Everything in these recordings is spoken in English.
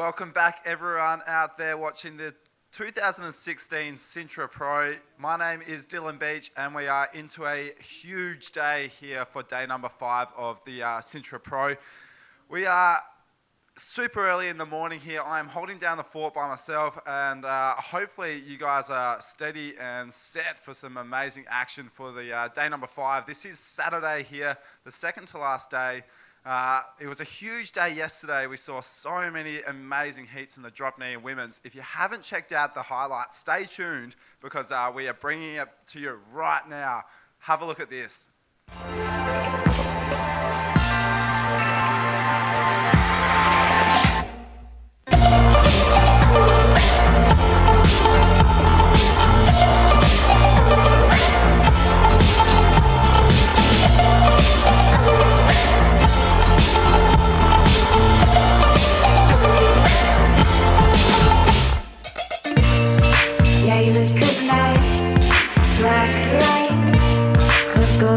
Welcome back everyone out there watching the 2016 Sintra Pro. My name is Dylan Beach and we are into a huge day here for day number 5 of the Sintra Pro. We are super early in the morning here. I am holding down the fort by myself and hopefully you guys are steady and set for some amazing action for the day number 5. This is Saturday here, the second to last day. It was a huge day yesterday. We saw so many amazing heats in the drop knee and women's. If you haven't checked out the highlights, stay tuned because we are bringing it to you right now. Have a look at this.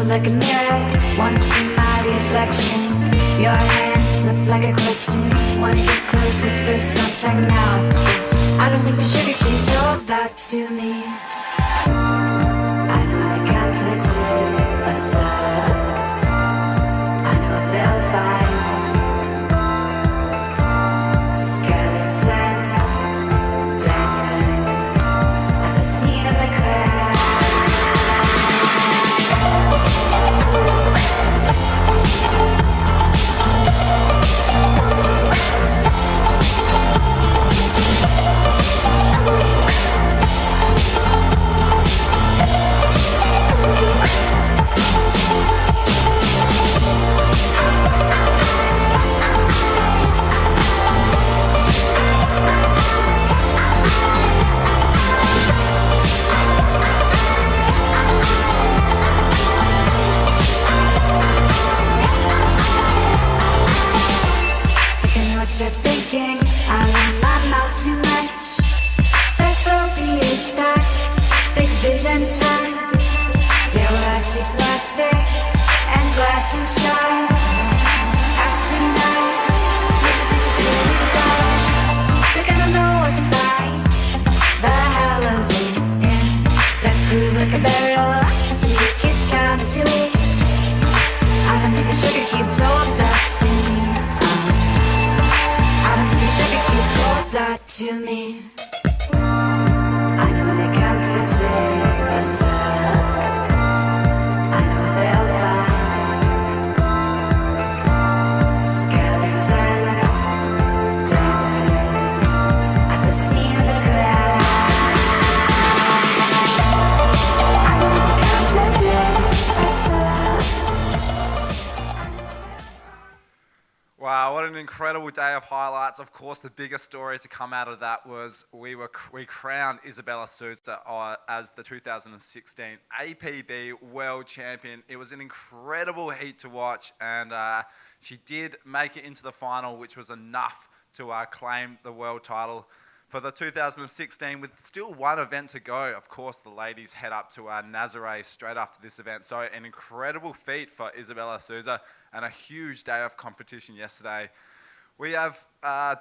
Like a mirror, wanna see my reflection. Your hands up like a question. Wanna get close, whisper something now. I don't think the sugar cube told that to me. I know they come to tip us up. I know they'll fight. Skeletons dancing at the scene of the crowd. You're thinking I run my mouth too much. That's opiate stuck. Big visions high. Yeah, well I see plastic and glass and shards. Acting nice, twisted stereotypes. They're gonna know us by the Halloween in that groove like a barrel. Take it down to it. I don't think the sugar cube told that to me. That to me. I know they come to take us up. I know they'll fight. Skeletons dancing at the scene of the crowd. I know they come to take us up. Wow, what an incredible day of highlights. Of course, the biggest story to come out of that was we crowned Isabella Souza as the 2016 APB World Champion. It was an incredible heat to watch, and she did make it into the final, which was enough to claim the world title for the 2016 with still one event to go. Of course, the ladies head up to Nazaré straight after this event. So an incredible feat for Isabella Souza and a huge day of competition yesterday. We have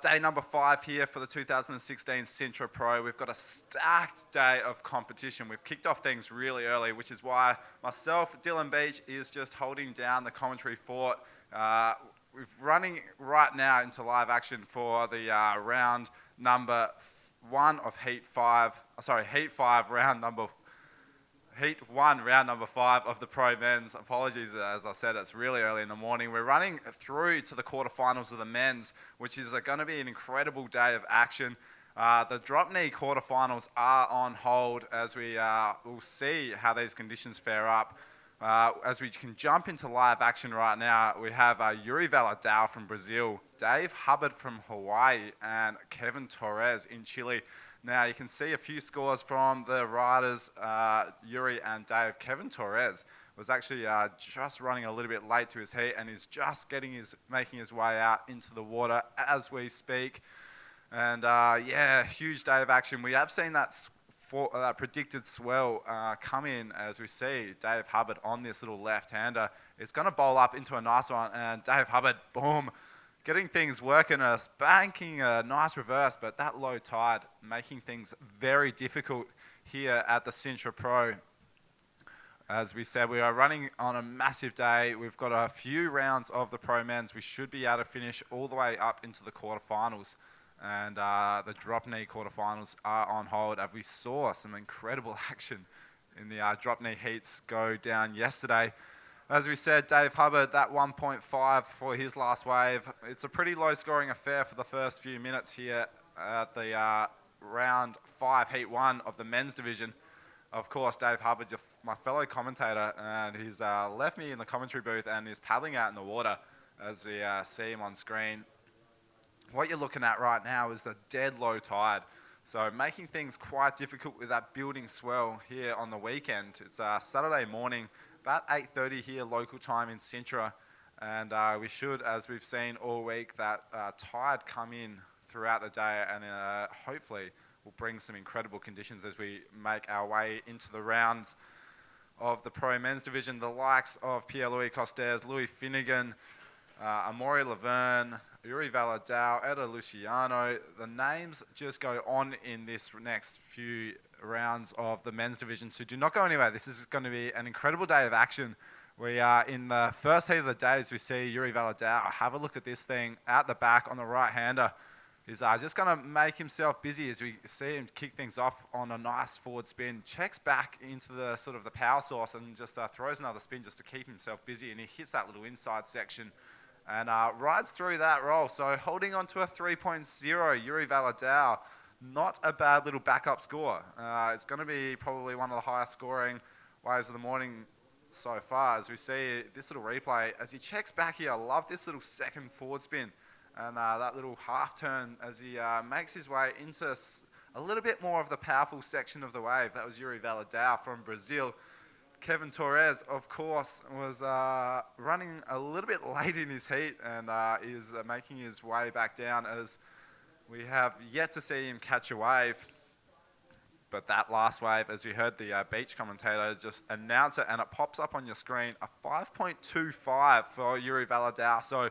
day number 5 here for the 2016 Sintra Pro. We've got a stacked day of competition. We've kicked off things really early, which is why myself, Dylan Beach, is just holding down the commentary fort. We're running right now into live action for the round number 1 of Heat 1, round number 5 of the Pro Men's. Apologies, as I said, it's really early in the morning. We're running through to the quarterfinals of the men's, which is going to be an incredible day of action. The drop knee quarterfinals are on hold as we will see how these conditions fare up. As we can jump into live action right now, we have Yuri Valadao from Brazil, Dave Hubbard from Hawaii, and Kevin Torres in Chile. Now, you can see a few scores from the riders, Yuri and Dave. Kevin Torres was actually just running a little bit late to his heat and is just making his way out into the water as we speak. And yeah, huge day of action. We have seen that predicted swell come in as we see Dave Hubbard on this little left-hander. It's going to bowl up into a nice one, and Dave Hubbard, boom, getting things working, us banking a nice reverse, but that low tide making things very difficult here at the Sintra Pro. As we said, we are running on a massive day. We've got a few rounds of the Pro Men's. We should be able to finish all the way up into the quarterfinals. And the drop knee quarterfinals are on hold. As we saw some incredible action in the drop knee heats go down yesterday. As we said, Dave Hubbard, that 1.5 for his last wave. It's a pretty low scoring affair for the first few minutes here at the round 5, heat 1 of the men's division. Of course, Dave Hubbard, my fellow commentator, and he's left me in the commentary booth and is paddling out in the water as we see him on screen. What you're looking at right now is the dead low tide. So making things quite difficult with that building swell here on the weekend. It's Saturday morning, about 8:30 here local time in Sintra. And we should, as we've seen all week, that tide come in throughout the day and hopefully will bring some incredible conditions as we make our way into the rounds of the Pro Men's Division. The likes of Pierre-Louis Costes, Louis Finnegan, Amaury Laverne, Yuri Valadao, Eda Luciano. The names just go on in this next few rounds of the men's division, so do not go anywhere. This is going to be an incredible day of action. We are in the first heat of the day as we see Yuri Valadao. Have a look at this thing out the back on the right-hander. He's just going to make himself busy as we see him kick things off on a nice forward spin. Checks back into the sort of the power source and just throws another spin just to keep himself busy. And he hits that little inside section and rides through that roll. So holding on to a 3.0, Yuri Valadao. Not a bad little backup score. It's going to be probably one of the highest scoring waves of the morning so far as we see this little replay. As he checks back here, I love this little second forward spin. And that little half turn as he makes his way into a little bit more of the powerful section of the wave. That was Yuri Valadao from Brazil. Kevin Torres, of course, was running a little bit late in his heat and is making his way back down as we have yet to see him catch a wave. But that last wave, as we heard the beach commentator just announce it, and it pops up on your screen, a 5.25 for Yuri Valadao. So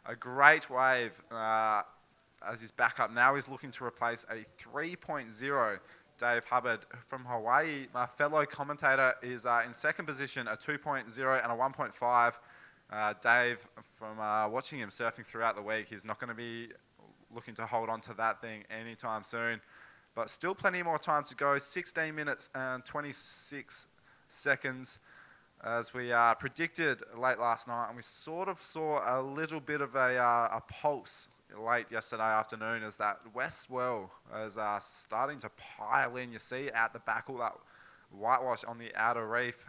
a great wave as his backup. Now he's looking to replace a 3.0. Dave Hubbard from Hawaii, my fellow commentator, is in second position, a 2.0 and a 1.5. Dave, from watching him surfing throughout the week, he's not going to be looking to hold on to that thing anytime soon. But still plenty more time to go, 16 minutes and 26 seconds. As we predicted late last night, and we sort of saw a little bit of a pulse late yesterday afternoon as that west swell is starting to pile in. You see at the back all that whitewash on the outer reef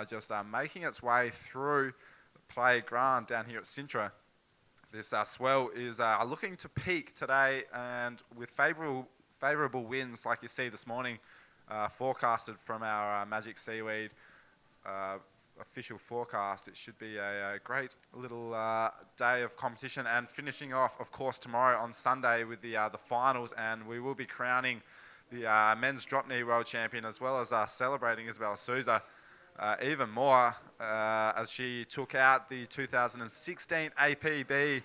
just making its way through the playground down here at Sintra. This swell is looking to peak today, and with favourable winds like you see this morning forecasted from our Magic Seaweed official forecast, it should be a great little day of competition, and finishing off, of course, tomorrow on Sunday with the finals, and we will be crowning the men's drop knee world champion, as well as celebrating Isabella Souza even more as she took out the 2016 APB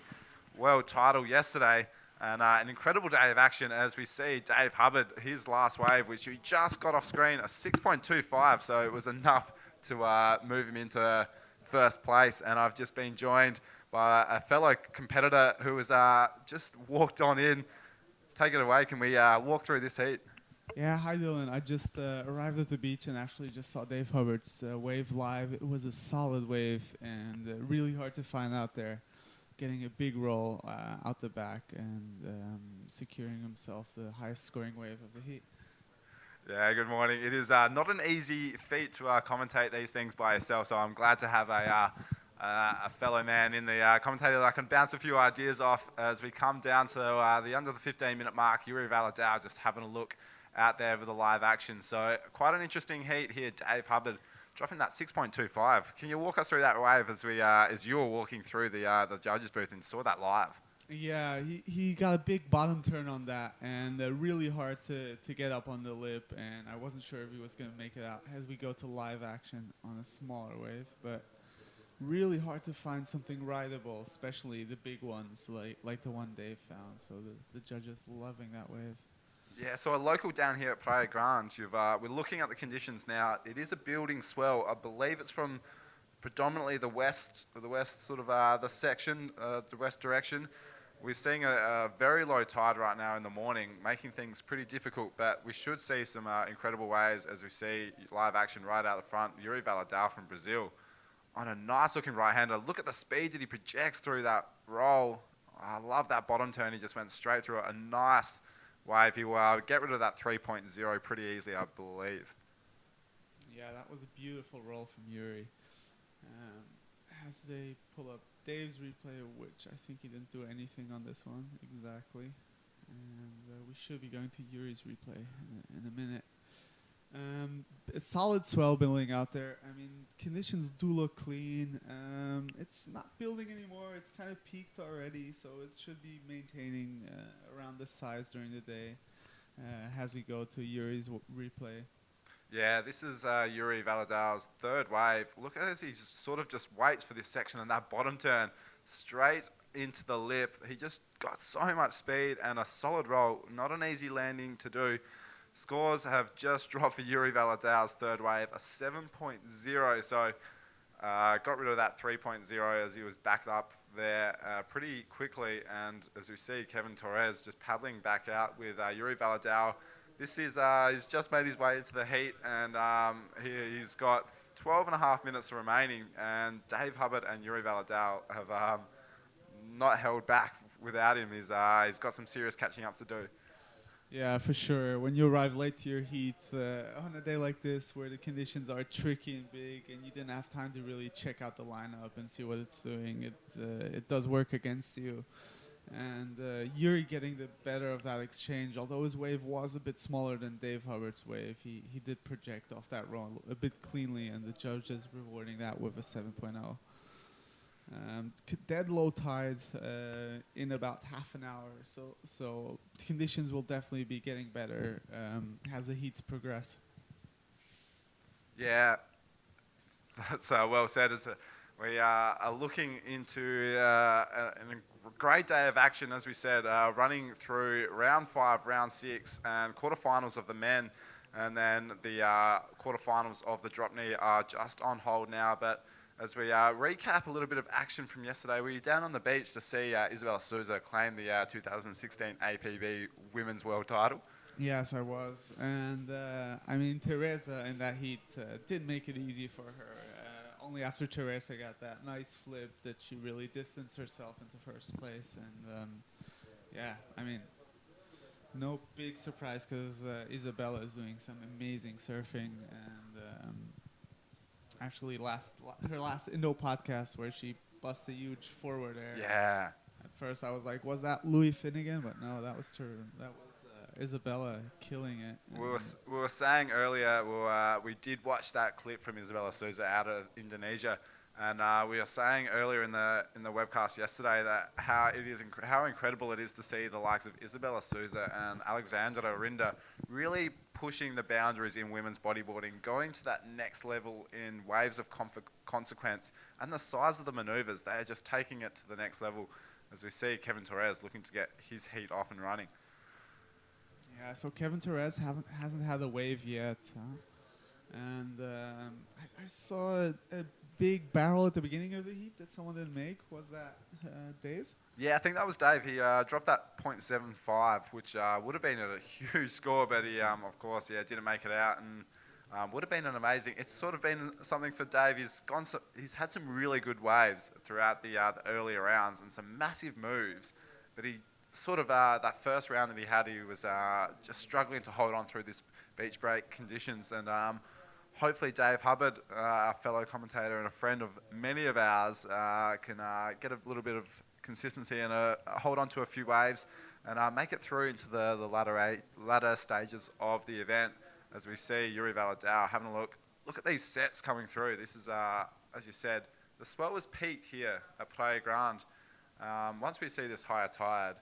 world title yesterday. And an incredible day of action as we see Dave Hubbard, his last wave, which we just got off screen, a 6.25, so it was enough to move him into first place. And I've just been joined by a fellow competitor who has just walked on in. Take it away. Can we walk through this heat? Yeah, hi Dylan. I just arrived at the beach and actually just saw Dave Hubbard's wave live. It was a solid wave and really hard to find out there. Getting a big roll out the back and securing himself the highest scoring wave of the heat. Yeah, good morning. It is not an easy feat to commentate these things by yourself, so I'm glad to have a fellow man in the commentator that I can bounce a few ideas off as we come down to the under the 15-minute mark. Yuri Valadao just having a look out there with the live action. So quite an interesting heat here. Dave Hubbard dropping that 6.25. Can you walk us through that wave as you were walking through the judges booth and saw that live? Yeah, he got a big bottom turn on that and really hard to get up on the lip, and I wasn't sure if he was going to make it out as we go to live action on a smaller wave. But really hard to find something rideable, especially the big ones like the one Dave found. So the judges loving that wave. Yeah, so a local down here at Praia Grande, we're looking at the conditions now. It is a building swell. I believe it's from predominantly the west sort of the section, the west direction. We're seeing a very low tide right now in the morning, making things pretty difficult, but we should see some incredible waves as we see live action right out the front. Yuri Valadao from Brazil on a nice looking right-hander. Look at the speed that he projects through that roll. I love that bottom turn. He just went straight through it. A nice wave. He will get rid of that 3.0 pretty easily, I believe. Yeah, that was a beautiful roll from Yuri. As they pull up Dave's replay, which I think he didn't do anything on this one exactly. And we should be going to Yuri's replay in a minute. A solid swell building out there. I mean, conditions do look clean. It's not building anymore. It's kind of peaked already, so it should be maintaining around this size during the day as we go to Yuri's replay. Yeah, this is Yuri Valadao's third wave. Look at as he sort of just waits for this section and that bottom turn straight into the lip. He just got so much speed and a solid roll. Not an easy landing to do. Scores have just dropped for Yuri Valadao's third wave, a 7.0. So got rid of that 3.0 as he was backed up there pretty quickly. And as we see, Kevin Torres just paddling back out with Yuri Valadao. This is, he's just made his way into the heat, and he's got 12 and a half minutes remaining, and Dave Hubbard and Yuri Valadao have not held back without him. He's got some serious catching up to do. Yeah, for sure. When you arrive late to your heats on a day like this where the conditions are tricky and big and you didn't have time to really check out the lineup and see what it's doing, it does work against you. And Yuri getting the better of that exchange. Although his wave was a bit smaller than Dave Hubbard's wave, he did project off that roll a bit cleanly, and the judge is rewarding that with a 7.0. Dead low tide in about half an hour, so conditions will definitely be getting better as the heats progress. Yeah, that's well said. We are looking into a great day of action, as we said, running through round 5, round 6, and quarterfinals of the men, and then the quarterfinals of the drop knee are just on hold now. But as we recap a little bit of action from yesterday, we were down on the beach to see Isabella Souza claim the 2016 APB Women's World title. Yes, I was. And, I mean, Teresa in that heat did make it easy for her. Only after Teresa got that nice flip that she really distanced herself into first place. And, yeah, I mean, no big surprise because Isabella is doing some amazing surfing. And actually, her last Indo podcast where she busts a huge forward air. Yeah. At first, I was like, was that Louis Finnegan? But no, that was Isabella killing it. We were saying earlier, we did watch that clip from Isabella Souza out of Indonesia, and we were saying earlier in the webcast yesterday that how incredible it is to see the likes of Isabella Souza and Alexandra Rinda really pushing the boundaries in women's bodyboarding, going to that next level in waves of consequence, and the size of the maneuvers, they are just taking it to the next level. As we see Kevin Torres looking to get his heat off and running. Yeah, so Kevin Torres hasn't had a wave yet, huh? And I saw a big barrel at the beginning of the heat that someone didn't make. Was that Dave? Yeah, I think that was Dave. He dropped that .75, which would have been a huge score, but he, of course, didn't make it out, and would have been an amazing. It's sort of been something for Dave. He's had some really good waves throughout the earlier rounds and some massive moves, but he sort of that first round that he had, he was just struggling to hold on through this beach break conditions, and hopefully Dave Hubbard, our fellow commentator and a friend of many of ours, can get a little bit of consistency and hold on to a few waves and make it through into the latter stages of the event. As we see Yuri Valadao having a look at these sets coming through. This is, as you said, the swell was peaked here at Praia Grande. Once we see this higher tide,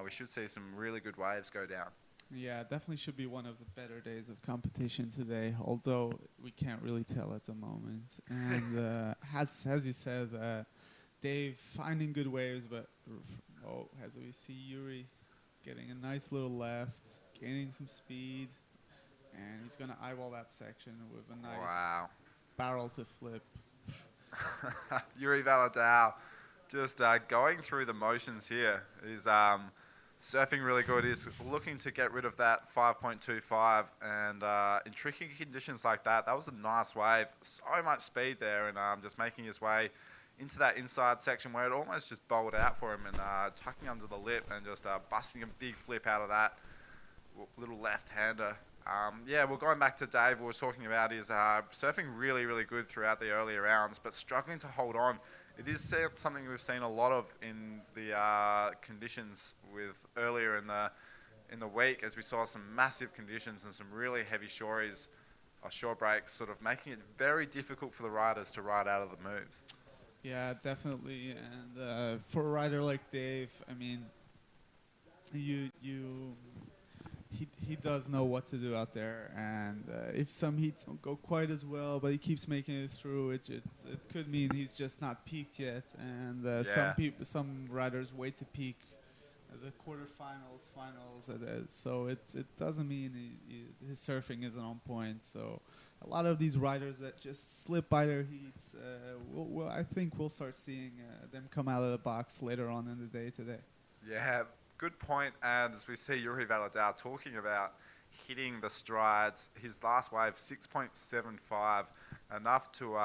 we should see some really good waves go down. Yeah, definitely should be one of the better days of competition today, although we can't really tell at the moment. And as you said, Dave finding good waves, but as we see Yuri getting a nice little left, gaining some speed, and he's going to eyeball that section with a nice Wow. barrel to flip. Yuri Valadao just going through the motions here. He's surfing really good. He's looking to get rid of that 5.25, and in tricky conditions like that, that was a nice wave. So much speed there, and just making his way into that inside section where it almost just bowled out for him, and tucking under the lip and just busting a big flip out of that little left-hander. Yeah, well, going back to Dave, we were talking about is surfing really, really good throughout the earlier rounds, but struggling to hold on. It is something we've seen a lot of in the conditions with earlier in the week, as we saw some massive conditions and some really heavy shories or shore breaks, sort of making it very difficult for the riders to ride out of the moves. Yeah, definitely. And for a rider like Dave, I mean, he does know what to do out there, and if some heats don't go quite as well, but he keeps making it through, it could mean he's just not peaked yet. And some riders wait to peak the quarterfinals, finals, so it doesn't mean his surfing isn't on point. So a lot of these riders that just slip by their heats, I think we'll start seeing them come out of the box later on in the day today. Yeah, good point. And as we see Yuri Valadao talking about hitting the strides, his last wave 6.75, enough to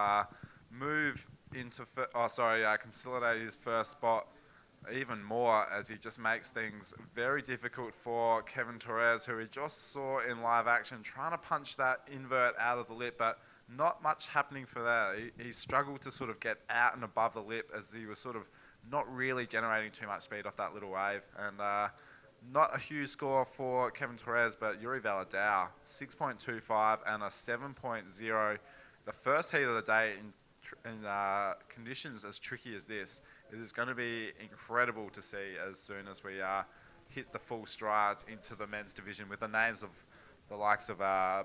move into consolidate his first spot even more, as he just makes things very difficult for Kevin Torres, who we just saw in live action trying to punch that invert out of the lip, but not much happening for that. He struggled to sort of get out and above the lip, as he was sort of not really generating too much speed off that little wave. And not a huge score for Kevin Torres, but Yuri Valadao, 6.25 and a 7.0. The first heat of the day in conditions as tricky as this, it is going to be incredible to see as soon as we hit the full strides into the men's division with the names of the likes of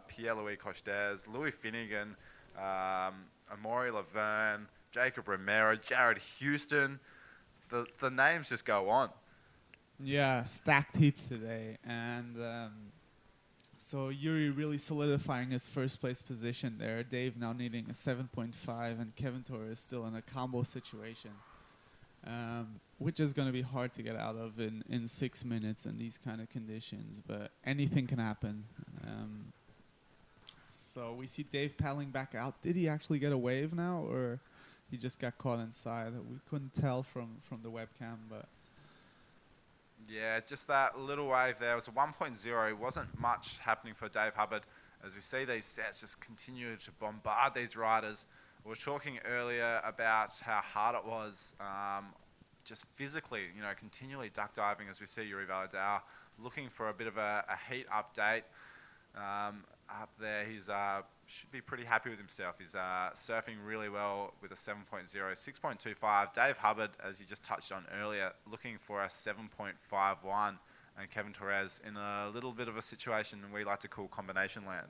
Pierre-Louis Costes, Louis Finnegan, Amaury Laverne, Jacob Romero, Jared Houston. The names just go on. Yeah, stacked heats today. And so Yuri really solidifying his first place position there. Dave now needing a 7.5, and Kevin Torres still in a combo situation, which is going to be hard to get out of in 6 minutes in these kind of conditions. But anything can happen. So we see Dave paddling back out. Did he actually get a wave now, or he just got caught inside? We couldn't tell from the webcam, but... Yeah, just that little wave there. It was a 1.0. It wasn't much happening for Dave Hubbard. As we see these sets just continue to bombard these riders. We were talking earlier about how hard it was just physically, continually duck diving, as we see Yuri Valadao looking for a bit of a heat update. Up there, he's should be pretty happy with himself. He's surfing really well with a 7.0, 6.25. Dave Hubbard, as you just touched on earlier, looking for a 7.51, and Kevin Torres in a little bit of a situation we like to call combination land.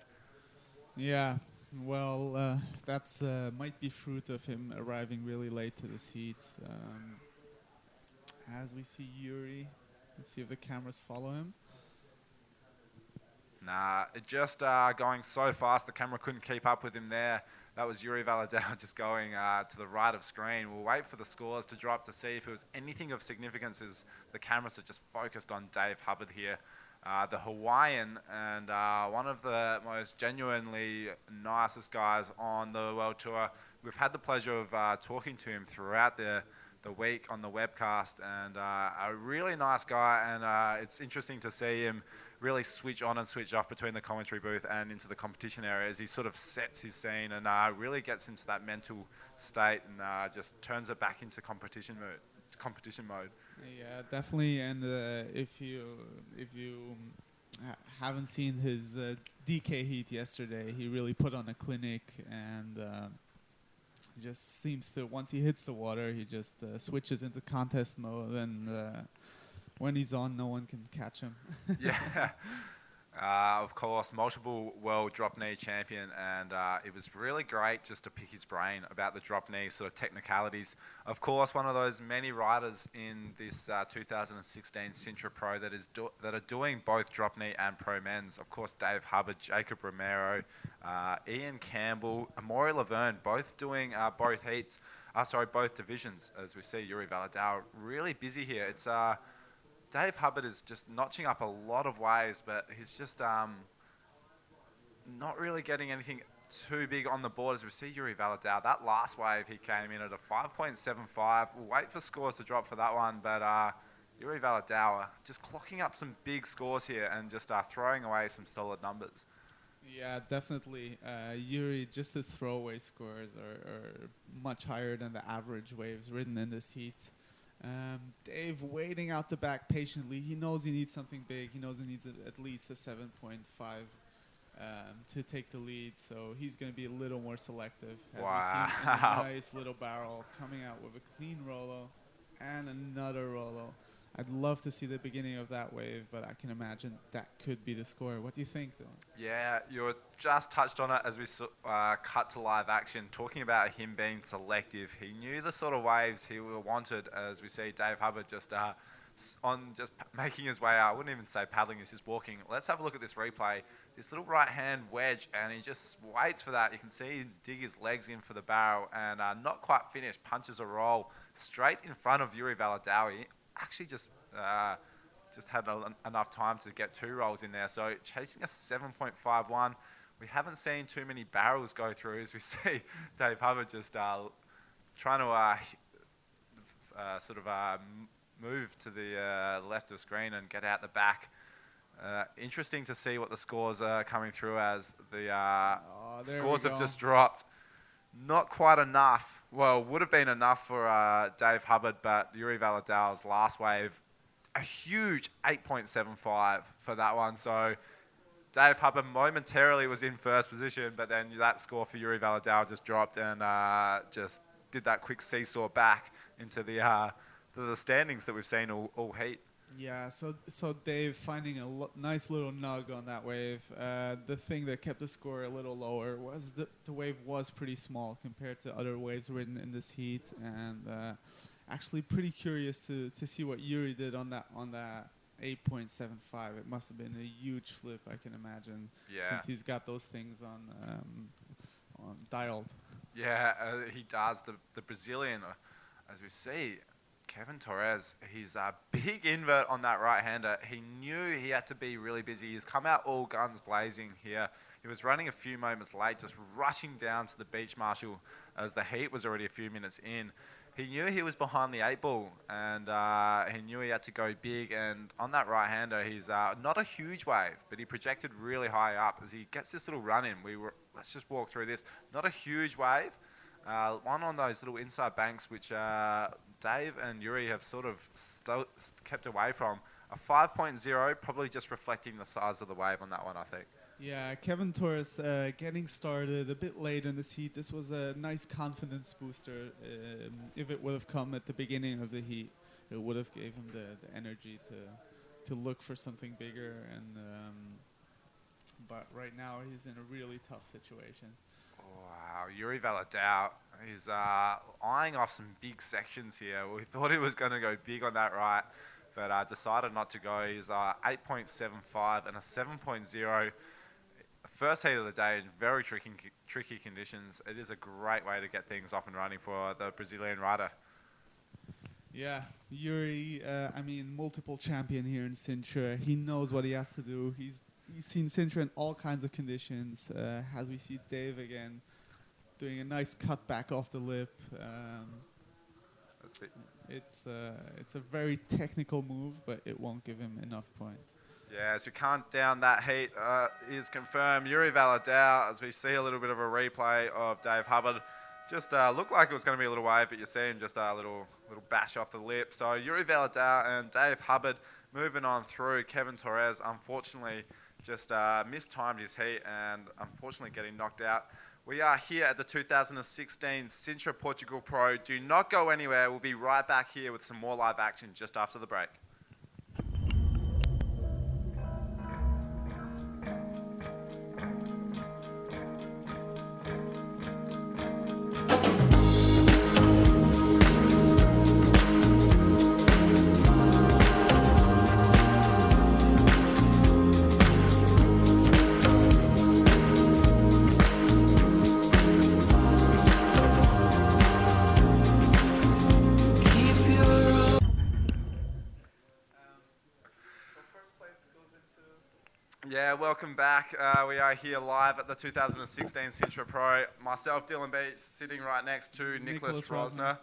Yeah, well, that's might be fruit of him arriving really late to this heat. As we see Yuri, let's see if the cameras follow him. Nah, it just going so fast, the camera couldn't keep up with him there. That was Yuri Valadao just going to the right of screen. We'll wait for the scores to drop to see if it was anything of significance, as the cameras are just focused on Dave Hubbard here. The Hawaiian, and one of the most genuinely nicest guys on the World Tour. We've had the pleasure of talking to him throughout the week on the webcast, and a really nice guy, and it's interesting to see him really switch on and switch off between the commentary booth and into the competition area as he sort of sets his scene and really gets into that mental state and just turns it back into competition mode. Yeah, definitely. And if you haven't seen his DK heat yesterday, he really put on a clinic, and just seems to, once he hits the water, he just switches into contest mode, and when he's on, no one can catch him. Yeah, Of course, multiple world drop knee champion, and it was really great just to pick his brain about the drop knee sort of technicalities. Of course, one of those many riders in this 2016 Sintra Pro that are doing both drop knee and pro men's. Of course, Dave Hubbard, Jacob Romero, Ian Campbell, Amaury Laverne, both doing both heats. Both divisions. As we see, Yuri Valadao really busy here. It's Dave Hubbard is just notching up a lot of waves, but he's just not really getting anything too big on the board. As we see Yuri Valadao, that last wave he came in at a 5.75. We'll wait for scores to drop for that one, but Yuri Valadao just clocking up some big scores here and just throwing away some solid numbers. Yeah, definitely. Yuri, just his throwaway scores are much higher than the average waves ridden in this heat. Dave waiting out the back patiently. He knows he needs something big. He knows he needs at least a 7.5 to take the lead. So he's going to be a little more selective. As we see a nice little barrel coming out with a clean Rolo and another Rolo. I'd love to see the beginning of that wave, but I can imagine that could be the score. What do you think, though? Yeah, you were just touched on it as we cut to live action, talking about him being selective. He knew the sort of waves he wanted, as we see Dave Hubbard just making his way out. I wouldn't even say paddling, he's just walking. Let's have a look at this replay. This little right-hand wedge, and he just waits for that. You can see him dig his legs in for the barrel, and not quite finished, punches a roll straight in front of Yuri Valadawi. Actually just had enough time to get two rolls in there. So chasing a 7.51. We haven't seen too many barrels go through, as we see Dave Hubbard just trying to move to the left of screen and get out the back. Interesting to see what the scores are coming through, as the scores have just dropped. Not quite enough. Well, would have been enough for Dave Hubbard, but Yuri Valadao's last wave, a huge 8.75 for that one. So Dave Hubbard momentarily was in first position, but then that score for Yuri Valadao just dropped and just did that quick seesaw back into the standings that we've seen all heat. Yeah, so Dave finding a nice little nug on that wave. The thing that kept the score a little lower was the wave was pretty small compared to other waves ridden in this heat, and actually pretty curious to see what Yuri did on that 8.75. It must have been a huge flip, I can imagine, since he's got those things on dialed. Yeah, he does. The Brazilian, as we see, Kevin Torres, he's a big invert on that right-hander. He knew he had to be really busy. He's come out all guns blazing here. He was running a few moments late, just rushing down to the beach marshal as the heat was already a few minutes in. He knew he was behind the 8-ball, and he knew he had to go big. And on that right-hander, he's not a huge wave, but he projected really high up as he gets this little run in. Let's just walk through this. Not a huge wave. One on those little inside banks, which Dave and Yuri have sort of kept away from. A 5.0, probably just reflecting the size of the wave on that one, I think. Yeah, Kevin Torres getting started a bit late in this heat. This was a nice confidence booster. If it would have come at the beginning of the heat, it would have gave him the energy to look for something bigger. But right now he's in a really tough situation. Wow, Yuri Valadao, he's eyeing off some big sections here. We thought he was going to go big on that right, but decided not to go. He's 8.75 and a 7.0. First heat of the day in very tricky conditions. It is a great way to get things off and running for the Brazilian rider. Yeah, Yuri, multiple champion here in Sintra. He knows what he has to do. He's seen Sintra in all kinds of conditions. As we see Dave again doing a nice cut back off the lip. It's a very technical move, but it won't give him enough points. Yeah, as we count down that heat, is confirmed. Yuri Valadao, as we see a little bit of a replay of Dave Hubbard, just looked like it was going to be a little wave, but you see him just a little bash off the lip. So Yuri Valadao and Dave Hubbard moving on through. Kevin Torres, unfortunately, just mistimed his heat and unfortunately getting knocked out. We are here at the 2016 Sintra Portugal Pro. Do not go anywhere. We'll be right back here with some more live action just after the break. welcome back. We are here live at the 2016 Sintra Pro. Myself, Dylan Beach, sitting right next to Nicholas Rosner.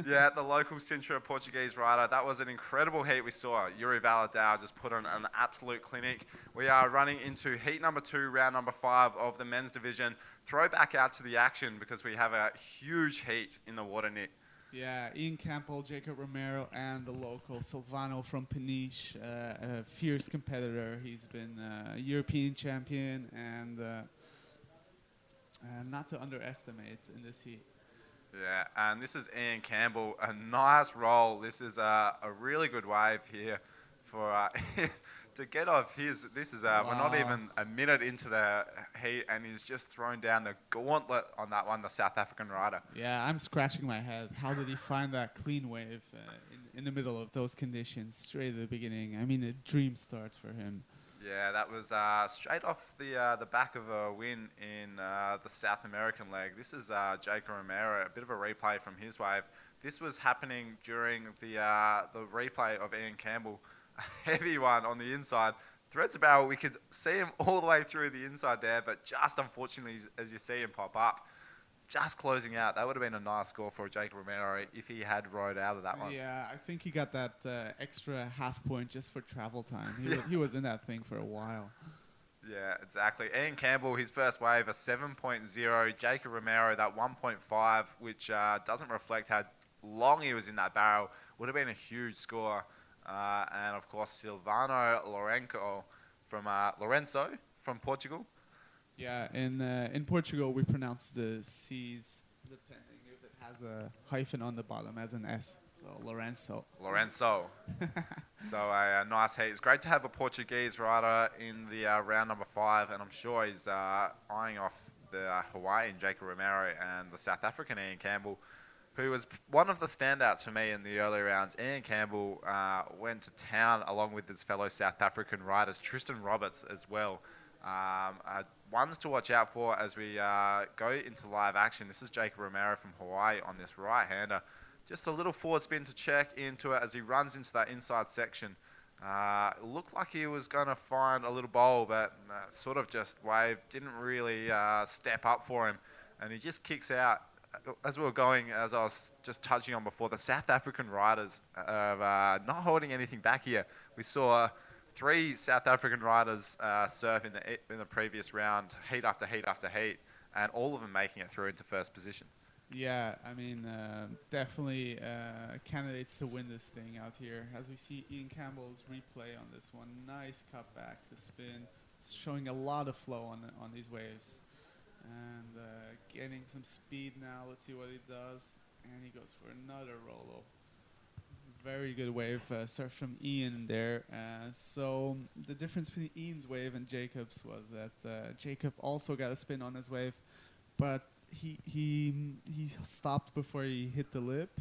Yeah, the local Sintra Portuguese rider. That was an incredible heat we saw. Yuri Valadao just put on an absolute clinic. We are running into heat number 2, round number 5 of the men's division. Throw back out to the action because we have a huge heat in the water, Nick. Yeah, Ian Campbell, Jacob Romero, and the local Silvano from Peniche, a fierce competitor. He's been European champion and not to underestimate in this heat. Yeah, and this is Ian Campbell, a nice roll. This is a really good wave here for to get off his. This is we're not even a minute into the heat, and he's just thrown down the gauntlet on that one, the South African rider. Yeah, I'm scratching my head. How did he find that clean wave in the middle of those conditions, straight at the beginning? I mean, a dream start for him. Yeah, that was straight off the back of a win in the South American leg. This is Jacob Romero, a bit of a replay from his wave. This was happening during the replay of Ian Campbell, a heavy one on the inside. Threads a barrel, we could see him all the way through the inside there, but just unfortunately, as you see him pop up, just closing out. That would have been a nice score for Jacob Romero if he had rode out of that one. Yeah, I think he got that extra half point just for travel time. He was in that thing for a while. Yeah, exactly. Ian Campbell, his first wave, a 7.0. Jacob Romero, that 1.5, which doesn't reflect how long he was in that barrel. Would have been a huge score. And of course, Silvano Lorenzo from Portugal. Yeah, in Portugal we pronounce the C's depending if it has a hyphen on the bottom as an S. So Lorenzo. So a nice heat. It's great to have a Portuguese rider in the round number 5, and I'm sure he's eyeing off the Hawaiian Jacob Romero and the South African Ian Campbell, who was one of the standouts for me in the early rounds. Ian Campbell went to town along with his fellow South African riders, Tristan Roberts as well. Ones to watch out for as we go into live action. This is Jacob Romero from Hawaii on this right-hander. Just a little forward spin to check into it as he runs into that inside section. It looked like he was going to find a little bowl, but sort of just wave, didn't really step up for him. And he just kicks out. As we were going, as I was just touching on before, the South African riders are not holding anything back here. We saw 3 South African riders surf in the previous round, heat after heat after heat, and all of them making it through into first position. Yeah, I mean, definitely candidates to win this thing out here. As we see Ian Campbell's replay on this one, nice cut back to spin, showing a lot of flow on these waves. And getting some speed now. Let's see what he does. And he goes for another roll-up. Very good wave surf from Ian there. So the difference between Ian's wave and Jacob's was that Jacob also got a spin on his wave, but he stopped before he hit the lip.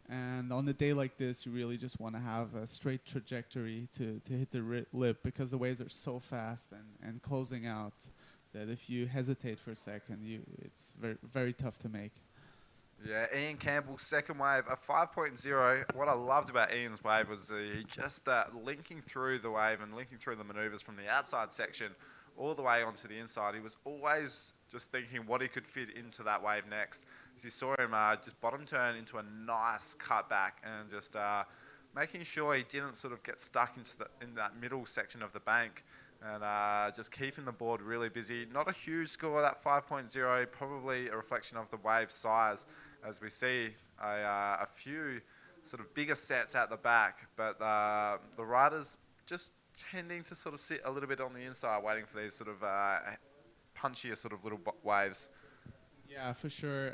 And on a day like this, you really just want to have a straight trajectory to hit the lip because the waves are so fast and closing out that if you hesitate for a second, it's very, very tough to make. Yeah, Ian Campbell's second wave, a 5.0. What I loved about Ian's wave was he just linking through the wave and linking through the maneuvers from the outside section all the way onto the inside. He was always just thinking what he could fit into that wave next. As you saw him just bottom turn into a nice cutback and just making sure he didn't sort of get stuck in that middle section of the bank. And just keeping the board really busy. Not a huge score, that 5.0, probably a reflection of the wave size, as we see a few sort of bigger sets at the back, but the riders just tending to sort of sit a little bit on the inside, waiting for these sort of punchier sort of little waves. Yeah, for sure.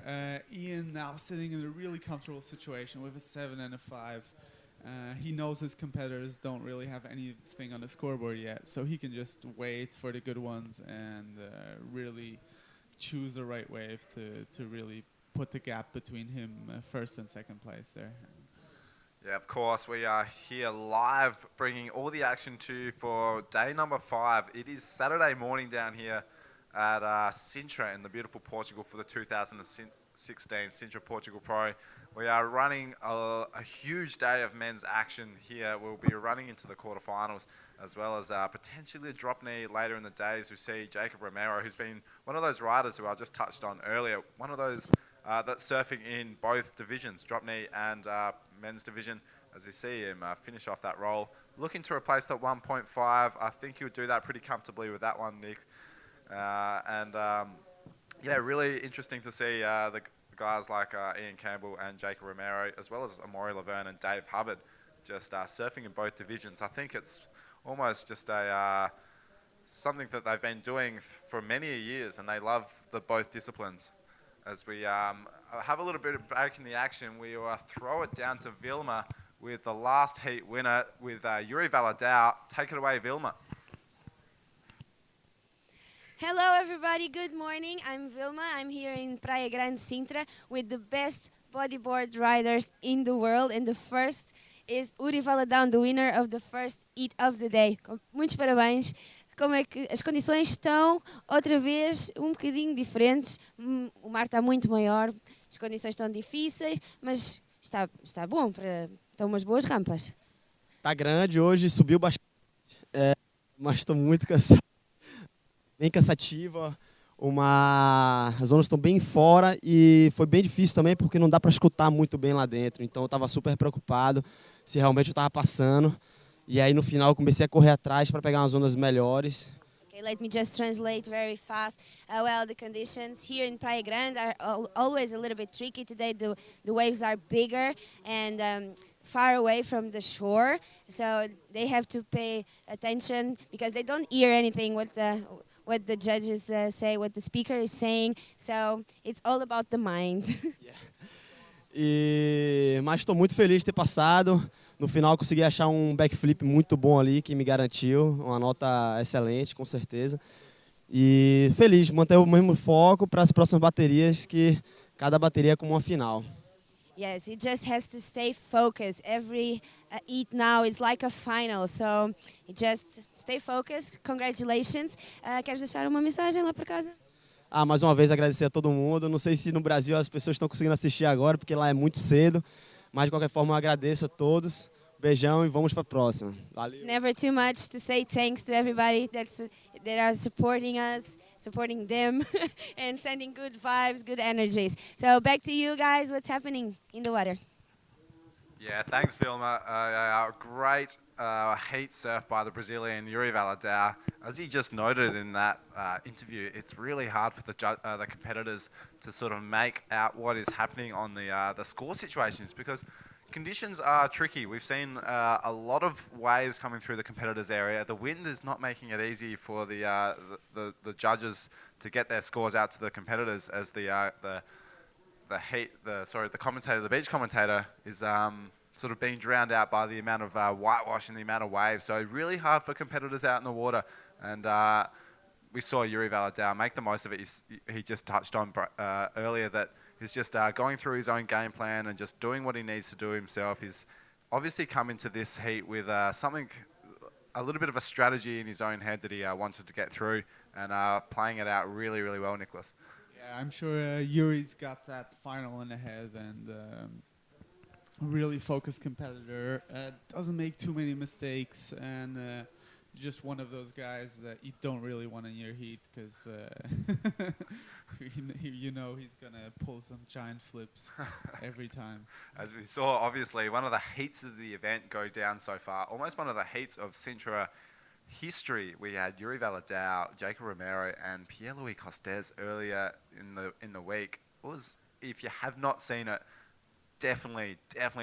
Ian now sitting in a really comfortable situation with a 7 and a 5. He knows his competitors don't really have anything on the scoreboard yet, so he can just wait for the good ones and really choose the right wave to really put the gap between him first and second place there. Yeah, of course, we are here live bringing all the action to you for day number 5. It is Saturday morning down here at Sintra in the beautiful Portugal for the 2016 Sintra Portugal Pro. We are running a huge day of men's action here. We'll be running into the quarterfinals, as well as potentially a drop knee later in the days. We see Jacob Romero, who's been one of those riders who I just touched on earlier, one of those that's surfing in both divisions, drop knee and men's division, as you see him finish off that roll. Looking to replace that 1.5. I think he would do that pretty comfortably with that one, Nick. Yeah, really interesting to see the guys like Ian Campbell and Jacob Romero, as well as Amaury Laverne and Dave Hubbard, just surfing in both divisions. I think it's almost just something that they've been doing for many years, and they love the both disciplines. As we have a little bit of break in the action, we will throw it down to Vilma with the last heat winner with Yuri Valadao. Take it away, Vilma. Hello everybody, good morning. I'm Vilma. I'm here in Praia Grande, Sintra, with the best bodyboard riders in the world. And the first is Yuri Valadão, the winner of the first heat of the day. Muitos parabéns. Como é que as condições estão, outra vez, um bocadinho diferentes. O mar está muito maior, as condições estão difíceis, mas está bom, estão umas boas rampas. Está grande hoje, subiu bastante, mas estou muito cansado. Bem cansativa, as zonas estão bem fora e foi bem difícil também porque não dá para escutar muito bem lá dentro. Então eu estava super preocupado se realmente eu estava passando. E aí no final eu comecei a correr atrás para pegar umas zonas melhores. Okay, let me just translate very fast. Well, the conditions here in Praia Grande are always a little bit tricky. Today the waves are bigger and far away from the shore, so they have to pay attention because they don't hear anything what the judges say, what the speaker is saying. So it's all about the mind. Mas estou muito feliz de ter passado. No final consegui achar um backflip muito bom ali que me garantiu uma nota excelente, com certeza. E feliz, manter o mesmo foco para as próximas baterias, que cada bateria é como uma final. Yes, it just has to stay focused. Every heat now is like a final, so it just stay focused. Congratulations. Queres deixar uma mensagem lá para casa? Mais uma vez agradecer a todo mundo. Não sei se no Brasil as pessoas estão conseguindo assistir agora, porque lá é muito cedo. Mas de qualquer forma eu agradeço a todos. Beijão e vamos para a próxima. Valeu. It's never too much to say thanks to everybody that are supporting us, supporting them, and sending good vibes, good energies. So back to you guys. What's happening in the water? Yeah, thanks, Vilma. Great heat surf by the Brazilian Yuri Valadao. As he just noted in that interview, it's really hard for the competitors to sort of make out what is happening on the score situations because conditions are tricky. We've seen a lot of waves coming through the competitors' area. The wind is not making it easy for the judges to get their scores out to the competitors, as the beach commentator is sort of being drowned out by the amount of whitewash and the amount of waves. So really hard for competitors out in the water. And we saw Yuri Valadao make the most of it. He just touched on earlier that he's just going through his own game plan and just doing what he needs to do himself. He's obviously come into this heat with a little bit of a strategy in his own head that he wanted to get through, and playing it out really, really well, Nicholas. Yeah, I'm sure Yuri's got that final in the head and a really focused competitor. Doesn't make too many mistakes and just one of those guys that you don't really want in your heat because you know he's going to pull some giant flips every time. As we saw, obviously, one of the heats of the event go down so far. Almost one of the heats of Sintra history. We had Yuri Valadao, Jacob Romero, and Pierre-Louis Costes earlier in the week. If you have not seen it, definitely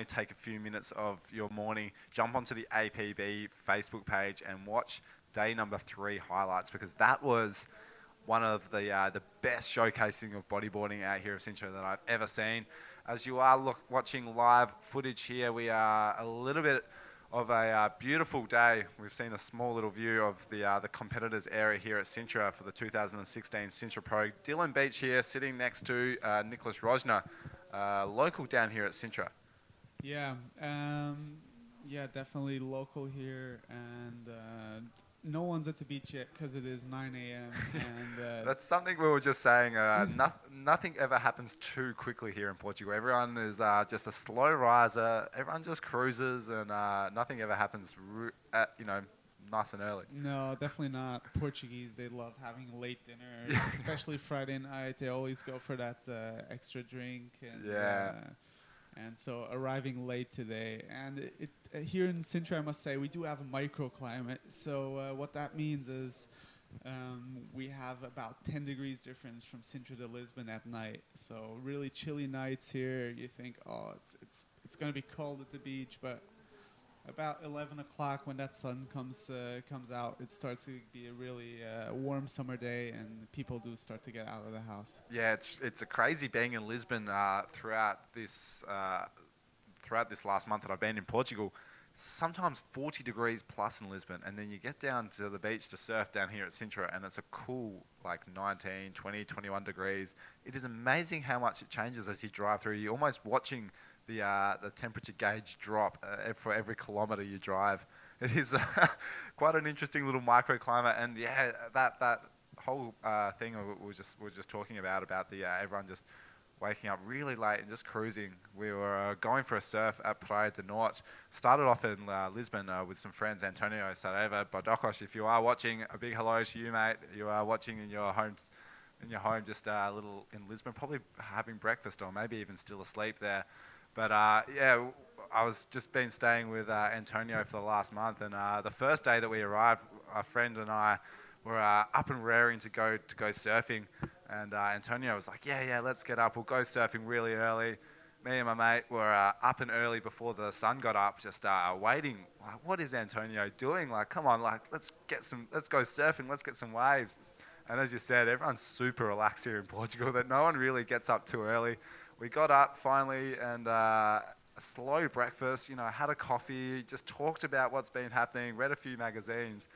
take a few minutes of your morning, jump onto the APB Facebook page and watch day number 3 highlights, because that was one of the best showcasing of bodyboarding out here of Sintra that I've ever seen. As you are watching live footage here, we are a little bit of a beautiful day. We've seen a small little view of the competitors area here at Sintra for the 2016 Sintra Pro. Dylan Beach here sitting next to Nicholas Rosner, local down here at Sintra. Yeah, definitely local here, and no one's at the beach yet because it is 9 a.m. and That's something we were just saying. Nothing ever happens too quickly here in Portugal. Everyone is just a slow riser. Everyone just cruises, and nothing ever happens, nice and early. no, definitely not. Portuguese, they love having late dinners, Yeah. especially Friday night. They always go for that extra drink. And, Yeah. and so arriving late today. And here in Sintra, I must say, we do have a microclimate. So what that means is we have about 10 degrees difference from Sintra to Lisbon at night. So really chilly nights here. You think, oh, it's going to be cold at the beach, but about 11 o'clock when that sun comes out, it starts to be a really warm summer day, and people do start to get out of the house. Yeah, it's a crazy being in Lisbon throughout this last month that I've been in Portugal. Sometimes 40 degrees plus in Lisbon, and then you get down to the beach to surf down here at Sintra, and it's a cool 19, 20, 21 degrees. It is amazing how much it changes as you drive through. You're almost watching the temperature gauge drop for every kilometre you drive. It is quite an interesting little microclimate, and yeah, that whole thing we were just talking about the everyone just waking up really late and just cruising. We were going for a surf at Praia do Norte. Started off in Lisbon with some friends, Antonio Sareva, Bodocos. If you are watching, a big hello to you, mate. You are watching in your home, just a little in Lisbon, probably having breakfast or maybe even still asleep there. But yeah, I was just been staying with Antonio for the last month, and the first day that we arrived, our friend and I were up and raring to go surfing, and Antonio was like, yeah, let's get up, we'll go surfing really early. Me and my mate were up and early before the sun got up, just waiting. Like, what is Antonio doing? Like, come on, let's go surfing, let's get some waves. And as you said, everyone's super relaxed here in Portugal, that no one really gets up too early. We got up finally, and a slow breakfast, had a coffee, just talked about what's been happening, read a few magazines.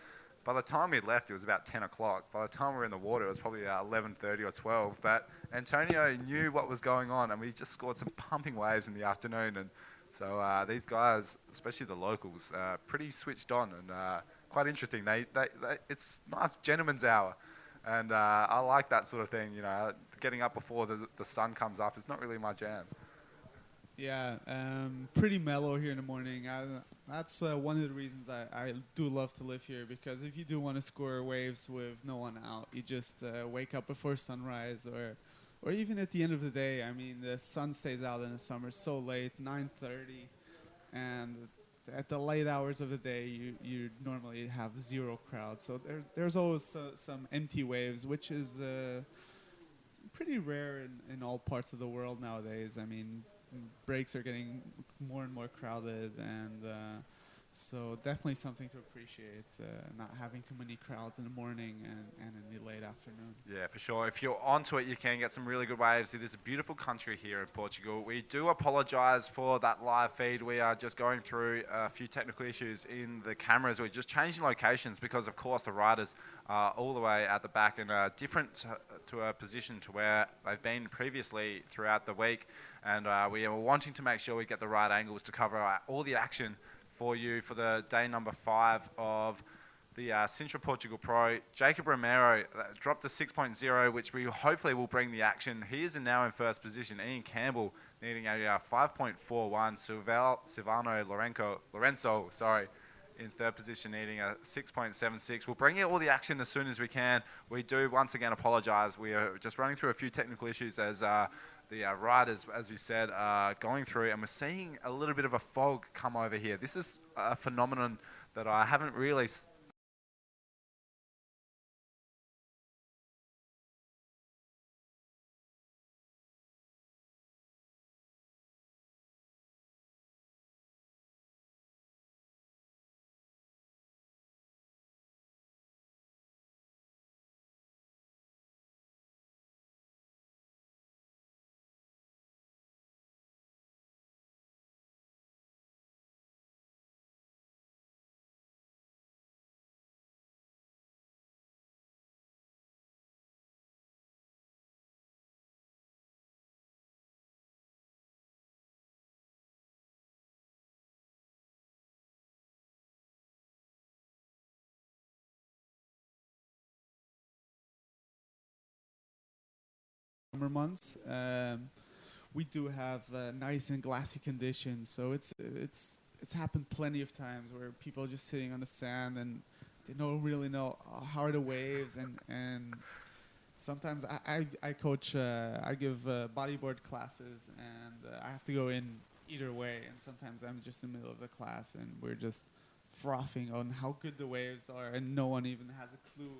By the time we left, it was about 10 o'clock. By the time we were in the water, it was probably 11:30 or 12. But Antonio knew what was going on, and we just scored some pumping waves in the afternoon. And so these guys, especially the locals, pretty switched on and quite interesting. It's nice gentleman's hour. And I like that sort of thing, getting up before the sun comes up is not really my jam. Yeah, pretty mellow here in the morning. That's one of the reasons I do love to live here, because if you do want to score waves with no one out, you just wake up before sunrise, or even at the end of the day. I mean, the sun stays out in the summer so late, 9:30, and at the late hours of the day, you normally have zero crowd. So there's always some empty waves, which is pretty rare in all parts of the world nowadays. I mean, breaks are getting more and more crowded, and so definitely something to appreciate, not having too many crowds in the morning and in the late afternoon. Yeah, for sure. If you're onto it, you can get some really good waves. It is a beautiful country here in Portugal. We do apologise for that live feed. We are just going through a few technical issues in the cameras. We're just changing locations because, of course, the riders are all the way at the back and different to a position to where they've been previously throughout the week. And we are wanting to make sure we get the right angles to cover all the action for you for the day number 5 of the Sintra Portugal Pro. Jacob Romero dropped a 6.0, which we hopefully will bring the action. He is now in first position. Ian Campbell needing a 5.41. Silvano Lorenzo, in third position, needing a 6.76. We'll bring you all the action as soon as we can. We do once again apologise. We are just running through a few technical issues as the riders, as we said, are going through, and we're seeing a little bit of a fog come over here. This is a phenomenon that I haven't really summer months, we do have nice and glassy conditions. So it's happened plenty of times where people are just sitting on the sand and they don't really know how are the waves, and sometimes I coach, I give bodyboard classes, and I have to go in either way, and sometimes I'm just in the middle of the class and we're just frothing on how good the waves are, and no one even has a clue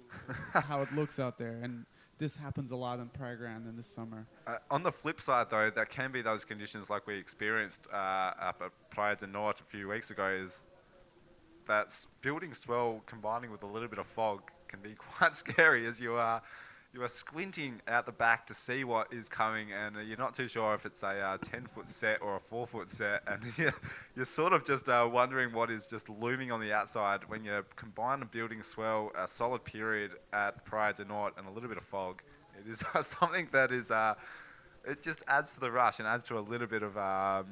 how it looks out there. And this happens a lot in Praia Grande in the summer. On the flip side, though, that can be those conditions like we experienced up at Praia de Norte a few weeks ago, is that building swell combining with a little bit of fog can be quite scary, as you are squinting out the back to see what is coming, and you're not too sure if it's a 10-foot set or a 4-foot set, and you're sort of just wondering what is just looming on the outside when you combine a building swell, a solid period at Praia de Norte, and a little bit of fog. It is something that is, it just adds to the rush and adds to a little bit of, a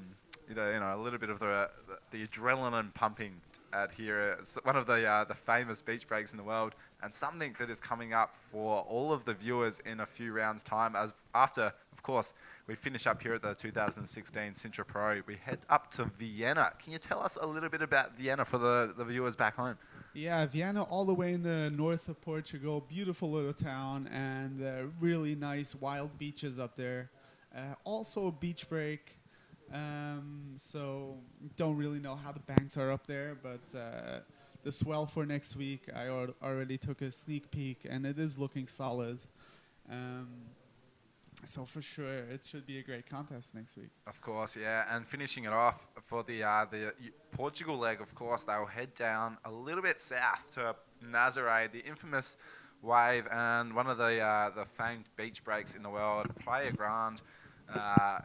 little bit of the adrenaline pumping at here. It's one of the famous beach breaks in the world, and something that is coming up for all of the viewers in a few rounds' time. As after, of course, we finish up here at the 2016 Sintra Pro, we head up to Vienna. Can you tell us a little bit about Vienna for the viewers back home? Yeah, Vienna, all the way in the north of Portugal, beautiful little town, and really nice wild beaches up there. Also a beach break. So don't really know how the banks are up there, but the swell for next week, I already took a sneak peek, and it is looking solid. So for sure, it should be a great contest next week. Of course, yeah. And finishing it off for the Portugal leg, of course, they'll head down a little bit south to Nazaré, the infamous wave and one of the famed beach breaks in the world, Praia Grande.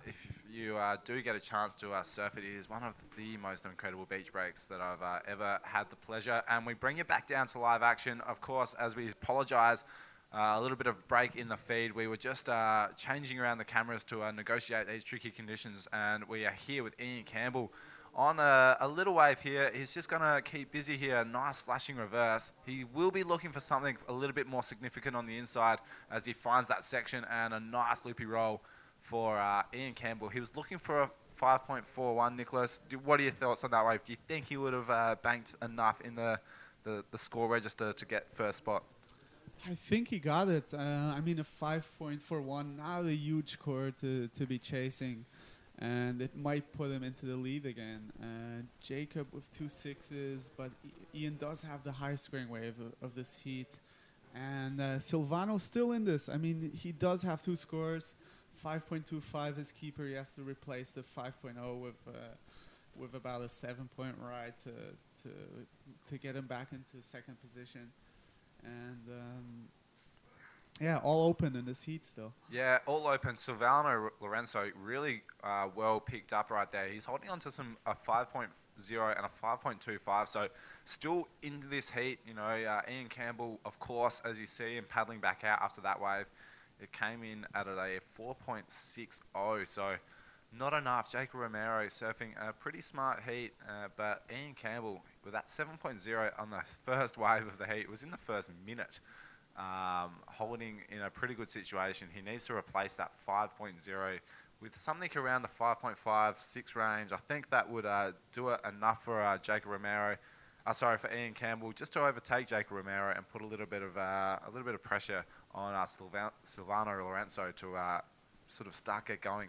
If you do get a chance to surf it, it is one of the most incredible beach breaks that I've ever had the pleasure. And we bring you back down to live action, of course, as we apologise. A little bit of break in the feed. We were just changing around the cameras to negotiate these tricky conditions, and we are here with Ian Campbell on a little wave here. He's just going to keep busy here. Nice slashing reverse. He will be looking for something a little bit more significant on the inside as he finds that section, and a nice loopy roll for Ian Campbell. He was looking for a 5.41, Nicholas. What are your thoughts on that wave? Do you think he would have banked enough in the score register to get first spot? I think he got it. I mean, a 5.41, not a huge score to be chasing, and it might put him into the lead again. Jacob with 2 6s, but Ian does have the high scoring wave of this heat. And Silvano's still in this. I mean, he does have 2 scores. 5.25 his keeper. He has to replace the 5.0 with about a 7-point ride to get him back into second position. And yeah, all open in this heat still. Yeah, all open. Silvano Lorenzo really well picked up right there. He's holding on to a 5.0 and a 5.25, so still in this heat. Ian Campbell, of course, as you see him paddling back out after that wave, it came in at a 4.60, so not enough. Jake Romero surfing a pretty smart heat, but Ian Campbell with that 7.0 on the first wave of the heat was in the first minute, holding in a pretty good situation. He needs to replace that 5.0 with something around the 5.5, 6 range. I think that would do it enough for Jacob Romero. For Ian Campbell, just to overtake Jacob Romero and put a little bit of pressure on Silvano Lorenzo to sort of get going.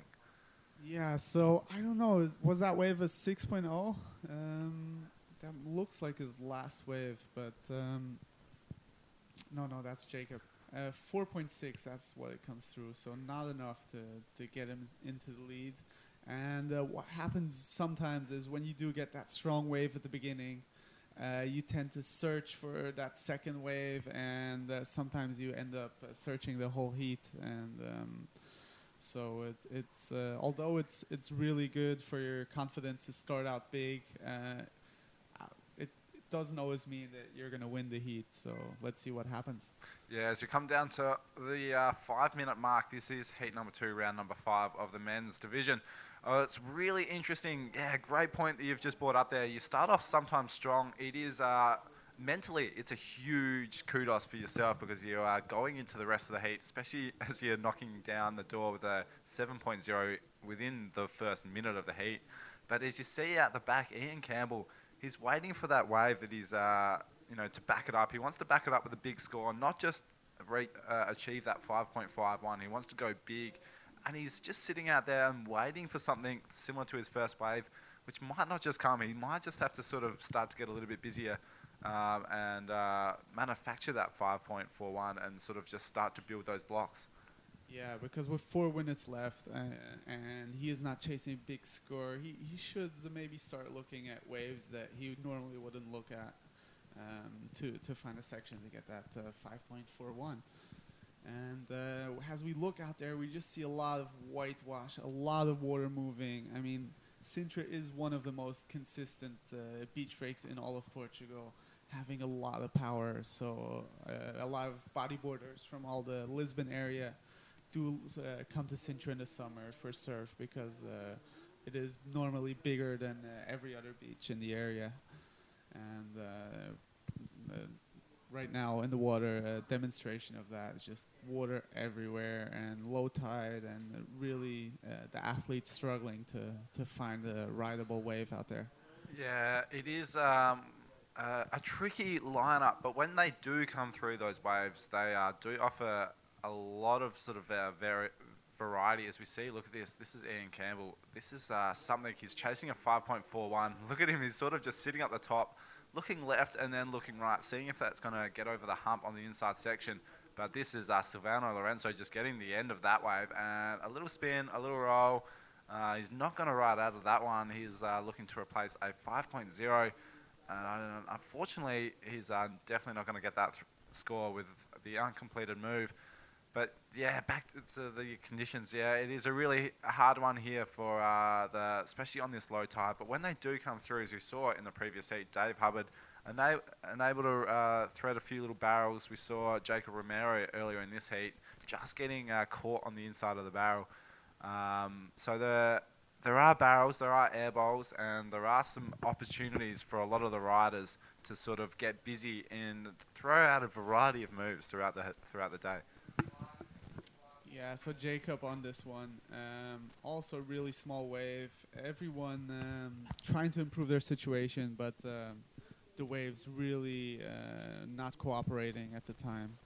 Yeah, so I don't know. Was that wave a 6.0? That looks like his last wave, but no, that's Jacob. 4.6, that's what it comes through. So not enough to get him into the lead. And what happens sometimes is when you do get that strong wave at the beginning, you tend to search for that second wave, and sometimes you end up searching the whole heat. And so it's although it's really good for your confidence to start out big, it doesn't always mean that you're going to win the heat. So let's see what happens. Yeah, as we come down to the 5-minute mark, this is heat number 2, round number 5 of the men's division. It's really interesting. Yeah, great point that you've just brought up there. You start off sometimes strong. It is mentally, it's a huge kudos for yourself because you are going into the rest of the heat, especially as you're knocking down the door with a 7.0 within the first minute of the heat. But as you see out the back, Ian Campbell, he's waiting for that wave that he's, to back it up. He wants to back it up with a big score, not just achieve that 5.51. He wants to go big. And he's just sitting out there and waiting for something similar to his first wave, which might not just come. He might just have to sort of start to get a little bit busier and manufacture that 5.41 and sort of just start to build those blocks. Yeah, because with 4 minutes left and he is not chasing a big score, he should maybe start looking at waves that he normally wouldn't look at to find a section to get that 5.41. And as we look out there, we just see a lot of whitewash, a lot of water moving. I mean, Sintra is one of the most consistent beach breaks in all of Portugal, having a lot of power. So a lot of bodyboarders from all the Lisbon area do come to Sintra in the summer for surf because it is normally bigger than every other beach in the area. And right now in the water, a demonstration of that is just water everywhere and low tide and really the athletes struggling to find a rideable wave out there. Yeah, it is a tricky lineup, but when they do come through those waves, they do offer a lot of sort of variety. As we see, look at this. This is Ian Campbell. This is something. He's chasing a 5.41. Look at him. He's sort of just sitting up the top, looking left and then looking right, seeing if that's going to get over the hump on the inside section. But this is Silvano Lorenzo just getting the end of that wave and a little spin, a little roll. He's not going to ride out of that one. He's looking to replace a 5.0. Unfortunately, he's definitely not going to get that score with the uncompleted move. But yeah, back to the conditions. Yeah, it is a really hard one here for especially on this low tide. But when they do come through, as we saw in the previous heat, Dave Hubbard unable to thread a few little barrels. We saw Jacob Romero earlier in this heat just getting caught on the inside of the barrel. So there are barrels, there are air bowls, and there are some opportunities for a lot of the riders to sort of get busy and throw out a variety of moves throughout the day. Yeah, so Jacob on this one, also really small wave. Everyone trying to improve their situation, but the waves really not cooperating at the time.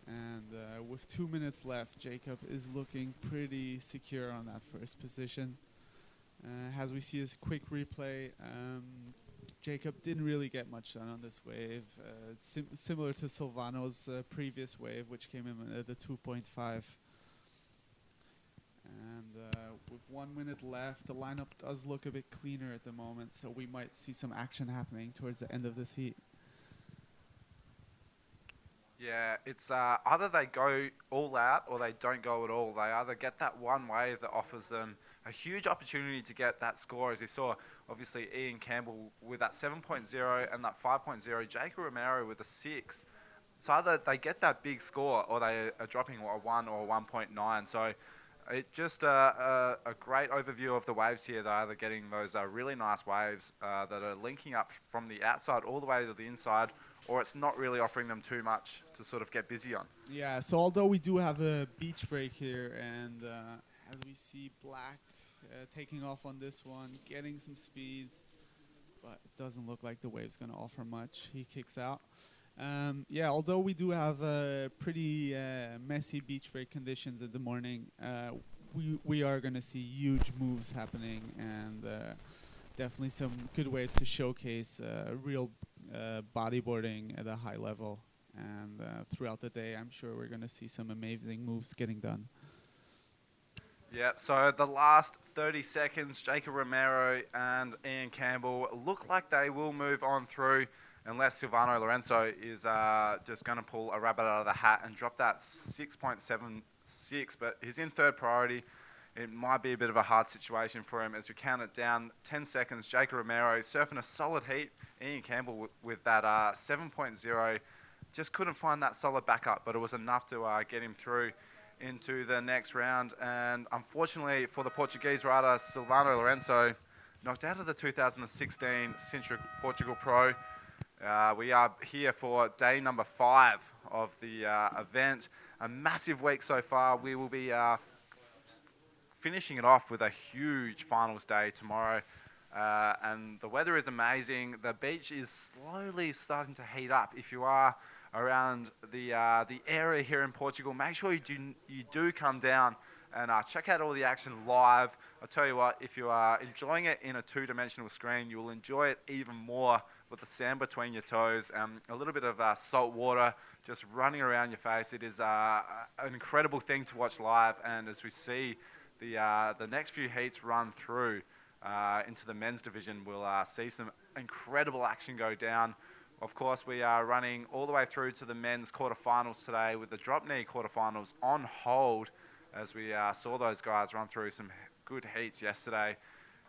And with 2 minutes left, Jacob is looking pretty secure on that first position. As we see this quick replay, Jacob didn't really get much done on this wave, similar to Silvano's previous wave, which came in at the 2.5. And with 1 minute left, the lineup does look a bit cleaner at the moment, so we might see some action happening towards the end of this heat. Yeah, it's either they go all out or they don't go at all. They either get that one wave that offers them a huge opportunity to get that score, as you saw, obviously Ian Campbell with that 7.0 and that 5.0, Jacob Romero with a 6. So either they get that big score or they are dropping a 1 or a 1.9. So it's just a great overview of the waves here. They're either getting those really nice waves that are linking up from the outside all the way to the inside, or it's not really offering them too much to sort of get busy on. Yeah, so although we do have a beach break here, and as we see Black taking off on this one, getting some speed, but it doesn't look like the wave's going to offer much. He kicks out. Yeah, although we do have pretty messy beach break conditions in the morning, we are going to see huge moves happening and definitely some good waves to showcase real bodyboarding at a high level. And throughout the day, I'm sure we're going to see some amazing moves getting done. Yeah, so the last 30 seconds, Jacob Romero and Ian Campbell look like they will move on through unless Silvano Lorenzo is just going to pull a rabbit out of the hat and drop that 6.76, but he's in third priority. It might be a bit of a hard situation for him as we count it down. 10 seconds, Jacob Romero surfing a solid heat. Ian Campbell with that 7.0 just couldn't find that solid backup, but it was enough to get him through into the next round. And unfortunately for the Portuguese rider, Silvano Lorenzo knocked out of the 2016 Sintra Portugal Pro. We are here for day number 5 of the event. A massive week so far. We will be finishing it off with a huge finals day tomorrow. And the weather is amazing. The beach is slowly starting to heat up. If you are around the area here in Portugal, make sure you do come down and check out all the action live. I'll tell you what, if you are enjoying it in a 2-dimensional screen, you will enjoy it even more with the sand between your toes and a little bit of salt water just running around your face. It is an incredible thing to watch live, and as we see the next few heats run through into the men's division, we'll see some incredible action go down. Of course, we are running all the way through to the men's quarterfinals today with the drop knee quarterfinals on hold as we saw those guys run through some good heats yesterday.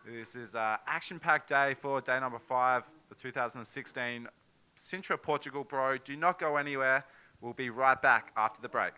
This is an action-packed day for day number 5, the 2016 Sintra Portugal Pro. Do not go anywhere. We'll be right back after the break.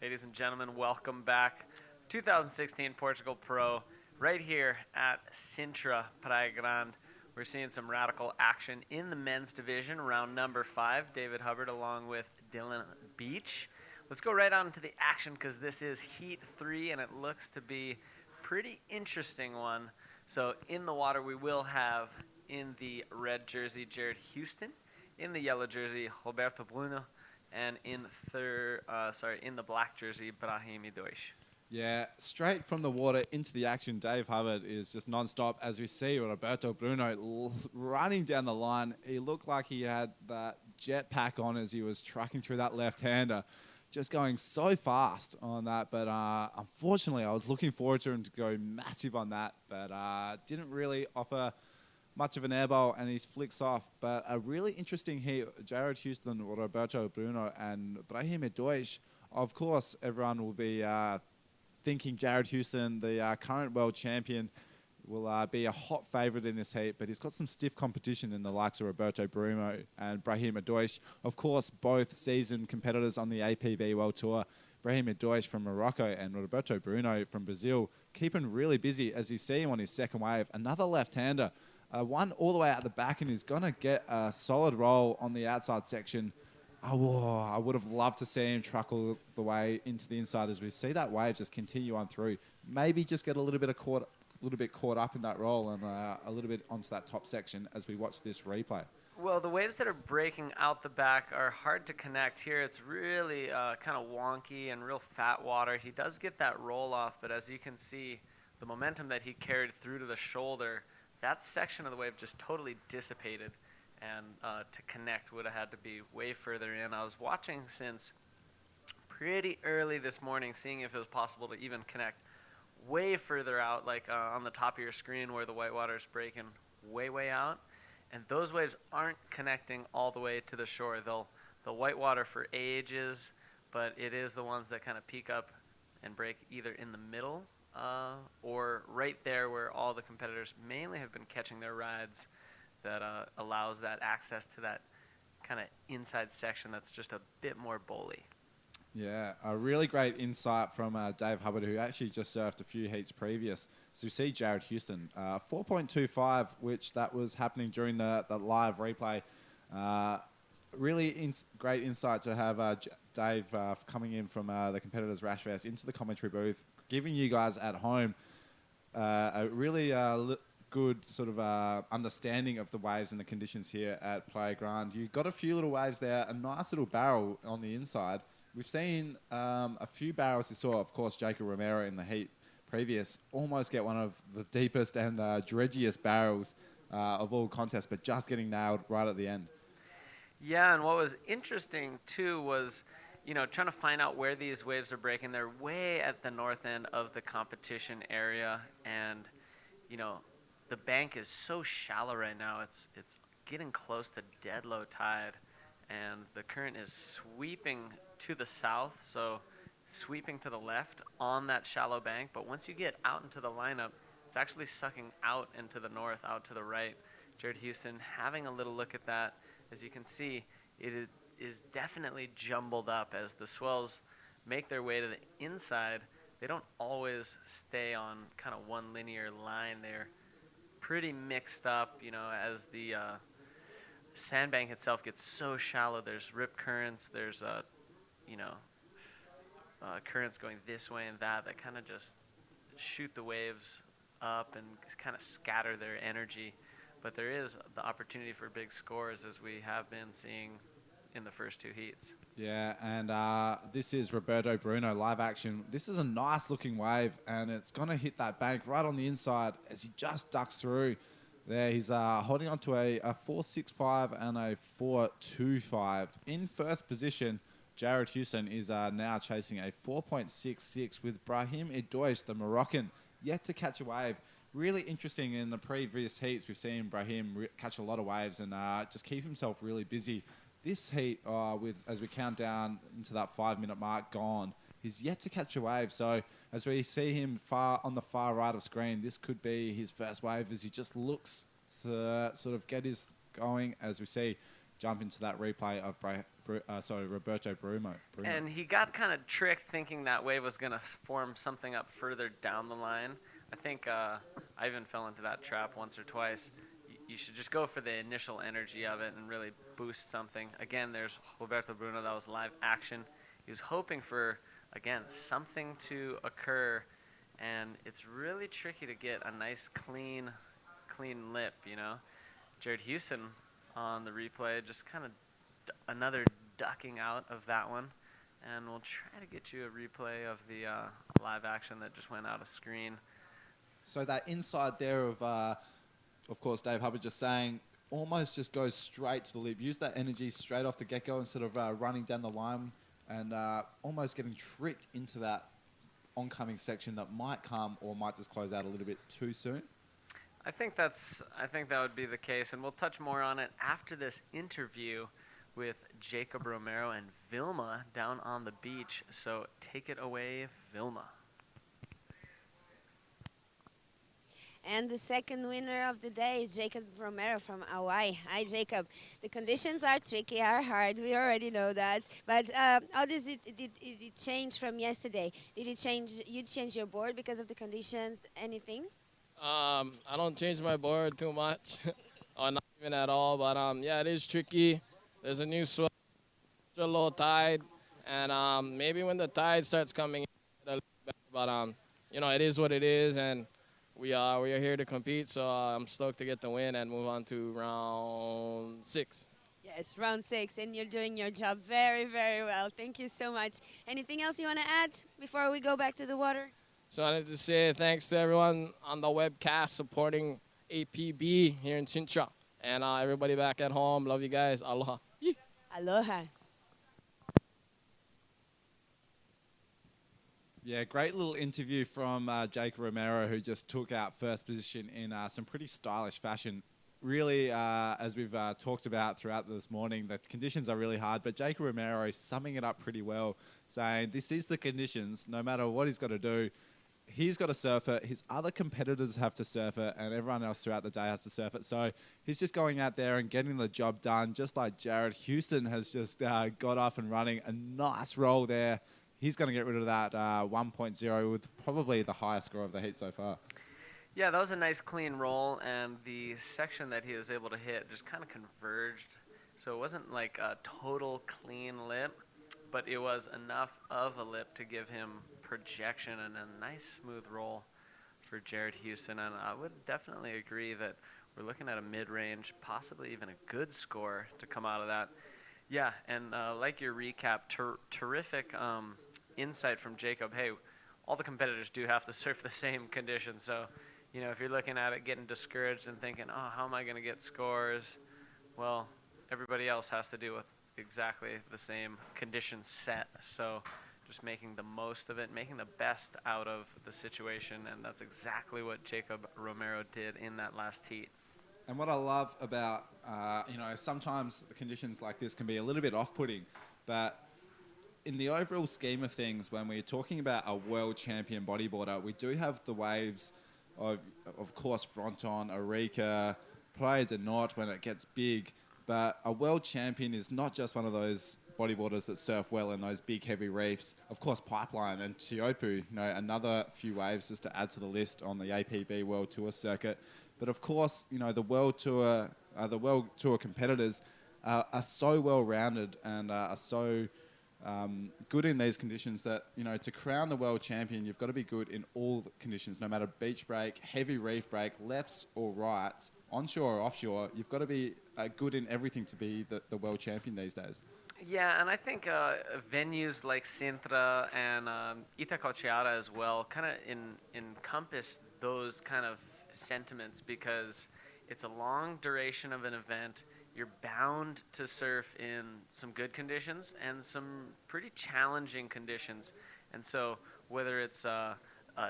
Ladies and gentlemen, welcome back. 2016 Portugal Pro, right here at Sintra Praia Grande. We're seeing some radical action in the men's division, round number 5. David Hubbard along with Dylan Beach. Let's go right on to the action because this is Heat 3 and it looks to be a pretty interesting one. So in the water we will have in the red jersey Jared Houston, in the yellow jersey Roberto Bruno, and in the black jersey, Brahimi Deutsch. Yeah, straight from the water into the action. Dave Hubbard is just non-stop as we see Roberto Bruno running down the line. He looked like he had that jetpack on as he was trucking through that left-hander, just going so fast on that. But unfortunately, I was looking forward to him to go massive on that, but didn't really offer much of an airball, and he flicks off. But a really interesting heat, Jared Houston, Roberto Bruno, and Brahimi Deutsch. Of course, everyone will be thinking Jared Houston, the current world champion, will be a hot favourite in this heat, but he's got some stiff competition in the likes of Roberto Bruno and Brahimi Deutsch. Of course, both seasoned competitors on the APB World Tour. Brahimi Deutsch from Morocco and Roberto Bruno from Brazil, keeping really busy as you see him on his second wave. Another left-hander. One all the way out the back, and he's going to get a solid roll on the outside section. Oh, I would have loved to see him truck all the way into the inside as we see that wave just continue on through. Maybe just get a little bit caught up in that roll and a little bit onto that top section as we watch this replay. Well, the waves that are breaking out the back are hard to connect here. It's really kind of wonky and real fat water. He does get that roll off, but as you can see, the momentum that he carried through to the shoulder, that section of the wave just totally dissipated, and to connect would have had to be way further in. I was watching since pretty early this morning, seeing if it was possible to even connect way further out, like on the top of your screen where the white water is breaking way out, and those waves aren't connecting all the way to the shore. They'll white water for ages, but it is the ones that kind of peak up and break either in the middle or right there where all the competitors mainly have been catching their rides, that allows that access to that kind of inside section that's just a bit more bowly. Yeah, a really great insight from Dave Hubbard, who actually just surfed a few heats previous. So you see Jared Houston, 4.25, which that was happening during the live replay. Really great insight to have Dave coming in from the competitors' rash vest into the commentary booth, giving you guys at home a really good sort of understanding of the waves and the conditions here at Praia Grande. You got a few little waves there, a nice little barrel on the inside. We've seen a few barrels. You saw, of course, Jacob Romero in the heat previous almost get one of the deepest and dredgiest barrels of all contests, but just getting nailed right at the end. Yeah, and what was interesting too was, trying to find out where these waves are breaking. They're way at the north end of the competition area, and, the bank is so shallow right now. It's getting close to dead low tide, and the current is sweeping to the south, so sweeping to the left on that shallow bank. But once you get out into the lineup, it's actually sucking out into the north, out to the right. Jared Houston having a little look at that. As you can see, it is definitely jumbled up as the swells make their way to the inside. They don't always stay on kind of one linear line. They're pretty mixed up, you know, as the sandbank itself gets so shallow. There's rip currents, there's you know, currents going this way and that kind of just shoot the waves up and kind of scatter their energy. But there is the opportunity for big scores, as we have been seeing in the first two heats. Yeah, and this is Roberto Bruno live action. This is a nice looking wave, and it's going to hit that bank right on the inside as he just ducks through. There, he's holding on to a 4.65 and a 4.25. In first position, Jared Houston is now chasing a 4.66 with Brahim Idouis, the Moroccan, yet to catch a wave. Really interesting. In the previous heats, we've seen Brahim catch a lot of waves and just keep himself really busy. This heat, as we count down into that 5-minute mark gone, he's yet to catch a wave. So as we see him on the far right of screen, this could be his first wave as he just looks to sort of get his going, as we see jump into that replay of Roberto Bruno. And he got kind of tricked thinking that wave was going to form something up further down the line. I think I even fell into that trap once or twice. You should just go for the initial energy of it and really boost something. Again, there's Roberto Bruno. That was live action. He was hoping for, again, something to occur, and it's really tricky to get a nice clean lip, you know. Jared Houston on the replay, just kind of another ducking out of that one. And we'll try to get you a replay of the live action that just went out of screen. So that inside there of course, Dave Hubbard just saying, almost just goes straight to the lip. Use that energy straight off the get-go instead of running down the line and almost getting tricked into that oncoming section that might come or might just close out a little bit too soon. I think that would be the case, and we'll touch more on it after this interview with Jacob Romero and Vilma down on the beach. So take it away, Vilma. And the second winner of the day is Jacob Romero from Hawaii. Hi, Jacob. The conditions are tricky, are hard. We already know that. But how does it change from yesterday? Did it change? You change your board because of the conditions? Anything? I don't change my board too much, or not even at all. But yeah, it is tricky. There's a new swell, a low tide, and maybe when the tide starts coming in, it'll look better. But you know, it is what it is, and we are here to compete, so I'm stoked to get the win and move on to round 6. Yes, round 6, and you're doing your job very, very well. Thank you so much. Anything else you want to add before we go back to the water? So I wanted to say thanks to everyone on the webcast supporting APB here in Sintra, and everybody back at home. Love you guys. Aloha. Aloha. Yeah, great little interview from Jake Romero, who just took out first position in some pretty stylish fashion. Really, as we've talked about throughout this morning, the conditions are really hard, but Jake Romero is summing it up pretty well, saying this is the conditions, no matter what he's got to do. He's got to surf it, his other competitors have to surf it, and everyone else throughout the day has to surf it. So he's just going out there and getting the job done, just like Jared Houston has just got off and running. A nice roll there. He's going to get rid of that 1.0 with probably the highest score of the heat so far. Yeah, that was a nice clean roll, and the section that he was able to hit just kind of converged. So it wasn't like a total clean lip, but it was enough of a lip to give him projection and a nice smooth roll for Jared Houston. And I would definitely agree that we're looking at a mid-range, possibly even a good score to come out of that. Yeah, and like your recap, terrific insight from Jacob. Hey, all the competitors do have to surf the same conditions. So, you know, if you're looking at it getting discouraged and thinking, oh, how am I going to get scores? Well, everybody else has to deal with exactly the same conditions set. So just making the most of it, making the best out of the situation, and that's exactly what Jacob Romero did in that last heat. And what I love about, sometimes conditions like this can be a little bit off-putting, but in the overall scheme of things, when we're talking about a world champion bodyboarder, we do have the waves of course, Fronton, Arica, Praia de Norte when it gets big, but a world champion is not just one of those bodyboarders that surf well in those big heavy reefs. Of course, Pipeline and Teopu, another few waves just to add to the list on the APB World Tour circuit. But of course, the World Tour competitors are so well-rounded and are so good in these conditions that, to crown the world champion, you've got to be good in all conditions, no matter beach break, heavy reef break, lefts or rights, onshore or offshore. You've got to be good in everything to be the world champion these days. Yeah, and I think venues like Sintra and Itacoatiara as well kind of encompass those kind of sentiments, because it's a long duration of an event. You're bound to surf in some good conditions and some pretty challenging conditions. And so whether it's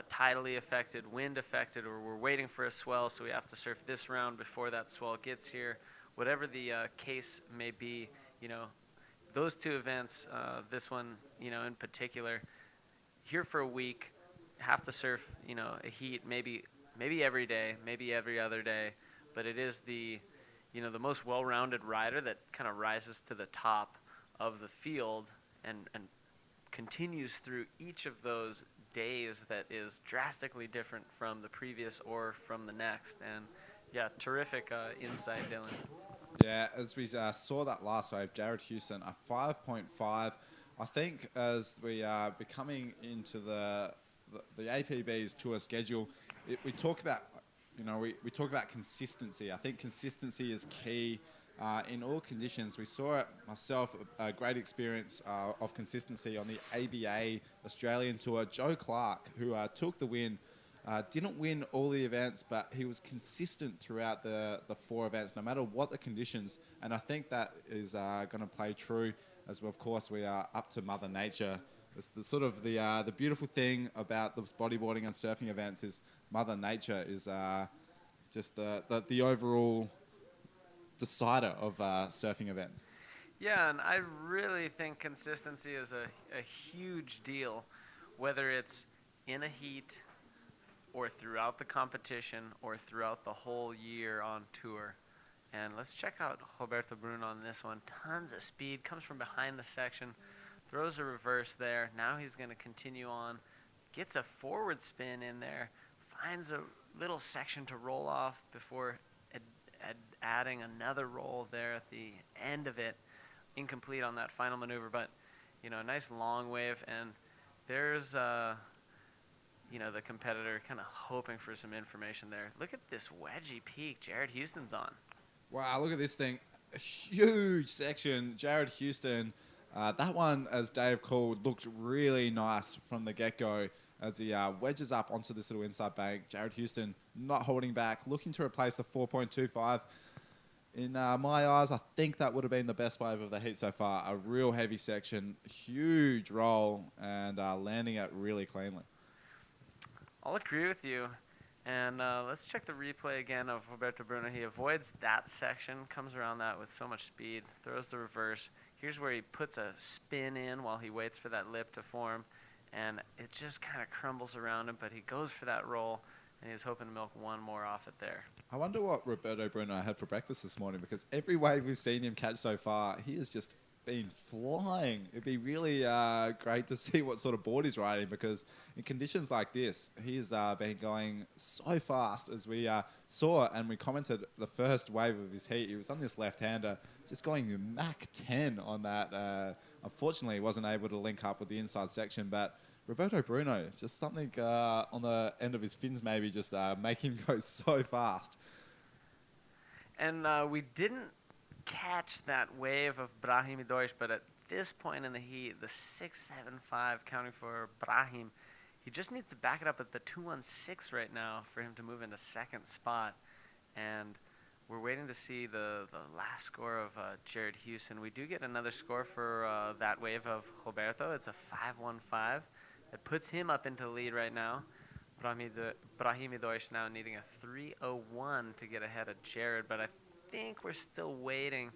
tidally affected, wind affected, or we're waiting for a swell, so we have to surf this round before that swell gets here, whatever the case may be, those two events, this one, in particular, here for a week, have to surf, a heat maybe every day, maybe every other day, but it is the most well-rounded rider that kind of rises to the top of the field and continues through each of those days that is drastically different from the previous or from the next. And yeah, terrific insight, Dylan. Yeah, as we saw that last wave, Jared Houston, a 5.5. I think as we are becoming into the APB's tour schedule, we talk about, we talk about consistency. I think consistency is key in all conditions. We saw it myself, a great experience of consistency on the ABA Australian Tour. Joe Clark, who took the win, didn't win all the events, but he was consistent throughout the 4 events, no matter what the conditions. And I think that is going to play true, as of course we are up to Mother Nature. It's the sort of the beautiful thing about those bodyboarding and surfing events is Mother Nature is just the overall decider of surfing events. Yeah, and I really think consistency is a huge deal, whether it's in a heat or throughout the competition or throughout the whole year on tour. And let's check out Roberto Bruno on this one. Tons of speed, comes from behind the section, throws a reverse there. Now he's going to continue on, gets a forward spin in there, finds a little section to roll off before adding another roll there at the end of it. Incomplete on that final maneuver, but a nice long wave, and there's the competitor kind of hoping for some information there. Look at this wedgy peak Jared Houston's on. Wow, look at this thing. A huge section. Jared Houston, that one, as Dave called, looked really nice from the get-go as he wedges up onto this little inside bank. Jared Houston not holding back, looking to replace the 4.25. In my eyes, I think that would have been the best wave of the heat so far. A real heavy section, huge roll, and landing it really cleanly. I'll agree with you. And let's check the replay again of Roberto Bruno. He avoids that section, comes around that with so much speed, throws the reverse. Here's where he puts a spin in while he waits for that lip to form. And it just kind of crumbles around him, but he goes for that roll, and he's hoping to milk one more off it there. I wonder what Roberto Bruno had for breakfast this morning, because every wave we've seen him catch so far, he has just been flying. It'd be really great to see what sort of board he's riding, because in conditions like this, he's been going so fast, as we saw and we commented the first wave of his heat. He was on this left-hander, just going Mach 10 on that. Unfortunately, he wasn't able to link up with the inside section, but Roberto Bruno, just something on the end of his fins maybe just make him go so fast. And we didn't catch that wave of Brahim Deutsch, but at this point in the heat, the 6.75 counting for Brahim, he just needs to back it up at the 2.16 right now for him to move into second spot. And we're waiting to see the last score of Jared Houston. We do get another score for that wave of Roberto. It's a 5.15. It puts him up into the lead right now. Brahimi Deutsch now needing a 3.01 to get ahead of Jared, but I think we're still waiting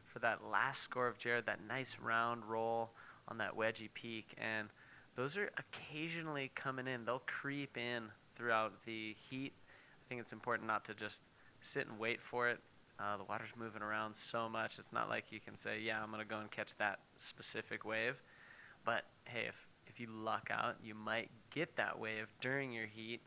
for that last score of Jared, that nice round roll on that wedgie peak. And those are occasionally coming in. They'll creep in throughout the heat. I think it's important not to just sit and wait for it. The water's moving around so much. It's not like you can say, yeah, I'm going to go and catch that specific wave. But, hey, if you luck out, you might get that wave during your heat.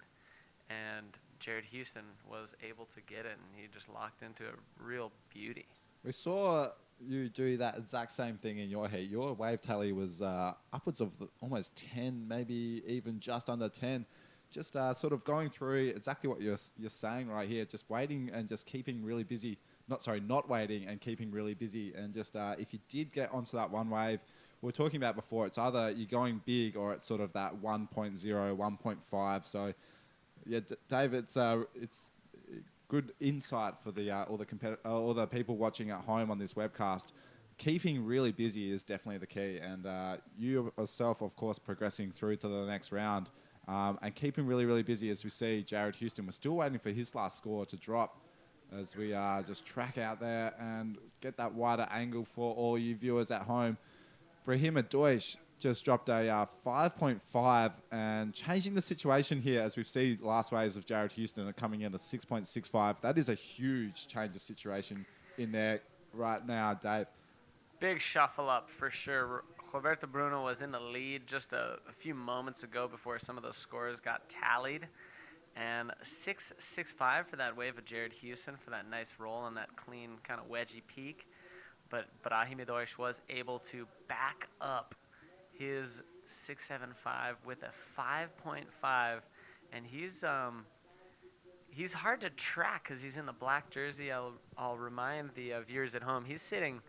And Jared Houston was able to get it, and he just locked into a real beauty. We saw you do that exact same thing in your heat. Your wave tally was upwards of almost 10, maybe even just under 10. Just sort of going through exactly what you're saying right here, just waiting and just keeping really busy. Not waiting and keeping really busy. And just if you did get onto that one wave, we were talking about before, it's either you're going big or it's sort of that 1.0, 1.5. So, yeah, Dave, it's good insight for the all the people watching at home on this webcast. Keeping really busy is definitely the key. And you yourself, of course, progressing through to the next round. And keeping really, really busy as we see Jared Houston. We're still waiting for his last score to drop as we just track out there and get that wider angle for all you viewers at home. Brahima Deutsch just dropped a 5.5 and changing the situation here as we've seen last waves of Jared Houston are coming in at 6.65. That is a huge change of situation in there right now, Dave. Big shuffle up for sure. Roberto Bruno was in the lead just a few moments ago before some of those scores got tallied. And 6.65 for that wave of Jared Houston for that nice roll and that clean kind of wedgy peak. But Brahimi Deutsch was able to back up his 6.75 with a 5.5. And he's hard to track because he's in the black jersey. I'll remind the viewers at home, he's sitting...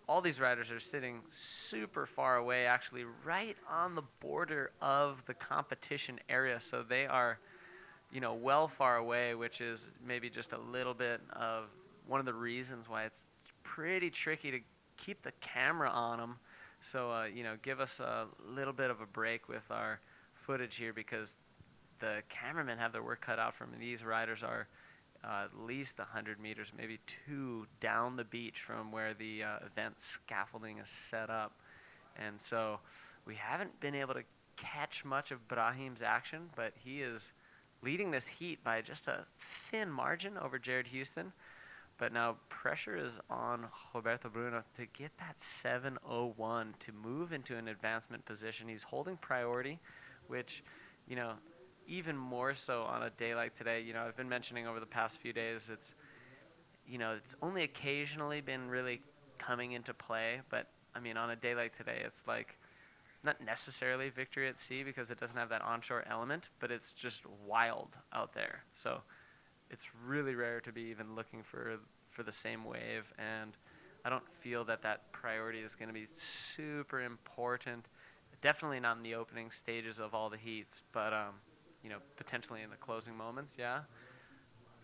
all these riders are sitting super far away, actually right on the border of the competition area. So they are, well far away, which is maybe just a little bit of one of the reasons why it's pretty tricky to keep the camera on them. So, give us a little bit of a break with our footage here because the cameramen have their work cut out from these riders are at least 100 meters, maybe 2 down the beach from where the event scaffolding is set up. And so we haven't been able to catch much of Brahim's action, but he is leading this heat by just a thin margin over Jared Houston. But now pressure is on Roberto Bruno to get that 7.01 to move into an advancement position. He's holding priority, which, even more so on a day like today. I've been mentioning over the past few days, it's only occasionally been really coming into play. But, on a day like today, it's like not necessarily victory at sea because it doesn't have that onshore element, but it's just wild out there. So it's really rare to be even looking for the same wave, and I don't feel that priority is going to be super important. Definitely not in the opening stages of all the heats, but potentially in the closing moments, yeah.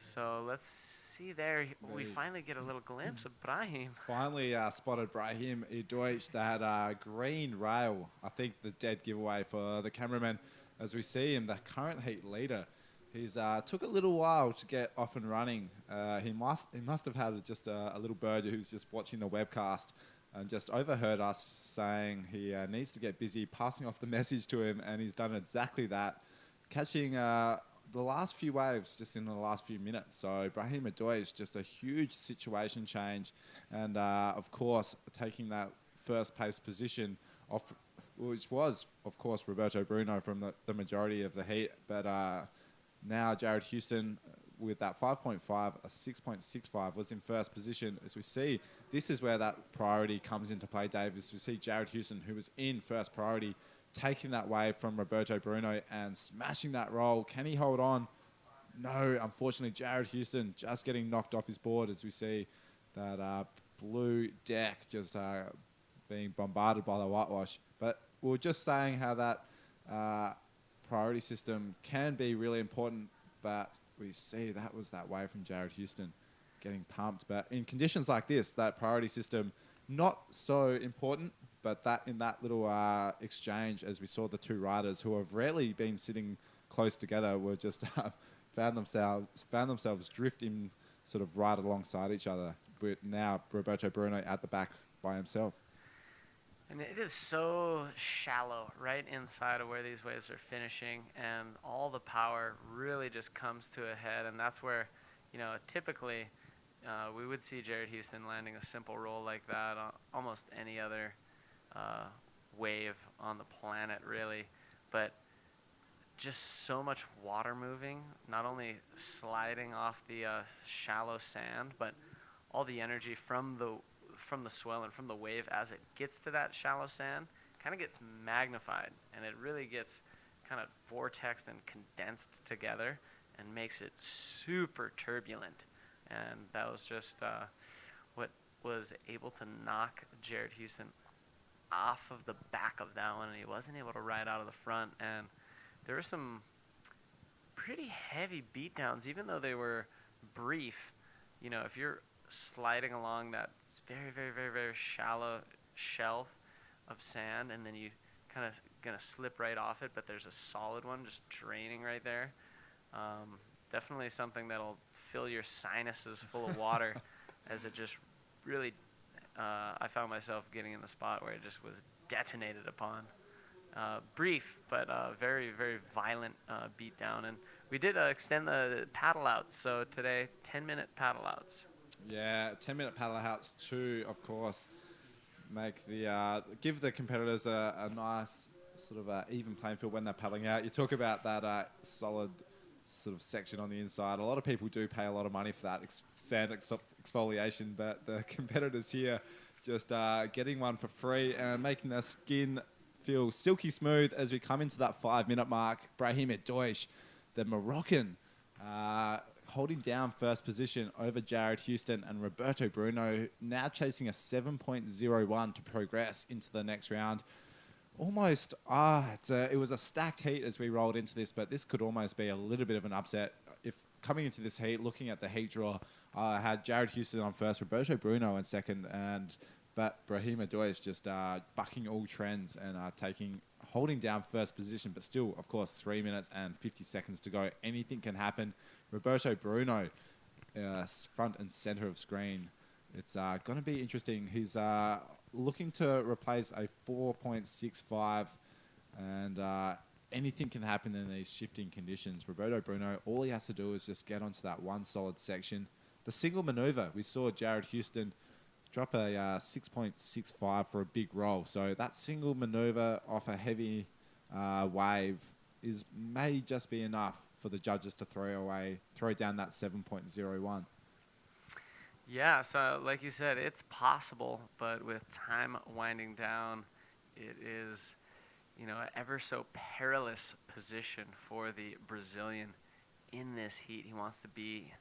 So let's see there. We finally get a little glimpse of Brahim. Finally spotted Brahim Deutsch, that green rail. I think the dead giveaway for the cameraman as we see him, the current heat leader. He's took a little while to get off and running. He must have had just a little bird who's just watching the webcast and just overheard us saying he needs to get busy, passing off the message to him, and he's done exactly that, catching the last few waves just in the last few minutes. So Brahima Deutsch, just a huge situation change, and of course taking that first place position off, which was of course Roberto Bruno from the majority of the heat, but now Jared Houston with that 5.5, a 6.65 was in first position. As we see, this is where that priority comes into play, Dave, as we see Jared Houston, who was in first priority, taking that wave from Roberto Bruno and smashing that roll. Can he hold on? No, unfortunately, Jared Houston just getting knocked off his board as we see that blue deck just being bombarded by the whitewash. But we were just saying how that priority system can be really important, but we see that was that wave from Jared Houston. getting pumped. But in conditions like this, that priority system, not so important, but that in that little exchange, as we saw the two riders who have rarely been sitting close together, were just found themselves drifting sort of right alongside each other. With now Roberto Bruno at the back by himself. And it is so shallow right inside of where these waves are finishing, and all the power really just comes to a head, and that's where, typically we would see Jared Houston landing a simple roll like that on almost any other wave on the planet, really. But just so much water moving, not only sliding off the shallow sand, but all the energy from the swell and from the wave as it gets to that shallow sand kind of gets magnified, and it really gets kind of vortexed and condensed together and makes it super turbulent. And that was just what was able to knock Jared Houston off of the back of that one, and he wasn't able to ride out of the front. And there were some pretty heavy beatdowns, even though they were brief. If you're sliding along that very, very, very, very shallow shelf of sand, and then you kind of gonna slip right off it, but there's a solid one just draining right there. Definitely something that'll fill your sinuses full of water, as it just really, I found myself getting in the spot where it just was detonated upon. Brief, but very, very violent beatdown. And we did extend the paddle outs, so today 10-minute paddle outs. Yeah, 10-minute paddle outs to, of course, make the give the competitors a nice sort of even playing field when they're paddling out. You talk about that solid sort of section on the inside. A lot of people do pay a lot of money for that sand exfoliation, but the competitors here just getting one for free and making their skin feel silky smooth as we come into that 5-minute mark. Brahim Deutsch, the Moroccan, holding down first position over Jared Houston, and Roberto Bruno now chasing a 7.01 to progress into the next round. Almost, it was a stacked heat as we rolled into this, but this could almost be a little bit of an upset. If coming into this heat, looking at the heat draw, I had Jared Houston on first, Roberto Bruno in second, but Brahim Deutsch just bucking all trends and holding down first position, but still, of course, 3 minutes and 50 seconds to go. Anything can happen. Roberto Bruno, front and center of screen. It's going to be interesting. He's looking to replace a 4.65, and anything can happen in these shifting conditions. Roberto Bruno, all he has to do is just get onto that one solid section. The single maneuver, we saw Jared Houston drop a 6.65 for a big roll. So that single maneuver off a heavy wave may just be enough for the judges to throw down that 7.01. Yeah, so like you said, it's possible, but with time winding down, it is, an ever so perilous position for the Brazilian in this heat. He wants to be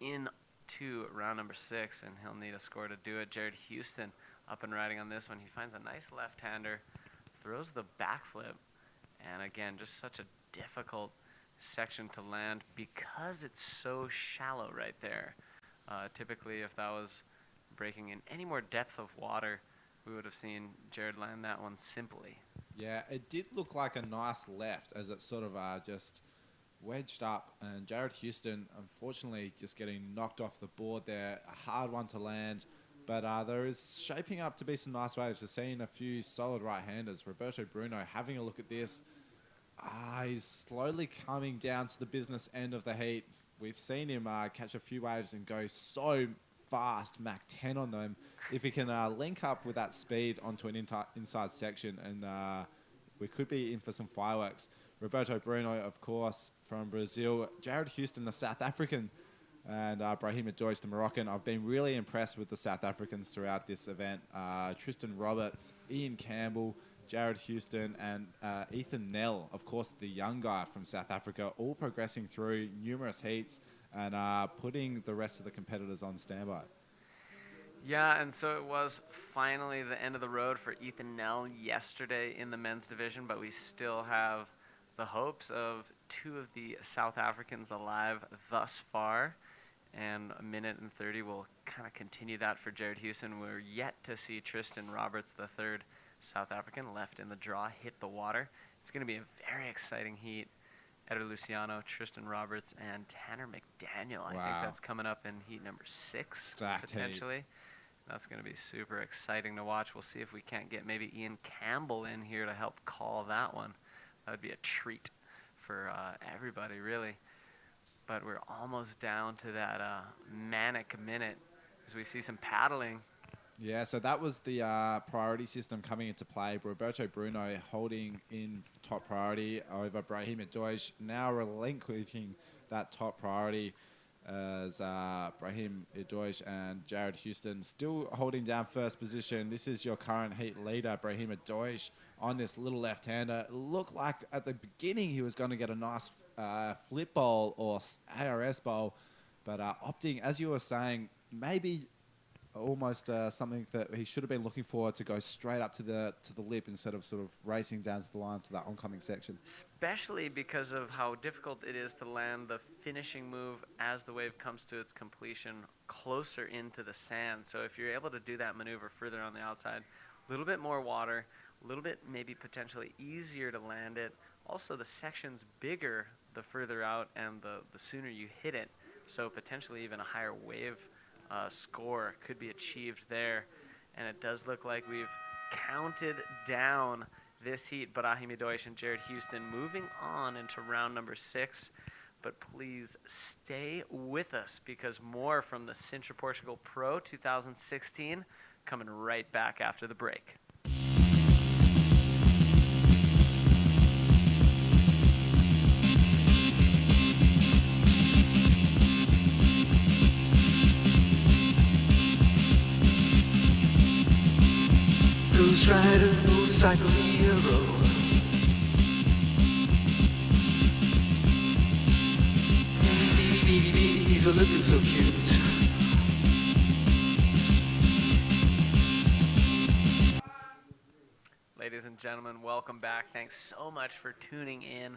into round number 6, and he'll need a score to do it. Jared Houston up and riding on this one. He finds a nice left-hander, throws the backflip, and again, just such a difficult section to land because it's so shallow right there. Typically, if that was breaking in any more depth of water, we would have seen Jared land that one simply. Yeah, it did look like a nice left as it sort of just wedged up, and Jared Houston, unfortunately, just getting knocked off the board there. A hard one to land, but there is shaping up to be some nice waves. We're seeing a few solid right-handers. Roberto Bruno having a look at this. He's slowly coming down to the business end of the heat. We've seen him catch a few waves and go so fast, Mach 10 on them. If he can link up with that speed onto an inside section, and we could be in for some fireworks. Roberto Bruno, of course, from Brazil. Jared Houston, the South African, and Brahim Deutsch, the Moroccan. I've been really impressed with the South Africans throughout this event. Tristan Roberts, Ian Campbell, Jared Houston, and Ethan Nell, of course, the young guy from South Africa, all progressing through numerous heats and putting the rest of the competitors on standby. Yeah, and so it was finally the end of the road for Ethan Nell yesterday in the men's division, but we still have the hopes of 2 of the South Africans alive thus far. and a minute and 30 will kind of continue that for Jared Houston. We're yet to see Tristan Roberts, the third South African left in the draw, hit the water. It's going to be a very exciting heat. Eder Luciano, Tristan Roberts, and Tanner McDaniel. I think that's coming up in heat number 6, Stacked potentially. That's going to be super exciting to watch. We'll see if we can't get maybe Ian Campbell in here to help call that one. That would be a treat for everybody, really. But we're almost down to that manic minute as we see some paddling. Yeah, so that was the priority system coming into play. Roberto Bruno holding in top priority over Brahim Deutsch, now relinquishing that top priority as Brahim Deutsch and Jared Houston still holding down first position. This is your current heat leader, Brahim Deutsch, on this little left-hander. It looked like at the beginning he was going to get a nice flip bowl or ARS bowl, but opting, as you were saying, maybe almost something that he should have been looking for, to go straight up to the lip instead of sort of racing down to the line to that oncoming section. Especially because of how difficult it is to land the finishing move as the wave comes to its completion closer into the sand. So if you're able to do that maneuver further on the outside, a little bit more water, a little bit maybe potentially easier to land it. Also, the section's bigger the further out and the sooner you hit it. So potentially even a higher wave score could be achieved there. And it does look like we've counted down this heat. Brahim Deutsch and Jared Houston moving on into round number 6. But please stay with us, because more from the Sintra Portugal Pro 2016 coming right back after the break. Ghost rider, motorcycle hero. Baby, baby, baby, he's a looking so cute. Ladies and gentlemen, welcome back. Thanks so much for tuning in.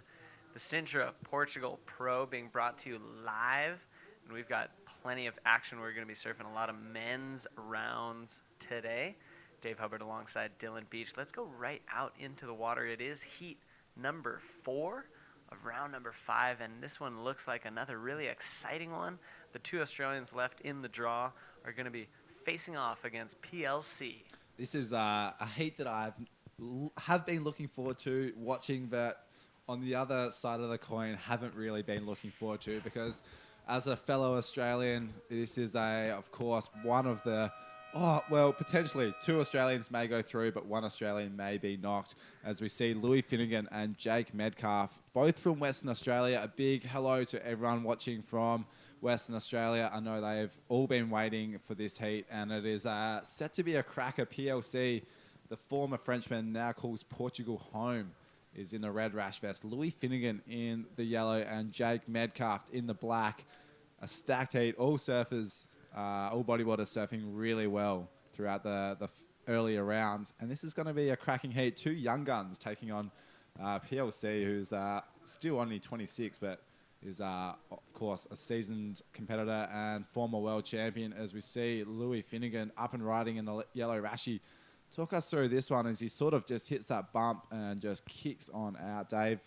The Sintra Portugal Pro being brought to you live, and we've got plenty of action. We're going to be surfing a lot of men's rounds today. Dave Hubbard alongside Dylan Beach. Let's go right out into the water. It is heat number 4 of round number 5, and this one looks like another really exciting one. The 2 Australians left in the draw are going to be facing off against PLC. This is a heat that have been looking forward to watching, but on the other side of the coin haven't really been looking forward to, because as a fellow Australian, this is of course one of the potentially 2 Australians may go through, but 1 Australian may be knocked, as we see Louis Finnegan and Jake Metcalf, both from Western Australia. A big hello to everyone watching from Western Australia. I know they've all been waiting for this heat, and it is set to be a cracker. PLC, the former Frenchman, now calls Portugal home, is in the red rash vest. Louis Finnegan in the yellow and Jake Metcalf in the black. A stacked heat, all surfers, all bodyboarders surfing really well throughout the earlier rounds. And this is going to be a cracking heat. 2 young guns taking on PLC, who's still only 26, but is, of course, a seasoned competitor and former world champion, as we see Louis Finnegan up and riding in the yellow rashy. Talk us through this one as he sort of just hits that bump and just kicks on out, Dave.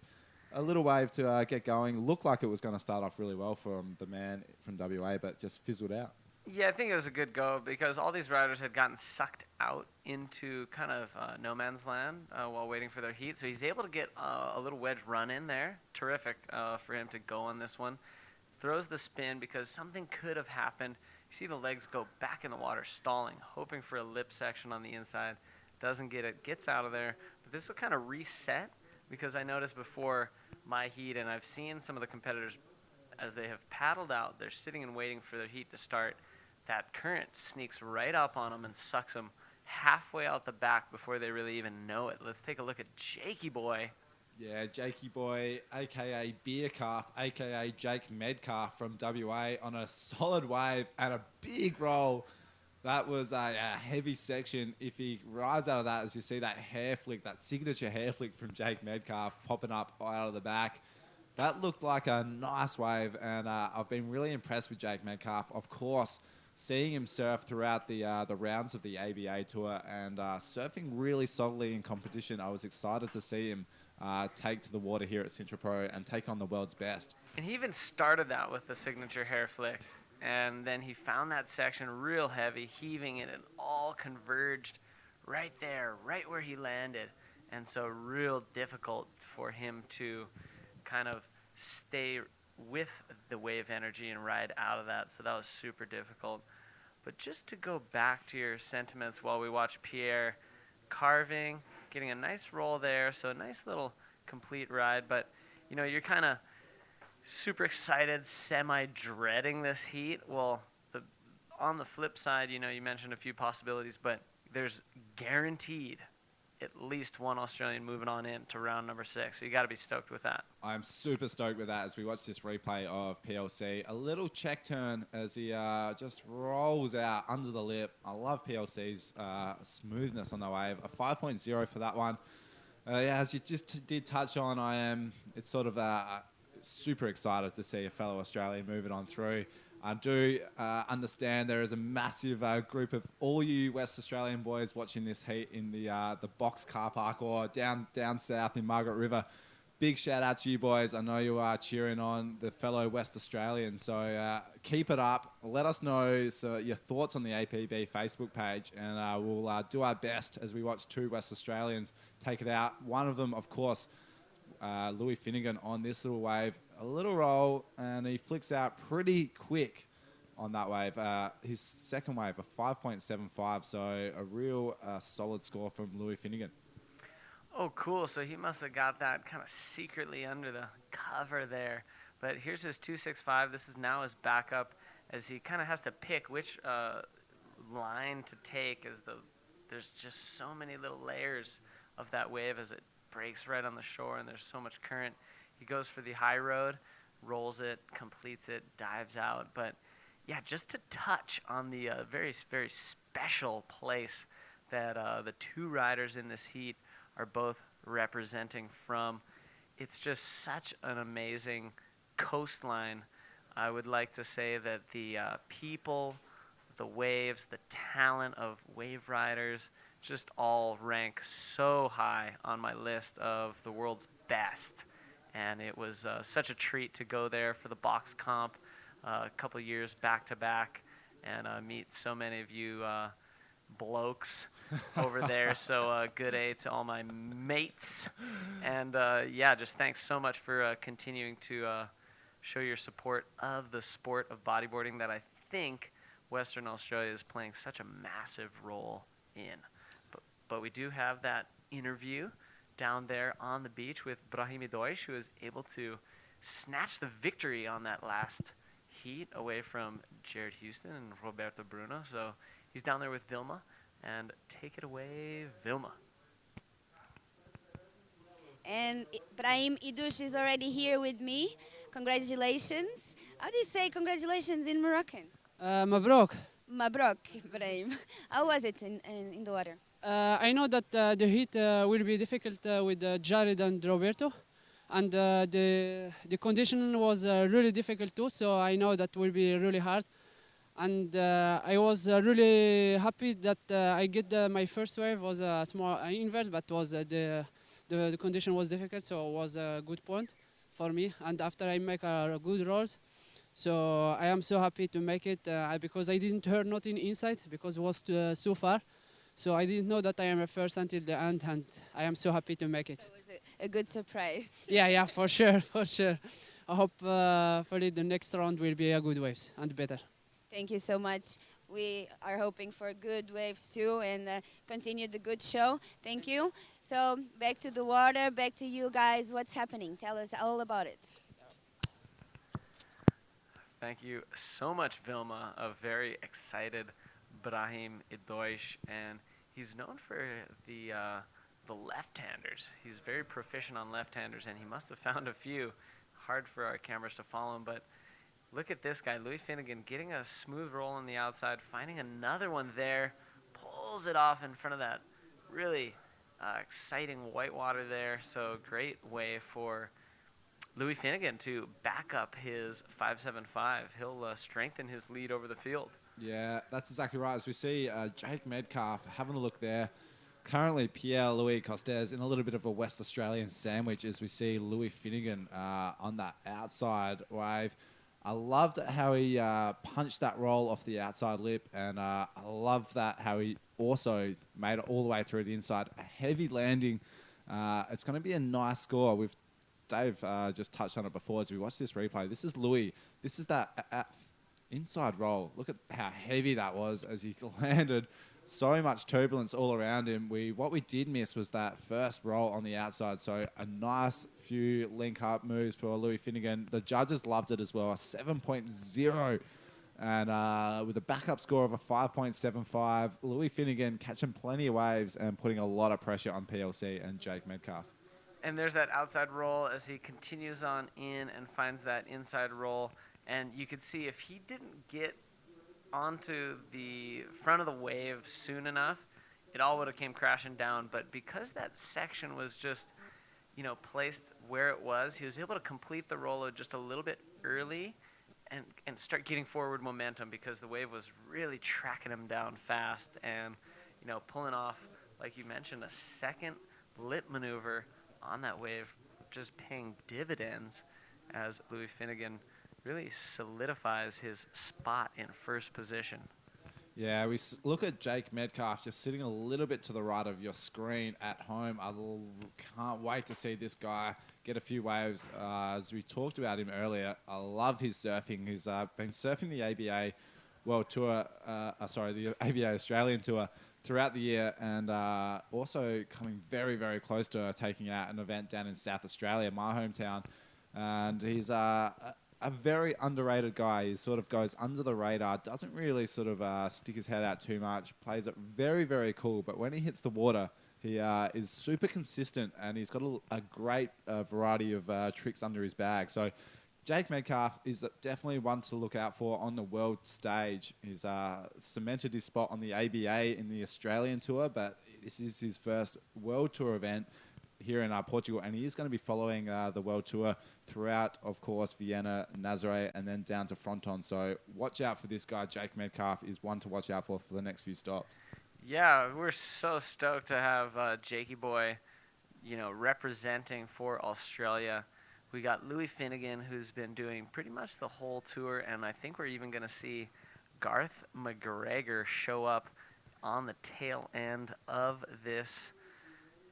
A little wave to get going. Looked like it was going to start off really well from the man from WA, but just fizzled out. Yeah, I think it was a good go, because all these riders had gotten sucked out into kind of no man's land while waiting for their heat. So he's able to get a little wedge run in there. Terrific for him to go on this one. Throws the spin because something could have happened. You see the legs go back in the water, stalling, hoping for a lip section on the inside. Doesn't get it, gets out of there. But this will kind of reset, because I noticed before my heat, and I've seen some of the competitors as they have paddled out, they're sitting and waiting for their heat to start. That current sneaks right up on them and sucks them halfway out the back before they really even know it. Let's take a look at Jakey Boy. Yeah, Jakey Boy, a.k.a. Beer Calf, a.k.a. Jake Metcalf from WA, on a solid wave and a big roll. That was a heavy section. If he rides out of that, as you see that hair flick, that signature hair flick from Jake Metcalf popping up out of the back, That looked like a nice wave, and I've been really impressed with Jake Metcalf. Of course, seeing him surf throughout the rounds of the ABA Tour and surfing really solidly in competition, I was excited to see him take to the water here at Sintra Pro and take on the world's best. And he even started that with the signature hair flick. And then he found that section real heavy, heaving it, and all converged right there, right where he landed. And so real difficult for him to kind of stay with the wave energy and ride out of that. So that was super difficult. But just to go back to your sentiments while we watch Pierre carving, getting a nice roll there. So a nice little complete ride. But, you know, you're kind of super excited, semi-dreading this heat. Well, on the flip side, you know, you mentioned a few possibilities, but there's guaranteed at least one Australian moving on in to round number 6. So you got to be stoked with that. I'm super stoked with that as we watch this replay of PLC. A little check turn as he just rolls out under the lip. I love PLC's smoothness on the wave. A 5.0 for that one. Yeah, as you just did touch on, it's sort of super excited to see a fellow Australian moving on through. I do understand there is a massive group of all you West Australian boys watching this heat in the box car park or down south in Margaret River. Big shout out to you boys. I know you are cheering on the fellow West Australians, so keep it up. Let us know your thoughts on the APB Facebook page, and we'll do our best as we watch 2 West Australians take it out. One of them, of course, Louis Finnegan on this little wave. A little roll, and he flicks out pretty quick on that wave. His second wave, a 5.75, so a real solid score from Louis Finnegan. Oh, cool. So he must have got that kind of secretly under the cover there. But here's his 2.65. This is now his backup as he kind of has to pick which line to take as there's just so many little layers of that wave as it breaks right on the shore and there's so much current. He goes for the high road, rolls it, completes it, dives out. But yeah, just to touch on the very, very special place that the 2 riders in this heat are both representing from. It's just such an amazing coastline. I would like to say that the people, the waves, the talent of wave riders just all rank so high on my list of the world's best. And it was such a treat to go there for the box comp a couple years back to back and meet so many of you blokes over there. So good day to all my mates. And yeah, just thanks so much for continuing to show your support of the sport of bodyboarding that I think Western Australia is playing such a massive role in. But we do have that interview down there on the beach with Brahim Deutsch, who was able to snatch the victory on that last heat away from Jared Houston and Roberto Bruno. So he's down there with Vilma, and take it away, Vilma. And Brahim Idouche is already here with me. Congratulations. How do you say congratulations in Moroccan? Mabrok. Mabrok, Brahim. How was it in the water? I know that the heat will be difficult with Jared and Roberto, and the condition was really difficult too. So I know that will be really hard, and I was really happy that I get my first wave was a small inverse, but was the condition was difficult, so it was a good point for me. And after I make a good rolls, so I am so happy to make it because I didn't hear nothing inside because it was so far. So I didn't know that I am a first until the end, and I am so happy to make it. So it was a good surprise. Yeah, for sure, for sure. I hope for the next round will be a good waves and better. Thank you so much. We are hoping for good waves too, and continue the good show. Thank you. So back to the water, back to you guys. What's happening? Tell us all about it. Thank you so much, Vilma. A very excited Brahim Idouche, and he's known for the left-handers. He's very proficient on left-handers, and he must have found a few. Hard for our cameras to follow him, but look at this guy, Louis Finnegan, getting a smooth roll on the outside, finding another one there, pulls it off in front of that really exciting white water there. So great way for Louis Finnegan to back up his 5.75. He'll strengthen his lead over the field. Yeah, that's exactly right. As we see Jake Metcalf having a look there. Currently, Pierre-Louis Costes in a little bit of a West Australian sandwich as we see Louis Finnegan on that outside wave. I loved how he punched that roll off the outside lip, and I love that how he also made it all the way through the inside. A heavy landing. It's going to be a nice score. Dave just touched on it before as we watch this replay. This is Louis. This is that inside roll. Look at how heavy that was as he landed. So much turbulence all around him. What we did miss was that first roll on the outside. So a nice few link-up moves for Louis Finnegan. The judges loved it as well. A 7.0. And with a backup score of a 5.75, Louis Finnegan catching plenty of waves and putting a lot of pressure on PLC and Jake Metcalf. And there's that outside roll as he continues on in and finds that inside roll. And you could see if he didn't get onto the front of the wave soon enough, it all would have came crashing down. But because that section was just, placed where it was, he was able to complete the roll just a little bit early and start getting forward momentum because the wave was really tracking him down fast and, pulling off, like you mentioned, a second lip maneuver on that wave, just paying dividends as Louis Finnegan really solidifies his spot in first position. Yeah, we look at Jake Metcalf just sitting a little bit to the right of your screen at home. I can't wait to see this guy get a few waves. As we talked about him earlier, I love his surfing. He's been surfing the ABA World Tour, the ABA Australian Tour throughout the year, and also coming very, very close to taking out an event down in South Australia, my hometown. And he's a very underrated guy. He sort of goes under the radar, doesn't really sort of stick his head out too much, plays it very, very cool. But when he hits the water, he is super consistent, and he's got a great variety of tricks under his bag. So Jake Metcalf is definitely one to look out for on the world stage. He's cemented his spot on the ABA in the Australian Tour, but this is his first World Tour event here in Portugal, and he is going to be following the World Tour throughout, of course, Vienna, Nazaré, and then down to Fronton. So watch out for this guy. Jake Metcalf is one to watch out for the next few stops. Yeah, we're so stoked to have Jakey Boy, representing for Australia. We got Louis Finnegan, who's been doing pretty much the whole tour, and I think we're even going to see Garth McGregor show up on the tail end of this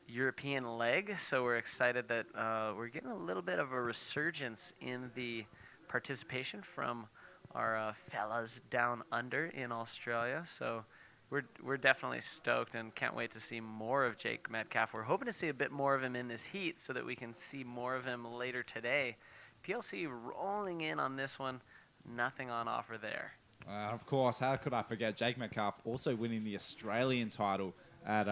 European leg. So we're excited that we're getting a little bit of a resurgence in the participation from our fellas down under in Australia. So we're definitely stoked and can't wait to see more of Jake Metcalf. We're hoping to see a bit more of him in this heat so that we can see more of him later today. PLC rolling in on this one, nothing on offer there. Of course, how could I forget Jake Metcalf also winning the Australian title at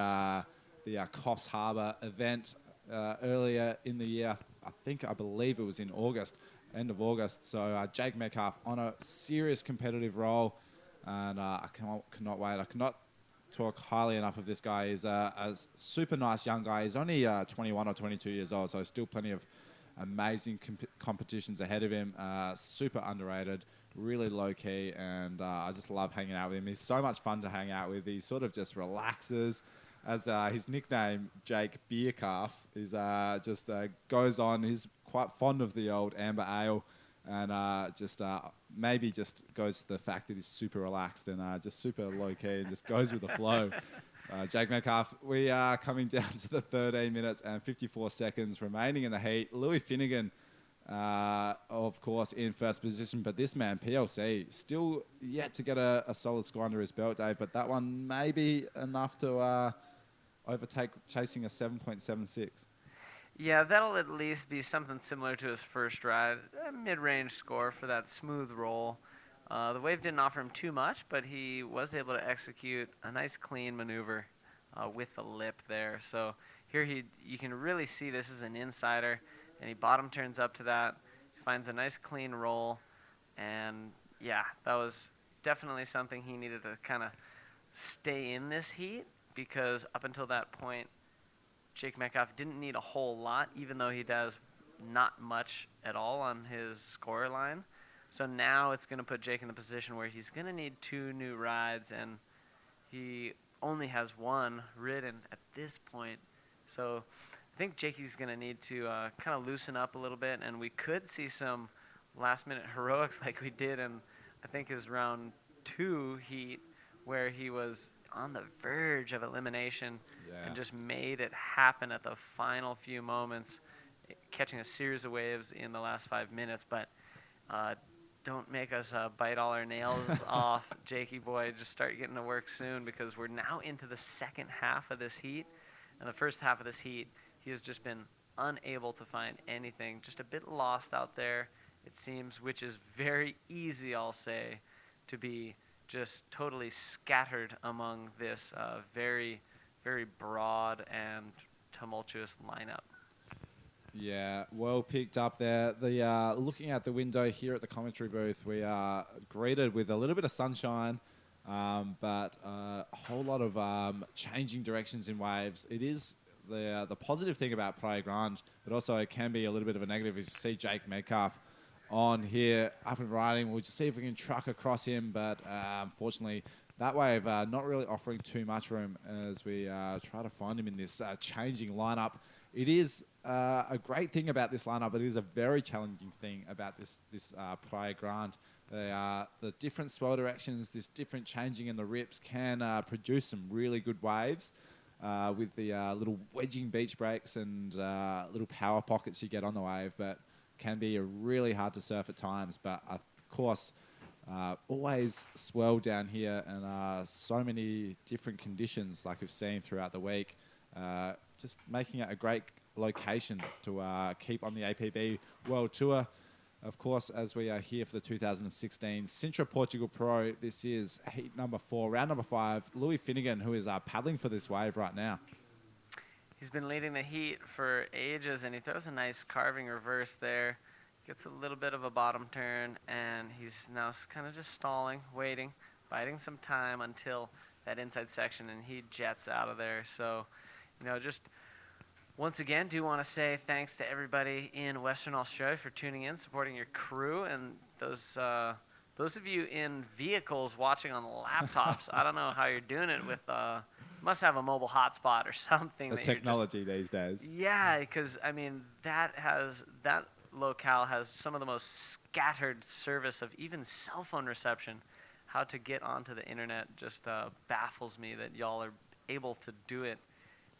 the Coffs Harbour event earlier in the year. I believe it was in August, end of August. So Jake Metcalf on a serious competitive role, and I cannot wait. I cannot talk highly enough of this guy. He's a super nice young guy. He's only 21 or 22 years old, so still plenty of amazing competitions ahead of him. Super underrated, really low key, and I just love hanging out with him. He's so much fun to hang out with. He sort of just relaxes. As his nickname, Jake Beercalf, is just goes on. He's quite fond of the old amber ale, and maybe just goes to the fact that he's super relaxed and just super low key and just goes with the flow. Jake Metcalf, we are coming down to the 13 minutes and 54 seconds remaining in the heat. Louis Finnegan, of course, in first position, but this man, PLC, still yet to get a solid score under his belt, Dave, but that one may be enough to overtake chasing a 7.76. Yeah, that'll at least be something similar to his first ride. A mid-range score for that smooth roll. The wave didn't offer him too much, but he was able to execute a nice clean maneuver with the lip there. So here you can really see this is an insider, and he bottom turns up to that, finds a nice clean roll, and yeah, that was definitely something he needed to kind of stay in this heat, because up until that point, Jake Metcalf didn't need a whole lot, even though he does not much at all on his score line. So now it's going to put Jake in the position where he's going to need 2 new rides, and he only has 1 ridden at this point. So I think Jakey's going to need to kind of loosen up a little bit, and we could see some last-minute heroics like we did in, I think, his round 2 heat, where he was on the verge of elimination and just made it happen at the final few moments, catching a series of waves in the last 5 minutes. But don't make us bite all our nails off, Jakey boy. Just start getting to work soon, because we're now into the second half of this heat. And the first half of this heat, he has just been unable to find anything, just a bit lost out there, it seems, which is very easy, I'll say, to be just totally scattered among this very, very broad and tumultuous lineup. Yeah, well picked up there. The looking out the window here at the commentary booth, we are greeted with a little bit of sunshine, but a whole lot of changing directions in waves. It is the positive thing about Praia Grande, but also it can be a little bit of a negative. Is you see Jake Metcalf on here up and riding. We'll just see if we can truck across him, but unfortunately that wave not really offering too much for him as we try to find him in this changing lineup. It is a great thing about this lineup, but it is a very challenging thing about this Praia Grande. The different swell directions, this different changing in the rips can produce some really good waves with the little wedging beach breaks and little power pockets you get on the wave, but can be really hard to surf at times. But of course, always swell down here, and so many different conditions like we've seen throughout the week. Just making it a great location to keep on the APB World Tour. Of course, as we are here for the 2016 Sintra Portugal Pro, this is heat number 4, round number 5. Louis Finnegan, who is paddling for this wave right now. He's been leading the heat for ages, and he throws a nice carving reverse there. Gets a little bit of a bottom turn, and he's now kind of just stalling, waiting, biding some time until that inside section, and he jets out of there. So, just once again, do want to say thanks to everybody in Western Australia for tuning in, supporting your crew, and those of you in vehicles watching on laptops. I don't know how you're doing it with. Must have a mobile hotspot or something. The technology these days. Yeah, because that locale has some of the most scattered service of even cell phone reception. How to get onto the internet just baffles me that y'all are able to do it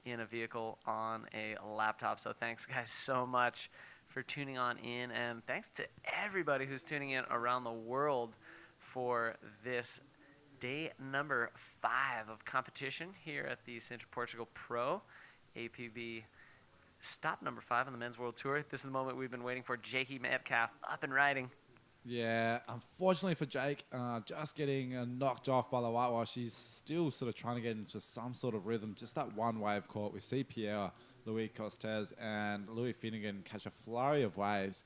in a vehicle on a laptop. So thanks guys so much for tuning on in, and thanks to everybody who's tuning in around the world for this day number 5 of competition here at the Sintra Portugal Pro APB stop number 5 on the Men's World Tour. This is the moment we've been waiting for. Jakey Metcalf up and riding. Yeah, unfortunately for Jake, just getting knocked off by the whitewash. He's still sort of trying to get into some sort of rhythm. Just that one wave caught. We see Pierre, Louis Costes, and Louis Finnegan catch a flurry of waves.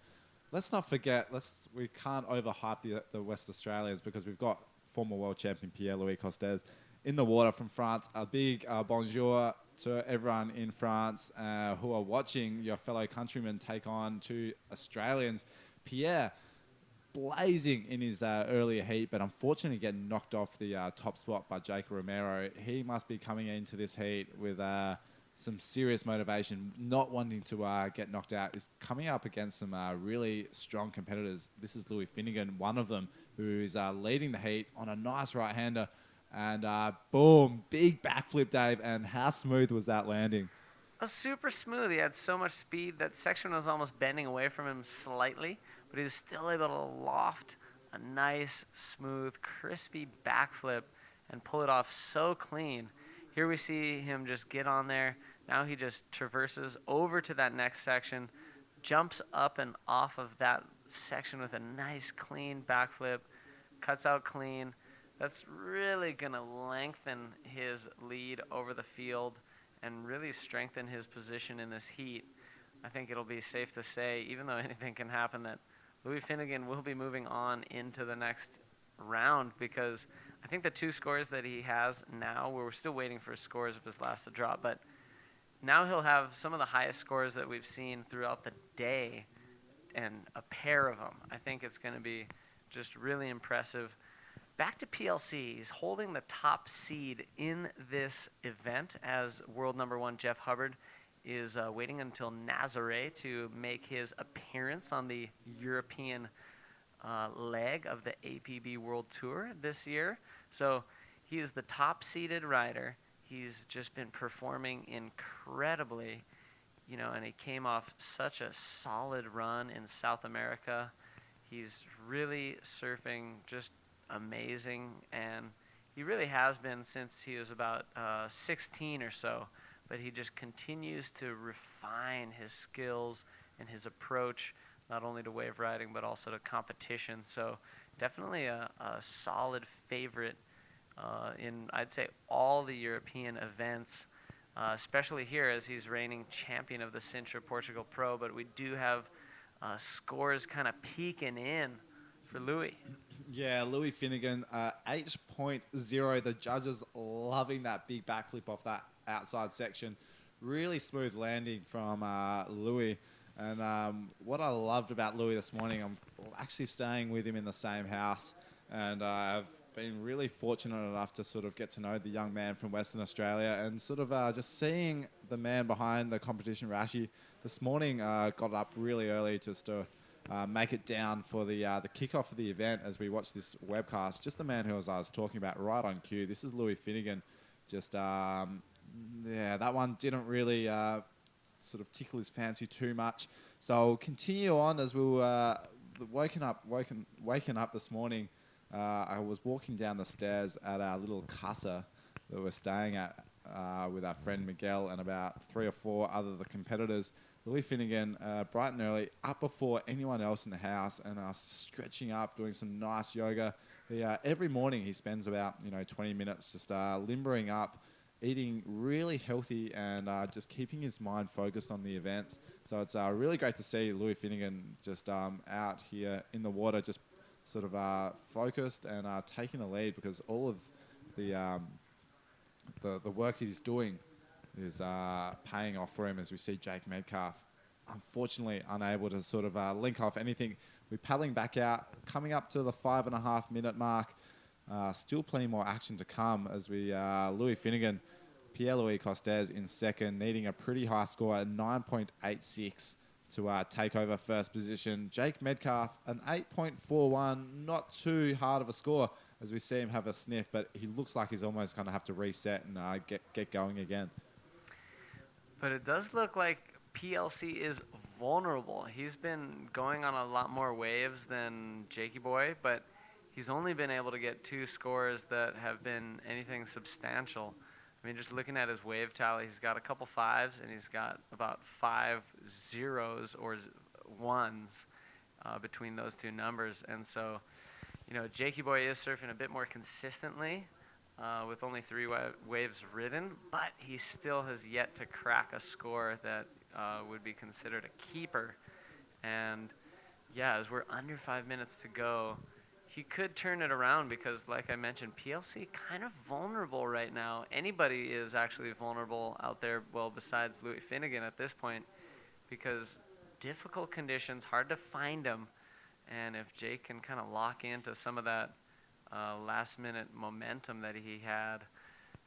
Let's not forget, we can't overhype the West Australians, because we've got former world champion Pierre-Louis Costes in the water from France. A big bonjour to everyone in France who are watching your fellow countrymen take on 2 Australians. Pierre, blazing in his earlier heat, but unfortunately getting knocked off the top spot by Jake Romero. He must be coming into this heat with some serious motivation, not wanting to get knocked out. Is coming up against some really strong competitors. This is Louis Finnegan, one of them, who is leading the heat on a nice right-hander. And boom, big backflip, Dave. And how smooth was that landing? It was super smooth. He had so much speed. That section was almost bending away from him slightly, but he was still able to loft a nice, smooth, crispy backflip and pull it off so clean. Here we see him just get on there. Now he just traverses over to that next section, jumps up and off of that section with a nice, clean backflip, cuts out clean. That's really going to lengthen his lead over the field and really strengthen his position in this heat. I think it'll be safe to say, even though anything can happen, that Louis Finnegan will be moving on into the next round, because I think the 2 scores that he has now, we're still waiting for scores of his last to drop, but now he'll have some of the highest scores that we've seen throughout the day, and a pair of them. I think it's going to be just really impressive. Back to PLC, he's holding the top seed in this event as world number 1 Jeff Hubbard is waiting until Nazare to make his appearance on the European leg of the APB World Tour this year. So he is the top seeded rider. He's just been performing incredibly, and he came off such a solid run in South America. He's really surfing just amazing, and he really has been since he was about 16 or so, but he just continues to refine his skills and his approach, not only to wave riding, but also to competition. So definitely a solid favorite in, I'd say, all the European events, especially here as he's reigning champion of the Sintra Portugal Pro, but we do have scores kind of peeking in for Louis. Yeah, Louis Finnegan, 8.0. The judges loving that big backflip off that outside section. Really smooth landing from Louis. And what I loved about Louis this morning, I'm actually staying with him in the same house. And I've been really fortunate enough to sort of get to know the young man from Western Australia, and sort of just seeing the man behind the competition, Rashi, this morning got up really early just to make it down for the kickoff of the event as we watch this webcast. Just the man who I was talking about right on cue. This is Louis Finnegan. Just, that one didn't really sort of tickle his fancy too much. So I'll continue on as we were waking up this morning. I was walking down the stairs at our little casa that we're staying at with our friend Miguel and about 3 or 4 other the competitors. Louis Finnegan, bright and early, up before anyone else in the house, and stretching up, doing some nice yoga. Every morning he spends about 20 minutes just limbering up, eating really healthy, and just keeping his mind focused on the events. So it's really great to see Louis Finnegan just out here in the water, just sort of focused and taking the lead, because all of the work that he's doing is paying off for him, as we see Jake Metcalf unfortunately unable to sort of link off anything. We're paddling back out, coming up to the 5.5 minute mark. Still plenty more action to come as we Louis Finnegan, Pierre-Louis Costes in second, needing a pretty high score at 9.86 to take over first position. Jake Metcalf, an 8.41, not too hard of a score as we see him have a sniff, but he looks like he's almost going to have to reset and get going again. But it does look like PLC is vulnerable. He's been going on a lot more waves than Jakey Boy, but he's only been able to get 2 scores that have been anything substantial. I mean, just looking at his wave tally, he's got a couple 5s and he's got about 5 zeros or 1s between those 2 numbers. And so, Jakey Boy is surfing a bit more consistently with only 3 waves ridden, but he still has yet to crack a score that would be considered a keeper. And yeah, as we're under 5 minutes to go, he could turn it around because, like I mentioned, PLC kind of vulnerable right now. Anybody is actually vulnerable out there, well, besides Louis Finnegan at this point, because difficult conditions, hard to find him. And if Jake can kind of lock into some of that last-minute momentum that he had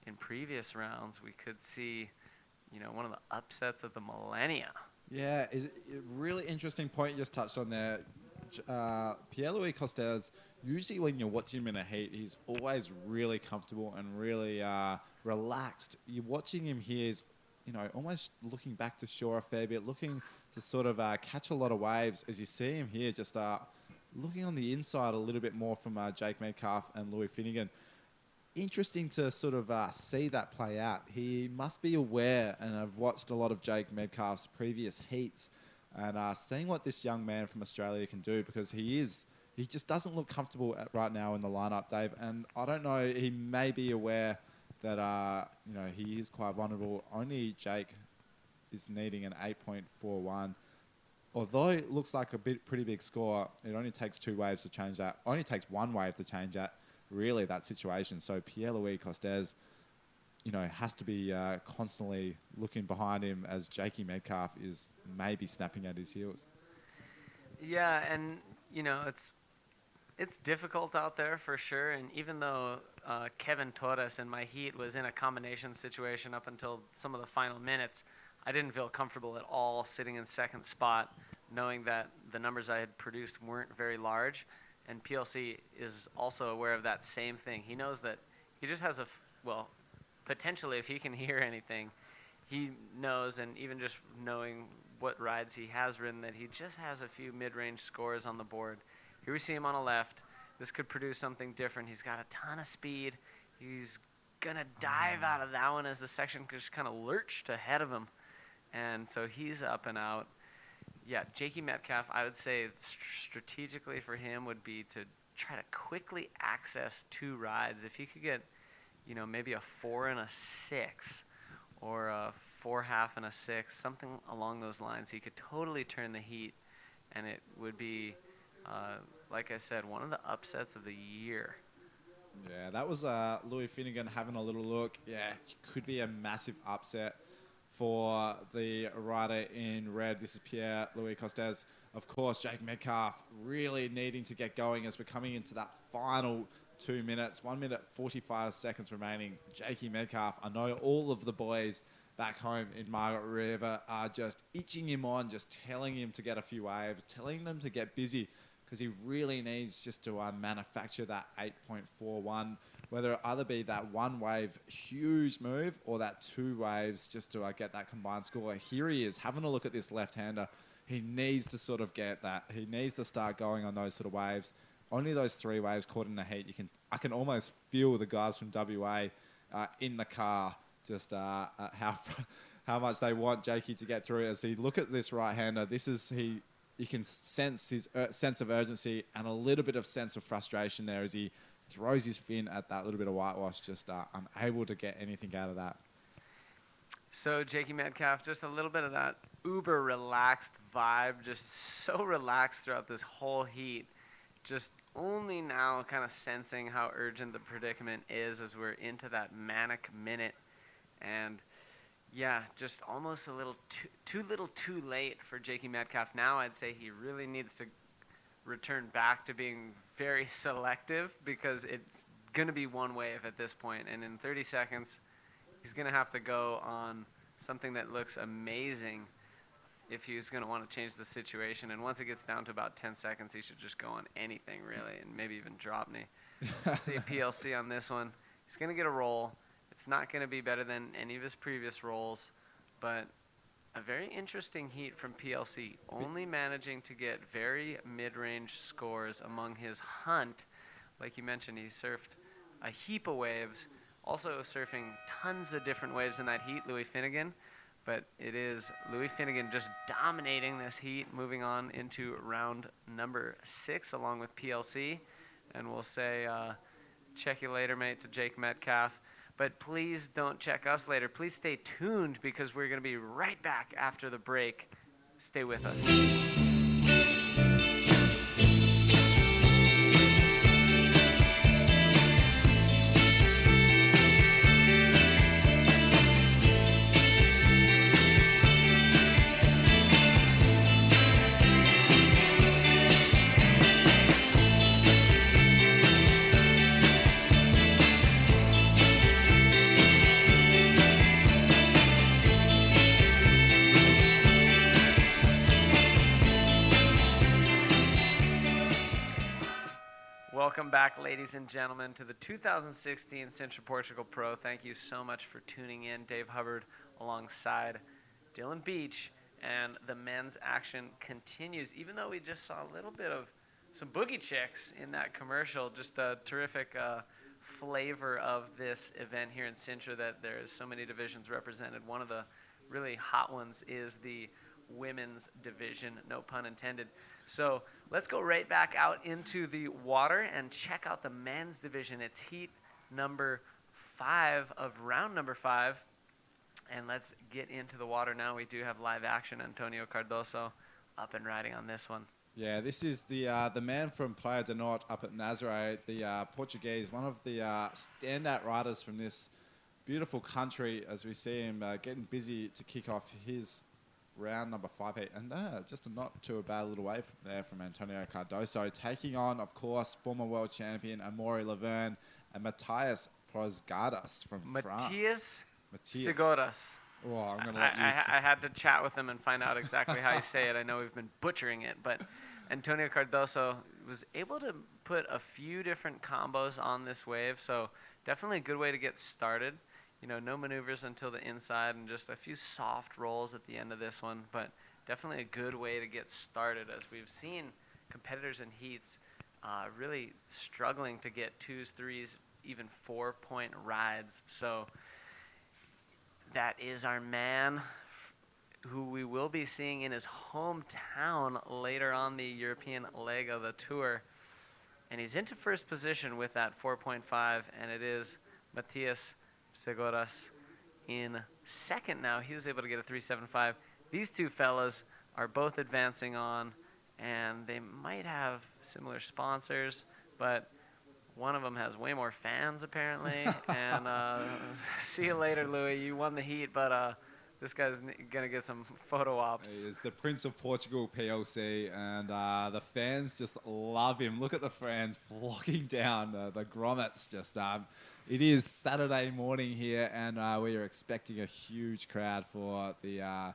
in previous rounds, we could see, one of the upsets of the millennia. Yeah, a really interesting point you just touched on there. Pierre-Louis Costes, usually when you're watching him in a heat, he's always really comfortable and really relaxed. You're watching him here, he's, almost looking back to shore a fair bit, looking to sort of catch a lot of waves. As you see him here, just looking on the inside a little bit more from Jake Metcalf and Louis Finnegan. Interesting to sort of see that play out. He must be aware, and I've watched a lot of Jake Metcalf's previous heats, and seeing what this young man from Australia can do, because he just doesn't look comfortable right now in the lineup, Dave. And I don't know, he may be aware that he is quite vulnerable. Only Jake is needing an 8.41. Although it looks like a pretty big score, it only takes 2 waves to change that. Only takes 1 wave to change that. Really, that situation. So Pierre-Louis Costes, has to be constantly looking behind him as Jakey Metcalf is maybe snapping at his heels. Yeah, and it's difficult out there for sure. And even though Kevin Torres in my heat was in a combination situation up until some of the final minutes, I didn't feel comfortable at all sitting in second spot, knowing that the numbers I had produced weren't very large. And PLC is also aware of that same thing. He knows that he just has potentially if he can hear anything, he knows, and even just knowing what rides he has ridden, that he just has a few mid-range scores on the board. Here we see him on the left. This could produce something different. He's got a ton of speed. He's going to dive out of that one as the section just kind of lurched ahead of him. And so he's up and out. Yeah, Jakey Metcalf, I would say strategically for him would be to try to quickly access two rides. If he could get, maybe a 4 and a 6 or a 4.5 and a 6, something along those lines, he could totally turn the heat, and it would be, like I said, one of the upsets of the year. Yeah, that was Louis Finnegan having a little look. Yeah, could be a massive upset for the rider in red. This is Pierre-Louis Costes. Of course, Jake Metcalf really needing to get going as we're coming into that final 2 minutes. 1 minute, 45 seconds remaining. Jakey Metcalf, I know all of the boys back home in Margaret River are just itching him on, just telling him to get a few waves, telling them to get busy, because he really needs just to manufacture that 8.41, whether it either be that one wave huge move or that 2 waves just to get that combined score. Here he is having a look at this left-hander. He needs to sort of get that. He needs to start going on those sort of waves. Only those 3 waves caught in the heat. I can almost feel the guys from WA in the car just how much they want Jakey to get through. As he look at this right-hander, you can sense his sense of urgency and a little bit of sense of frustration there as he throws his fin at that little bit of whitewash, just unable to get anything out of that. So Jakey Metcalf, just a little bit of that uber relaxed vibe, just so relaxed throughout this whole heat. Just only now kind of sensing how urgent the predicament is as we're into that manic minute. And yeah, just almost a little too late for Jakey Metcalf. Now I'd say he really needs to return back to being very selective, because it's going to be one wave at this point. And in 30 seconds, he's going to have to go on something that looks amazing if he's going to want to change the situation. And once it gets down to about 10 seconds, he should just go on anything, really, and maybe even drop me. Let's see PLC on this one. He's going to get a roll. It's not going to be better than any of his previous rolls, but a very interesting heat from PLC, only managing to get very mid-range scores among his hunt. Like you mentioned, he surfed a heap of waves, also surfing tons of different waves in that heat, Louis Finnegan. But it is Louis Finnegan just dominating this heat, moving on into round number 6 along with PLC. And we'll say, check you later, mate, to Jake Metcalf. But please don't check us later. Please stay tuned, because we're going to be right back after the break. Stay with us. Welcome back, ladies and gentlemen, to the 2016 Sintra Portugal Pro. Thank you so much for tuning in. Dave Hubbard alongside Dylan Beach, and the men's action continues. Even though we just saw a little bit of some boogie chicks in that commercial, just a terrific flavor of this event here in Sintra, that there's so many divisions represented. One of the really hot ones is the women's division, no pun intended. So let's go right back out into the water and check out the men's division. It's heat number 5 of round number 5. And let's get into the water now. We do have live action. Antonio Cardoso up and riding on this one. Yeah, this is the man from Praia do Norte up at Nazaré, the Portuguese, one of the standout riders from this beautiful country as we see him getting busy to kick off his round number 5 heat. And just not too bad little way from there from Antonio Cardoso, taking on, of course, former world champion Amaury Laverne and Matthias Prosgadas from France. Matthias Segoras. Oh, I'm going to let you... I had to chat with him and find out exactly how you say it. I know we've been butchering it, but Antonio Cardoso was able to put a few different combos on this wave, so definitely a good way to get started. You know, no maneuvers until the inside and just a few soft rolls at the end of this one, but definitely a good way to get started, as we've seen competitors in heats really struggling to get 2s, 3s, even 4-point rides. So that is our man who we will be seeing in his hometown later on the European leg of the tour. And he's into first position with that 4.5, and it is Matthias Segoras in second now. He was able to get a 3.75. These two fellas are both advancing on, and they might have similar sponsors, but one of them has way more fans apparently. And see you later, Louis. You won the heat, but this guy's gonna get some photo ops. He is the Prince of Portugal PLC, and the fans just love him. Look at the fans flocking down. The grommets just... it is Saturday morning here, and we are expecting a huge crowd for the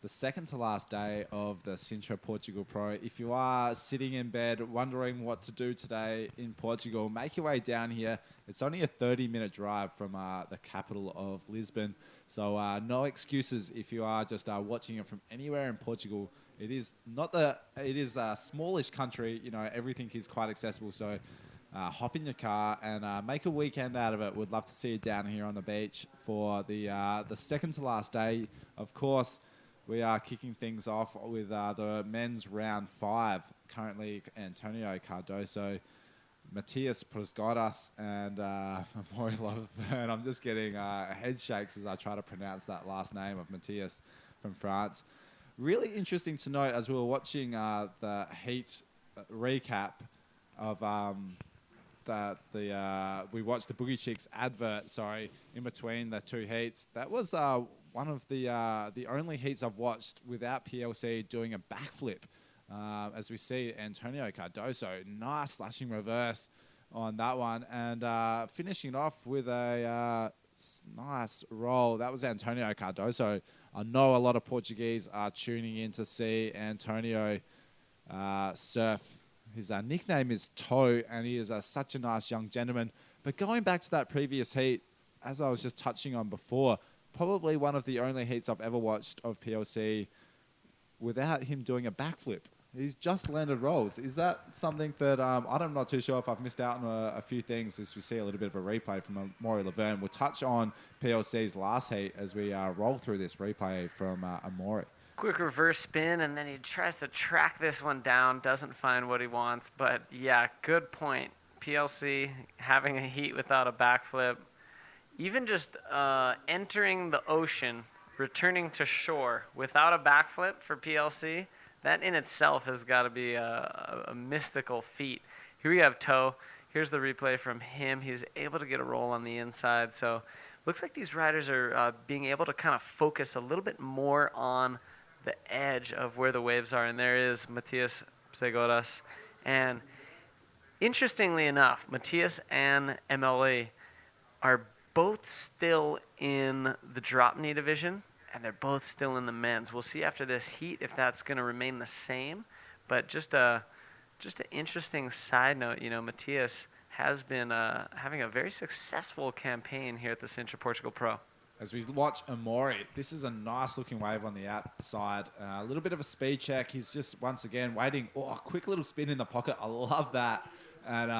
second to last day of the Sintra Portugal Pro. If you are sitting in bed wondering what to do today in Portugal, make your way down here. It's only a 30-minute drive from the capital of Lisbon. So no excuses if you are just watching it from anywhere in Portugal. It is a smallish country. You know, everything is quite accessible. So hop in your car and make a weekend out of it. We'd love to see you down here on the beach for the second to last day. Of course, we are kicking things off with the men's round 5. Currently, Antonio Cardoso, Matthias Prosgadas, and Amaury Laverne. I'm just getting head shakes as I try to pronounce that last name of Matthias from France. Really interesting to note as we were watching the heat recap of we watched the Boogie Chicks advert, in between the two heats. That was one of the only heats I've watched without PLC doing a backflip. As we see Antonio Cardoso, nice slashing reverse on that one, and finishing off with a nice roll. That was Antonio Cardoso. I know a lot of Portuguese are tuning in to see Antonio surf. His nickname is Toe, and he is such a nice young gentleman. But going back to that previous heat, as I was just touching on before, probably one of the only heats I've ever watched of PLC without him doing a backflip. He's just landed rolls. Is that something that I'm not too sure if I've missed out on a few things as we see a little bit of a replay from Amaury Laverne. We'll touch on PLC's last heat as we roll through this replay from Amaury. Quick reverse spin, and then he tries to track this one down, doesn't find what he wants. But yeah, good point. PLC having a heat without a backflip. Even just entering the ocean, returning to shore without a backflip for PLC, that in itself has got to be a mystical feat. Here we have Toe. Here's the replay from him. He's able to get a roll on the inside. So looks like these riders are being able to kind of focus a little bit more on the edge of where the waves are. And there is Matthias Segoras. And interestingly enough, Matthias and MLE are both still in the drop knee division, and they're both still in the men's. We'll see after this heat if that's going to remain the same. But just an interesting side note, you know, Matthias has been having a very successful campaign here at the Sintra Portugal Pro. As we watch Amaury, this is a nice looking wave on the outside. A little bit of a speed check. He's just once again waiting. Oh, a quick little spin in the pocket. I love that. And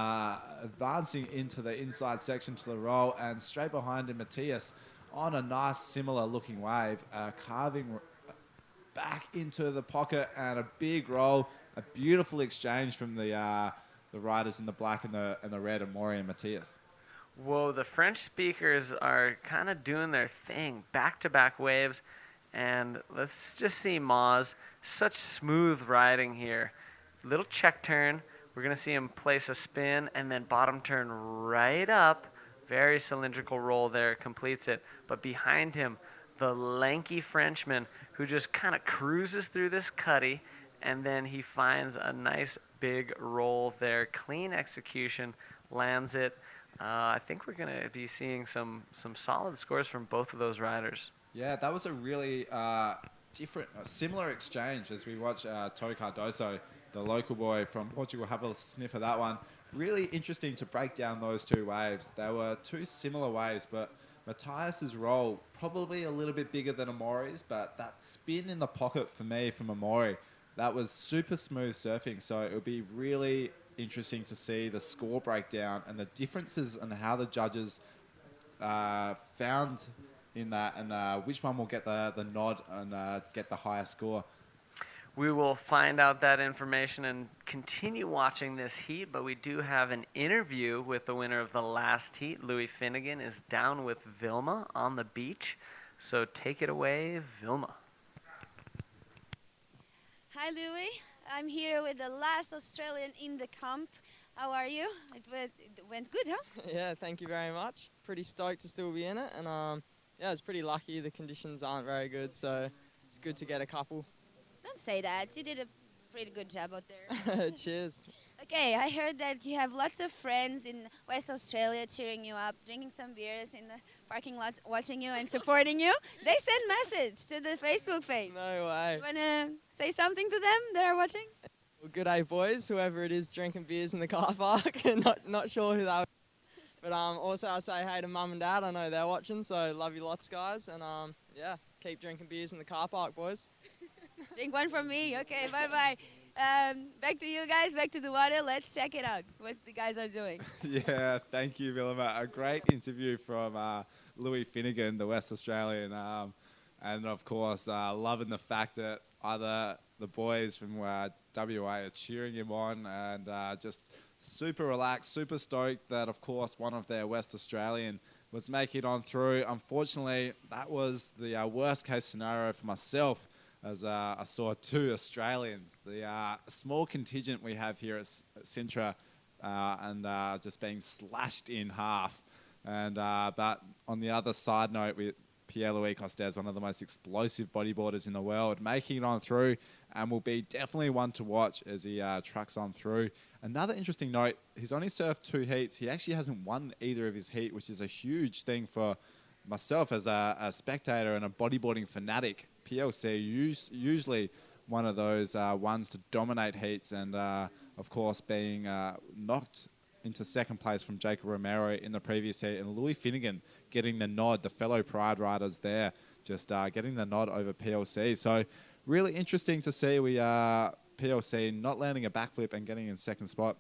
advancing into the inside section to the roll, and straight behind him, Matthias on a nice similar looking wave, carving back into the pocket and a big roll. A beautiful exchange from the riders in the black and the red, Amaury and Matthias. Whoa, the French speakers are kind of doing their thing. Back-to-back waves. And let's just see Moz. Such smooth riding here. Little check turn. We're going to see him place a spin and then bottom turn right up Very cylindrical roll there, completes it. But behind him, the lanky Frenchman who just kind of cruises through this cutty, and then he finds a nice big roll there. Clean execution, lands it. I think we're going to be seeing some solid scores from both of those riders. Yeah, that was a really similar exchange as we watch Tony Cardoso, the local boy from Portugal, have a sniff of that one. Really interesting to break down those two waves. They were two similar waves, but Matthias's roll probably a little bit bigger than Amori's, but that spin in the pocket for me from Amori, that was super smooth surfing. So it would be really interesting to see the score breakdown and the differences and how the judges found in that, and which one will get the nod and get the higher score. We will find out that information and continue watching this heat, but we do have an interview with the winner of the last heat. Louis Finnegan is down with Vilma on the beach. So take it away, Vilma. Hi, Louis. I'm here with the last Australian in the comp. How are you? It went good, huh? Yeah, thank you very much. Pretty stoked to still be in it, and yeah, it's pretty lucky. The conditions aren't very good, so it's good to get a couple. Don't say that. You did a pretty good job out there. Cheers. Okay, I heard that you have lots of friends in West Australia cheering you up, drinking some beers in the parking lot, watching you and supporting you. They sent message to the Facebook page. No way. You want to say something to them that are watching? Well, good day, boys. Whoever it is drinking beers in the car park. not sure who that was. But also I'll say hey to mum and dad. I know they're watching, so love you lots, guys. And yeah, keep drinking beers in the car park, boys. Drink one from me. Okay, bye-bye. Back to you guys, back to the water. Let's check it out, what the guys are doing. Yeah, thank you, Vilma. A great interview from Louis Finnegan, the West Australian. And, of course, loving the fact that either the boys from WA are cheering him on and just super relaxed, super stoked that, of course, one of their West Australian was making it on through. Unfortunately, that was the worst-case scenario for myself, as I saw two Australians, the small contingent we have here at Sintra, and just being slashed in half. And but on the other side note, with Pierre-Louis Costes, one of the most explosive bodyboarders in the world, making it on through, and will be definitely one to watch as he trucks on through. Another interesting note, he's only surfed 2 heats. He actually hasn't won either of his heat, which is a huge thing for myself as a spectator and a bodyboarding fanatic. PLC usually one of those ones to dominate heats, and of course being knocked into second place from Jacob Romero in the previous heat, and Louis Finnegan getting the nod, the fellow Pride riders there, just getting the nod over PLC. So really interesting to see PLC not landing a backflip and getting in second spot.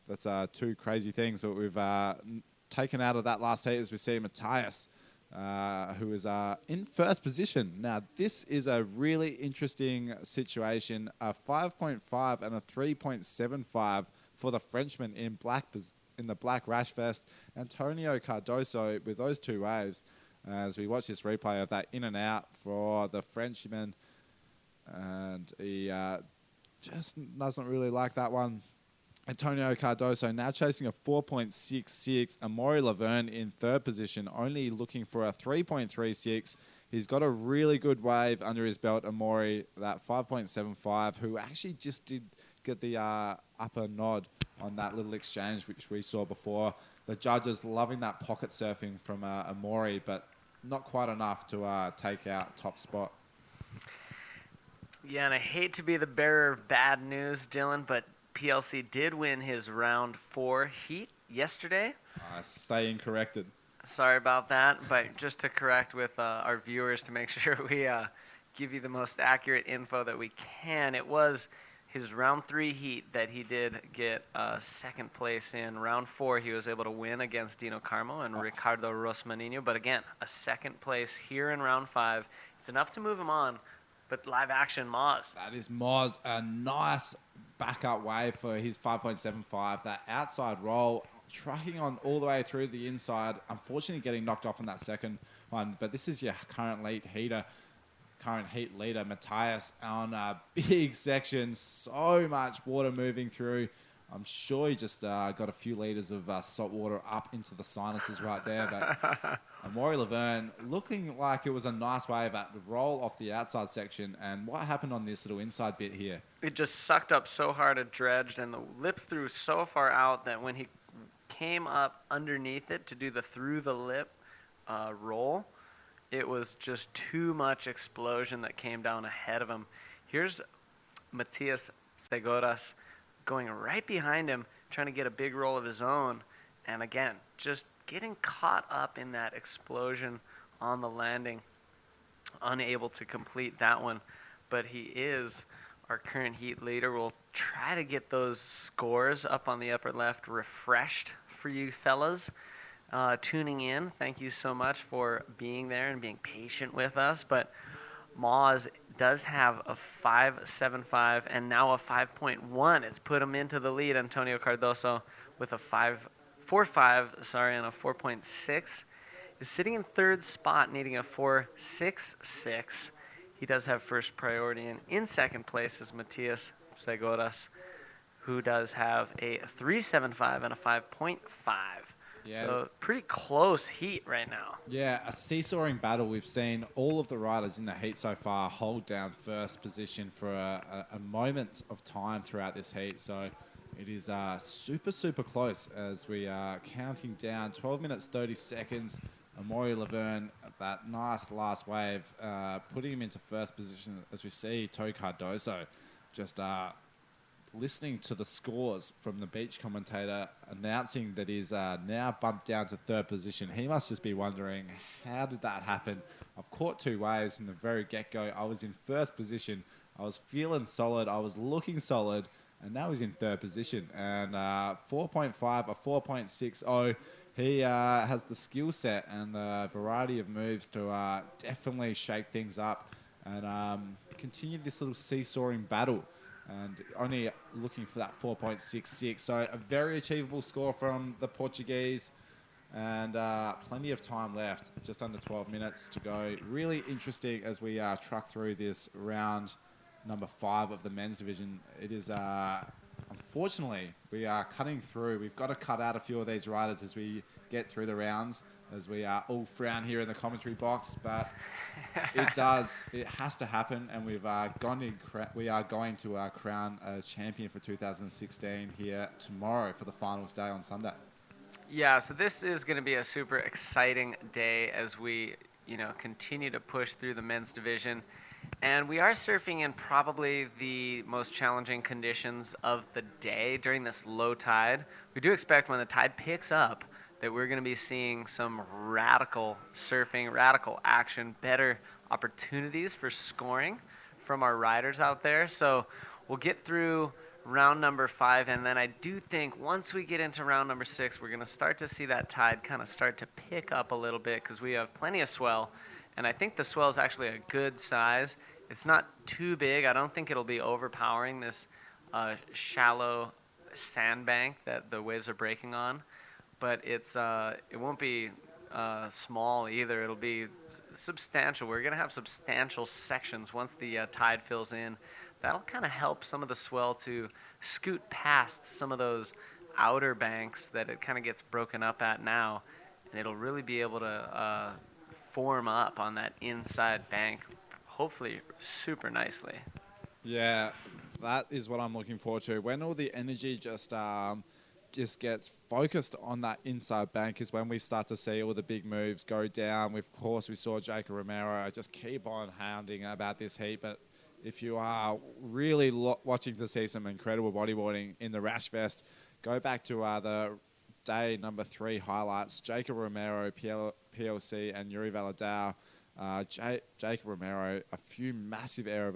That's 2 crazy things that we've taken out of that last heat as we see Matthias, who is in first position. Now, this is a really interesting situation. A 5.5 and a 3.75 for the Frenchman in the black rash vest. Antonio Cardoso with those 2 waves. As we watch this replay of that in and out for the Frenchman. And he just doesn't really like that one. Antonio Cardoso now chasing a 4.66. Amaury Laverne in third position, only looking for a 3.36. He's got a really good wave under his belt, Amaury, that 5.75, who actually just did get the upper nod on that little exchange, which we saw before. The judges loving that pocket surfing from Amaury, but not quite enough to take out top spot. Yeah, and I hate to be the bearer of bad news, Dylan, but PLC did win his round 4 heat yesterday. Staying corrected. Sorry about that, but just to correct with our viewers to make sure we give you the most accurate info that we can, it was his round 3 heat that he did get second place in. Round 4, he was able to win against Dino Carmo and Ricardo Rosmanino, but again, a second place here in round 5. It's enough to move him on, but live action, Moz. That is Moz, a nice backup wave for his 5.75. That outside roll, trucking on all the way through the inside. Unfortunately, getting knocked off in that second one. But this is your current heat leader, Matthias, on a big section. So much water moving through I'm sure he just got a few liters of salt water up into the sinuses right there. But Maury Laverne looking like it was a nice wave at the roll off the outside section. And what happened on this little inside bit here? It just sucked up so hard it dredged, and the lip threw so far out that when he came up underneath it to do the through the lip roll, it was just too much explosion that came down ahead of him. Here's Matias Seguras going right behind him, trying to get a big roll of his own. And again, just getting caught up in that explosion on the landing, unable to complete that one. But he is our current heat leader. We'll try to get those scores up on the upper left refreshed for you fellas tuning in. Thank you so much for being there and being patient with us. But Moz does have a 5.75 and now a 5.1. It's put him into the lead. Antonio Cardoso with a 4.5, and a 4.6 is sitting in third spot, needing a 4.66. He does have first priority, and in second place is Matias Seguras, who does have a 3.75 and a 5.5. Yeah. So pretty close heat right now. Yeah, a seesawing battle. We've seen all of the riders in the heat so far hold down first position for a moment of time throughout this heat. So it is super, super close as we are counting down 12 minutes, 30 seconds. Maury Laverne, that nice last wave, putting him into first position as we see Toe Cardoso just listening to the scores from the beach commentator announcing that he's now bumped down to third position. He must just be wondering, how did that happen? I've caught two waves from the very get-go. I was in first position. I was feeling solid. I was looking solid. And now he's in third position. And 4.5, a 4.60. He has the skill set and the variety of moves to definitely shake things up and continue this little seesawing battle. And only looking for that 4.66. So a very achievable score from the Portuguese. And plenty of time left, just under 12 minutes to go. Really interesting as we truck through this round number 5 of the men's division. It is, unfortunately, we are cutting through. We've got to cut out a few of these riders as we get through the rounds, as we all frown here in the commentary box. But it has to happen, and we are going to crown a champion for 2016 here tomorrow for the finals day on Sunday. Yeah, so this is going to be a super exciting day as we, continue to push through the men's division. And we are surfing in probably the most challenging conditions of the day during this low tide. We do expect when the tide picks up that we're going to be seeing some radical surfing, radical action, better opportunities for scoring from our riders out there. So we'll get through round number 5, and then I do think once we get into round number 6, we're going to start to see that tide kind of start to pick up a little bit because we have plenty of swell, and I think the swell is actually a good size. It's not too big. I don't think it'll be overpowering this shallow sandbank that the waves are breaking on, but it won't be small either. It'll be substantial. We're going to have substantial sections once the tide fills in. That'll kind of help some of the swell to scoot past some of those outer banks that it kind of gets broken up at now, and it'll really be able to form up on that inside bank, hopefully super nicely. Yeah, that is what I'm looking forward to. When all the energy just gets focused on that inside bank is when we start to see all the big moves go down. Of course, we saw Jacob Romero just keep on hounding about this heat, but if you are really watching to see some incredible bodyboarding in the Rash Fest, go back to the day number 3 highlights. Jacob Romero, PLC, and Yuri Valadao. Jacob Romero, a few massive air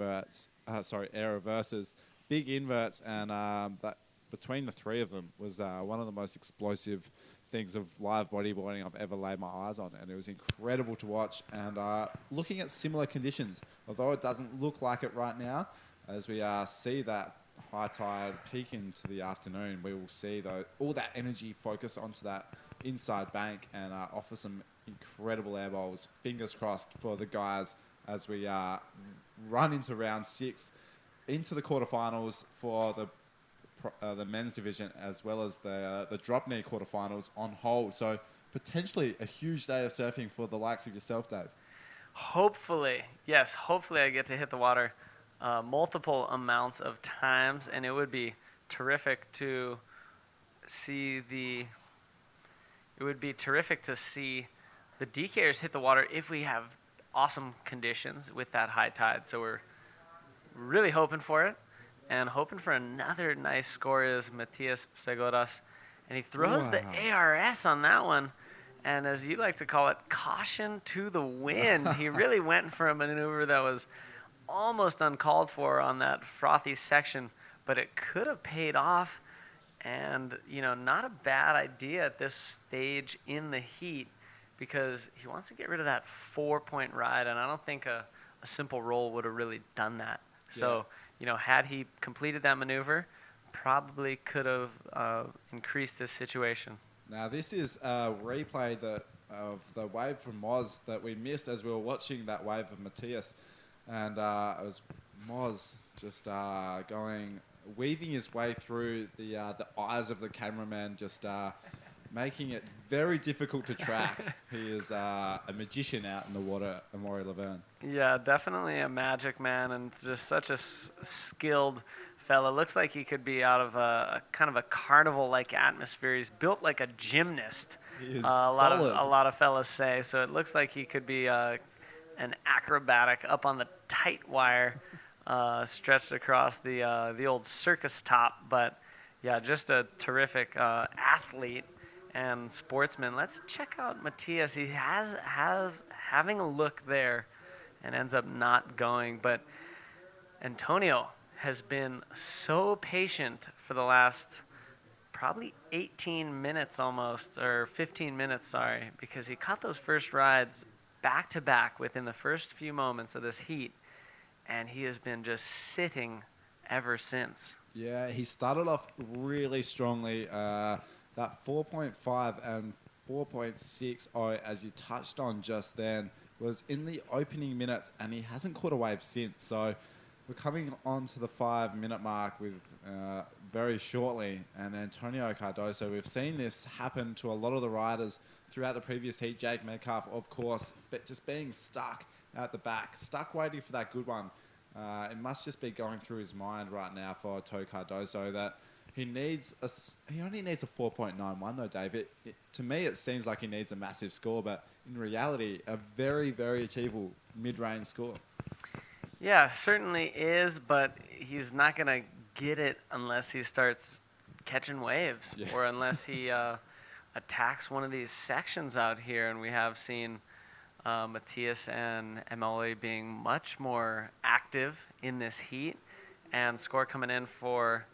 reverses, big inverts, and that between the 3 of them was one of the most explosive things of live bodyboarding I've ever laid my eyes on, and it was incredible to watch. And looking at similar conditions, although it doesn't look like it right now, as we see that high tide peak into the afternoon, we will see all that energy focus onto that inside bank and offer some incredible air bowls. Fingers crossed for the guys as we run into round 6, into the quarterfinals for the the men's division as well as the drop knee quarterfinals on hold. So potentially a huge day of surfing for the likes of yourself, Dave. Hopefully, yes, hopefully I get to hit the water multiple amounts of times, and it would be terrific to see the DKers hit the water if we have awesome conditions with that high tide. So we're really hoping for it, and hoping for another nice score is Matias Seguras, and he throws the ARS on that one. And as you like to call it, caution to the wind. He really went for a maneuver that was almost uncalled for on that frothy section, but it could have paid off. And, not a bad idea at this stage in the heat, because he wants to get rid of that 4-point ride, and I don't think a simple roll would have really done that. So, had he completed that maneuver, probably could have increased his situation. Now, this is a replay of the wave from Moz that we missed as we were watching that wave of Matias. And it was Moz just weaving his way through the eyes of the cameraman, just making it very difficult to track. He is a magician out in the water, Amaury Laverne. Yeah, definitely a magic man, and just such a skilled fella. Looks like he could be out of a kind of a carnival-like atmosphere. He's built like a gymnast. He is a solid. lot of fellas say. So it looks like he could be an acrobatic up on the tight wire, stretched across the old circus top. But yeah, just a terrific athlete and sportsman. Let's check out Matias. He has having a look there, and ends up not going. But Antonio has been so patient for the last probably 18 minutes almost, or 15 minutes, sorry, because he caught those first rides back to back within the first few moments of this heat, and he has been just sitting ever since. Yeah, he started off really strongly. That 4.5 and 4.60, as you touched on just then, was in the opening minutes, and he hasn't caught a wave since. So we're coming on to the 5-minute mark with very shortly, and Antonio Cardoso. We've seen this happen to a lot of the riders throughout the previous heat. Jake Metcalf, of course, but just being stuck at the back, stuck waiting for that good one. It must just be going through his mind right now for Toe Cardoso that he only needs a 4.91 though, Dave. To me, it seems like he needs a massive score, but in reality, a very, very achievable mid-range score. Yeah, certainly is, but he's not going to get it unless he starts catching waves, or unless he attacks one of these sections out here. And we have seen Matias and Emily being much more active in this heat, and score coming in for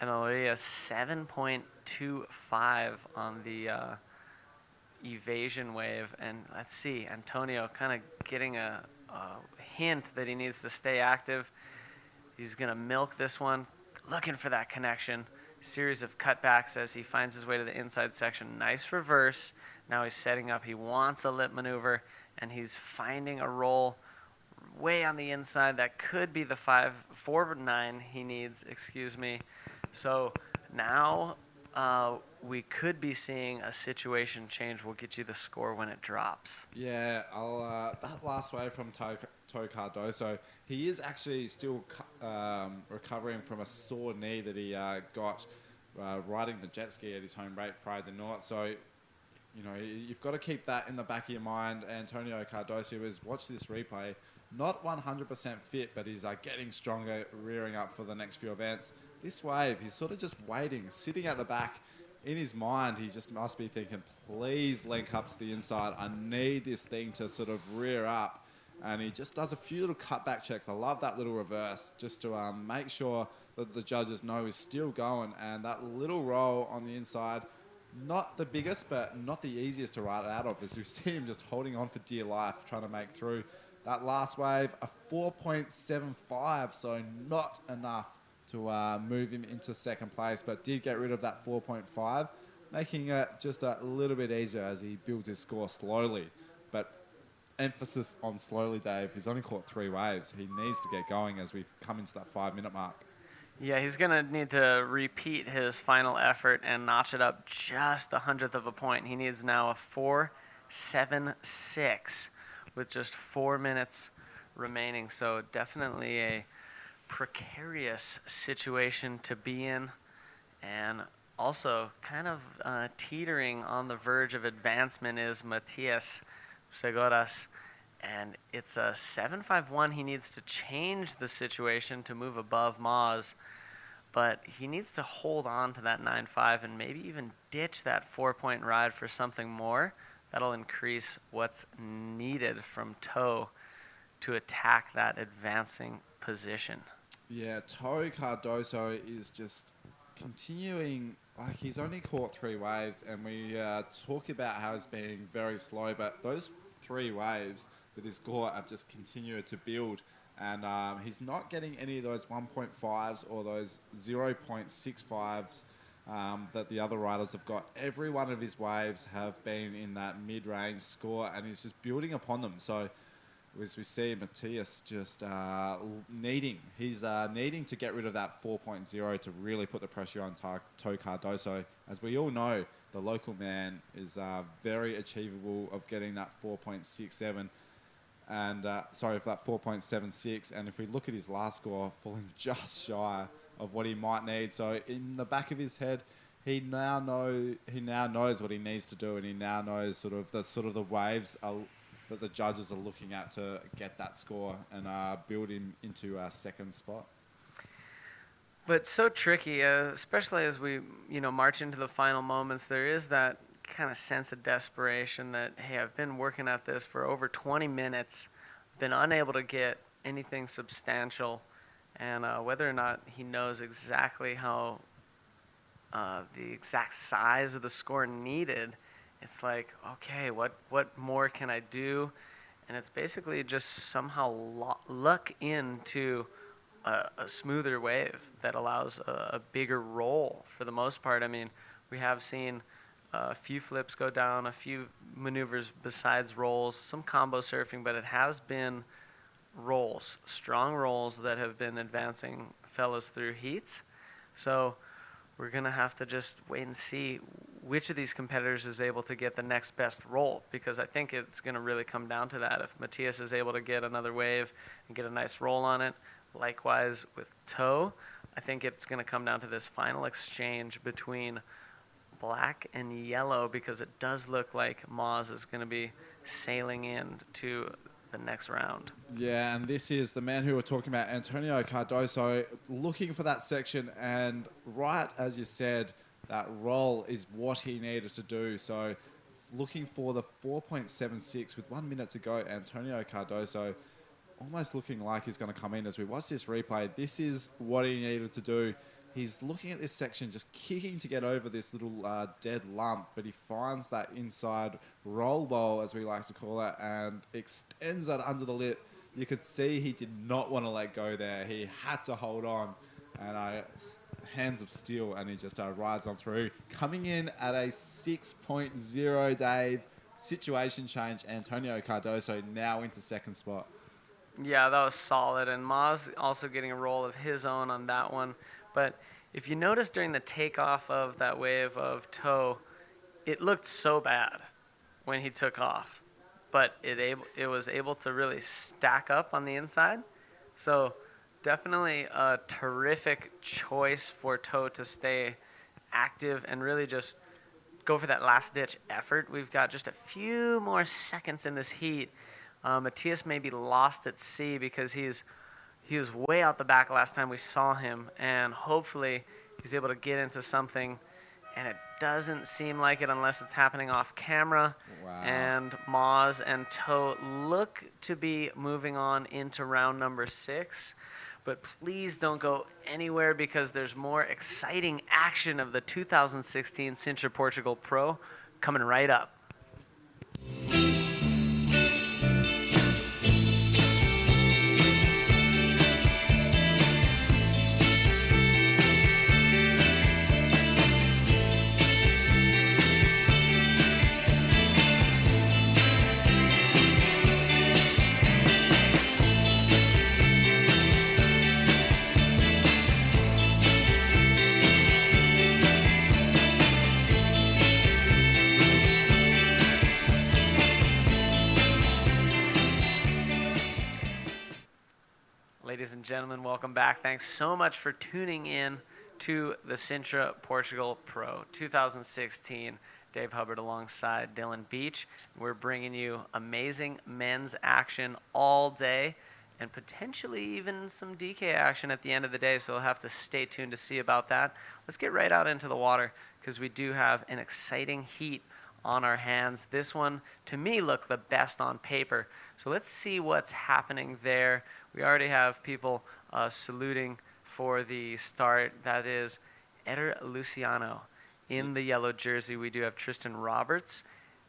Emily a 7.25 on the evasion wave. And let's see, Antonio kind of getting a hint that he needs to stay active. He's going to milk this one, looking for that connection. Series of cutbacks as he finds his way to the inside section. Nice reverse. Now he's setting up. He wants a lip maneuver, and he's finding a roll way on the inside. That could be the 4.9 he needs, excuse me. So now we could be seeing a situation change. We'll get you the score when it drops. Yeah, that last wave from Toe Cardoso, he is actually still recovering from a sore knee that he got riding the jet ski at his home rate Praia do Norte. So, you've got to keep that in the back of your mind. Antonio Cardoso has watched this replay, not 100% fit, but he's getting stronger, rearing up for the next few events. This wave, he's sort of just waiting, sitting at the back. In his mind, he just must be thinking, please link up to the inside. I need this thing to sort of rear up. And he just does a few little cutback checks. I love that little reverse, just to make sure that the judges know he's still going. And that little roll on the inside, not the biggest, but not the easiest to ride out of, as you see him just holding on for dear life, trying to make through. That last wave, a 4.75, so not enough to move him into second place, but did get rid of that 4.5, making it just a little bit easier as he builds his score slowly. But emphasis on slowly, Dave. He's only caught 3 waves. He needs to get going as we come into that 5-minute mark. Yeah, he's going to need to repeat his final effort and notch it up just a hundredth of a point. He needs now a 4.76 with just 4 minutes remaining. So definitely a precarious situation to be in, and also kind of teetering on the verge of advancement is Matias Segoras. And it's a 7.51. He needs to change the situation to move above Moz, but he needs to hold on to that 9.5 and maybe even ditch that 4-point ride for something more. That'll increase what's needed from Toe to attack that advancing position. Yeah, Toe Cardoso is just continuing. Like, he's only caught 3 waves, and we talk about how he's being very slow, but those 3 waves that he's caught have just continued to build, and he's not getting any of those 1.5s or those 0.65s that the other riders have got. Every one of his waves have been in that mid-range score, and he's just building upon them. So as we see Matias just needing to get rid of that 4.0 to really put the pressure on Toe Cardoso. As we all know, the local man is very achievable of getting that 4.67 and that 4.76. And if we look at his last score, falling just shy of what he might need. So in the back of his head, he now knows what he needs to do, and he now knows sort of the waves that the judges are looking at to get that score and build him into our second spot. But so tricky, especially as we march into the final moments. There is that kind of sense of desperation that, hey, I've been working at this for over 20 minutes, been unable to get anything substantial, and whether or not he knows exactly how the exact size of the score needed, it's like, okay, what more can I do? And it's basically just somehow luck into a smoother wave that allows a bigger roll for the most part. I mean, we have seen a few flips go down, a few maneuvers besides rolls, some combo surfing, but it has been rolls, strong rolls that have been advancing fellas through heats. So we're going to have to just wait and see which of these competitors is able to get the next best roll, because I think it's going to really come down to that. If Matias is able to get another wave and get a nice roll on it, likewise with Toe, I think it's going to come down to this final exchange between black and yellow, because it does look like Moz is going to be sailing in to the next round. Yeah, and this is the man who we're talking about, Antonio Cardoso, looking for that section, and right as you said, that roll is what he needed to do. So looking for the 4.76 with 1 minute to go, Antonio Cardoso almost looking like he's going to come in. As we watch this replay, this is what he needed to do. He's looking at this section, just kicking to get over this little dead lump, but he finds that inside roll ball, as we like to call it, and extends it under the lip. You could see he did not want to let go there. He had to hold on, and hands of steel, and he just rides on through. Coming in at a 6.0, Dave. Situation change. Antonio Cardoso now into second spot. Yeah, that was solid, and Moz also getting a roll of his own on that one. But if you notice during the takeoff of that wave of Toe, it looked so bad when he took off, but it was able to really stack up on the inside. So definitely a terrific choice for Toe to stay active and really just go for that last-ditch effort. We've got just a few more seconds in this heat. Matias may be lost at sea because he was way out the back last time we saw him, and hopefully he's able to get into something, and it doesn't seem like it unless it's happening off camera. Wow. And Moz and Toe look to be moving on into round number 6. But please don't go anywhere, because there's more exciting action of the 2016 Sintra Portugal Pro coming right up. gentlemen, welcome back. Thanks so much for tuning in to the Sintra Portugal Pro 2016. Dave Hubbard alongside Dylan Beach. We're bringing you amazing men's action all day and potentially even some DK action at the end of the day, so we'll have to stay tuned to see about that. Let's get right out into the water because we do have an exciting heat on our hands. This one, to me, looked the best on paper. So let's see what's happening there. We already have people saluting for the start. That is Eder Luciano. In the yellow jersey, we do have Tristan Roberts,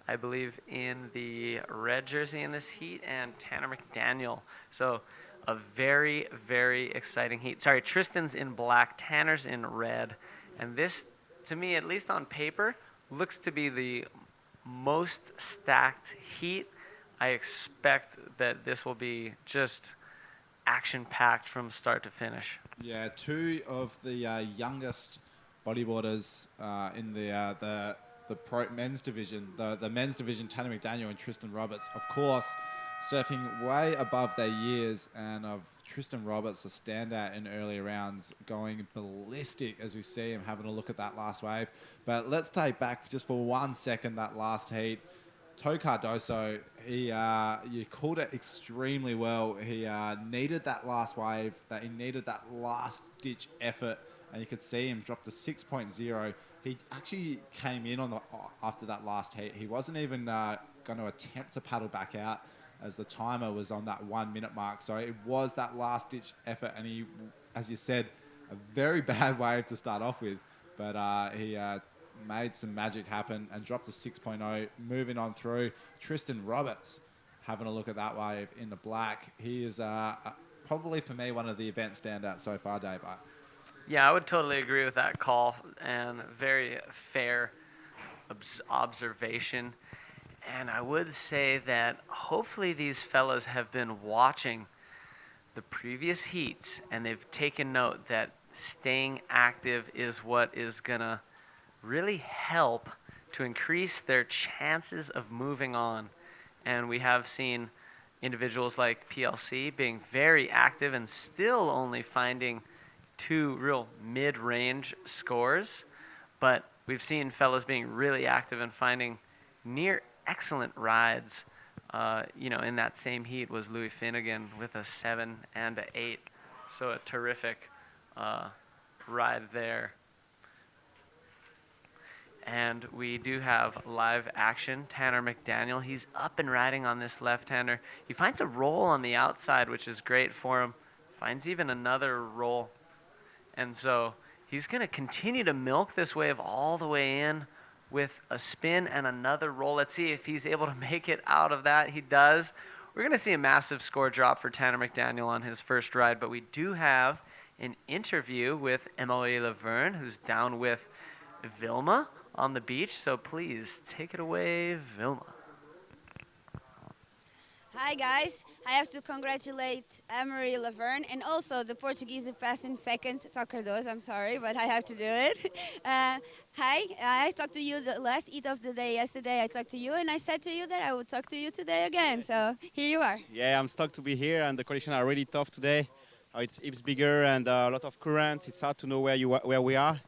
I believe, in the red jersey in this heat, and Tanner McDaniel. So a very, very exciting heat. Sorry, Tristan's in black, Tanner's in red. And this, to me, at least on paper, looks to be the most stacked heat. I expect that this will be just action-packed from start to finish. Yeah, two of the youngest bodyboarders in the men's division, the men's division, Tanner McDaniel and Tristan Roberts, of course, surfing way above their years, and of Tristan Roberts, a standout in early rounds, going ballistic as we see him having a look at that last wave. But let's take back just for 1 second that last heat. Toe Cardoso, you called it extremely well. He needed that last wave, that he needed that last ditch effort, and you could see him drop to 6.0. He actually came in on after that last heat. He wasn't even going to attempt to paddle back out as the timer was on that 1 minute mark. So it was that last ditch effort, and he, as you said, a very bad wave to start off with, but he made some magic happen and dropped to 6.0, moving on through. Tristan Roberts having a look at that wave in the black. He is probably, for me, one of the event standouts so far, Dave. Yeah, I would totally agree with that call, and very fair observation. And I would say that hopefully these fellas have been watching the previous heats, and they've taken note that staying active is what is going to really help to increase their chances of moving on. And we have seen individuals like PLC being very active and still only finding 2 real mid-range scores, but we've seen fellas being really active and finding near excellent rides. In that same heat was Louis Finnegan with a 7 and a 8, so a terrific ride there. And we do have live action. Tanner McDaniel, he's up and riding on this left-hander. He finds a roll on the outside, which is great for him. Finds even another roll. And so he's going to continue to milk this wave all the way in with a spin and another roll. Let's see if he's able to make it out of that. He does. We're going to see a massive score drop for Tanner McDaniel on his first ride, but we do have an interview with Emily Laverne, who's down with Vilma on the beach. So please take it away, Vilma. Hi guys, I have to congratulate Emery Laverne and also the Portuguese who passed in second, Tocardos, I'm sorry, but I have to do it. Hi, I talked to you the last heat of the day yesterday. I talked to you and I said to you that I would talk to you today again, so here you are. Yeah, I'm stoked to be here, and the conditions are really tough today. It's bigger and a lot of current. It's hard to know where we are.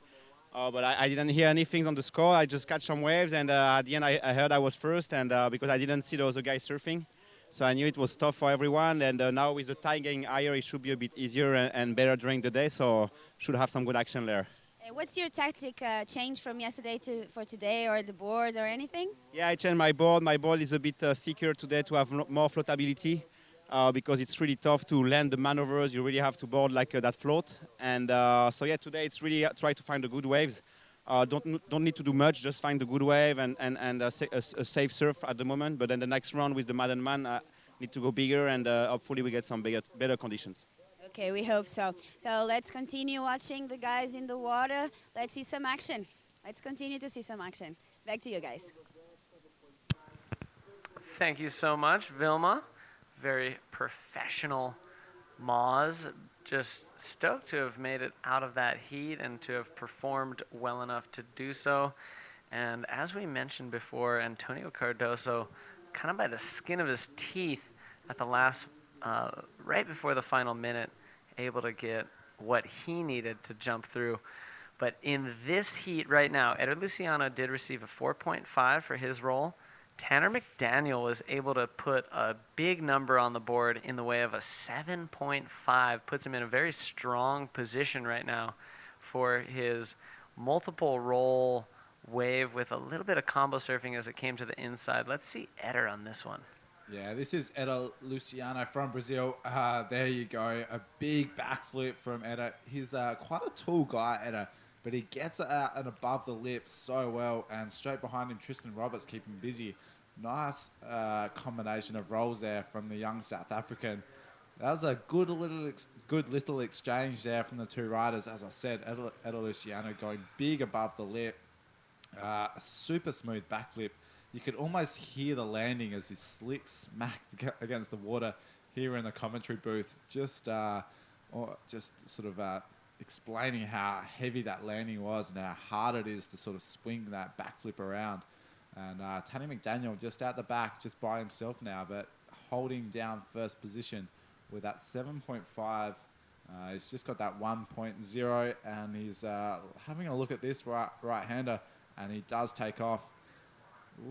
But I didn't hear anything on the score. I just catch some waves, and at the end I heard I was first, and because I didn't see those guys surfing. So I knew it was tough for everyone, and now with the tide getting higher, it should be a bit easier and better during the day, so should have some good action there. What's your tactic change from yesterday for today, or the board or anything? Yeah, I changed my board. My board is a bit thicker today to have more floatability, because it's really tough to land the maneuvers. You really have to board like that float. And so yeah, today it's really try to find the good waves. Don't need to do much, just find the good wave and a safe surf at the moment. But then the next round with the Madden Man, need to go bigger, and hopefully we get some better conditions. Okay, we hope so. So let's continue watching the guys in the water. Let's see some action. Let's continue to see some action. Back to you guys. Thank you so much, Vilma. Very professional Moz. Just stoked to have made it out of that heat and to have performed well enough to do so. And as we mentioned before, Antonio Cardoso, kind of by the skin of his teeth at the last, right before the final minute, able to get what he needed to jump through. But in this heat right now, Eder Luciano did receive a 4.5 for his roll. Tanner McDaniel was able to put a big number on the board in the way of a 7.5, puts him in a very strong position right now for his multiple roll wave with a little bit of combo surfing as it came to the inside. Let's see Eder on this one. Yeah, this is Eder Luciano from Brazil. There you go. A big backflip from Eder. He's quite a tall guy, Eder, but he gets it out and above the lip so well. And straight behind him, Tristan Roberts keep him busy. Nice combination of rolls there from the young South African. That was a good little exchange there from the two riders. As I said, Eder Luciano going big above the lip. A super smooth backflip. You could almost hear the landing as he smacked against the water here in the commentary booth. Just sort of explaining how heavy that landing was and how hard it is to sort of swing that backflip around. And Tanner McDaniel just out the back, just by himself now, but holding down first position with that 7.5. He's just got that 1.0, and he's having a look at this right-hander, and he does take off.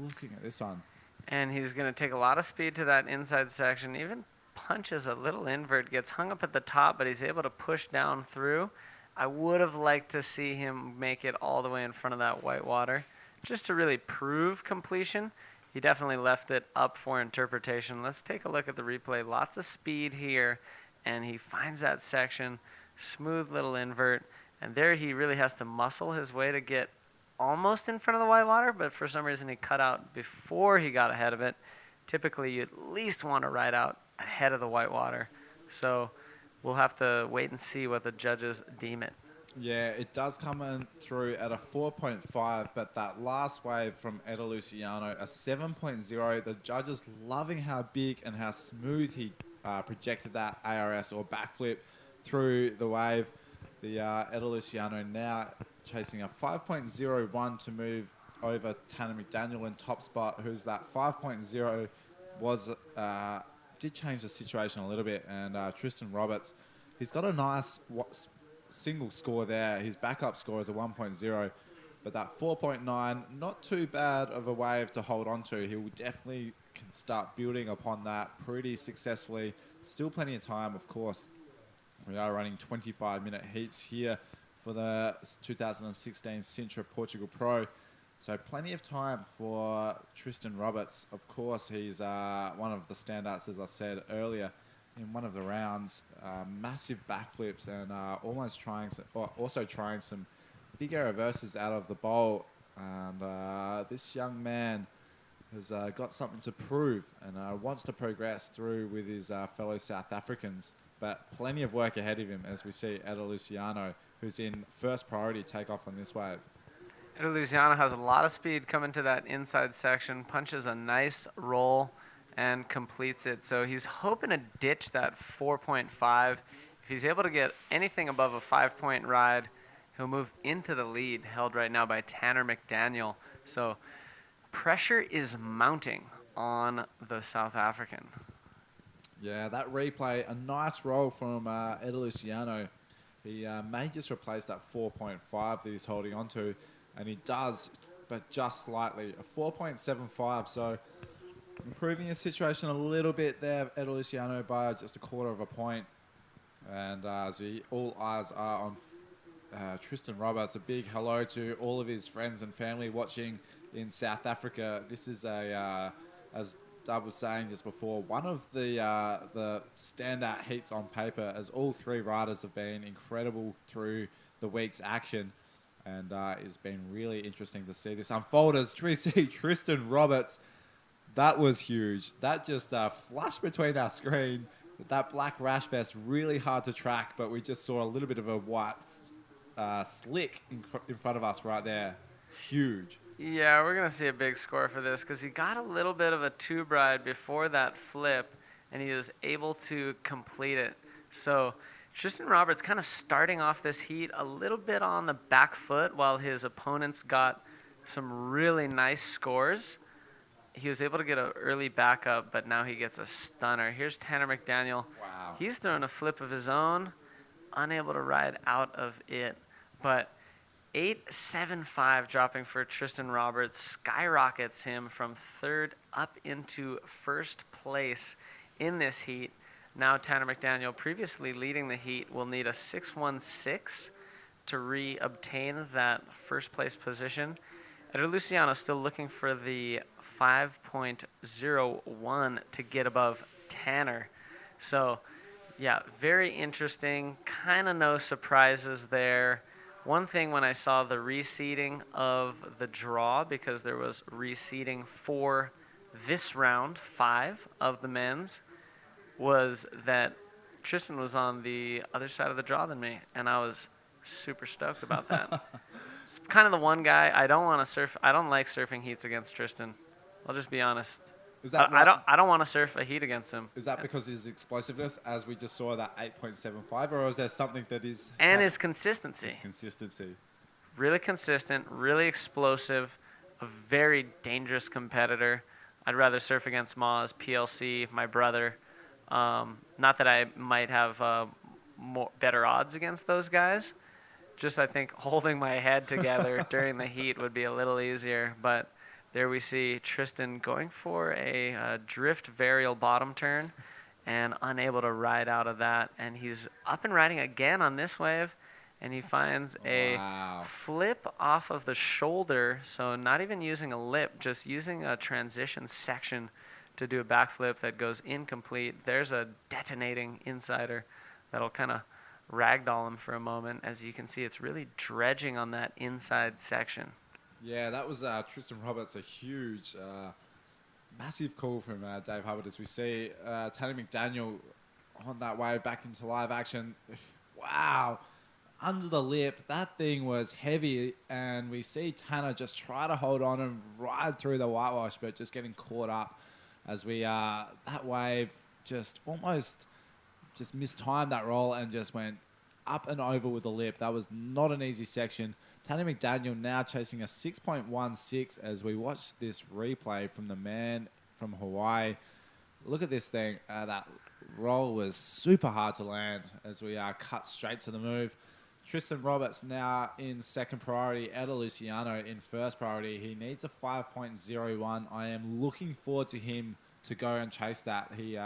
Looking at this one. And he's going to take a lot of speed to that inside section. Even punches a little invert, gets hung up at the top, but he's able to push down through. I would have liked to see him make it all the way in front of that white water, just to really prove completion. He definitely left it up for interpretation. Let's take a look at the replay. Lots of speed here, and he finds that section. Smooth little invert, and there he really has to muscle his way to get almost in front of the white water, but for some reason he cut out before he got ahead of it. Typically, you at least want to ride out ahead of the white water. So we'll have to wait and see what the judges deem it. Yeah, it does come in through at a 4.5, but that last wave from Eder Luciano, a 7.0. The judges loving how big and how smooth he projected that ARS or backflip through the wave. The Eder Luciano now chasing a 5.01 to move over Tanner McDaniel in top spot, who's that 5.0 was did change the situation a little bit. And Tristan Roberts, he's got a nice single score there. His backup score is a 1.0, but that 4.9, not too bad of a wave to hold on to. He will definitely can start building upon that pretty successfully. Still plenty of time, of course. We are running 25-minute heats here for the 2016 Sintra Portugal Pro. So plenty of time for Tristan Roberts. Of course, he's one of the standouts, as I said earlier, in one of the rounds. Massive backflips and also trying some big air reverses out of the bowl. And this young man has got something to prove and wants to progress through with his fellow South Africans. But plenty of work ahead of him as we see Eder Luciano, who's in first priority takeoff on this wave. Eder Luciano has a lot of speed coming to that inside section, punches a nice roll, and completes it. So he's hoping to ditch that 4.5. If he's able to get anything above a 5-point ride, he'll move into the lead, held right now by Tanner McDaniel. So pressure is mounting on the South African. Yeah, that replay, a nice roll from Eder Luciano. He may just replace that 4.5 that he's holding on to, and he does, but just slightly. A 4.75, so improving his situation a little bit there, Eder Luciano, by just a quarter of a point. And all eyes are on Tristan Roberts. A big hello to all of his friends and family watching in South Africa. This is as Dub was saying just before, one of the standout heats on paper, as all three riders have been incredible through the week's action. And it's been really interesting to see this unfold as we see Tristan Roberts. That was huge. That just flashed between our screen. That black rash vest, really hard to track, but we just saw a little bit of a white slick in front of us right there. Huge. Yeah, we're going to see a big score for this because he got a little bit of a tube ride before that flip, and he was able to complete it. So Tristan Roberts kind of starting off this heat a little bit on the back foot while his opponents got some really nice scores. He was able to get an early backup, but now he gets a stunner. Here's Tanner McDaniel. Wow. He's throwing a flip of his own. unable to ride out of it. But 8.75 dropping for Tristan Roberts skyrockets him from third up into first place in this heat. Now Tanner McDaniel, previously leading the heat, will need a 6.16 to re-obtain that first place position. Eder Luciano still looking for the 5.01 to get above Tanner. So, yeah, very interesting. Kind of no surprises there. One thing when I saw the reseeding of the draw, because there was reseeding for this round 5 of the men's, was that Tristan was on the other side of the draw than me, and I was super stoked about that. It's kind of the one guy I don't want to surf. I don't like surfing heats against Tristan. I'll just be honest. Is that I don't want to surf a heat against him. Is that because of his explosiveness, as we just saw that 8.75, or is there something that is... And his consistency. His consistency. Really consistent, really explosive, a very dangerous competitor. I'd rather surf against Moz, PLC, my brother. Not that I might have better odds against those guys. Just I think holding my head together during the heat would be a little easier. But there we see Tristan going for a drift varial bottom turn and unable to ride out of that. And he's up and riding again on this wave. And he finds a flip off of the shoulder. So not even using a lip, just using a transition section to do a backflip that goes incomplete. There's a detonating insider that'll kind of ragdoll him for a moment. As you can see, it's really dredging on that inside section. Yeah, that was Tristan Roberts, a huge, massive call from Dave Hubbard, as we see Tanner McDaniel on that wave back into live action. Wow. Under the lip, that thing was heavy, and we see Tanner just try to hold on and ride through the whitewash, but just getting caught up as we, that wave just almost just mistimed that roll and just went up and over with the lip. That was not an easy section. Tanner McDaniel now chasing a 6.16 as we watch this replay from the man from Hawaii. Look at this thing. That roll was super hard to land as we cut straight to the move. Tristan Roberts now in second priority. Eder Luciano in first priority. He needs a 5.01. I am looking forward to him to go and chase that. We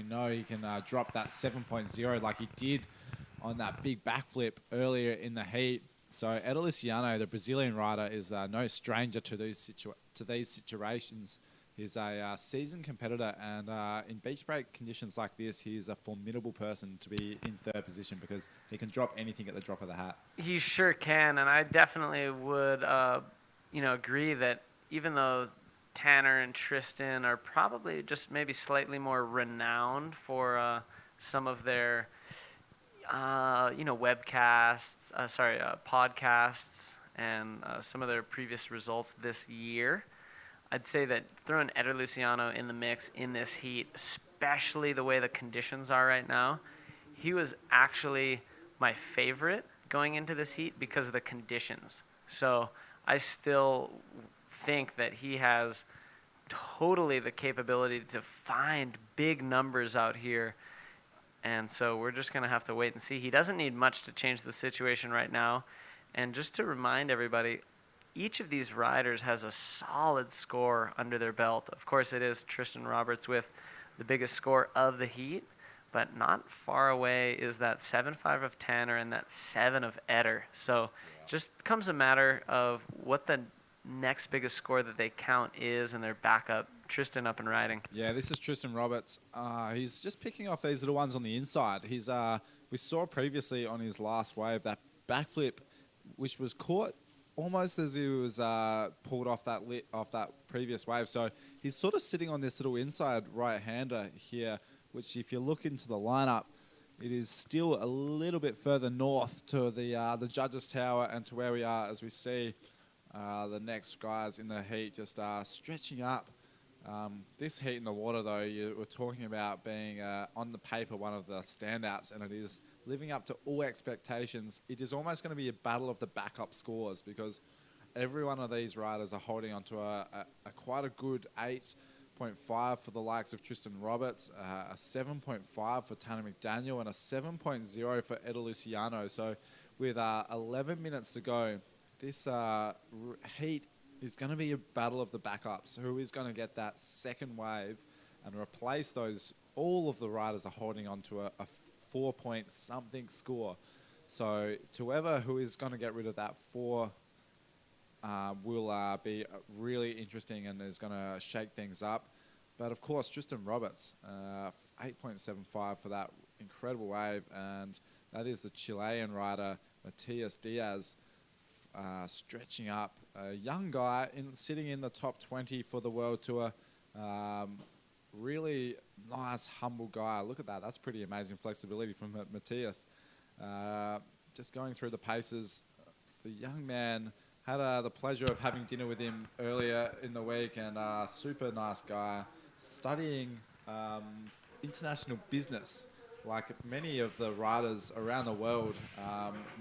know he can drop that 7.0 like he did on that big backflip earlier in the heat. So Eder Luciano, the Brazilian rider, is no stranger to these situations. He's a seasoned competitor, and in beach break conditions like this, he's a formidable person to be in third position because he can drop anything at the drop of the hat. He sure can, and I definitely would, agree that even though Tanner and Tristan are probably just maybe slightly more renowned for some of their, podcasts and some of their previous results this year, I'd say that throwing Eder Luciano in the mix in this heat, especially the way the conditions are right now, he was actually my favorite going into this heat because of the conditions. So I still think that he has totally the capability to find big numbers out here. And so we're just going to have to wait and see. He doesn't need much to change the situation right now. And just to remind everybody, each of these riders has a solid score under their belt. Of course, it is Tristan Roberts with the biggest score of the heat, but not far away is that 7.5 of Tanner and that 7 of Eder. So just comes a matter of what the next biggest score that they count is and their backup. Tristan up and riding. Yeah, this is Tristan Roberts. He's just picking off these little ones on the inside. We saw previously on his last wave that backflip, which was caught almost as he was pulled off that previous wave. So he's sort of sitting on this little inside right-hander here, which if you look into the lineup, it is still a little bit further north to the judges' tower and to where we are as we see the next guys in the heat just stretching up. This heat in the water, though, you were talking about being on the paper one of the standouts, and it is living up to all expectations. It is almost going to be a battle of the backup scores because every one of these riders are holding onto a quite a good 6.5 for the likes of Tristan Roberts, a 7.5 for Tanner McDaniel, and a 7.0 for Eder Luciano. So with 11 minutes to go, this heat is going to be a battle of the backups. Who is going to get that second wave and replace those? All of the riders are holding on to a 4-point something score. So who is going to get rid of that 4 will be really interesting and is going to shake things up. But of course, Tristan Roberts, 8.75 for that incredible wave, and that is the Chilean rider Matias Diaz, stretching up. A young guy sitting in the top 20 for the World Tour. Really nice, humble guy. Look at that. That's pretty amazing flexibility from Matias. Just going through the paces. The young man had the pleasure of having dinner with him earlier in the week, and super nice guy. Studying international business, like many of the riders around the world,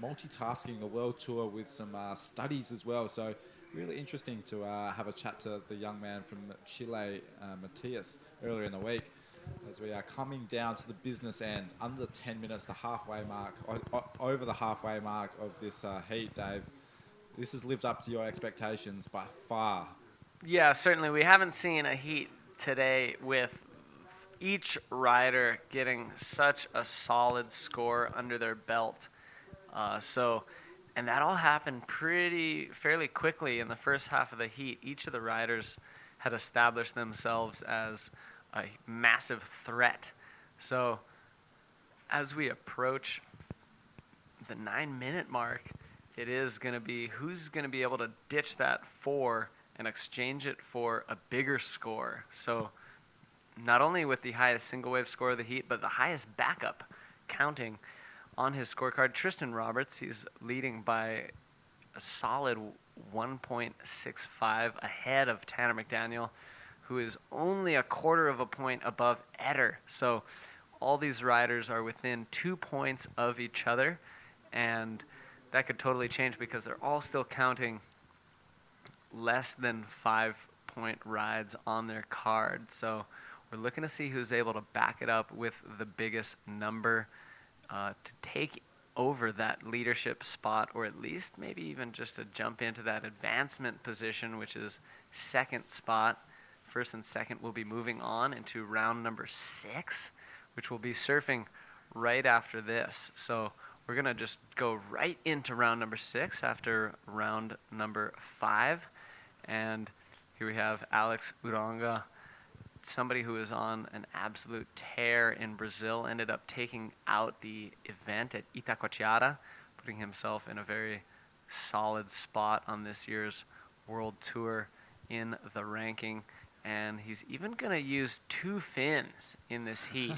multitasking the World Tour with some studies as well. So really interesting to have a chat to the young man from Chile, Matias, earlier in the week, as we are coming down to the business end, under 10 minutes, the halfway mark, over the halfway mark of this heat, Dave. This has lived up to your expectations by far. Yeah, certainly. We haven't seen a heat today with each rider getting such a solid score under their belt. And that all happened fairly quickly in the first half of the heat. Each of the riders had established themselves as a massive threat. So as we approach the 9-minute mark, it is going to be who's going to be able to ditch that 4 and exchange it for a bigger score. So not only with the highest single wave score of the heat, but the highest backup counting on his scorecard. Tristan Roberts, he's leading by a solid 1.65 ahead of Tanner McDaniel, who is only a quarter of a point above Eder. So all these riders are within 2 points of each other, and that could totally change because they're all still counting less than 5-point rides on their card. So we're looking to see who's able to back it up with the biggest number to take over that leadership spot, or at least maybe even just to jump into that advancement position, which is second spot. First and second will be moving on into round number 6, which will be surfing right after this. So we're going to just go right into round number 6 after round number 5. And here we have Alex Uranga, somebody who is on an absolute tear in Brazil, ended up taking out the event at Itacoatiara, putting himself in a very solid spot on this year's World Tour in the ranking. And he's even going to use 2 fins in this heat.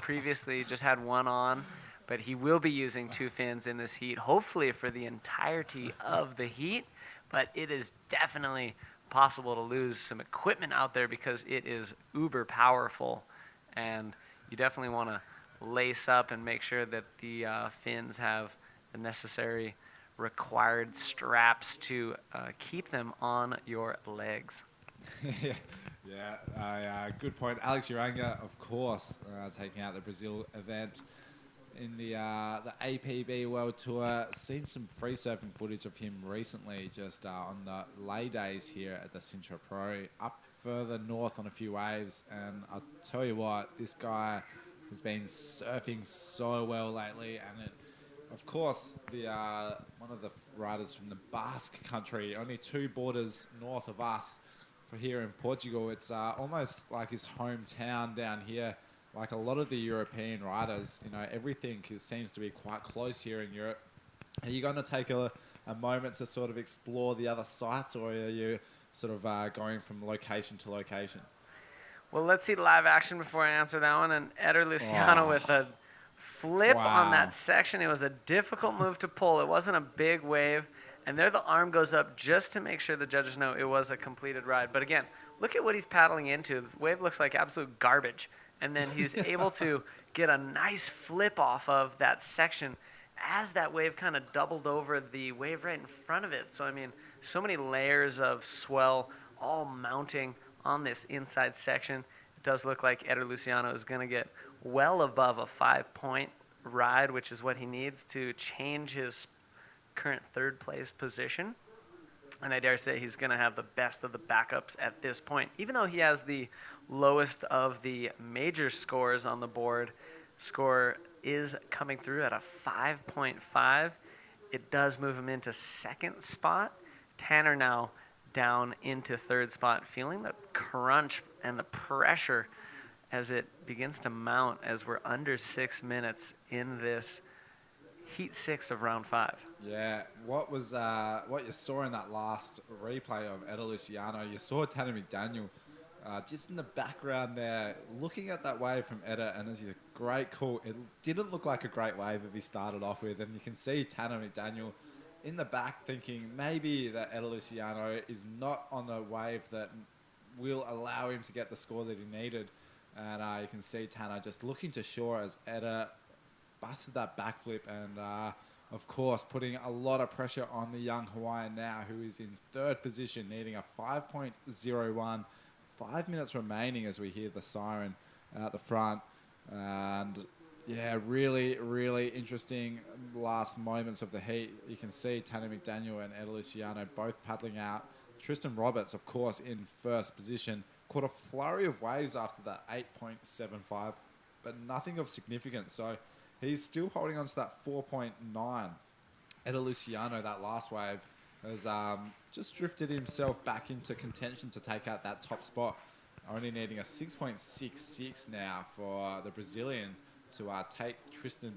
Previously just had 1 on, but he will be using 2 fins in this heat, hopefully for the entirety of the heat. But it is definitely possible to lose some equipment out there because it is uber powerful, and you definitely want to lace up and make sure that the fins have the necessary required straps to keep them on your legs. Good point. Alex Uranga, of course, taking out the Brazil event in the APB World Tour. Seen some free surfing footage of him recently, just on the lay days here at the Sintra Pro, up further north on a few waves. And I'll tell you what, this guy has been surfing so well lately. And of course, one of the riders from the Basque country, only 2 borders north of us, for here in Portugal. It's almost like his hometown down here. Like a lot of the European riders, everything seems to be quite close here in Europe. Are you going to take a moment to sort of explore the other sites, or are you sort of going from location to location? Well, let's see live action before I answer that one. And Eder Luciano with a flip on that section. It was a difficult move to pull. It wasn't a big wave. And there the arm goes up just to make sure the judges know it was a completed ride. But again, look at what he's paddling into. The wave looks like absolute garbage. And then he's able to get a nice flip off of that section as that wave kind of doubled over the wave right in front of it. So, I mean, so many layers of swell all mounting on this inside section. It does look like Eder Luciano is going to get well above a 5-point ride, which is what he needs to change his current third place position. And I dare say he's going to have the best of the backups at this point. Even though he has the lowest of the major scores on the board, score is coming through at a 5.5. It does move him into second spot. Tanner now down into third spot, feeling the crunch and the pressure as it begins to mount as we're under 6 minutes in this Heat 6 of round 5. Yeah, what you saw in that last replay of Eder Luciano, you saw Tanner McDaniel just in the background there, looking at that wave from Eder, and it's a great call. It didn't look like a great wave if he started off with, and you can see Tanner McDaniel in the back thinking maybe that Eder Luciano is not on the wave that will allow him to get the score that he needed. And you can see Tanner just looking to shore as Eder busted that backflip and, of course, putting a lot of pressure on the young Hawaiian now, who is in third position, needing a 5.01. 5 minutes remaining as we hear the siren out the front. And, yeah, really, really interesting last moments of the heat. You can see Tanner McDaniel and Eder Luciano both paddling out. Tristan Roberts, of course, in first position. Caught a flurry of waves after that 8.75, but nothing of significance. So he's still holding on to that 4.9. Eder Luciano, that last wave, has just drifted himself back into contention to take out that top spot. Only needing a 6.66 now for the Brazilian to take Tristan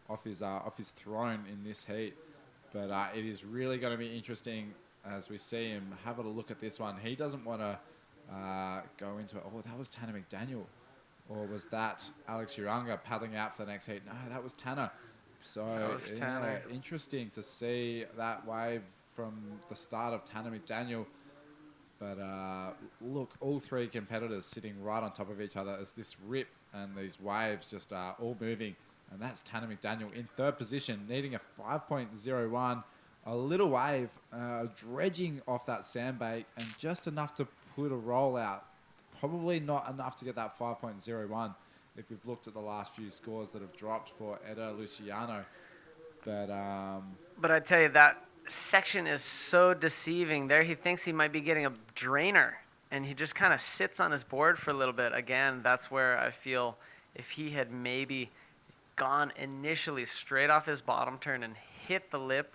off his throne in this heat. But it is really going to be interesting as we see him have a look at this one. He doesn't want to go into it. Oh, that was Tanner McDaniel. Or was that Alex Uranga paddling out for the next heat? No, that was Tanner. So That was Tanner. Interesting to see that wave from the start of Tanner McDaniel. But look, all three competitors sitting right on top of each other as this rip and these waves just are all moving. And that's Tanner McDaniel in third position, needing a 5.01. A little wave, dredging off that sandbake, and just enough to put a roll out. Probably not enough to get that 5.01 if we've looked at the last few scores that have dropped for Eder Luciano. But I tell you, that section is so deceiving. There he thinks he might be getting a drainer, and he just kind of sits on his board for a little bit. Again, that's where I feel if he had maybe gone initially straight off his bottom turn and hit the lip,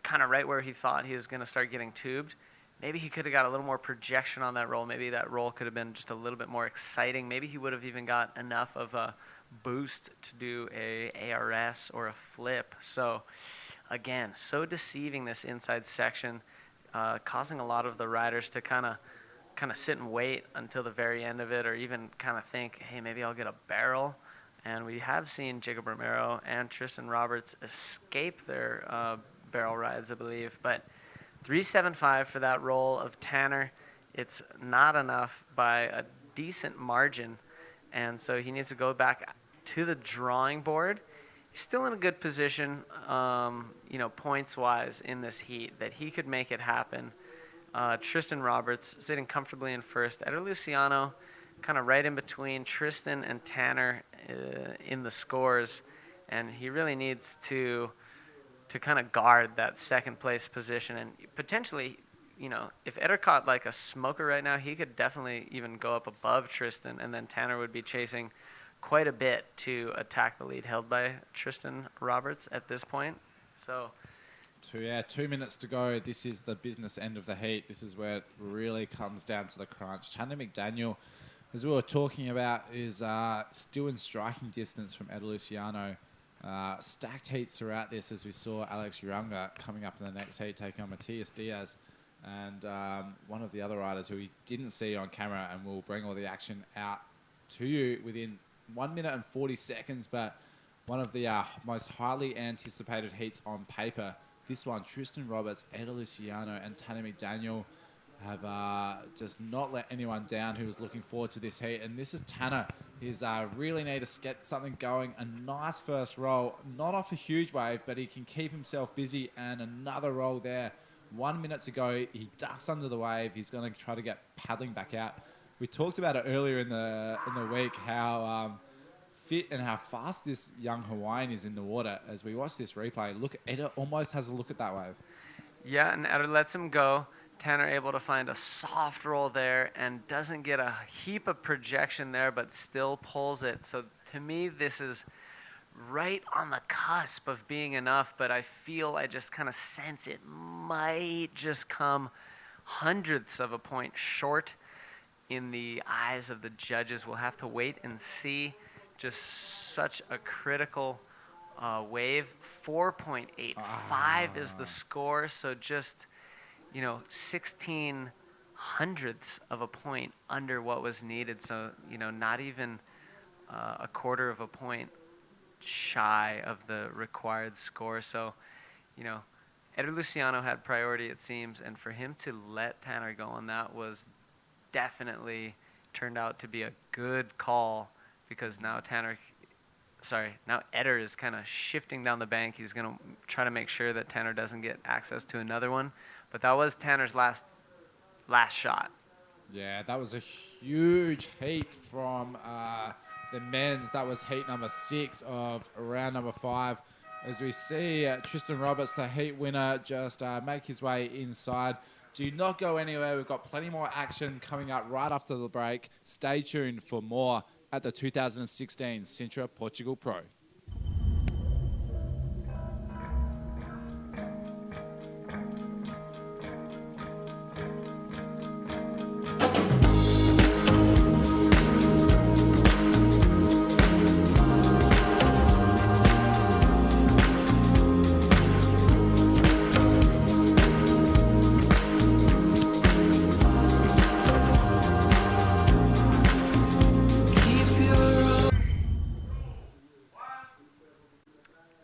kind of right where he thought he was going to start getting tubed, maybe he could have got a little more projection on that roll. Maybe that roll could have been just a little bit more exciting. Maybe he would have even got enough of a boost to do a ARS or a flip. So again, so deceiving, this inside section, causing a lot of the riders to kind of sit and wait until the very end of it, or even kind of think, hey, maybe I'll get a barrel. And we have seen Jacob Romero and Tristan Roberts escape their barrel rides, I believe. But 3.75 for that roll of Tanner. It's not enough by a decent margin. And so he needs to go back to the drawing board. He's still in a good position, points-wise in this heat, that he could make it happen. Tristan Roberts sitting comfortably in first. Eder Luciano kind of right in between Tristan and Tanner in the scores. And he really needs to kind of guard that second place position. And potentially, if Eder caught like a smoker right now, he could definitely even go up above Tristan, and then Tanner would be chasing quite a bit to attack the lead held by Tristan Roberts at this point. So 2 minutes to go. This is the business end of the heat. This is where it really comes down to the crunch. Tanner McDaniel, as we were talking about, is still in striking distance from Eder Luciano. Stacked heats throughout this, as we saw Alex Uranga coming up in the next heat, taking on Matias Diaz. And one of the other riders who we didn't see on camera, and we'll bring all the action out to you within 1 minute and 40 seconds, but one of the most highly anticipated heats on paper. This one, Tristan Roberts, Eder Luciano, and Tanner McDaniel have just not let anyone down who was looking forward to this heat. And this is Tanner. He's really need to get something going. A nice first roll, not off a huge wave, but he can keep himself busy. And another roll there 1 minute to go. He ducks under the wave. He's going to try to get paddling back out. We talked about it earlier in the week, how fit and how fast this young Hawaiian is in the water. As we watch this replay, look, Eda almost has a look at that wave. Yeah, and Eder lets him go. Tanner able to find a soft roll there and doesn't get a heap of projection there, but still pulls it. So to me, this is right on the cusp of being enough, but I just kind of sense it might just come hundredths of a point short in the eyes of the judges. We'll have to wait and see. Just such a critical wave. 4.85 is the score, so just 16 hundredths of a point under what was needed. So not even a quarter of a point shy of the required score. So Eder Luciano had priority, it seems, and for him to let Tanner go on that was definitely turned out to be a good call, because now Eder is kind of shifting down the bank. He's going to try to make sure that Tanner doesn't get access to another one. But that was Tanner's last shot. Yeah, that was a huge heat from the men's. That was heat number 6 of round number 5. As we see Tristan Roberts, the heat winner, just make his way inside. Do not go anywhere. We've got plenty more action coming up right after the break. Stay tuned for more at the 2016 Sintra Portugal Pro.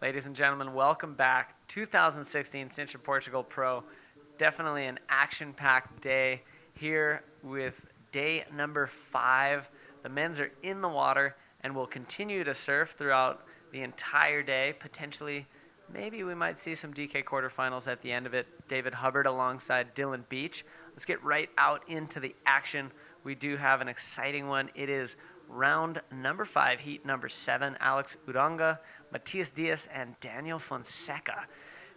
Ladies and gentlemen, welcome back. 2016 Sintra Portugal Pro. Definitely an action-packed day here with day number 5. The men's are in the water and will continue to surf throughout the entire day. Potentially, maybe we might see some DK quarterfinals at the end of it. David Hubbard alongside Dylan Beach. Let's get right out into the action. We do have an exciting one. It is round number 5, heat number 7. Alex Uranga, Matias Diaz, and Daniel Fonseca.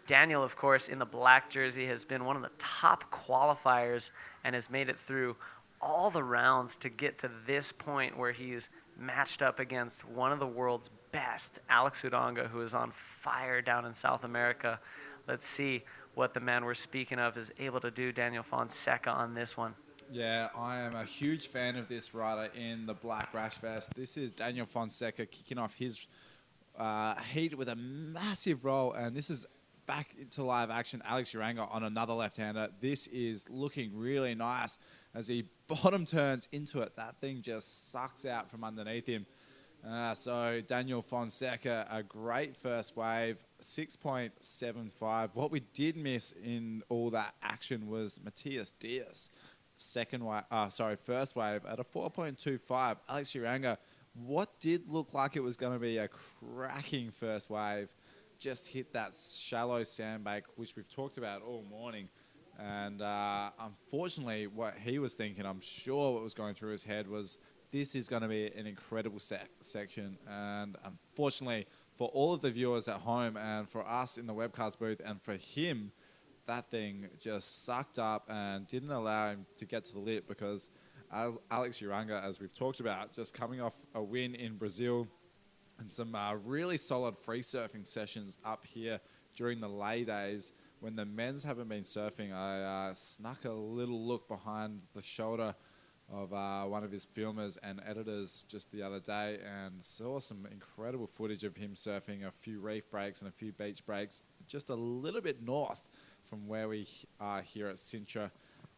Daniel, of course, in the black jersey, has been one of the top qualifiers and has made it through all the rounds to get to this point where he's matched up against one of the world's best, Alex Uranga, who is on fire down in South America. Let's see what the man we're speaking of is able to do, Daniel Fonseca, on this one. Yeah, I am a huge fan of this rider in the black rash vest. This is Daniel Fonseca kicking off his heat with a massive roll, and this is back into live action. Alex Uranga on another left-hander. This is looking really nice as he bottom turns into it. That thing just sucks out from underneath him. So Daniel Fonseca, a great first wave, 6.75. What we did miss in all that action was Matias Diaz. First wave at a 4.25. Alex Uranga, what did look like it was going to be a cracking first wave, just hit that shallow sandbank, which we've talked about all morning. And unfortunately, what he was thinking, I'm sure what was going through his head was, this is going to be an incredible section. And unfortunately, for all of the viewers at home and for us in the webcast booth and for him, that thing just sucked up and didn't allow him to get to the lip, because Alex Uranga, as we've talked about, just coming off a win in Brazil and some really solid free surfing sessions up here during the lay days. When the men's haven't been surfing, I snuck a little look behind the shoulder of one of his filmers and editors just the other day and saw some incredible footage of him surfing a few reef breaks and a few beach breaks just a little bit north from where we are here at Sintra.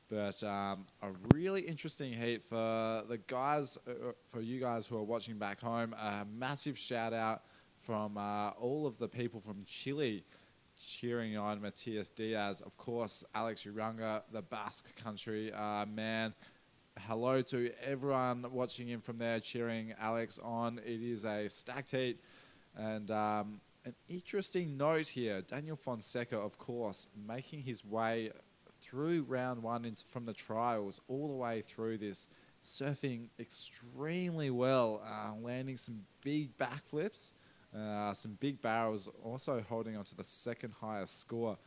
But a really interesting heat for the guys, for you guys who are watching back home. A massive shout out from all of the people from Chile cheering on Matias Diaz. Of course, Alex Uranga, the Basque country man. Hello to everyone watching in from there, cheering Alex on. It is a stacked heat, and An interesting note here, Daniel Fonseca, of course, making his way through round one from the trials all the way through this, surfing extremely well, landing some big backflips, some big barrels, also holding on to the second highest score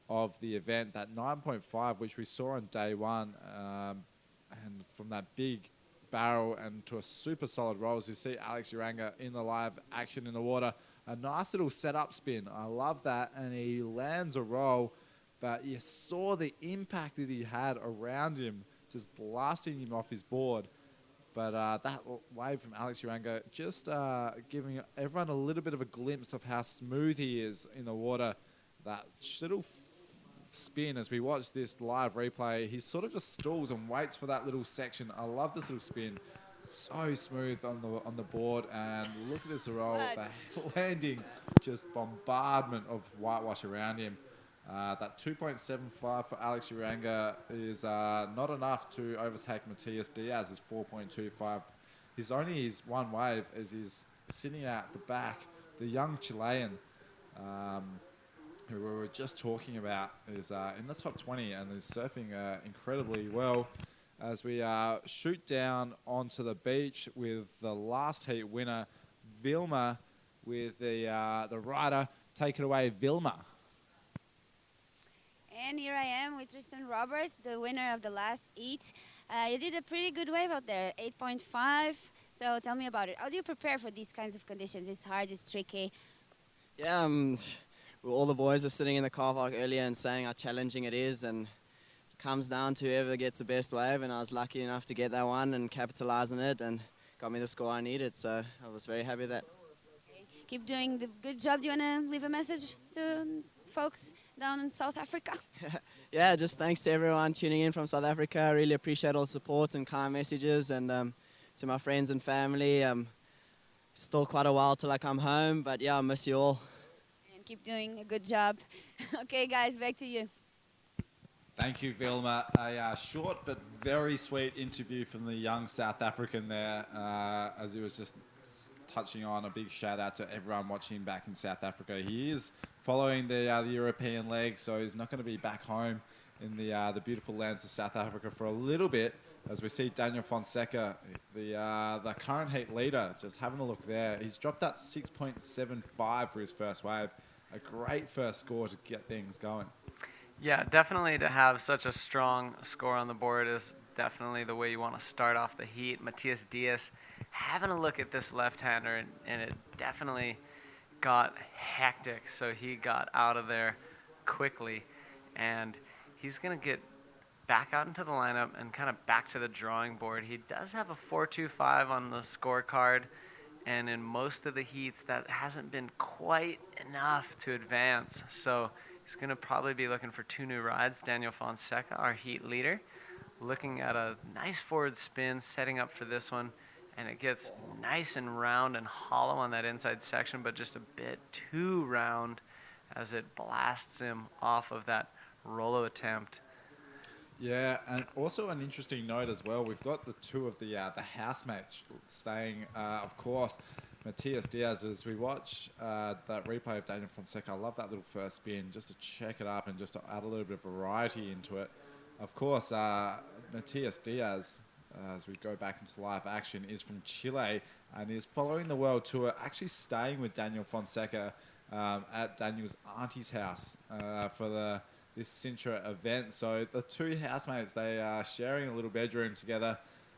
of the event, that 9.5, which we saw on day one, and from that big barrel and to a super solid roll, as you see Alex Uranga in the live action in the water. A nice little setup spin. I love that. And he lands a roll, but you saw the impact that he had around him, just blasting him off his board. But that wave from Alex Uranga just giving everyone a little bit of a glimpse of how smooth he is in the water. That little spin, as we watch this live replay, he sort of just stalls and waits for that little section. I love this little spin. So smooth on the board, and look at this roll, the landing, just bombardment of whitewash around him. That 2.75 for Alex Uranga is not enough to overtake Matias Diaz's 4.25. His one wave as he's sitting out the back. The young Chilean, who we were just talking about, is in the top 20 and is surfing incredibly well. As we shoot down onto the beach with the last heat winner, Vilma, with the rider. Take it away, Vilma. And here I am with Tristan Roberts, the winner of the last heat. You did a pretty good wave out there, 8.5. So tell me about it. How do you prepare for these kinds of conditions? It's hard, it's tricky. Yeah, all the boys were sitting in the car park earlier and saying how challenging it is, and it comes down to whoever gets the best wave, and I was lucky enough to get that one and capitalize on it, and got me the score I needed, so I was very happy with that. Okay. Keep doing the good job. Do you want to leave a message to folks down in South Africa? Yeah, just thanks to everyone tuning in from South Africa. I really appreciate all the support and kind messages, and to my friends and family. Still quite a while till I come home, but yeah, I miss you all. And keep doing a good job. Okay, guys, back to you. Thank you, Vilma. A short but very sweet interview from the young South African there, as he was just touching on. A big shout out to everyone watching back in South Africa. He is following the European leg, so he's not going to be back home in the beautiful lands of South Africa for a little bit. As we see Daniel Fonseca, the current heat leader, just having a look there. He's dropped that 6.75 for his first wave. A great first score to get things going. Yeah, definitely to have such a strong score on the board is definitely the way you want to start off the heat. Matias Diaz having a look at this left-hander, and it definitely got hectic, so he got out of there quickly, and he's going to get back out into the lineup and kind of back to the drawing board. He does have a 4.25 on the scorecard, and in most of the heats that hasn't been quite enough to advance, so he's going to probably be looking for 2 new rides. Daniel Fonseca, our heat leader, looking at a nice forward spin, setting up for this one, and it gets nice and round and hollow on that inside section, but just a bit too round as it blasts him off of that rollo attempt. Yeah, and also an interesting note as well. We've got the two of the housemates staying, of course. Matias Diaz, as we watch that replay of Daniel Fonseca, I love that little first spin just to check it up and just to add a little bit of variety into it. Of course, Matias Diaz, as we go back into live action, is from Chile and is following the world tour, actually staying with Daniel Fonseca at Daniel's auntie's house for this Sintra event. So the two housemates, they are sharing a little bedroom together,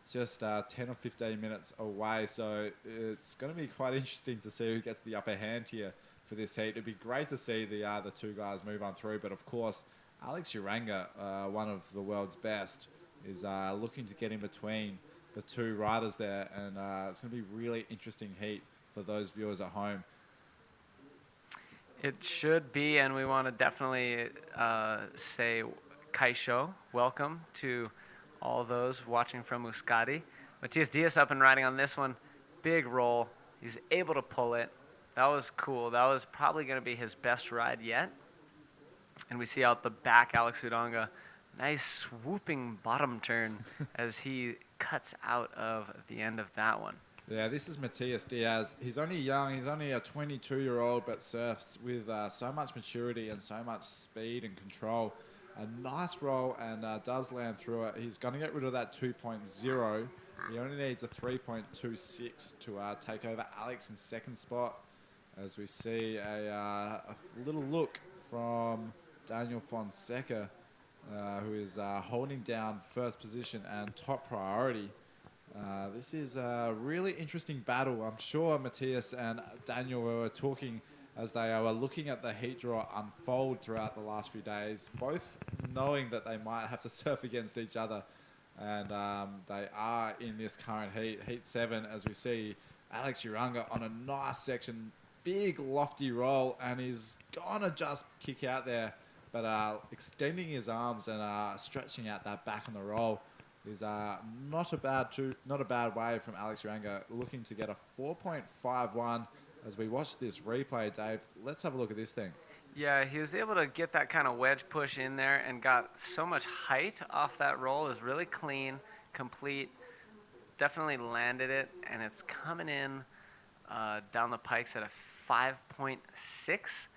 just 10 or 15 minutes away. So it's going to be quite interesting to see who gets the upper hand here for this heat. It'd be great to see the two guys move on through. But of course, Alex Uranga, one of the world's best, is looking to get in between the two riders there. And it's going to be really interesting heat for those viewers at home. It should be, and we want to definitely say Kaisho, welcome to all those watching from Euskadi. Matias Diaz up and riding on this one. Big roll. He's able to pull it. That was cool. That was probably going to be his best ride yet. And we see out the back Alex Uranga. Nice swooping bottom turn as he cuts out of the end of that one. Yeah, this is Matias Diaz. He's only young. He's only a 22-year-old, but surfs with so much maturity and so much speed and control. A nice roll and does land through it. He's going to get rid of that 2.0. He only needs a 3.26 to take over Alex in second spot. As we see a little look from Daniel Fonseca, who is holding down first position and top priority. This is a really interesting battle. I'm sure Matthias and Daniel were talking as they were looking at the heat draw unfold throughout the last few days, both knowing that they might have to surf against each other. And they are in this current heat, Heat 7, as we see Alex Uranga on a nice section, big lofty roll, and he's gonna just kick out there, but extending his arms and stretching out that back on the roll is not a bad wave from Alex Uranga, looking to get a 4.51. As we watch this replay, Dave, let's have a look at this thing. Yeah, he was able to get that kind of wedge push in there and got so much height off that roll. It was really clean, complete, definitely landed it, and it's coming in down the pikes at a 5.6.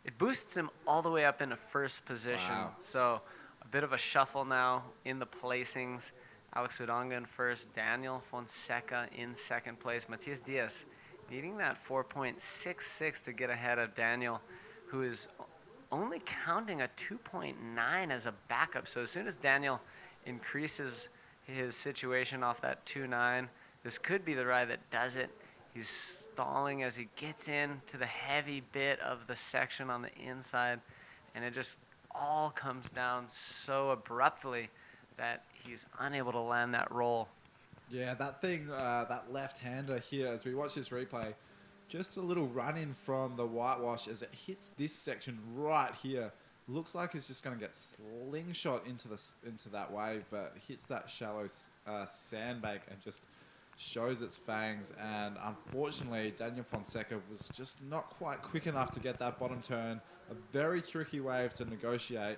It boosts him all the way up into first position. Wow. So a bit of a shuffle now in the placings. Alex Uranga in first, Daniel Fonseca in second place, Matias Diaz needing that 4.66 to get ahead of Daniel, who is only counting a 2.9 as a backup. So as soon as Daniel increases his situation off that 2.9, this could be the ride that does it. He's stalling as he gets into the heavy bit of the section on the inside, and it just all comes down so abruptly that he's unable to land that roll. Yeah, that thing, that left-hander here, as we watch this replay, just a little run-in from the whitewash as it hits this section right here. Looks like it's just going to get slingshot into that wave, but hits that shallow sandbank and just shows its fangs. And unfortunately, Daniel Fonseca was just not quite quick enough to get that bottom turn. A very tricky wave to negotiate.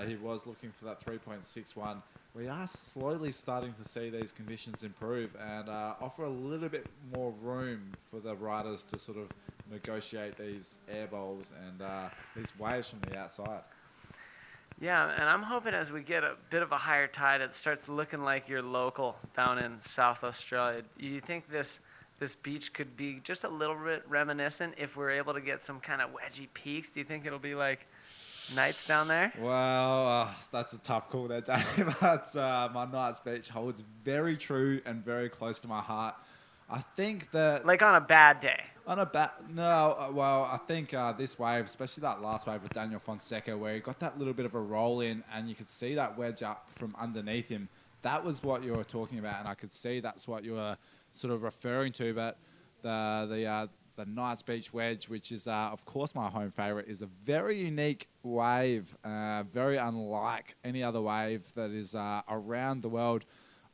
He was looking for that 3.61. We are slowly starting to see these conditions improve and offer a little bit more room for the riders to sort of negotiate these air bowls and these waves from the outside. Yeah, and I'm hoping as we get a bit of a higher tide, it starts looking like you're local down in South Australia. Do you think this beach could be just a little bit reminiscent if we're able to get some kind of wedgy peaks? Do you think it'll be like Knights down there? Well, that's a tough call there, Dave. But my Knights Beach holds very true and very close to my heart. I think that... Like on a bad day? On a bad... No, well, I think this wave, especially that last wave with Daniel Fonseca, where he got that little bit of a roll in and you could see that wedge up from underneath him. That was what you were talking about, and I could see that's what you were sort of referring to. But the Knights Beach wedge, which is, of course, my home favourite, is a very unique wave, very unlike any other wave that is around the world.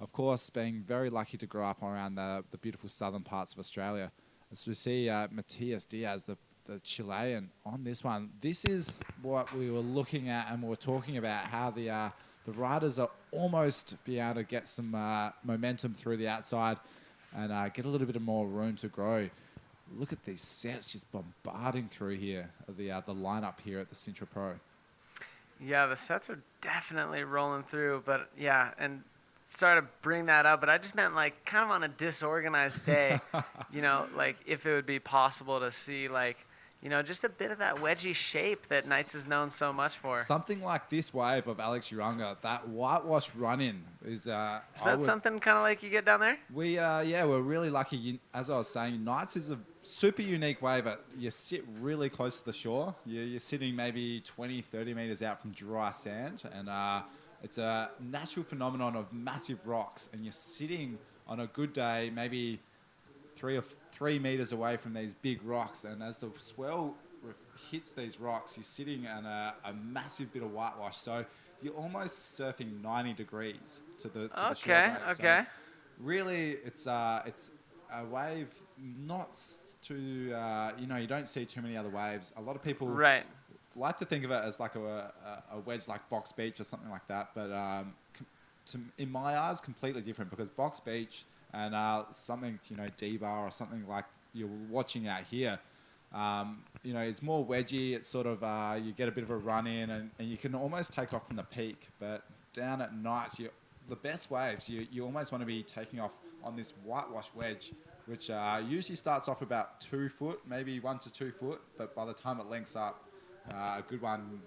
Of course, being very lucky to grow up around the beautiful southern parts of Australia. As we see Matias Diaz, the Chilean, on this one, this is what we were looking at and we were talking about, how the riders are almost be able to get some momentum through the outside and get a little bit of more room to grow. Look at these sets just bombarding through here, the lineup here at the Sintra Pro. Yeah, the sets are definitely rolling through, but yeah, and sorry to bring that up, but I just meant like kind of on a disorganized day, you know, like if it would be possible to see like, you know, just a bit of that wedgy shape that Knights is known so much for. Something like this wave of Alex Uranga, that whitewash run-in is... Is that something kind of like you get down there? We're really lucky. As I was saying, Knights is a super unique wave. You sit really close to the shore. You're sitting maybe 20, 30 meters out from dry sand, and it's a natural phenomenon of massive rocks, and you're sitting on a good day maybe 3 meters away from these big rocks, and as the swell hits these rocks, you're sitting on a massive bit of whitewash, so you're almost surfing 90 degrees to the shore. Okay. So really, it's a wave not too, you don't see too many other waves. A lot of people like to think of it as like a wedge like Box Beach or something like that, but in my eyes, completely different, because Box Beach And something, D-bar or something like you're watching out here, it's more wedgy. It's sort of, you get a bit of a run in and you can almost take off from the peak. But down at nights, the best waves, you almost want to be taking off on this whitewash wedge, which usually starts off about 2 foot, maybe 1 to 2 foot. But by the time it lengths up, a good one,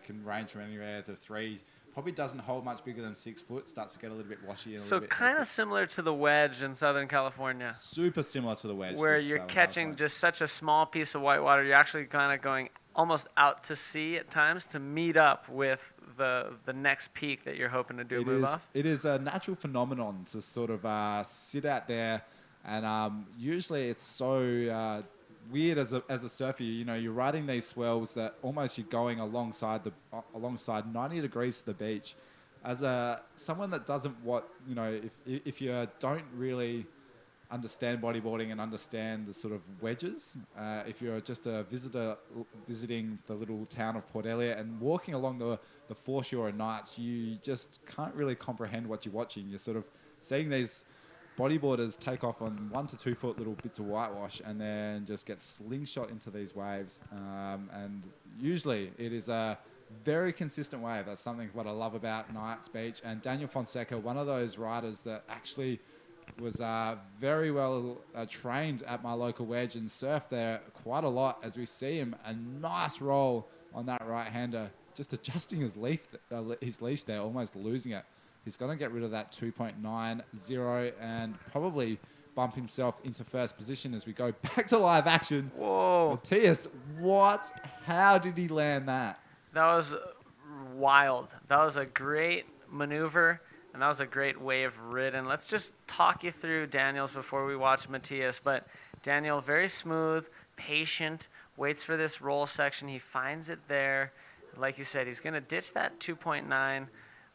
can range from anywhere to 3. Probably doesn't hold much bigger than 6 foot. Starts to get a little bit washy. And So kind of similar to the wedge in Southern California. Super similar to the wedge. Where you're catching just such a small piece of whitewater. You're actually kind of going almost out to sea at times to meet up with the next peak that you're hoping to move off. It is a natural phenomenon to sort of sit out there. And usually it's so weird as a surfer, you're riding these swells that almost you're going alongside 90 degrees to the beach. As someone that doesn't if you don't really understand bodyboarding and understand the sort of wedges, if you're just a visitor visiting the little town of Port Elliot and walking along the foreshore at nights, you just can't really comprehend what you're watching. You're sort of seeing these bodyboarders take off on 1 to 2 foot little bits of whitewash and then just get slingshot into these waves. And usually it is a very consistent wave. That's something what I love about Knights Beach. And Daniel Fonseca, one of those riders that actually was very well trained at my local wedge and surfed there quite a lot, as we see him. A nice roll on that right-hander, just adjusting his leash there, almost losing it. He's going to get rid of that 2.90 and probably bump himself into first position as we go back to live action. Whoa. Matthias, how did he land that? That was wild. That was a great maneuver, and that was a great wave ridden. Let's just talk you through Daniel's before we watch Matthias. But Daniel, very smooth, patient, waits for this roll section. He finds it there. Like you said, he's going to ditch that 2.9.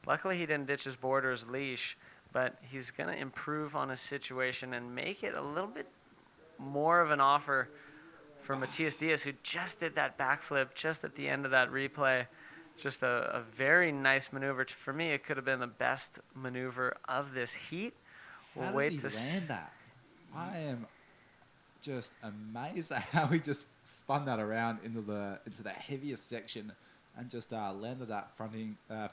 Luckily, he didn't ditch his board or his leash, but he's going to improve on his situation and make it a little bit more of an offer for Matthias Diaz, who just did that backflip just at the end of that replay. Just a very nice maneuver. For me, it could have been the best maneuver of this heat. How did he land that? I am just amazed at how he just spun that around into the heaviest section and just landed that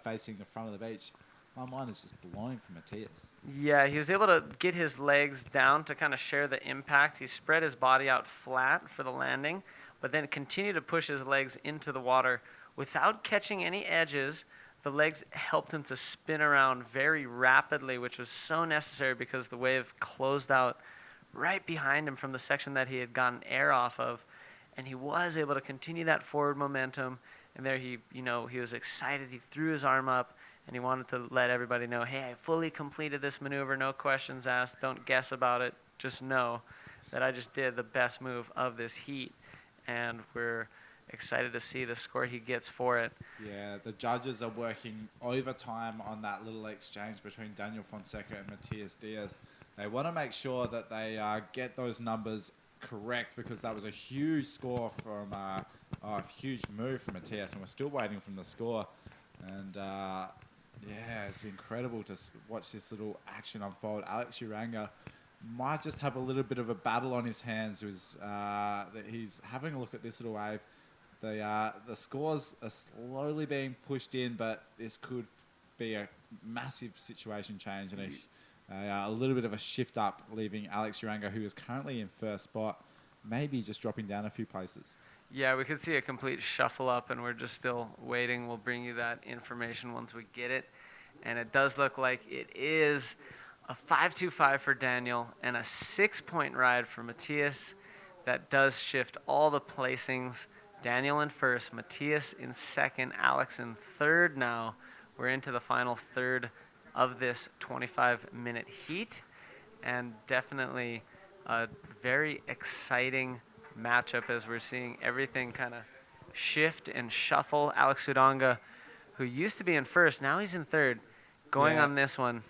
facing the front of the beach. My mind is just blowing for Matthias. Yeah, he was able to get his legs down to kind of share the impact. He spread his body out flat for the landing, but then continued to push his legs into the water without catching any edges. The legs helped him to spin around very rapidly, which was so necessary because the wave closed out right behind him from the section that he had gotten air off of. And he was able to continue that forward momentum. And there he was excited. He threw his arm up and he wanted to let everybody know, hey, I fully completed this maneuver. No questions asked. Don't guess about it. Just know that I just did the best move of this heat. And we're excited to see the score he gets for it. Yeah, the judges are working overtime on that little exchange between Daniel Fonseca and Matthias Diaz. They want to make sure that they get those numbers correct because that was a huge score from a huge move from Matthias, and we're still waiting from the score. And yeah, it's incredible to watch this little action unfold. Alex Uranga might just have a little bit of a battle on his hands. He's having a look at this little wave. The scores are slowly being pushed in, but this could be a massive situation change and a little bit of a shift up, leaving Alex Uranga, who is currently in first spot, maybe just dropping down a few places. Yeah, we could see a complete shuffle up, and we're just still waiting. We'll bring you that information once we get it. And it does look like it is a 5.25 for Daniel and a 6-point ride for Matthias. That does shift all the placings. Daniel in first, Matthias in second, Alex in third now. We're into the final third of this 25-minute heat, and definitely a very exciting matchup as we're seeing everything kind of shift and shuffle. Alex Uranga, who used to be in first, now he's in third, going on this one.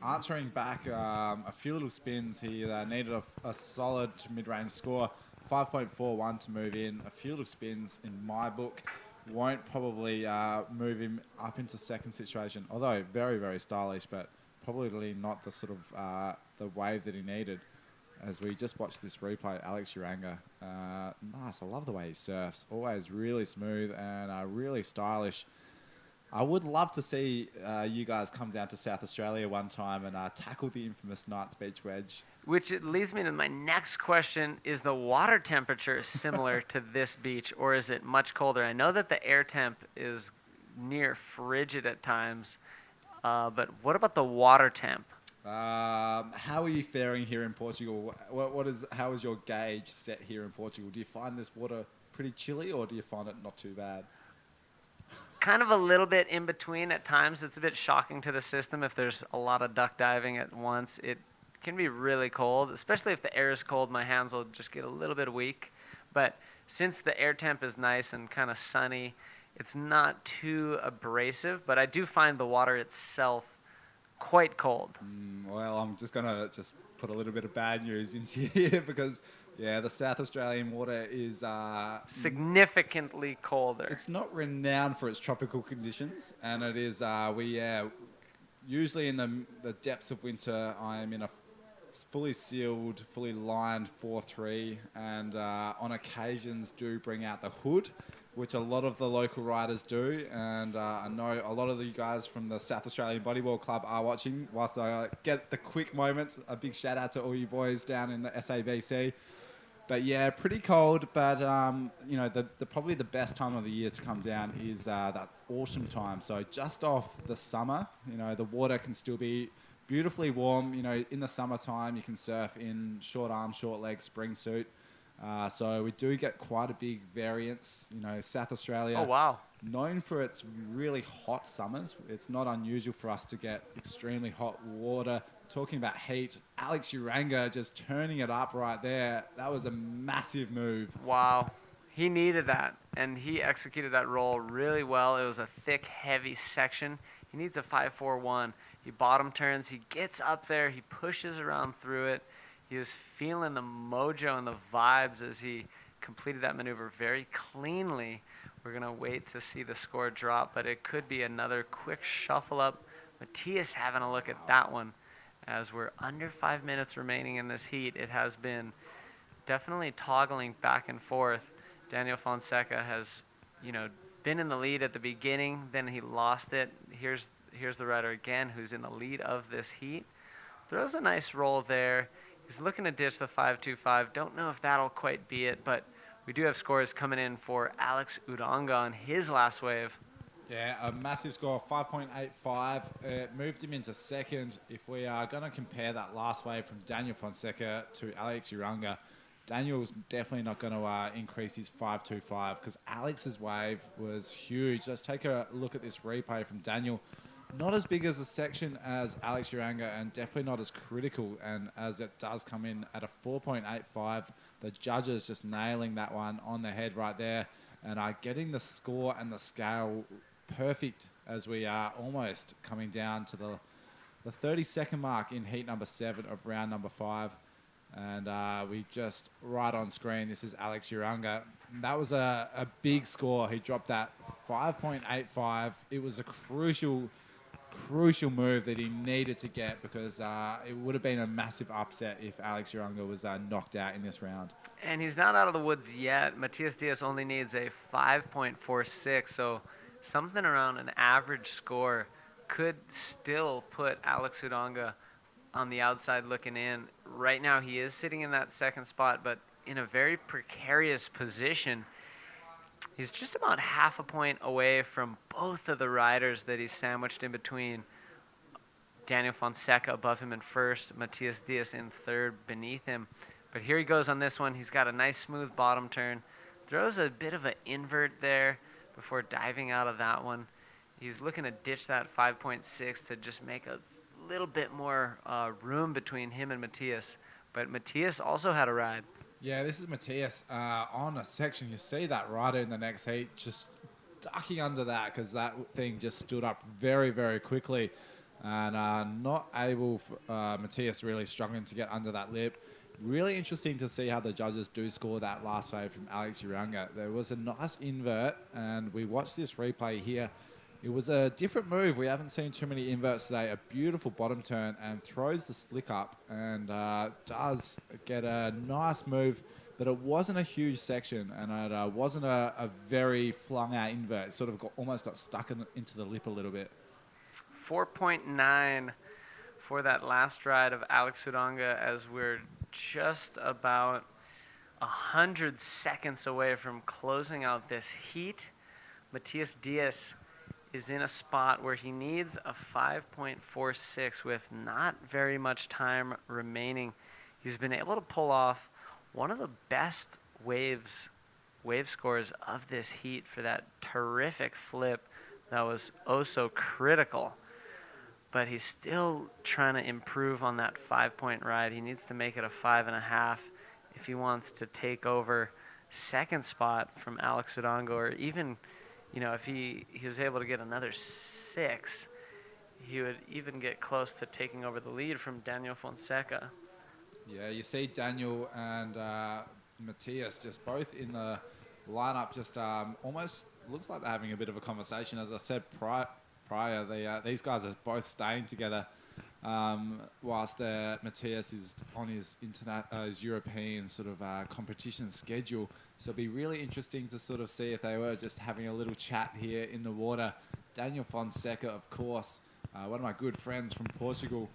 Answering back a few little spins, he needed a solid mid-range score. 5.41 to move in. A few little spins in my book won't probably move him up into second situation, although very, very stylish, but probably not the sort of the wave that he needed. As we just watched this replay, Alex Uranga, nice. I love the way he surfs. Always really smooth and really stylish. I would love to see you guys come down to South Australia one time and tackle the infamous Knights Beach wedge. Which it leads me to my next question. Is the water temperature similar to this beach, or is it much colder? I know that the air temp is near frigid at times, but what about the water temp? How are you faring here in Portugal? How is your gauge set here in Portugal? Do you find this water pretty chilly, or do you find it not too bad? Kind of a little bit in between. At times it's a bit shocking to the system if there's a lot of duck diving at once. It can be really cold, especially if the air is cold. My hands will just get a little bit weak. But since the air temp is nice and kind of sunny, it's not too abrasive, but I do find the water itself quite cold. Well, I'm just going to put a little bit of bad news into here because, yeah, the South Australian water is... significantly colder. It's not renowned for its tropical conditions, and it is... usually in the depths of winter, I am in a fully sealed, fully lined 4-3, and on occasions do bring out the hood, which a lot of the local riders do, and I know a lot of you guys from the South Australian Bodyboard Club are watching. Whilst I get the quick moment, a big shout out to all you boys down in the SABC. But yeah, pretty cold, but you know, the probably the best time of the year to come down is that autumn time. So just off the summer, you know, the water can still be beautifully warm. You know, in the summertime, you can surf in short arm, short leg, spring suit. So we do get quite a big variance. You know, South Australia, Oh, wow. known for its really hot summers. It's not unusual for us to get extremely hot water. Talking about heat, Alex Uranga just turning it up right there. That was a massive move. Wow. He needed that, and he executed that roll really well. It was a thick, heavy section. He needs a 5-4-1. He bottom turns. He gets up there. He pushes around through it. He was feeling the mojo and the vibes as he completed that maneuver very cleanly. We're going to wait to see the score drop, but it could be another quick shuffle up. Matthias having a look at that one. As we're under 5 minutes remaining in this heat, it has been definitely toggling back and forth. Daniel Fonseca has, you know, been in the lead at the beginning, then he lost it. Here's the rider again who's in the lead of this heat. Throws a nice roll there. He's looking to ditch the 5.25. Don't know if that'll quite be it, but we do have scores coming in for Alex Uranga on his last wave. Yeah, a massive score of 5.85. It moved him into second. If we are going to compare that last wave from Daniel Fonseca to Alex Uranga, Daniel's definitely not going to increase his 5.25 because Alex's wave was huge. Let's take a look at this replay from Daniel. Not as big as a section as Alex Uranga and definitely not as critical, and as it does come in at a 4.85. The judges just nailing that one on the head right there and are getting the score and the scale perfect as we are almost coming down to the 30-second mark in heat number 7 of round number 5. And we just right on screen, this is Alex Uranga. That was a big score. He dropped that 5.85. It was a crucial move that he needed to get because it would have been a massive upset if Alex Uranga was knocked out in this round. And he's not out of the woods yet. Matthias Diaz only needs a 5.46, so something around an average score could still put Alex Uranga on the outside looking in. Right now he is sitting in that second spot, but in a very precarious position. He's just about half a point away from both of the riders that he's sandwiched in between. Daniel Fonseca above him in first, Matthias Diaz in third beneath him. But here he goes on this one. He's got a nice smooth bottom turn. Throws a bit of an invert there before diving out of that one. He's looking to ditch that 5.6 to just make a little bit more room between him and Matthias. But Matthias also had a ride. Yeah, this is Matthias on a section. You see that rider in the next heat just ducking under that because that thing just stood up very, very quickly. And not able, Matthias really struggling to get under that lip. Really interesting to see how the judges do score that last wave from Alex Uranga. There was a nice invert, and we watched this replay here. It was a different move. We haven't seen too many inverts today. A beautiful bottom turn and throws the slick up and does get a nice move, but it wasn't a huge section and it wasn't a very flung out invert. It sort of almost got stuck into the lip a little bit. 4.9 for that last ride of Alex Uranga, as we're just about 100 seconds away from closing out this heat. Matias Diaz is in a spot where he needs a 5.46 with not very much time remaining. He's been able to pull off one of the best wave scores of this heat for that terrific flip that was oh so critical. But he's still trying to improve on that 5-point ride. He needs to make it a 5.5 if he wants to take over second spot from Alex Udango, or even, you know, if he was able to get another 6, he would even get close to taking over the lead from Daniel Fonseca. Yeah, you see Daniel and Matias just both in the lineup, just almost looks like they're having a bit of a conversation. As I said prior, these guys are both staying together, whilst Matias is on his his European sort of competition schedule. So it'll be really interesting to sort of see if they were just having a little chat here in the water. Daniel Fonseca, of course, one of my good friends from Portugal,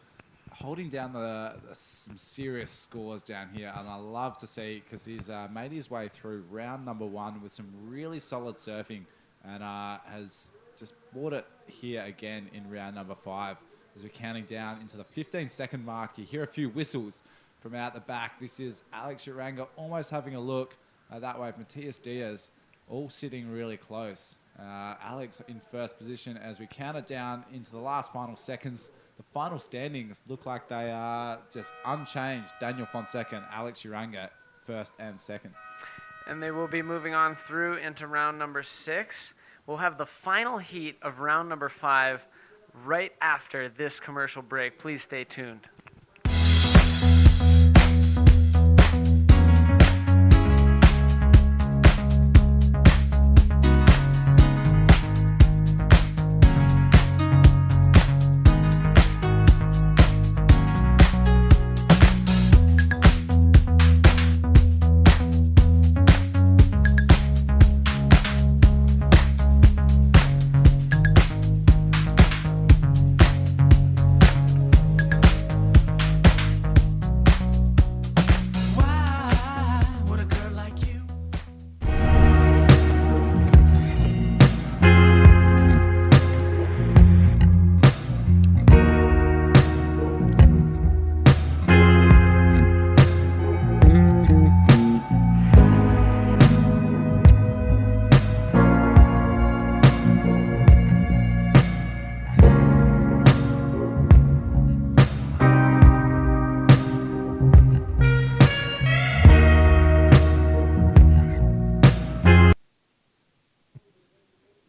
holding down some serious scores down here, and I love to see, because he's made his way through round number 1 with some really solid surfing, and has just brought it here again in round number 5. As we're counting down into the 15-second mark, you hear a few whistles from out the back. This is Alex Uranga almost having a look that way. Matias Diaz all sitting really close. Alex in first position as we count it down into the last final seconds. The final standings look like they are just unchanged. Daniel Fonseca and Alex Uranga first and second. And they will be moving on through into round number 6. We'll have the final heat of round number 5 right after this commercial break. Please stay tuned.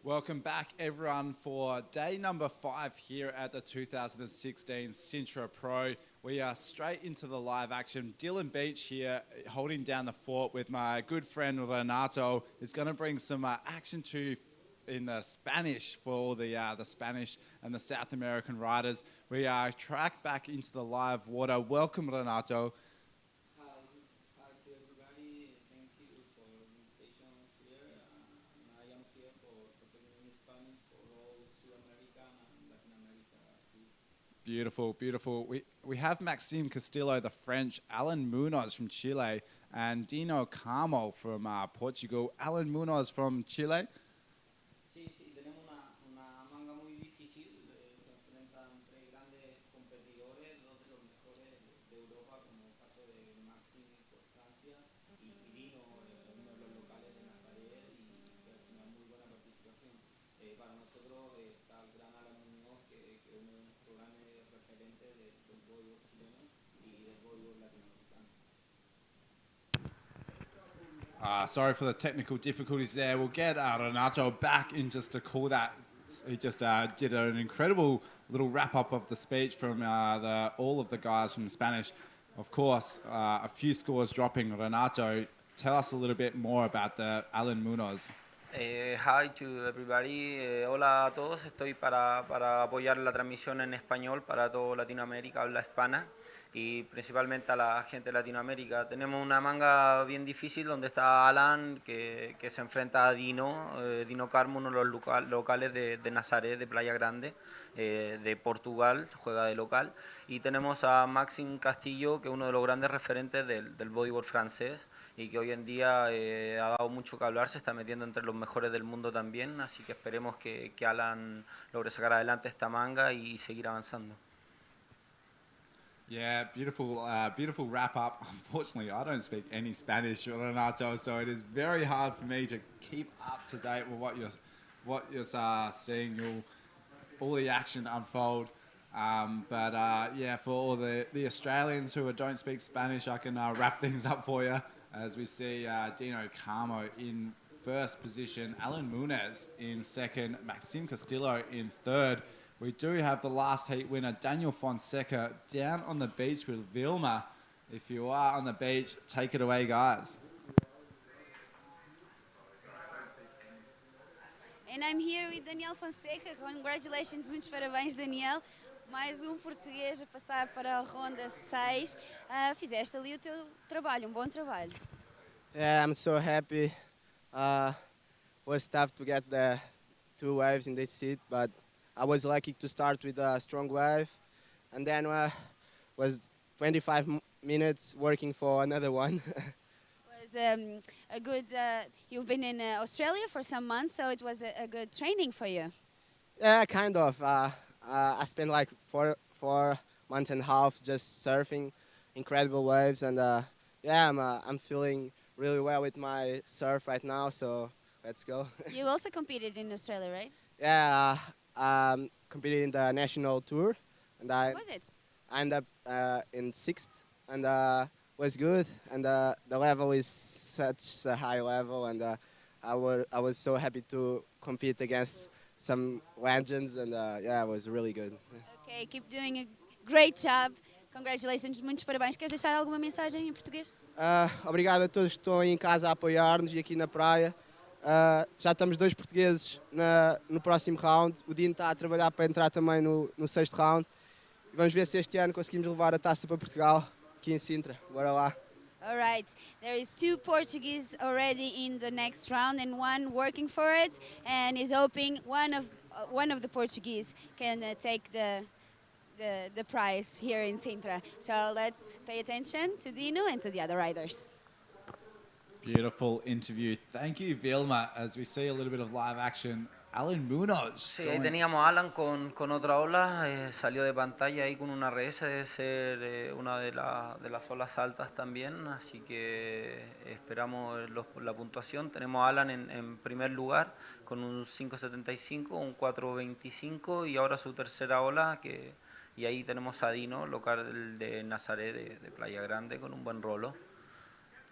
Welcome back, everyone, for day number 5 here at the 2016 Sintra Pro. We are straight into the live action. Dylan Beach here holding down the fort with my good friend Renato. Is going to bring some action in the Spanish for all the Spanish and the South American riders. We are tracked back into the live water. Welcome, Renato. Hi to everybody. Thank you for the invitation here. I am here for talking in Spanish for all South America and Latin America too. Beautiful, beautiful. We have Maxime Castillo, the French, Alan Munoz from Chile, and Dino Carmo from Portugal. Alan Munoz from Chile. Sí, tenemos una manga muy difícil. Se enfrentan 3 grandes competidores, 2 de los mejores de Europa, como el caso de Maxime por Francia y Dino, uno de los locales de Nazaret, y que al final muy buena participación. Para nosotros está el gran Alan Munoz, que es uno de nuestros grandes referentes del bodyboard chileno y del bodyboard latinoamericano. Sorry for the technical difficulties there. We'll get Renato back in just to call that. He just did an incredible little wrap-up of the speech from all of the guys from Spanish. Of course, a few scores dropping. Renato, tell us a little bit more about the Alan Munoz. Hi to everybody. Hola a todos. Estoy para apoyar la transmisión en español para toda Latinoamérica, habla hispana y principalmente a la gente de Latinoamérica. Tenemos una manga bien difícil donde está Alan que se enfrenta a Dino, Dino Carmo, uno de los locales de Nazaret, de Playa Grande, de Portugal, juega de local. Y tenemos a Maxim Castillo, que es uno de los grandes referentes del bodyboard francés y que hoy en día ha dado mucho que hablar, se está metiendo entre los mejores del mundo también, así que esperemos que Alan logre sacar adelante esta manga y seguir avanzando. Yeah, beautiful wrap up. Unfortunately, I don't speak any Spanish, Renato, so it is very hard for me to keep up to date with what you're seeing. All the action unfold. Yeah, for all the Australians who don't speak Spanish, I can wrap things up for you as we see Dino Carmo in first position, Alan Munez in second, Maxim Castillo in third. We do have the last heat winner, Daniel Fonseca, down on the beach with Vilma. If you are on the beach, take it away, guys. And I'm here with Daniel Fonseca. Congratulations, muitos parabéns, Daniel. Mais português a passar para a ronda 6. Fizeste ali o teu trabalho, bom trabalho. Yeah, I'm so happy. Was tough to get the 2 waves in this heat, but I was lucky to start with a strong wave, and then was 25 minutes working for another one. Was a good. You've been in Australia for some months, so it was a good training for you. Yeah, kind of. I spent like four months and a half just surfing incredible waves, and yeah, I'm feeling really well with my surf right now. So let's go. You also competed in Australia, right? Yeah, competed in the national tour, and I Was it? ended up in 6th, and was good. And the level is such a high level, and I was so happy to compete against some legends, and yeah, it was really good. Okay, keep doing a great job. Congratulations, muitos parabéns. Queres deixar alguma mensagem em português? Obrigado a todos que estão aí em casa a apoiar-nos e aqui na praia. Já estamos 2 portugueses no próximo round. O Dino está a trabalhar para entrar também no 6º round. E vamos ver se este ano conseguimos levar a taça para Portugal, aqui em Sintra. Bora lá. All right, there is 2 Portuguese already in the next round and 1 working for it, and is hoping one of the Portuguese can take the prize here in Sintra. So let's pay attention to Dino and to the other riders. Beautiful interview. Thank you, Vilma, as we see a little bit of live action. Alan Munoz. Sí, ahí teníamos a Alan con otra ola, salió de pantalla ahí con una RS, debe ser una de las olas altas también, así que esperamos la puntuación. Tenemos a Alan en primer lugar con un 5.75, un 4.25 y ahora su tercera ola, y ahí tenemos a Dino, local de Nazaret de Playa Grande, con un buen rolo.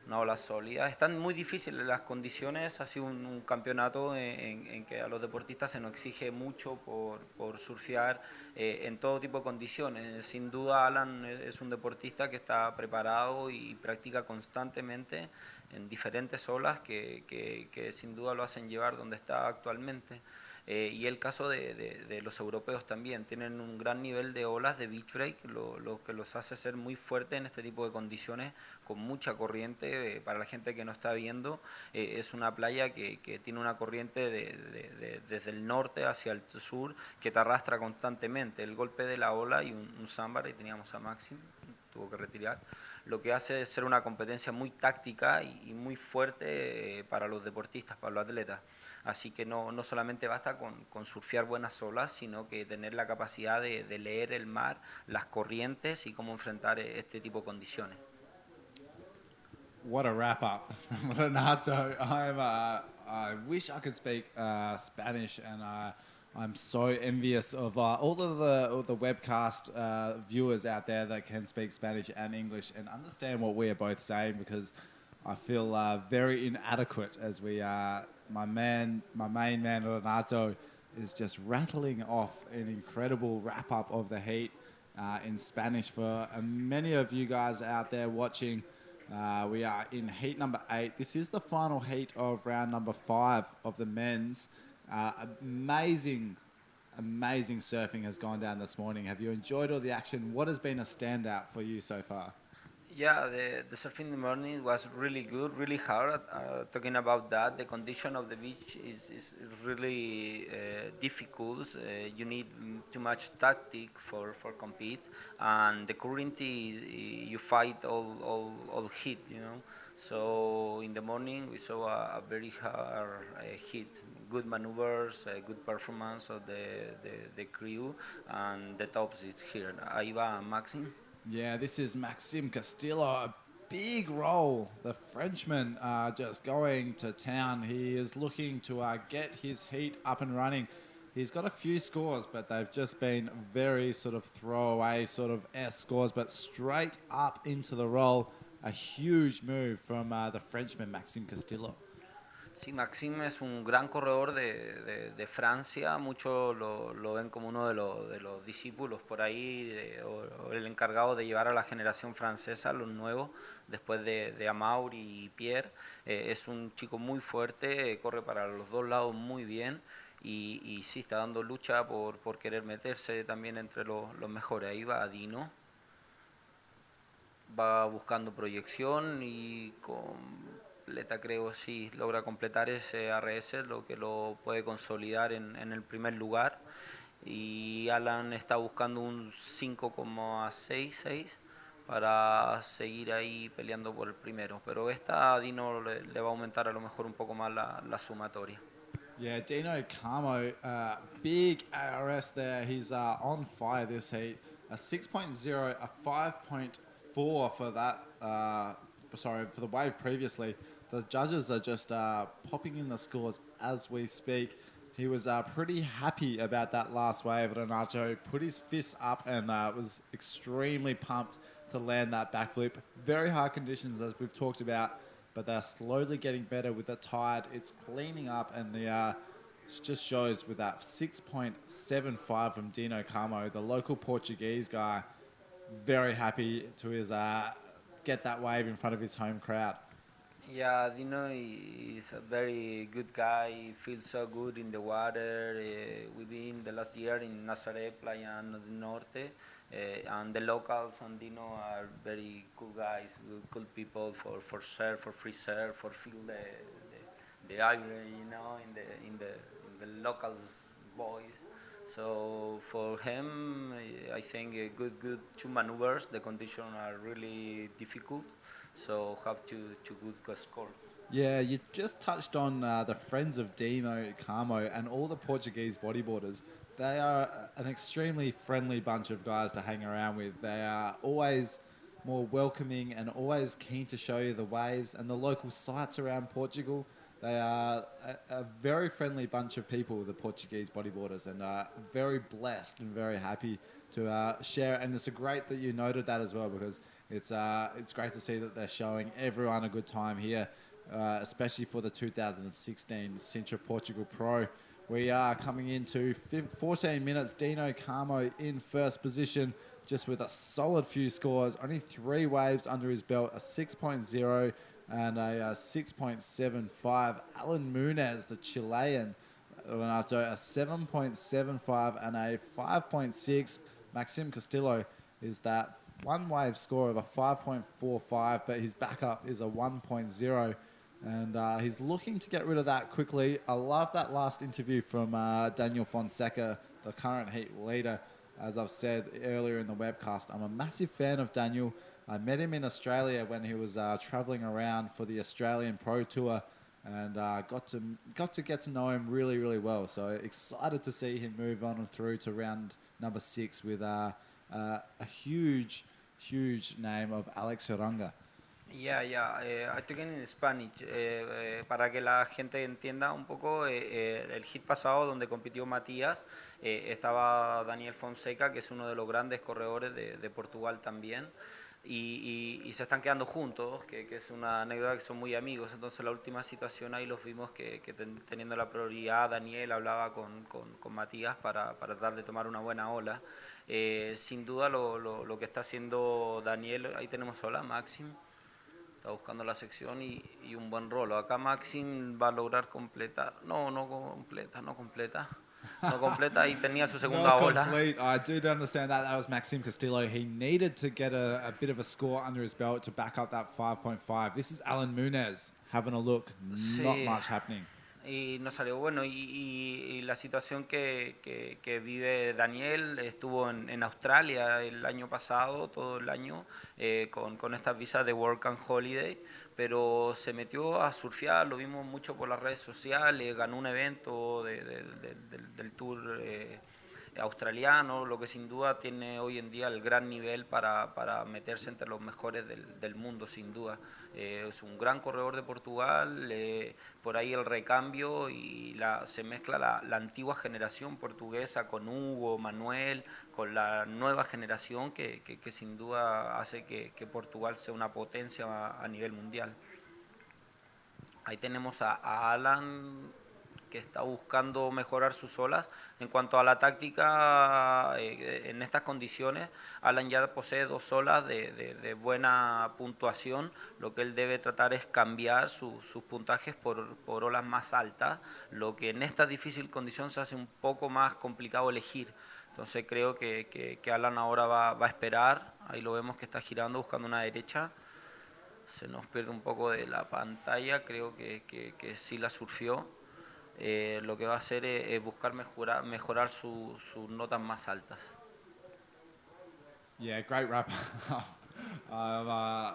Una ola sólida. Están muy difíciles las condiciones, ha sido un campeonato en que a los deportistas se nos exige mucho por surfear en todo tipo de condiciones. Sin duda Alan es un deportista que está preparado y practica constantemente en diferentes olas que sin duda lo hacen llevar donde está actualmente. Y el caso de los europeos también, tienen un gran nivel de olas de beach break, lo que los hace ser muy fuertes en este tipo de condiciones, con mucha corriente. Para la gente que no está viendo, es una playa que tiene una corriente desde el norte hacia el sur que te arrastra constantemente. El golpe de la ola y un sandbar, y teníamos a Maxim, tuvo que retirar, lo que hace es ser una competencia muy táctica y muy fuerte para los deportistas, para los atletas. Así que no solamente basta con surfear buenas olas, sino que tener la capacidad de leer el mar, las corrientes y cómo enfrentar este tipo de condiciones. What a wrap up, Renato. I wish I could speak Spanish, and I'm so envious of all of the webcast viewers out there that can speak Spanish and English and understand what we are both saying, because I feel very inadequate as my main man Renato is just rattling off an incredible wrap up of the heat in Spanish for many of you guys out there watching. We are in heat number 8. This is the final heat of round number 5 of the men's. Amazing surfing has gone down this morning. Have you enjoyed all the action? What has been a standout for you so far? Yeah, the surfing in the morning was really good, really hard. Talking about that, the condition of the beach is really difficult. You need too much tactic for compete, and the current is you fight all heat, you know. So in the morning we saw a very hard hit. Good maneuvers, good performance of the crew, and the tops is here. Aiva and Maxim. Yeah, this is Maxime Castillo. A big roll. The Frenchman just going to town. He is looking to get his heat up and running. He's got a few scores, but they've just been very sort of throwaway sort of S scores, but straight up into the roll. A huge move from the Frenchman, Maxime Castillo. Sí, Maxime es un gran corredor de Francia, muchos lo ven como uno de los discípulos por ahí, o el encargado de llevar a la generación francesa, los nuevos, después de Amauri y Pierre. Es un chico muy fuerte, corre para los dos lados muy bien y sí, está dando lucha por querer meterse también entre los mejores. Ahí va Dino, va buscando proyección y completa, creo, sí, logra completar ese RS, lo que lo puede consolidar en el primer lugar. Y Alan está buscando un 5,66 para seguir ahí peleando por el primero. Pero esta a Dino le va a aumentar a lo mejor un poco más la sumatoria. Yeah, Dino Carmo, big ARS there. He's on fire this heat. A 6.0, a 5.4 for that. For the wave previously. The judges are just popping in the scores as we speak. He was pretty happy about that last wave. Renato put his fists up and was extremely pumped to land that backflip. Very hard conditions, as we've talked about, but they're slowly getting better with the tide. It's cleaning up, and the just shows with that 6.75 from Dino Carmo, the local Portuguese guy, very happy to his get that wave in front of his home crowd. Yeah, Dino is a very good guy. He feels so good in the water. We've been the last year in Nazaré, Playa del Norte, and the locals and Dino are very cool guys, cool people for surf, for free surf, for feel the air, you know, in the locals boys. So for him, I think a good two maneuvers. The conditions are really difficult, so have to good score. Yeah, you just touched on the friends of Dino Carmo and all the Portuguese bodyboarders. They are an extremely friendly bunch of guys to hang around with. They are always more welcoming and always keen to show you the waves and the local sites around Portugal. They are a very friendly bunch of people, the Portuguese bodyboarders, and very blessed and very happy to share. And it's great that you noted that as well, because it's great to see that they're showing everyone a good time here, especially for the 2016 Sintra Portugal Pro. We are coming into 14 minutes. Dino Carmo in first position, just with a solid few scores. Only 3 waves under his belt, a 6.0 and a 6.75. Alan Munez, the Chilean, Renato, a 7.75 and a 5.6. Maxime Castillo is that one wave score of a 5.45, but his backup is a 1.0. And he's looking to get rid of that quickly. I love that last interview from Daniel Fonseca, the current heat leader. As I've said earlier in the webcast, I'm a massive fan of Daniel. I met him in Australia when he was traveling around for the Australian Pro Tour, and got to get to know him really, really well. So excited to see him move on and through to round number 6 with a huge name of Alex Oranga. I talking in Spanish. Para que la gente entienda un poco, el hit pasado donde compitió Matías, estaba Daniel Fonseca, que es uno de los grandes corredores de Portugal también, y se están quedando juntos, que es una anécdota, que son muy amigos. Entonces la última situación ahí los vimos que teniendo la prioridad, Daniel hablaba con Matías para tratar de tomar una buena ola. Sin duda lo que está haciendo Daniel, ahí tenemos ola, Maxim. Está buscando la sección y un buen rolo. Acá Maxim va a lograr completar. No completa, no completa. No completa y tenía su segunda Not ola. complete. I do understand that. That was Maxime Castillo. He needed to get a bit of a score under his belt to back up that 5.5. This is Alan Munez having a look. Not Sí. much happening. Y no salió bueno. Y la situación que vive Daniel estuvo en Australia el año pasado, todo el año, con estas visas de Work and Holiday, pero se metió a surfear, lo vimos mucho por las redes sociales, ganó un evento del tour australiano, lo que sin duda tiene hoy en día el gran nivel para meterse entre los mejores del mundo, sin duda. Es un gran corredor de Portugal, por ahí el recambio y se mezcla la antigua generación portuguesa con Hugo, Manuel, con la nueva generación que sin duda hace que Portugal sea una potencia a nivel mundial. Ahí tenemos a Alan, que está buscando mejorar sus olas. En cuanto a la táctica, en estas condiciones, Alan ya posee 2 olas de buena puntuación. Lo que él debe tratar es cambiar sus puntajes por olas más altas, lo que en esta difícil condición se hace un poco más complicado elegir. Entonces creo que Alan ahora va a esperar. Ahí lo vemos que está girando, buscando una derecha. Se nos pierde un poco de la pantalla, creo que sí la surfió. Lo que va a hacer es buscar mejorar sus notas más altas. Yeah, great wrap up.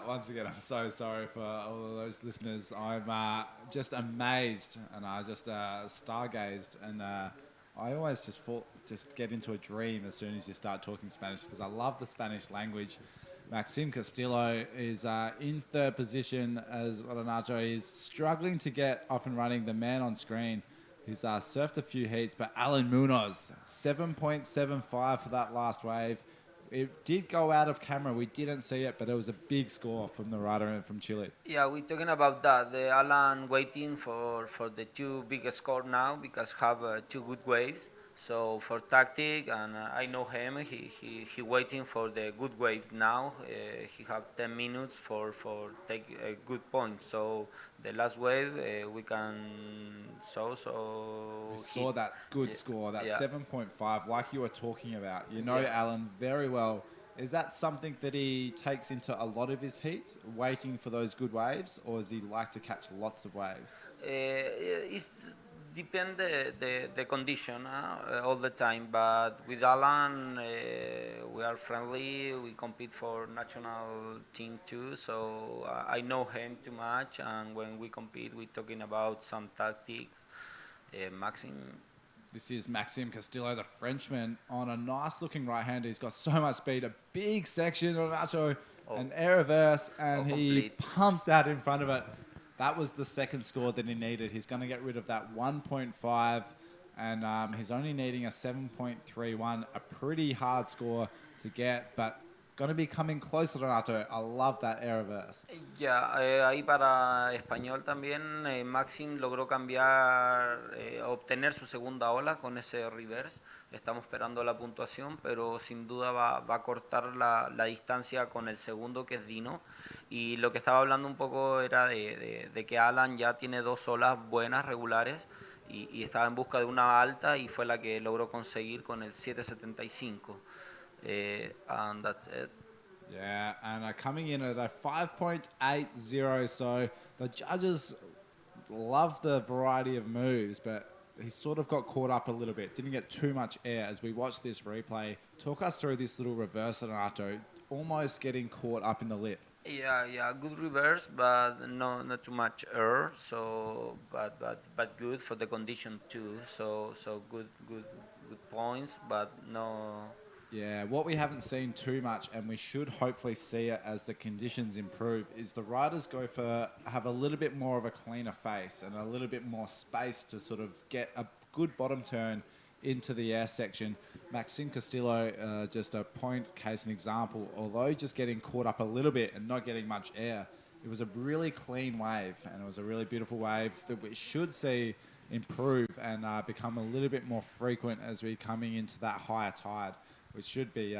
Once again, I'm so sorry for all of those listeners. I'm just amazed, and I just stargazed, and I always just get into a dream as soon as you start talking Spanish, because I love the Spanish language. Maxime Castillo is in 3rd position as Renato is struggling to get off and running. The man on screen, he's surfed a few heats, but Alan Munoz, 7.75 for that last wave. It did go out of camera. We didn't see it, but it was a big score from the rider from Chile. Yeah, we're talking about that. The Alan waiting for the 2 big score now because have 2 good waves. So for tactic, and I know him, he waiting for the good waves now. He have 10 minutes for take a good point. So the last wave we can We saw that good score, that 7.5, like you were talking about. You know Alan very well. Is that something that he takes into a lot of his heats, waiting for those good waves, or does he like to catch lots of waves? It's depend the condition all the time, but with Alan we are friendly. We compete for national team too, so I know him too much, and when we compete we're talking about some tactics. Maxime. This is Maxime Castillo, the Frenchman, on a nice looking right-hander. He's got so much speed, a big section, Renato, an air reverse, and he pumps out in front of it. That was the second score that he needed. He's going to get rid of that 1.5, and he's only needing a 7.31, a pretty hard score to get, but going to be coming close, Renato. I love that air reverse. Ya, ahí para español también, Maxim logró cambiar, obtener su segunda ola con ese reverse. Estamos esperando la puntuación, pero sin duda va a cortar la distancia con el segundo, que es Dino. Y lo que estaba hablando un poco era de que Alan ya tiene 2 olas buenas, regulares, y estaba en busca de una alta, y fue la que logró conseguir con el 7.75. And that's it. Yeah, and coming in at a 5.80, so the judges love the variety of moves, but he sort of got caught up a little bit, didn't get too much air as we watch this replay. Talk us through this little reverse, Renato, almost getting caught up in the lip. Yeah, good reverse, but not too much air. So, but good for the condition too. So good points, but no. Yeah, what we haven't seen too much, and we should hopefully see it as the conditions improve, is the riders have a little bit more of a cleaner face and a little bit more space to sort of get a good bottom turn into the air section. Maxime Castillo, just a point case and example, although just getting caught up a little bit and not getting much air, it was a really clean wave, and it was a really beautiful wave that we should see improve and become a little bit more frequent as we're coming into that higher tide, which should be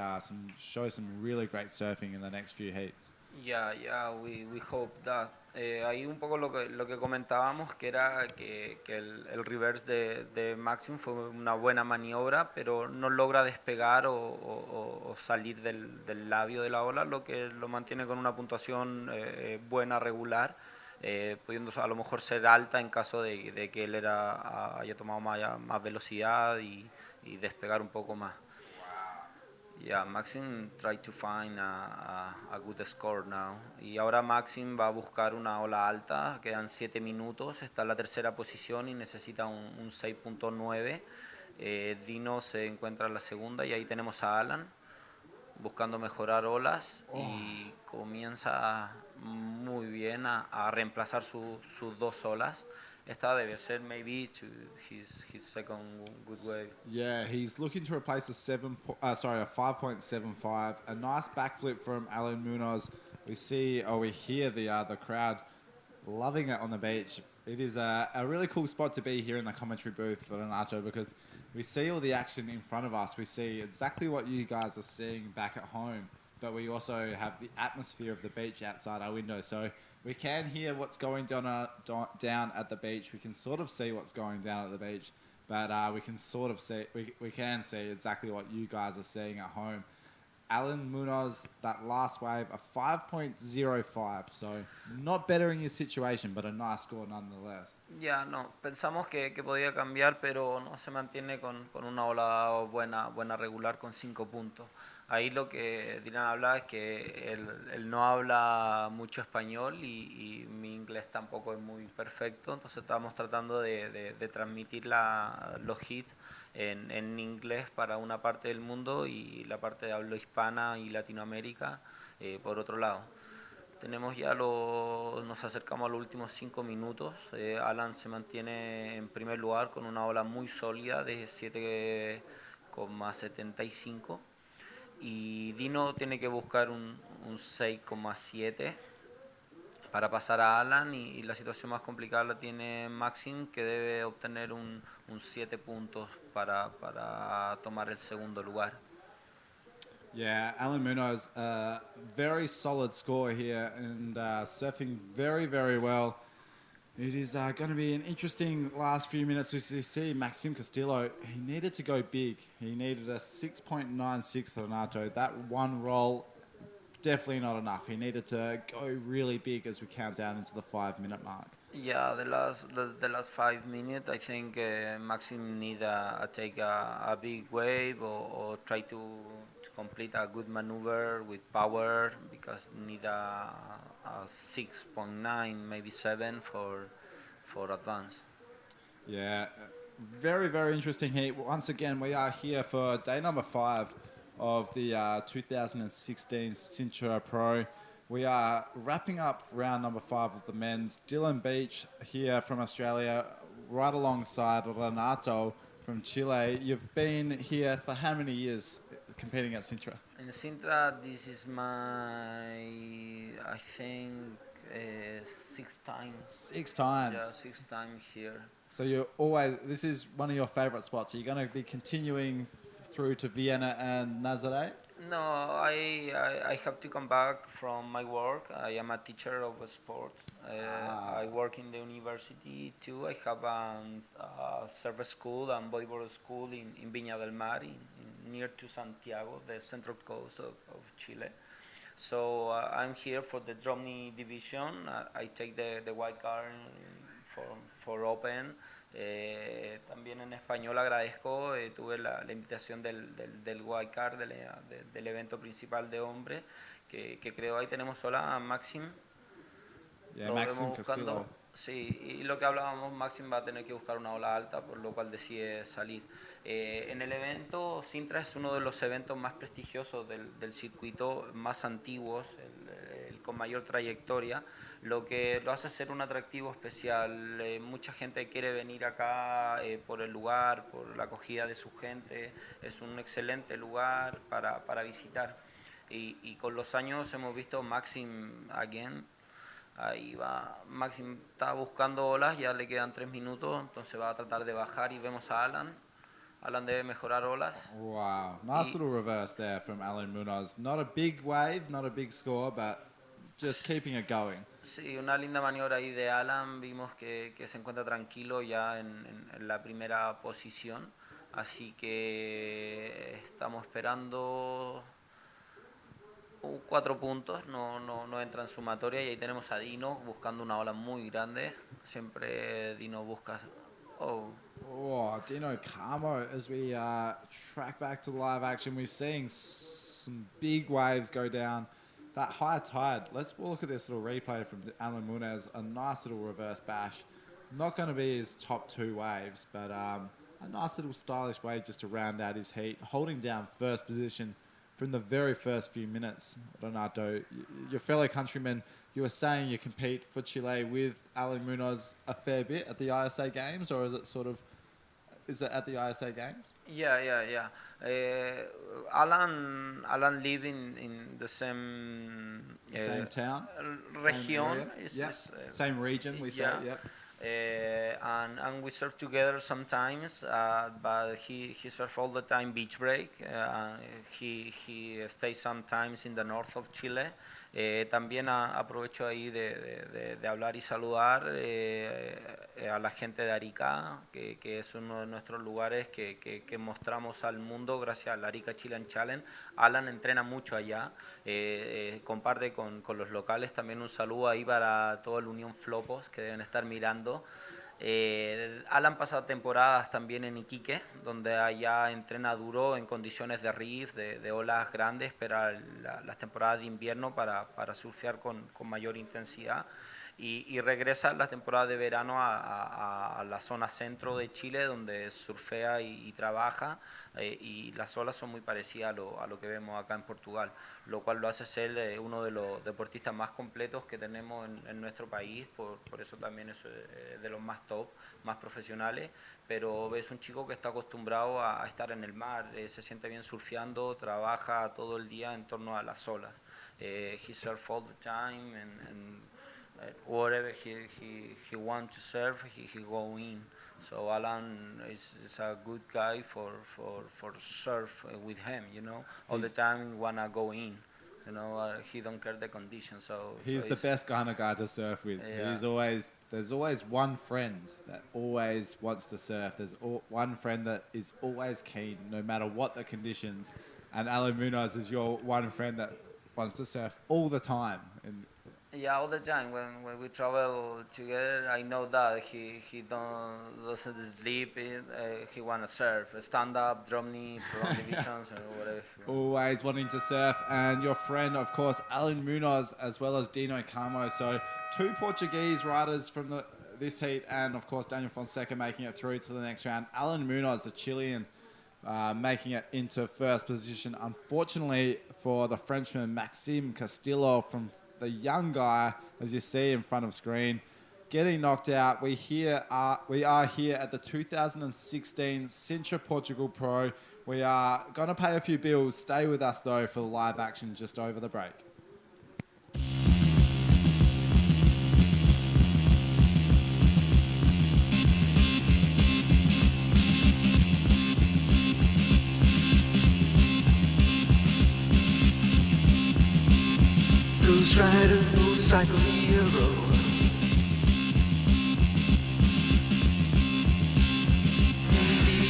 show some really great surfing in the next few heats. Yeah, we hope that. Ahí un poco lo que comentábamos, que era que el reverse de Maxim fue una buena maniobra, pero no logra despegar o salir del labio de la ola, lo que lo mantiene con una puntuación buena, regular, pudiendo a lo mejor ser alta en caso de que él haya tomado más velocidad y despegar un poco más. Yeah, Maxim tried to find a good score now. Y ahora Maxim va a buscar una ola alta, quedan 7 minutos, está en la tercera posición y necesita un 6.9. Dino se encuentra en la segunda y ahí tenemos a Alan buscando mejorar olas y comienza muy bien a reemplazar sus dos olas. Esta debe ser maybe to his second good wave. Yeah, he's looking to replace a 5.75. A nice backflip from Alan Munoz. We hear the crowd loving it on the beach. It is a really cool spot to be here in the commentary booth for Renato because we see all the action in front of us. We see exactly what you guys are seeing back at home, but we also have the atmosphere of the beach outside our window. So we can hear what's going down at the beach. We can sort of see what's going down at the beach, but we can sort of see we can see exactly what you guys are seeing at home. Alan Munoz, that last wave, a 5.05. So not bettering your situation, but a nice score nonetheless. Ya, no, pensamos que podía cambiar, pero no se mantiene con una ola buena regular con 5 puntos. Ahí lo que Dylan habla es que él no habla mucho español y mi inglés tampoco es muy perfecto, entonces estábamos tratando de transmitir los hits en inglés para una parte del mundo y la parte de habla hispana y Latinoamérica por otro lado. Tenemos ya nos acercamos a los últimos 5 minutos. Alan se mantiene en primer lugar con una ola muy sólida de 7,75 y Dino tiene que buscar un 6,7 para pasar a Alan y la situación más complicada la tiene Maxim, que debe obtener un 7 puntos para tomar el segundo lugar. Yeah, Alan Munoz, very solid score here and surfing very, very well. It is going to be an interesting last few minutes. We see Maxim Castillo, he needed to go big. He needed a 6.96 Renato. That one roll, definitely not enough. He needed to go really big as we count down into the 5-minute mark. Yeah, the last 5 minutes, I think Maxim need take a big wave or try to complete a good maneuver with power because need a 6.9, maybe 7 for advance. Yeah, very, very interesting heat. Once again, we are here for day number 5 of the 2016 Sintra Pro. We are wrapping up round number 5 of the men's. Dylan Beach here from Australia, right alongside Renato from Chile. You've been here for how many years competing at Sintra? In Sintra, this is I think, 6 times. 6 times? Yeah, 6 times here. So this is one of your favorite spots. Are you going to be continuing through to Vienna and Nazaré? No, I have to come back from my work. I am a teacher of sports. I work in the university too. I have a service school and volleyball school in Viña del Mar, near to Santiago, the central coast of Chile. So I'm here for the Dromney division. I take the white card for Open. También en español agradezco, tuve la invitación del White Card, del evento principal de hombres, que creo ahí tenemos sola a Maxim. Yeah, Maxim Castillo. Sí, y lo que hablábamos, Maxim va a tener que buscar una ola alta, por lo cual decide salir. En el evento, Sintra es uno de los eventos más prestigiosos del circuito, más antiguos, el con mayor trayectoria, lo que lo hace ser un atractivo especial. Mucha gente quiere venir acá por el lugar, por la acogida de su gente. Es un excelente lugar para visitar. Y con los años hemos visto Maxim again. Ahí va, Maxim está buscando olas, ya le quedan 3 minutos, entonces va a tratar de bajar y vemos a Alan. Alan debe mejorar olas. Wow, nice little reverse there from Alan Munoz. Not a big wave, not a big score, but just keeping it going. Sí, una linda maniobra ahí de Alan. Vimos que se encuentra tranquilo ya en la primera posición. Así que estamos esperando 4 puntos. No entra en sumatoria. Y ahí tenemos a Dino buscando una ola muy grande. Siempre Dino busca... Oh, Oh, Dino Carmo, as we track back to the live action, we're seeing some big waves go down. That high tide, let's look at this little replay from Alan Munez, a nice little reverse bash. Not going to be his top 2 waves, but a nice little stylish wave just to round out his heat, holding down first position from the very first few minutes. Renato, your fellow countrymen, you were saying you compete for Chile with Alan Munoz a fair bit at the ISA Games, or is it at the ISA Games? yeah. Alan live in the same Same town? region. Same region, we say, yep. And we surf together sometimes, but he surf all the time beach break. He stays sometimes in the north of Chile. También aprovecho ahí de hablar y saludar a la gente de Arica, que es uno de nuestros lugares que mostramos al mundo gracias al Arica Chilean Challenge. Alan entrena mucho allá, comparte con los locales. También un saludo ahí para todo el Unión Flopos que deben estar mirando. Alan pasa temporadas también en Iquique, donde allá entrena duro en condiciones de reef, de olas grandes, espera las temporadas de invierno para surfear con mayor intensidad. Y regresa la temporada de verano a la zona centro de Chile, donde surfea y trabaja, y las olas son muy parecidas a lo que vemos acá en Portugal, lo cual lo hace ser uno de los deportistas más completos que tenemos en nuestro país, por eso también es de los más top, más profesionales, pero es un chico que está acostumbrado a estar en el mar, se siente bien surfeando, trabaja todo el día en torno a las olas. He surf all the time and whatever he wants to surf, he go in. So Alan is a good guy for surf with him, you know. All the time wanna go in, you know. He don't care the conditions. So he's the best kind of guy to surf with. Yeah. There's always one friend that always wants to surf. There's one friend that is always keen, no matter what the conditions. And Alan Munoz is your one friend that wants to surf all the time. And yeah, all the time. When we travel together, I know that he doesn't sleep. He wanna surf, stand up, drum knee, prolonged divisions, or whatever. Always wanting to surf. And your friend, of course, Alan Munoz, as well as Dino Carmo. So 2 Portuguese riders from this heat, and of course Daniel Fonseca making it through to the next round. Alan Munoz, the Chilean, making it into first position. Unfortunately for the Frenchman Maxime Castillo, from the young guy, as you see in front of screen, getting knocked out. We are here at the 2016 Sintra Portugal Pro. We are going to pay a few bills. Stay with us, though, for the live action just over the break. Ghost rider, motorcycle hero.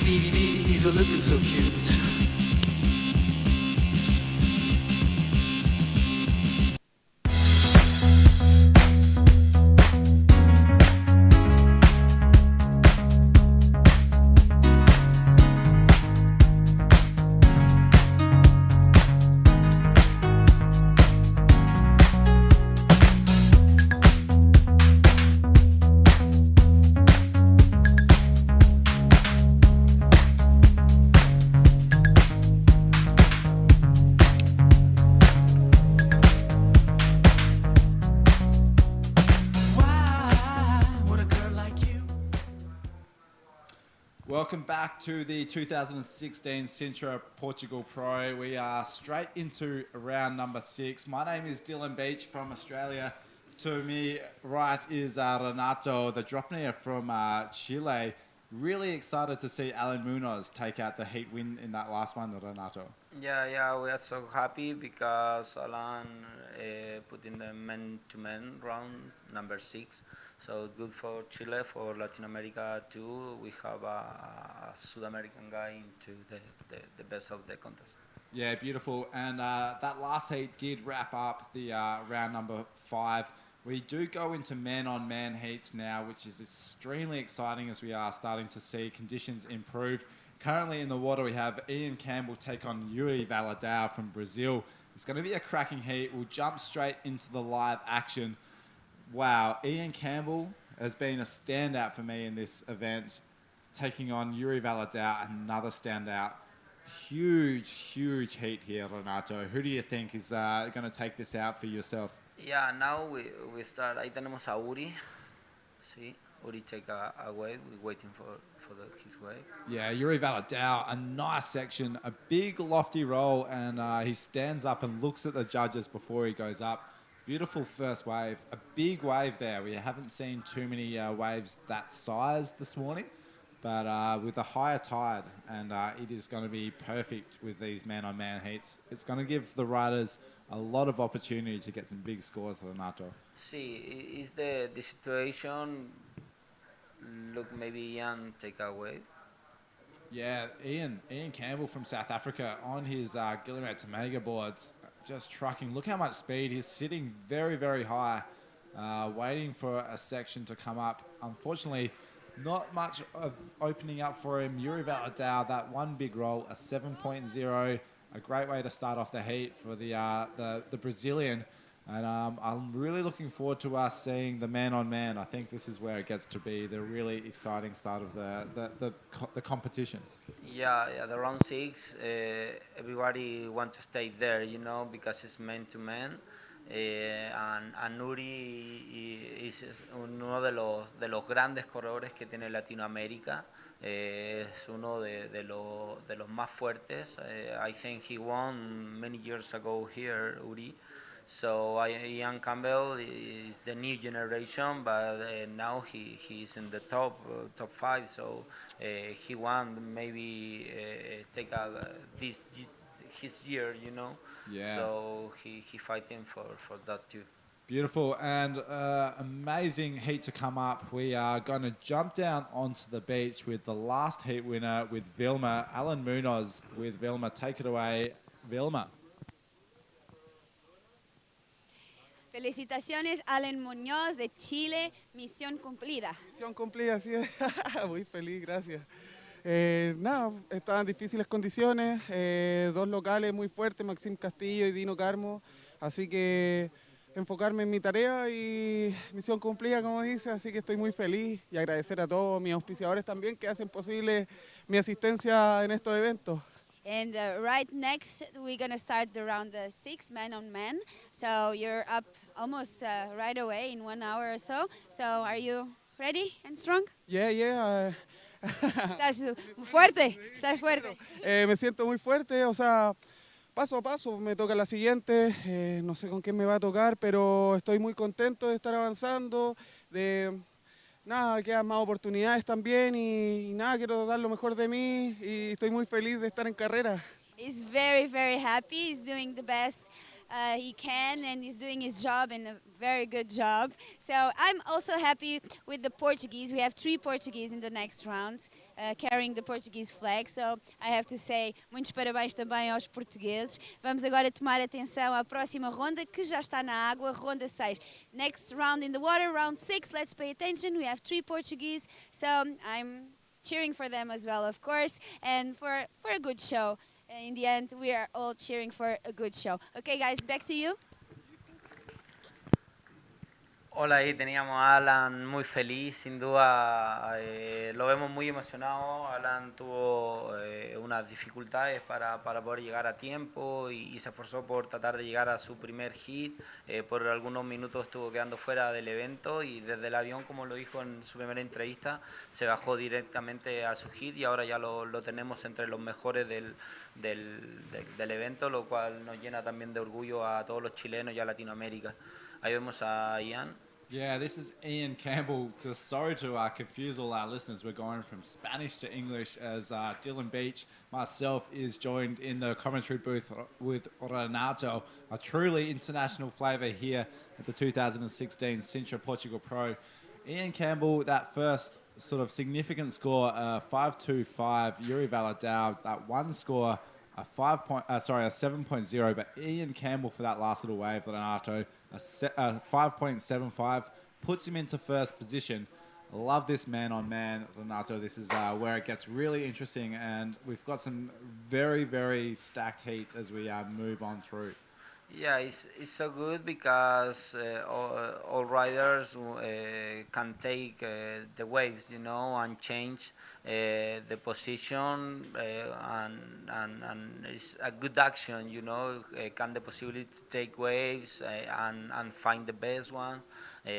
Baby, he's a looking so cute. Welcome back to the 2016 Sintra Portugal Pro. We are straight into round number 6. My name is Dylan Beach from Australia. To me right is Renato, the dropneer from Chile. Really excited to see Alan Munoz take out the heat win in that last one, Renato. Yeah, we are so happy because Alan put in the man-to-man round number 6. So good for Chile, for Latin America too. We have a South American guy into the best of the contest. Yeah, beautiful. And that last heat did wrap up the round number 5. We do go into man-on-man heats now, which is extremely exciting as we are starting to see conditions improve. Currently in the water, we have Ian Campbell take on Yuri Valadao from Brazil. It's going to be a cracking heat. We'll jump straight into the live action. Wow, Ian Campbell has been a standout for me in this event, taking on Yuri Valadao, another standout. Huge heat here, Renato. Who do you think is going to take this out for yourself? Yeah, now we start. Ahí tenemos a Uri. Sí, Uri take a wave. We're waiting for his wave. Yeah, Yuri Valadao, a nice section, a big lofty roll, and he stands up and looks at the judges before he goes up. Beautiful first wave, a big wave there. We haven't seen too many waves that size this morning, but with a higher tide, and it is going to be perfect with these man-on-man heats. It's going to give the riders a lot of opportunity to get some big scores, Renato. Sí, is the situation. Look, maybe Ian take a wave. Yeah, Ian Campbell from South Africa on his Guillemette Tomaga boards, just trucking. Look how much speed. He's sitting very, very high, waiting for a section to come up. Unfortunately, not much of opening up for him. Yuri Valadao, that one big roll, a 7.0, a great way to start off the heat for the Brazilian. And I'm really looking forward to us seeing the man-on-man. I think this is where it gets to be the really exciting start of the competition. Yeah, the round 6. Everybody want to stay there, because it's man-to-man. And Nuri es uno de los grandes corredores que tiene Latinoamérica. Es uno de los más fuertes. I think he won many years ago here, Uri. So Ian Campbell is the new generation, but now he's in the top 5. So he won maybe take his year, Yeah. So he fighting for that too. Beautiful and amazing heat to come up. We are going to jump down onto the beach with the last heat winner with Vilma. Alan Munoz with Vilma. Take it away, Vilma. Felicitaciones, Alan Muñoz de Chile, misión cumplida. Misión cumplida, sí. Muy feliz, gracias. Nada, estaban difíciles condiciones, 2 locales muy fuertes, Maxim Castillo y Dino Carmo, así que enfocarme en mi tarea y misión cumplida, como dice, así que estoy muy feliz y agradecer a todos mis auspiciadores también que hacen posible mi asistencia en estos eventos. And right next, we're going to start the round 6, man-on-man. So you're up almost right away in 1 hour or so. So are you ready and strong? Yeah. Estás fuerte, estás fuerte. Me siento muy fuerte, o sea, paso a paso, me toca la siguiente, no sé con quién me va a tocar, pero estoy muy contento de estar avanzando, nada, quedan más oportunidades también y nada, quiero dar lo mejor de mí y estoy muy feliz de estar en carrera. He's very, very happy. He's doing the best he can, and he's doing his job, and a very good job. So I'm also happy with the Portuguese. We have 3 Portuguese in the next round, carrying the Portuguese flag. So I have to say, muitos parabéns também aos portugueses. Vamos agora tomar atenção à próxima ronda, que já está na água, ronda 6. Next round in the water, round 6. Let's pay attention. We have 3 Portuguese, so I'm cheering for them as well, of course, and for a good show. In the end, we are all cheering for a good show. Okay, guys, back to you. Hola, ahí teníamos a Alan muy feliz, sin duda lo vemos muy emocionado. Alan tuvo unas dificultades para poder llegar a tiempo y se esforzó por tratar de llegar a su primer hit. Por algunos minutos estuvo quedando fuera del evento y desde el avión, como lo dijo en su primera entrevista, se bajó directamente a su hit y ahora ya lo tenemos entre los mejores del evento, lo cual nos llena también de orgullo a todos los chilenos y a Latinoamérica. Ahí vemos a Ian. Yeah, this is Ian Campbell. Just sorry to confuse all our listeners. We're going from Spanish to English as Dylan Beach, myself, is joined in the commentary booth with Renato, a truly international flavour here at the 2016 Sintra Portugal Pro. Ian Campbell, that first sort of significant score, 5.25. Yuri Valadao, that one score, a 7.0. But Ian Campbell for that last little wave, Renato, a 5.75, puts him into first position. Love this man-on-man, Renato. This is where it gets really interesting, and we've got some very, very stacked heats as we move on through. Yeah, it's so good because all riders can take the waves, and change the position, and it's a good action, can the possibility to take waves and find the best ones.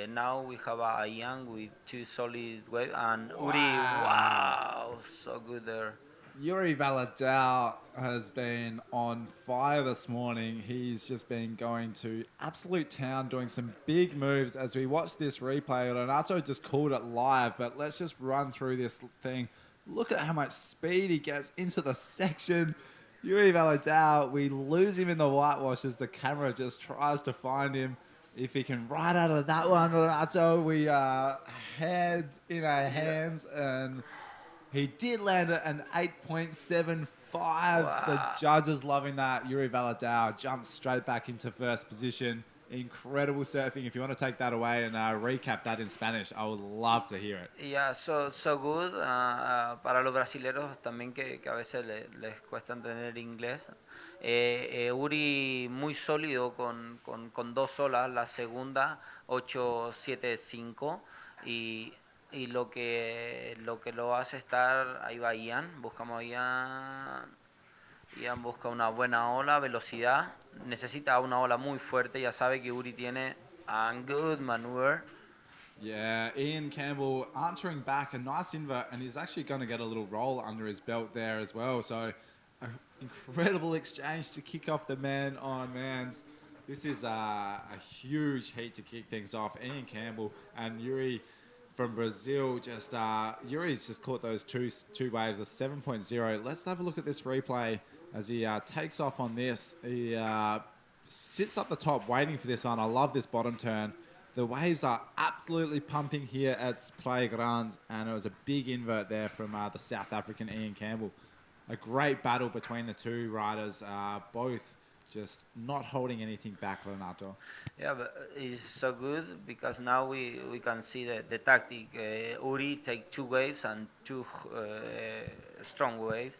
Now we have a Ian with two solid waves, and Uri, wow, so good there. Yuri Valadao has been on fire this morning. He's just been going to absolute town, doing some big moves. As we watch this replay, Renato just called it live, but let's just run through this thing. Look at how much speed he gets into the section. Yuri Valadao, we lose him in the whitewash as the camera just tries to find him. If he can ride out of that one, Renato, we are head in our hands, and he did land at an 8.75. Wow. The judges loving that. Yuri Valadao jumps straight back into first position. Incredible surfing. If you want to take that away and recap that in Spanish, I would love to hear it. Yeah, so good. Para los brasileros también que a veces les cuesta entender inglés. Uri muy sólido con dos olas. La segunda 8.75 y lo hace estar, ahí va Ian, buscamos a Ian busca una buena ola, velocidad, necesita una ola muy fuerte, ya sabe que Uri tiene a good maneuver. Yeah, Ian Campbell answering back, a nice invert, and he's actually going to get a little roll under his belt there as well. So, an incredible exchange to kick off the man-on-mans. This is a huge heat to kick things off. Ian Campbell and Yuri from Brazil, Yuri's just caught those two waves, a 7.0. Let's have a look at this replay as he takes off on this. He sits up the top waiting for this one. I love this bottom turn. The waves are absolutely pumping here at Praia Grande, and it was a big invert there from the South African Ian Campbell. A great battle between the two riders, both just not holding anything back, Renato. Yeah, but it's so good because now we can see the tactic. Uri take two waves and two strong waves,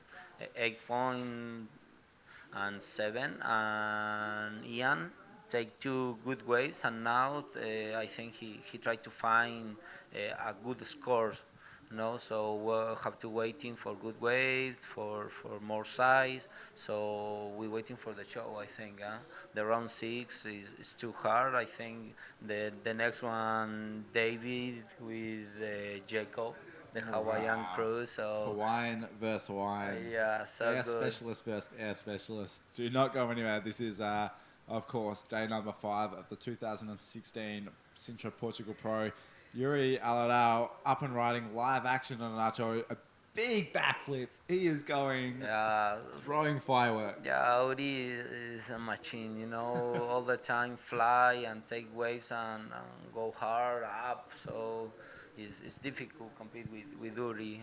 8.7, and Ian take two good waves, and now I think he tried to find a good scores. So we'll have to waiting for good waves, for more size. So we're waiting for the show, I think. The round 6 is too hard. I think the next one, David with Jacob, the Hawaiian crew. So Hawaiian versus Hawaiian. Yeah, so air good. Specialist versus air specialist. Do not go anywhere. This is, of course, day number 5 of the 2016 Sintra Portugal Pro. Yuri Valadao up and riding, live action on Nacho. A big backflip. He is going, throwing fireworks. Yeah, Uri is a machine, all the time fly and take waves and go hard up. So it's difficult to compete with Uri.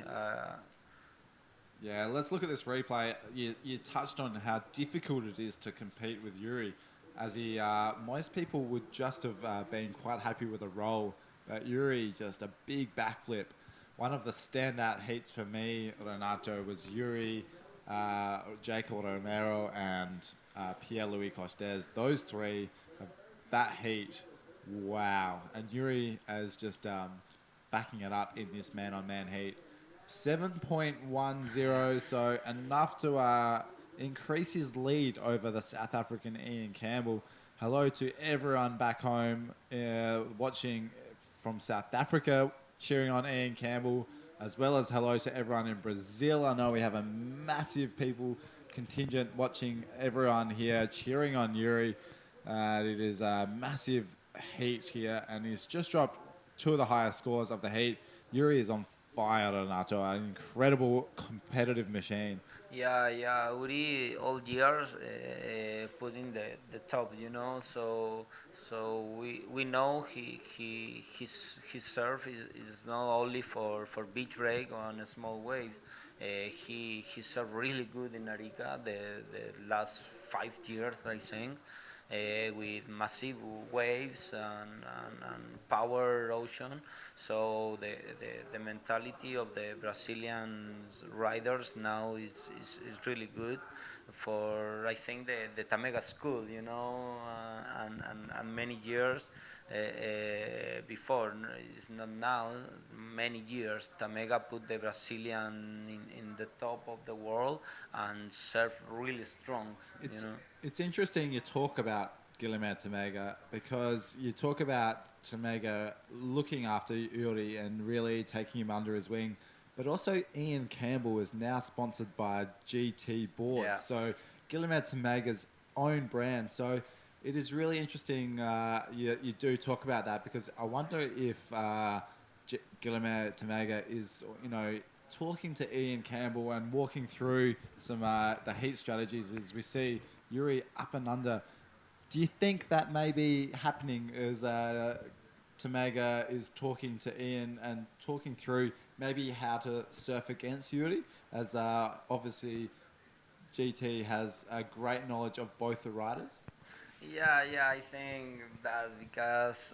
Yeah, let's look at this replay. You touched on how difficult it is to compete with Yuri, as he most people would just have been quite happy with a roll. But Yuri, just a big backflip. One of the standout heats for me, Renato, was Yuri, Jacob Romero, and Pierre-Louis Costes. Those three, that heat, wow. And Yuri is just backing it up in this man-on-man heat. 7.10, so enough to increase his lead over the South African Ian Campbell. Hello to everyone back home watching from South Africa, cheering on Ian Campbell, as well as hello to everyone in Brazil. I know we have a massive people contingent watching everyone here, cheering on Yuri. It is a massive heat here, and he's just dropped two of the highest scores of the heat. Yuri is on fire, Renato. An incredible competitive machine. Yeah, Uri all years putting the top, So we know his surf is not only for beach rake on small waves. He surfed really good in Arica the last 5 years, I think, with massive waves and power ocean. So the mentality of the Brazilian riders now is really good for, I think, the Tamega school, and many years before. It's not now, many years Tamega put the Brazilian in the top of the world and surf really strong. It's interesting you talk about Guilherme Tamega, because you talk about Tamega looking after Yuri and really taking him under his wing, but also Ian Campbell is now sponsored by GT Boards. Yeah. So Guilherme Tamega's own brand. So it is really interesting you do talk about that, because I wonder if Guilherme Tamega is, talking to Ian Campbell and walking through some the heat strategies as we see Yuri up and under. Do you think that may be happening as Tamega is talking to Ian and talking through maybe how to surf against Yuri, as obviously GT has a great knowledge of both the riders? Yeah, I think that because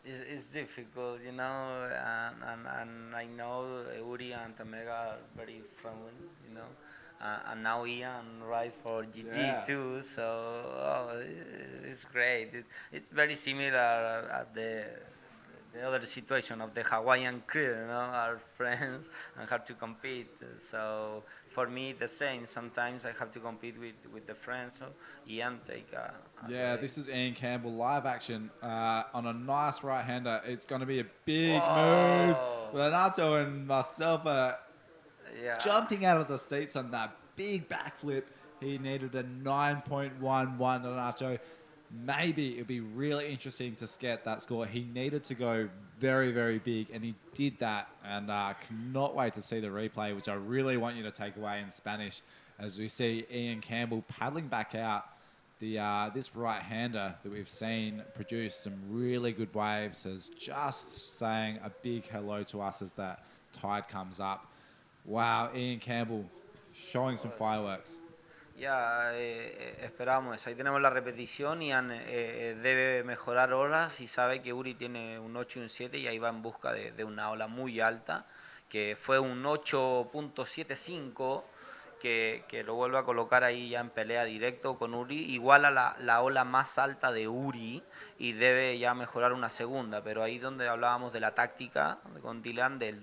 it's difficult, and I know Uri and Tamega are very friendly, and now Ian ride for GT Yeah. too, so it's great. It's very similar at the other situation of the Hawaiian crew, our friends, and have to compete. So for me, the same. Sometimes I have to compete with the friends. So Ian take a Yeah, break. this is Ian Campbell live action on a nice right-hander. It's going to be a big move. Whoa. Renato and myself are Yeah. jumping out of the seats on that big backflip. He needed a 9.11, Renato. Maybe it'd be really interesting to get that score. He needed to go very, very big, and he did that. And cannot wait to see the replay, which I really want you to take away in Spanish, as we see Ian Campbell paddling back out. This right-hander that we've seen produce some really good waves is just saying a big hello to us as that tide comes up. Wow, Ian Campbell showing some fireworks. Ya, esperamos. Ahí tenemos la repetición. Ian debe mejorar olas y sabe que Uri tiene un 8 y un 7 y ahí va en busca de una ola muy alta, que fue un 8.75, que lo vuelve a colocar ahí ya en pelea directo con Uri. Igual a la ola más alta de Uri y debe ya mejorar una segunda, pero ahí donde hablábamos de la táctica con Dylan, del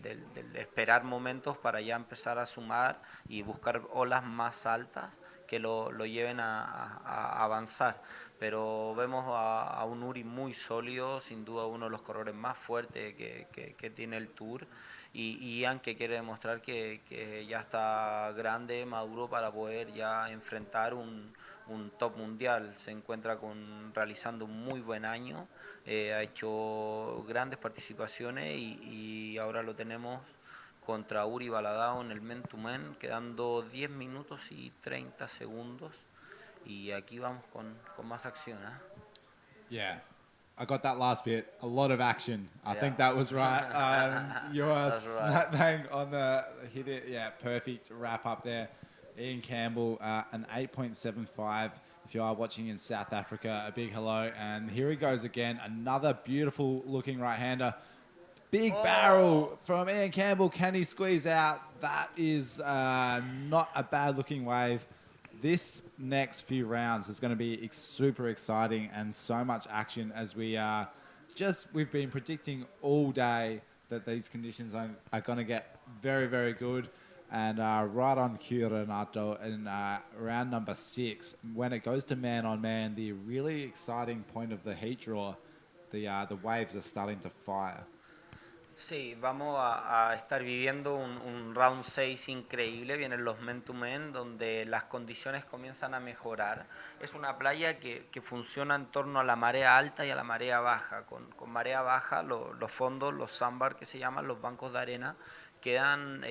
esperar momentos para ya empezar a sumar y buscar olas más altas que lo lleven a avanzar. Pero vemos a un Uri muy sólido, sin duda uno de los corredores más fuertes que tiene el Tour. Y Ian, que quiere demostrar que ya está grande, maduro para poder ya enfrentar un top mundial. Se encuentra realizando un muy buen año, ha hecho grandes participaciones y ahora lo tenemos contra Uri Baladao en el men to men, quedando 10 minutos y 30 segundos. Y aquí vamos con más acción. Yeah, I got that last bit. A lot of action. I Yeah. think that was right. You're That's smack right. bang on the hit it. Yeah, perfect wrap up there. Ian Campbell, an 8.75. If you are watching in South Africa, a big hello. And here he goes again. Another beautiful looking right-hander. Big barrel from Ian Campbell. Can he squeeze out? That is not a bad looking wave. This next few rounds is going to be super exciting and so much action, as we've been predicting all day that these conditions are going to get very, very good. And right on cue, Renato, in round number 6, when it goes to man on man, the really exciting point of the heat draw, the waves are starting to fire. Sí, vamos a estar viviendo un round 6 increíble. Vienen los men to men, donde las condiciones comienzan a mejorar. Es una playa que funciona en torno a la marea alta y a la marea baja. Con marea baja, los fondos, los sandbar que se llaman, los bancos de arena, quedan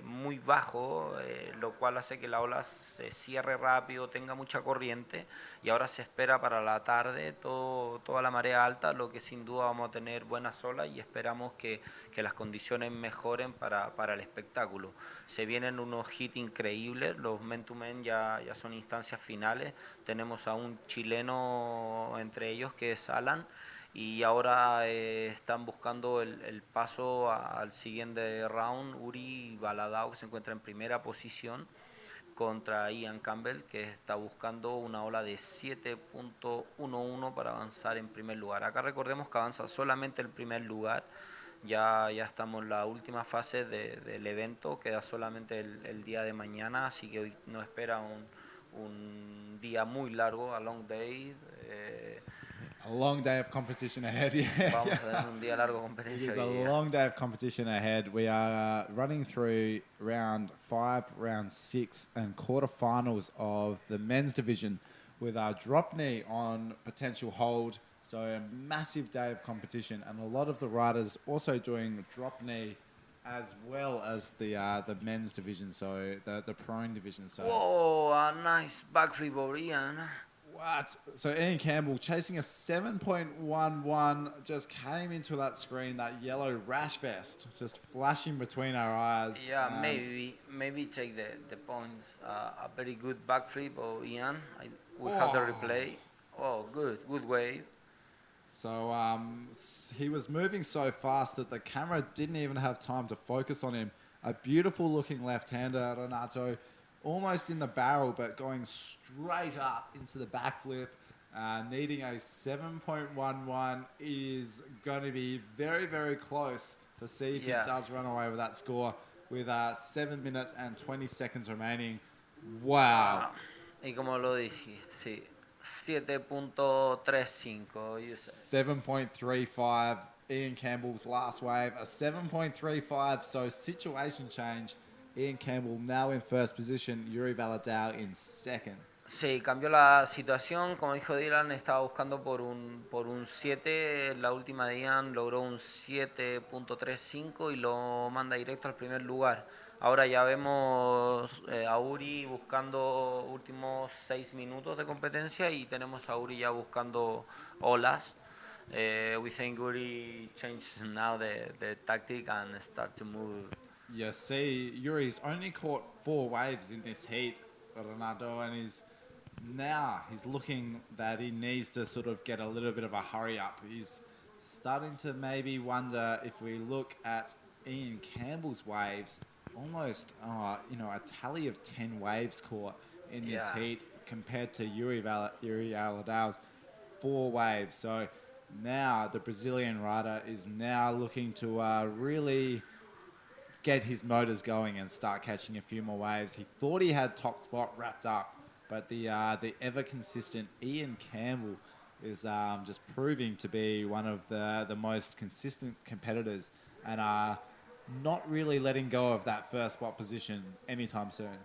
muy bajos, lo cual hace que la ola se cierre rápido, tenga mucha corriente, y ahora se espera para la tarde toda la marea alta, lo que sin duda vamos a tener buenas olas y esperamos que las condiciones mejoren para el espectáculo. Se vienen unos hits increíbles, los men to men ya son instancias finales, tenemos a un chileno entre ellos que es Alan, y ahora están buscando el paso al siguiente round. Uri Baladao, que se encuentra en primera posición, contra Ian Campbell, que está buscando una ola de 7.11 para avanzar en primer lugar. Acá recordemos que avanza solamente el primer lugar. Ya estamos en la última fase del evento, queda solamente el día de mañana, así que hoy nos espera un día muy largo, a long day. A long day of competition ahead, yeah. Vamos a tener un día largo de It competencia is hoy a día. long day of competition ahead. We are running through round 5, round 6, and quarterfinals of the men's division with our drop knee on potential hold. So a massive day of competition, and a lot of the riders also doing drop knee as well as the men's division, so the prone division. So Whoa, a nice backflip over Ian. what? So Ian Campbell chasing a 7.11 just came into that screen, that yellow rash vest just flashing between our eyes. Yeah, maybe take the points. A very good backflip of Ian. We have the replay. Oh, good wave. So he was moving so fast that the camera didn't even have time to focus on him. A beautiful looking left-hander, Renato, almost in the barrel, but going straight up into the backflip, needing a 7.11 is going to be very, very close to see if he does run away with that score with 7 minutes and 20 seconds remaining. Wow. Y como lo dijiste, sí. 7.35. 7.35. Ian Campbell's last wave, a 7.35. So situation change. Ian Campbell now in first position. Yuri Valadao in second. Sí, cambió la situación. Como dijo Dylan, estaba buscando por un 7. La última de Ian logró un 7.35 y lo manda directo al primer lugar. Ahora ya vemos a Uri buscando últimos 6 minutos de competencia y tenemos a Uri ya buscando olas. We think Uri changed now the tactic and start to move. You see, Yuri's only caught 4 waves in this heat, Renato, and he's looking that he needs to sort of get a little bit of a hurry up. He's starting to maybe wonder if we look at Ian Campbell's waves, almost a tally of 10 waves caught in this heat compared to Yuri Aladao's 4 waves. So now the Brazilian rider is now looking to really get his motors going and start catching a few more waves. He thought he had top spot wrapped up, but the ever consistent Ian Campbell is just proving to be one of the most consistent competitors and not really letting go of that first spot position anytime soon.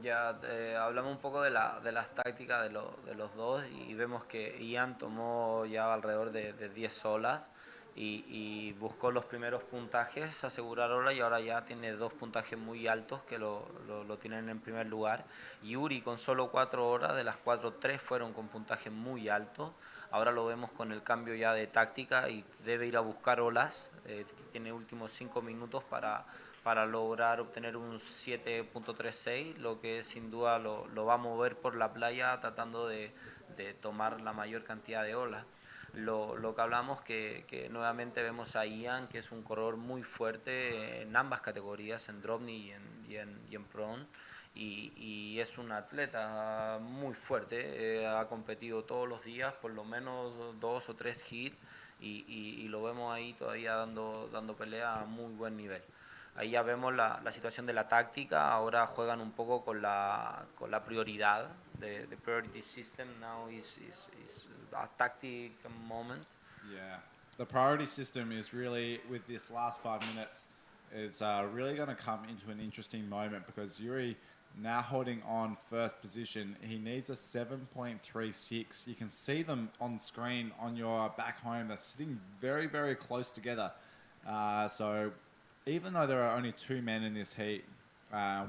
Ya hablamos un poco de las tácticas de los dos y vemos que Ian tomó ya alrededor de 10 olas y buscó los primeros puntajes, asegurar ola, y ahora ya tiene 2 puntajes muy altos que lo tienen en primer lugar. Y Uri con solo 4 horas, de las 4, 3 fueron con puntajes muy altos. Ahora lo vemos con el cambio ya de táctica y debe ir a buscar olas. Tiene últimos 5 minutos para lograr obtener un 7.36, lo que sin duda lo va a mover por la playa tratando de tomar la mayor cantidad de olas. Lo que hablamos que nuevamente vemos a Ian, que es un corredor muy fuerte en ambas categorías, en drop knee y en prone, y es un atleta muy fuerte, ha competido todos los días, por lo menos 2 o 3 hits, y lo vemos ahí todavía dando pelea a muy buen nivel. Ahí ya vemos la situación de la táctica. Ahora juegan un poco con la prioridad. The priority system now is a tactic moment. Yeah. the priority system is really, with this last 5 minutes, it's really going to come into an interesting moment because Yuri now holding on first position. He needs a 7.36. You can see them on screen on your back home. They're sitting very, very close together. So even though there are only two men in this heat,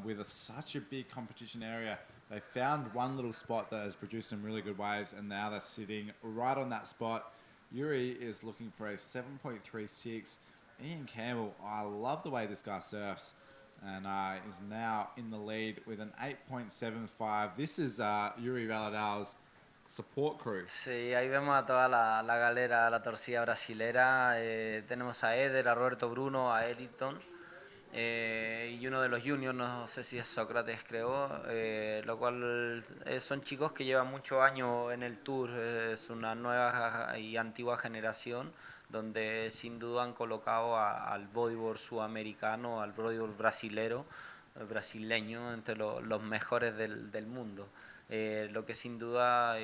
with such a big competition area, they found one little spot that has produced some really good waves, and now they're sitting right on that spot. Yuri is looking for a 7.36. Ian Campbell, I love the way this guy surfs, and is now in the lead with an 8.75. This is Yuri Valadal's support crew. Sí, ahí vemos a toda la galera, la torcida brasilera. Tenemos a Eder, a Roberto Bruno, a Eliton y uno de los juniors, no sé si es Sócrates, creo, lo cual son chicos que llevan muchos años en el tour. Es una nueva y antigua generación donde sin duda han colocado al bodyboard sudamericano, al bodyboard brasileño entre los mejores del mundo. Lo que sin duda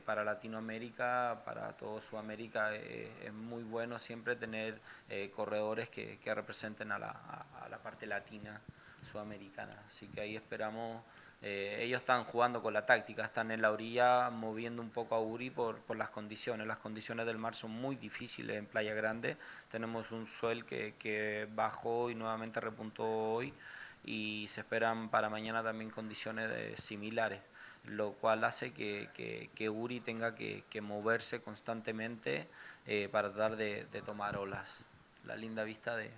para Latinoamérica, para todo Sudamérica, es muy bueno siempre tener corredores que representen a la parte latina sudamericana. Así que ahí esperamos. Ellos están jugando con la táctica, están en la orilla moviendo un poco a Uri por las condiciones. Las condiciones del mar son muy difíciles en Playa Grande. Tenemos un suel que bajó y nuevamente repuntó hoy, y se esperan para mañana también condiciones similares, lo cual hace que Uri tenga que moverse constantemente para tratar de tomar olas. La linda vista de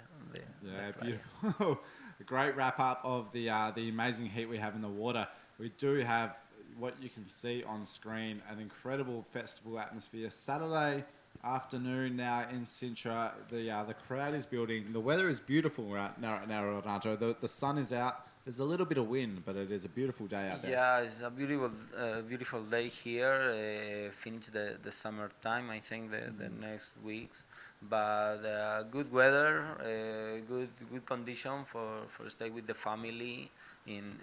Beautiful. A great wrap up of the amazing heat we have in the water. We do have what you can see on screen, an incredible festival atmosphere. Saturday afternoon now in Sintra. The crowd is building. The weather is beautiful right now, Renato. The sun is out. There's a little bit of wind, but it is a beautiful day out there. Yeah, it's a beautiful day here. Finish the summertime, I think, the next weeks. But good weather, good condition for stay with the family in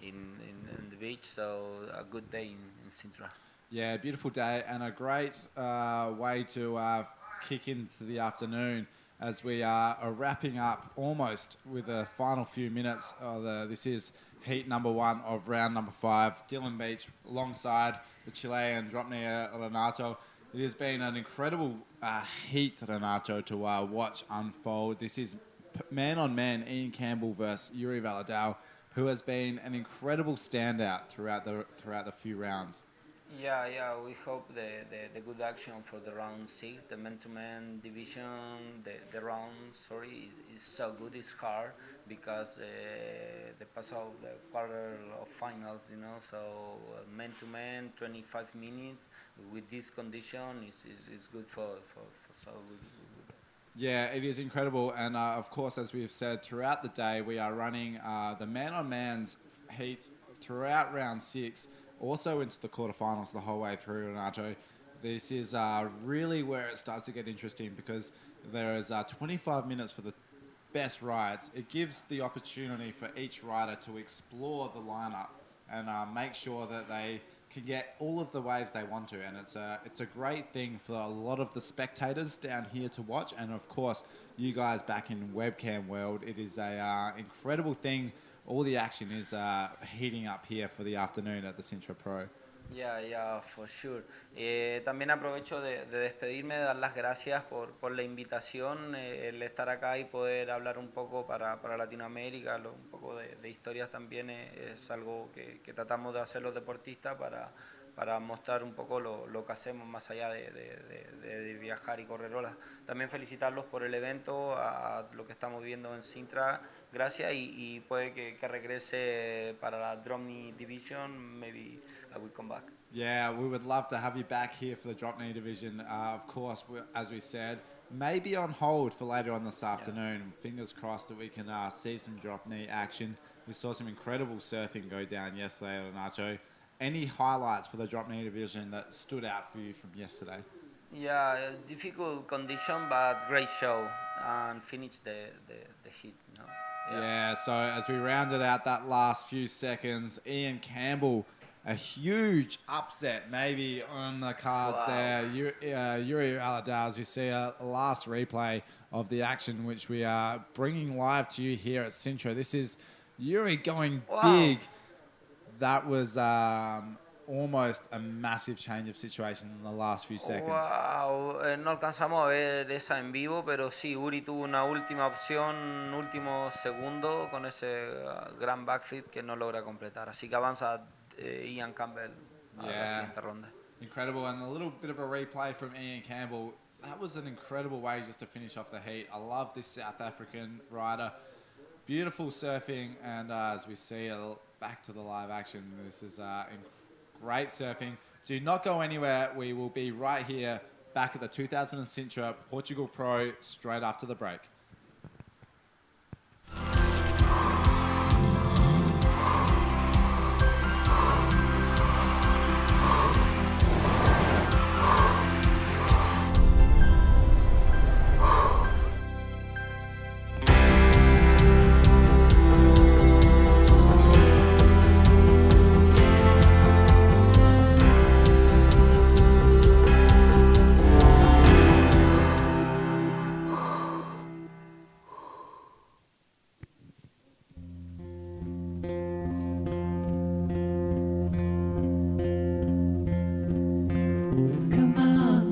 the beach. So a good day in Sintra. Yeah, beautiful day and a great way to kick into the afternoon as we are wrapping up almost with the final few minutes. This is heat number 1 of round number 5. Dylan Beach alongside the Chilean Dropney Renato. It has been an incredible heat, Renato, to watch unfold. This is man-on-man Ian Campbell versus Yuri Valadao, who has been an incredible standout throughout the few rounds. Yeah, we hope the good action for the round 6, the man-to-man division, the round, is so good. It's hard because the pass of the quarter of finals, so man-to-man, 25 minutes with this condition is good for so good. Yeah, it is incredible, and of course, as we've said, throughout the day, we are running the man-on-man's heats throughout round 6, also into the quarterfinals the whole way through, Renato. This is really where it starts to get interesting because there is 25 minutes for the best rides. It gives the opportunity for each rider to explore the lineup and make sure that they can get all of the waves they want to, and it's a great thing for a lot of the spectators down here to watch, and of course you guys back in webcam world. It is a incredible thing. All the action is heating up here for the afternoon at the Sintra Pro. Yeah, for sure. También aprovecho de despedirme, de dar las gracias por la invitación, el estar acá y poder hablar un poco para Latinoamérica, un poco de historias también es algo que tratamos de hacer los deportistas para mostrar un poco lo que hacemos más allá de viajar y correr olas. También felicitarlos por el evento, a lo que estamos viendo en Sintra. Gracias y puede que regrese para la Dropney Division. Maybe I will come back. Yeah, we would love to have you back here for the Dropney Division. Of course, as we said, maybe on hold for later on this afternoon. Yeah. Fingers crossed that we can see some Dropney action. We saw some incredible surfing go down yesterday, Renato. Any highlights for the Dropney Division that stood out for you from yesterday? Yeah, difficult condition, but great show and finished the heat. Yeah, so as we rounded out that last few seconds, Ian Campbell a huge upset maybe on the cards there. Yuri Aladar, as we see a last replay of the action, which we are bringing live to you here at Sintra. This is Yuri going big. That was almost a massive change of situation in the last few seconds. Wow, no alcanzamos a ver esa en vivo, pero sí, Uri tuvo una última opción, último segundo con ese gran backflip que no logra completar. Así que avanza Ian Campbell a la siguiente ronda. Incredible, and a little bit of a replay from Ian Campbell. That was an incredible way just to finish off the heat. I love this South African rider. Beautiful surfing, and as we see back to the live action, this is great surfing. Do not go anywhere. We will be right here back at the 2000 Sintra Portugal Pro straight after the break.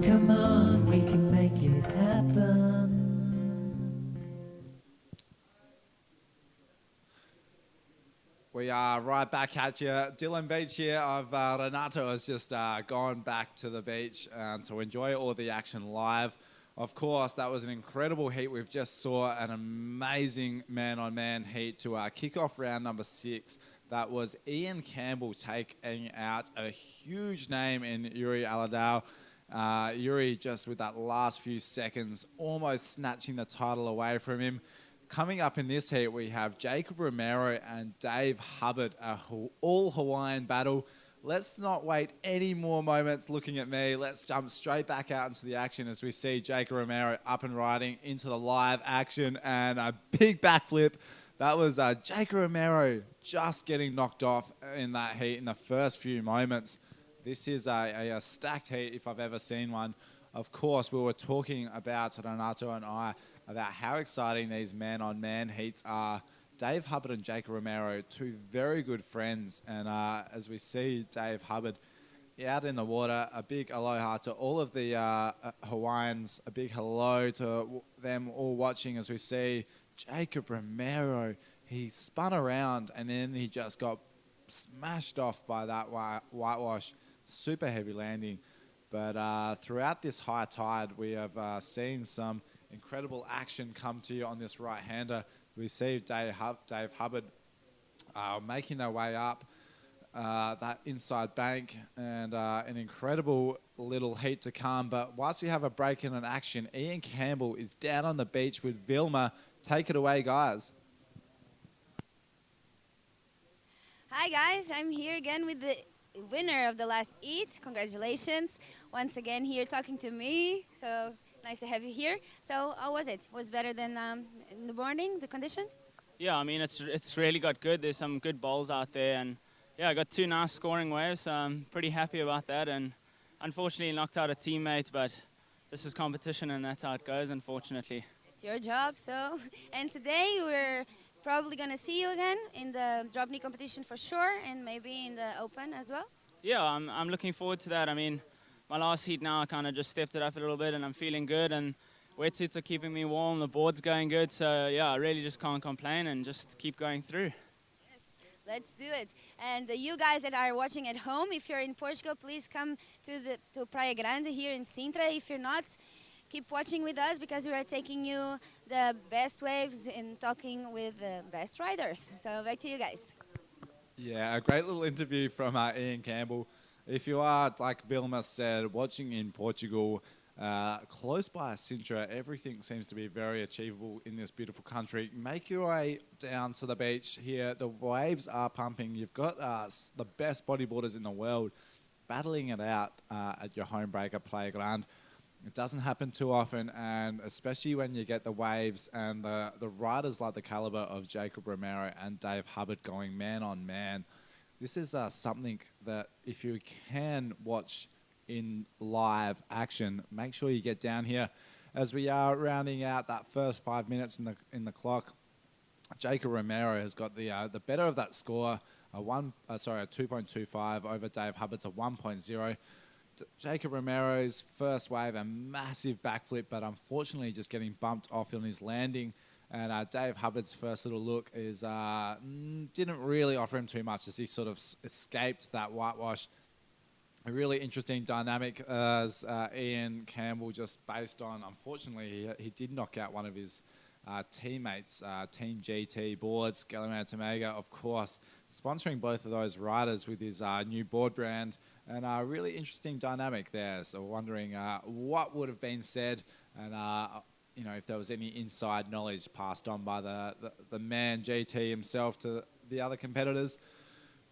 Come on, we can make it happen. We are right back at you. Dylan Beach here of Renato has just gone back to the beach to enjoy all the action live. Of course, that was an incredible heat. We've just saw an amazing man-on-man heat to kick off round number 6. That was Ian Campbell taking out a huge name in Yuri Aladar. Yuri just with that last few seconds almost snatching the title away from him. Coming up in this heat, we have Jacob Romero and Dave Hubbard, a all Hawaiian battle. Let's not wait any more moments looking at me. Let's jump straight back out into the action as we see Jacob Romero up and riding into the live action and a big backflip. That was Jacob Romero just getting knocked off in that heat in the first few moments. This is a stacked heat if I've ever seen one. Of course, we were talking about, Renato and I, about how exciting these man-on-man heats are. Dave Hubbard and Jacob Romero, two very good friends. And as we see Dave Hubbard out in the water, a big aloha to all of the Hawaiians, a big hello to them all watching as we see Jacob Romero. He spun around and then he just got smashed off by that whitewash. Super heavy landing. But throughout this high tide, we have seen some incredible action come to you on this right-hander. We see Dave Hubbard making their way up that inside bank and an incredible little heat to come. But whilst we have a break in an action, Ian Campbell is down on the beach with Vilma. Take it away, guys. Hi guys, I'm here again with the winner of the last heat. Congratulations. Once again here talking to me. So nice to have you here. So how was it? Was better than in the morning, the conditions? Yeah, I mean, it's really got good. There's some good bowls out there. And yeah, I got 2 nice scoring waves. So I'm pretty happy about that. And unfortunately knocked out a teammate, but this is competition and that's how it goes, unfortunately. It's your job, so. And today we're probably going to see you again in the drop knee competition for sure, and maybe in the open as well. Yeah, I'm looking forward to that. I mean, my last heat now, I kind of just stepped it up a little bit and I'm feeling good and wetsuits are keeping me warm, the board's going good. So yeah, I really just can't complain and just keep going through. Yes, let's do it. And you guys that are watching at home, if you're in Portugal, please come to Praia Grande here in Sintra. If you're not, keep watching with us because we are taking you the best waves and talking with the best riders. So back to you guys. Yeah, a great little interview from Ian Campbell. If you are, like Vilma said, watching in Portugal, close by Sintra, everything seems to be very achievable in this beautiful country. Make your way down to the beach here. The waves are pumping. You've got the best bodyboarders in the world battling it out at your home breaker Praia Grande. It doesn't happen too often, and especially when you get the waves and the riders like the caliber of Jacob Romero and Dave Hubbard going man on man. this is something that if you can watch in live action, make sure you get down here as we are rounding out that first 5 minutes in the clock. Jacob Romero has got the better of that score, a 2.25 over Dave Hubbard's a 1.0. Jacob Romero's first wave, a massive backflip, but unfortunately just getting bumped off on his landing. And Dave Hubbard's first little look is didn't really offer him too much as he sort of escaped that whitewash. A really interesting dynamic as Ian Campbell, just based on, unfortunately, he did knock out one of his teammates, Team GT boards. Galileo Tomega, of course, sponsoring both of those riders with his new board brand. And a really interesting dynamic there. So wondering what would have been said and you know, if there was any inside knowledge passed on by the man GT himself to the other competitors.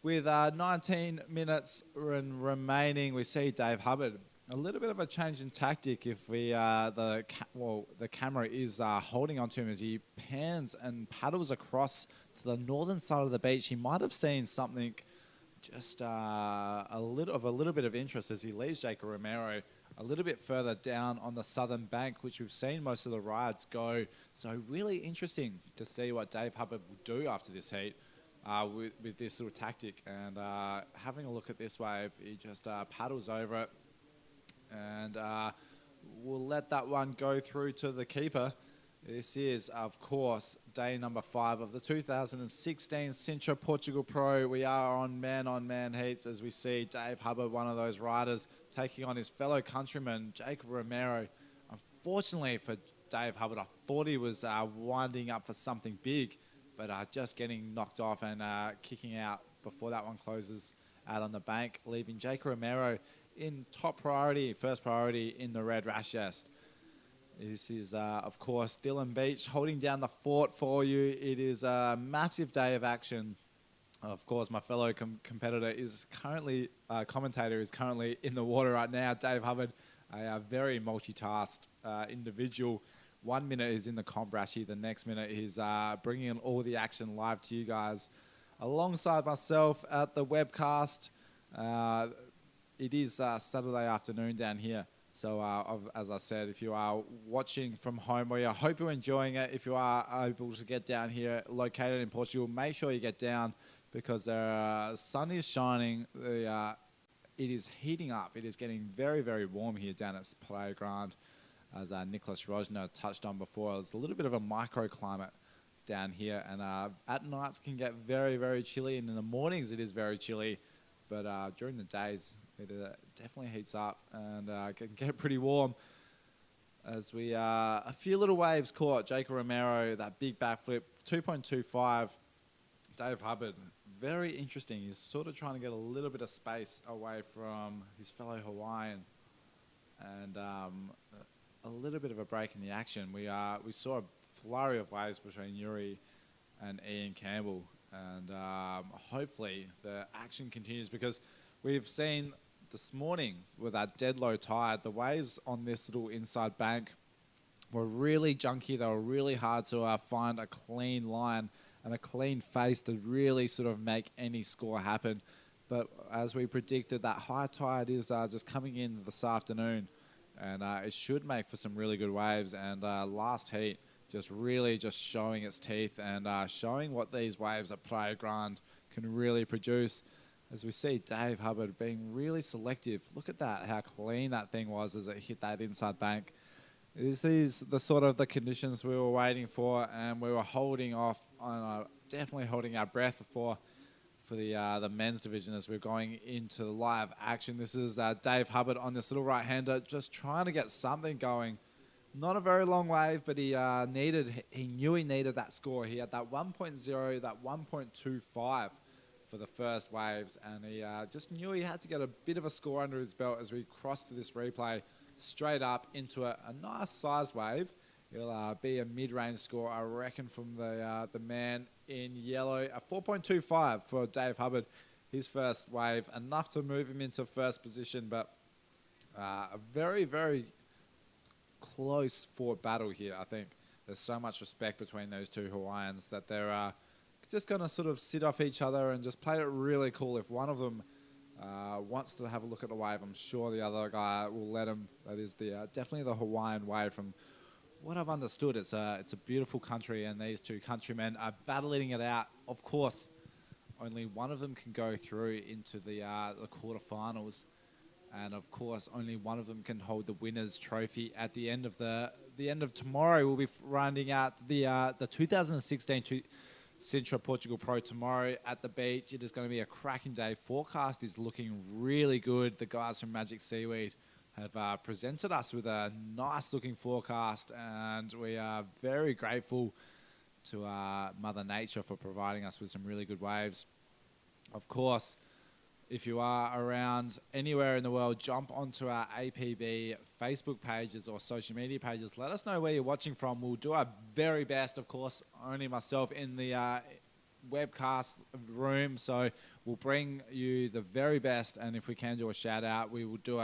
With 19 minutes remaining, we see Dave Hubbard. A little bit of a change in tactic if we the camera is holding onto him as he pans and paddles across to the northern side of the beach. He might have seen something just a little bit of interest as he leaves Jacob Romero a little bit further down on the southern bank, which we've seen most of the rides go. So really interesting to see what Dave Hubbard will do after this heat with this little tactic. And having a look at this wave, he just paddles over it. And we'll let that one go through to the keeper. This is, of course, day number 5 of the 2016 Sintra Portugal Pro. We are on man heats as we see Dave Hubbard, one of those riders, taking on his fellow countryman, Jacob Romero. Unfortunately for Dave Hubbard, I thought he was winding up for something big, but just getting knocked off and kicking out before that one closes out on the bank, leaving Jacob Romero in top priority, first priority in the red rash chest. This is, of course, Dylan Beach holding down the fort for you. It is a massive day of action. Of course, my fellow competitor is currently, commentator is currently in the water right now. Dave Hubbard, a very multitasked individual. 1 minute is in the comp rashy. The next minute he's bringing in all the action live to you guys. Alongside myself at the webcast, it is Saturday afternoon down here. So, as I said, if you are watching from home, I hope you're enjoying it. If you are able to get down here, located in Portugal, make sure you get down because the sun is shining. It is heating up. It is getting very, very warm here down at Praia Grande, as Nicholas Rosner touched on before. It's a little bit of a microclimate down here, and at nights can get very, very chilly, and in the mornings it is very chilly, but during the days it definitely heats up and can get pretty warm. As we a few little waves caught. Jacob Romero, that big backflip, 2.25. Dave Hubbard, very interesting. He's sort of trying to get a little bit of space away from his fellow Hawaiian, and a little bit of a break in the action. We saw a flurry of waves between Yuri and Ian Campbell, and hopefully the action continues because we've seen this morning with that dead low tide, the waves on this little inside bank were really junky. They were really hard to find a clean line and a clean face to really sort of make any score happen. But as we predicted, that high tide is just coming in this afternoon, and it should make for some really good waves. And last heat just really just showing its teeth and showing what these waves at Praia Grande can really produce. As we see Dave Hubbard being really selective. Look at that, how clean that thing was as it hit that inside bank. This is the sort of the conditions we were waiting for, and we were holding off on definitely holding our breath for the men's division as we're going into live action. This is Dave Hubbard on this little right-hander, just trying to get something going. Not a very long wave, but he knew he needed that score. He had that 1.0, that 1.25 for the first waves, and he just knew he had to get a bit of a score under his belt as we crossed to this replay straight up into a nice size wave. It'll be a mid-range score, I reckon, from the man in yellow. A 4.25 for Dave Hubbard, his first wave. Enough to move him into first position, but a very, very close fought battle here, I think. There's so much respect between those two Hawaiians that they're just going to sort of sit off each other and just play it really cool. If one of them wants to have a look at the wave, I'm sure the other guy will let him. That is definitely the Hawaiian wave. From what I've understood, it's a beautiful country, and these two countrymen are battling it out. Of course, only one of them can go through into the quarterfinals, and of course, only one of them can hold the winner's trophy at the end of the end of tomorrow. We'll be rounding out the 2016 Sintra Portugal Pro tomorrow at the beach. It is going to be a cracking day. Forecast is looking really good. The guys from Magic Seaweed have presented us with a nice looking forecast, and we are very grateful to Mother Nature for providing us with some really good waves. Of course, if you are around anywhere in the world, jump onto our APB Facebook pages or social media pages. Let us know where you're watching from. We'll do our very best, of course, only myself in the webcast room. So we'll bring you the very best. And if we can do a shout out, we will do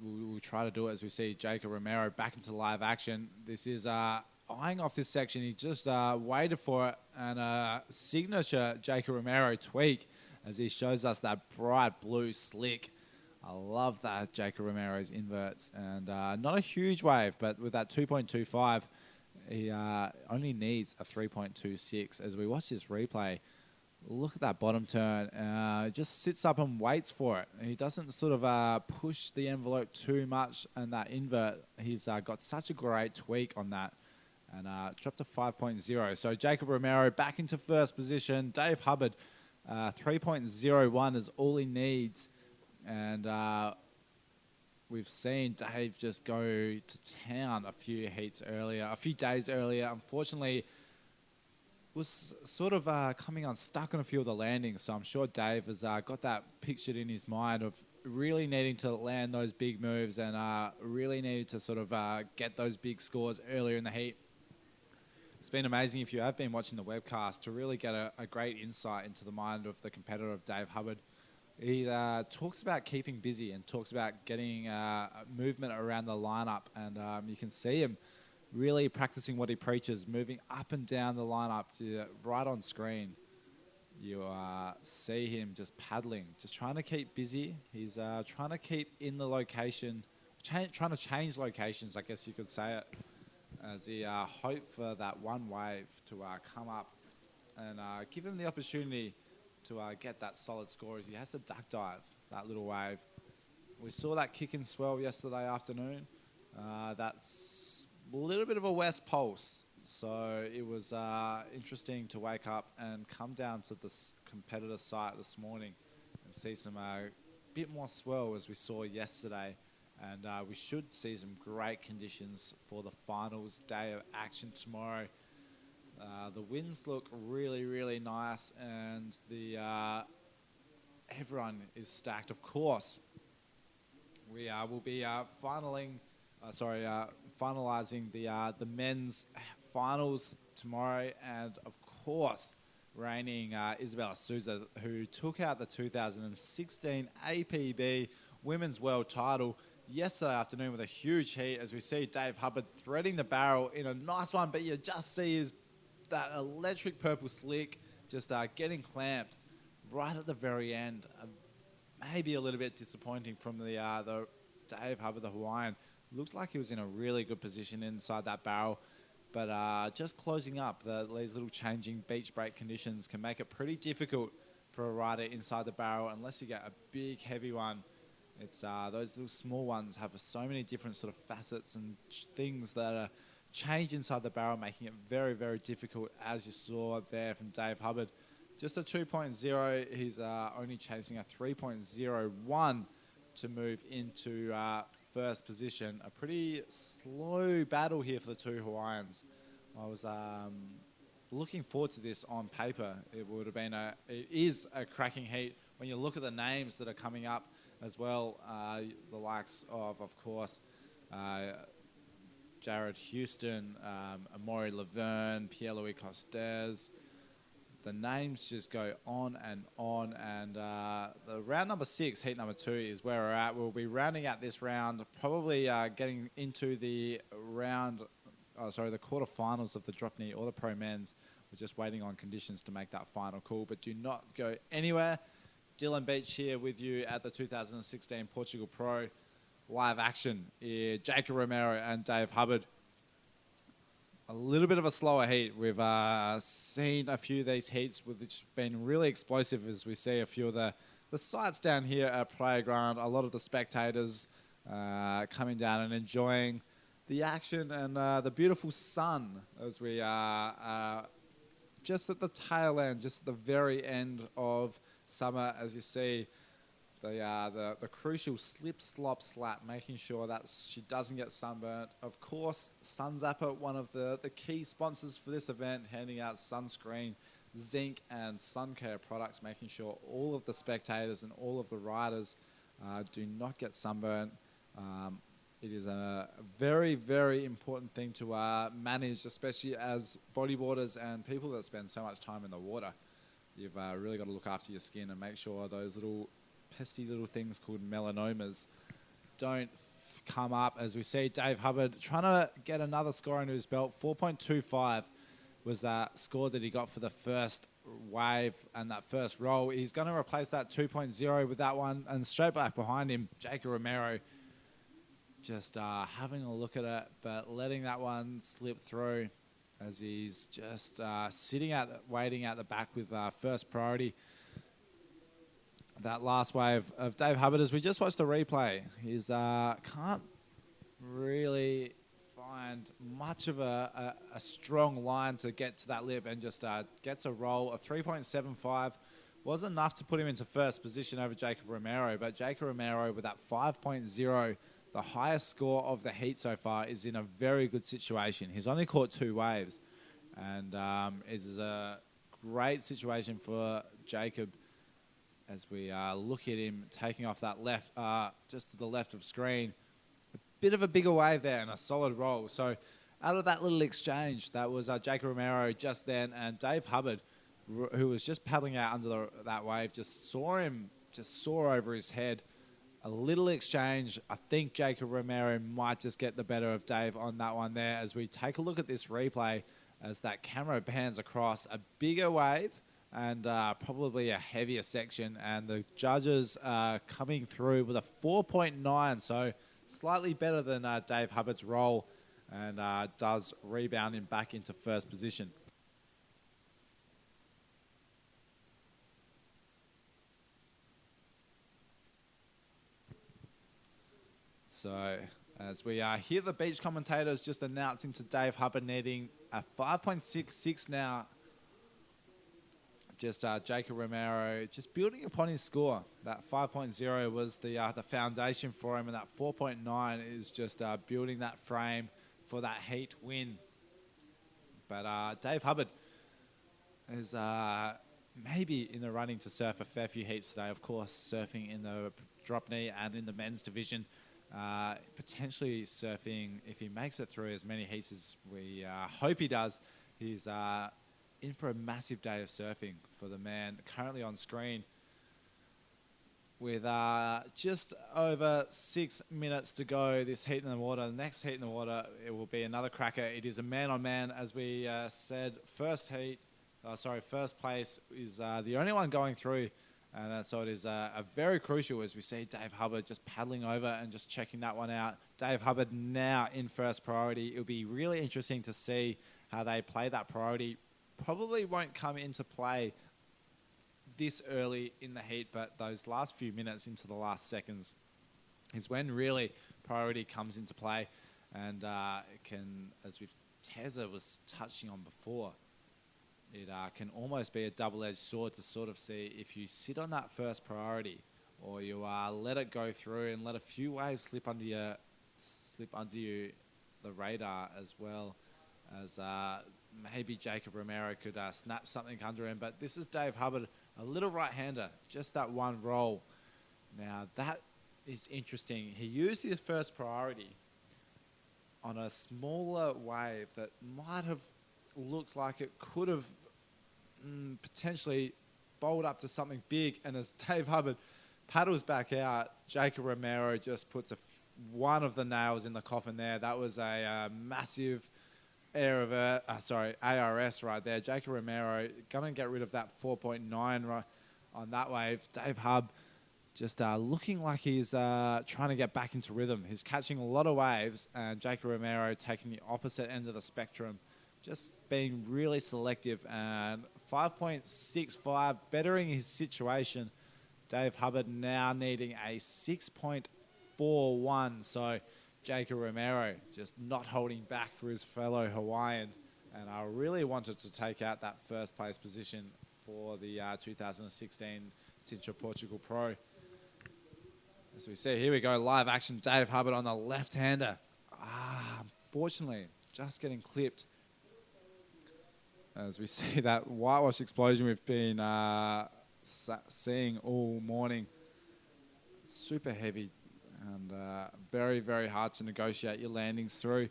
we'll try to do it as we see Jacob Romero back into live action. This is eyeing off this section. He just waited for it, and a signature Jacob Romero tweak as he shows us that bright blue slick. I love that Jacob Romero's inverts, and not a huge wave, but with that 2.25, he only needs a 3.26. As we watch this replay, look at that bottom turn. Just sits up and waits for it. He doesn't sort of push the envelope too much, and that invert, he's got such a great tweak on that, and dropped to 5.0. So Jacob Romero back into first position. Dave Hubbard, 3.01 is all he needs, and we've seen Dave just go to town a few days earlier. Unfortunately, was sort of coming unstuck on a few of the landings, so I'm sure Dave has got that pictured in his mind of really needing to land those big moves and really needed to sort of get those big scores earlier in the heat. It's been amazing, if you have been watching the webcast, to really get a great insight into the mind of the competitor of Dave Hubbard. He talks about keeping busy and talks about getting movement around the lineup, and you can see him really practicing what he preaches, moving up and down the lineup right on screen. You see him just paddling, just trying to keep busy. He's trying to keep in the location, trying to change locations, I guess you could say it, as he hoped for that one wave to come up and give him the opportunity to get that solid score, as he has to duck dive that little wave. We saw that kick and swell yesterday afternoon. That's a little bit of a west pulse, so it was interesting to wake up and come down to this competitor site this morning and see some bit more swell as we saw yesterday. And we should see some great conditions for the finals day of action tomorrow. The winds look really, really nice, and everyone is stacked. Of course, we will be finalizing the men's finals tomorrow, and of course, reigning Isabella Souza, who took out the 2016 APB Women's World Title yesterday afternoon with a huge heat, as we see Dave Hubbard threading the barrel in a nice one, but you just see that electric purple slick just getting clamped right at the very end. Maybe a little bit disappointing from the Dave Hubbard, the Hawaiian. Looked like he was in a really good position inside that barrel, but just closing up, these little changing beach break conditions can make it pretty difficult for a rider inside the barrel unless you get a big heavy one. It's those little small ones have so many different sort of facets and things that change inside the barrel, making it very, very difficult, as you saw there from Dave Hubbard. Just a 2.0, he's only chasing a 3.01 to move into first position. A pretty slow battle here for the two Hawaiians. I was looking forward to this on paper. It is a cracking heat when you look at the names that are coming up as well, the likes of course, Jared Houston, Amaury Laverne, Pierre-Louis Costes. The names just go on, and the round number 6, heat number 2, is where we're at. We'll be rounding out this round, probably getting into the quarterfinals of the drop knee or the pro men's, We're just waiting on conditions to make that final call, but do not go anywhere. Dylan Beach here with you at the 2016 Portugal Pro live action. Jacob Romero and Dave Hubbard. A little bit of a slower heat. We've seen a few of these heats which have been really explosive as we see a few of the sights down here at Praia Grande. A lot of the spectators coming down and enjoying the action and the beautiful sun as we are just at the tail end, just at the very end of summer, as you see the crucial slip, slop, slap, making sure that she doesn't get sunburnt. Of course, Sun Zapper, one of the key sponsors for this event, handing out sunscreen, zinc, and sun care products, making sure all of the spectators and all of the riders do not get sunburnt. It is a very, very important thing to manage, especially as bodyboarders and people that spend so much time in the water. You've really got to look after your skin and make sure those little pesky little things called melanomas don't come up. As we see Dave Hubbard trying to get another score under his belt. 4.25 was that score that he got for the first wave and that first roll. He's going to replace that 2.0 with that one, and straight back behind him, Jacob Romero just having a look at it, but letting that one slip through as he's just waiting at the back with first priority. That last wave of Dave Hubbard, as we just watched the replay, he's can't really find much of a strong line to get to that lip, and just gets a roll of 3.75. Wasn't enough to put him into first position over Jacob Romero, but Jacob Romero with that 5.0, the highest score of the heat so far, is in a very good situation. He's only caught 2 waves, and it is a great situation for Jacob as we look at him taking off that left, just to the left of screen. A bit of a bigger wave there and a solid roll. So out of that little exchange, that was Jacob Romero just then, and Dave Hubbard, who was just paddling out under that wave, just saw him just soar over his head. A little exchange. I think Jacob Romero might just get the better of Dave on that one there, as we take a look at this replay as that camera pans across a bigger wave and probably a heavier section, and the judges are coming through with a 4.9, so slightly better than Dave Hubbard's roll, and does rebound him back into first position. So as we hear the beach commentators just announcing to Dave Hubbard needing a 5.66 now. Just Jacob Romero just building upon his score. That 5.0 was the foundation for him, and that 4.9 is just building that frame for that heat win. But Dave Hubbard is maybe in the running to surf a fair few heats today. Of course, surfing in the drop knee and in the men's division. Potentially surfing, if he makes it through as many heats as we hope he does, he's in for a massive day of surfing for the man currently on screen with just over 6 minutes to go. This heat in the water, the next heat in the water, it will be another cracker. It is a man-on-man, as we said. First place is the only one going through, and so it is a very crucial, as we see Dave Hubbard just paddling over and just checking that one out. Dave Hubbard now in first priority. It'll be really interesting to see how they play that priority. Probably won't come into play this early in the heat, but those last few minutes into the last seconds is when really priority comes into play, and it can, as Teza was touching on before, it can almost be a double-edged sword to sort of see if you sit on that first priority, or you let it go through and let a few waves slip under you, the radar, as well as maybe Jacob Romero could snatch something under him. But this is Dave Hubbard, a little right-hander, just that one roll. Now, that is interesting. He used his first priority on a smaller wave that might have looked like it could have potentially bowled up to something big. And as Dave Hubbard paddles back out, Jacob Romero just puts one of the nails in the coffin there. That was a massive ARS right there. Jacob Romero going to get rid of that 4.9 right on that wave. Dave Hub just looking like he's trying to get back into rhythm. He's catching a lot of waves, and Jacob Romero taking the opposite end of the spectrum, just being really selective, and 5.65 bettering his situation. Dave Hubbard now needing a 6.41, so Jacob Romero just not holding back for his fellow Hawaiian, and I really wanted to take out that first place position for the 2016 Sintra Portugal Pro. As we see, here we go, live action, Dave Hubbard on the left-hander. Unfortunately, just getting clipped. As we see that whitewash explosion we've been seeing all morning. Super heavy and very, very hard to negotiate your landings through.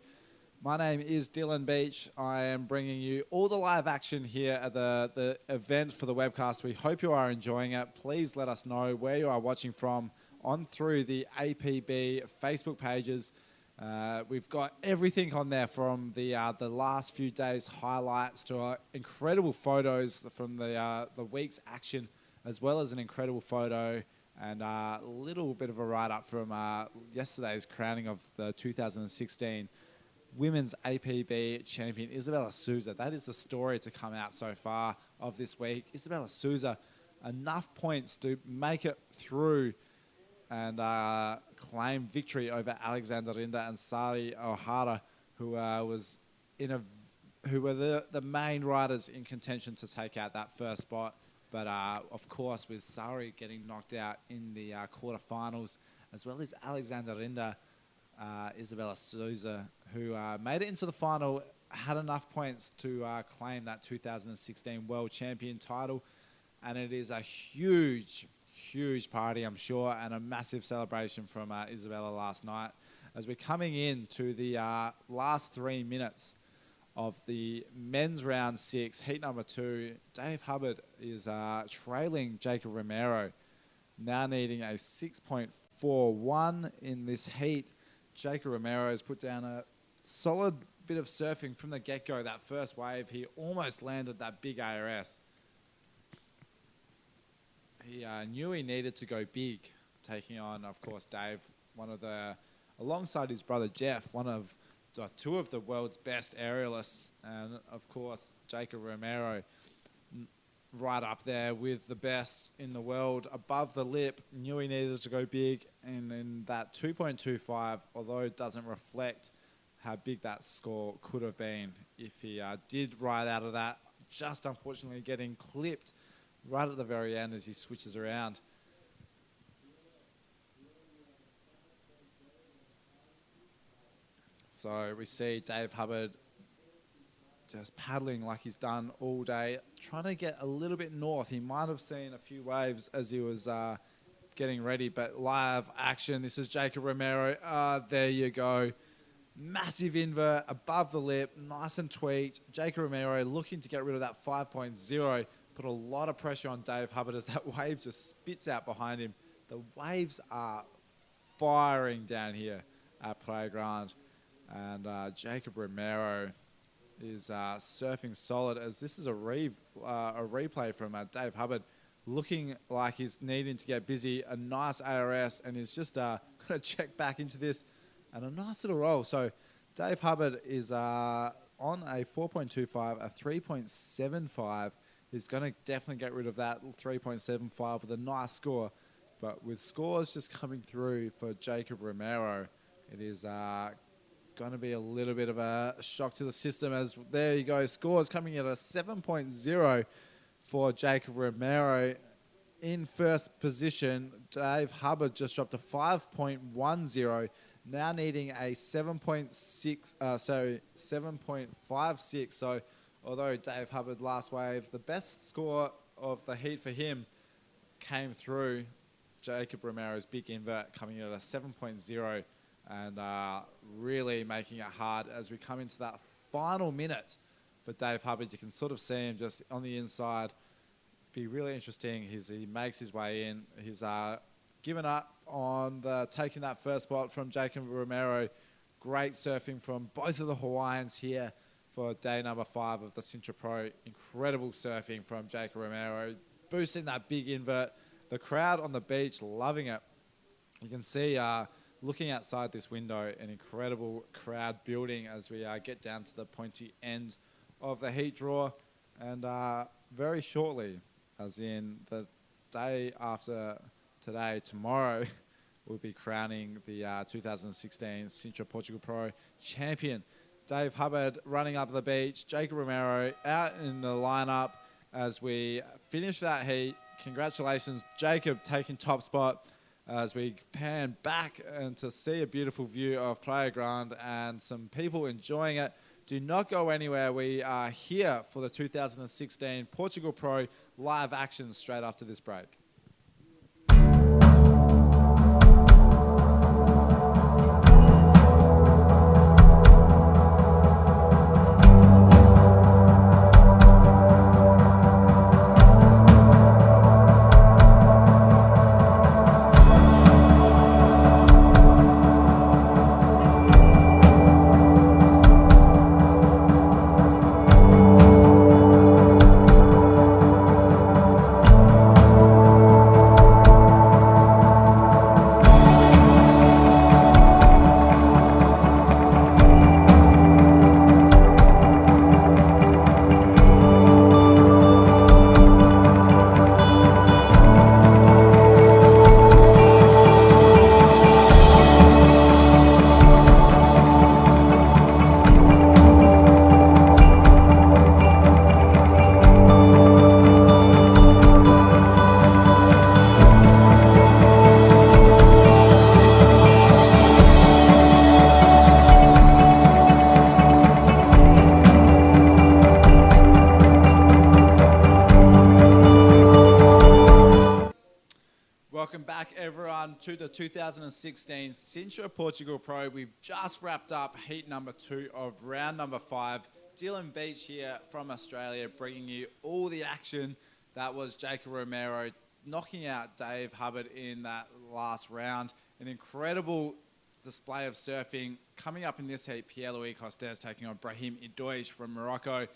My name is Dylan Beach. I am bringing you all the live action here at the event for the webcast. We hope you are enjoying it. Please let us know where you are watching from on through the APB Facebook pages. We've got everything on there from the last few days' highlights to incredible photos from the week's action, as well as an incredible photo and a little bit of a write-up from yesterday's crowning of the 2016 Women's APB champion, Isabella Souza. That is the story to come out so far of this week. Isabella Souza, enough points to make it through and claim victory over Alexander Rinda and Sari O'Hara, who were the main riders in contention to take out that first spot. But of course, with Sari getting knocked out in the quarterfinals, as well as Alexander Rinda, Isabella Souza, who made it into the final, had enough points to claim that 2016 World Champion title. And it is a huge party, I'm sure, and a massive celebration from Isabella last night. As we're coming into the last 3 minutes of the men's round 6, heat number 2, Dave Hubbard is trailing Jacob Romero, now needing a 6.41 in this heat. Jacob Romero has put down a solid bit of surfing from the get-go. That first wave, he almost landed that big ARS. He knew he needed to go big, taking on, of course, Dave, alongside his brother Jeff, two of the world's best aerialists, and of course, Jacob Romero, right up there with the best in the world, above the lip, knew he needed to go big, and in that 2.25, although it doesn't reflect how big that score could have been if he did ride out of that, just unfortunately getting clipped right at the very end as he switches around. So we see Dave Hubbard just paddling like he's done all day, trying to get a little bit north. He might have seen a few waves as he was getting ready, but live action. This is Jacob Romero. There you go. Massive invert above the lip, nice and tweaked. Jacob Romero looking to get rid of that 5.0. Put a lot of pressure on Dave Hubbard as that wave just spits out behind him. The waves are firing down here at Playground. And Jacob Romero is surfing solid, as this is a replay from Dave Hubbard, looking like he's needing to get busy. A nice ARS, and he's just going to check back into this, and a nice little roll. So Dave Hubbard is on a 4.25, a 3.75. He's going to definitely get rid of that 3.75 with a nice score. But with scores just coming through for Jacob Romero, it is going to be a little bit of a shock to the system, as there you go, scores coming at a 7.0 for Jacob Romero in first position. Dave Hubbard just dropped a 5.10, now needing a 7.56. So although Dave Hubbard last wave, the best score of the heat for him came through Jacob Romero's big invert, coming in at a 7.0, and really making it hard as we come into that final minute for Dave Hubbard. You can sort of see him just on the inside. Be really interesting. He makes his way in. He's given up on taking that first spot from Jacob Romero. Great surfing from both of the Hawaiians here. for day number 5 of the Sintra Pro. Incredible surfing from Jacob Romero, boosting that big invert. The crowd on the beach loving it. You can see, looking outside this window, an incredible crowd building as we get down to the pointy end of the heat draw. And very shortly, as in the day after today, tomorrow, we'll be crowning the 2016 Sintra Portugal Pro champion. Dave Hubbard running up the beach, Jacob Romero out in the lineup as we finish that heat. Congratulations, Jacob, taking top spot as we pan back and to see a beautiful view of Praia Grande and some people enjoying it. Do not go anywhere. We are here for the 2016 Portugal Pro live action straight after this break. Welcome back, everyone, to the 2016 Sintra Portugal Pro. We've just wrapped up heat number 2 of round number 5. Dylan Beach here from Australia, bringing you all the action. That was Jacob Romero knocking out Dave Hubbard in that last round. An incredible display of surfing. Coming up in this heat, Pierre-Louis Costes taking on Brahim Idoish from Morocco.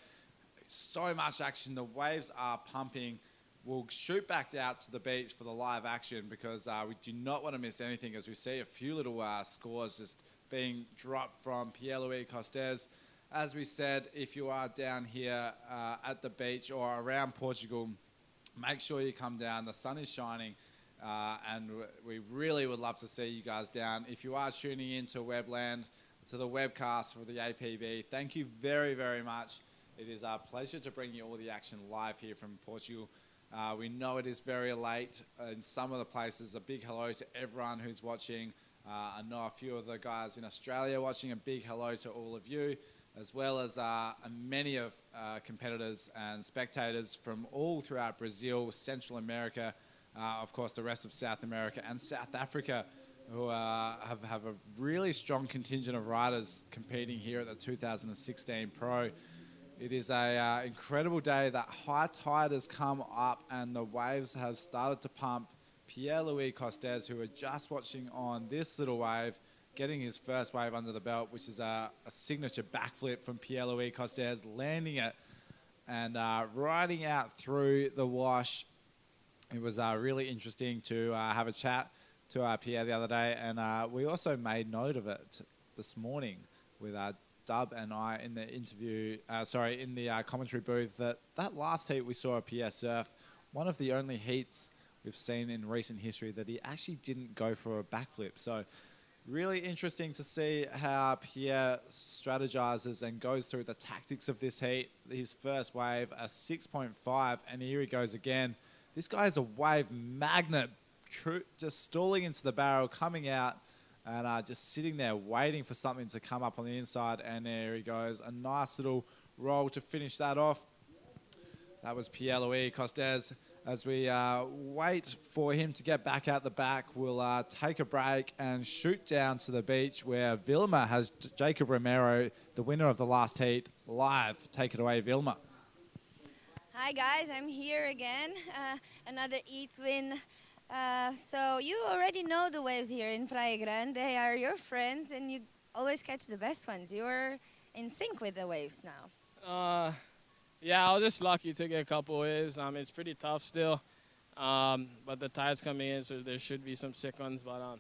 So much action. The waves are pumping. We'll shoot back out to the beach for the live action because we do not want to miss anything as we see a few little scores just being dropped from Pierre-Louis Costes. As we said, if you are down here at the beach or around Portugal, make sure you come down. The sun is shining and we really would love to see you guys down. If you are tuning in to Webland, to the webcast for the APB, thank you very, very much. It is our pleasure to bring you all the action live here from Portugal. We know it is very late in some of the places. A big hello to everyone who's watching. I know a few of the guys in Australia watching. A big hello to all of you, as well as many of competitors and spectators from all throughout Brazil, Central America, of course the rest of South America and South Africa, who have a really strong contingent of riders competing here at the 2016 Pro. It is an incredible day. That high tide has come up and the waves have started to pump. Pierre-Louis Costes, who are just watching on this little wave, getting his first wave under the belt, which is a signature backflip from Pierre-Louis Costes, landing it and riding out through the wash. It was really interesting to have a chat to Pierre the other day, and we also made note of it this morning with Dub and I in the interview, in the commentary booth, that last heat we saw a Pierre surf, one of the only heats we've seen in recent history that he actually didn't go for a backflip. So really interesting to see how Pierre strategizes and goes through the tactics of this heat. His first wave, a 6.5, and here he goes again. This guy is a wave magnet, just stalling into the barrel, coming out, and just sitting there waiting for something to come up on the inside. And there he goes. A nice little roll to finish that off. That was Pierre-Louis Costes. As we wait for him to get back out the back, we'll take a break and shoot down to the beach where Vilma has Jacob Romero, the winner of the last heat, live. Take it away, Vilma. Hi guys, I'm here again. Another heat win. So you already know the waves here in Praia Grande. They are your friends and you always catch the best ones. You're in sync with the waves now? Yeah, I was just lucky to get a couple waves. It's pretty tough still, but the tide's coming in, so there should be some sick ones. But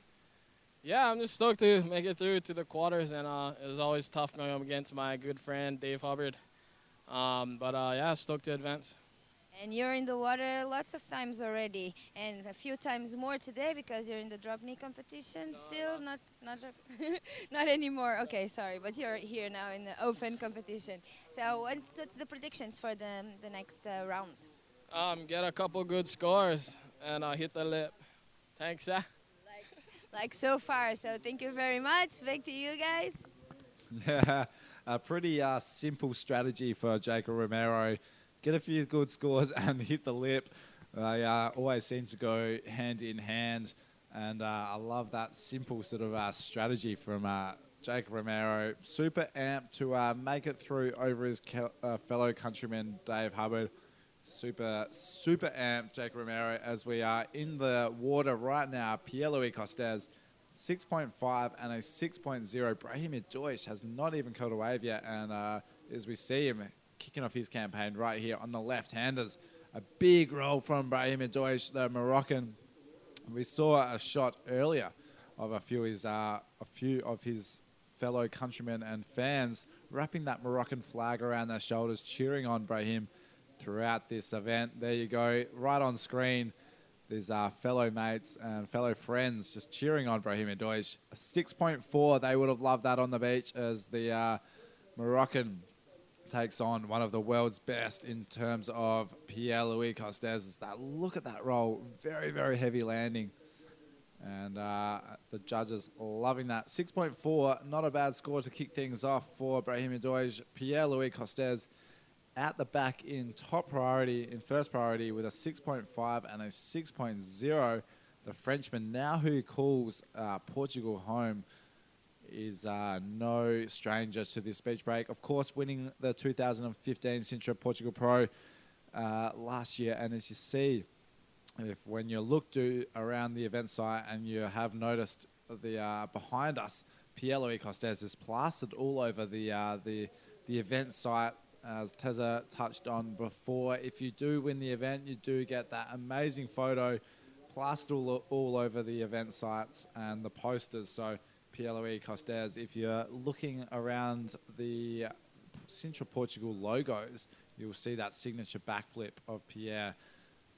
yeah, I'm just stoked to make it through to the quarters, and it was always tough going up against my good friend Dave Hubbard. But yeah, stoked to advance. And you're in the water lots of times already, and a few times more today because you're in the drop knee competition. Still not not anymore. Okay, sorry, but you're here now in the open competition. So what's the predictions for the next round? Get a couple good scores and hit the lip. Thanks, Like so far. So thank you very much. Back to you guys. Yeah, a pretty simple strategy for Jacob Romero. Get a few good scores and hit the lip. They always seem to go hand in hand. And I love that simple sort of strategy from Jacob Romero. Super amped to make it through over his fellow countryman, Dave Hubbard. Super amped, Jacob Romero, as we are in the water right now. Pierre-Louis Costes, 6.5 and a 6.0. Brahim Deutsch has not even caught a wave yet. And as we see him kicking off his campaign right here on the left-handers, a big roll from Brahim Deutsch, the Moroccan. We saw a shot earlier of a few of his fellow countrymen and fans wrapping that Moroccan flag around their shoulders, cheering on Brahim throughout this event. There you go, right on screen. There's fellow mates and fellow friends just cheering on Brahim Deutsch. A 6.4, they would have loved that on the beach as the Moroccan takes on one of the world's best in terms of Pierre-Louis Costes. Look at that roll, very, very heavy landing. And the judges loving that. 6.4, not a bad score to kick things off for Brahim Deutsch. Pierre-Louis Costes at the back in first priority with a 6.5 and a 6.0. The Frenchman, now who calls Portugal home, is no stranger to this beach break. Of course, winning the 2015 Sintra Portugal Pro last year. And as you see, when you look around the event site and you have noticed the behind us, Pierre-Louis Costes is plastered all over the event site. As Teza touched on before, if you do win the event, you do get that amazing photo plastered all over the event sites and the posters. So Pierre-Louis Costes, if you're looking around the Sintra Portugal logos, you'll see that signature backflip of Pierre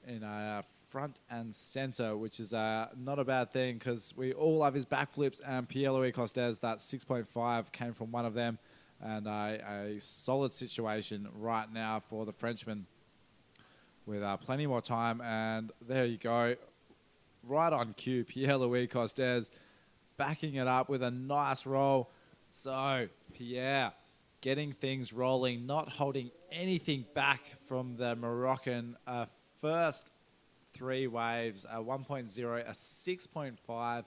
in a front and center, which is not a bad thing because we all love his backflips, and Pierre-Louis Costes, that 6.5 came from one of them, and a solid situation right now for the Frenchman with plenty more time. And there you go, right on cue, Pierre-Louis Costes backing it up with a nice roll. So Pierre getting things rolling, not holding anything back from the Moroccan. First three waves, a 1.0, a 6.5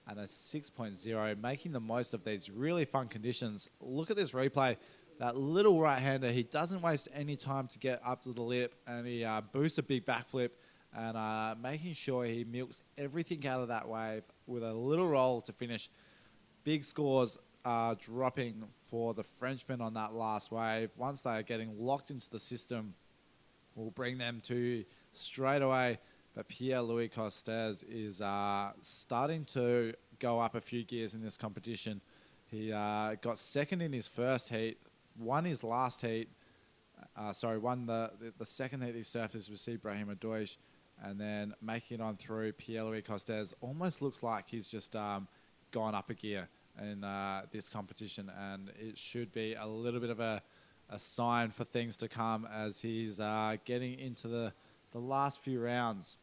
and a 6.0, making the most of these really fun conditions. Look at this replay. That little right-hander, he doesn't waste any time to get up to the lip, and he boosts a big backflip and making sure he milks everything out of that wave with a little roll to finish. Big scores are dropping for the Frenchman on that last wave. Once they are getting locked into the system, we'll bring them to straight away. But Pierre-Louis Costes is starting to go up a few gears in this competition. He got second in his first heat, won his last heat. Won the second heat he surfed as we see Brahim Deutsch, and then making it on through. Pierre-Louis Costes almost looks like he's just gone up a gear in this competition, and it should be a little bit of a sign for things to come as he's getting into the last few rounds.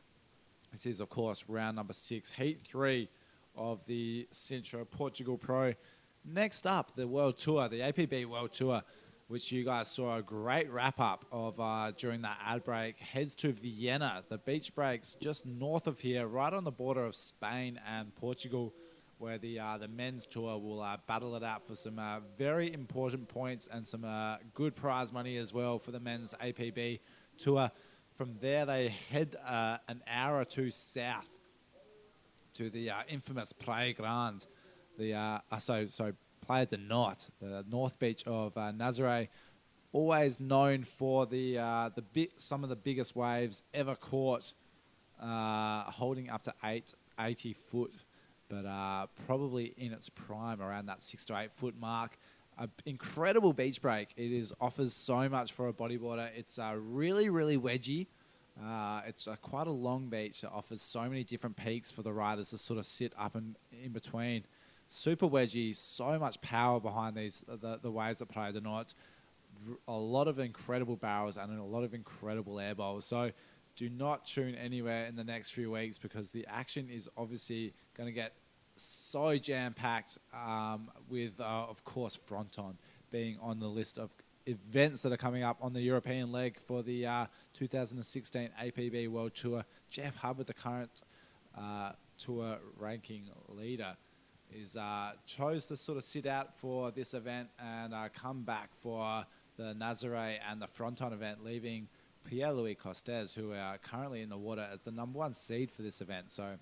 This is, of course, round number 6, heat 3 of the Sintra Portugal Pro. Next up, the World Tour, the APB World Tour, which you guys saw a great wrap-up of during that ad break, heads to Vienna. The beach breaks just north of here, right on the border of Spain and Portugal, where the men's tour will battle it out for some very important points and some good prize money as well for the men's APB tour. From there, they head an hour or two south to the infamous Praia Grande. Playa de Norte, the North Beach of Nazare, always known for some of the biggest waves ever caught, holding up to 80 foot, but probably in its prime around that 6 to 8 foot mark. An incredible beach break. It offers so much for a bodyboarder. It's really, really wedgy. It's quite a long beach that offers so many different peaks for the riders to sort of sit up and in between. Super wedgy, so much power behind the waves that Playa de Norte. A lot of incredible barrels and a lot of incredible air bowls. So do not tune anywhere in the next few weeks, because the action is obviously going to get so jam-packed, with, of course, Fronton being on the list of events that are coming up on the European leg for the 2016 APB World Tour. Jeff Hubbard, the current tour ranking leader, chose to sort of sit out for this event and come back for the Nazare and the Fronton event, leaving Pierre-Louis Costes, who are currently in the water, as the #1 seed for this event. So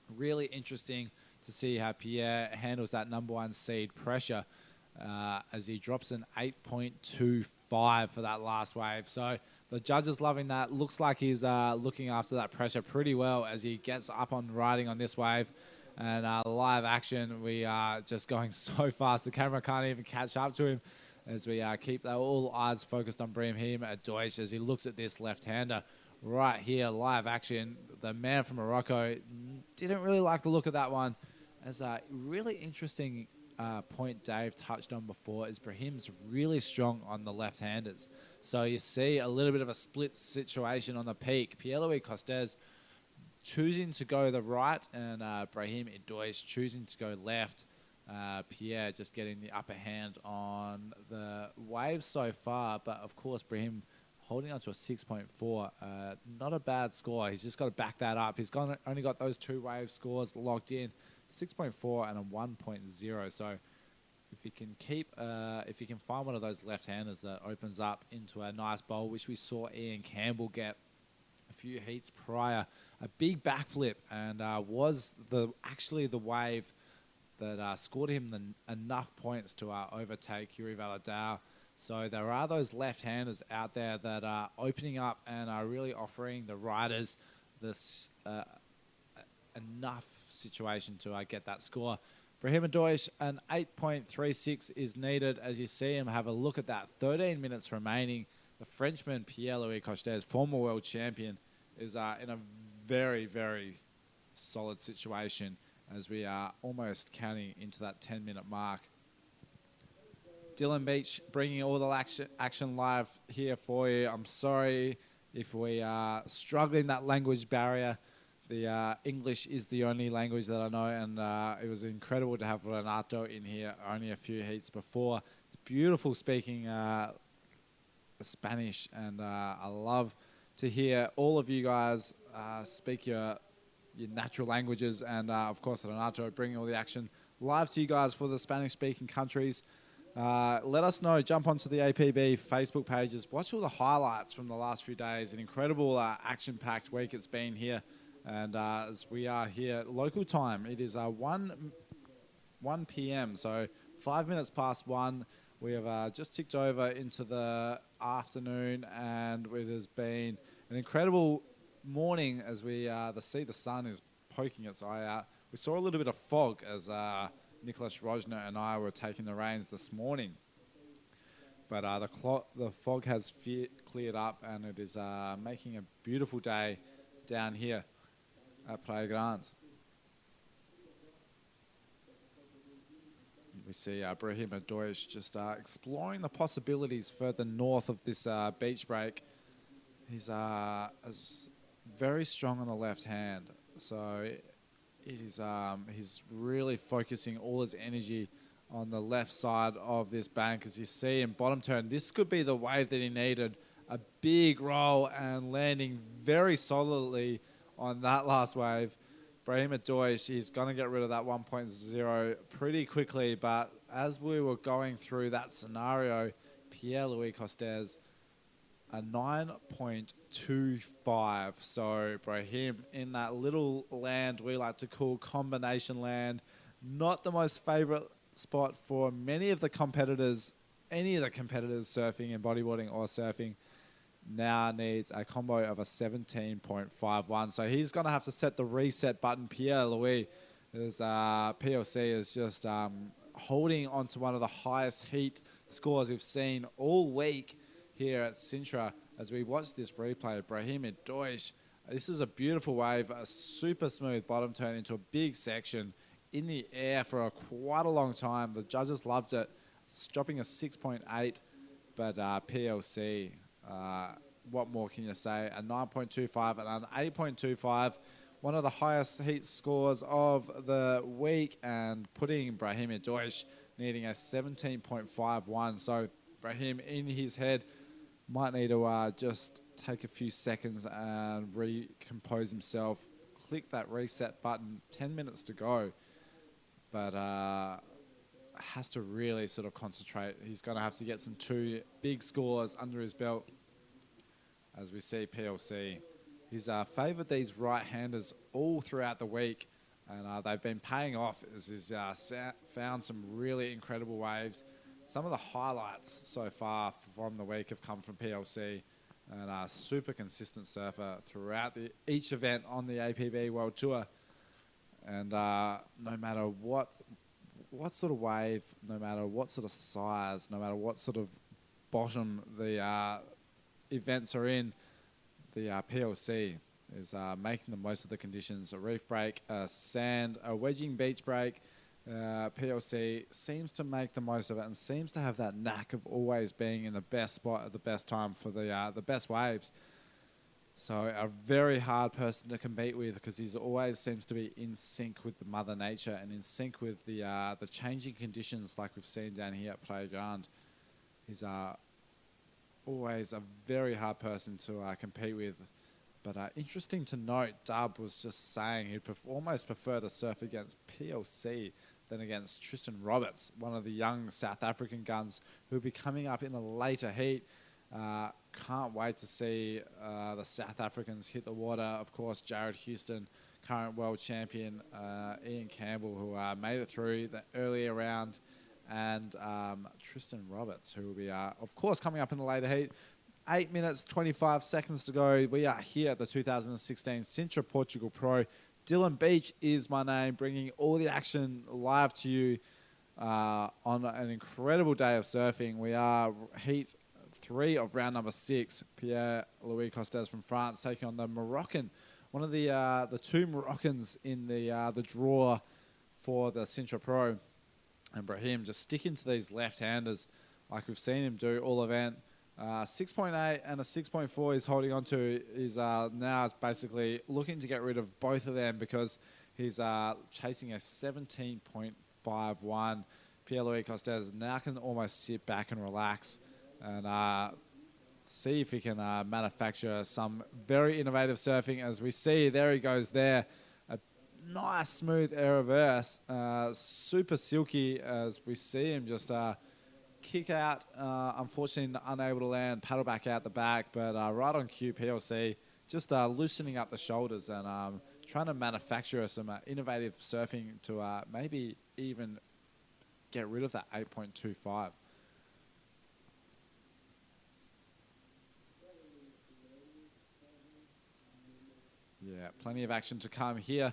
really interesting to see how Pierre handles that #1 seed pressure, as he drops an 8.25 for that last wave. So the judges loving that. Looks like he's looking after that pressure pretty well as he gets up on riding on this wave. And live action, we are just going so fast. The camera can't even catch up to him as we keep all eyes focused on Brahim Deutsch as he looks at this left-hander right here, live action. The man from Morocco didn't really like the look of that one. As a really interesting point Dave touched on before is Brahim's really strong on the left-handers. So you see a little bit of a split situation on the peak. Pierre-Louis Costes choosing to go the right, and Brahim Deutsch choosing to go left. Pierre just getting the upper hand on the waves so far, but of course Brahim holding on to a 6.4. Not a bad score. He's just got to back that up. He's only got those 2 wave scores locked in, 6.4 and a 1.0. So if he can find one of those left-handers that opens up into a nice bowl, which we saw Ian Campbell get a few heats prior, a big backflip, and was actually the wave that scored him enough points to overtake Yuri Valadao. So there are those left-handers out there that are opening up and are really offering the riders this enough situation to get that score. Brahim Deutsch, an 8.36 is needed. As you see him have a look at that, 13 minutes remaining. The Frenchman Pierre-Louis Costes, former world champion, is in a very, very solid situation as we are almost counting into that 10-minute mark. Dylan Beach bringing all the action live here for you. I'm sorry if we are struggling that language barrier. The English is the only language that I know, and it was incredible to have Renato in here only a few heats before. Beautiful speaking Spanish, and I love to hear all of you guys speak your natural languages, and of course Renato bringing all the action live to you guys for the Spanish-speaking countries. Let us know. Jump onto the APB Facebook pages. Watch all the highlights from the last few days. An incredible action-packed week it's been here. And as we are here, local time, it is 1 p.m., so 5 minutes past 1. We have just ticked over into the afternoon, and it has been an incredible morning as we see the sun is poking its eye out. We saw a little bit of fog as Nicholas Rojner and I were taking the reins this morning. But the fog has cleared up, and it is making a beautiful day down here at Playa Grande. We see Brahim Deutsch just exploring the possibilities further north of this beach break. He's very strong on the left hand, so he's really focusing all his energy on the left side of this bank. As you see in bottom turn, this could be the wave that he needed. A big roll and landing very solidly on that last wave. Brahim Deutsch, he's going to get rid of that 1.0 pretty quickly, but as we were going through that scenario, Pierre-Louis Costes, a 9.25. So Brahim in that little land we like to call combination land. Not the most favorite spot for many of the competitors, any of the competitors surfing and bodyboarding or surfing now needs a combo of a 17.51. So he's going to have to set the reset button. Pierre-Louis, his PLC is just holding on to one of the highest heat scores we've seen all week here at Sintra. As we watch this replay, Brahim Deutsch, this is a beautiful wave, a super smooth bottom turn into a big section in the air for quite a long time. The judges loved it. It's dropping a 6.8, but PLC, what more can you say? A 9.25 and an 8.25, one of the highest heat scores of the week, and putting Brahim Deutsch needing a 17.51. So Brahim, in his head, might need to just take a few seconds and recompose himself. Click that reset button. 10 minutes to go. But has to really sort of concentrate. He's going to have to get some 2 big scores under his belt. As we see PLC, he's favoured these right-handers all throughout the week, and they've been paying off as he's found some really incredible waves. Some of the highlights so far from the week have come from PLC, and a super consistent surfer throughout each event on the APB World Tour. And no matter what sort of wave, no matter what sort of size, no matter what sort of bottom the events are in, the PLC is making the most of the conditions. A reef break, a sand, a wedging beach break. PLC seems to make the most of it and seems to have that knack of always being in the best spot at the best time for the best waves. So a very hard person to compete with, because he always seems to be in sync with the Mother Nature and in sync with the changing conditions like we've seen down here at Playa Grande. He's always a very hard person to compete with. But interesting to note, Dub was just saying he'd almost prefer to surf against PLC than against Tristan Roberts, one of the young South African guns who'll be coming up in a later heat. Can't wait to see the South Africans hit the water. Of course, Jared Houston, current world champion, Ian Campbell, who made it through the earlier round, and Tristan Roberts, who will be, of course, coming up in the later heat. 8 minutes, 25 seconds to go. We are here at the 2016 Sintra Portugal Pro. Dylan Beach is my name, bringing all the action live to you on an incredible day of surfing. We are heat 3 of round number 6. Pierre-Louis Costes from France taking on the Moroccan, one of the 2 Moroccans in the draw for the Sintra Pro. And Brahim just sticking to these left-handers like we've seen him do all event. 6.8 and a 6.4 he's holding on to. He's now basically looking to get rid of both of them because he's chasing a 17.51. Pierre-Louis Costes now can almost sit back and relax and see if he can manufacture some very innovative surfing. As we see, there he goes there. A nice smooth air reverse, super silky as we see him just kick out, unfortunately unable to land, paddle back out the back, but right on cue, PLC just loosening up the shoulders and trying to manufacture some innovative surfing to maybe even get rid of that 8.25. Yeah, plenty of action to come here.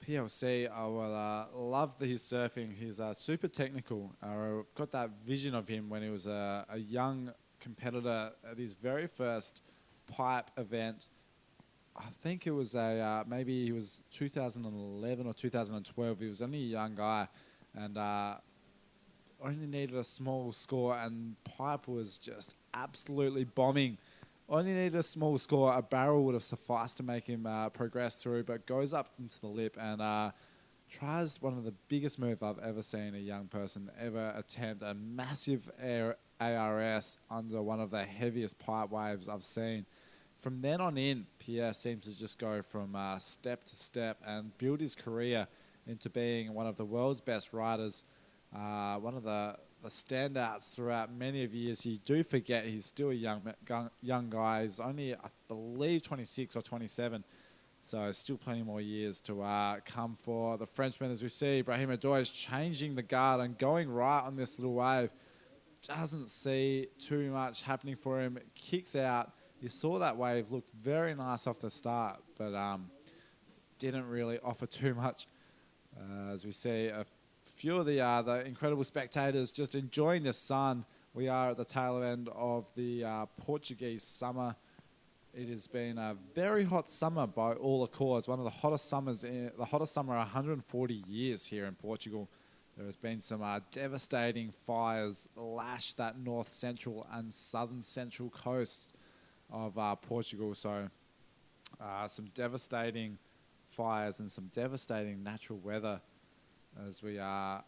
PLC, I will love his surfing. He's super technical. I've got that vision of him when he was a young competitor at his very first pipe event. I think it was maybe he was 2011 or 2012. He was only a young guy and only needed a small score, and pipe was just absolutely bombing. Only needed a small score. A barrel would have sufficed to make him progress through, but goes up into the lip and tries one of the biggest moves I've ever seen a young person ever attempt, a massive ARS under one of the heaviest pipe waves I've seen. From then on in, Pierre seems to just go from step to step and build his career into being one of the world's best riders, one of the standouts throughout many of years. You do forget he's still a young guy. He's only, I believe, 26 or 27. So still plenty more years to come for the Frenchman, as we see Brahim Adoy changing the guard and going right on this little wave. Doesn't see too much happening for him. Kicks out. You saw that wave look very nice off the start, but didn't really offer too much. As we see a few of the incredible spectators just enjoying the sun. We are at the tail end of the Portuguese summer. It has been a very hot summer by all accords. One of the hottest summers, the hottest summer in 140 years here in Portugal. There has been some devastating fires lash that north central and southern central coasts of Portugal. So some devastating fires and some devastating natural weather as we are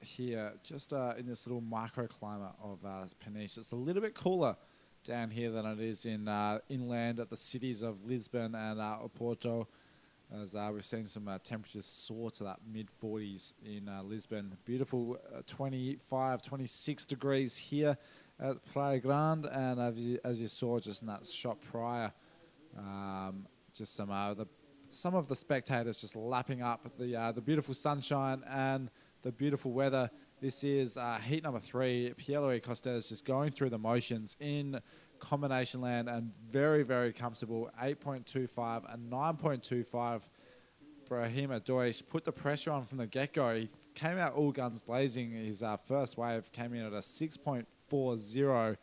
here just in this little microclimate of Peniche. It's a little bit cooler down here than it is in inland at the cities of Lisbon and Oporto, as we've seen some temperatures soar to that mid-40s in Lisbon. Beautiful 25, 26 degrees here at Praia Grande, and as you saw just in that shot prior, just some of the spectators just lapping up the beautiful sunshine and the beautiful weather. This is heat number 3. Pierre-Louis Costes just going through the motions in combination land and very, very comfortable. 8.25 and 9.25. Brahim Adoy put the pressure on from the get-go. He came out all guns blazing. His first wave came in at a 6.40,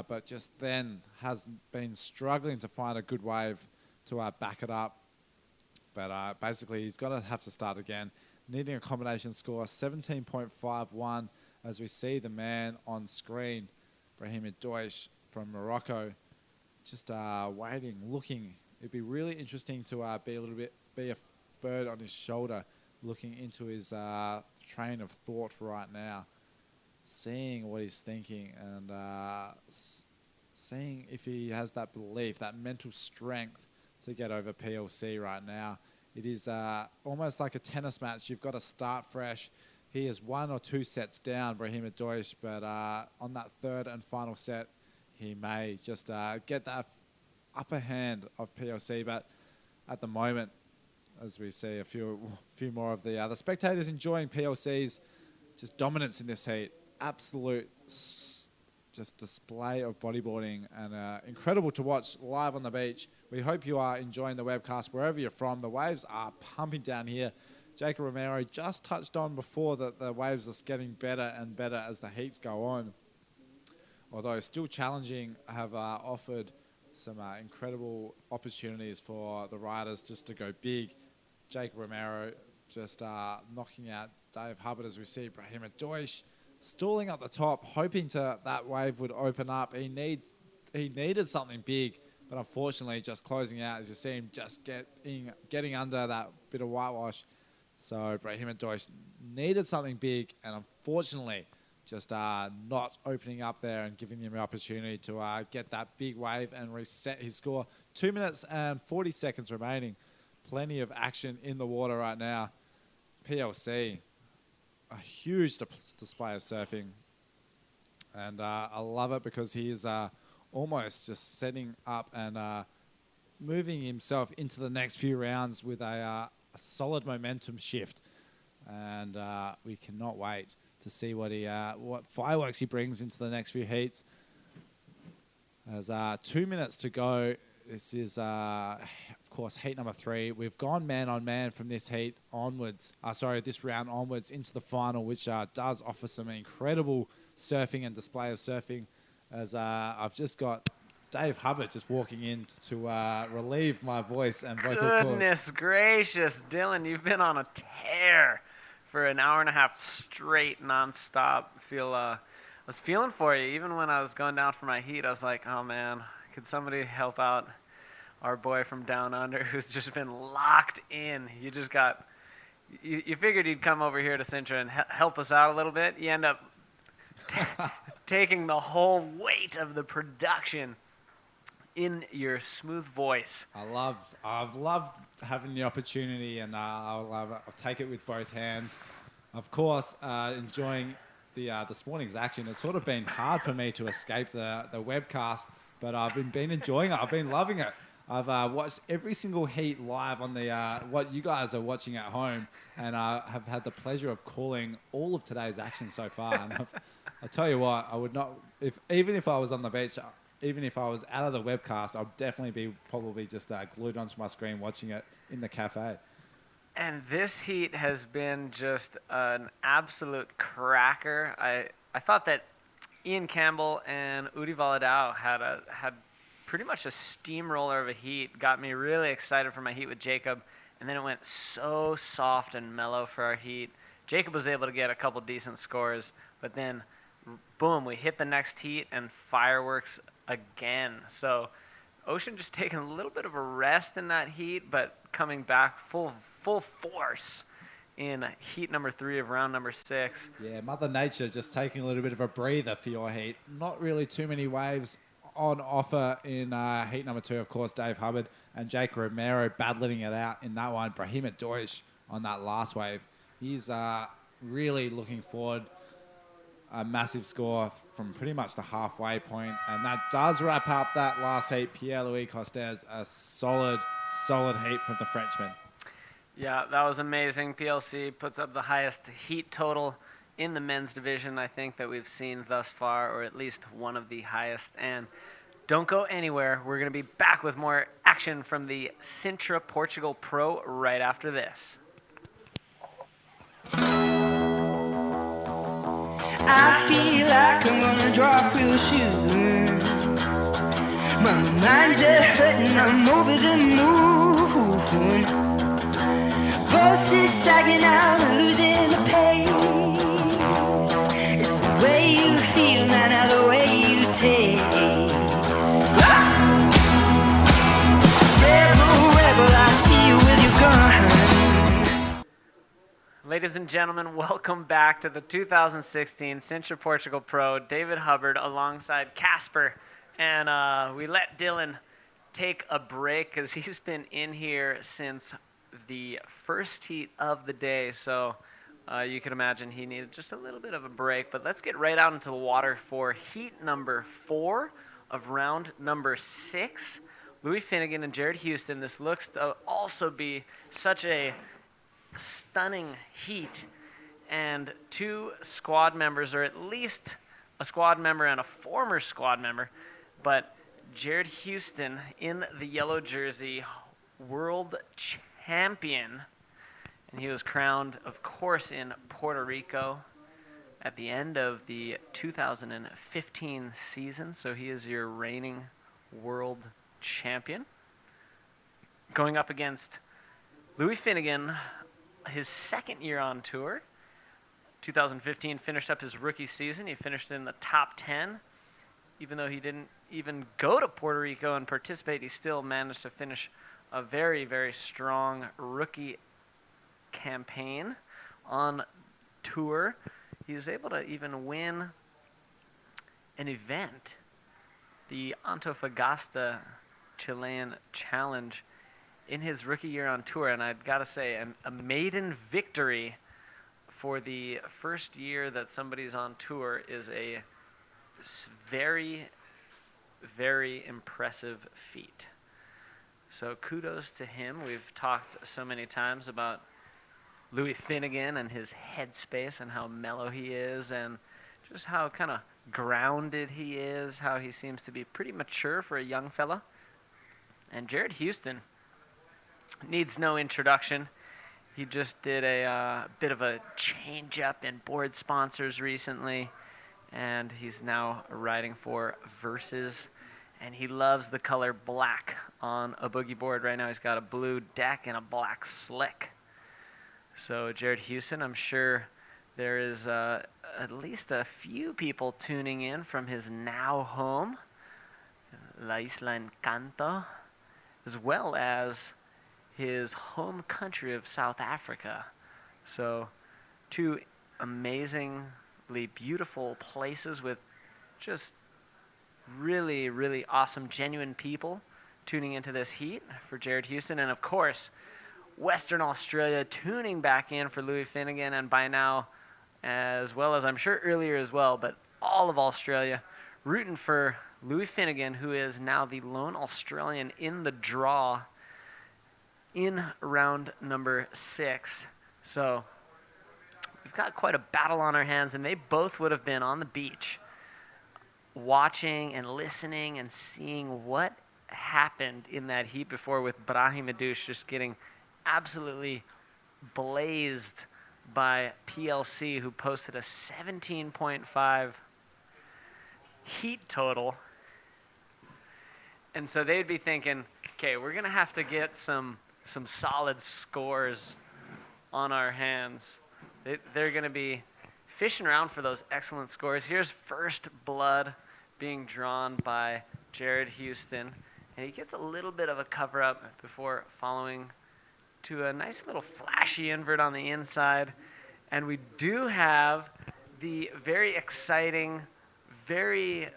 but just then has been struggling to find a good wave to back it up. But basically, he's going to have to start again. Needing a combination score, 17.51, as we see the man on screen, Brahim Adoy from Morocco, just waiting, looking. It'd be really interesting to be a bird on his shoulder, looking into his train of thought right now, seeing what he's thinking and seeing if he has that belief, that mental strength to get over PLC right now. It is almost like a tennis match. You've got to start fresh. He is 1 or 2 sets down, Brahim Adoy, but on that third and final set, he may just get that upper hand of PLC. But at the moment, as we see a few more of the spectators enjoying PLC's just dominance in this heat, absolute just display of bodyboarding and incredible to watch live on the beach. We hope you are enjoying the webcast wherever you're from. The waves are pumping down here. Jacob Romero just touched on before that the waves are getting better and better as the heats go on. Although still challenging, have offered some incredible opportunities for the riders just to go big. Jacob Romero just knocking out Dave Hubbard, as we see Brahim Adoy stalling up the top, hoping that wave would open up. He needed something big, but unfortunately just closing out, as you see him just getting under that bit of whitewash. So Brahim Adoy needed something big, and unfortunately just not opening up there and giving him the opportunity to get that big wave and reset his score. 2 minutes and 40 seconds remaining. Plenty of action in the water right now. PLC, a huge display of surfing. And I love it because he is almost just setting up and moving himself into the next few rounds with a solid momentum shift. And we cannot wait to see what fireworks he brings into the next few heats. There's 2 minutes to go. This is, of course, heat number 3. We've gone man on man from this heat onwards. This round onwards into the final, which does offer some incredible surfing and display of surfing. As I've just got Dave Hubbard just walking in to relieve my voice and vocal cords. Goodness gracious, Dylan, you've been on a tear for an hour and a half straight, nonstop. I was feeling for you. Even when I was going down for my heat, I was like, oh man, could somebody help out our boy from down under who's just been locked in? You figured you'd come over here to Sintra and help us out a little bit. You end up taking the whole weight of the production in your smooth voice. I've loved having the opportunity, and I'll take it with both hands. Of course, enjoying this morning's action. It's sort of been hard for me to escape the webcast, but I've been enjoying it. I've been loving it. I've watched every single heat live on the what you guys are watching at home, and have had the pleasure of calling all of today's action so far. And I tell you what, I would not, even if I was on the beach, even if I was out of the webcast, I'd definitely be probably just glued onto my screen watching it in the cafe. And this heat has been just an absolute cracker. I thought that Ian Campbell and Udi Valadao had pretty much a steamroller of a heat. Got me really excited for my heat with Jacob, and then it went so soft and mellow for our heat. Jacob was able to get a couple decent scores, but then, boom, we hit the next heat and fireworks again. So Ocean just taking a little bit of a rest in that heat, but coming back full force in heat number 3 of round number 6. Yeah, Mother Nature just taking a little bit of a breather for your heat. Not really too many waves on offer in heat number 2. Of course, Dave Hubbard and Jake Romero battling it out in that one. Brahim Deutsch on that last wave. He's really looking forward. A massive score from pretty much the halfway point, and that does wrap up that last heat. Pierre-Louis Costes, a solid heat from the Frenchman. Yeah, that was amazing. PLC puts up the highest heat total in the men's division, I think, that we've seen thus far, or at least one of the highest. And don't go anywhere. We're going to be back with more action from the Sintra Portugal Pro right after this. I feel like I'm gonna drop real soon. My mind's a hurting, I'm over the moon. Pulses sagging out and losing the pace. It's the way you feel, man, not the way you taste. Rebel, I see you with your gun. Ladies and gentlemen, welcome back to the 2016 Sintra Portugal Pro. David Hubbard alongside Casper. And we let Dylan take a break because he's been in here since the first heat of the day. So you can imagine he needed just a little bit of a break. But let's get right out into the water for heat number 4 of round number 6. Louis Finnegan and Jared Houston. This looks to also be such a stunning heat, and 2 squad members, or at least a squad member and a former squad member, but Jared Houston in the yellow jersey, world champion, and he was crowned, of course, in Puerto Rico at the end of the 2015 season, so he is your reigning world champion. Going up against Louis Finnegan, his second year on tour. 2015 finished up his rookie season. He finished in the top 10. Even though he didn't even go to Puerto Rico and participate, he still managed to finish a very, very strong rookie campaign on tour. He was able to even win an event, the Antofagasta Chilean Challenge, in his rookie year on tour, and I've got to say, a maiden victory for the first year that somebody's on tour is a very, very impressive feat. So kudos to him. We've talked so many times about Louis Finnegan and his headspace and how mellow he is and just how kind of grounded he is, how he seems to be pretty mature for a young fella. And Jared Houston needs no introduction. He just did a bit of a change up in board sponsors recently, and he's now riding for Versus, and he loves the color black on a boogie board. Right now he's got a blue deck and a black slick. So Jared Houston, I'm sure there is at least a few people tuning in from his now home, La Isla Encanto, as well as his home country of South Africa. So 2 amazingly beautiful places with just really, really awesome, genuine people tuning into this heat for Jared Houston. And of course, Western Australia tuning back in for Louis Finnegan, and by now, as well as I'm sure earlier as well, but all of Australia rooting for Louis Finnegan, who is now the lone Australian in the draw in round number 6. So we've got quite a battle on our hands, and they both would have been on the beach watching and listening and seeing what happened in that heat before, with Brahim Adouche just getting absolutely blazed by PLC, who posted a 17.5 heat total. And so they'd be thinking, okay, we're going to have to get some solid scores on our hands. They're going to be fishing around for those excellent scores. Here's first blood being drawn by Jared Houston. And he gets a little bit of a cover-up before following to a nice little flashy invert on the inside. And we do have the very exciting, very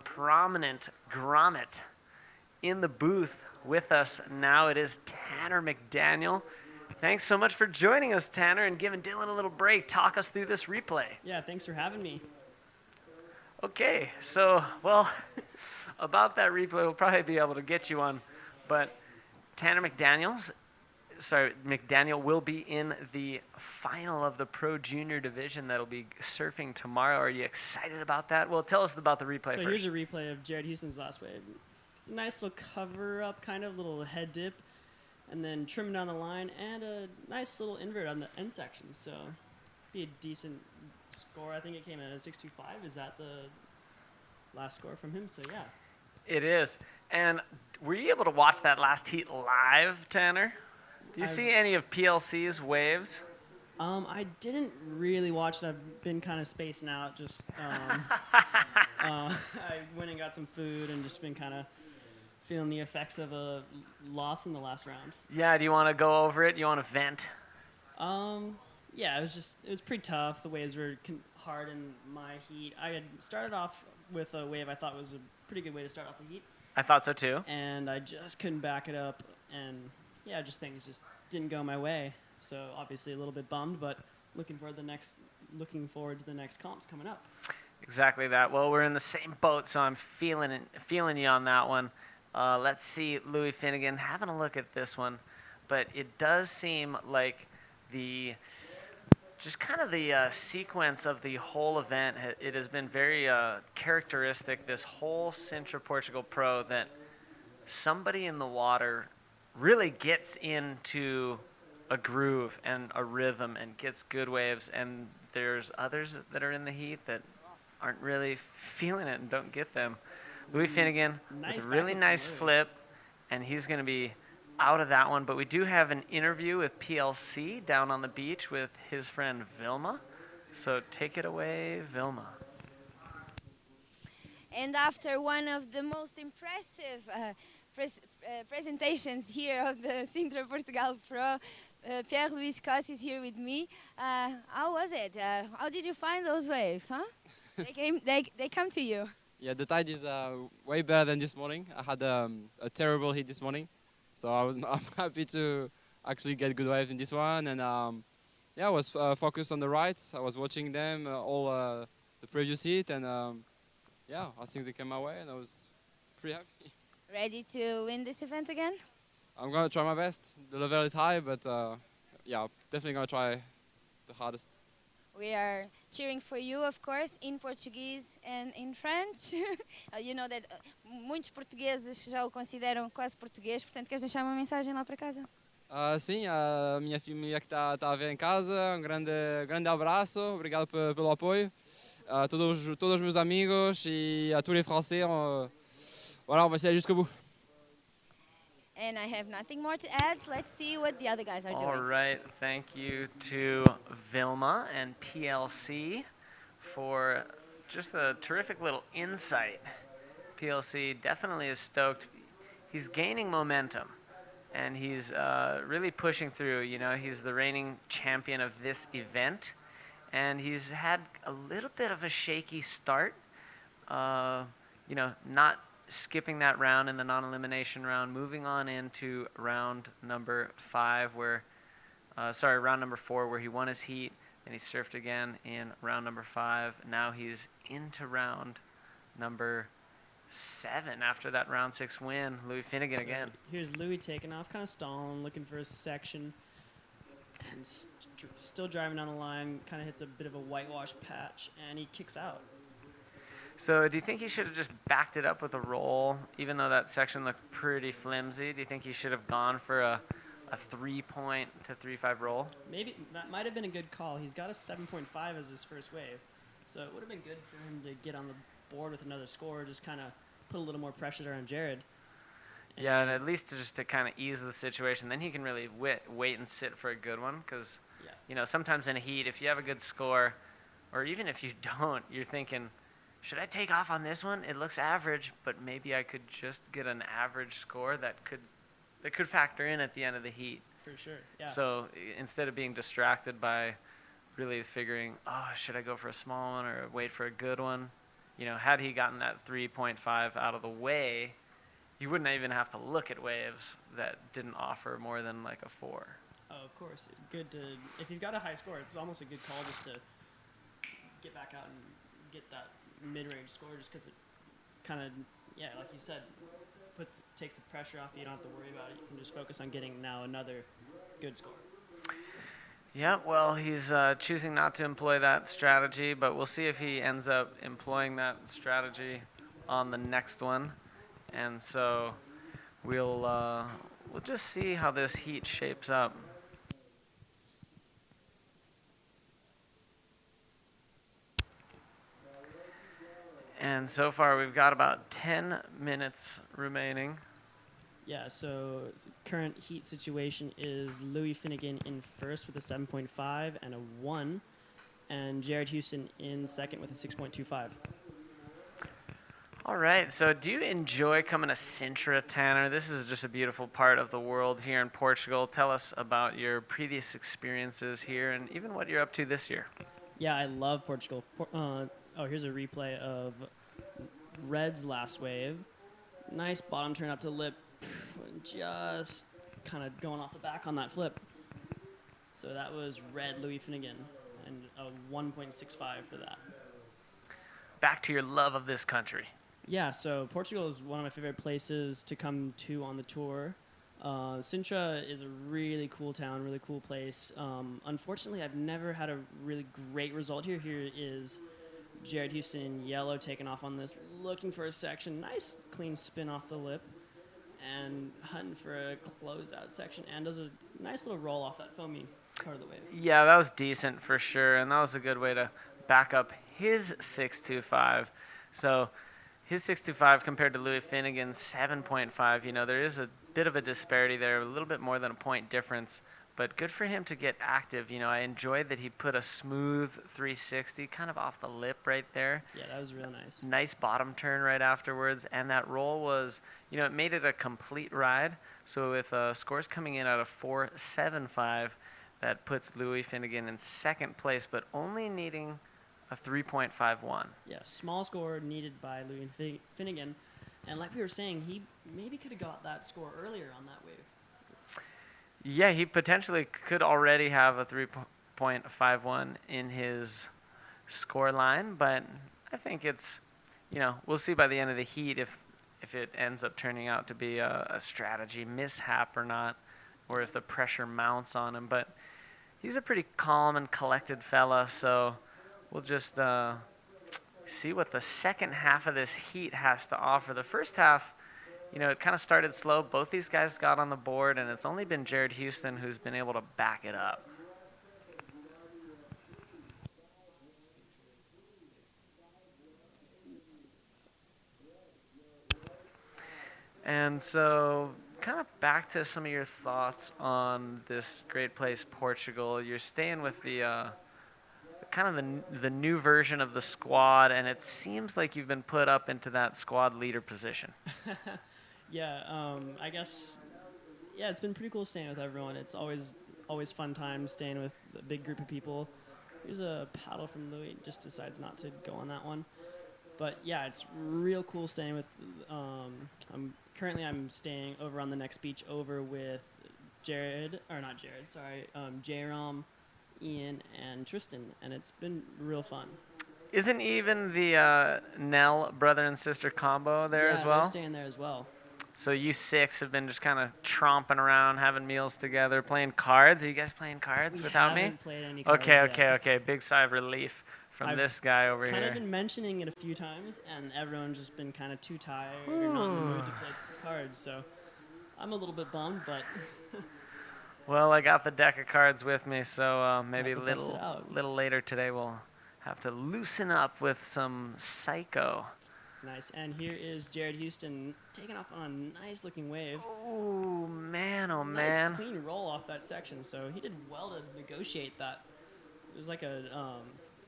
prominent grommet in the booth with us now. It is Tanner McDaniel. Thanks so much for joining us, Tanner, and giving Dylan a little break. Talk us through this replay. Yeah, thanks for having me. Okay, so, well, about that replay, we'll probably be able to get you on. But Tanner McDaniel will be in the final of the Pro Junior division that'll be surfing tomorrow. Are you excited about that? Well, tell us about the replay first. So here's a replay of Jared Houston's last wave. It's a nice little cover-up, kind of little head dip, and then trimming down the line, and a nice little invert on the end section. So be a decent score. I think it came in at a 6.25. Is that the last score from him? So yeah. It is. And were you able to watch that last heat live, Tanner? Do you see any of PLC's waves? I didn't really watch it. I've been kind of spacing out. Just I went and got some food and just been kind of feeling the effects of a loss in the last round. Yeah. Do you want to go over it? Do you want to vent? Yeah, it was pretty tough. The waves were hard in my heat. I had started off with a wave I thought was a pretty good way to start off the heat. I thought so too. And I just couldn't back it up, and yeah, things just didn't go my way. So obviously a little bit bummed, but looking forward to the next comps coming up. Exactly that. Well, we're in the same boat, so I'm feeling you on that one. Let's see Louis Finnegan having a look at this one, but it does seem like the sequence of the whole event, it has been very characteristic, this whole Sintra Portugal Pro, that somebody in the water really gets into a groove and a rhythm and gets good waves, and there's others that are in the heat that aren't really feeling it and don't get them. Louis Finnegan with a really nice flip, and he's going to be out of that one, but we do have an interview with PLC down on the beach with his friend Vilma. So take it away, Vilma. And after one of the most impressive presentations here of the Sintra Portugal Pro, Pierre-Louis Coste is here with me. How was it? How did you find those waves, huh? They come to you. Yeah, the tide is way better than this morning. I had a terrible heat this morning. So I'm happy to actually get good waves in this one, and yeah, I was focused on the rights. I was watching them all the previous heat, and yeah, I think they came my way, and I was pretty happy. Ready to win this event again? I'm gonna try my best. The level is high, but yeah, definitely gonna try the hardest. We are cheering for you, of course, in Portuguese and in French. You know that muitos portugueses já o consideram quase português, portanto, queres deixar uma mensagem lá para casa? Sim, a minha família que está a ver em casa, um grande abraço, obrigado pelo apoio. Todos os meus amigos e a tous les Français, voilà, on va essayer jusqu'au bout. And I have nothing more to add. Let's see what the other guys are doing. All right. Thank you to Vilma and PLC for just a terrific little insight. PLC definitely is stoked. He's gaining momentum, and he's really pushing through. You know, he's the reigning champion of this event, and he's had a little bit of a shaky start. You know, not skipping that round in the non-elimination round, moving on into round number 5 where, round number 4 where he won his heat, and he surfed again in round number 5. Now he's into round number 7 after that round 6 win. Louis Finnegan again. Here's Louis taking off, kind of stalling, looking for a section, and still driving down the line. Kind of hits a bit of a whitewash patch, and he kicks out. So do you think he should have just backed it up with a roll, even though that section looked pretty flimsy? Do you think he should have gone for a 3-point to 3.5 roll? Maybe that might have been a good call. He's got a 7.5 as his first wave, so it would have been good for him to get on the board with another score, just kind of put a little more pressure on Jared. Yeah, and at least just to kind of ease the situation. Then he can really wait and sit for a good one, because you know, sometimes in a heat, if you have a good score, or even if you don't, you're thinking, should I take off on this one? It looks average, but maybe I could just get an average score that could factor in at the end of the heat. For sure, yeah. So instead of being distracted by really figuring, oh, should I go for a small one or wait for a good one? You know, had he gotten that 3.5 out of the way, you wouldn't even have to look at waves that didn't offer more than like a 4. Oh, of course. Good to, if you've got a high score, it's almost a good call just to get back out and get that mid-range score, just because it kind of, yeah, like you said, takes the pressure off. You don't have to worry about it. You can just focus on getting now another good score. Yeah, well, he's choosing not to employ that strategy, but we'll see if he ends up employing that strategy on the next one. And so we'll just see how this heat shapes up. And so far, we've got about 10 minutes remaining. Yeah, so current heat situation is Louis Finnegan in first with a 7.5 and a 1, and Jared Houston in second with a 6.25. All right, so do you enjoy coming to Sintra, Tanner? This is just a beautiful part of the world here in Portugal. Tell us about your previous experiences here and even what you're up to this year. Yeah, I love Portugal. Here's a replay of Red's last wave. Nice bottom turn up to lip, just kind of going off the back on that flip. So that was Red Louis Finnegan, and a 1.65 for that. Back to your love of this country. Yeah, so Portugal is one of my favorite places to come to on the tour. Sintra is a really cool town, really cool place. Unfortunately, I've never had a really great result here. Here is Jared Houston in yellow taking off on this, looking for a section. Nice clean spin off the lip, and hunting for a closeout section, and does a nice little roll off that foamy part of the wave. Yeah, that was decent for sure, and that was a good way to back up his 6.25. So his 6.25 compared to Louis Finnegan's 7.5, you know, there is a bit of a disparity there, a little bit more than a point difference. But good for him to get active. You know, I enjoyed that he put a smooth 360 kind of off the lip right there. Yeah, that was real nice. Nice bottom turn right afterwards. And that roll was, you know, it made it a complete ride. So with scores coming in at a 4.75, that puts Louis Finnegan in second place, but only needing a 3.51. Yeah, small score needed by Louis Finnegan. And like we were saying, he maybe could have got that score earlier on that wave. Yeah, he potentially could already have a 3.51 in his score line, but I think it's, you know, we'll see by the end of the heat if it ends up turning out to be a strategy mishap or not, or if the pressure mounts on him. But he's a pretty calm and collected fella, so we'll just see what the second half of this heat has to offer. The first half, you know, it kind of started slow. Both these guys got on the board, and it's only been Jared Houston who's been able to back it up. And so kind of back to some of your thoughts on this great place, Portugal. You're staying with the kind of the new version of the squad, and it seems like you've been put up into that squad leader position. Yeah, I guess, yeah, it's been pretty cool staying with everyone. It's always fun time staying with a big group of people. There's a paddle from Louis, just decides not to go on that one. But yeah, it's real cool staying with, I'm staying over on the next beach over with Jairam, Ian, and Tristan, and it's been real fun. Isn't even the Nell brother and sister combo there as Yeah, well? they're staying there as well. So you six have been just kind of tromping around, having meals together, playing cards. Are you guys playing cards We without me? haven't played any cards Okay, yet. okay, okay. Big sigh of relief from I've this guy over kind here. of been mentioning it a few times, and everyone's just been kind of too tired or not in the mood to play cards. So I'm a little bit bummed, but Well, I got the deck of cards with me, so maybe a Have to bust it little, out. little later today we'll have to loosen up with some Psycho. nice. And here is Jared Houston taking off on a nice-looking wave. Oh man, oh Nice man. clean roll off that section. So he did well to negotiate that. It was like a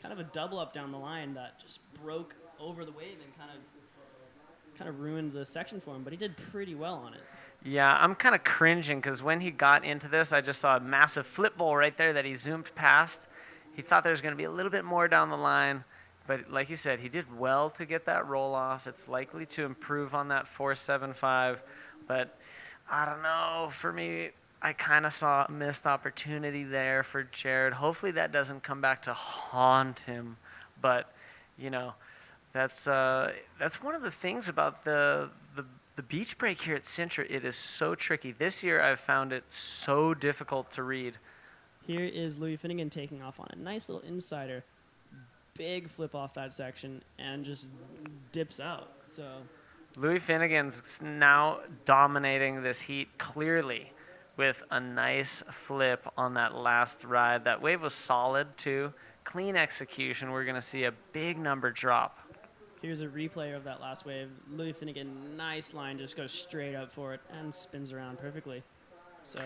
kind of a double up down the line that just broke over the wave and kind of ruined the section for him. But he did pretty well on it. Yeah, I'm kind of cringing because when he got into this, I just saw a massive flip bowl right there that he zoomed past. He thought there was going to be a little bit more down the line, but like you said, he did well to get that roll off. It's likely to improve on that 4.75, but I don't know. For me, I kind of saw a missed opportunity there for Jared. Hopefully that doesn't come back to haunt him, but you know, that's one of the things about the beach break here at Sintra. It is so tricky. This year I've found it so difficult to read. Here is Louis Finnegan taking off on a nice little insider. Big flip off that section and just dips out. So Louis Finnegan's now dominating this heat clearly with a nice flip on that last ride. That wave was solid too. Clean execution. We're going to see a big number drop. here's a replay of that last wave. Louis Finnegan, nice line, just goes straight up for it and spins around perfectly. So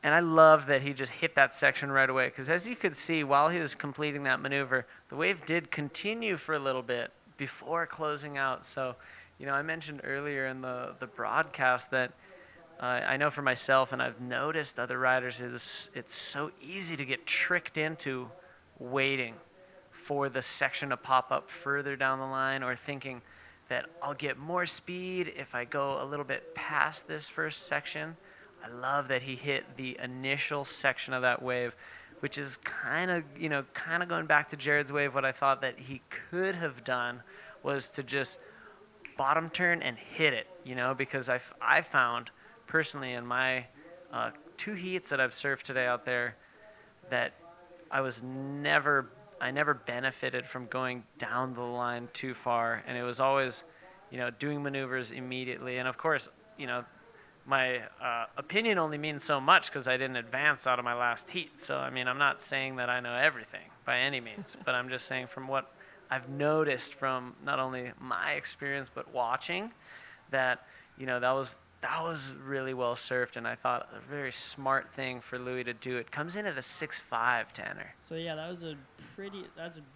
And I love that he just hit that section right away, because as you could see, while he was completing that maneuver, the wave did continue for a little bit before closing out. So, you know, I mentioned earlier in the broadcast that I know for myself, and I've noticed other riders, it's so easy to get tricked into waiting for the section to pop up further down the line, or thinking that I'll get more speed if I go a little bit past this first section. I love that he hit the initial section of that wave, which is kind of going back to Jared's wave. What I thought that he could have done was to just bottom turn and hit it, because I found personally in my 2 heats that I've surfed today out there that I never benefited from going down the line too far, and it was always, doing maneuvers immediately. And of course, my opinion only means so much because I didn't advance out of my last heat. So, I mean, I'm not saying that I know everything by any means, but I'm just saying from what I've noticed from not only my experience but watching, that, that was really well surfed, and I thought a very smart thing for Louis to do. It comes in at a 6.5, Tanner. So yeah, that's a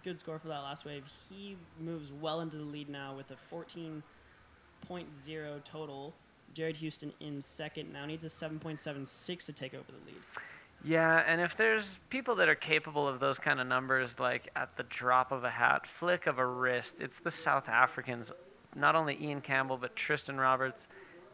good score for that last wave. He moves well into the lead now with a 14.0 total. Jared Houston in second now needs a 7.76 to take over the lead. Yeah, and if there's people that are capable of those kind of numbers, like at the drop of a hat, flick of a wrist, it's the South Africans, not only Ian Campbell, but Tristan Roberts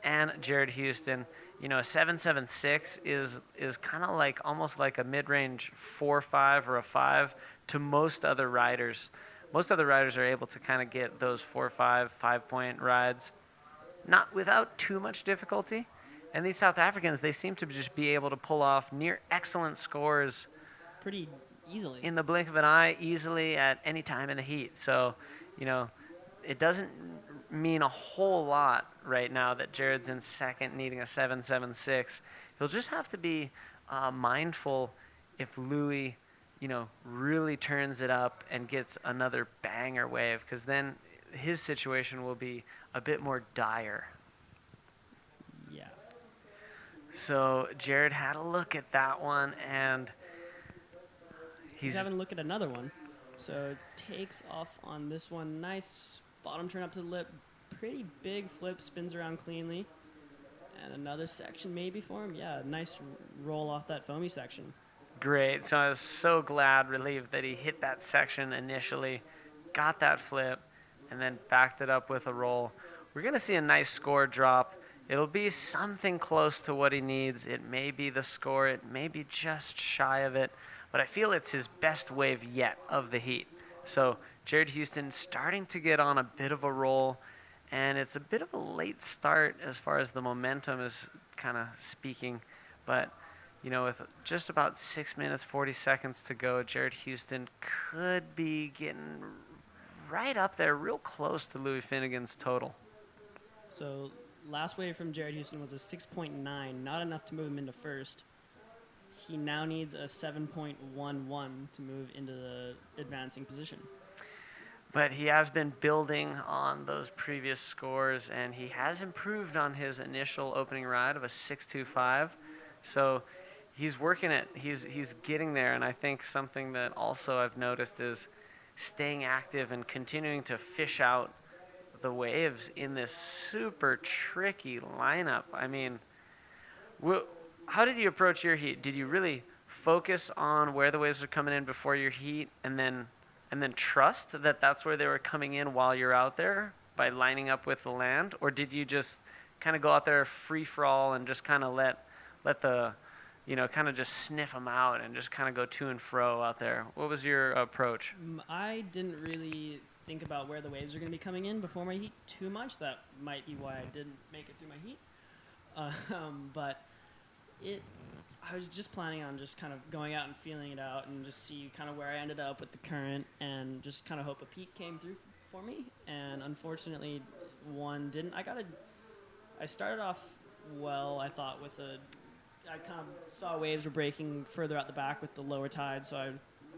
and Jared Houston. A 7.76 is kind of like almost like a mid-range 4.5 or a 5 to most other riders. Most other riders are able to kind of get those 4.5, 5-point rides, not without too much difficulty. And these South Africans, they seem to just be able to pull off near excellent scores pretty easily in the blink of an eye, easily at any time in the heat. So, it doesn't mean a whole lot right now that Jared's in second needing a 7.76. He'll just have to be mindful if Louis, really turns it up and gets another banger wave, because then his situation will be a bit more dire. Yeah. So Jared had a look at that one, and he's having a look at another one. So takes off on this one. Nice bottom turn up to the lip. Pretty big flip, spins around cleanly. And another section maybe for him. Yeah, nice roll off that foamy section. Great. So I was so glad, relieved that he hit that section initially, got that flip, and then backed it up with a roll. We're going to see a nice score drop. It'll be something close to what he needs. It may be the score. It may be just shy of it. But I feel it's his best wave yet of the heat. So Jared Houston starting to get on a bit of a roll, and it's a bit of a late start as far as the momentum is kind of speaking. But, you know, with just about 6 minutes, 40 seconds to go, Jared Houston could be getting right up there, real close to Louis Finnegan's total. So last wave from Jared Houston was a 6.9, not enough to move him into first. He now needs a 7.11 to move into the advancing position. But he has been building on those previous scores, and he has improved on his initial opening ride of a 6.25. So he's working it. He's getting there, and I think something that also I've noticed is staying active and continuing to fish out the waves in this super tricky lineup. I mean, how did you approach your heat? Did you really focus on where the waves are coming in before your heat, and then trust that that's where they were coming in while you're out there by lining up with the land? Or did you just kind of go out there free for all and just kind of let the, you know, kind of just sniff them out and just kind of go to and fro out there? What was your approach? I didn't really think about where the waves are going to be coming in before my heat too much. That might be why I didn't make it through my heat. But I was just planning on just kind of going out and feeling it out and just see kind of where I ended up with the current and just kind of hope a peak came through for me. And unfortunately, one didn't. I started off well, I thought, I kind of saw waves were breaking further out the back with the lower tide, so I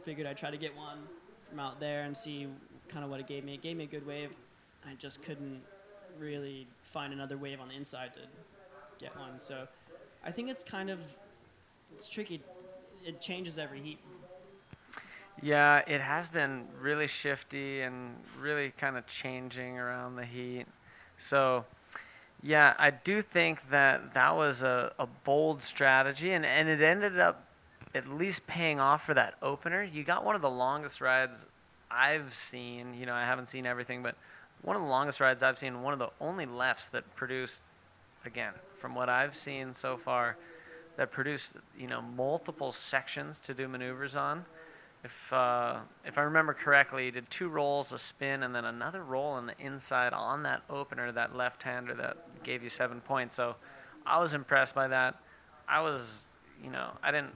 figured I'd try to get one from out there and see kind of what it gave me. It gave me a good wave. I just couldn't really find another wave on the inside to get one. So I think it's tricky. It changes every heat. Yeah, it has been really shifty and really kind of changing around the heat. So, yeah, I do think that was a bold strategy, and it ended up at least paying off for that opener. You got one of the longest rides I've seen. You know, I haven't seen everything, but one of the longest rides I've seen, one of the only lefts that produced, again, from what I've seen so far, that produced, you know, multiple sections to do maneuvers on. If I remember correctly, he did 2 rolls, a spin, and then another roll on the inside on that opener, that left-hander that gave you 7 points. So I was impressed by that. I was, you know, I didn't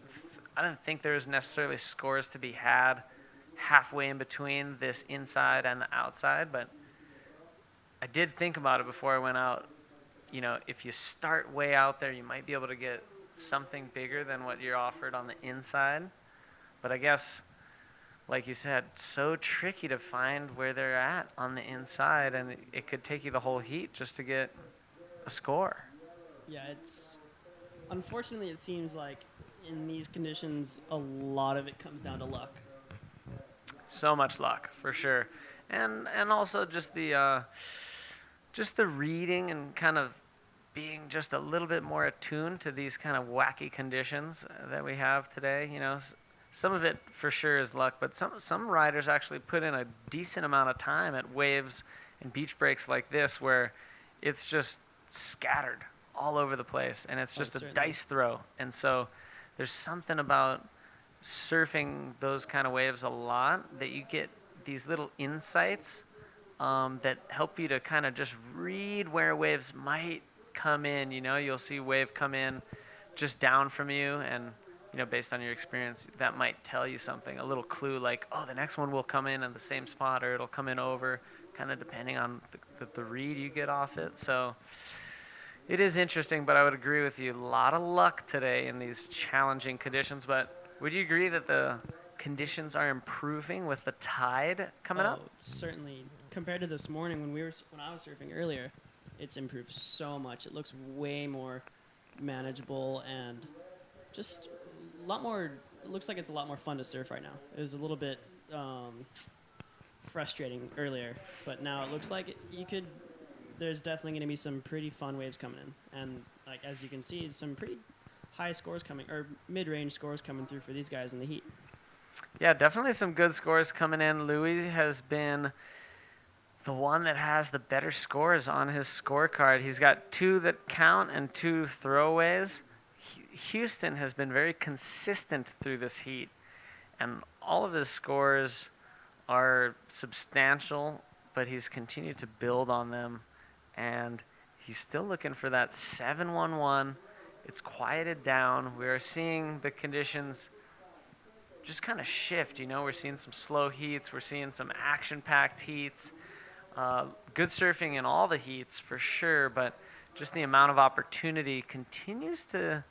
think there was necessarily scores to be had halfway in between this inside and the outside, but I did think about it before I went out. You know, if you start way out there, you might be able to get something bigger than what you're offered on the inside. But I guess, like you said, so tricky to find where they're at on the inside, and it could take you the whole heat just to get a score. Yeah, unfortunately, it seems like in these conditions, a lot of it comes down to luck. So much luck, for sure. And also just the reading and kind of being just a little bit more attuned to these kind of wacky conditions that we have today. You know, some of it for sure is luck, but some riders actually put in a decent amount of time at waves and beach breaks like this, where it's just scattered all over the place, and it's just a dice throw. And so there's something about surfing those kind of waves a lot that you get these little insights that help you to kind of just read where waves might come in. You know, you'll see wave come in just down from you, and you know, based on your experience, that might tell you something, a little clue like, oh, the next one will come in at the same spot, or it'll come in over, kind of depending on the read you get off it. So it is interesting, but I would agree with you, a lot of luck today in these challenging conditions. But would you agree that the conditions are improving with the tide coming up? Certainly. Compared to this morning when I was surfing earlier, it's improved so much. It looks way more manageable and just a lot more. It looks like it's a lot more fun to surf right now. It was a little bit frustrating earlier, but now it looks like there's definitely going to be some pretty fun waves coming in, and like as you can see, some pretty high scores coming, or mid-range scores coming through for these guys in the heat. Yeah, definitely some good scores coming in. Louis has been the one that has the better scores on his scorecard. He's got 2 that count and 2 throwaways. Houston has been very consistent through this heat, and all of his scores are substantial, but he's continued to build on them, and he's still looking for that 7-1-1. It's quieted down. We're seeing the conditions just kind of shift. We're seeing some slow heats. We're seeing some action-packed heats. Good surfing in all the heats for sure, but just the amount of opportunity continues to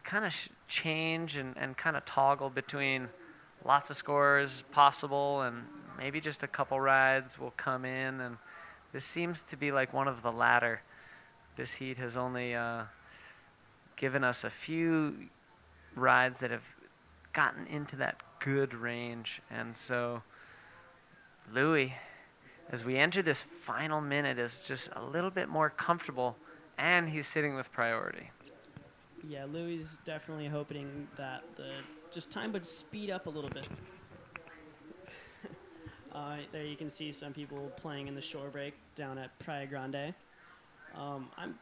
kind of change and kind of toggle between lots of scores possible and maybe just a couple rides will come in, and this seems to be like one of the latter. This heat has only given us a few rides that have gotten into that good range, and so Louis, as we enter this final minute, is just a little bit more comfortable, and he's sitting with priority. Yeah, Louis is definitely hoping that the time would speed up a little bit. There you can see some people playing in the shore break down at Praia Grande. I'm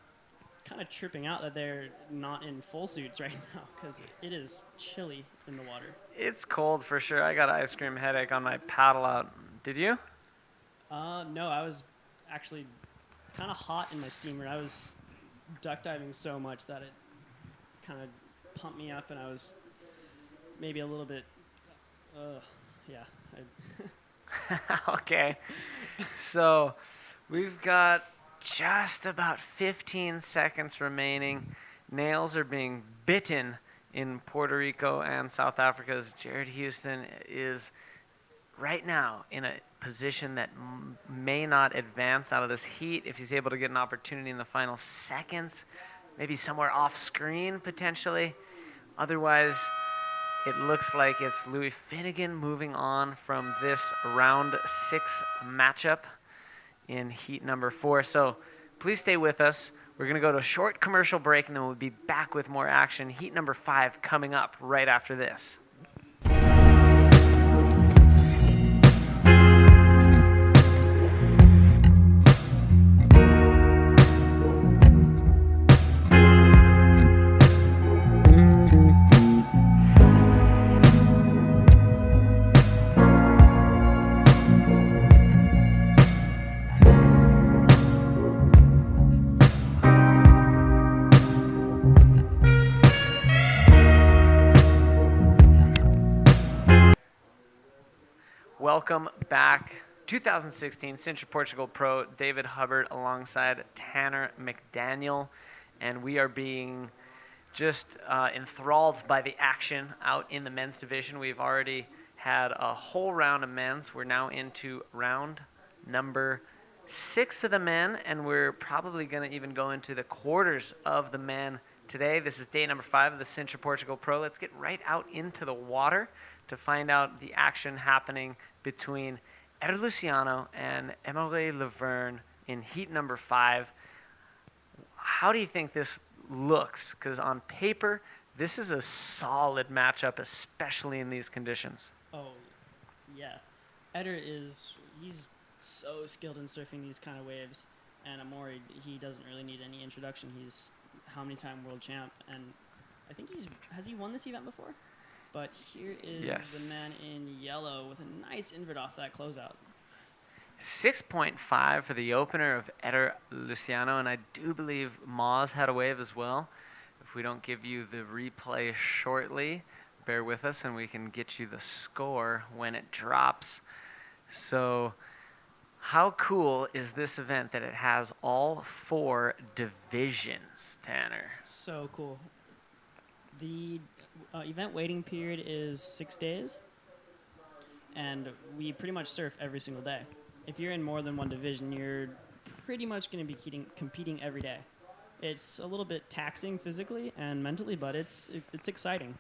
kind of tripping out that they're not in full suits right now because it is chilly in the water. It's cold for sure. I got an ice cream headache on my paddle out. Did you? No, I was actually kind of hot in my steamer. I was duck diving so much that it kind of pumped me up, and I was maybe a little bit, yeah. Okay. So we've got just about 15 seconds remaining. Nails are being bitten in Puerto Rico and South Africa as Jared Houston is right now in a position that may not advance out of this heat if he's able to get an opportunity in the final seconds, maybe somewhere off screen potentially. Otherwise, it looks like it's Louis Finnegan moving on from this round 6 matchup in heat number 4. So please stay with us. We're going to go to a short commercial break, and then we'll be back with more action. Heat number 5 coming up right after this. Welcome back. 2016 Sintra Portugal Pro, David Hubbard alongside Tanner McDaniel, and we are being just enthralled by the action out in the men's division. We've already had a whole round of men's. We're now into round number 6 of the men, and we're probably going to even go into the quarters of the men today. This is day number 5 of the Sintra Portugal Pro. Let's get right out into the water to find out the action happening between Eder Luciano and Emily Laverne in heat number 5. How do you think this looks? Because on paper, this is a solid matchup, especially in these conditions. Oh, yeah. Eder he's so skilled in surfing these kind of waves, and Amori, he doesn't really need any introduction. He's how many time world champ, and I think has he won this event before? But here is the man in yellow with a nice invert off that closeout. 6.5 for the opener of Eder Luciano, and I do believe Moz had a wave as well. If we don't give you the replay shortly, bear with us and we can get you the score when it drops. So how cool is this event that it has all 4 divisions, Tanner? So cool. The event waiting period is 6 days, and we pretty much surf every single day. If you're in more than one division, you're pretty much going to be competing every day. It's a little bit taxing physically and mentally, but it's exciting.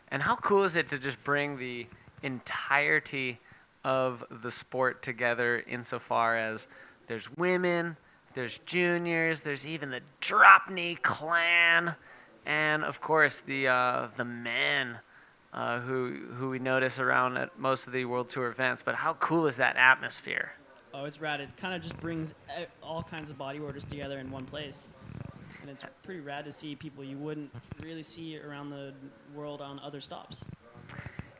And how cool is it to just bring the entirety of the sport together insofar as there's women, there's juniors, there's even the drop knee clan, and of course the men who we notice around at most of the World Tour events. But how cool is that atmosphere? Oh, it's rad. It kind of just brings all kinds of bodyboarders together in one place. And it's pretty rad to see people you wouldn't really see around the world on other stops.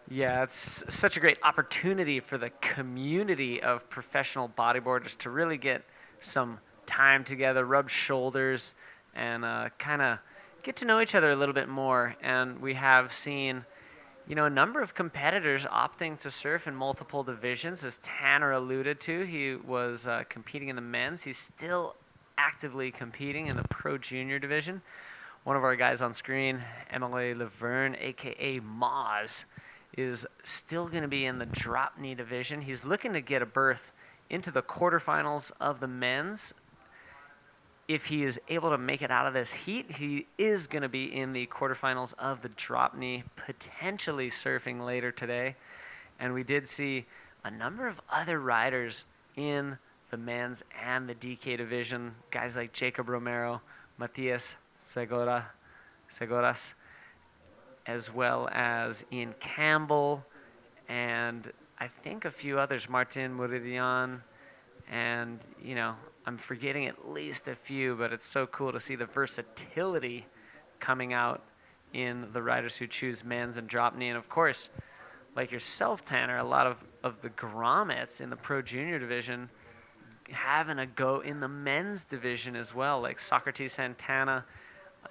Yeah, it's such a great opportunity for the community of professional bodyboarders to really get some time together, rub shoulders, and kind of get to know each other a little bit more. And we have seen, a number of competitors opting to surf in multiple divisions. As Tanner alluded to, he was competing in the men's. He's still actively competing in the Pro Junior division. One of our guys on screen, Emily Laverne, a.k.a. Moz, is still going to be in the drop knee division. He's looking to get a berth into the quarterfinals of the men's. If he is able to make it out of this heat, he is going to be in the quarterfinals of the drop knee, potentially surfing later today. And we did see a number of other riders in the men's and the DK division, guys like Jacob Romero, Matias Seguras, as well as Ian Campbell, and I think a few others, Martin Muridian, and, I'm forgetting at least a few, but it's so cool to see the versatility coming out in the riders who choose men's and drop knee. And, of course, like yourself, Tanner, a lot of the grommets in the Pro Junior division having a go in the men's division as well, like Socrates Santana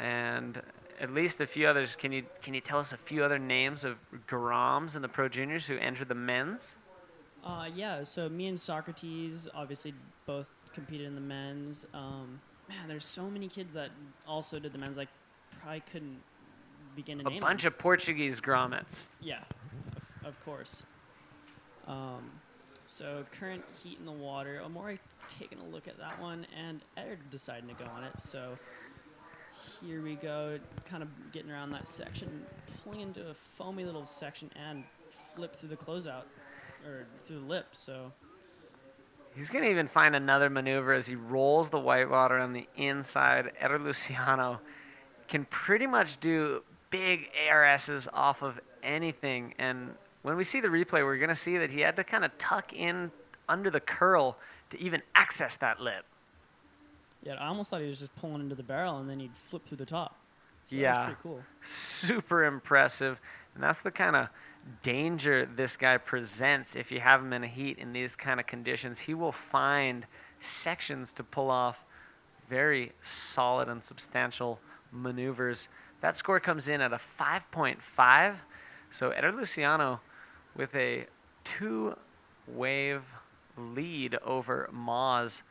and at least a few others. Can you tell us a few other names of Groms in the Pro Juniors who entered the men's? Yeah, so me and Socrates obviously both competed in the men's. Man, there's so many kids that also did the men's. I probably couldn't begin to name A bunch them. of Portuguese grommets. Yeah, of course. So current heat in the water. Omori taking a look at that one, and Ed deciding to go on it. So here we go, kind of getting around that section, pulling into a foamy little section, and flip through the closeout, or through the lip. So He's going to even find another maneuver as he rolls the whitewater on the inside. Eder Luciano can pretty much do big ARSs off of anything. And when we see the replay, we're going to see that he had to kind of tuck in under the curl to even access that lip. yeah, I almost thought he was just pulling into the barrel, and then he'd flip through the top. So Yeah, that was pretty cool. super impressive. And that's the kind of danger this guy presents if you have him in a heat in these kind of conditions. He will find sections to pull off very solid and substantial maneuvers. That score comes in at a 5.5. So Eder Luciano with a 2-wave lead over Moz.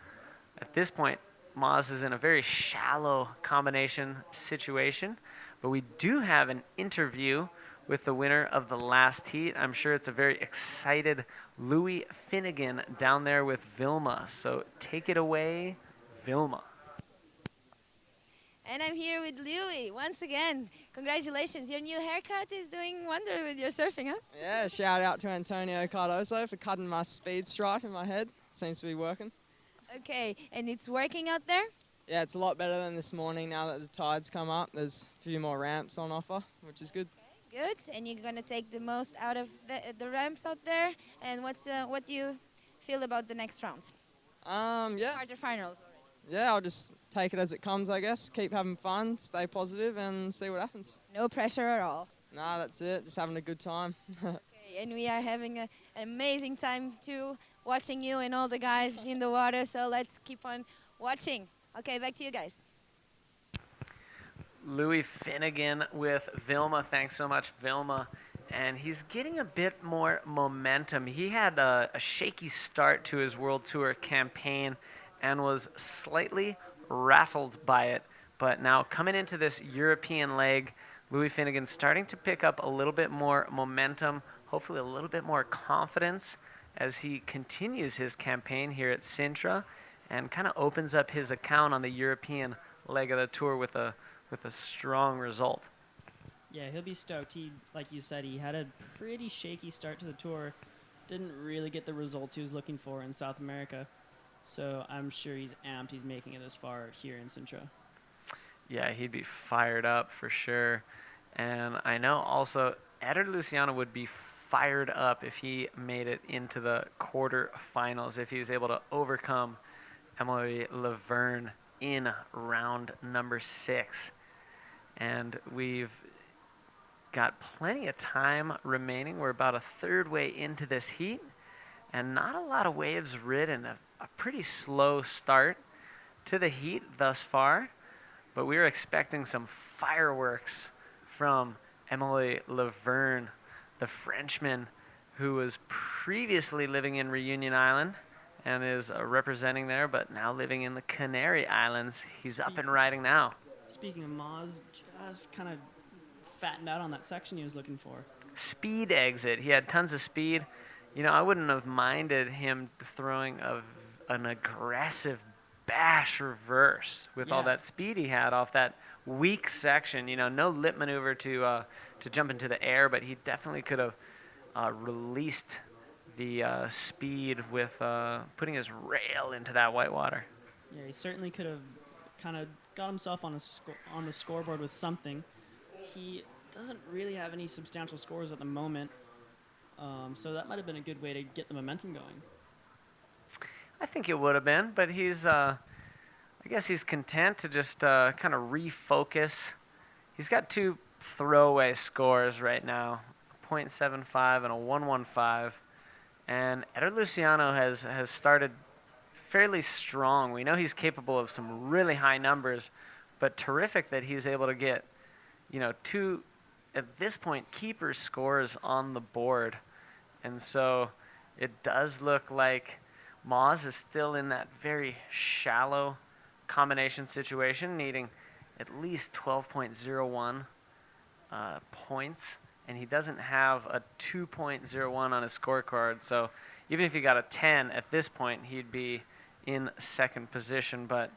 At this point, Moz is in a very shallow combination situation, but we do have an interview with the winner of the last heat. I'm sure it's a very excited Louis Finnegan down there with Vilma. So take it away, Vilma. And I'm here with Louis once again. Congratulations, your new haircut is doing wonder with your surfing, huh? Yeah, shout out to Antonio Cardoso for cutting my speed stripe in my head. Seems to be working. Okay, and it's working out there? Yeah, it's a lot better than this morning now that the tide's come up. There's a few more ramps on offer, which is good. Good, and you're gonna take the most out of the ramps out there. And what do you feel about the next round? Yeah. Quarterfinals. Yeah, I'll just take it as it comes, I guess. Keep having fun, stay positive, and see what happens. No pressure at all. Nah, that's it. Just having a good time. Okay, and we are having an amazing time too, watching you and all the guys in the water. So let's keep on watching. Okay, back to you guys. Louis Finnegan with Vilma. Thanks so much, Vilma. And he's getting a bit more momentum. He had a shaky start to his World Tour campaign and was slightly rattled by it. But now coming into this European leg, Louis Finnegan starting to pick up a little bit more momentum, hopefully a little bit more confidence as he continues his campaign here at Sintra and kind of opens up his account on the European leg of the tour with a strong result. Yeah, he'll be stoked. He, like you said, he had a pretty shaky start to the tour. Didn't really get the results he was looking for in South America. So I'm sure he's amped. He's making it this far here in Sintra. Yeah, he'd be fired up for sure. And I know also Eder Luciano would be fired up if he made it into the quarterfinals, if he was able to overcome Emily Laverne in round number 6. And we've got plenty of time remaining. We're about a third way into this heat, and not a lot of waves ridden. A pretty slow start to the heat thus far, but we were expecting some fireworks from Emily Laverne, the Frenchman who was previously living in Reunion Island and is representing there, but now living in the Canary Islands. He's up and riding now. Speaking of Moz, just kind of fattened out on that section he was looking for. Speed exit. He had tons of speed. You know, I wouldn't have minded him throwing an aggressive bash reverse with all that speed he had off that weak section. You know, no lip maneuver to jump into the air, but he definitely could have released the speed with putting his rail into that whitewater. Yeah, he certainly could have kind of got himself on on the scoreboard with something. He doesn't really have any substantial scores at the moment, so that might have been a good way to get the momentum going. I think it would have been, but he's, I guess he's content to just kind of refocus. He's got 2 throwaway scores right now, a .75 and a 115. And Eder Luciano has started fairly strong. We know he's capable of some really high numbers, but terrific that he's able to get, you know, 2, at this point, keeper scores on the board. And so it does look like Moz is still in that very shallow combination situation, needing at least 12.01 points, and he doesn't have a 2.01 on his scorecard. So even if he got a 10 at this point, he'd be in second position. But,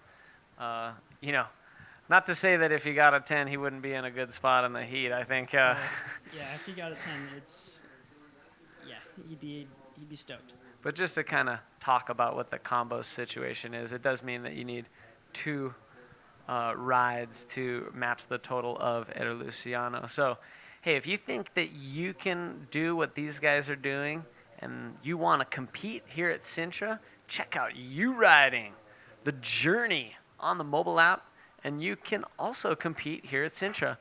you know, not to say that if he got a 10, he wouldn't be in a good spot in the heat. I think. Yeah, if he got a 10, he'd be stoked. But just to kind of talk about what the combo situation is, it does mean that you need 2 rides to match the total of Eder Luciano. So, hey, if you think that you can do what these guys are doing and you want to compete here at Sintra, check out You Riding, the journey on the mobile app, and you can also compete here at Sintra.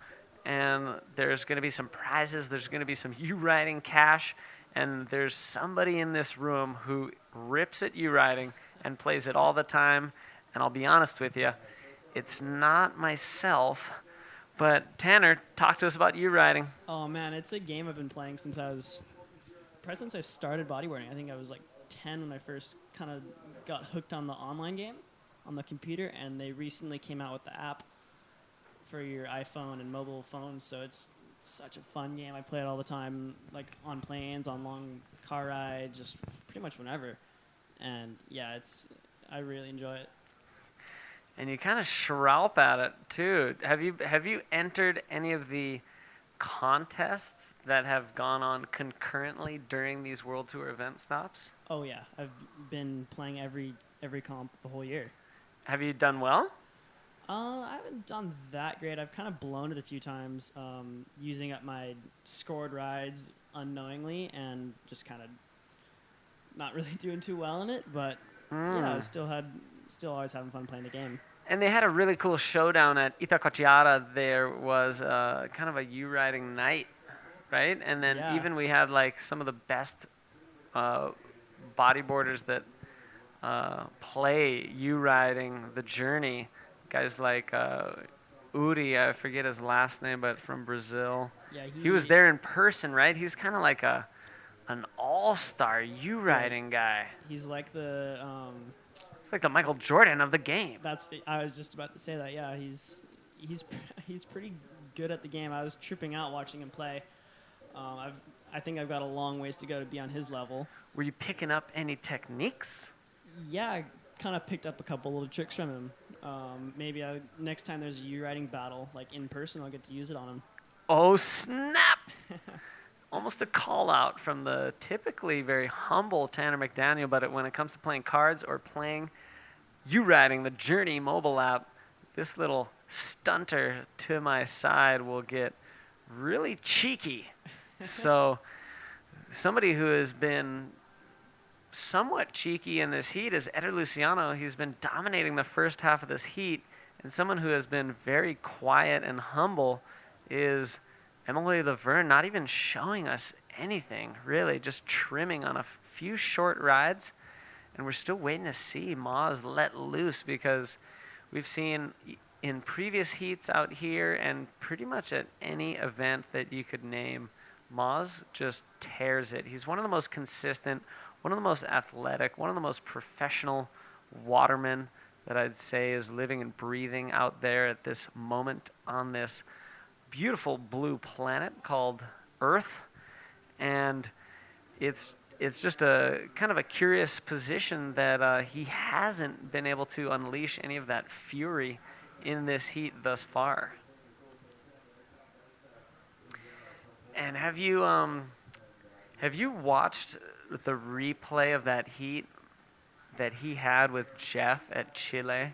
And there's going to be some prizes. There's going to be some You Riding cash. And there's somebody in this room who rips at You Riding and plays it all the time. And I'll be honest with you, it's not myself. But Tanner, talk to us about You Riding. Oh man, it's a game I've been playing since I started bodyboarding. I think I was like 10 when I first kind of got hooked on the online game on the computer, and they recently came out with the app for your iPhone and mobile phones. So it's such a fun game. I play it all the time, like on planes, on long car rides, just pretty much whenever. And yeah, I really enjoy it. And you kind of shroud at it too. Have you entered any of the contests that have gone on concurrently during these World Tour event stops? Oh yeah, I've been playing every comp the whole year. Have you done well? I haven't done that great. I've kind of blown it a few times, using up my scored rides unknowingly and just kind of not really doing too well in it. But yeah, I still always having fun playing the game. And they had a really cool showdown at Itacoatiara. There was kind of a You Riding night, right? And then even we had like some of the best bodyboarders that play You Riding the Journey. Guys like Uri, I forget his last name, but from Brazil. Yeah, he was there in person, right? He's kind of like an all-star You Riding guy. He's like the It's like the Michael Jordan of the game. I was just about to say that. Yeah, he's pretty good at the game. I was tripping out watching him play. I think I've got a long ways to go to be on his level. Were you picking up any techniques? Yeah, I kind of picked up a couple little tricks from him. Maybe next time there's a You Riding battle, like in person, I'll get to use it on him. Oh, snap! Almost a call out from the typically very humble Tanner McDaniel, but when it comes to playing cards or playing You Riding the Journey mobile app, this little stunter to my side will get really cheeky. So somebody who has been somewhat cheeky in this heat is Eder Luciano. He's been dominating the first half of this heat, and someone who has been very quiet and humble is Emily Laverne not even showing us anything, really, just trimming on a few short rides. And we're still waiting to see Moz let loose, because we've seen in previous heats out here and pretty much at any event that you could name, Moz just tears it. He's one of the most consistent, one of the most athletic, one of the most professional watermen that I'd say is living and breathing out there at this moment on this beautiful blue planet called Earth. And it's just a kind of a curious position that he hasn't been able to unleash any of that fury in this heat thus far. And have you watched the replay of that heat that he had with Jeff at Chile?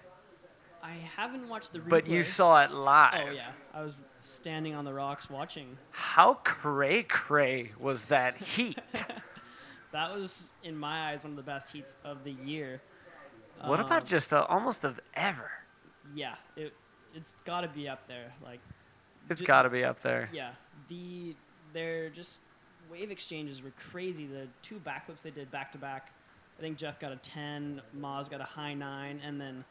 I haven't watched the replay. But you saw it live. Oh, yeah. I was standing on the rocks watching. How cray-cray was that heat? That was, in my eyes, one of the best heats of the year. What about just almost of ever? Yeah, it's got to be up there. It's got to be up there. Yeah, their just wave exchanges were crazy. The 2 backflips they did back to back. I think Jeff got a 10, Moz got a high 9, and then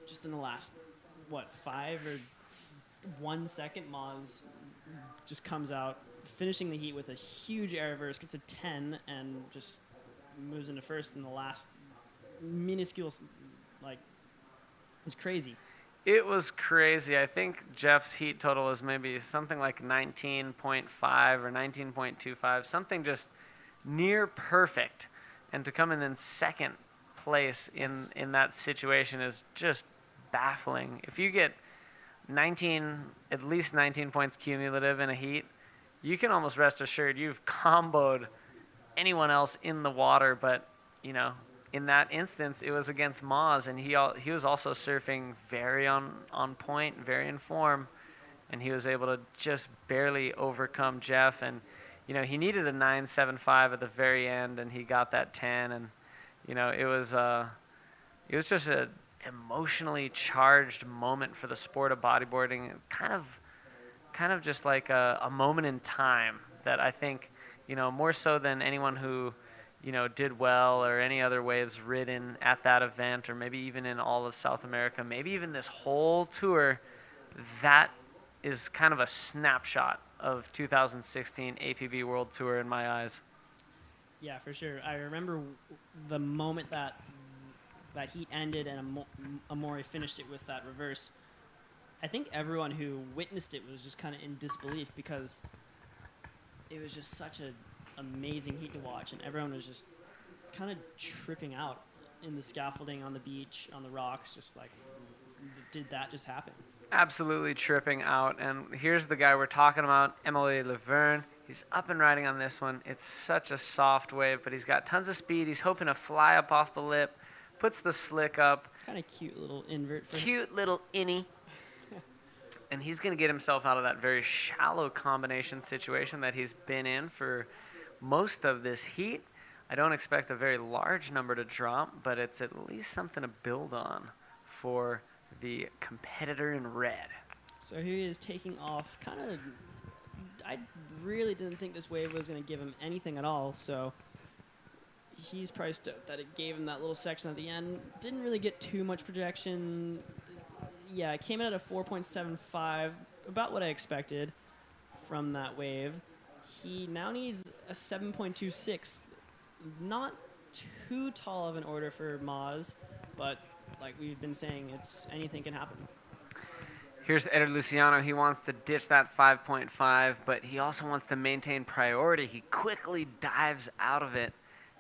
just in the last 5 or 1 second, Moz just comes out, finishing the heat with a huge air reverse, gets a 10, and just moves into first in the last minuscule, it was crazy. It was crazy. I think Jeff's heat total was maybe something like 19.5 or 19.25, something just near perfect. And to come in second place in that situation is just baffling. If you get at least 19 points cumulative in a heat, you can almost rest assured you've comboed anyone else in the water. But, in that instance, it was against Moz, and he was also surfing very on point, very in form, and he was able to just barely overcome Jeff. And, he needed a 9.75 at the very end, and he got that 10. And, it was just an emotionally charged moment for the sport of bodyboarding. Kind of just like a moment in time that I think, more so than anyone who, did well or any other waves ridden at that event, or maybe even in all of South America, maybe even this whole tour, that is kind of a snapshot of 2016 APB World Tour in my eyes. Yeah, for sure. I remember the moment that heat ended and Amore finished it with that reverse. I think everyone who witnessed it was just kind of in disbelief, because it was just such an amazing heat to watch, and everyone was just kind of tripping out in the scaffolding, on the beach, on the rocks, just like, did that just happen? Absolutely tripping out. And here's the guy we're talking about, Emily Laverne. He's up and riding on this one. It's such a soft wave, but he's got tons of speed. He's hoping to fly up off the lip, puts the slick up. Kind of cute little invert. Cute little innie. And he's going to get himself out of that very shallow combination situation that he's been in for most of this heat. I don't expect a very large number to drop, but it's at least something to build on for the competitor in red. So here he is taking off. I really didn't think this wave was going to give him anything at all, so he's probably stoked that it gave him that little section at the end. Didn't really get too much projection. Yeah, it came in at a 4.75, about what I expected from that wave. He now needs a 7.26. Not too tall of an order for Moz, but like we've been saying, anything can happen. Here's Eder Luciano. He wants to ditch that 5.5, but he also wants to maintain priority. He quickly dives out of it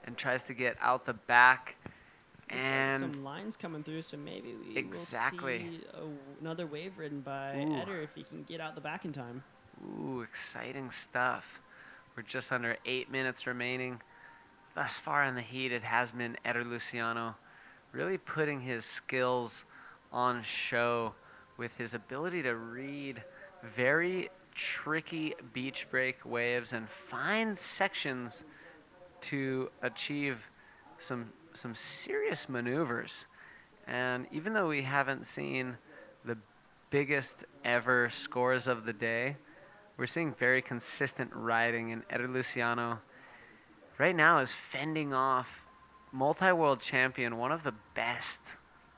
and tries to get out the back. And some lines coming through, so maybe we will see another wave ridden by Eder if he can get out the back in time. Ooh, exciting stuff. We're just under 8 minutes remaining. Thus far in the heat, it has been Eder Luciano really putting his skills on show with his ability to read very tricky beach break waves and find sections to achieve some serious maneuvers. And even though we haven't seen the biggest ever scores of the day, we're seeing very consistent riding, and Eder Luciano right now is fending off multi-world champion, one of the best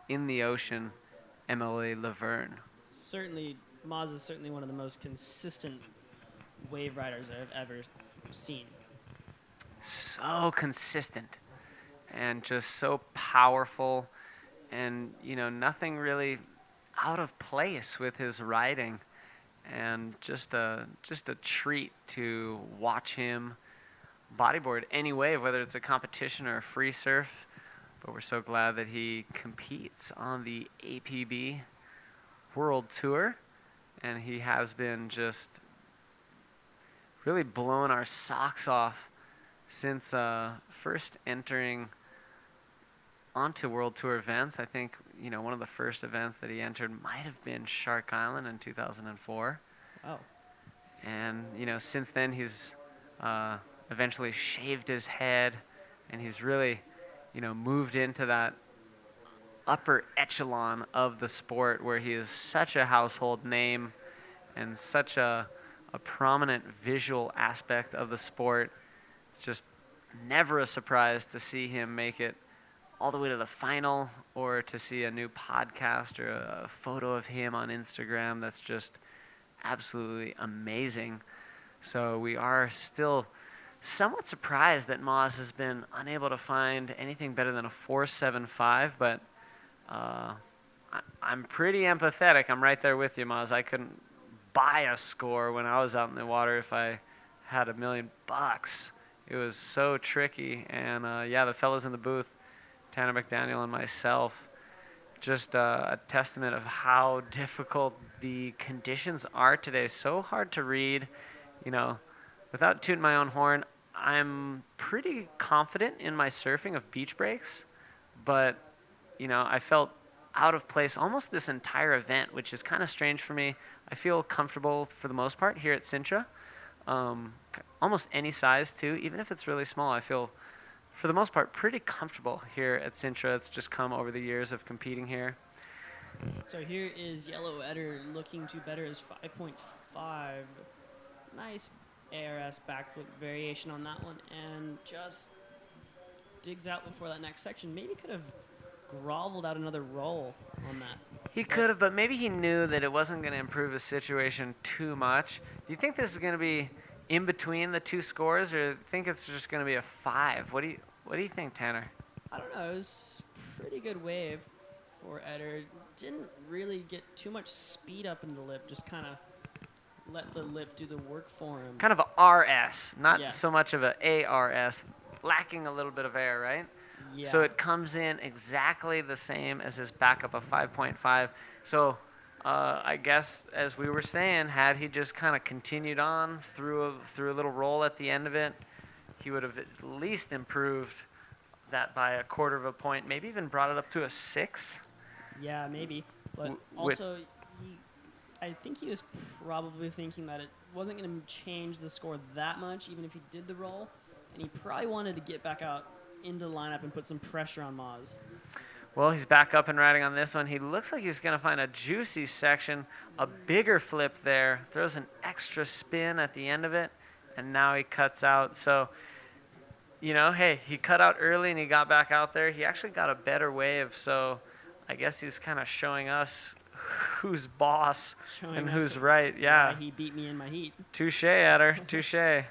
in the ocean, Emily Laverne. Certainly, Maz is certainly one of the most consistent wave riders I've ever seen. So consistent and just so powerful, and nothing really out of place with his riding, and just a treat to watch him bodyboard any wave, whether it's a competition or a free surf. But we're so glad that he competes on the APB World Tour, and he has been just really blowing our socks off since first entering onto World Tour events. I think one of the first events that he entered might have been Shark Island in 2004. Oh. And since then he's eventually shaved his head, and he's really moved into that upper echelon of the sport, where he is such a household name and such a prominent visual aspect of the sport. It's just never a surprise to see him make it all the way to the final, or to see a new podcast or a photo of him on Instagram that's just absolutely amazing. So we are still somewhat surprised that Maz has been unable to find anything better than a 4.75, but I'm pretty empathetic. I'm right there with you, Maz. I couldn't buy a score when I was out in the water if I had $1 million. It was so tricky, and the fellas in the booth, Tanner McDaniel and myself, just a testament of how difficult the conditions are today. So hard to read. Without tooting my own horn, I'm pretty confident in my surfing of beach breaks, but I felt out of place almost this entire event, which is kind of strange for me. I feel comfortable for the most part here at Sintra. Almost any size too, even if it's really small, I feel for the most part pretty comfortable here at Sintra. It's just come over the years of competing here. So here is Yellow Eder looking to better his 5.5. Nice ARS backflip variation on that one, and just digs out before that next section. Maybe could have groveled out another roll on that. He could have, but maybe he knew that it wasn't going to improve his situation too much. Do you think this is going to be in between the two scores, or think it's just going to be a 5? What do you think, Tanner? I don't know. It was pretty good wave for Eder. Didn't really get too much speed up in the lip. Just kind of let the lip do the work for him. Kind of a RS, not Yeah. so much of a ARS, lacking a little bit of air, right? Yeah. So it comes in exactly the same as his backup of 5.5. So I guess, as we were saying, had he just kind of continued on through a little roll at the end of it, he would have at least improved that by a quarter of a point, maybe even brought it up to a 6. Yeah, maybe. But with- also, I think he was probably thinking that it wasn't going to change the score that much, even if he did the roll. And he probably wanted to get back out into the lineup and put some pressure on Maz. Well, he's back up and riding on this one. He looks like he's going to find a juicy section, a bigger flip there, throws an extra spin at the end of it, and now he cuts out. So, hey, he cut out early and he got back out there. He actually got a better wave, so I guess he's kind of showing us who's boss Showing and us who's right. Yeah. why he beat me in my heat. Touche, Eder. Touche.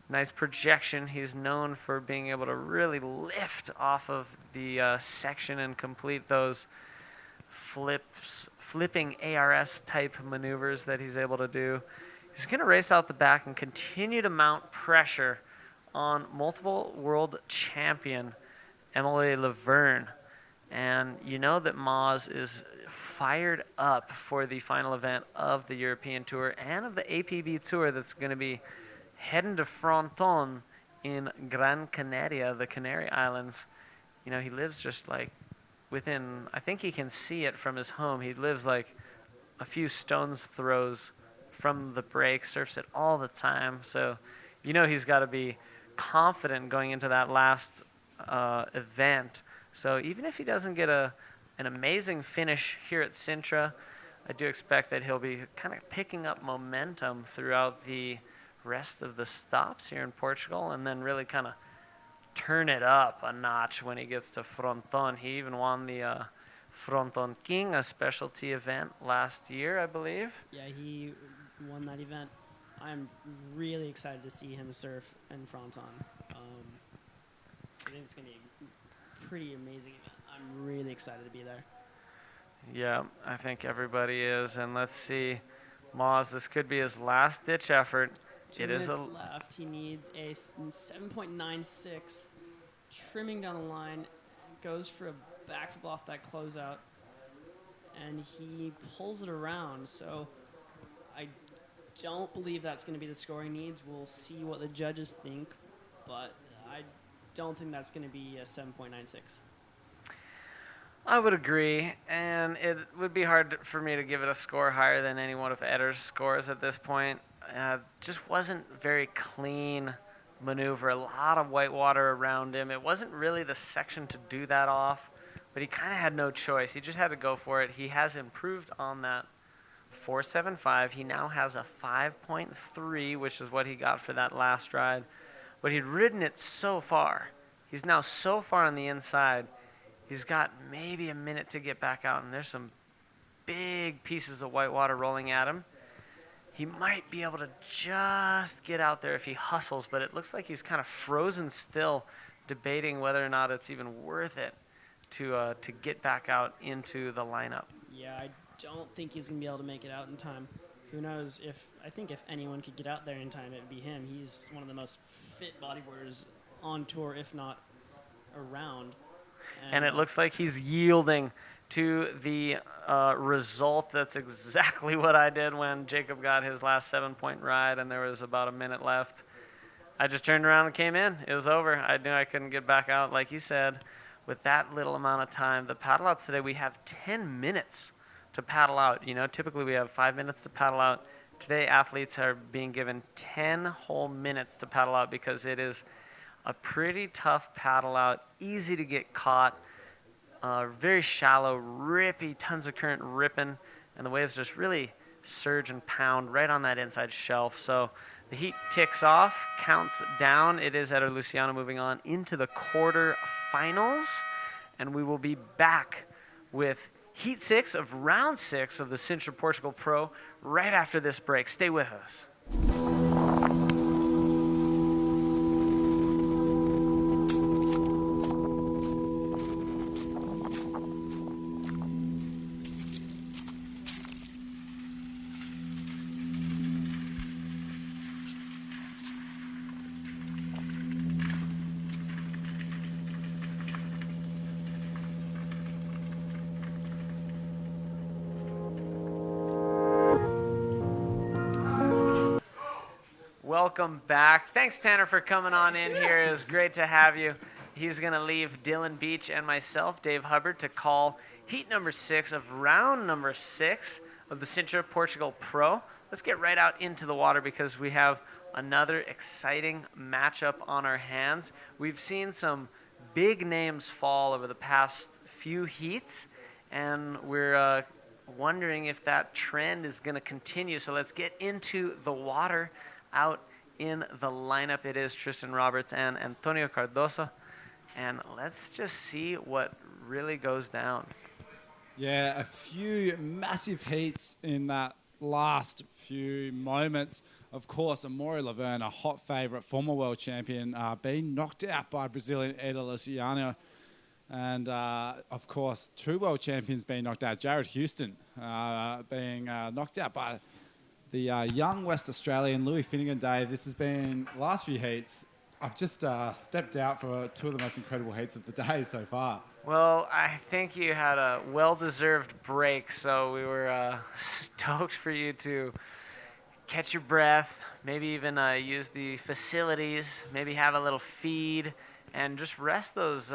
Nice projection. He's known for being able to really lift off of the section and complete those flipping ARS type maneuvers that he's able to do. He's going to race out the back and continue to mount pressure on multiple world champion Emily Laverne. And you know that Maz is fired up for the final event of the European Tour and of the APB Tour that's going to be heading to Fronton in Gran Canaria, the Canary Islands. He lives just like within, I think he can see it from his home. He lives like a few stones throws from the break, surfs it all the time. So, he's got to be confident going into that last event. So even if he doesn't get an amazing finish here at Sintra, I do expect that he'll be kind of picking up momentum throughout the rest of the stops here in Portugal, and then really kind of turn it up a notch when he gets to Fronton. He even won the Fronton King, a specialty event last year, I believe. Yeah, he won that event. I'm really excited to see him surf in Fronton. I think it's going to be a pretty amazing event. I'm really excited to be there. Yeah, I think everybody is. And let's see, Moz, this could be his last-ditch effort. 2 minutes left. He needs a 7.96, trimming down the line, goes for a backflip off that closeout, and he pulls it around. So I don't believe that's going to be the score he needs. We'll see what the judges think, but I don't think that's going to be a 7.96. I would agree, and it would be hard for me to give it a score higher than any one of Eder's scores at this point. Just wasn't very clean maneuver. A lot of white water around him. It wasn't really the section to do that off, but he kind of had no choice. He just had to go for it. He has improved on that 4.75. He now has a 5.3, which is what he got for that last ride. But he'd ridden it so far. He's now so far on the inside. He's got maybe a minute to get back out, and there's some big pieces of white water rolling at him. He might be able to just get out there if he hustles, but it looks like he's kind of frozen still, debating whether or not it's even worth it to get back out into the lineup. Yeah, I don't think he's going to be able to make it out in time. Who knows? I think if anyone could get out there in time, it would be him. He's one of the most fit bodyboarders on tour, if not around. And it looks like he's yielding to the result. That's exactly what I did when Jacob got his last 7-point ride and there was about a minute left. I just turned around and came in. It was over. I knew I couldn't get back out. Like you said, with that little amount of time, the paddle outs today, we have 10 minutes to paddle out. You know, typically we have 5 minutes to paddle out. Today, athletes are being given 10 whole minutes to paddle out because it is a pretty tough paddle out, easy to get caught, very shallow, rippy, tons of current ripping, and the waves just really surge and pound right on that inside shelf. So the heat ticks off, counts down. It is Eder Luciano moving on into the quarterfinals, and we will be back with Heat 6 of Round 6 of the Sintra Portugal Pro right after this break. Stay with us. Welcome back. Thanks, Tanner, for coming on in here. It was great to have you. He's going to leave Dylan Beach and myself, Dave Hubbard, to call heat number 6 of round number 6 of the Sintra Portugal Pro. Let's get right out into the water because we have another exciting matchup on our hands. We've seen some big names fall over the past few heats, and we're wondering if that trend is going to continue. So let's get into the water. Out in the lineup, it is Tristan Roberts and Antonio Cardoso. And let's just see what really goes down. Yeah, a few massive heats in that last few moments. Of course, Amaury Laverne, a hot favourite, former world champion, being knocked out by Brazilian Eder Luciano. And, of course, 2 world champions being knocked out. Jared Houston being knocked out by the young West Australian, Louis Finnegan. Dave, this has been last few heats. I've just stepped out for 2 of the most incredible heats of the day so far. Well, I think you had a well-deserved break, so we were stoked for you to catch your breath, maybe even use the facilities, maybe have a little feed, and just rest those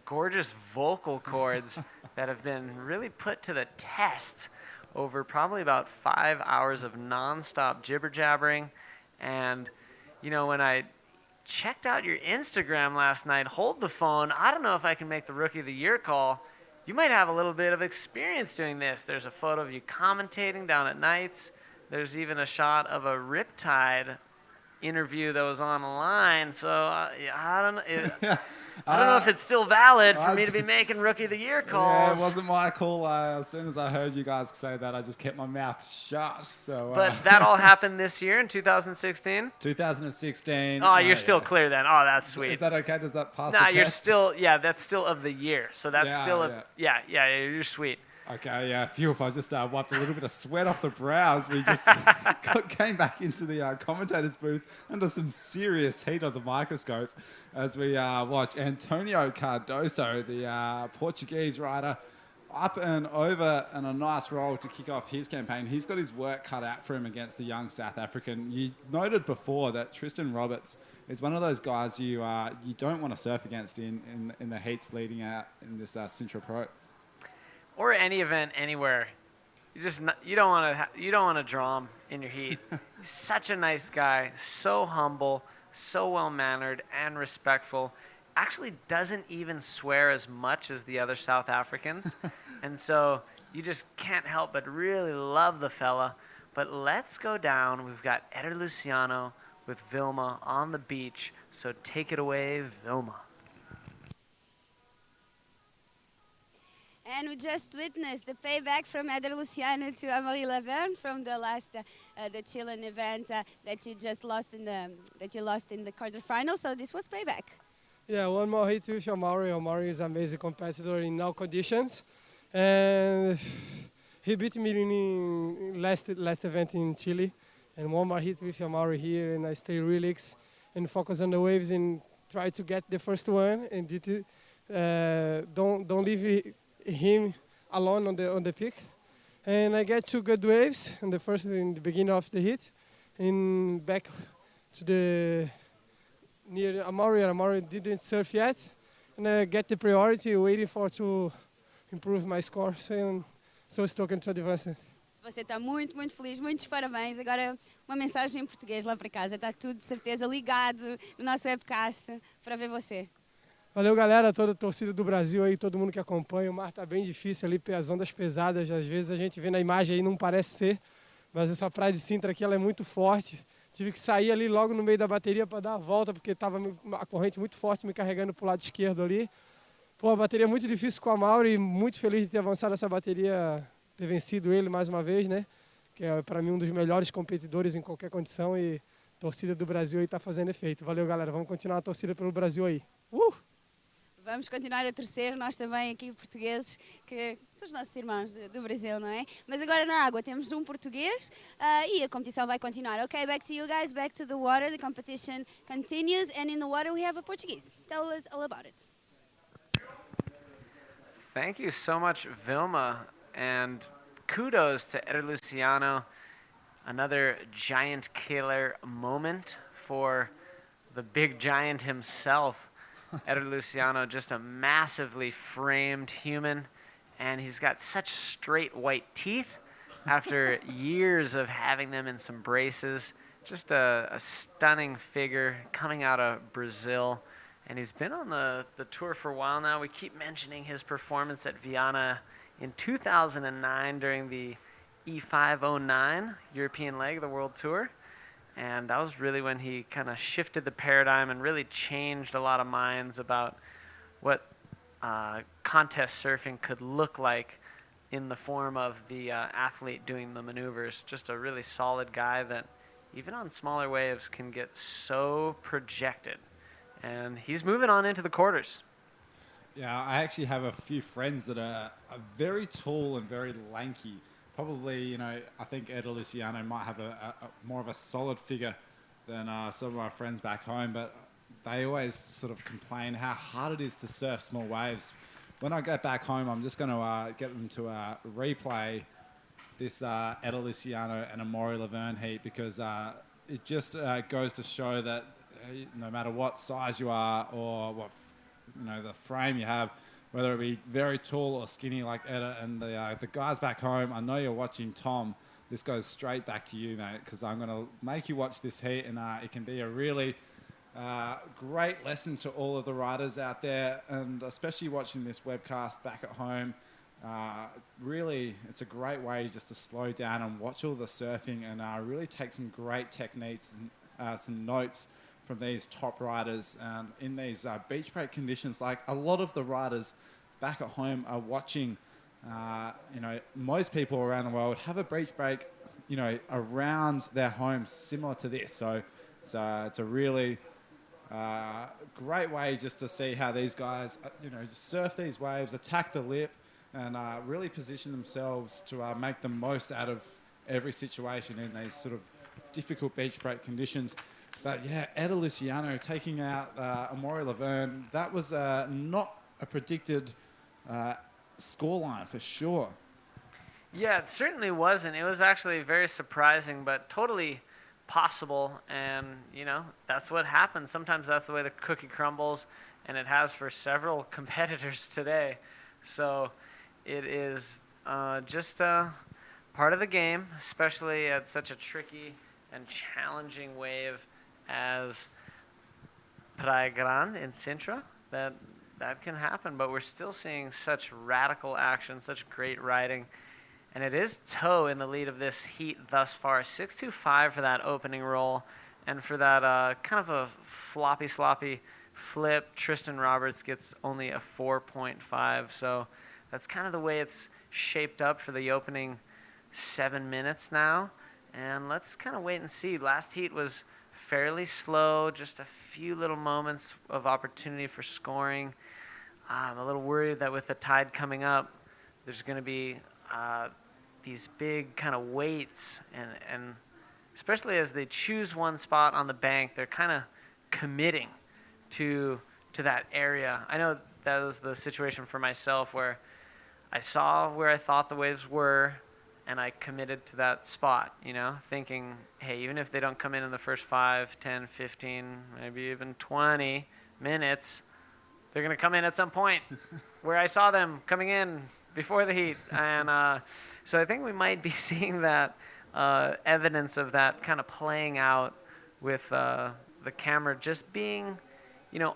gorgeous vocal cords that have been really put to the test over probably about 5 hours of nonstop jibber-jabbering. And, you know, when I checked out your Instagram last night, hold the phone, I don't know if I can make the Rookie of the Year call. you might have a little bit of experience doing this. There's a photo of you commentating down at Knights. There's even a shot of a Riptide interview that was online. So I don't know. I don't know if it's still valid for me to be making Rookie of the Year calls. Yeah, it wasn't my call. As soon as I heard you guys say that, I just kept my mouth shut. So, But that all happened this year in 2016? 2016. Oh, you're still clear then. Oh, that's sweet. Is that okay? Does that pass the Nah, test? you're still, that's still of the year. So that's still, you're sweet. Okay, yeah, phew, I just wiped a little bit of sweat off the brows. We just came back into the commentator's booth under some serious heat of the microscope as we watch Antonio Cardoso, the Portuguese rider, up and over and a nice roll to kick off his campaign. He's got his work cut out for him against the young South African. You noted before that Tristan Roberts is one of those guys you don't want to surf against in the heats leading out in this Sintra Pro. Or any event anywhere. You don't want to draw him in your heat. He's such a nice guy, so humble, so well-mannered and respectful. Actually doesn't even swear as much as the other South Africans. And so you just can't help but really love the fella. But let's go down. We've got Eder Luciano with Vilma on the beach. So take it away, Vilma. And we just witnessed the payback from Eder Luciano to Amélie Laverne from the last the Chilean event that you just lost in the quarterfinal. So this was payback. Yeah, one more hit with Omari. Omari is an amazing competitor in all conditions, and he beat me in last event in Chile. And one more hit with Omari here, and I stay relaxed and focus on the waves and try to get the first one. And don't leave him alone on the peak, and I get 2 good waves in the beginning of the hit, and back to the near Amaury. Amaury didn't surf yet, and I get the priority waiting to improve my score, so talking to advance. Você está muito, muito feliz, muitos parabéns. Agora uma mensagem em português lá para casa. Está tudo de certeza ligado no nosso webcast para ver você. Valeu, galera, toda a torcida do Brasil aí, todo mundo que acompanha. O mar tá bem difícil ali, as ondas pesadas. Às vezes a gente vê na imagem aí, não parece ser. Mas essa praia de Sintra aqui, ela é muito forte. Tive que sair ali logo no meio da bateria para dar a volta, porque estava a corrente muito forte me carregando para o lado esquerdo ali. Pô, a bateria muito difícil com a Mauri, muito feliz de ter avançado essa bateria, ter vencido ele mais uma vez, né? Que é para mim um dos melhores competidores em qualquer condição, e a torcida do Brasil aí tá fazendo efeito. Valeu, galera, vamos continuar a torcida pelo Brasil aí. Vamos continuar a torcer, nós também aqui portugueses, que são os nossos irmãos do Brasil, não é? Mas agora na água temos um português e a competição vai continuar. Okay, back to you guys, back to the water. The competition continues, and in the water we have a Portuguese. Tell us all about it. Thank you so much, Vilma, and kudos to Eder Luciano. Another giant killer moment for the big giant himself. Eder Luciano, just a massively framed human, and he's got such straight white teeth after years of having them in some braces. Just a stunning figure coming out of Brazil, and he's been on the tour for a while now. We keep mentioning his performance at Viana in 2009 during the E509 European leg of the World Tour. And that was really when he kind of shifted the paradigm and really changed a lot of minds about what contest surfing could look like in the form of the athlete doing the maneuvers. Just a really solid guy that even on smaller waves can get so projected. And he's moving on into the quarters. Yeah, I actually have a few friends that are very tall and very lanky. Probably, I think Eder Luciano might have a more of a solid figure than some of my friends back home, but they always sort of complain how hard it is to surf small waves. When I get back home, I'm just going to get them to replay this Eder Luciano and Amaury Laverne heat, because it just goes to show that no matter what size you are or what the frame you have, whether it be very tall or skinny like Eder, and the guys back home, I know you're watching, Tom. This goes straight back to you, mate, because I'm going to make you watch this heat, and it can be a really Great lesson to all of the riders out there, and especially watching this webcast back at home. Really, it's a great way just to slow down and watch all the surfing and really take some great techniques and some notes from these top riders in these beach break conditions. Like a lot of the riders back at home are watching, most people around the world have a beach break, around their homes similar to this. So it's a really great way just to see how these guys, surf these waves, attack the lip, and really position themselves to make the most out of every situation in these sort of difficult beach break conditions. But yeah, Ed Luciano taking out Amaury Laverne, that was not a predicted scoreline for sure. Yeah, it certainly wasn't. It was actually very surprising, but totally possible. And, that's what happens. Sometimes that's the way the cookie crumbles, and it has for several competitors today. So it is just part of the game, especially at such a tricky and challenging wave as Praia Grande in Sintra. That can happen, but we're still seeing such radical action, such great riding. And it is Toe in the lead of this heat thus far. 6.25 for that opening roll. And for that kind of a sloppy flip, Tristan Roberts gets only a 4.5. So that's kind of the way it's shaped up for the opening 7 minutes now. And let's kind of wait and see. Last heat was fairly slow, just a few little moments of opportunity for scoring. I'm a little worried that with the tide coming up, there's going to be these big kind of weights, and especially as they choose one spot on the bank, they're kind of committing to that area. I know that was the situation for myself where I saw where I thought the waves were, and I committed to that spot, thinking, hey, even if they don't come in the first 5, 10, 15, maybe even 20 minutes, they're going to come in at some point where I saw them coming in before the heat. And so I think we might be seeing that evidence of that kind of playing out with the camera just being,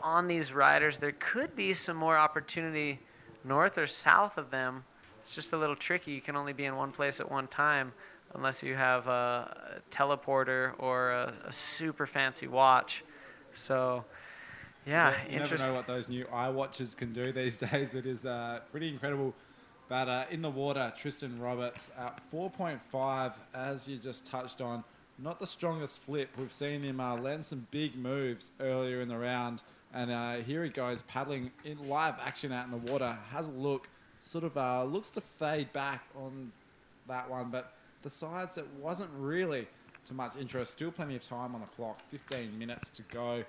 on these riders. There could be some more opportunity north or south of them. It's just a little tricky. You can only be in one place at one time unless you have a teleporter or a super fancy watch. So, yeah, you never know what those new iWatches can do these days. It is pretty incredible. But in the water, Tristan Roberts at 4.5, as you just touched on. Not the strongest flip. We've seen him land some big moves earlier in the round. And here he goes, paddling in live action out in the water. Has a look. Sort of looks to fade back on that one, but decides it wasn't really too much interest. Still plenty of time on the clock, 15 minutes to go.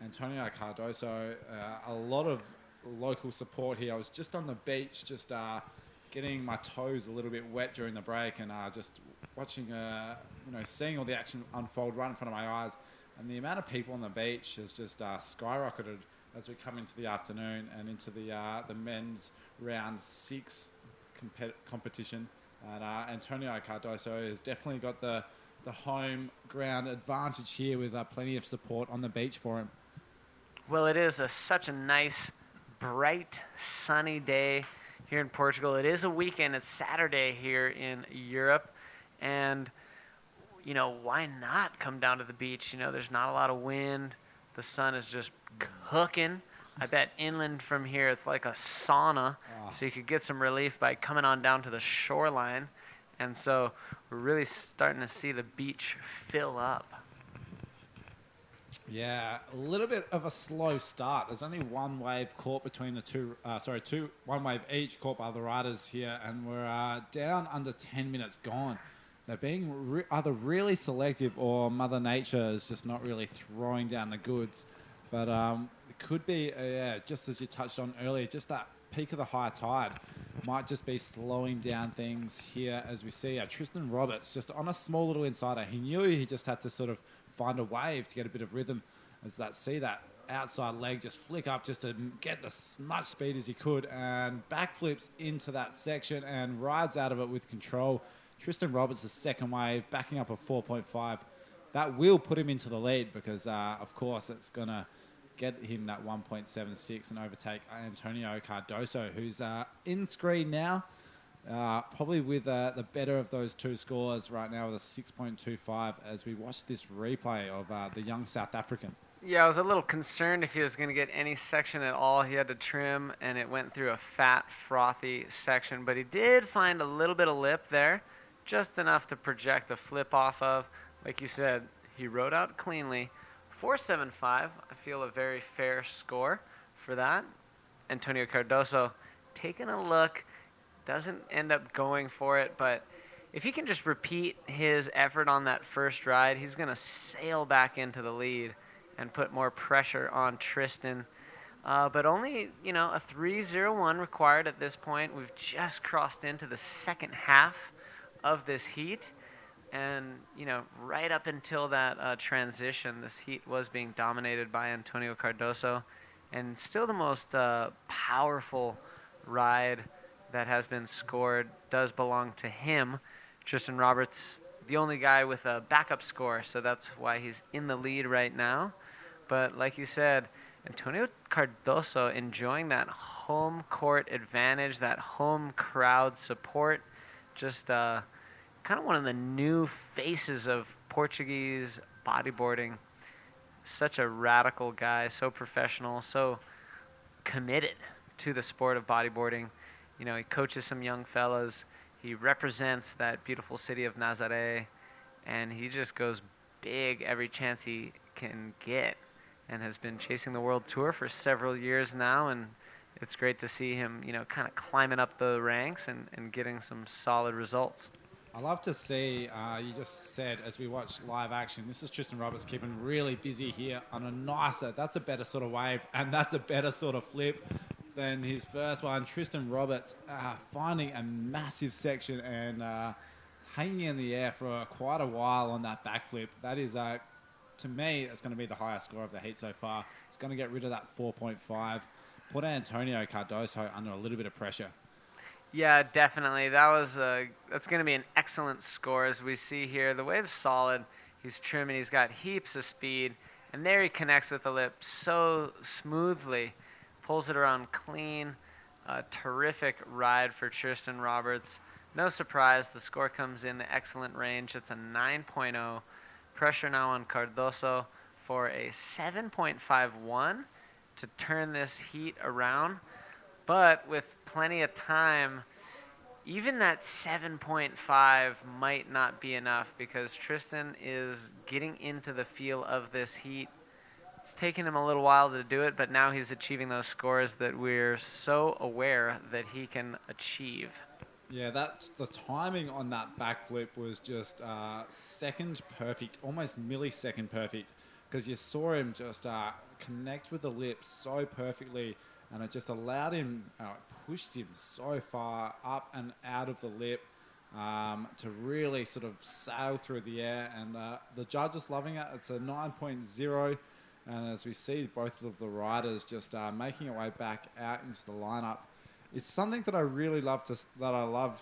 Antonio Cardoso, a lot of local support here. I was just on the beach, just getting my toes a little bit wet during the break, and just watching, seeing all the action unfold right in front of my eyes. And the amount of people on the beach has just skyrocketed as we come into the afternoon and into the men's round 6 competition. And Antonio Cardoso has definitely got the home ground advantage here with plenty of support on the beach for him. Well, it is such a nice, bright, sunny day here in Portugal. It is a weekend. It's Saturday here in Europe. And, why not come down to the beach? There's not a lot of wind. The sun is just cooking. I bet inland from here it's like a sauna, so you could get some relief by coming on down to the shoreline. And so we're really starting to see the beach fill up. Yeah, a little bit of a slow start. There's only one wave caught between the one wave each caught by the riders here, and we're down under 10 minutes gone. They're being either really selective or Mother Nature is just not really throwing down the goods. But it could be, just as you touched on earlier, just that peak of the high tide might just be slowing down things here as we see Tristan Roberts just on a small little insider. He knew he just had to sort of find a wave to get a bit of rhythm as that outside leg just flick up just to get as much speed as he could and backflips into that section and rides out of it with control. Tristan Roberts' second wave backing up a 4.5. that will put him into the lead because, of course, it's going to get him that 1.76 and overtake Antonio Cardoso, who's in screen now, probably with the better of those two scores right now with a 6.25 as we watch this replay of the young South African. Yeah, I was a little concerned if he was going to get any section at all. He had to trim, and it went through a fat, frothy section. But he did find a little bit of lip there, just enough to project the flip off of. Like you said, he rode out cleanly. 4.75, I feel a very fair score for that. Antonio Cardoso taking a look, doesn't end up going for it, but if he can just repeat his effort on that first ride, he's going to sail back into the lead and put more pressure on Tristan. But only, a 3:01 required at this point. We've just crossed into the second half of this heat. And, right up until that transition, this heat was being dominated by Antonio Cardoso. And still the most powerful ride that has been scored does belong to him. Tristan Roberts, the only guy with a backup score, so that's why he's in the lead right now. But like you said, Antonio Cardoso enjoying that home court advantage, that home crowd support, just kind of one of the new faces of Portuguese bodyboarding. Such a radical guy, so professional, so committed to the sport of bodyboarding. He coaches some young fellas. He represents that beautiful city of Nazaré, and he just goes big every chance he can get and has been chasing the world tour for several years now, and it's great to see him, kind of climbing up the ranks and getting some solid results. I love to see, you just said, as we watch live action, this is Tristan Roberts keeping really busy here on a nicer, that's a better sort of wave, and that's a better sort of flip than his first one. Tristan Roberts finding a massive section and hanging in the air for quite a while on that backflip. That is, to me, it's going to be the highest score of the heat so far. It's going to get rid of that 4.5, put Antonio Cardoso under a little bit of pressure. Yeah, definitely. That's going to be an excellent score as we see here. The wave's solid. He's trimming. He's got heaps of speed. And there he connects with the lip so smoothly. Pulls it around clean. A terrific ride for Tristan Roberts. No surprise, the score comes in the excellent range. It's a 9.0. Pressure now on Cardoso for a 7.51 to turn this heat around. But with plenty of time, even that 7.5 might not be enough because Tristan is getting into the feel of this heat. It's taken him a little while to do it, but now he's achieving those scores that we're so aware that he can achieve. Yeah, the timing on that backflip was just second perfect, almost millisecond perfect, because you saw him just connect with the lips so perfectly. And it just allowed him, pushed him so far up and out of the lip to really sort of sail through the air. And the judges loving it. It's a 9.0. And as we see both of the riders just making their way back out into the lineup, it's something that I really love.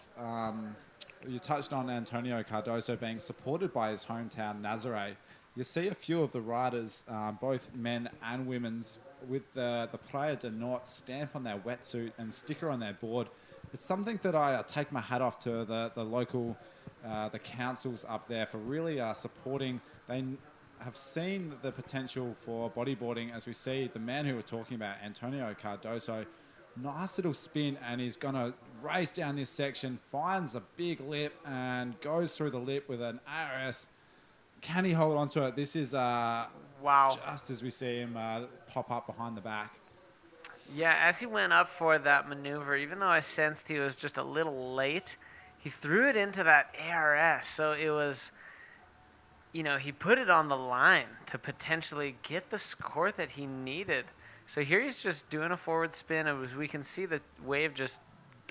You touched on Antonio Cardoso being supported by his hometown Nazaré. You see a few of the riders, both men and women's, with the Praia de Norte stamp on their wetsuit and sticker on their board. It's something that I take my hat off to the local, the councils up there for really supporting. They have seen the potential for bodyboarding, as we see the man who we're talking about, Antonio Cardoso. Nice little spin, and he's going to race down this section, finds a big lip and goes through the lip with an ARS. Can he hold on to it? This is wow. Just as we see him pop up behind the back. Yeah, as he went up for that maneuver, even though I sensed he was just a little late, he threw it into that ARS. So it was, he put it on the line to potentially get the score that he needed. So here he's just doing a forward spin. We can see the wave just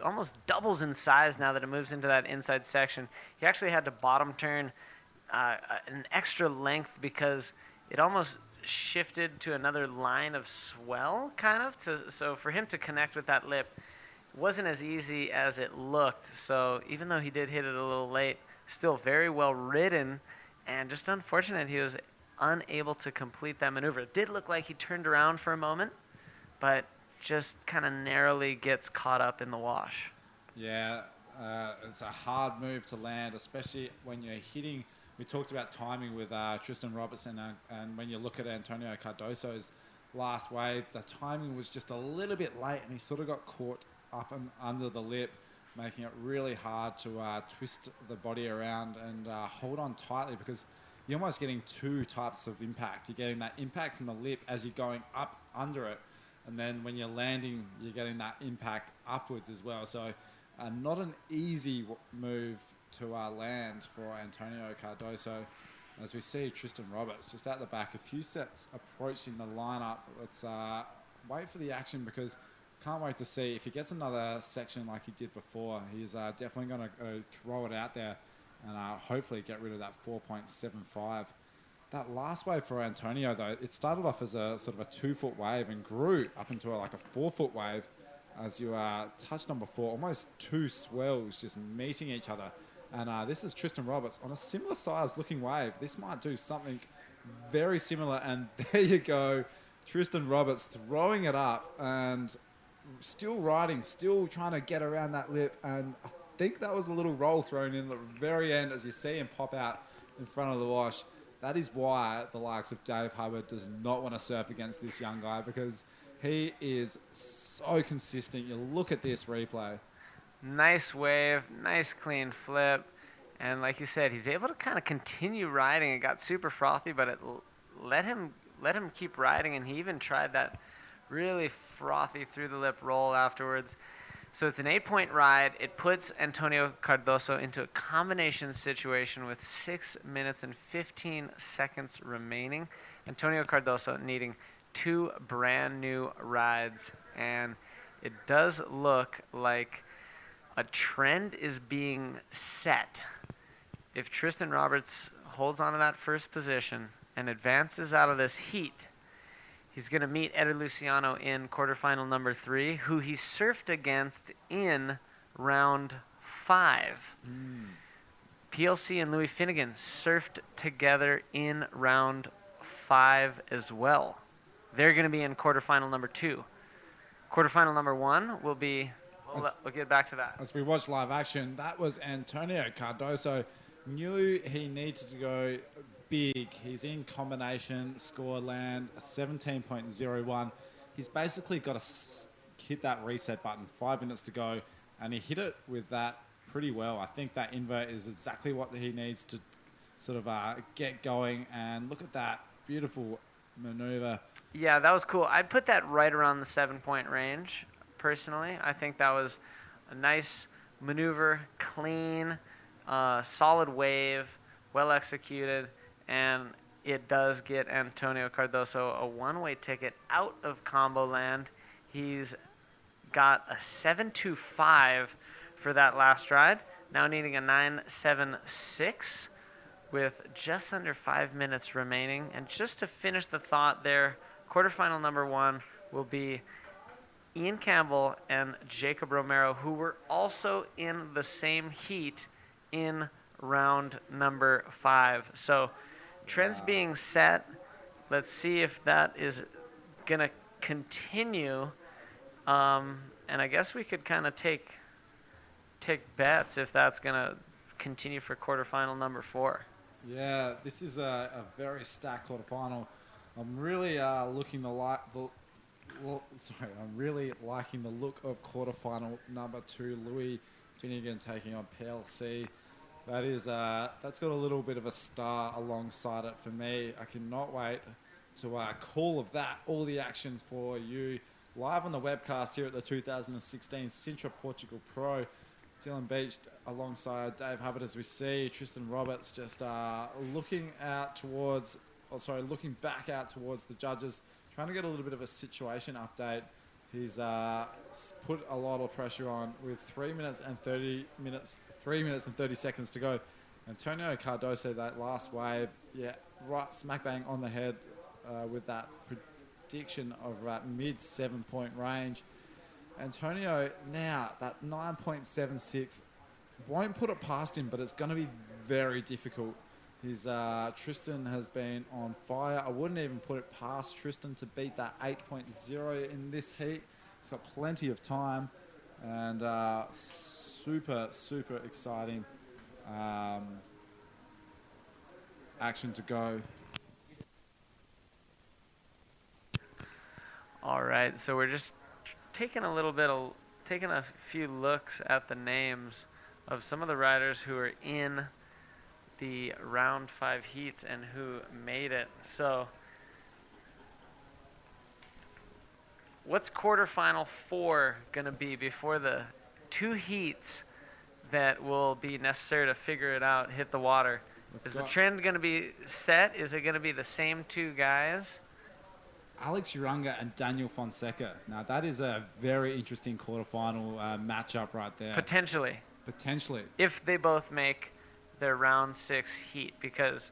almost doubles in size now that it moves into that inside section. He actually had to bottom turn an extra length because it almost shifted to another line of swell, kind of. So for him to connect with that lip wasn't as easy as it looked. So even though he did hit it a little late, still very well ridden and just unfortunate he was unable to complete that maneuver. It did look like he turned around for a moment, but just kind of narrowly gets caught up in the wash. Yeah, it's a hard move to land, especially when you're hitting. We talked about timing with Tristan Robertson, and when you look at Antonio Cardoso's last wave, the timing was just a little bit late, and he sort of got caught up and under the lip, making it really hard to twist the body around and hold on tightly, because you're almost getting two types of impact. You're getting that impact from the lip as you're going up under it, and then when you're landing, you're getting that impact upwards as well. So not an easy move to land for Antonio Cardoso. As we see Tristan Roberts just at the back, a few sets approaching the lineup. Let's wait for the action, because can't wait to see if he gets another section like he did before. He's definitely going to throw it out there and hopefully get rid of that 4.75. That last wave for Antonio, though, it started off as a sort of a 2-foot wave and grew up into like a 4-foot wave. As you touched on before, almost two swells just meeting each other. And this is Tristan Roberts on a similar size looking wave. This might do something very similar. And there you go, Tristan Roberts throwing it up and still riding, still trying to get around that lip. And I think that was a little roll thrown in at the very end as you see him pop out in front of the wash. That is why the likes of Dave Hubbard does not want to surf against this young guy, because he is so consistent. You look at this replay. Nice wave, nice clean flip. And like you said, he's able to kind of continue riding. It got super frothy, but it let him keep riding, and he even tried that really frothy through the lip roll afterwards. So it's an 8-point ride. It puts Antonio Cardoso into a combination situation with 6 minutes and 15 seconds remaining. Antonio Cardoso needing 2 brand new rides, and it does look like a trend is being set. If Tristan Roberts holds on to that first position and advances out of this heat, he's going to meet Eder Luciano in quarterfinal number 3, who he surfed against in round 5. PLC and Louis Finnegan surfed together in round 5 as well. They're going to be in quarterfinal number 2. Quarterfinal number 1 will be... We'll get back to that. As we watch live action, that was Antonio Cardoso. Knew he needed to go big. He's in combination, score land, 17.01. He's basically got to hit that reset button, 5 minutes to go, and he hit it with that pretty well. I think that invert is exactly what he needs to sort of get going, and look at that beautiful maneuver. Yeah, that was cool. I'd put that right around the 7-point range. Personally, I think that was a nice maneuver, clean, solid wave, well executed, and it does get Antonio Cardoso a one-way ticket out of combo land. He's got a 7.25 for that last ride, now needing a 9.76 with just under 5 minutes remaining. And just to finish the thought there, quarterfinal number 1 will be Ian Campbell and Jacob Romero, who were also in the same heat in round number 5. So trends being set. Let's see if that is going to continue. And I guess we could kind of take bets if that's going to continue for quarterfinal number 4. Yeah, this is a very stacked quarterfinal. I'm really I'm really liking the look of quarterfinal number 2, Louis Finnegan taking on PLC. That's got a little bit of a star alongside it for me. I cannot wait to call of that, all the action for you live on the webcast here at the 2016 Sintra Pro. Dylan Beach alongside Dave Hubbard, as we see Tristan Roberts just looking back out towards the judges, trying to get a little bit of a situation update. He's put a lot of pressure on with 3 minutes and 30 seconds to go. Antonio Cardoso, that last wave, right smack bang on the head with that prediction of that mid 7-point range. Antonio now, that 9.76, won't put it past him, but it's going to be very difficult. Tristan has been on fire. I wouldn't even put it past Tristan to beat that 8.0 in this heat. He's got plenty of time, and super, super exciting action to go. All right, so we're just taking a few looks at the names of some of the riders who are in the round 5 heats and who made it. So what's quarterfinal 4 going to be before the 2 heats that will be necessary to figure it out, hit the water? Is the trend going to be set? Is it going to be the same 2 guys? Alex Uranga and Daniel Fonseca. Now, that is a very interesting quarterfinal matchup right there. Potentially. Potentially. If they both make their round 6 heat, because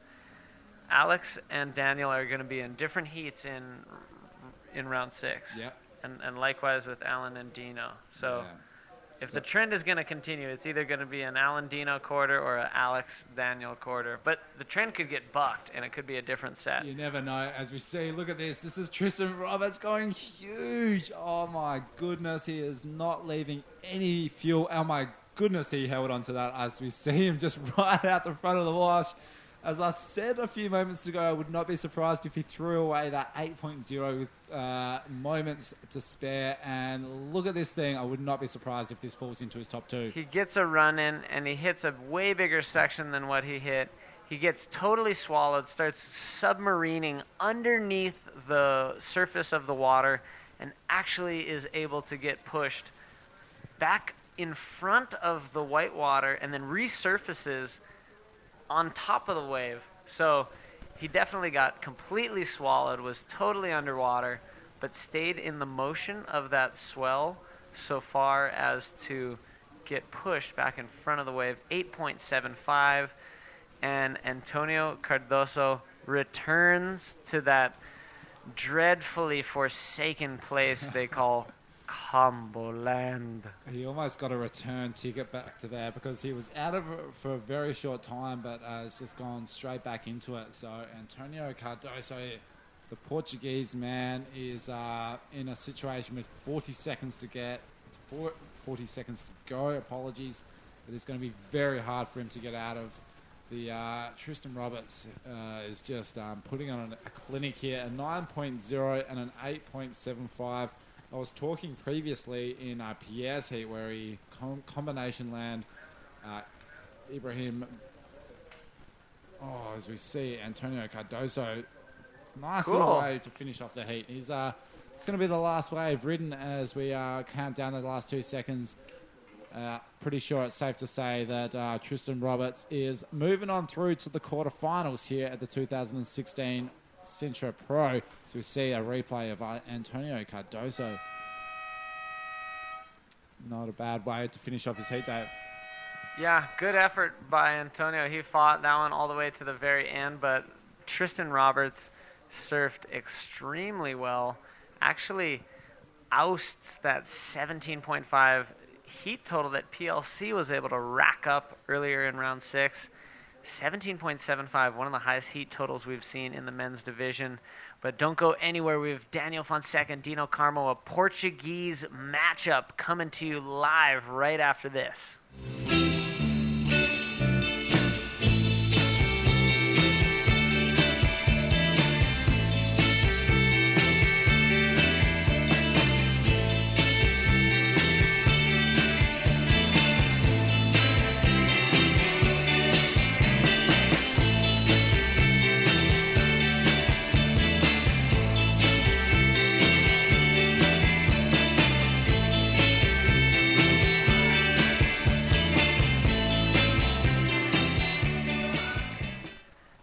Alex and Daniel are going to be in different heats in round 6. Yeah. And likewise with Alan and Dino. So Yeah. if the trend is going to continue, it's either going to be an Alan Dino quarter or an Alex Daniel quarter. But the trend could get bucked, and it could be a different set. You never know. As we see, look at this. This is Tristan Roberts going huge. Oh, my goodness. He is not leaving any fuel. Oh, my goodness, he held onto that as we see him just right out the front of the wash. As I said a few moments ago, I would not be surprised if he threw away that 8.0 with moments to spare. And look at this thing. I would not be surprised if this falls into his top 2. He gets a run in, and he hits a way bigger section than what he hit. He gets totally swallowed, starts submarining underneath the surface of the water, and actually is able to get pushed back in front of the white water and then resurfaces on top of the wave. So he definitely got completely swallowed, was totally underwater, but stayed in the motion of that swell so far as to get pushed back in front of the wave. 8.75, and Antonio Cardoso returns to that dreadfully forsaken place they call Combo Land. He almost got a return ticket back to there because he was out of it for a very short time, but has just gone straight back into it. So Antonio Cardoso, the Portuguese man, is in a situation with 40 seconds to get, 40 seconds to go, apologies. But it's going to be very hard for him to get out of. The Tristan Roberts is just putting on a clinic here, a 9.0 and an 8.75. I was talking previously in Pierre's heat where he combination land Ibrahim. As we see, Antonio Cardoso, nice little way to finish off the heat. He's it's going to be the last wave ridden as we count down the last 2 seconds. Pretty sure it's safe to say that Tristan Roberts is moving on through to the quarterfinals here at the 2016 Sintra Pro. So we see a replay of Antonio Cardoso. Not a bad way to finish off his heat, Dave. Yeah, good effort by Antonio. He fought that one all the way to the very end, but Tristan Roberts surfed extremely well. Actually ousts that 17.5 heat total that PLC was able to rack up earlier in round 6. 17.75, one of the highest heat totals we've seen in the men's division. But don't go anywhere. We have Daniel Fonseca and Dino Carmo, a Portuguese matchup coming to you live right after this.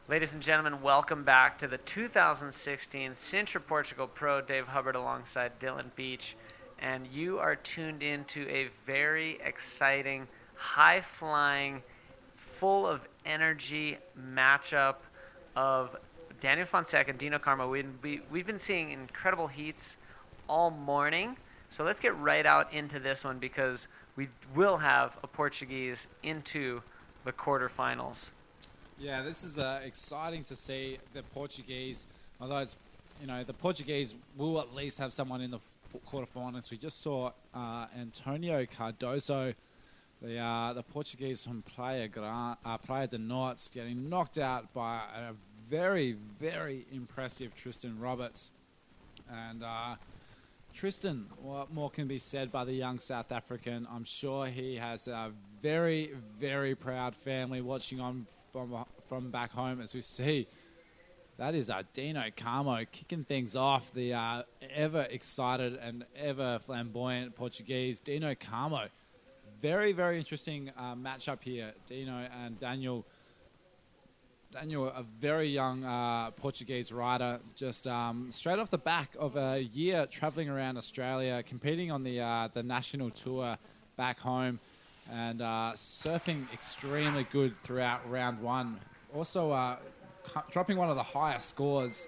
Ladies and gentlemen, welcome back to the 2016 Sintra Portugal Pro. Dave Hubbard alongside Dylan Beach. And you are tuned into a very exciting, high-flying, full of energy matchup of Daniel Fonseca and Dino Carmo. We've been seeing incredible heats all morning. So let's get right out into this one because we will have a Portuguese into the quarterfinals. Yeah, this is exciting to see the Portuguese. Although it's, the Portuguese will at least have someone in the quarterfinals. We just saw Antonio Cardoso, the Portuguese from Praia de Norte, getting knocked out by a very, very impressive Tristan Roberts. And Tristan, what more can be said by the young South African? I'm sure he has a very, very proud family watching on from back home as we see. That is Dino Carmo kicking things off. The ever excited and ever flamboyant Portuguese Dino Carmo. Very, very interesting matchup here. Dino and Daniel. Daniel, a very young Portuguese rider, just straight off the back of a year traveling around Australia, competing on the national tour back home, and surfing extremely good throughout round one. Also dropping one of the highest scores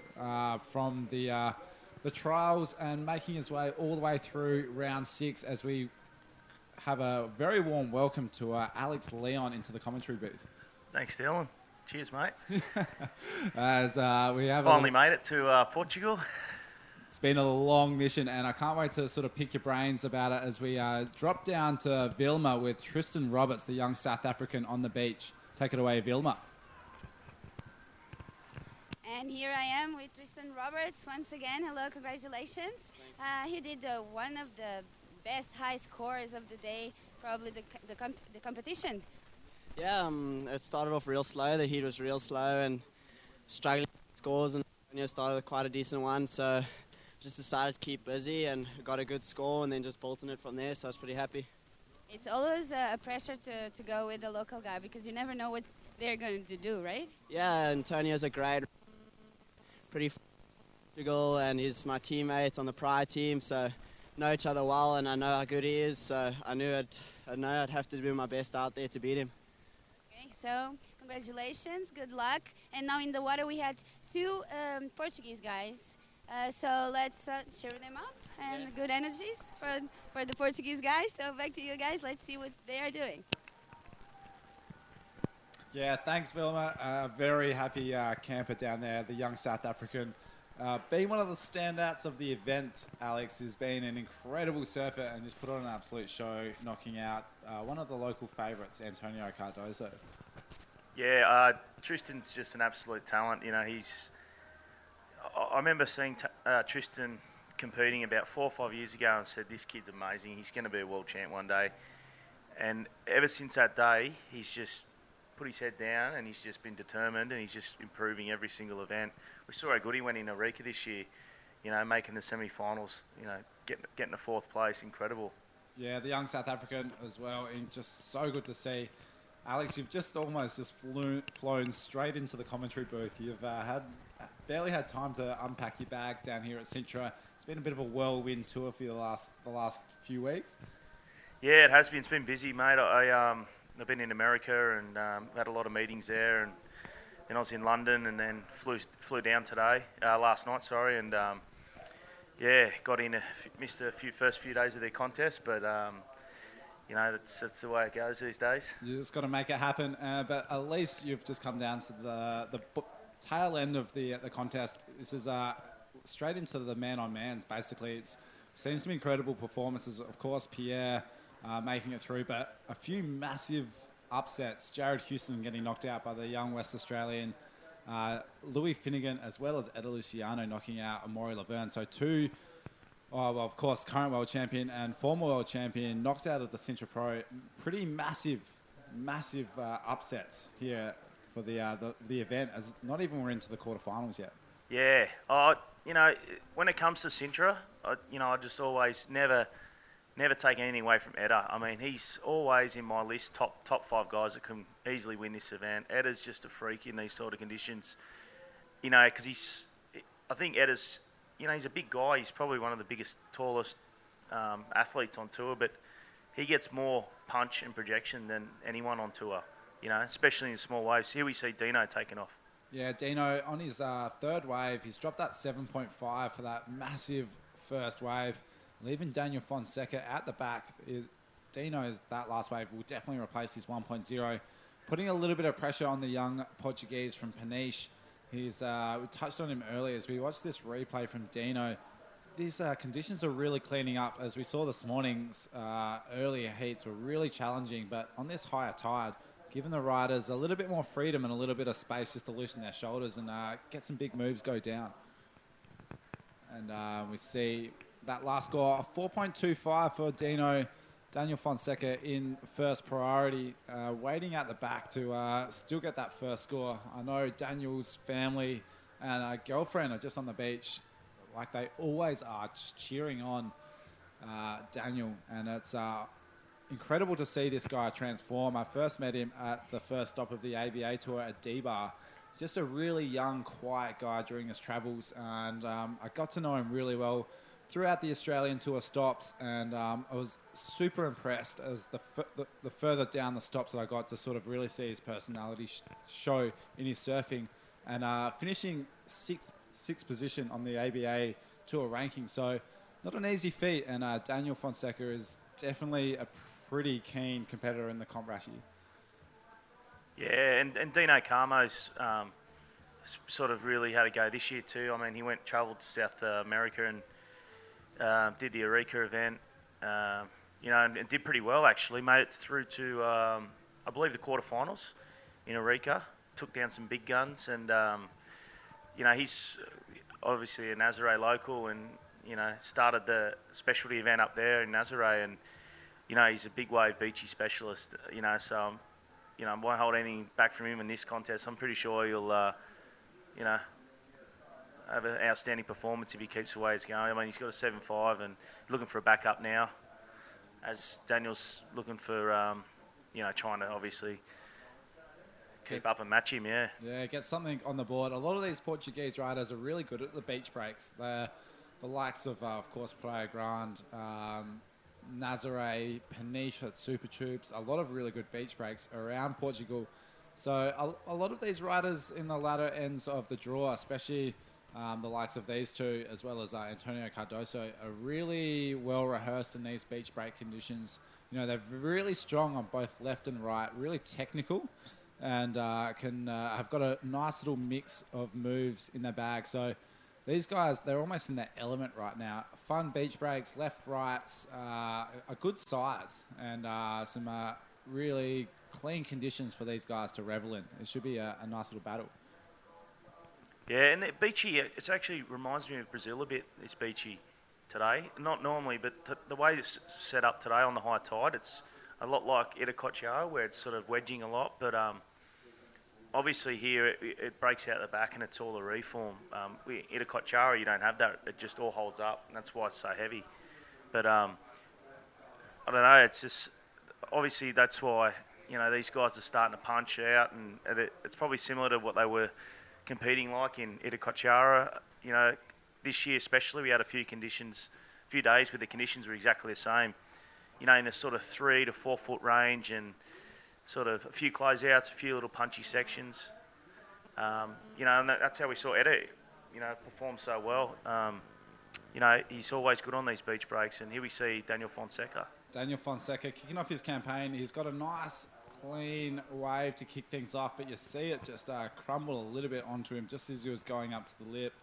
from the trials and making his way all the way through round 6 as we have a very warm welcome to Alex Leon into the commentary booth. Thanks, Dylan. Cheers, mate. As we have finally made it to Portugal. It's been a long mission, and I can't wait to sort of pick your brains about it as we drop down to Vilma with Tristan Roberts, the young South African, on the beach. Take it away, Vilma. And here I am with Tristan Roberts once again. Hello, congratulations. He did one of the best high scores of the day, probably the competition. Yeah, it started off real slow. The heat was real slow and struggling with scores, and Antonio started with quite a decent one. So just decided to keep busy and got a good score and then just bolting it from there. So I was pretty happy. It's always a pressure to go with the local guy because you never know what they're going to do, right? Yeah, Antonio's a great, pretty Portugal, and he's my teammate on the prior team. So know each other well, and I know how good he is. So I knew I'd have to do my best out there to beat him. Okay, so congratulations, good luck. And now in the water we had 2 Portuguese guys. So let's cheer them up and good energies for the Portuguese guys. So back to you guys, let's see what they are doing. Yeah, thanks, Vilma. Very happy camper down there, the young South African. Being one of the standouts of the event, Alex, has been an incredible surfer and just put on an absolute show, knocking out one of the local favourites, Antonio Cardoso. Yeah, Tristan's just an absolute talent. I remember seeing Tristan competing about 4 or 5 years ago and said, this kid's amazing. He's going to be a world champ one day. And ever since that day, he's just put his head down and he's just been determined and he's just improving every single event. We saw how good he went in Arica this year, making the semi-finals, getting a 4th place, incredible. Yeah, the young South African as well, and just so good to see. Alex, you've just almost flown straight into the commentary booth. You've barely had time to unpack your bags down here at Sintra. It's been a bit of a whirlwind tour for you the last few weeks. Yeah, it has been. It's been busy, mate. I've been in America and had a lot of meetings there, and then I was in London and then flew down last night, and got in, missed the first few days of their contest, but that's the way it goes these days. You just got to make it happen, but at least you've just come down to the tail end of the contest. This is straight into the man-on-mans, basically. It's seen some incredible performances, of course, Pierre making it through, but a few massive upsets. Jared Houston getting knocked out by the young West Australian, Louis Finnegan, as well as Eda Luciano knocking out Amaury Laverne. So of course, current world champion and former world champion knocked out of the Sintra Pro. Pretty massive upsets here for the event, as not even we're into the quarterfinals yet. Yeah, when it comes to Sintra, I just always never take anything away from Eda. I mean, he's always in my list, top 5 guys that can easily win this event. Eda's just a freak in these sort of conditions, because I think Eda's, he's a big guy. He's probably one of the biggest, tallest athletes on tour, but he gets more punch and projection than anyone on tour, especially in small waves. Here we see Dino taking off. Yeah, Dino on his 3rd wave, he's dropped that 7.5 for that massive first wave, leaving Daniel Fonseca at the back. Dino's that last wave will definitely replace his 1.0. putting a little bit of pressure on the young Portuguese from Peniche. We touched on him earlier as we watched this replay from Dino. These conditions are really cleaning up. As we saw this morning's earlier heats were really challenging, but on this higher tide, giving the riders a little bit more freedom and a little bit of space just to loosen their shoulders and get some big moves go down. And we see that last score, 4.25 for Daniel Fonseca in first priority, waiting at the back to still get that first score. I know Daniel's family and girlfriend are just on the beach, like they always are, just cheering on Daniel. And it's incredible to see this guy transform. I first met him at the first stop of the ABA Tour at D-Bar. Just a really young, quiet guy during his travels. And I got to know him really well throughout the Australian Tour stops, and I was super impressed as the further down the stops that I got to sort of really see his personality show in his surfing, and finishing sixth position on the ABA Tour ranking. So not an easy feat, and Daniel Fonseca is definitely a pretty keen competitor in the comp rashi. Yeah, and Dino Carmo's sort of really had a go this year too. I mean, he travelled to South America and did the Eureka event, and did pretty well actually. Made it through to, I believe, the quarterfinals in Eureka. Took down some big guns, and he's obviously a Nazare local, and started the specialty event up there in Nazare, and he's a big wave beachy specialist. So I won't hold anything back from him in this contest. I'm pretty sure he'll, have an outstanding performance if he keeps the way it's going. I mean, he's got a 7.5 and looking for a backup now, as Daniel's looking for, trying to obviously keep up and match him, yeah. Yeah, get something on the board. A lot of these Portuguese riders are really good at the beach breaks. They're the likes of course, Praia Grande, Nazare, Peniche at Super Tubes, a lot of really good beach breaks around Portugal. So a lot of these riders in the latter ends of the draw, especially the likes of these two, as well as Antonio Cardoso, are really well rehearsed in these beach break conditions. They're really strong on both left and right, really technical, and have got a nice little mix of moves in their bag. So these guys, they're almost in their element right now. Fun beach breaks, left, rights, a good size, and some really clean conditions for these guys to revel in. It should be a nice little battle. Yeah, and the beachy, it actually reminds me of Brazil a bit, this beachy today. Not normally, but the way it's set up today on the high tide, it's a lot like Itacoatiara, where it's sort of wedging a lot, but obviously here it breaks out the back and it's all a reform. Itacoatiara, you don't have that, it just all holds up, and that's why it's so heavy. But I don't know, it's just, obviously that's why, these guys are starting to punch out, and it's probably similar to what they were competing like in Itacoatiara. This year especially, we had a few days where the conditions were exactly the same. In the sort of 3 to 4 foot range, and sort of a few closeouts, a few little punchy sections. And that's how we saw Etta, perform so well. He's always good on these beach breaks, and here we see Daniel Fonseca. Daniel Fonseca kicking off his campaign. He's got a nice clean wave to kick things off, but you see it just crumble a little bit onto him just as he was going up to the lip.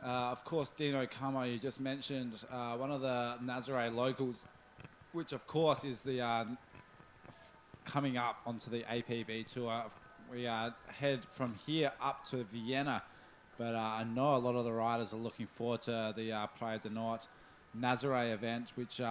Of course, Dino Carmo, you just mentioned, one of the Nazare locals, which of course is the coming up onto the APB tour. We head from here up to Vienna, but I know a lot of the riders are looking forward to the Praia do Norte Nazare event, which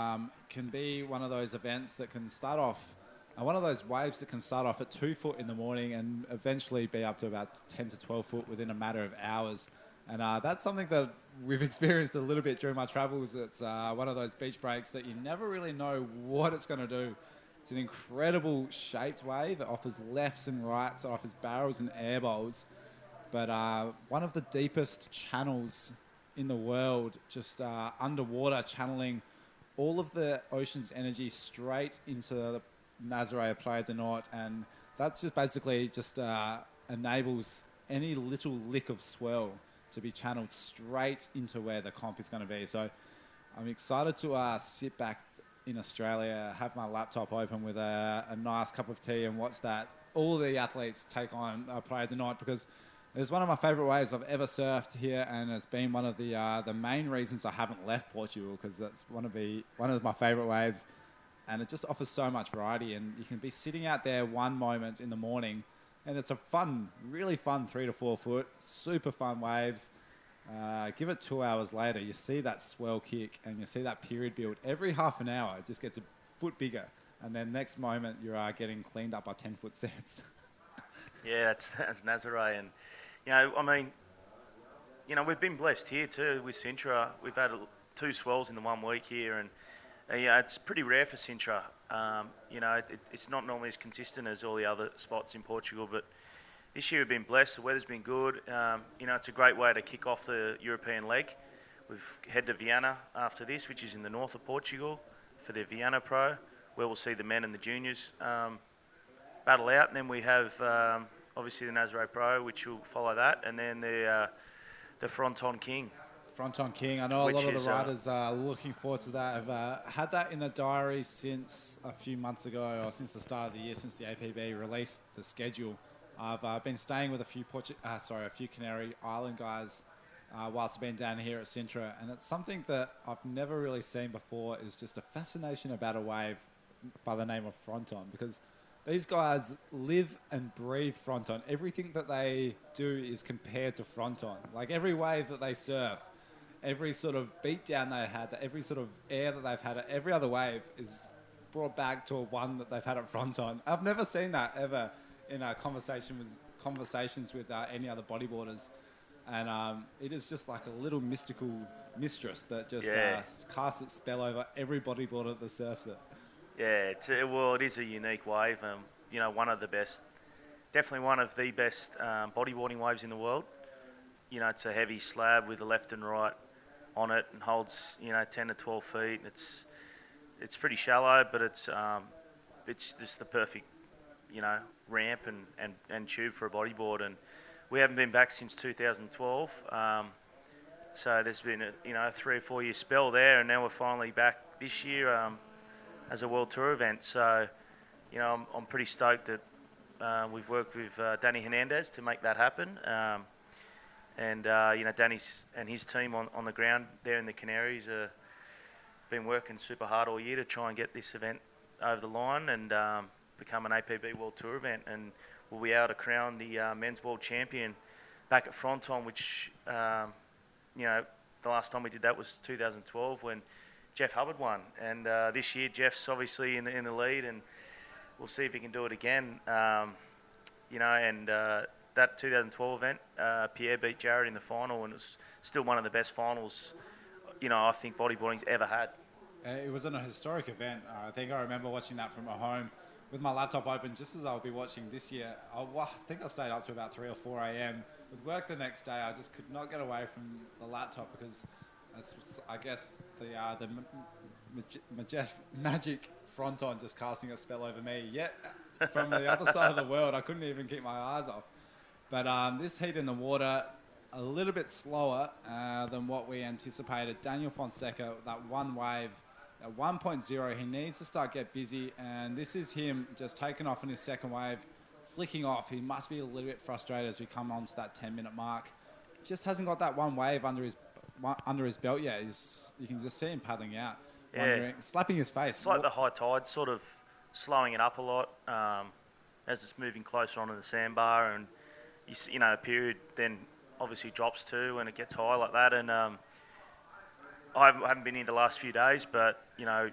can be one of those events that can start off, one of those waves that can start off at 2 foot in the morning and eventually be up to about 10 to 12 foot within a matter of hours. And that's something that we've experienced a little bit during my travels. It's one of those beach breaks that you never really know what it's going to do. It's an incredible shaped wave. It offers lefts and rights. It offers barrels and air bowls. But one of the deepest channels in the world, just underwater, channeling all of the ocean's energy straight into the Nazare Praia do Norte. And that's just basically just enables any little lick of swell to be channeled straight into where the comp is going to be. So I'm excited to sit back in Australia, have my laptop open with a nice cup of tea and watch that all the athletes take on play of the night, because it's one of my favourite waves I've ever surfed here, and it's been one of the main reasons I haven't left Portugal, because that's one of my favourite waves, and it just offers so much variety. And you can be sitting out there one moment in the morning, and it's a fun, really fun 3 to 4 foot, super fun waves. Give it 2 hours later, you see that swell kick, and you see that period build. Every half an hour, it just gets a foot bigger, and then next moment you're getting cleaned up by 10-foot sets. Yeah, that's Nazare. And, you know, I mean, you know, we've been blessed here too with Sintra. We've had 2 swells in the 1 week here, and yeah, it's pretty rare for Sintra. You know, it's not normally as consistent as all the other spots in Portugal, but this year we've been blessed. The weather's been good. You know, it's a great way to kick off the European leg. We've head to Viana after this, which is in the north of Portugal, for the Sintra Pro, where we'll see the men and the juniors battle out. And then we have obviously the Sintra Pro, which will follow that, and then the Fronton King. Fronton King. I know a lot of the riders are looking forward to that. I've had that in the diary since a few months ago, or since the start of the year, since the APB released the schedule. I've been staying with a few Canary Island guys whilst I've been down here at Sintra, and it's something that I've never really seen before, is just a fascination about a wave by the name of Fronton, because these guys live and breathe Fronton. Everything that they do is compared to Fronton. Like every wave that they surf, every sort of beat down they had, every sort of air that they've had at every other wave is brought back to a one that they've had at Fronton. I've never seen that ever in a conversations with any other bodyboarders. And it is just like a little mystical mistress that just casts its spell over every bodyboarder that surfs it. Yeah, it is a unique wave. You know, one of the best, definitely one of the best bodyboarding waves in the world. You know, it's a heavy slab with a left and right on it, and holds, you know, 10 to 12 feet. It's pretty shallow, but it's just the perfect, you know, ramp and tube for a bodyboard. And we haven't been back since 2012. So there's been a 3 or 4 year spell there, and now we're finally back this year as a World Tour event. So, you know, I'm pretty stoked that we've worked with Danny Hernandez to make that happen. And you know, Danny's and his team on the ground there in the Canaries been working super hard all year to try and get this event over the line and become an APB World Tour event. And we'll be able to crown the men's world champion back at Fronton, which, you know, the last time we did that was 2012 when Jeff Hubbard won. And this year Jeff's obviously in the lead, and we'll see if he can do it again. You know, and that 2012 event, Pierre beat Jared in the final, and it was still one of the best finals, you know, I think bodyboarding's ever had. It was an historic event. I think I remember watching that from at home with my laptop open, just as I'll be watching this year. I think I stayed up to about 3 or 4 a.m. With work the next day, I just could not get away from the laptop, because that's, I guess, the magic Fronton just casting a spell over me. Yet from the other side of the world, I couldn't even keep my eyes off. But this heat in the water, a little bit slower than what we anticipated. Daniel Fonseca, that one wave, at 1.0, he needs to start get busy, and this is him just taking off in his second wave, flicking off. He must be a little bit frustrated as we come on to that 10-minute mark. Just hasn't got that one wave under his belt yet. You can just see him paddling out, slapping his face. It's like the high tide sort of slowing it up a lot as it's moving closer onto the sandbar, and you know, a period then obviously drops too when it gets high like that. And I haven't been here the last few days, but you know,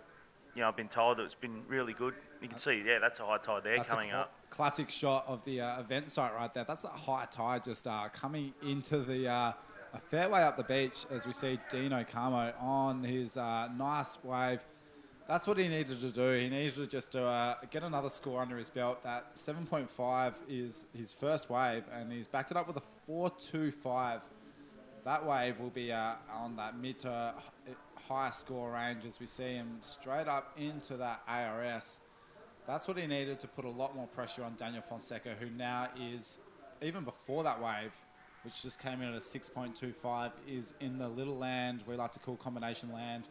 I've been told that it's been really good. You can see, that's a high tide there coming up. Classic shot of the event site right there. That's that high tide just coming into the a fairway up the beach as we see Dino Carmo on his nice wave. That's what he needed to do. He needed to just get another score under his belt. That 7.5 is his first wave, and he's backed it up with a 4.25. That wave will be on that mid to high score range as we see him straight up into that ARS. That's what he needed to put a lot more pressure on Daniel Fonseca, who now is, even before that wave, which just came in at a 6.25, is in the little land we like to call combination land.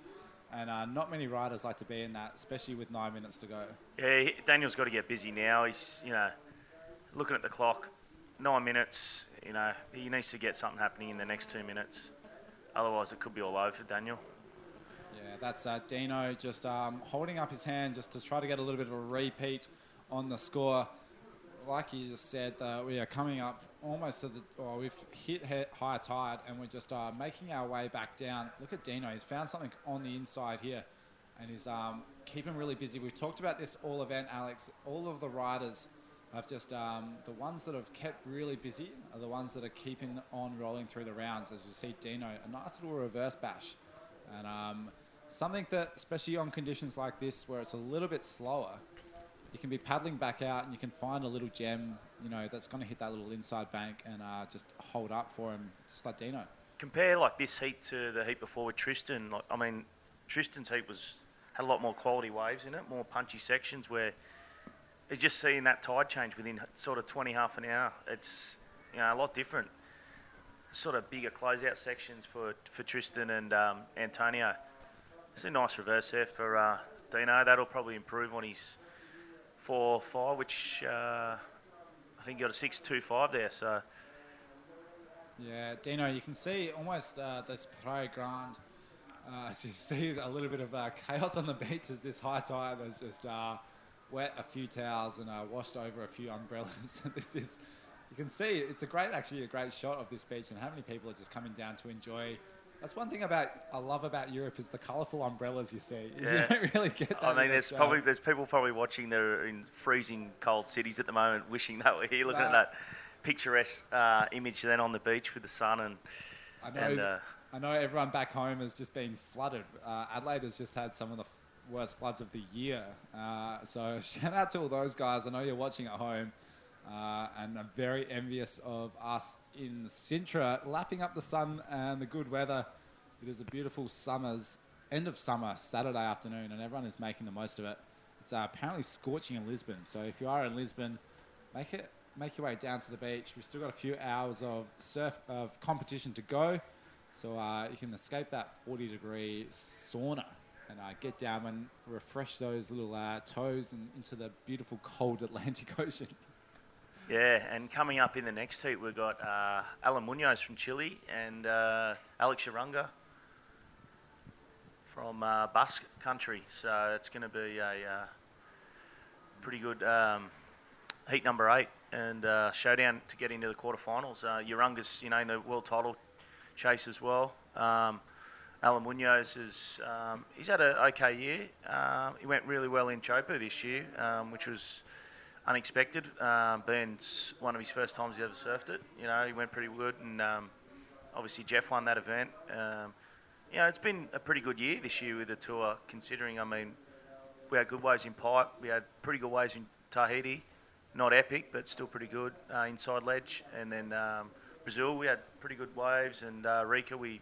And not many riders like to be in that, especially with 9 minutes to go. Yeah, Daniel's got to get busy now. He's, you know, looking at the clock, 9 minutes, you know, he needs to get something happening in the next 2 minutes. Otherwise, it could be all over for Daniel. Yeah, that's Dino just holding up his hand just to try to get a little bit of a repeat on the score. Like you just said, we are coming up almost to we've hit high tide and we're just making our way back down. Look at Dino, he's found something on the inside here and he's keeping really busy. We've talked about this all event, Alex. All of the riders have just, the ones that have kept really busy are the ones that are keeping on rolling through the rounds. As you see Dino, a nice little reverse bash. And something that, especially on conditions like this where it's a little bit slower, you can be paddling back out and you can find a little gem, you know, that's going to hit that little inside bank and just hold up for him, just like Dino. Compare like this heat to the heat before with Tristan. Like, I mean, Tristan's heat had a lot more quality waves in it, more punchy sections where it's just seeing that tide change within sort of 20, half an hour. It's, you know, a lot different. Sort of bigger closeout sections for Tristan and Antonio. It's a nice reverse there for Dino. That'll probably improve on his 4.5, which I think got a 6.25 there. So yeah, Dino, you can see almost this Praia Grande. As you see a little bit of chaos on the beach as this high tide has just wet a few towels and washed over a few umbrellas. This is, you can see it's actually a great shot of this beach and how many people are just coming down to enjoy. That's one thing I love about Europe is the colourful umbrellas you see. yeah. You don't really get that. I mean, there's people probably watching that are in freezing cold cities at the moment, wishing they were here, looking at that picturesque image then on the beach with the sun and. I know everyone back home has just been flooded. Adelaide has just had some of the worst floods of the year. So shout out to all those guys. I know you're watching at home. And I'm very envious of us in Sintra, lapping up the sun and the good weather. It is a beautiful end of summer, Saturday afternoon, and everyone is making the most of it. It's apparently scorching in Lisbon. So if you are in Lisbon, make your way down to the beach. We've still got a few hours of competition to go. So you can escape that 40-degree sauna and get down and refresh those little toes and into the beautiful cold Atlantic Ocean. Yeah, and coming up in the next heat, we've got Alan Munoz from Chile and Alex Yarunga from Basque country. So it's going to be a pretty good heat number 8 and showdown to get into the quarterfinals. Yarunga's, you know, in the world title chase as well. Alan Munoz he's had an okay year. He went really well in Chopa this year, which was unexpected, being one of his first times he ever surfed it. You know, he went pretty good, and obviously Jeff won that event. You know, it's been a pretty good year this year with the tour, considering, I mean, we had good waves in Pipe, we had pretty good waves in Tahiti, not epic, but still pretty good, inside ledge, and then Brazil, we had pretty good waves, and Rica, we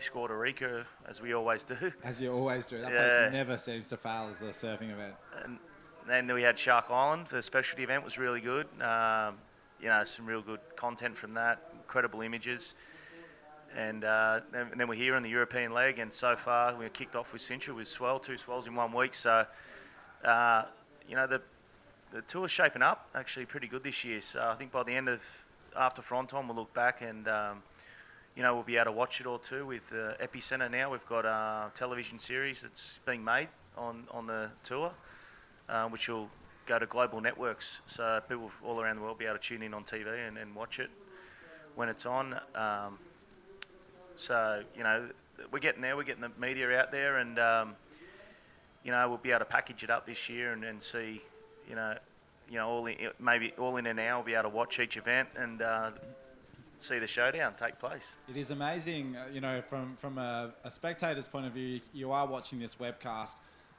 scored a Rica, as we always do. As you always do. That place never seems to fail as a surfing event. And then we had Shark Island. The specialty event was really good. You know, some real good content from that, incredible images. And then we're here in the European leg, and so far we kicked off with Sintra with two swells in 1 week. So, you know, the tour's shaping up actually pretty good this year. So I think by the end of, after Fronton, we'll look back and, you know, we'll be able to watch it all too with Epicenter now. We've got a television series that's being made on the tour. Which will go to global networks, so people all around the world will be able to tune in on TV and watch it when it's on. So, you know, we're getting there, we're getting the media out there, and, you know, we'll be able to package it up this year and see, you know, maybe all in an hour we'll be able to watch each event and see the showdown take place. It is amazing, you know, from a spectator's point of view, you are watching this webcast,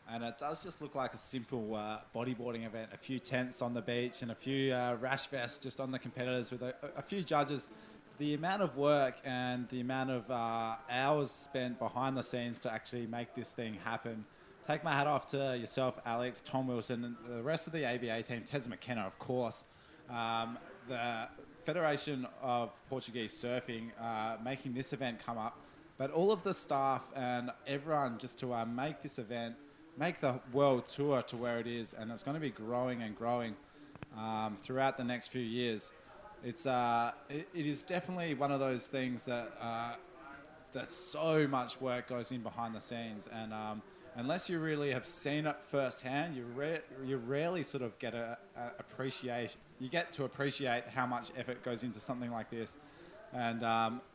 and it does just look like a simple bodyboarding event. A few tents on the beach and a few rash vests just on the competitors with a few judges. The amount of work and the amount of hours spent behind the scenes to actually make this thing happen. Take my hat off to yourself, Alex, Tom Wilson, and the rest of the ABA team, Tez McKenna, of course. The Federation of Portuguese Surfing making this event come up. But all of the staff and everyone just to make this event, make the world tour to where it is, and it's going to be growing and growing. throughout the next few years. It is definitely one of those things that that so much work goes in behind the scenes, and unless you really have seen it firsthand, you rarely sort of get you get to appreciate how much effort goes into something like this. And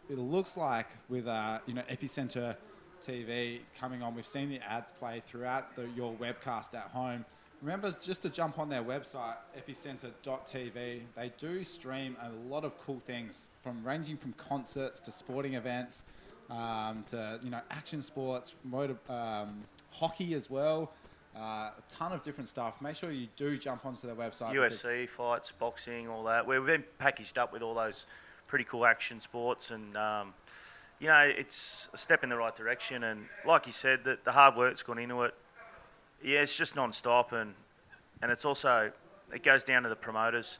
it looks like with Epicenter TV coming on, we've seen the ads play throughout your webcast at home. Remember just to jump on their website, epicenter.tv. They do stream a lot of cool things, ranging from concerts to sporting events, to action sports, hockey as well. A ton of different stuff. Make sure you do jump onto their website. UFC fights, boxing, all that. We've been packaged up with all those pretty cool action sports, and it's a step in the right direction. And like you said, the hard work's gone into it. Yeah, it's just non-stop, and it's also, it goes down to the promoters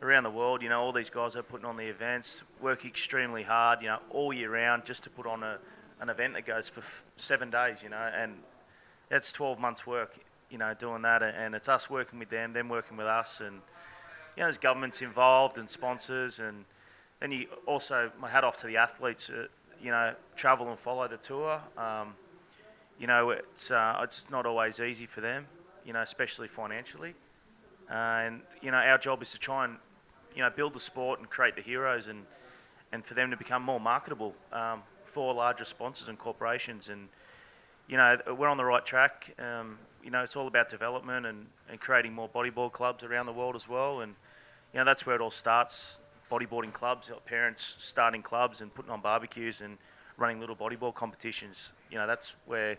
around the world. All these guys are putting on the events, work extremely hard, all year round just to put on an event that goes for 7 days, and that's 12 months work, doing that, and it's us working with them working with us, and there's governments involved and sponsors, and then you also, my hat off to the athletes, travel and follow the tour. It's not always easy for them, especially financially. And our job is to try and, build the sport and create the heroes, and for them to become more marketable for larger sponsors and corporations. And, we're on the right track. It's all about development and creating more bodyboard clubs around the world as well. And, that's where it all starts. Bodyboarding clubs, parents starting clubs and putting on barbecues and running little bodyboard competitions. That's where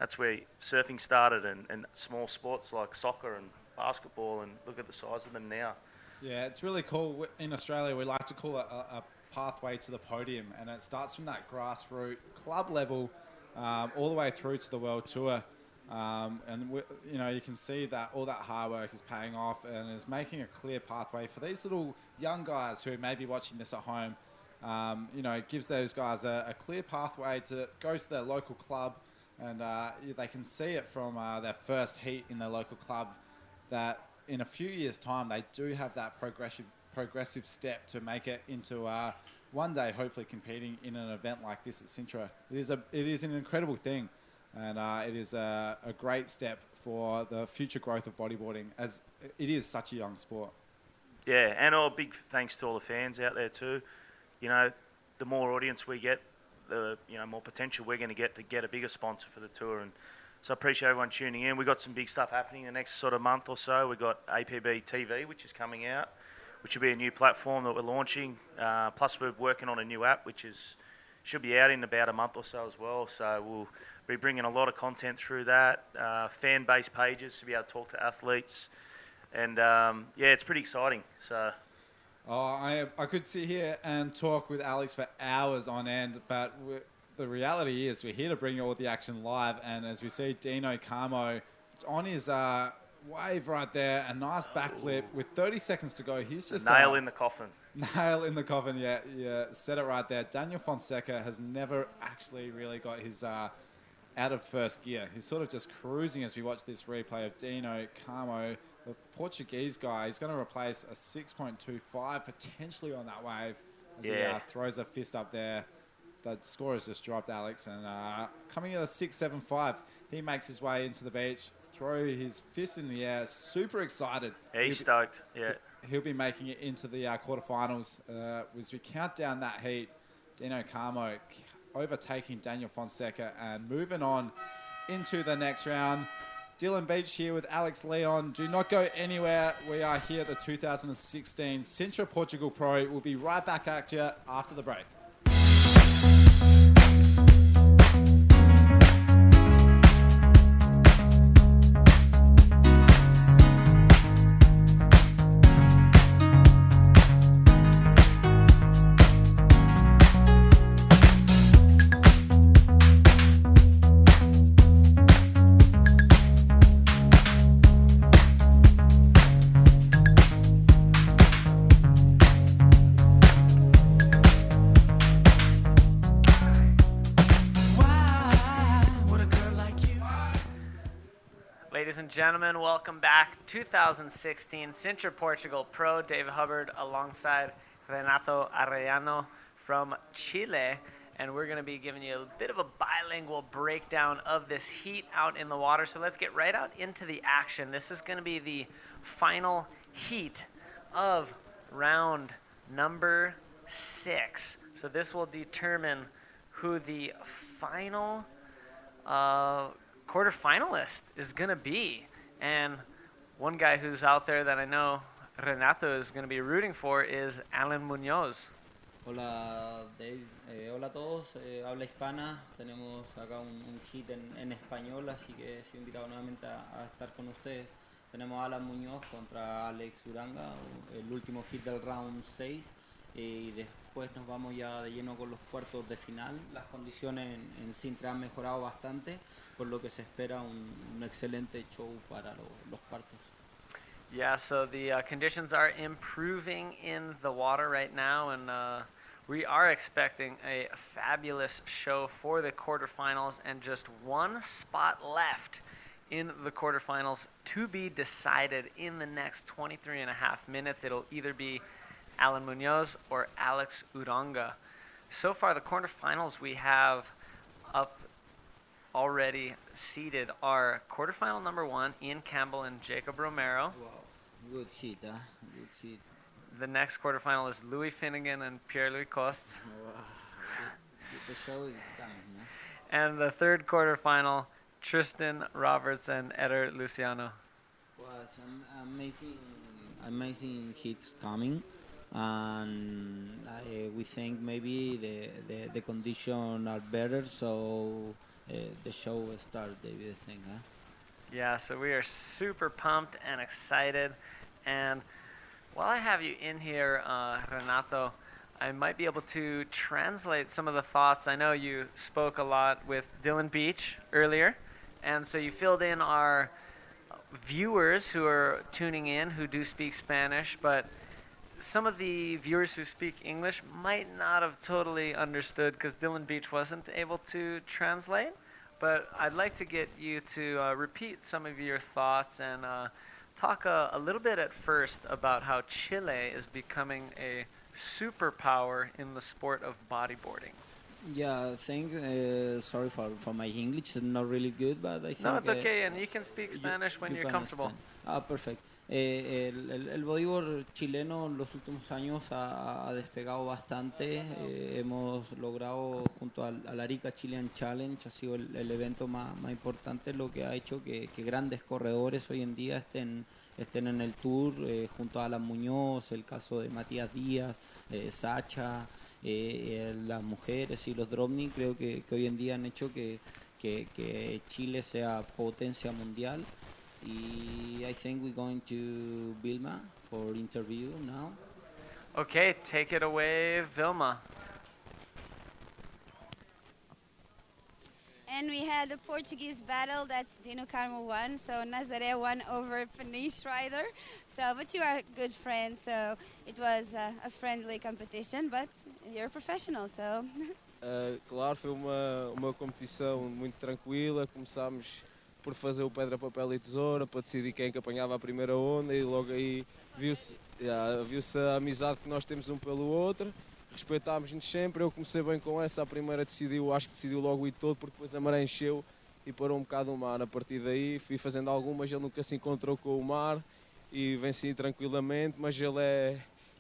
surfing started, and small sports like soccer and basketball, and look at the size of them now. Yeah, it's really cool. In Australia, we like to call it a pathway to the podium, and it starts from that grassroots club level all the way through to the world tour. You can see that all that hard work is paying off and is making a clear pathway for these little young guys who may be watching this at home. It gives those guys a clear pathway to go to their local club, and they can see it from their first heat in their local club that in a few years' time they do have that progressive step to make it into one day hopefully competing in an event like this at Sintra. It is an incredible thing, and it is a great step for the future growth of bodyboarding, as it is such a young sport. Yeah, and a big thanks to all the fans out there too. The more audience we get, the more potential we're going to get a bigger sponsor for the tour. And so I appreciate everyone tuning in. We've got some big stuff happening in the next sort of month or so. We've got APB TV, which is coming out, which will be a new platform that we're launching. Plus we're working on a new app, which should be out in about a month or so as well. So we'll be bringing a lot of content through that, fan-based pages to be able to talk to athletes. And it's pretty exciting. So. I could sit here and talk with Alex for hours on end, but the reality is we're here to bring you all the action live. And as we see Dino Carmo on his wave right there, a nice backflip with 30 seconds to go. He's just nail in the coffin. Nail in the coffin, yeah, said it right there. Daniel Fonseca has never actually really got his out of first gear. He's sort of just cruising as we watch this replay of Dino Carmo. The Portuguese guy, he's going to replace a 6.25 potentially on that wave as he throws a fist up there. The score has just dropped, Alex, and coming at a 6.75, he makes his way into the beach, throw his fist in the air, super excited. Yeah, he's stoked, yeah. He'll be making it into the quarterfinals. As we count down that heat, Dino Carmo overtaking Daniel Fonseca and moving on into the next round. Dylan Beach here with Alex Leon. Do not go anywhere. We are here at the 2016 Sintra Portugal Pro. We'll be right back at you after the break. Ladies and gentlemen, welcome back. 2016 Sintra Portugal Pro, Dave Hubbard alongside Renato Arellano from Chile. And we're going to be giving you a bit of a bilingual breakdown of this heat out in the water. So let's get right out into the action. This is going to be the final heat of round number 6. So this will determine who the final quarterfinalist is going to be. And one guy who's out there that I know Renato is going to be rooting for is Alan Munoz. Hola Dave, hola a todos, habla hispana, tenemos acá un hit en español, así que he sido invitado nuevamente a estar con ustedes. Tenemos a Alan Muñoz contra Alex Uranga, el último hit del round 6, y después nos vamos ya de lleno con los cuartos de final. Las condiciones en Sintra han mejorado bastante, por lo que se espera un excelente show para los cuartos. Yeah, so the conditions are improving in the water right now, and we are expecting a fabulous show for the quarterfinals, and just one spot left in the quarterfinals to be decided in the next 23 and a half minutes. It'll either be Alan Munoz or Alex Uranga. So far, the quarterfinals we have up already seated are quarterfinal number 1, Ian Campbell and Jacob Romero. Wow, good hit, huh? Good hit. The next quarterfinal is Louis Finnegan and Pierre-Louis Coste. Wow. The show is coming, huh? And the third quarterfinal, Tristan Roberts and Eder Luciano. Well, some amazing hits coming, and we think maybe the conditions are better, so the show will start, David, I think, huh? Yeah, so we are super pumped and excited. And while I have you in here, Renato, I might be able to translate some of the thoughts. I know you spoke a lot with Dylan Beach earlier, and so you filled in our viewers who are tuning in who do speak Spanish, but some of the viewers who speak English might not have totally understood because Dylan Beach wasn't able to translate. But I'd like to get you to repeat some of your thoughts and talk a little bit at first about how Chile is becoming a superpower in the sport of bodyboarding. Yeah, I think, sorry for my English, it's not really good, but I think... No, it's okay, and you can speak Spanish when you're comfortable. Perfect. El bodyboard chileno en los últimos años ha despegado bastante. Hemos logrado, junto al Arica Chilean Challenge, ha sido el evento más importante, lo que ha hecho que grandes corredores hoy en día estén en el tour, junto a Alan Muñoz, el caso de Matías Díaz, Sacha, las mujeres y los Drobny. Creo que hoy en día han hecho que Chile sea potencia mundial. I think we're going to Vilma for interview now. Okay, take it away, Vilma. And we had a Portuguese battle that Dino Carmo won. So Nazaré won over Peniche Rider. But you are good friends, so it was a friendly competition, but you're a professional, so... Claro, foi uma competição muito tranquila. Começámos por fazer o pedra, papel e tesoura para decidir quem que apanhava a primeira onda, e logo aí viu-se a amizade que nós temos um pelo outro. Respeitámos-nos sempre. Eu comecei bem com essa, a primeira acho que decidiu logo o todo, porque depois a maré encheu e parou um bocado o mar. A partir daí fui fazendo algumas, ele nunca se encontrou com o mar e venci tranquilamente, mas ele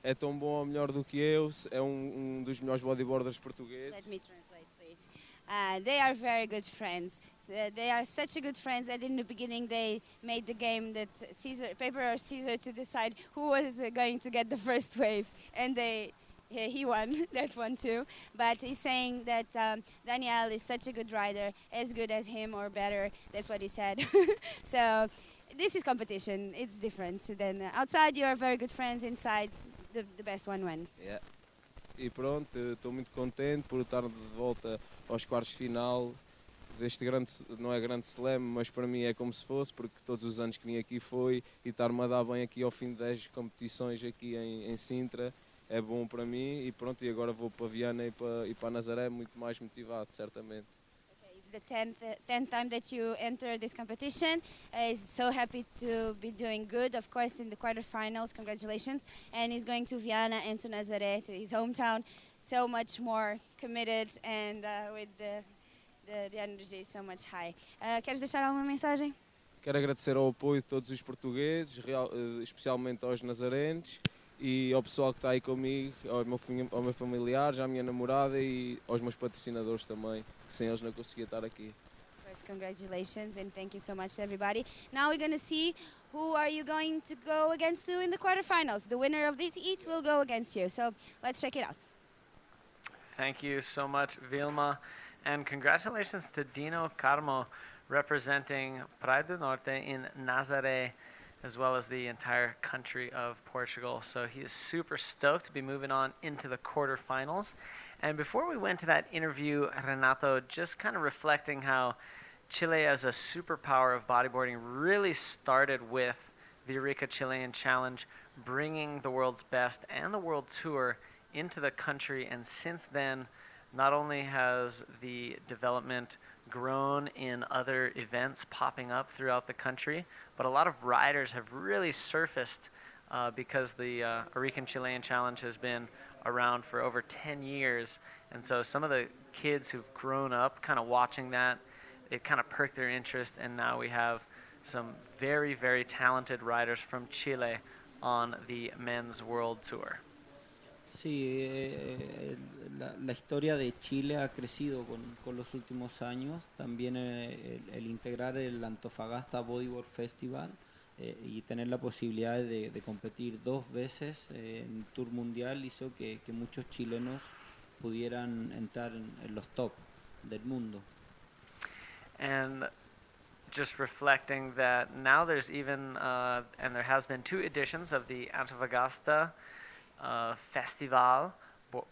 é tão bom ou melhor do que eu, é um dos melhores bodyboarders portugueses. Let me translate, please. They are very good friends. They are such a good friends that in the beginning they made the game that paper or scissors to decide who was going to get the first wave, and he won that one too. But he's saying that Daniel is such a good rider, as good as him or better. That's what he said. So this is competition. It's different than outside. You are very good friends. Inside, the best one wins. Yeah. E pronto, estou muito contente por estar de volta aos quartos de final deste grande, não é grande slam, mas para mim é como se fosse, porque todos os anos que vim aqui foi, e estar-me a dar bem aqui ao fim de 10 competições aqui em Sintra é bom para mim. E pronto, e agora vou para Viana e para Nazaré muito mais motivado, certamente. Okay, it's the 10th time that you enter this competition. He's so happy to be doing good, of course, in the quarterfinals. Congratulations. And he's going to Viana and to Nazaré, to his hometown, so much more committed and with the energy so much high. Queres deixar alguma mensagem? Quero agradecer ao apoio de todos os portugueses, especialmente aos nazarenos e ao pessoal que está aí comigo, ao meu familiares, à minha namorada e aos meus patrocinadores também, que sem eles não conseguia estar aqui. First, congratulations and thank you so much to everybody. Now we're going to see who are you going to go against in the quarterfinals. The winner of this heat will go against you. So let's check it out. Thank you so much, Vilma. And congratulations to Dino Carmo, representing Praia do Norte in Nazaré, as well as the entire country of Portugal. So he is super stoked to be moving on into the quarterfinals. And before we went to that interview, Renato, just kind of reflecting how Chile as a superpower of bodyboarding really started with the Eureka Chilean Challenge, bringing the world's best and the world tour into the country. And since then, not only has the development grown in other events popping up throughout the country, but a lot of riders have really surfaced because the Eureka Chilean Challenge has been around for over 10 years. And so some of the kids who've grown up kind of watching that, it kind of perked their interest, and now we have some very, very talented riders from Chile on the Men's World Tour. Sí, la historia de Chile ha crecido con los últimos años. También el integrar el Antofagasta Bodyboard Festival y tener la posibilidad de competir 2 veces en Tour Mundial hizo que muchos chilenos pudieran entrar en los top del mundo. And just reflecting that now there's even, and there has been 2 editions of the Antofagasta Festival,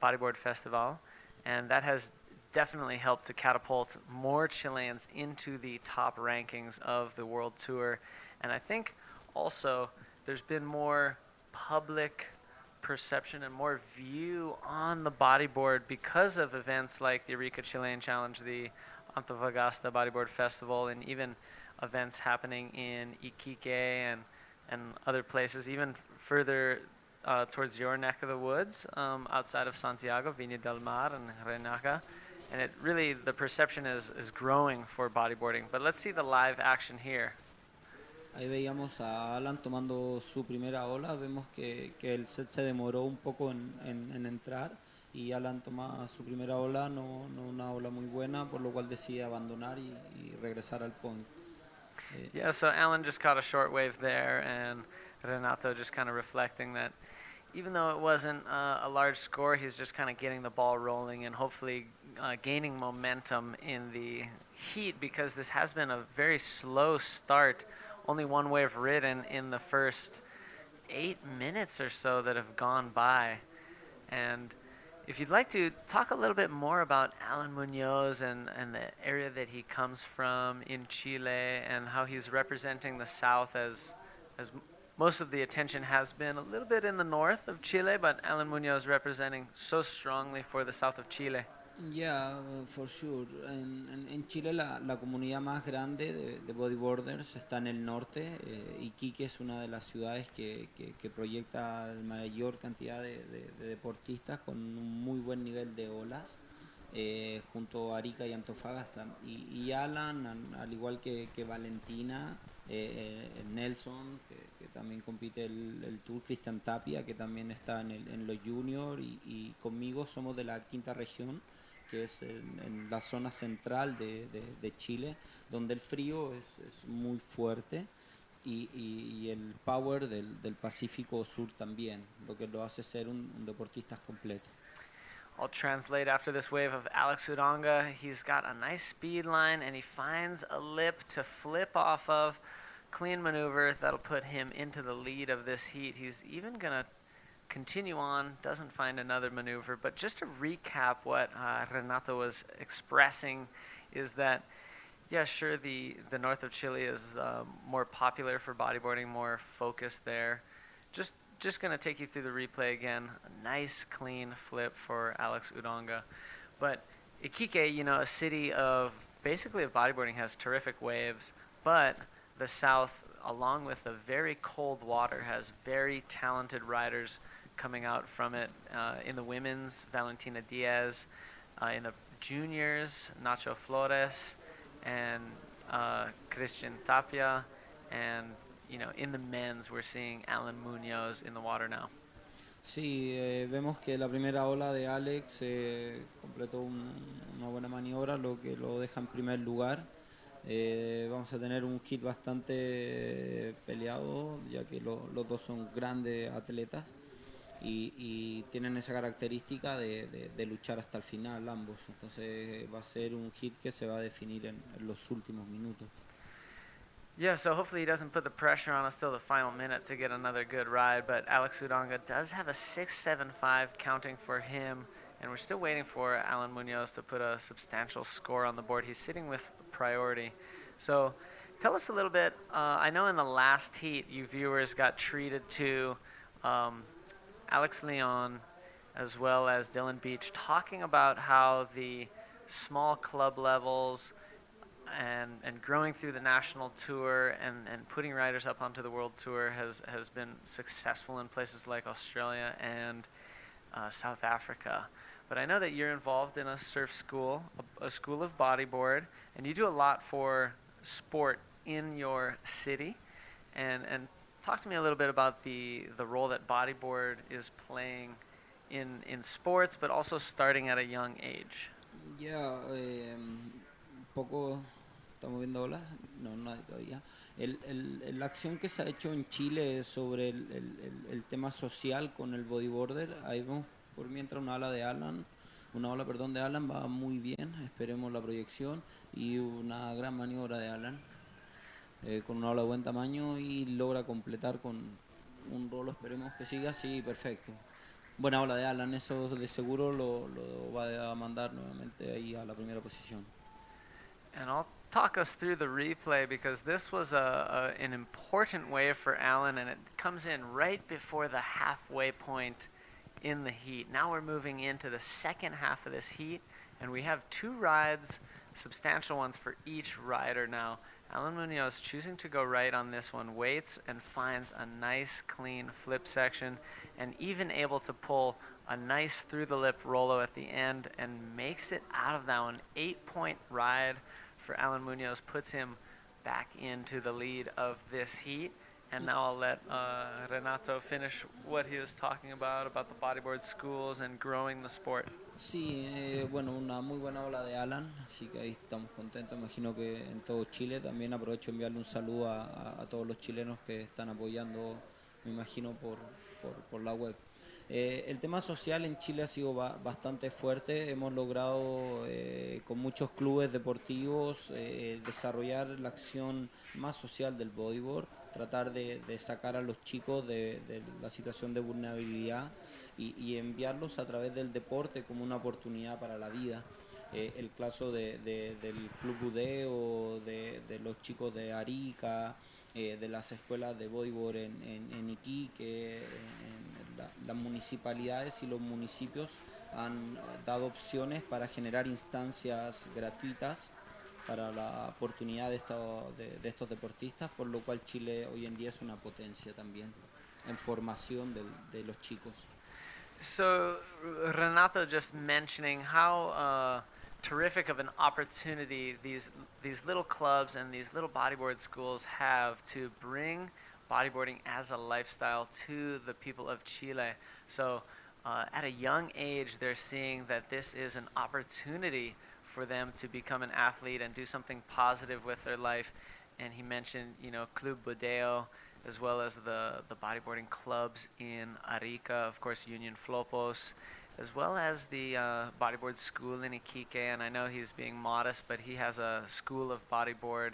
Bodyboard Festival, and that has definitely helped to catapult more Chileans into the top rankings of the World Tour. And I think also there's been more public perception and more view on the bodyboard because of events like the Eureka Chilean Challenge, the Antofagasta Bodyboard Festival, and even events happening in Iquique and other places, even further towards your neck of the woods, outside of Santiago, Viña del Mar and Renaca. And it really, the perception is growing for bodyboarding. But let's see the live action here. Ahí veíamos a Alan tomando su primera ola. Vemos que el set se demoró un poco en entrar y Alan toma su primera ola, no una ola muy buena, por lo cual decide abandonar y regresar al point. Yeah, so Alan just caught a short wave there, and Renato just kind of reflecting that even though it wasn't a large score, he's just kind of getting the ball rolling and hopefully gaining momentum in the heat, because this has been a very slow start. Only one wave ridden in the first 8 minutes or so that have gone by. And if you'd like to talk a little bit more about Alan Munoz and the area that he comes from in Chile and how he's representing the South, as most of the attention has been a little bit in the north of Chile, but Alan Munoz representing so strongly for the south of Chile. Yeah, for sure. En Chile la comunidad más grande de bodyboarders está en el norte. Iquique es una de las ciudades que proyecta la mayor cantidad de deportistas con un muy buen nivel de olas, junto a Arica y Antofagasta. Y Alan, al igual que Valentina, Nelson, que también compite el Tour, Cristian Tapia, que también está en los juniors, y conmigo somos de la quinta región, que es en la zona central de Chile, donde el frío es muy fuerte y el power del Pacífico Sur también, lo que lo hace ser un deportista completo. I'll translate after this wave of Alex Uranga. He's got a nice speed line, and he finds a lip to flip off of. Clean maneuver that'll put him into the lead of this heat. He's even going to continue on, doesn't find another maneuver. But just to recap what Renato was expressing is that, yeah, sure, the north of Chile is more popular for bodyboarding, more focused there. Just going to take you through the replay again. A nice, clean flip for Alex Uranga. But Iquique, a city of basically bodyboarding has terrific waves, but the South, along with the very cold water, has very talented riders coming out from it. In the women's, Valentina Diaz. In the juniors, Nacho Flores and Christian Tapia. And, in the men's, we're seeing Alan Munoz in the water now. Sí, vemos que la primera ola de Alex completó una buena maniobra, lo que lo deja en primer lugar. Vamos a tener un hit bastante peleado, ya que los dos son grandes atletas y tienen esa característica de luchar hasta el final ambos. Entonces va a ser un hit que se va a definir en los últimos minutos. Yeah, so hopefully he doesn't put the pressure on us till the final minute to get another good ride, but Alex Udonga does have a 6.75 counting for him, and we're still waiting for Alan Munoz to put a substantial score on the board. He's sitting with priority. So tell us a little bit, I know in the last heat you viewers got treated to Alex Leon as well as Dylan Beach talking about how the small club levels and growing through the national tour and putting riders up onto the world tour has been successful in places like Australia and South Africa. But I know that you're involved in a surf school, a school of bodyboard, and you do a lot for sport in your city. And talk to me a little bit about the role that bodyboard is playing in sports, but also starting at a young age. Ya, un poco, estamos viendo olas, no, nadie todavía. La acción que se ha hecho en Chile sobre el tema social con el bodyboarder, ahí vemos por mientras una ola de Alan va muy bien, esperemos la proyección y una gran maniobra de Alan con una ola de buen tamaño y logra completar con un rolo, esperemos que siga así, perfecto. Buena ola de Alan, eso de seguro lo va a mandar nuevamente ahí a la primera posición. And I'll talk us through the replay because this was an important wave for Alan, and it comes in right before the halfway point in the heat. Now we're moving into the second half of this heat, and we have two rides, substantial ones for each rider now. Alan Munoz choosing to go right on this one, waits and finds a nice clean flip section and even able to pull a nice through the lip rolo at the end and makes it out of that one. 8-point ride for Alan Munoz puts him back into the lead of this heat. And now I'll let Renato finish what he was talking about the bodyboard schools and growing the sport. Sí, bueno, una muy buena ola de Alan, así que ahí estamos contentos. Imagino que en todo Chile también aprovecho de enviarle un saludo a todos los chilenos que están apoyando, me imagino, por la web. El tema social en Chile ha sido bastante fuerte. Hemos logrado con muchos clubes deportivos desarrollar la acción más social del bodyboard, tratar de sacar a los chicos de la situación de vulnerabilidad y enviarlos a través del deporte como una oportunidad para la vida. El caso del Club Budeo, de los chicos de Arica, de las escuelas de bodyboard en Iquique, las municipalidades y los municipios han dado opciones para generar instancias gratuitas para la oportunidad de estos deportistas, por lo cual Chile hoy en día es una potencia también en formación de los chicos. So Renato just mentioning how terrific of an opportunity these little clubs and these little bodyboard schools have to bring bodyboarding as a lifestyle to the people of Chile. So at a young age, they're seeing that this is an opportunity for them to become an athlete and do something positive with their life. And he mentioned, Club Budeo, as well as the bodyboarding clubs in Arica, of course, Union Flopos, as well as the bodyboard school in Iquique. And I know he's being modest, but he has a school of bodyboard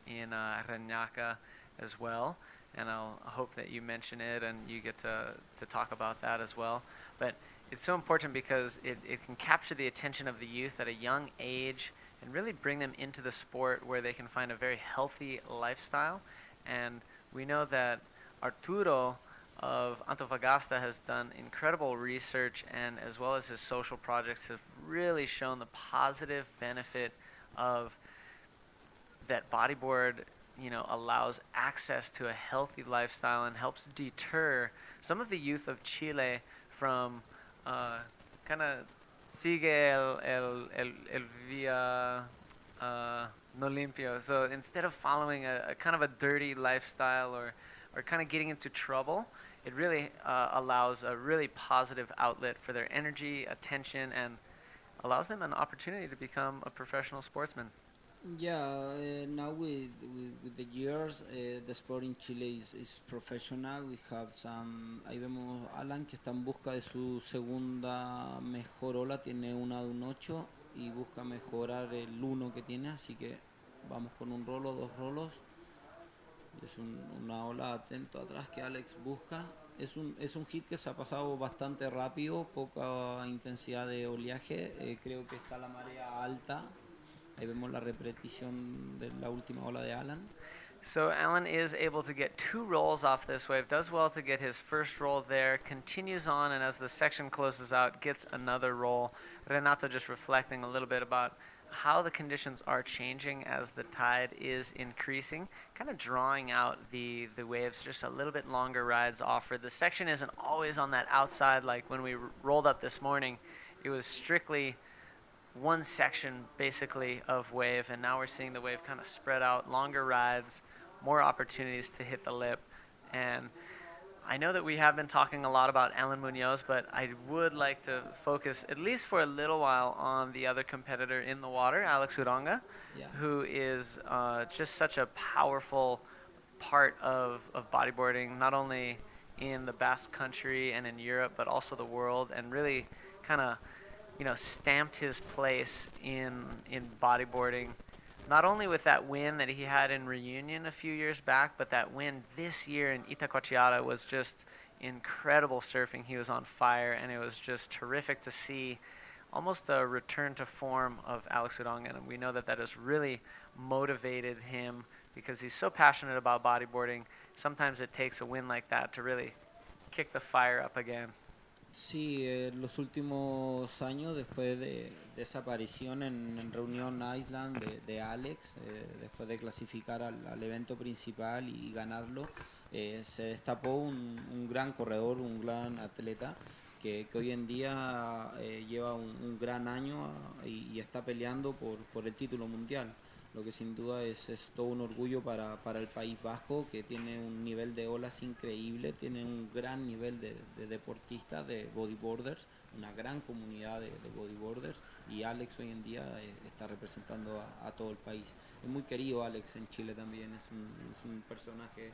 in Reñaca as well. And I'll hope that you mention it and you get to talk about that as well. But it's so important because it can capture the attention of the youth at a young age and really bring them into the sport where they can find a very healthy lifestyle. And we know that Arturo of Antofagasta has done incredible research, and as well as his social projects have really shown the positive benefit of that bodyboard, allows access to a healthy lifestyle and helps deter some of the youth of Chile from kind of sigue el vía no limpio. So instead of following a kind of a dirty lifestyle or kind of getting into trouble, it really allows a really positive outlet for their energy, attention, and allows them an opportunity to become a professional sportsman. Yeah, now with the years, the sport in Chile is professional. We have some. Ahí vemos Alan que está en busca de su segunda mejor ola. Tiene una de un 8 y busca mejorar el 1 que tiene. Así que vamos con un rolo, 2 rolos. Es una ola atento atrás que Alex busca. Es un hit que se ha pasado bastante rápido, poca intensidad de oleaje. Creo que está la marea alta. Ahí vemos la repetición de la última ola de Alan. So Alan is able to get 2 rolls off this wave, does well to get his first roll there, continues on, and as the section closes out, gets another roll. Renato just reflecting a little bit about how the conditions are changing as the tide is increasing, kind of drawing out the waves, just a little bit longer rides offered. The section isn't always on that outside like when we rolled up this morning. It was strictly one section basically of wave, and now we're seeing the wave kind of spread out, longer rides, more opportunities to hit the lip. And I know that we have been talking a lot about Alan Munoz, but I would like to focus at least for a little while on the other competitor in the water, Alex Uranga, who is just such a powerful part of bodyboarding, not only in the Basque Country and in Europe, but also the world, and really kind of stamped his place in bodyboarding, not only with that win that he had in Reunion a few years back, but that win this year in Itacoatiara was just incredible surfing. He was on fire, and it was just terrific to see almost a return to form of Alex Uranga, and we know that has really motivated him because he's so passionate about bodyboarding. Sometimes it takes a win like that to really kick the fire up again. Sí, los últimos años, después de esa aparición en Reunión Island de Alex, después de clasificar al evento principal y ganarlo, se destapó un gran corredor, un gran atleta, que hoy en día lleva un gran año y está peleando por el título mundial. Lo que sin duda es todo un orgullo para el País Vasco, que tiene un nivel de olas increíble, tiene un gran nivel de deportistas, de bodyboarders, una gran comunidad de bodyboarders, y Alex hoy en día está representando a todo el país. Es muy querido Alex en Chile también, es un personaje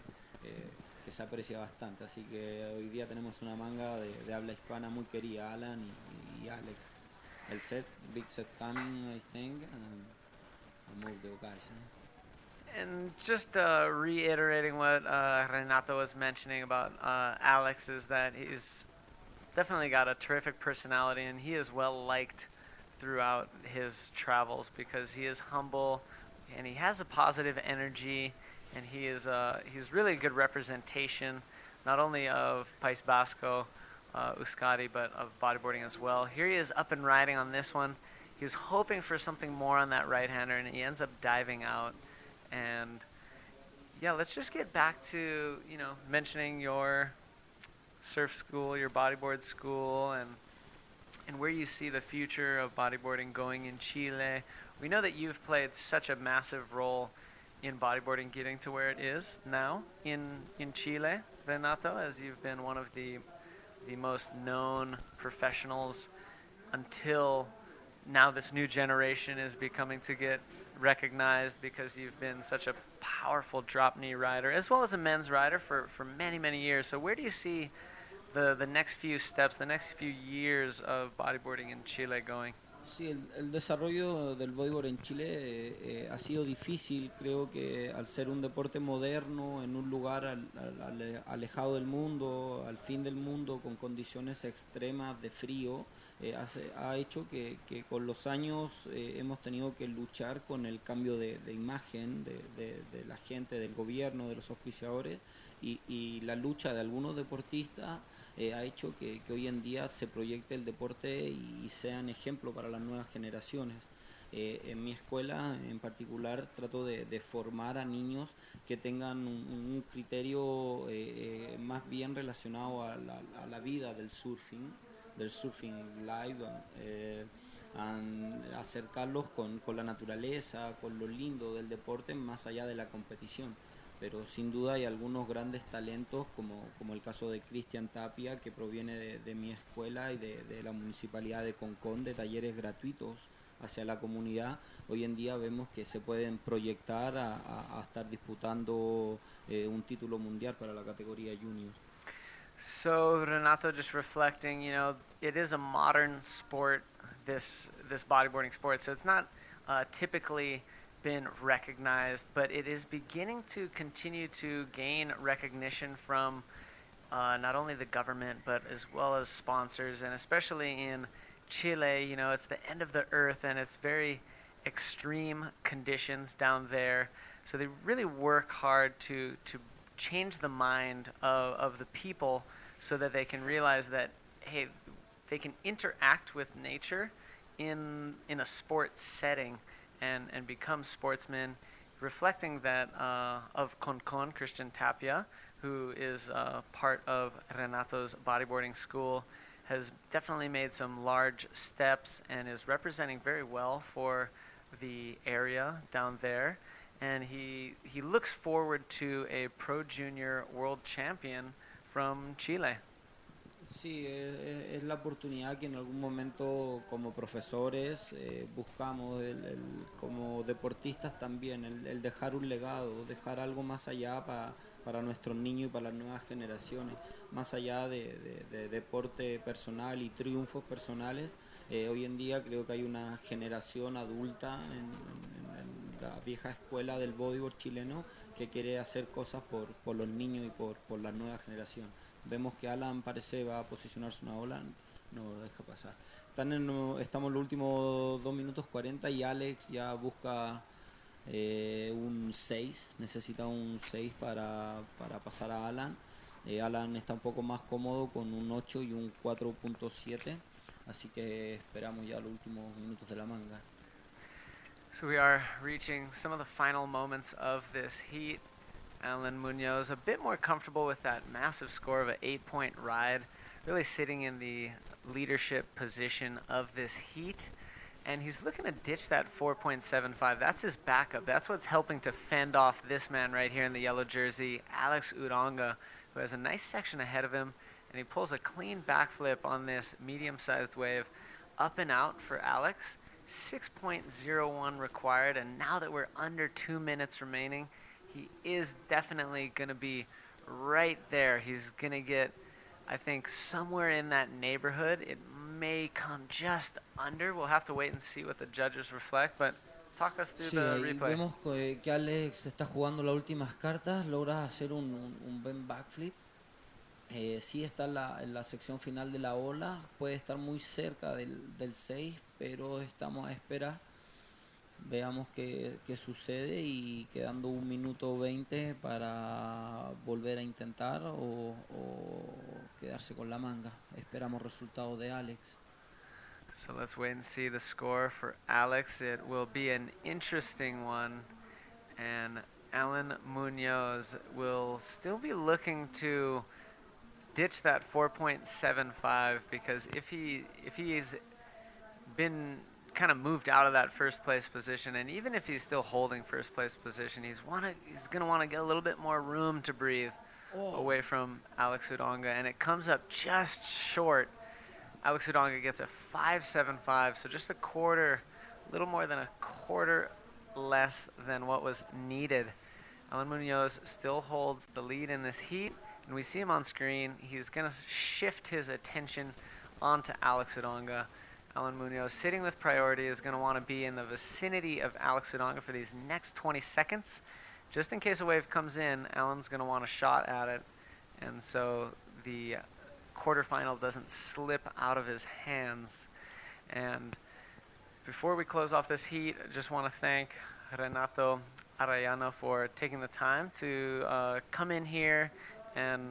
que se aprecia bastante, así que hoy día tenemos una manga de habla hispana muy querida, Alan y Alex. El set, big set coming, I think. Move the guys. And just reiterating what Renato was mentioning about Alex is that he's definitely got a terrific personality, and he is well liked throughout his travels because he is humble and he has a positive energy, and he's really a good representation not only of País Vasco, Euskadi, but of bodyboarding as well. Here he is up and riding on this one. He was hoping for something more on that right-hander, and he ends up diving out. And yeah, let's just get back to, mentioning your surf school, your bodyboard school, and where you see the future of bodyboarding going in Chile. We know that you've played such a massive role in bodyboarding getting to where it is now in Chile, Renato, as you've been one of the most known professionals until now this new generation is becoming to get recognized because you've been such a powerful drop knee rider as well as a men's rider for many, many years. So where do you see the next few steps, the next few years of bodyboarding in Chile going? Sí, el desarrollo del bodyboard en Chile ha sido difícil. Creo que al ser un deporte moderno, en un lugar alejado del mundo, al fin del mundo, con condiciones extremas de frío, ha hecho que con los años hemos tenido que luchar con el cambio de imagen de la gente, del gobierno, de los auspiciadores, y la lucha de algunos deportistas ha hecho que hoy en día se proyecte el deporte y sean ejemplo para las nuevas generaciones. En mi escuela en particular trato de formar a niños que tengan un criterio más bien relacionado a la vida del surfing live, acercarlos con la naturaleza, con lo lindo del deporte más allá de la competición. Pero sin duda hay algunos grandes talentos, como el caso de Cristian Tapia, que proviene de mi escuela y de la municipalidad de Concón, de talleres gratuitos hacia la comunidad. Hoy en día vemos que se pueden proyectar a estar disputando un título mundial para la categoría junior. So Renato, just reflecting, you know, it is a modern sport, this bodyboarding sport. So it's not typically been recognized, but it is beginning to continue to gain recognition from not only the government, but as well as sponsors, and especially in Chile. You know, it's the end of the earth, and it's very extreme conditions down there. So they really work hard to change the mind of the people so that they can realize that, hey, they can interact with nature in a sport setting and become sportsmen, reflecting that of Concon, Christian Tapia, who is part of Renato's bodyboarding school, has definitely made some large steps and is representing very well for the area down there. And he looks forward to a Pro Junior World Champion from Chile. Sí, es la oportunidad que en algún momento como profesores buscamos, como deportistas también, el dejar un legado, dejar algo más allá para nuestros niños y para las nuevas generaciones, más allá de deporte personal y triunfos personales. Hoy en día creo que hay una generación adulta en la vieja escuela del bodyboard chileno que quiere hacer cosas por los niños y por la nueva generación. Vemos que Alan parece va a posicionarse una ola, no lo deja pasar. Estamos en los últimos 2 minutos 40 y Alex ya busca un 6, necesita un 6 para pasar a Alan. Alan está un poco más cómodo con un 8 y un 4.7, así que esperamos ya los últimos minutos de la manga. So we are reaching some of the final moments of this heat. Alan Munoz a bit more comfortable with that massive score of an 8-point ride, really sitting in the leadership position of this heat. And he's looking to ditch that 4.75. That's his backup. That's what's helping to fend off this man right here in the yellow jersey, Alex Uranga, who has a nice section ahead of him. And he pulls a clean backflip on this medium-sized wave. Up and out for Alex. 6.01 required. And now that we're under 2 minutes remaining, he is definitely going to be right there. He's going to get, I think, somewhere in that neighborhood. It may come just under. We'll have to wait and see what the judges reflect, but talk us through the replay. Vemos que Alex está jugando las últimas cartas, logra hacer un buen backflip. Sí está en la sección final de la ola, puede estar muy cerca del 6, pero estamos a esperar. Veamos qué sucede y quedando 1 minuto 20 para volver a intentar o quedarse con la manga. Esperamos resultados de Alex. So let's wait and see the score for Alex. It will be an interesting one, and Alan Munoz will still be looking to ditch that 4.75 because if he's been kind of moved out of that first place position, and even if he's still holding first place position, he's going to want to get a little bit more room to breathe away from Alex Udonga, and it comes up just short. Alex Udonga gets a 5.75, so just a little more than a quarter less than what was needed. Alan Munoz still holds the lead in this heat, and we see him on screen. He's going to shift his attention onto Alex Udonga. Alan Munoz, sitting with priority, is going to want to be in the vicinity of Alex Udonga for these next 20 seconds. Just in case a wave comes in, Alan's going to want a shot at it. And so the quarterfinal doesn't slip out of his hands. And before we close off this heat, I just want to thank Renato Arellano for taking the time to come in here and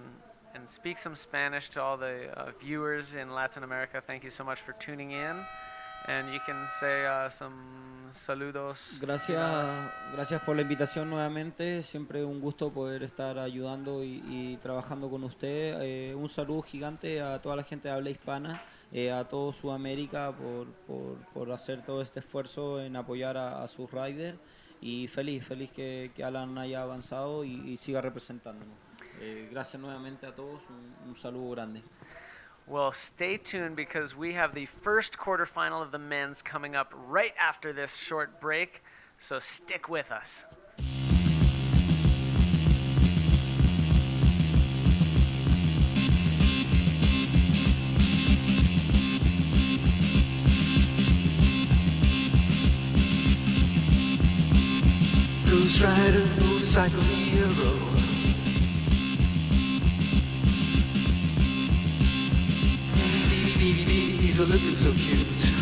speak some Spanish to all the viewers in Latin America. Thank you so much for tuning in. And you can say some saludos. Gracias por la invitación nuevamente. Siempre un gusto poder estar ayudando y trabajando con usted. Un saludo gigante a toda la gente de habla hispana, a todo Sudamérica por hacer todo este esfuerzo en apoyar a sus riders. Y feliz que Alan haya avanzado y siga representándonos. Gracias nuevamente a todos. Un saludo grande. Well, stay tuned because we have the first quarterfinal of the men's coming up right after this short break. So stick with us. Ghost rider, motorcycle hero. Baby, he's a looking so cute.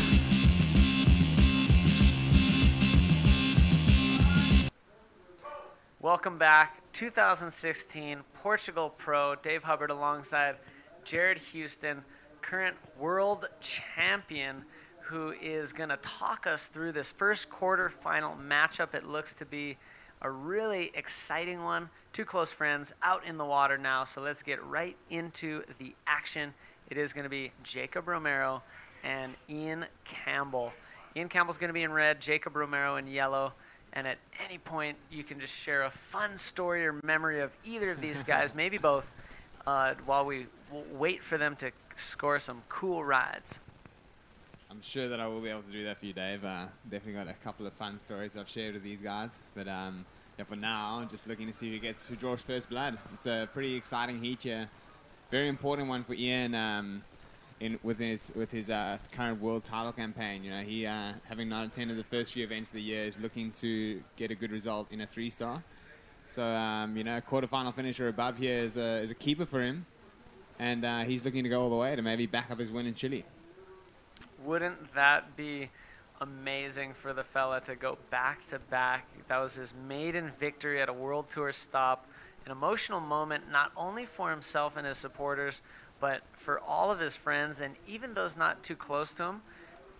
Welcome back. 2016 Portugal Pro. Dave Hubbard alongside Jared Houston, current world champion, who is going to talk us through this first quarterfinal matchup. It looks to be a really exciting one. Two close friends out in the water now, so let's get right into the action. It is going to be Jacob Romero and Ian Campbell. Ian Campbell's going to be in red, Jacob Romero in yellow. And at any point, you can just share a fun story or memory of either of these guys, maybe both, while we wait for them to score some cool rides. I'm sure that I will be able to do that for you, Dave. Definitely got a couple of fun stories I've shared with these guys. But yeah, for now, I'm just looking to see who draws first blood. It's a pretty exciting heat here. Very important one for Ian with his current world title campaign. You know, he having not attended the first few events of the year is looking to get a good result in a 3-star. So you know, quarterfinal finish or above here is a keeper for him, and he's looking to go all the way to maybe back up his win in Chile. Wouldn't that be amazing for the fella to go back to back? That was his maiden victory at a World Tour stop. An emotional moment not only for himself and his supporters, but for all of his friends and even those not too close to him.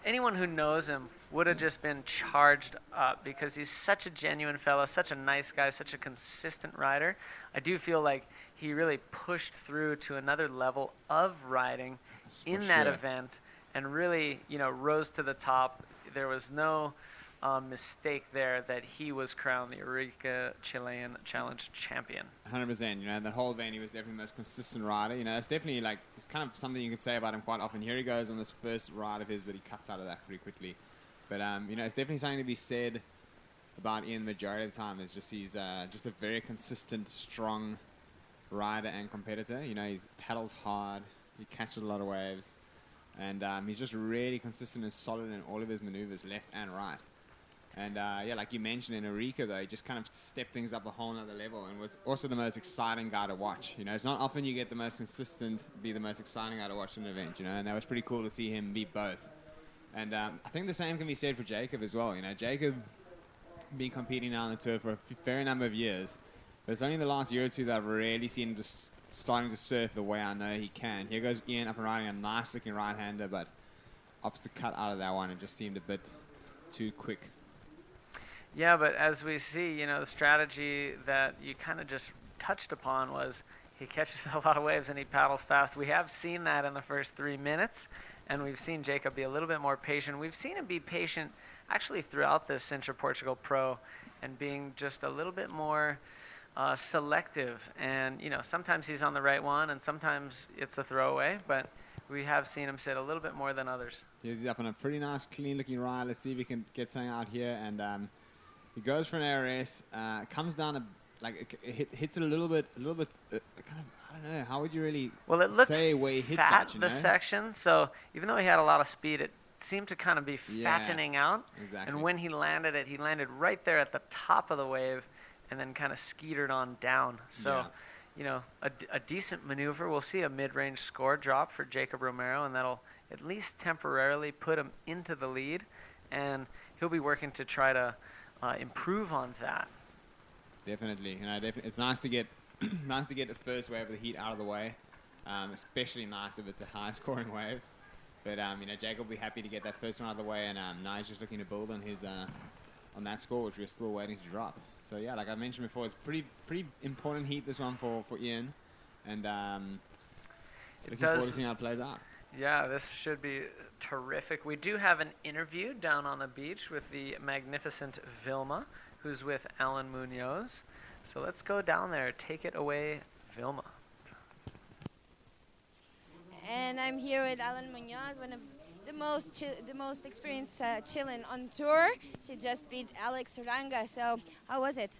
Anyone who knows him would have just been charged up because he's such a genuine fella, such a nice guy, such a consistent rider. I do feel like he really pushed through to another level of riding in that event and really, you know, rose to the top. There was no mistake there that he was crowned the Eureka Chilean Challenge champion. 100%. You know, that whole event, he was definitely the most consistent rider. You know, it's definitely like, it's kind of something you can say about him quite often. Here he goes on this first ride of his, but he cuts out of that pretty quickly. But, you know, it's definitely something to be said about Ian the majority of the time. It's just he's just a very consistent, strong rider and competitor. You know, he paddles hard, he catches a lot of waves, and he's just really consistent and solid in all of his maneuvers, left and right. And yeah, like you mentioned in Eureka, though, he just kind of stepped things up a whole nother level and was also the most exciting guy to watch. You know, it's not often you get the most consistent, be the most exciting guy to watch in an event, you know, and that was pretty cool to see him be both. And I think the same can be said for Jacob as well. You know, Jacob been competing now on the tour for a fair number of years, but it's only the last year or two that I've really seen him just starting to surf the way I know he can. Here goes Ian up and riding a nice-looking right-hander, but opts to cut out of that one and just seemed a bit too quick. Yeah, but as we see, you know, the strategy that you kind of just touched upon was he catches a lot of waves and he paddles fast. We have seen that in the first 3 minutes, and we've seen Jacob be a little bit more patient. We've seen him be patient actually throughout this Sintra Portugal Pro and being just a little bit more selective. And, you know, sometimes he's on the right one and sometimes it's a throwaway, but we have seen him sit a little bit more than others. He's up on a pretty nice, clean-looking ride. Let's see if he can get something out here. And he goes for an ARS, comes down, hits it a little bit, kind of, I don't know, how would you really say where he hit fat, that, you know? the section, so even though he had a lot of speed, it seemed to kind of be fattening out. Exactly. And when he landed it, he landed right there at the top of the wave and then kind of skeetered on down. So, you know, a decent maneuver. We'll see a mid-range score drop for Jacob Romero, and that'll at least temporarily put him into the lead, and he'll be working to try to improve on that. Definitely, you know, it's nice to get the first wave of the heat out of the way, especially nice if it's a high-scoring wave. But Jake will be happy to get that first one out of the way, and now he's just looking to build on his on that score, which we're still waiting to drop. So yeah, like I mentioned before, it's pretty important heat, this one for Ian, and looking forward to seeing how it plays out. Yeah, this should be terrific. We do have an interview down on the beach with the magnificent Vilma, who's with Alan Munoz. So let's go down there. Take it away, Vilma. And I'm here with Alan Munoz, one of the most experienced chilling on tour. She just beat Alex Uranga. So how was it?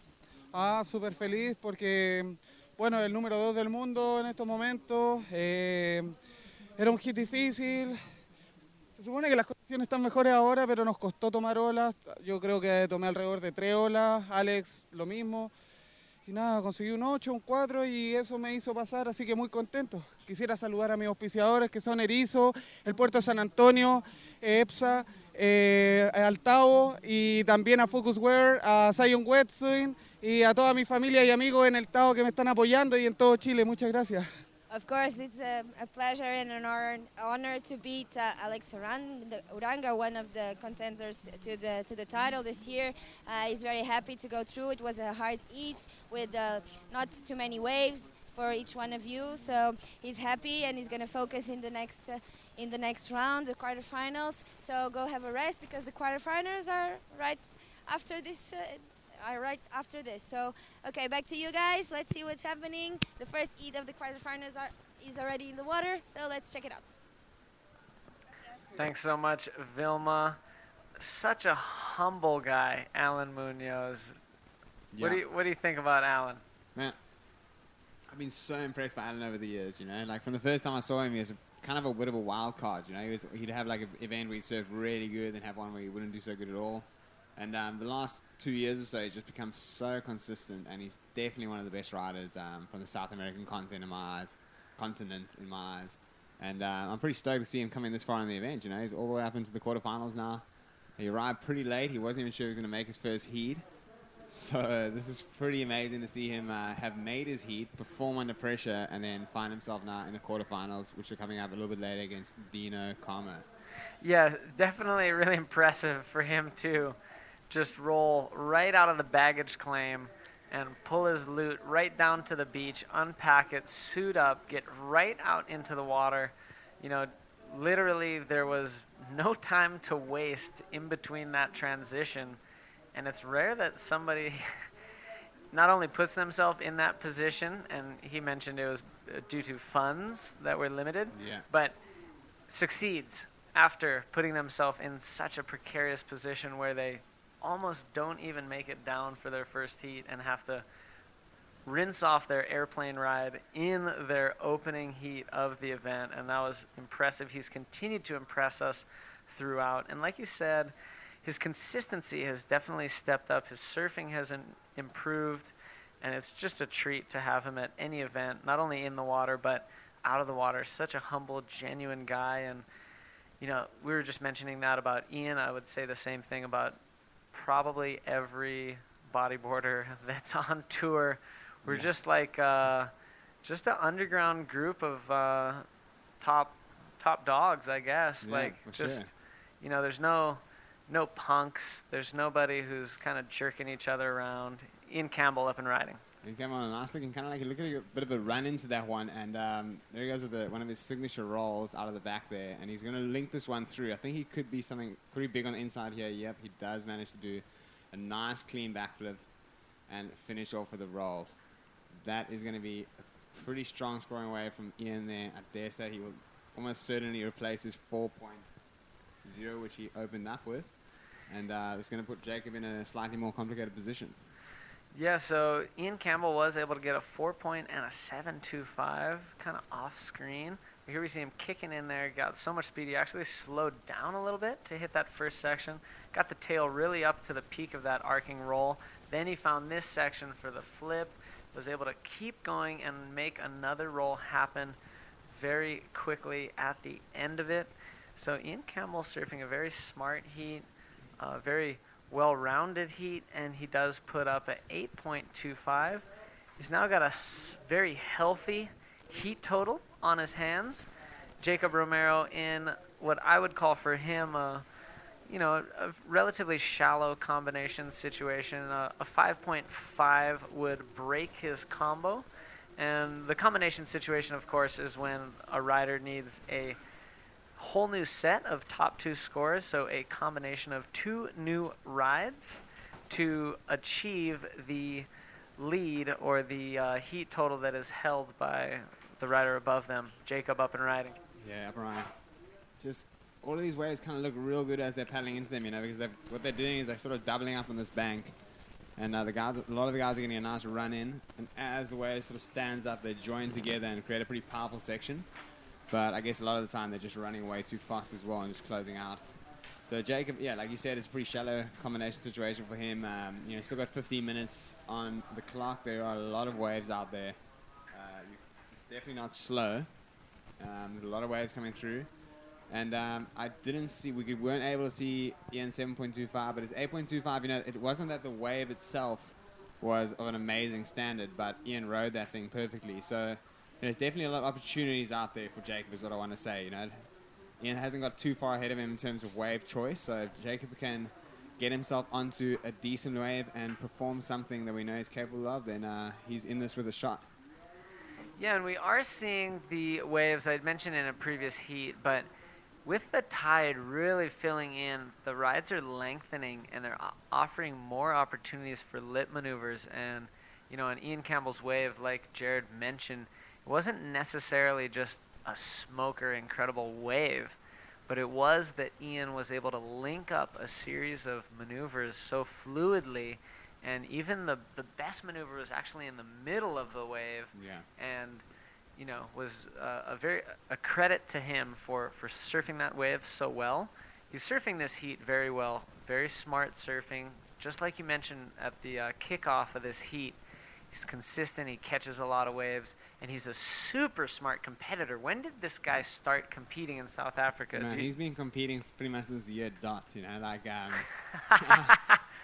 Súper feliz porque, bueno, el número 2 del mundo en estos momentos. Era un hit difícil. Se supone que las condiciones están mejores ahora, pero nos costó tomar olas. Yo creo que tomé alrededor de 3 olas. Alex lo mismo. Y nada, conseguí un 8, un 4 y eso me hizo pasar, así que muy contento. Quisiera saludar a mis auspiciadores que son Erizo, el Puerto de San Antonio, EPSA, Altavo y también a Focuswear, a Zion Wetsuit y a toda mi familia y amigos en el Tao que me están apoyando y en todo Chile. Muchas gracias. Of course, it's a pleasure and an honor to beat Alex Uranga, one of the contenders to the title this year. He's very happy to go through. It was a hard heat with not too many waves for each one of you, so he's happy and he's going to focus in the next round, the quarterfinals. So go have a rest because the quarterfinals are right after this. So, okay, back to you guys. Let's see what's happening. The first heat of the quarterfinals is already in the water, so let's check it out. Thanks so much, Vilma. Such a humble guy, Alan Munoz. Yeah. What do you think about Alan? Man, I've been so impressed by Alan over the years, Like from the first time I saw him, he was kind of a bit of a wild card, He'd have like an event where he surfed really good and have one where he wouldn't do so good at all. And the last 2 years or so, he's just become so consistent, and he's definitely one of the best riders from the South American continent in my eyes. And I'm pretty stoked to see him coming this far in the event. He's all the way up into the quarterfinals now. He arrived pretty late. He wasn't even sure he was going to make his first heat. So this is pretty amazing to see him have made his heat, perform under pressure, and then find himself now in the quarterfinals, which are coming up a little bit later against Dino Karma. Yeah, definitely really impressive for him too. Just roll right out of the baggage claim and pull his loot right down to the beach, unpack it, suit up, get right out into the water. Literally there was no time to waste in between that transition. And it's rare that somebody not only puts themselves in that position, and he mentioned it was due to funds that were limited, but succeeds after putting themselves in such a precarious position where they almost don't even make it down for their first heat and have to rinse off their airplane ride in their opening heat of the event. And that was impressive. He's continued to impress us throughout. And like you said, his consistency has definitely stepped up. His surfing has improved. And it's just a treat to have him at any event, not only in the water, but out of the water. Such a humble, genuine guy. And, we were just mentioning that about Ian. I would say the same thing about probably every bodyboarder that's on tour. We're just like just an underground group of top dogs, I guess. Yeah, sure. There's no punks. There's nobody who's kind of jerking each other around. Ian Campbell up and riding. He came on a nice looking, kind of like look at a bit of a run into that one, and there he goes with one of his signature rolls out of the back there, and he's going to link this one through. I think he could be something pretty big on the inside here. Yep, he does manage to do a nice clean backflip and finish off with a roll. That is going to be a pretty strong scoring away from Ian there. I dare say he will almost certainly replace his 4.0, which he opened up with, and it's going to put Jacob in a slightly more complicated position. Yeah, so Ian Campbell was able to get a 4-point and a 7.25 kind of off screen. Here we see him kicking in there, got so much speed. He actually slowed down a little bit to hit that first section, got the tail really up to the peak of that arcing roll. Then he found this section for the flip, was able to keep going and make another roll happen very quickly at the end of it. So Ian Campbell surfing a very smart heat, very well-rounded heat, and he does put up an 8.25. He's now got a very healthy heat total on his hands, Jacob Romero in what I would call for him a relatively shallow combination situation. A 5.5 would break his combo. And the combination situation, of course, is when a rider needs a whole new set of top 2 scores, so a combination of 2 new rides to achieve the lead or the heat total that is held by the rider above them. Jacob up and riding. Yeah, up and riding. Just all of these waves kind of look real good as they're paddling into them, because what they're doing is they're sort of doubling up on this bank. And a lot of the guys are getting a nice run in. And as the wave sort of stands up, they join together and create a pretty powerful section. But I guess a lot of the time they're just running way too fast as well and just closing out. So Jacob, yeah, like you said, it's a pretty shallow combination situation for him. Still got 15 minutes on the clock. There are a lot of waves out there. It's definitely not slow. There's a lot of waves coming through. And I didn't see, we weren't able to see Ian 7.25, but it's 8.25. It wasn't that the wave itself was of an amazing standard, but Ian rode that thing perfectly. So there's definitely a lot of opportunities out there for Jacob, is what I want to say. Ian hasn't got too far ahead of him in terms of wave choice, so if Jacob can get himself onto a decent wave and perform something that we know he's capable of, then he's in this with a shot. Yeah, and we are seeing the waves I'd mentioned in a previous heat, but with the tide really filling in, the rides are lengthening and they're offering more opportunities for lip maneuvers. And, on Ian Campbell's wave, like Jared mentioned, it wasn't necessarily just a smoker incredible wave, but it was that Ian was able to link up a series of maneuvers so fluidly, and even the best maneuver was actually in the middle of the wave. Yeah. And was a credit to him for surfing that wave so well. He's surfing this heat very well, very smart surfing. Just like you mentioned at the kickoff of this heat, he's consistent, he catches a lot of waves, and he's a super smart competitor. When did this guy start competing in South Africa? Man, he's been competing pretty much since the year dot,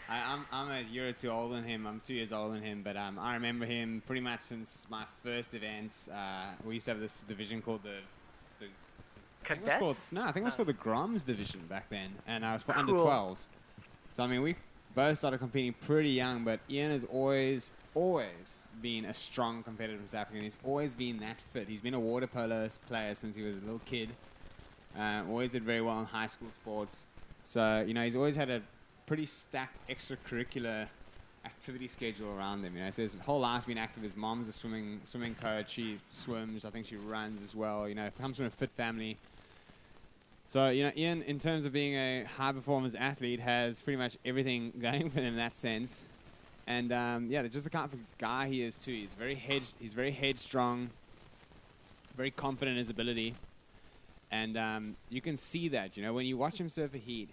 I'm a year or two older than him. I'm 2 years older than him, but I remember him pretty much since my first events. We used to have this division called the Cadets? I think it was called the Groms division back then, and I was for under Cool. 12s. So we both started competing pretty young, but Ian has always been a strong competitor in South Africa, and he's always been that fit. He's been a water polo player since he was a little kid. Always did very well in high school sports. So he's always had a pretty stacked extracurricular activity schedule around him. So his whole life's been active. His mom's a swimming coach. She swims. I think she runs as well. Comes from a fit family. So Ian, in terms of being a high performance athlete, has pretty much everything going for him in that sense. And just the kind of guy he is too. He's very headstrong, very confident in his ability, and you can see that. When you watch him surf a heat.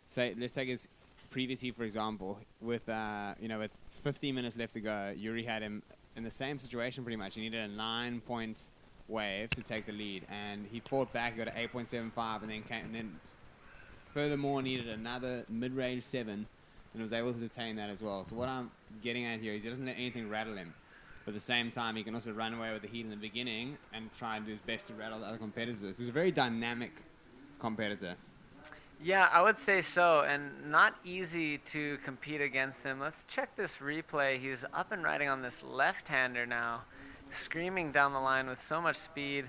Say, let's take his previous heat, for example, with 15 minutes left to go. Yuri had him in the same situation pretty much. He needed a 9-point wave to take the lead, and he fought back. He got an 8.75, and then furthermore needed another mid-range 7, and was able to detain that as well. So what I'm getting at here is he doesn't let anything rattle him. But at the same time, he can also run away with the heat in the beginning and try and do his best to rattle the other competitors. He's a very dynamic competitor. Yeah, I would say so, and not easy to compete against him. Let's check this replay. He's up and riding on this left-hander now, screaming down the line with so much speed,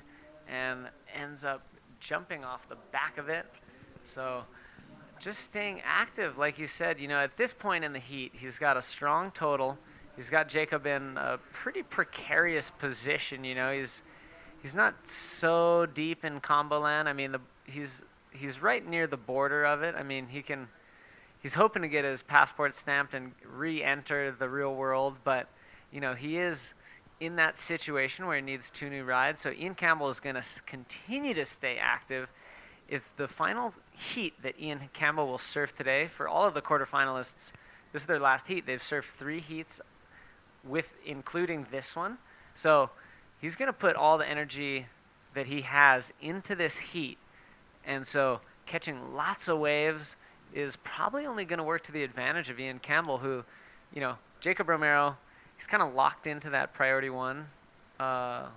and ends up jumping off the back of it. So just staying active, like you said. At this point in the heat, he's got a strong total. He's got Jacob in a pretty precarious position. He's not so deep in combo land. He's right near the border of it. He's hoping to get his passport stamped and re-enter the real world, but he is in that situation where he needs 2 new rides. So Ian Campbell is going to continue to stay active. It's the final heat that Ian Campbell will surf today. For all of the quarterfinalists, this is their last heat. They've surfed 3 heats, including this one. So he's going to put all the energy that he has into this heat. And so catching lots of waves is probably only going to work to the advantage of Ian Campbell, who, Jacob Romero, he's kind of locked into that priority 1. Yeah.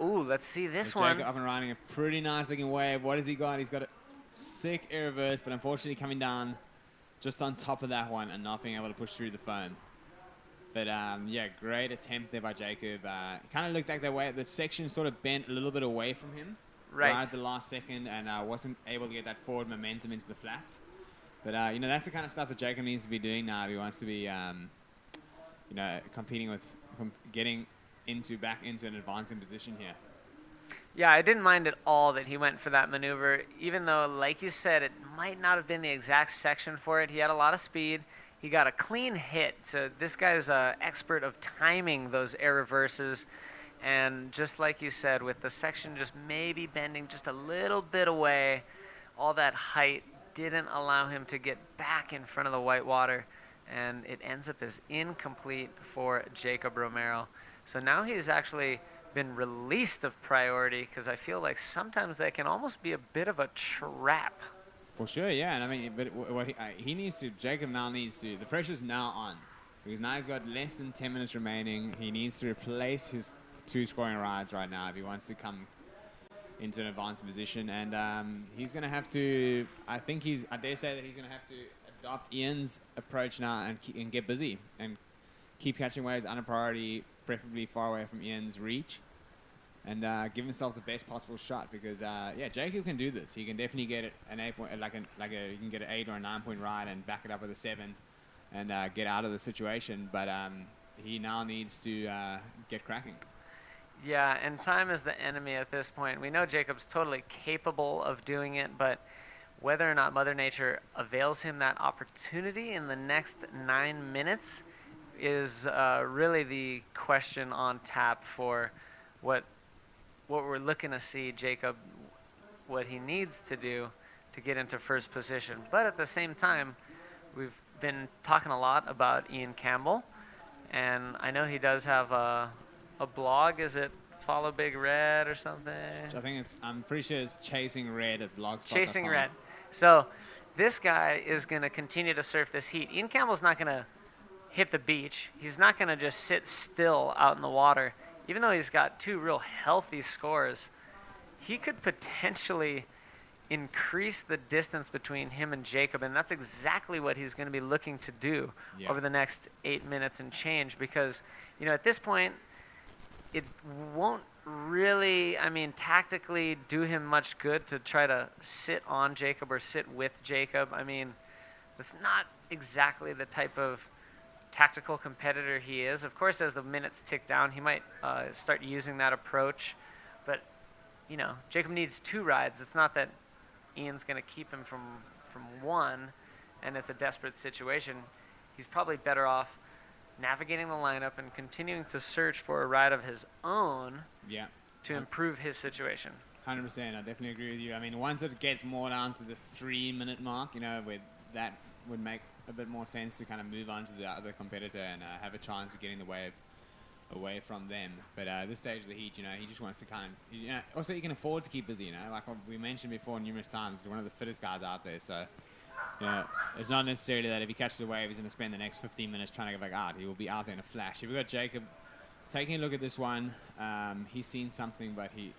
Ooh, let's see this So one. Jacob up and running a pretty nice looking wave. What has he got? He's got a sick air reverse, but unfortunately coming down just on top of that one and not being able to push through the foam. But yeah, great attempt there by Jacob. It kind of looked like the section sort of bent a little bit away from him Right. at the last second, and wasn't able to get that forward momentum into the flats. But you know, that's the kind of stuff that Jacob needs to be doing now if he wants to be, you know, competing with, getting back into an advancing position here. Yeah, I didn't mind at all that he went for that maneuver, even though, like you said, it might not have been the exact section for it. He had a lot of speed. He got a clean hit, so this guy's an expert of timing those air reverses. And just like you said, with the section just maybe bending just a little bit away, all that height didn't allow him to get back in front of the white water, and it ends up as incomplete for Jacob Romero. So now he's actually been released of priority, because I feel like sometimes that can almost be a bit of a trap. For sure, yeah. And I mean, but what he needs to, Jacob now needs to, the pressure's now on. Because now he's got less than 10 minutes remaining. He needs to replace his 2 scoring rides right now if he wants to come into an advanced position. And he's going to have to, I dare say that he's going to have to adopt Ian's approach now and get busy and keep catching waves under priority, preferably far away from Ian's reach. And give himself the best possible shot, because yeah, Jacob can do this. He can definitely get an 8 point, you can get an 8 or a 9 point ride and back it up with a 7, and get out of the situation. But he now needs to get cracking. Yeah, and time is the enemy at this point. We know Jacob's totally capable of doing it, but whether or not Mother Nature avails him that opportunity in the next 9 minutes is really the question on tap for what we're looking to see Jacob, what he needs to do to get into first position. But at the same time, we've been talking a lot about Ian Campbell, and I know he does have a blog. Is it Follow Big Red or something? I think I'm pretty sure it's Chasing Red at blogspot.com. Chasing Red. So this guy is going to continue to surf this heat. Ian Campbell's not going to hit the beach. He's not going to just sit still out in the water. Even though he's got 2 real healthy scores, he could potentially increase the distance between him and Jacob, and that's exactly what he's going to be looking to do over the next 8 minutes and change, because, you know, at this point, it won't really, I mean, tactically do him much good to try to sit on Jacob or sit with Jacob. I mean, that's not exactly the type of tactical competitor he is. Of course, as the minutes tick down, he might start using that approach. But, you know, Jacob needs 2 rides. It's not that Ian's going to keep him from 1, and it's a desperate situation. He's probably better off navigating the lineup and continuing to search for a ride of his own to improve his situation. 100%. I definitely agree with you. I mean, once it gets more down to the 3-minute mark, you know, where that would make a bit more sense to kind of move on to the other competitor and have a chance of getting the wave away from them. But at this stage of the heat, you know, he just wants to kind of, you know, also he can afford to keep busy, you know, like we mentioned before numerous times, he's one of the fittest guys out there. So, you know, it's not necessarily that if he catches a wave, he's going to spend the next 15 minutes trying to get back out. He will be out there in a flash. If we've got Jacob taking a look at this one, he's seen something, but he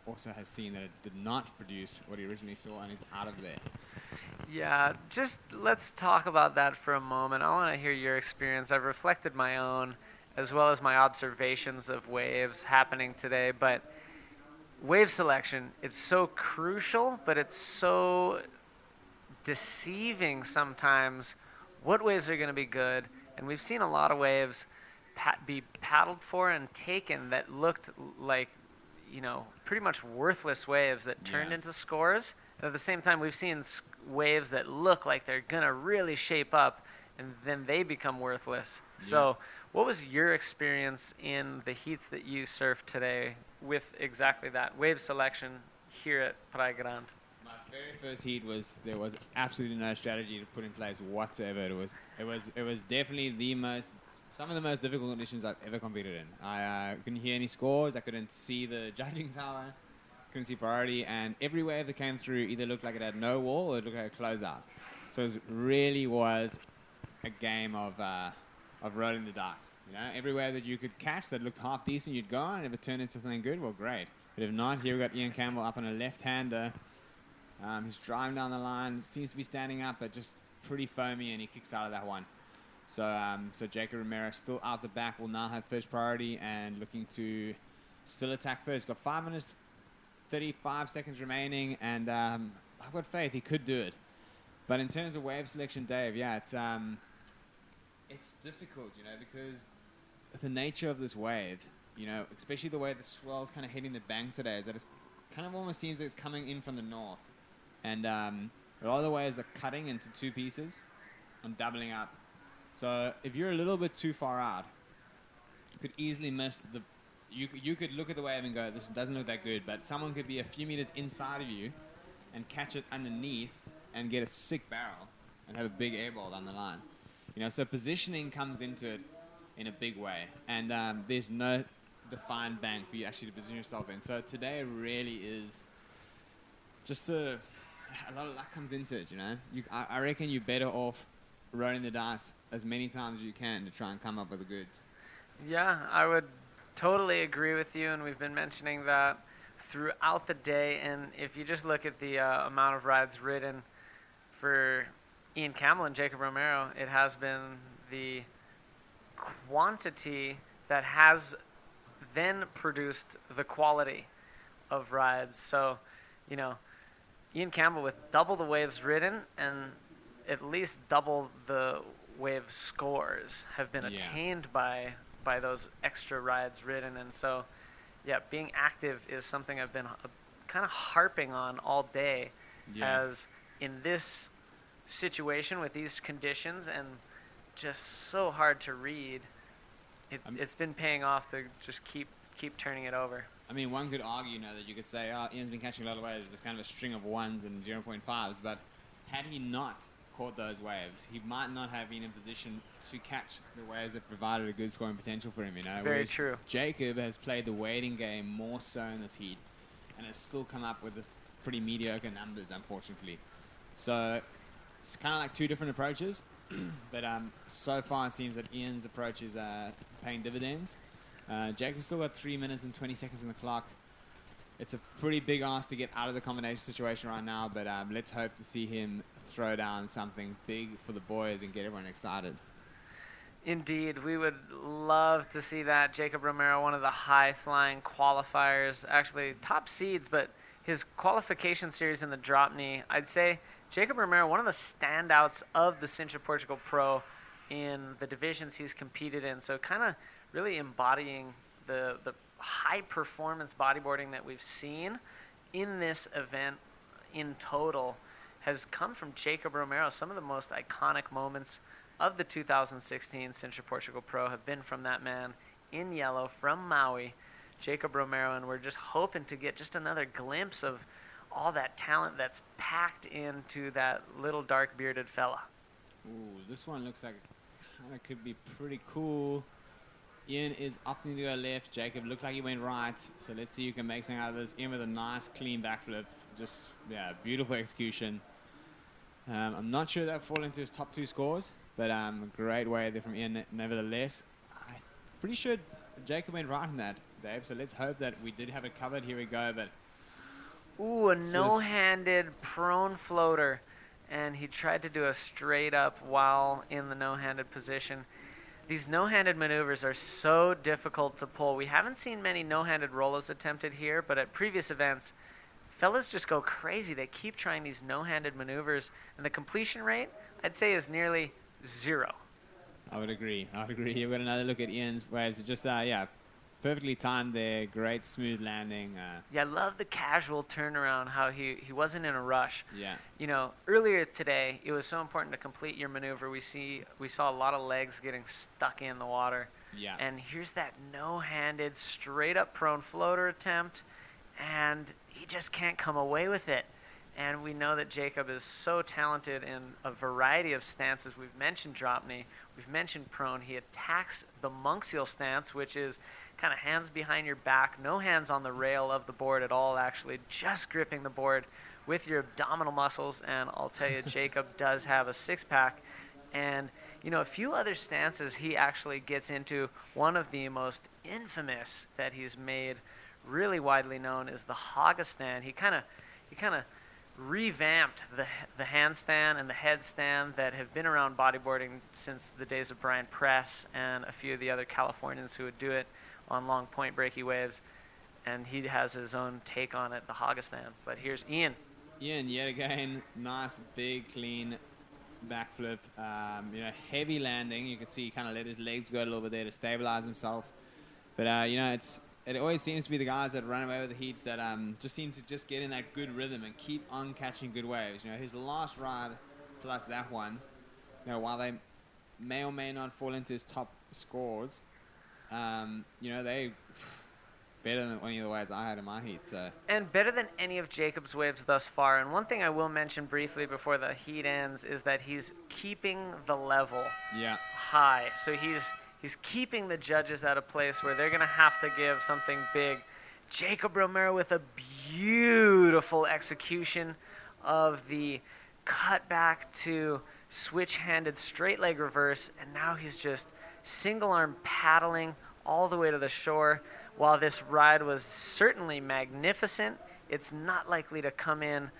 also has seen that it did not produce what he originally saw, and he's out of there. Yeah, just let's talk about that for a moment. I want to hear your experience. I've reflected my own, as well as my observations of waves happening today. But wave selection, it's so crucial, but it's so deceiving sometimes what waves are going to be good. And we've seen a lot of waves be paddled for and taken that looked like, you know, pretty much worthless waves that turned into scores. And at the same time, we've seen waves that look like they're going to really shape up, and then they become worthless. Yeah. So what was your experience in the heats that you surfed today with exactly that, wave selection here at Praia Grande? My very first heat there was absolutely no strategy to put in place whatsoever. It was definitely some of the most difficult conditions I've ever competed in. I couldn't hear any scores. I couldn't see the judging tower. Couldn't see priority, and every wave that came through either looked like it had no wall or it looked like a closeout. So it really was a game of rolling the dice. You know, everywhere that you could catch that looked half decent, you'd go on, and if it turned into something good, well, great. But if not, here we've got Ian Campbell up on a left-hander. He's driving down the line, seems to be standing up, but just pretty foamy, and he kicks out of that one. So Jacob Romero still out the back, will now have first priority and looking to still attack first. Got 5 minutes, 35 seconds remaining, and I've got faith he could do it. But in terms of wave selection, Dave, yeah, it's difficult, you know, because the nature of this wave, you know, especially the way the swell's kind of hitting the bank today, is that it's kind of almost seems that it's coming in from the north. And a lot of the waves are cutting into two pieces and doubling up. So if you're a little bit too far out, you could easily miss the... You could look at the wave and go, this doesn't look that good, but someone could be a few meters inside of you and catch it underneath and get a sick barrel and have a big air ball down the line. You know, so positioning comes into it in a big way, and there's no defined bank for you actually to position yourself in. So today really is just a lot of luck comes into it, you know. I reckon you're better off rolling the dice as many times as you can to try and come up with the goods. Yeah, I would totally agree with you, and we've been mentioning that throughout the day. And if you just look at the amount of rides ridden for Ian Campbell and Jacob Romero, it has been the quantity that has then produced the quality of rides. So, you know, Ian Campbell with double the waves ridden and at least double the wave scores have been attained by those extra rides ridden. And so, yeah, being active is something I've been kind of harping on all day, as in this situation with these conditions and just so hard to read, it's been paying off to just keep turning it over. I mean, one could argue, you know, that you could say, oh, Ian's been catching a lot of waves. There's kind of a string of 1s and 0.5s, but had he not caught those waves, he might not have been in position to catch the waves that provided a good scoring potential for him, you know. Very true. Jacob has played the waiting game more so in this heat and has still come up with this pretty mediocre numbers, unfortunately. So it's kind of like two different approaches, but so far it seems that Ian's approach is paying dividends. Jacob's still got 3 minutes and 20 seconds on the clock. It's a pretty big ask to get out of the combination situation right now, but let's hope to see him throw down something big for the boys and get everyone excited. Indeed, we would love to see that. Jacob Romero, one of the high-flying qualifiers, actually top seeds, but his qualification series in the drop knee, I'd say Jacob Romero, one of the standouts of the Sintra Portugal Pro in the divisions he's competed in. So kind of really embodying the high-performance bodyboarding that we've seen in this event in total has come from Jacob Romero. Some of the most iconic moments of the 2016 Sintra Portugal Pro have been from that man in yellow from Maui, Jacob Romero, and we're just hoping to get just another glimpse of all that talent that's packed into that little dark bearded fella. Ooh, this one looks like it kind of could be pretty cool. Ian is opting to go left. Jacob looked like he went right. So let's see who can make something out of this. Ian with a nice clean backflip. Just, yeah, beautiful execution. I'm not sure that fall into his top 2 scores, but a great way there from Ian nevertheless. I'm pretty sure Jacob went right in that, Dave. So let's hope that we did have it covered. Here we go. But ooh, a no-handed prone floater. And he tried to do a straight up while in the no-handed position. These no-handed maneuvers are so difficult to pull. We haven't seen many no-handed rolos attempted here, but at previous events, fellas just go crazy. They keep trying these no-handed maneuvers, and the completion rate, I'd say, is nearly 0. I would agree. You've got another look at Ian's waves. Just, perfectly timed there. Great smooth landing. Yeah, I love the casual turnaround, how he wasn't in a rush. Yeah. You know, earlier today, it was so important to complete your maneuver. We saw a lot of legs getting stuck in the water. Yeah. And here's that no-handed, straight-up prone floater attempt, and he just can't come away with it. And we know that Jacob is so talented in a variety of stances. We've mentioned drop knee. We've mentioned prone. He attacks the monk seal stance, which is kind of hands behind your back, no hands on the rail of the board at all, actually, just gripping the board with your abdominal muscles. And I'll tell you, Jacob does have a six-pack. And, you know, a few other stances he actually gets into. One of the most infamous that he's made, really widely known, is the Hoggestand. He kind of revamped the handstand and the headstand that have been around bodyboarding since the days of Brian Press and a few of the other Californians who would do it on long point breaky waves. And he has his own take on it, the Hoggestand. But here's Ian. Ian, yet again, nice, big, clean backflip. You know, heavy landing. You can see he kind of let his legs go a little bit there to stabilize himself. But, you know, it always seems to be the guys that run away with the heats that just seem to just get in that good rhythm and keep on catching good waves. You know, his last ride plus that one, you know, while they may or may not fall into his top scores, you know, they better than any of the waves I had in my heat. So. And better than any of Jacob's waves thus far. And one thing I will mention briefly before the heat ends is that he's keeping the level high. So he's keeping the judges at a place where they're going to have to give something big. Jacob Romero with a beautiful execution of the cutback to switch-handed straight leg reverse, and now he's just single-arm paddling all the way to the shore. While this ride was certainly magnificent, it's not likely to come in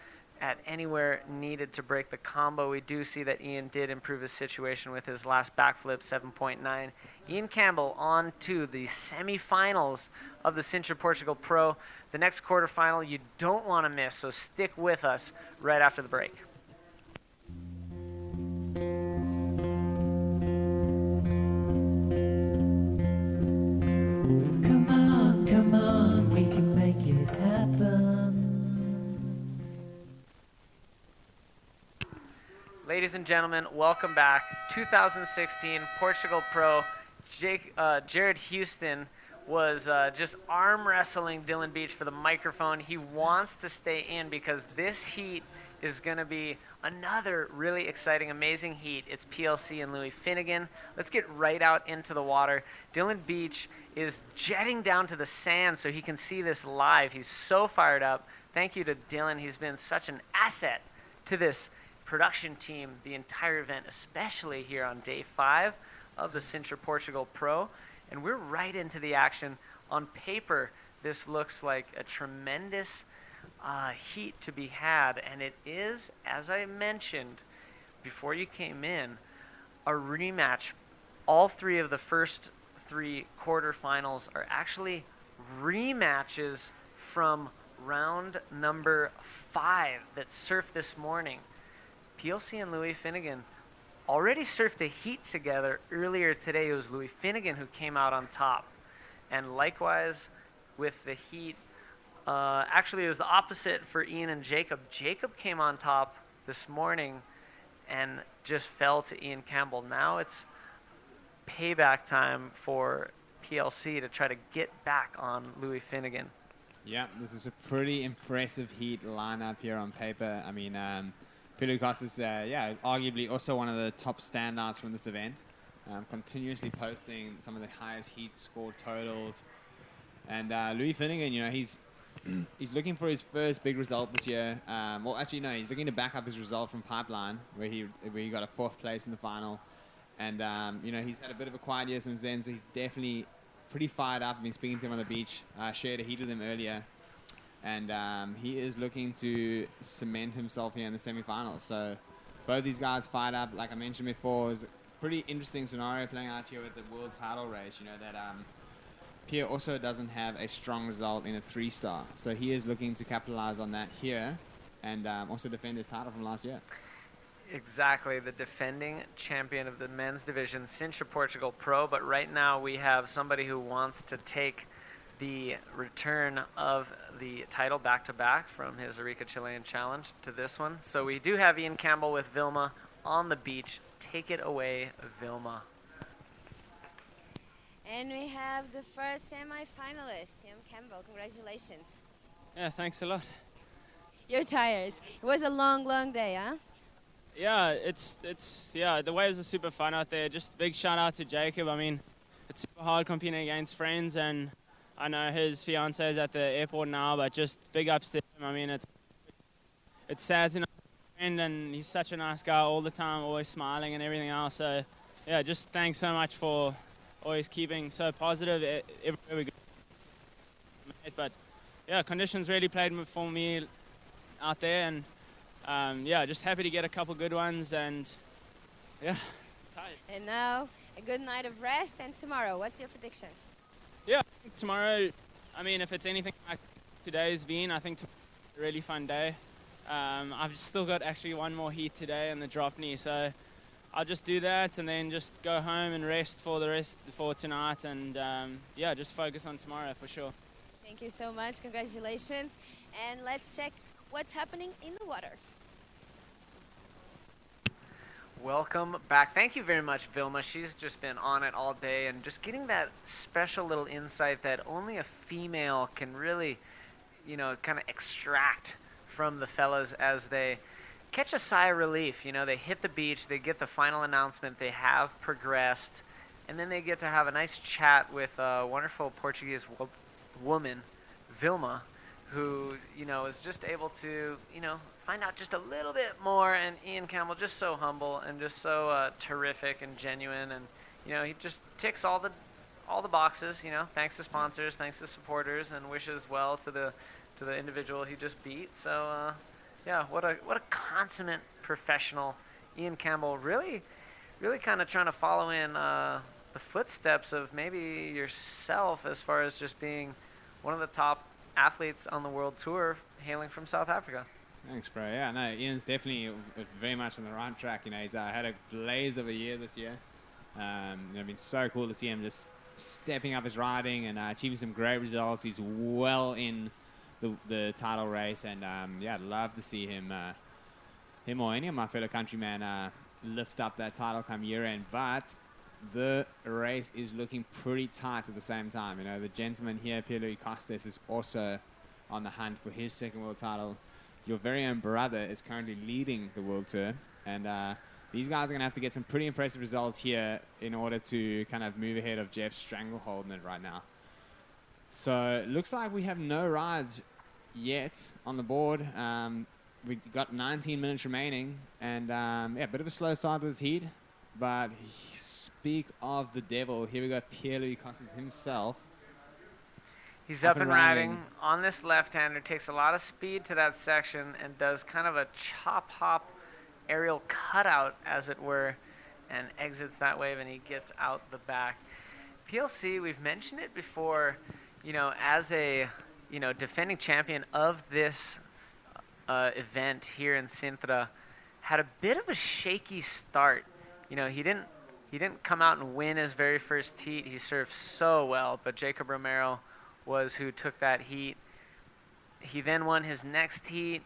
at anywhere needed to break the combo. We do see that Ian did improve his situation with his last backflip, 7.9. Ian Campbell on to the semifinals of the Sintra Portugal Pro. The next quarterfinal you don't want to miss, so stick with us right after the break. Come on, we can make it happen. Ladies and gentlemen, welcome back. 2016 Portugal Pro. Jared Houston was just arm wrestling Dylan Beach for the microphone. He wants to stay in because this heat is going to be another really exciting, amazing heat. It's PLC and Louis Finnegan. Let's get right out into the water. Dylan Beach is jetting down to the sand so he can see this live. He's so fired up. Thank you to Dylan. He's been such an asset to this production team the entire event, especially here on day 5 of the Sintra Portugal Pro. And we're right into the action. On paper, this looks like a tremendous heat to be had, and it is, as I mentioned before you came in, a rematch. All 3 of the first 3 quarterfinals are actually rematches from round number 5 that surfed this morning. PLC and Louis Finnegan already surfed a heat together earlier today. It was Louis Finnegan who came out on top. And likewise with the heat, actually it was the opposite for Ian and Jacob. Jacob came on top this morning and just fell to Ian Campbell. Now it's payback time for PLC to try to get back on Louis Finnegan. Yeah, this is a pretty impressive heat lineup here on paper. I mean, Pedro Costa's, arguably also one of the top standouts from this event. Continuously posting some of the highest heat score totals. And Louis Finnegan, you know, he's looking for his first big result this year. He's looking to back up his result from Pipeline, where he got a 4th place in the final. And, you know, he's had a bit of a quiet year since then, so he's definitely pretty fired up. I've been speaking to him on the beach. Shared a heat with him earlier. And he is looking to cement himself here in the semifinals. So both these guys fired up. Like I mentioned before, it's a pretty interesting scenario playing out here with the world title race. You know, that Pierre also doesn't have a strong result in a 3-star. So he is looking to capitalize on that here and also defend his title from last year. Exactly, the defending champion of the men's division, Sintra Portugal Pro. But right now we have somebody who wants to take the return of the title back-to-back from his Arica Chilean Challenge to this one. So we do have Ian Campbell with Vilma on the beach. Take it away, Vilma. And we have the first semi-finalist, Ian Campbell. Congratulations. Yeah, thanks a lot. You're tired. It was a long, long day, huh? Yeah, the waves are super fun out there. Just big shout out to Jacob. I mean, it's super hard competing against friends, and I know his fiance is at the airport now, but just big ups to him. I mean, it's sad to know his friend, and he's such a nice guy all the time, always smiling and everything else. So yeah, just thanks so much for always keeping so positive everywhere we go. But yeah, conditions really played for me out there, and yeah, just happy to get a couple good ones, and yeah, tired. And now a good night of rest, and tomorrow, what's your prediction? Yeah, I think tomorrow, I mean, if it's anything like today's been, I think tomorrow's a really fun day. I've still got actually one more heat today in the drop knee, so I'll just do that and then just go home and rest for tonight, and yeah, just focus on tomorrow for sure. Thank you so much. Congratulations. And let's check what's happening in the water. Welcome back. Thank you very much, Vilma. She's just been on it all day and just getting that special little insight that only a female can really, you know, kind of extract from the fellas as they catch a sigh of relief. You know, they hit the beach, they get the final announcement, they have progressed, and then they get to have a nice chat with a wonderful Portuguese woman, Vilma, who, you know, is just able to, you know, find out just a little bit more. And Ian Campbell, just so humble and just so terrific and genuine, and you know, he just ticks all the boxes. You know, thanks to sponsors, thanks to supporters, and wishes well to the individual he just beat. So yeah, what a consummate professional. Ian Campbell really kind of trying to follow in the footsteps of maybe yourself as far as just being one of the top athletes on the world tour, hailing from South Africa. Thanks, bro. Yeah, no, Ian's definitely very much on the right track. You know, he's had a blaze of a year this year. You know, it's been so cool to see him just stepping up his riding and achieving some great results. He's well in the title race, and yeah, I'd love to see him or any of my fellow countrymen lift up that title come year end. But the race is looking pretty tight at the same time. You know, the gentleman here, Pierre-Louis Costes, is also on the hunt for his second world title. Your very own brother is currently leading the world tour, and these guys are going to have to get some pretty impressive results here in order to kind of move ahead of Jeff Strangleholding it right now. So it looks like we have no rides yet on the board. We've got 19 minutes remaining, and yeah, a bit of a slow start to this heat, but speak of the devil, here we got Pierre-Louis Costes himself. He's up and riding on this left-hander, takes a lot of speed to that section and does kind of a chop-hop aerial cutout, as it were, and exits that wave, and he gets out the back. PLC, we've mentioned it before, you know, as a, you know, defending champion of this event here in Sintra, had a bit of a shaky start. You know, he didn't come out and win his very first heat. He served so well, but Jacob Romero was who took that heat. He then won his next heat,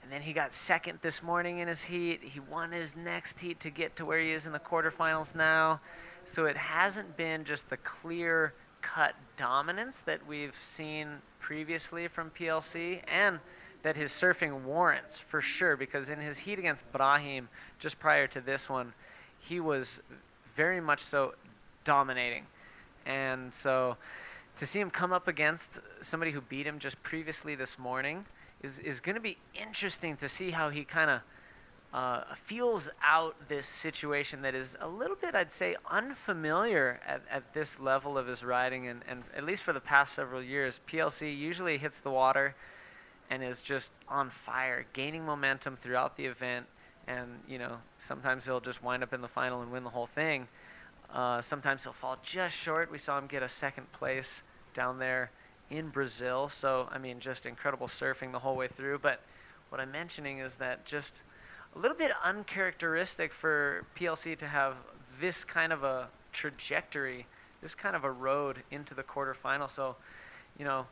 and then he got second this morning in his heat. He won his next heat to get to where he is in the quarterfinals now. So it hasn't been just the clear-cut dominance that we've seen previously from PLC, and that his surfing warrants for sure, because in his heat against Brahim just prior to this one, he was very much so dominating. And so to see him come up against somebody who beat him just previously this morning is going to be interesting to see how he kind of feels out this situation that is a little bit, I'd say, unfamiliar at this level of his riding, and at least for the past several years. PLC usually hits the water and is just on fire, gaining momentum throughout the event, and, you know, sometimes he'll just wind up in the final and win the whole thing. Sometimes he'll fall just short. We saw him get a second place down there in Brazil. So, I mean, just incredible surfing the whole way through. But what I'm mentioning is that just a little bit uncharacteristic for PLC to have this kind of a trajectory, this kind of a road into the quarterfinal. So, you know,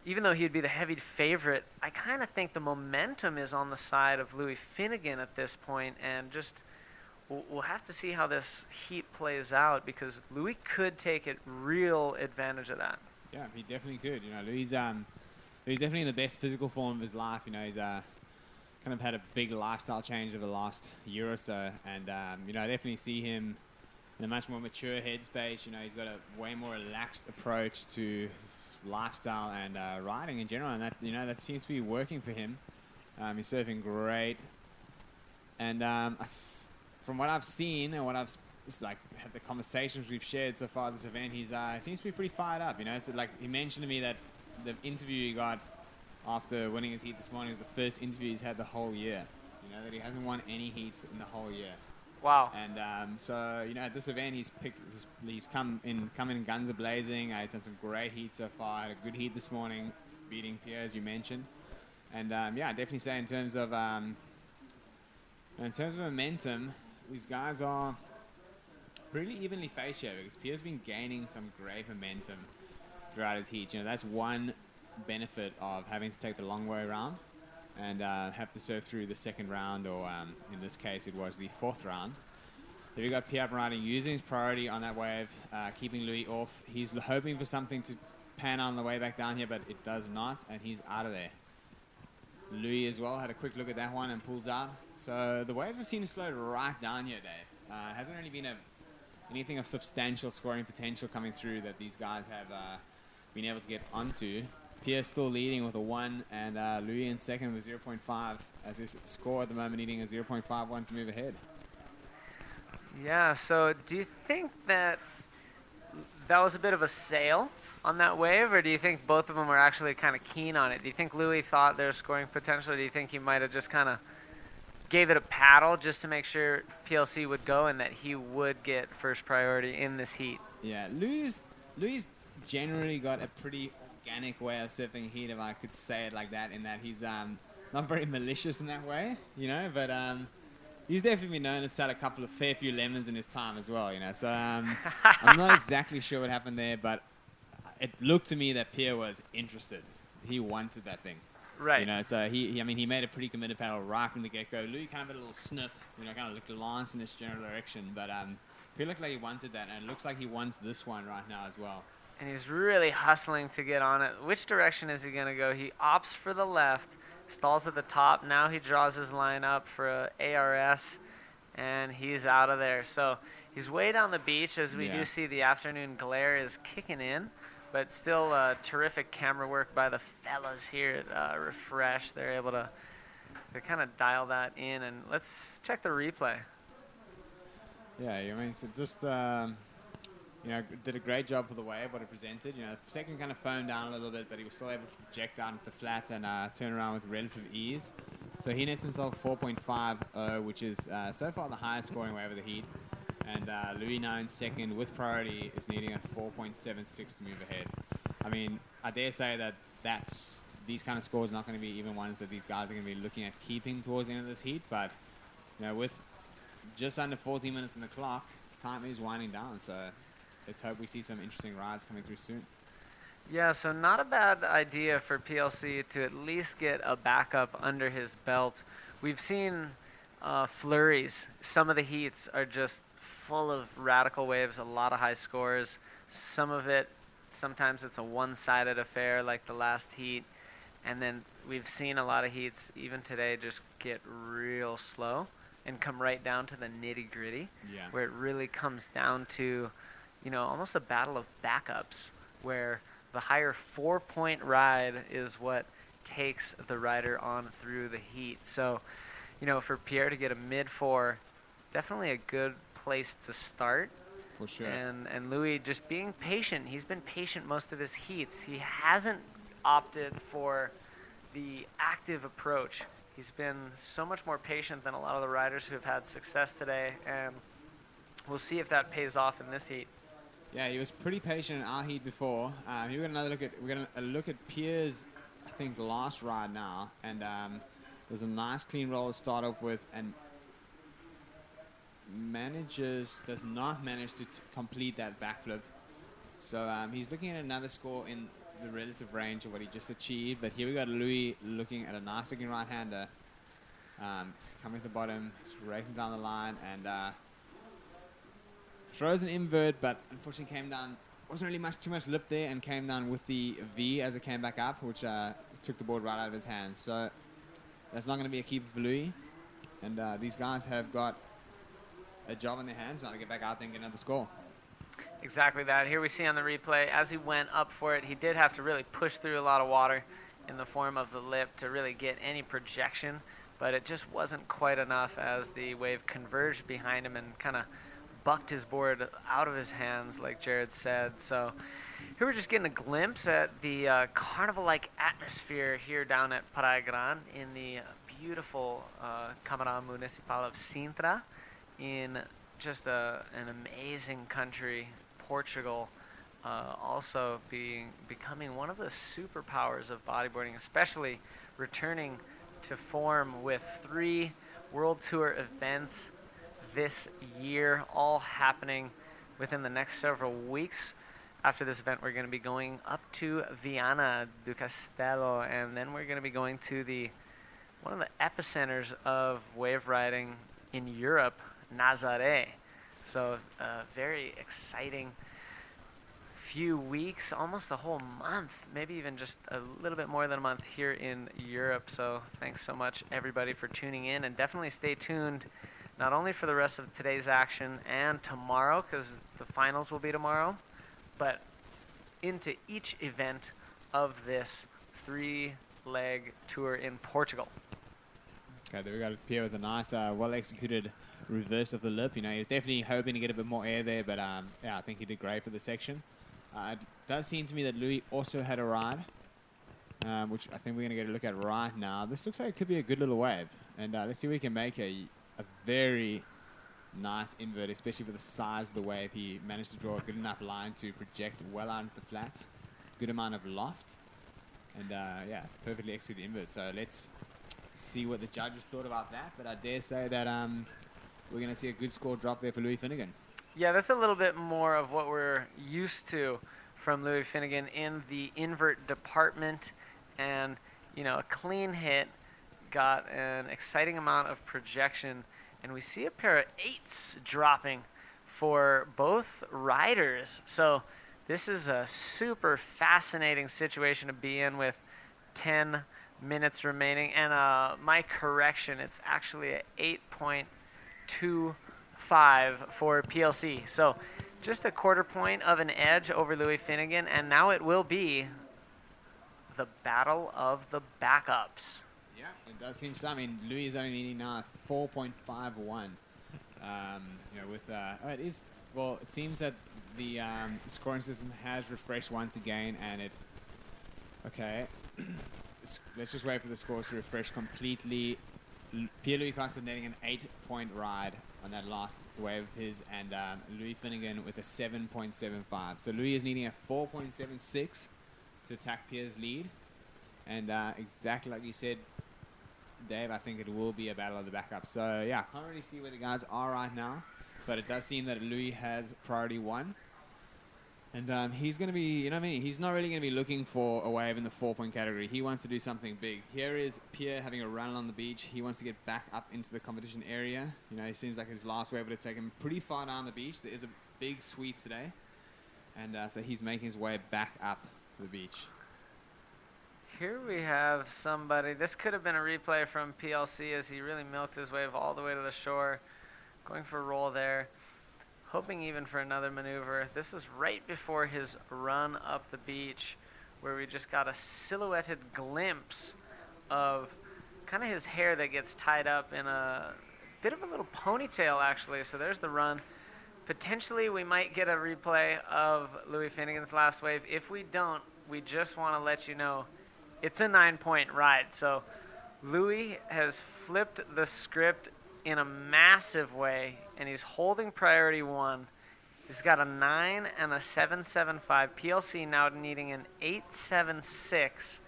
even though he'd be the heavy favorite, I kind of think the momentum is on the side of Louis Finnegan at this point, and just we'll have to see how this heat plays out, because Louis could take real advantage of that. Yeah, he definitely could. You know, Louis definitely in the best physical form of his life. You know, he's kind of had a big lifestyle change over the last year or so, and you know, I definitely see him in a much more mature headspace. You know, he's got a way more relaxed approach to his lifestyle and riding in general, and that, you know, that seems to be working for him. He's surfing great, and from what I've seen and what I've just like the conversations we've shared so far at this event, he's seems to be pretty fired up. You know, it's like he mentioned to me that the interview he got after winning his heat this morning is the first interview he's had the whole year. You know, that he hasn't won any heats in the whole year. Wow. And so, you know, at this event, he's come in guns a-blazing. He's had some great heats so far. Had a good heat this morning, beating Pierre, as you mentioned. And yeah, I'd definitely say in terms of momentum, these guys are pretty evenly faced here, because Pierre's been gaining some great momentum throughout his heats. You know, that's one benefit of having to take the long way around and have to serve through the second round, or in this case it was the fourth round. There we got Pierre up and riding, using his priority on that wave, keeping Louis off. He's hoping for something to pan on the way back down here, but it does not, and he's out of there. Louis as well had a quick look at that one and pulls out. So the waves have seemed to slow right down here, Dave. Hasn't really been anything of substantial scoring potential coming through that these guys have been able to get onto. Pierre's still leading with a 1, and Louis in second with 0.5, as his score at the moment needing a 0.51 to move ahead. Yeah, so do you think that was a bit of a sail on that wave, or do you think both of them were actually kind of keen on it? Do you think Louis thought their scoring potential, or do you think he might have just kind of gave it a paddle just to make sure PLC would go and that he would get first priority in this heat? Yeah, Louis generally got a pretty organic way of surfing heat, if I could say it like that, in that he's not very malicious in that way, you know, but he's definitely been known to sell a fair few lemons in his time as well, you know, so I'm not exactly sure what happened there, but it looked to me that Pierre was interested. He wanted that thing. Right. You know, so he made a pretty committed paddle right from the get-go. Louis kind of had a little sniff, you know, kind of looked a glance in this general direction, but Pierre looked like he wanted that, and it looks like he wants this one right now as well. And he's really hustling to get on it. Which direction is he going to go? He opts for the left, stalls at the top. Now he draws his line up for a ARS, and he's out of there. So he's way down the beach, as we do see the afternoon glare is kicking in, but still terrific camera work by the fellas here at Refresh. They're able to kind of dial that in, and let's check the replay. Yeah, I mean, so just... you know, did a great job for the wave, what it presented. You know, second kind of phoned down a little bit, but he was still able to project out into the flat and turn around with relative ease. So he nets himself 4.50, which is so far the highest scoring wave of the heat. And Louis now in second with priority is needing a 4.76 to move ahead. I mean, I dare say that these kind of scores are not going to be even ones that these guys are going to be looking at keeping towards the end of this heat. But, you know, with just under 14 minutes on the clock, time is winding down. So let's hope we see some interesting rides coming through soon. Yeah, so not a bad idea for PLC to at least get a backup under his belt. We've seen flurries. Some of the heats are just full of radical waves, a lot of high scores. Some of it, sometimes it's a one-sided affair like the last heat. And then we've seen a lot of heats, even today, just get real slow and come right down to the nitty-gritty, where it really comes down to, you know, almost a battle of backups, where the higher 4-point ride is what takes the rider on through the heat. So, you know, for Pierre to get a mid-4, definitely a good place to start. For sure. And Louis just being patient. He's been patient most of his heats. He hasn't opted for the active approach. He's been so much more patient than a lot of the riders who have had success today, and we'll see if that pays off in this heat. Yeah, he was pretty patient in our heat before. We're going to look at Pierre's, I think, last ride now, and there's a nice clean roll to start off with, and does not manage to complete that backflip. So he's looking at another score in the relative range of what he just achieved. But here we got Louis looking at a nice looking right-hander. Coming at the bottom, racing down the line, and throws an invert, but unfortunately came down. Wasn't really too much lip there, and came down with the V as it came back up, which took the board right out of his hands. So that's not going to be a keeper for Louis. And these guys have got a job in their hands now to get back out there and get another score. Exactly that. Here we see on the replay, as he went up for it, he did have to really push through a lot of water in the form of the lip to really get any projection, but it just wasn't quite enough as the wave converged behind him and kind of bucked his board out of his hands, like Jared said. So here we're just getting a glimpse at the carnival-like atmosphere here down at Praia Grande in the beautiful Câmara Municipal of Sintra in just an amazing country, Portugal. Also becoming one of the superpowers of bodyboarding, especially returning to form with 3 World Tour events this year, all happening within the next several weeks. After this event, we're going to be going up to Viana do Castelo, and then we're going to be going to one of the epicenters of wave riding in Europe, Nazaré. So very exciting few weeks, almost a whole month, maybe even just a little bit more than a month here in Europe. So thanks so much, everybody, for tuning in, and definitely stay tuned not only for the rest of today's action and tomorrow, because the finals will be tomorrow, but into each event of this 3-leg tour in Portugal. Okay, there we go. Pierre with a nice, well-executed reverse of the lip. You know, you're definitely hoping to get a bit more air there, but yeah, I think he did great for the section. It does seem to me that Louis also had a ride, which I think we're going to get a look at right now. This looks like it could be a good little wave, and let's see if we can make a very nice invert, especially for the size of the wave. He managed to draw a good enough line to project well out into the flats, good amount of loft, and yeah, perfectly executed invert. So let's see what the judges thought about that, but I dare say that we're going to see a good score drop there for Louis Finnegan. Yeah, that's a little bit more of what we're used to from Louis Finnegan in the invert department, and a clean hit, got an exciting amount of projection, and we see a pair of 8s dropping for both riders. So this is a super fascinating situation to be in with 10 minutes remaining, and my correction, it's actually a 8.25 for PLC. So just a quarter point of an edge over Louis Finnegan, and now it will be the battle of the backups. Yeah, it does seem so. I mean, Louis is only needing now 4.51. It is, well, it seems that the scoring system has refreshed once again, and okay. Let's just wait for the scores to refresh completely. Pierre-Louis Costa netting an 8-point ride on that last wave of his, and Louis Finnegan with a 7.75. So Louis is needing a 4.76 to attack Pierre's lead. And exactly like you said, Dave, I think it will be a battle of the backup. So yeah, can't really see where the guys are right now, but it does seem that Louis has priority 1. And he's going to be, he's not really going to be looking for a wave in the 4-point category. He wants to do something big. Here is Pierre having a run on the beach. He wants to get back up into the competition area. It seems like his last wave would have taken him pretty far down the beach. There is a big sweep today. And so he's making his way back up to the beach. Here we have somebody. This could have been a replay from PLC as he really milked his wave all the way to the shore. Going for a roll there. Hoping even for another maneuver. This is right before his run up the beach, where we just got a silhouetted glimpse of kind of his hair that gets tied up in a bit of a little ponytail, actually. So there's the run. Potentially we might get a replay of Louis Finnegan's last wave. If we don't, we just want to let you know it's a 9-point ride. So Louis has flipped the script in a massive way, and he's holding priority 1. He's got a 9 and a 7.75. PLC now needing an 8.76.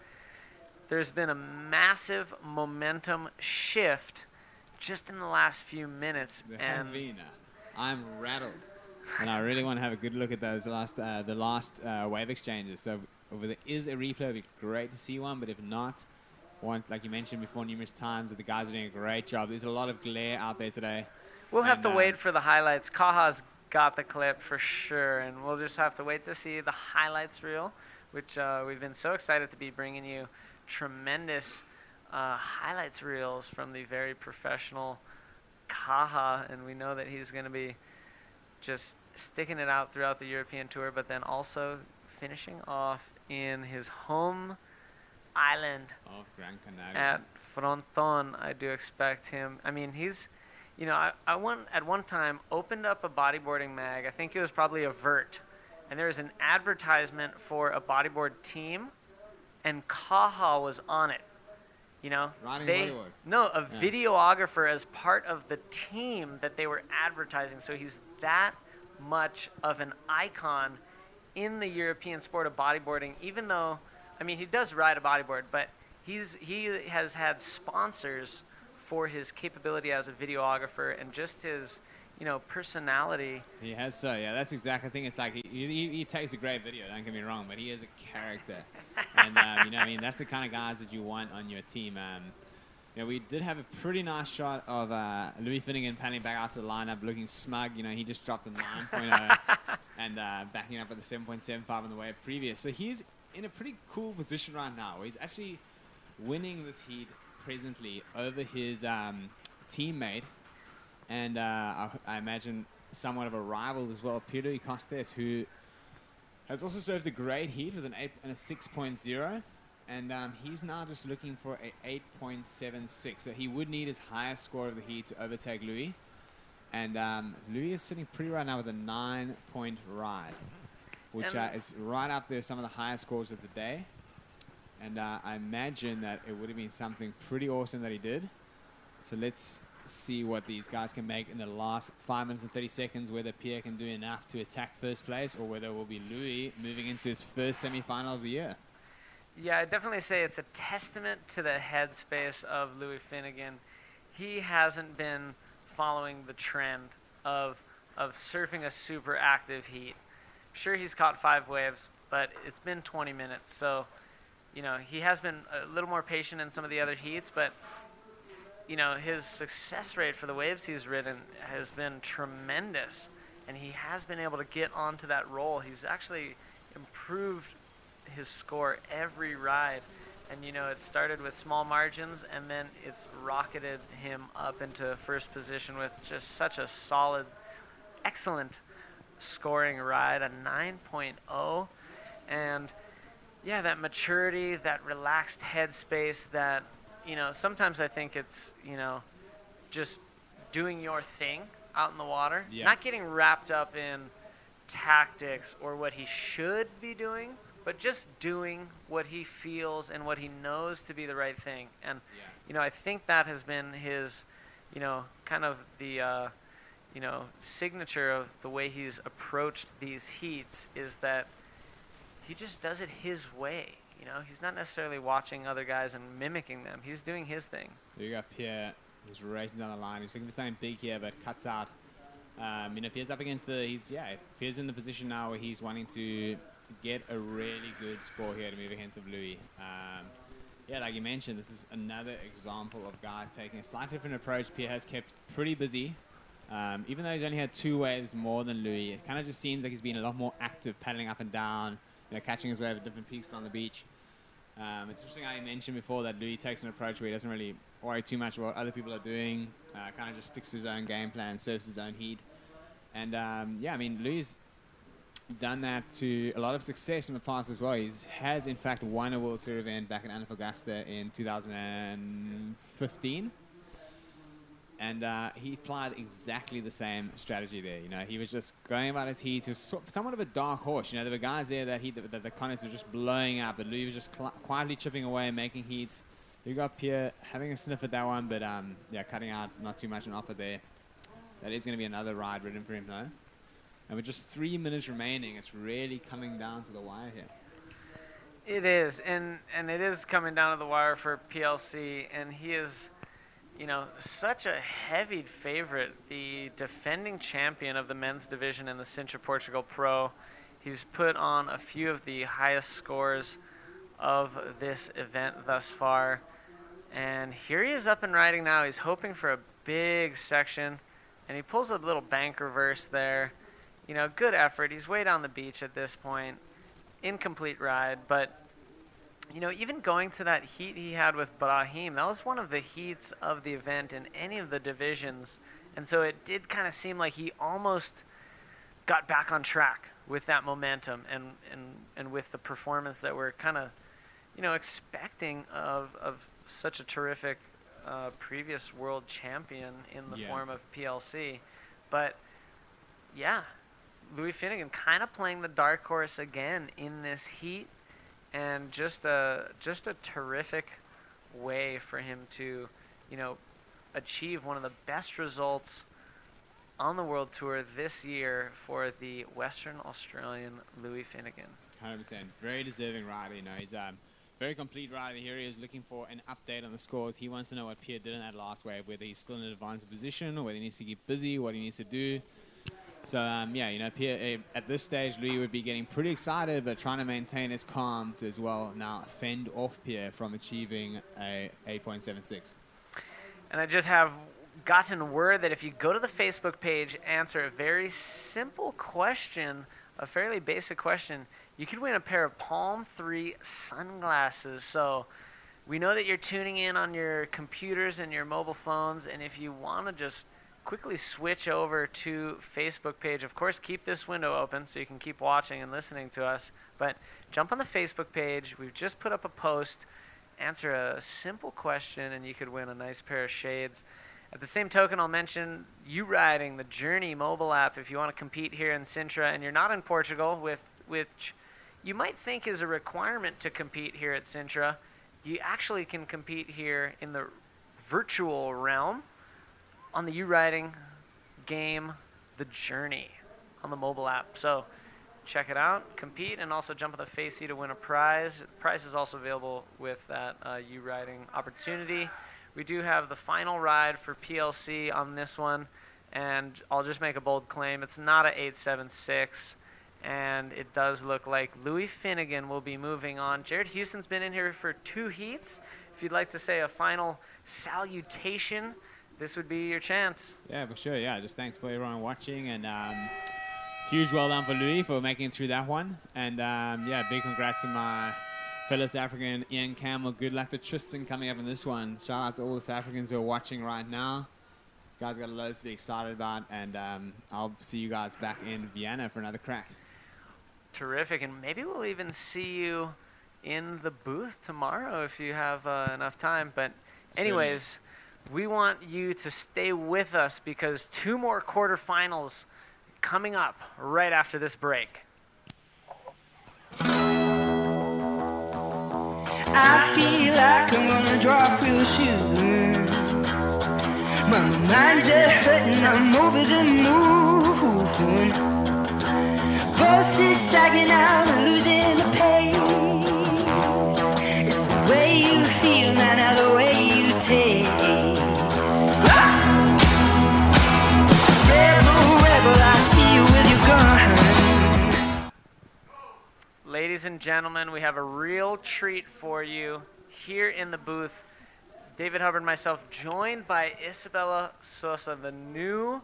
There's been a massive momentum shift just in the last few minutes. There has been. I'm rattled, and I really want to have a good look at those the last wave exchanges. So if there is a replay, it'd be great to see one, but if not, like you mentioned before numerous times, that the guys are doing a great job. There's a lot of glare out there today. We'll have to wait for the highlights. Kaha's got the clip for sure, and we'll just have to wait to see the highlights reel, which we've been so excited to be bringing you tremendous highlights reels from the very professional Kaha, and we know that he's going to be just sticking it out throughout the European Tour, but then also finishing off in his home island of Gran Canaria at Fronton. I do expect him. I mean, he's you know, at one time opened up a bodyboarding mag. I think it was probably a Vert, and there was an advertisement for a bodyboard team, and Kaha was on it. You know, Riding a bodyboard. No, a Yeah. videographer as part of the team that they were advertising. So he's that much of an icon in the European sport of bodyboarding. Even though, I mean, he does ride a bodyboard, but he has had sponsors for his capability as a videographer and just his, you know, personality. He has so, yeah, that's exactly. I think it's like he takes a great video, don't get me wrong, but he is a character. And, you know, I mean, that's the kind of guys that you want on your team. You know, we did have a pretty nice shot of Louis Finnegan paddling back out to the lineup looking smug. You know, he just dropped a 9.0 and backing up at the 7.75 on the wave previous. So he's in a pretty cool position right now where he's actually winning this heat presently over his teammate. And I imagine somewhat of a rival as well, Pedro Costes, who has also served a great heat with an 8 and a 6.0. And he's now just looking for a 8.76. So he would need his highest score of the heat to overtake Louis. And Louis is sitting pretty right now with a 9-point ride, which is right up there, some of the highest scores of the day. And I imagine that it would have been something pretty awesome that he did. So let's see what these guys can make in the last 5 minutes and 30 seconds, whether Pierre can do enough to attack first place or whether it will be Louis moving into his first semi-final of the year. Yeah, I'd definitely say it's a testament to the headspace of Louis Finnegan. He hasn't been following the trend of surfing a super active heat. Sure, he's caught 5 waves, but it's been 20 minutes. So, you know, he has been a little more patient in some of the other heats, but, you know, his success rate for the waves he's ridden has been tremendous, and he has been able to get onto that roll. He's actually improved his score every ride, and you know, it started with small margins and then it's rocketed him up into first position with just such a solid, excellent scoring ride, a 9.0. And yeah, that maturity, that relaxed headspace, that, you know, sometimes I think it's, you know, just doing your thing out in the water, not getting wrapped up in tactics or what he should be doing, but just doing what he feels and what he knows to be the right thing. And, you know, I think that has been his, you know, kind of the, you know, signature of the way he's approached these heats is that he just does it his way. You know, he's not necessarily watching other guys and mimicking them. He's doing his thing. There you go, Pierre. He's racing down the line. He's looking for something big here, but cuts out. You know, Pierre's up against Pierre's in the position now where he's wanting to get a really good score here to move against Louis. Yeah, like you mentioned, this is another example of guys taking a slightly different approach. Pierre has kept pretty busy. Even though he's only had 2 waves more than Louis, it kind of just seems like he's been a lot more active, paddling up and down, you know, catching his wave at different peaks on the beach. It's interesting how you mentioned before that Louis takes an approach where he doesn't really worry too much about what other people are doing, kind of just sticks to his own game plan, surfs his own heat. And yeah, I mean, Louis done that to a lot of success in the past as well. He has, in fact, won a World Tour event back in Antofagasta in 2015. And he applied exactly the same strategy there. You know, he was just going about his heats. He was somewhat of a dark horse. You know, there were guys there that the contests were just blowing up, but Louis was just quietly chipping away and making heats. You got Pierre having a sniff at that one, but yeah, cutting out not too much an offer there. That is going to be another ride ridden for him, though. And with just 3 minutes remaining, it's really coming down to the wire here. It is, and it is coming down to the wire for PLC, and he is, you know, such a heavy favorite, the defending champion of the men's division in the Sintra Portugal Pro. He's put on a few of the highest scores of this event thus far. And here he is up and riding now. He's hoping for a big section, and he pulls a little bank reverse there. You know, good effort. He's way down the beach at this point. Incomplete ride, but you know, even going to that heat he had with Brahim, that was one of the heats of the event in any of the divisions. And so it did kind of seem like he almost got back on track with that momentum and with the performance that we're kind of, you know, expecting of such a terrific previous world champion in the Yeah. form of PLC. But yeah, Louis Finnegan kind of playing the dark horse again in this heat, and just a terrific way for him to, achieve one of the best results on the World Tour this year for the Western Australian Louis Finnegan. 100%. Very deserving rider, he's a very complete rider. Here he is looking for an update on the scores. He wants to know what Pierre did in that last wave, whether he's still in an advanced position or whether he needs to keep busy, what he needs to do. So, Pierre, at this stage, Louis would be getting pretty excited, but trying to maintain his calm to as well now fend off Pierre from achieving a 8.76. And I just have gotten word that if you go to the Facebook page, answer a very simple question, a fairly basic question, you could win a pair of Palm 3 sunglasses. So we know that you're tuning in on your computers and your mobile phones, and if you want to just quickly switch over to Facebook page, of course keep this window open so you can keep watching and listening to us, but jump on the Facebook page. We've just put up a post, answer a simple question, and you could win a nice pair of shades. At the same token, I'll mention U-Riding, the Journey mobile app, if you want to compete here in Sintra and you're not in Portugal, which you might think is a requirement to compete here at Sintra. You actually can compete here in the virtual realm on the U-Riding game, The Journey, on the mobile app. So check it out, compete, and also jump on the Facey to win a prize. The prize is also available with that U-Riding opportunity. We do have the final ride for PLC on this one, and I'll just make a bold claim. It's not a 8.76, and it does look like Louis Finnegan will be moving on. Jared Houston's been in here for 2 heats. If you'd like to say a final salutation, this would be your chance. Yeah, for sure. Yeah, just thanks for everyone watching, and huge well done for Louis for making it through that one. And big congrats to my fellow South African Ian Campbell. Good luck to Tristan coming up in this one. Shout out to all the South Africans who are watching right now. You guys got a loads to be excited about, and I'll see you guys back in Vienna for another crack. Terrific, and maybe we'll even see you in the booth tomorrow if you have enough time. But anyways, we want you to stay with us because 2 more quarterfinals coming up right after this break. I feel like I'm gonna drop real soon. My mind's hurting, I'm over the moon. Pulses sagging out, I'm losing the pace. It's the way you feel, man, now the way you taste. Rebel, I see you with your gun. Ladies and gentlemen, we have a real treat for you here in the booth. David Hubbard and myself, joined by Isabella Sosa, the new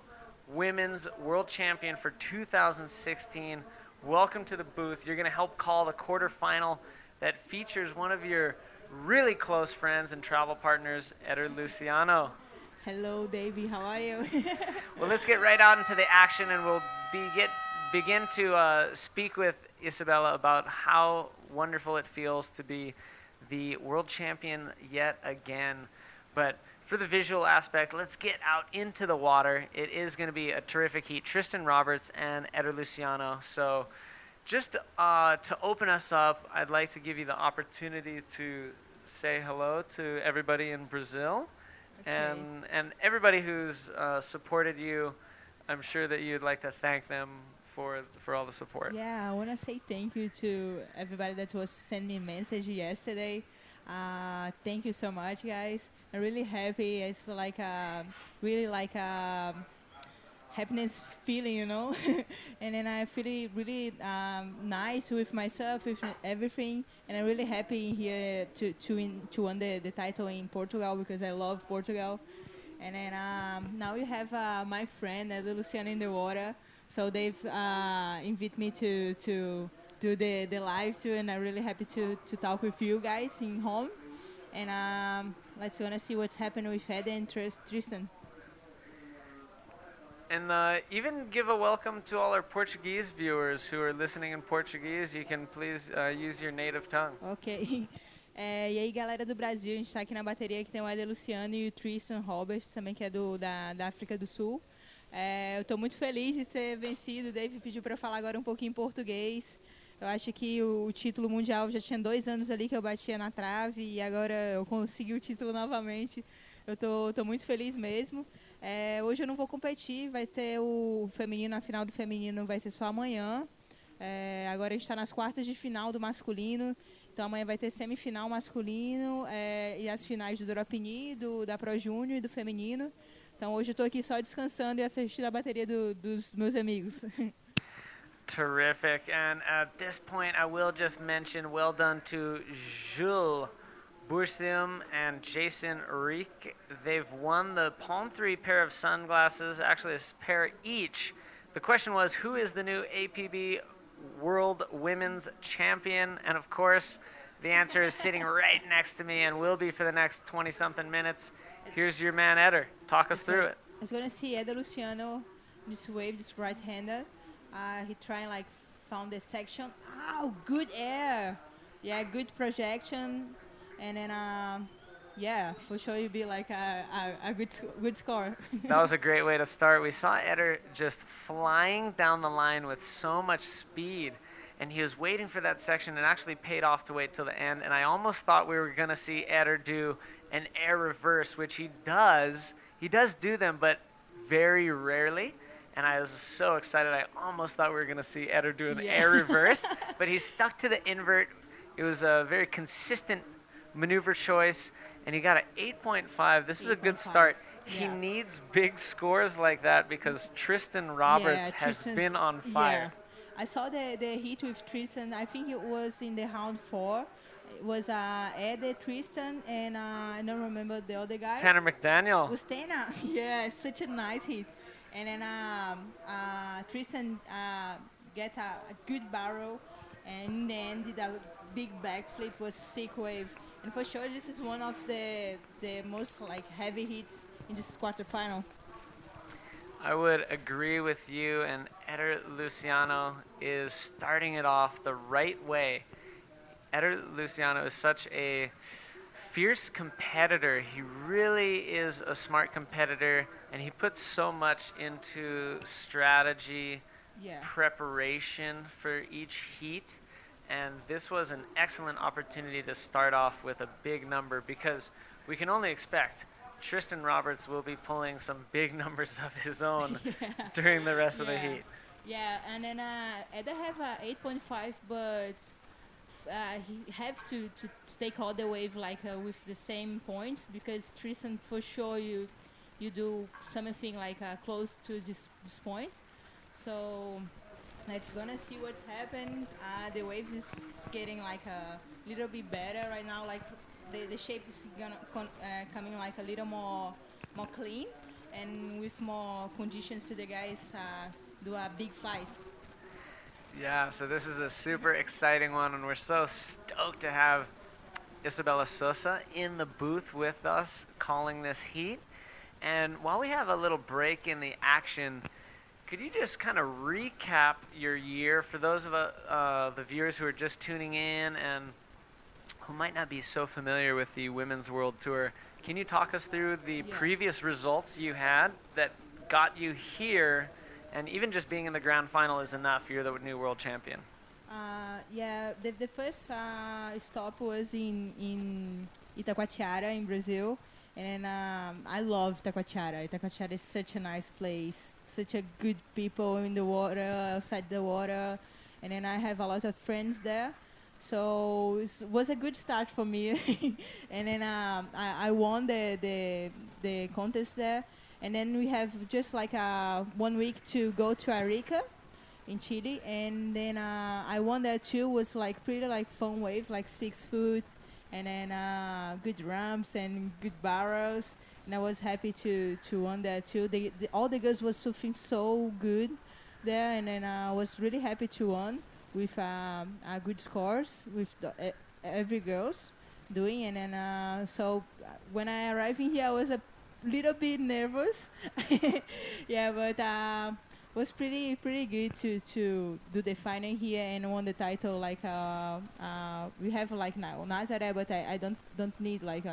women's world champion for 2016. Welcome to the booth. You're going to help call the quarterfinal that features one of your really close friends and travel partners, Eder Luciano. Hello, Davey. How are you? Well, let's get right out into the action, and we'll begin to speak with Isabella about how wonderful it feels to be the world champion yet again. But for the visual aspect, let's get out into the water. It is going to be a terrific heat. Tristan Roberts and Eder Luciano. So just to open us up, I'd like to give you the opportunity to say hello to everybody in Brazil. Okay. And everybody who's supported you. I'm sure that you'd like to thank them for all the support. Yeah, I want to say thank you to everybody that was sending me a message yesterday. Thank you so much, guys. I'm really happy. It's like really like a happiness feeling, you know. And then I feel really nice with myself, with everything. And I'm really happy here to win the title in Portugal because I love Portugal. And then now you have my friend, Luciano, in the water. So they've invited me to do the live too, and I'm really happy to talk with you guys in home. And let's gonna see what's happening with Eder and Tristan. And even give a welcome to all our Portuguese viewers who are listening in Portuguese. You can please use your native tongue. Ok. E aí, galera do Brasil, a gente está aqui na bateria, que tem o Eder Luciano e o Tristan Roberts, também que é da África do Sul. Eu estou muito feliz de ter vencido. O Dave pediu para eu falar agora um pouquinho em português. Eu acho que o título mundial já tinha 2 anos ali que eu batia na trave e agora eu consegui o título novamente. Eu tô muito feliz mesmo. Hoje eu não vou competir, vai ser o feminino, a final do feminino vai ser só amanhã. Agora a gente está nas quartas de final do masculino. Então amanhã vai ter semifinal masculino e as finais do Dropini, da Pro Júnior e do feminino. Então hoje eu estou aqui só descansando e assistindo a bateria dos meus amigos. Terrific. And at this point, I will just mention well done to Jules Bursim and Jason Riek. They've won the Palm 3 pair of sunglasses, actually a pair each. The question was, who is the new APB World Women's Champion? And of course, the answer is sitting right next to me and will be for the next 20-something minutes. Here's your man, Eder. Talk us through it. I was going to see Eder Luciano, this wave, this right-hander. He tried found the section. Oh, good air. Yeah, good projection. And then, yeah, for sure you'll be like a good score. That was a great way to start. We saw Eder just flying down the line with so much speed, and he was waiting for that section and actually paid off to wait till the end. And I almost thought we were going to see Eder do an air reverse, which he does. He does do them, but very rarely. And I was so excited. I almost thought we were going to see Eder do an air reverse, but he stuck to the invert. It was a very consistent maneuver choice, and he got an 8.5. This is a good start. He needs big scores like that because Tristan Roberts has been on fire. Yeah. I saw the hit with Tristan. I think it was in the round 4. It was Eder, Tristan, and I don't remember the other guy. Tanner McDaniel. It was Tanner. Yeah, such a nice hit. And then Tristan get a good barrel, and then did a big backflip. Was sick wave. And for sure, this is one of the most heavy hits in this quarterfinal. I would agree with you, and Eder Luciano is starting it off the right way. Eder Luciano is such a fierce competitor. He really is a smart competitor, and he puts so much into strategy, preparation for each heat. And this was an excellent opportunity to start off with a big number because we can only expect Tristan Roberts will be pulling some big numbers of his own during the rest of the heat. Yeah, and then Eder have a 8.5, but he have to take all the wave with the same points because Tristan for sure you do something close to this point. So let's gonna see what's happened. The waves is getting a little bit better right now. The shape is gonna coming a little more clean and with more conditions to the guys do a big fight. Yeah, so this is a super exciting one, and we're so stoked to have Isabella Sosa in the booth with us calling this heat. And while we have a little break in the action, could you just kind of recap your year for those of the viewers who are just tuning in and who might not be so familiar with the Women's World Tour? Can you talk us through the previous results you had that got you here? And even just being in the grand final is enough. You're the new world champion. The first stop was in Itacoatiara in Brazil. And I love Itacoatiara. Itacoatiara is such a nice place, such a good people in the water, outside the water. And then I have a lot of friends there. So it was a good start for me. And then I won the contest there. And then we have just 1 week to go to Arica in Chile. And then I won there too. Was pretty fun wave, 6 foot. And then good ramps and good barrels. And I was happy to win there too. All the girls was surfing so good there. And then I was really happy to win with good scores with every girls doing. And then so when I arrived in here, I was a little bit nervous. But was pretty good to do the final here and won the title. Like we have like now Nazaré, but I don't need like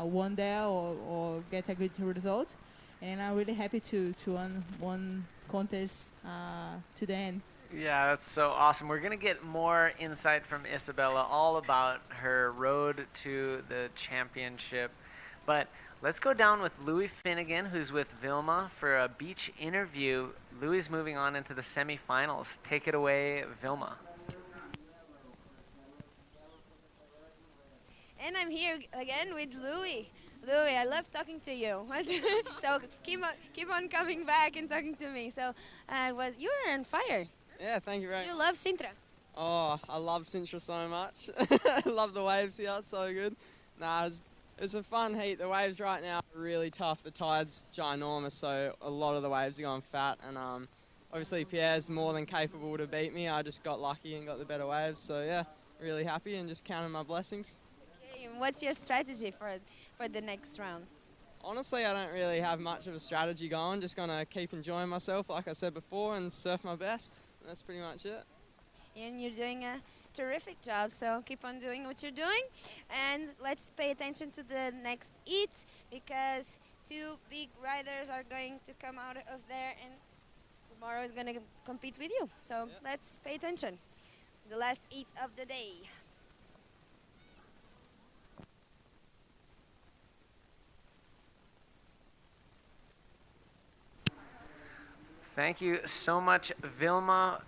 won there or get a good result. And I'm really happy to won one contest to the end. Yeah, that's so awesome. We're going to get more insight from Isabella all about her road to the championship. But let's go down with Louis Finnegan, who's with Vilma for a beach interview. Louis is moving on into the semifinals. Take it away, Vilma. And I'm here again with Louis. Louis, I love talking to you. So keep on coming back and talking to me. So you were on fire. Yeah, thank you very much. You love Sintra. Oh, I love Sintra so much. I love the waves here, so good. Nah, it was a fun heat. The waves right now are really tough. The tide's ginormous, so a lot of the waves are going fat. And obviously Pierre's more than capable to beat me. I just got lucky and got the better waves. So yeah, really happy and just counting my blessings. Okay, and what's your strategy for the next round? Honestly, I don't really have much of a strategy going. Just going to keep enjoying myself, like I said before, and surf my best. That's pretty much it. And you're doing a terrific job, so keep on doing what you're doing. And let's pay attention to the next heat, because two big riders are going to come out of there, and tomorrow is going to compete with you. So let's pay attention. The last heat of the day. Thank you so much, Vilma.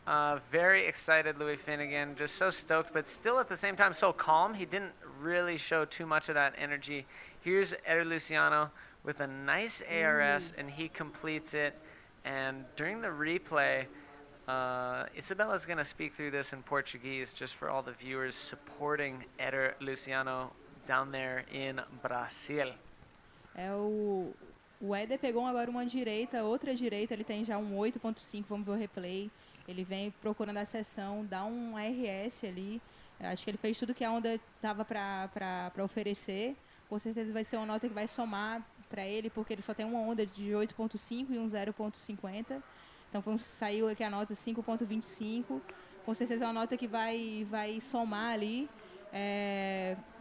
Very excited, Louis Finnegan. Just so stoked, but still at the same time so calm. He didn't really show too much of that energy. Here's Eder Luciano with a nice ARS, and he completes it. And during the replay, Isabella's going to speak through this in Portuguese just for all the viewers supporting Eder Luciano down there in Brazil. O Éder pegou agora uma direita, outra direita, ele tem já um 8.5, vamos ver o replay. Ele vem procurando a seção, dá um RS ali. Acho que ele fez tudo que a onda estava para oferecer. Com certeza vai ser uma nota que vai somar para ele, porque ele só tem uma onda de 8.5 e um 0.50. Então saiu aqui a nota 5.25. Com certeza é uma nota que vai somar ali.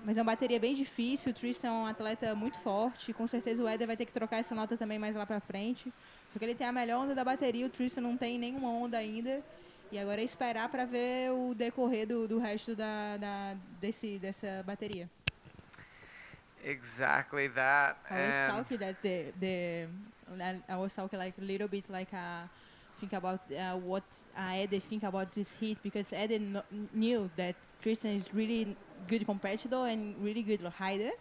Mas é uma bateria bem difícil. O Tristan é um atleta muito forte. Com certeza o Éder vai ter que trocar essa nota também mais lá pra frente, porque ele tem a melhor onda da bateria. O Tristan não tem nenhuma onda ainda. E agora é esperar para ver o decorrer do resto dessa bateria. Exactly that. I was talking like a little bit like think about what Eder think about this heat, because Eder knew that Tristan is really good competitor and really good rider.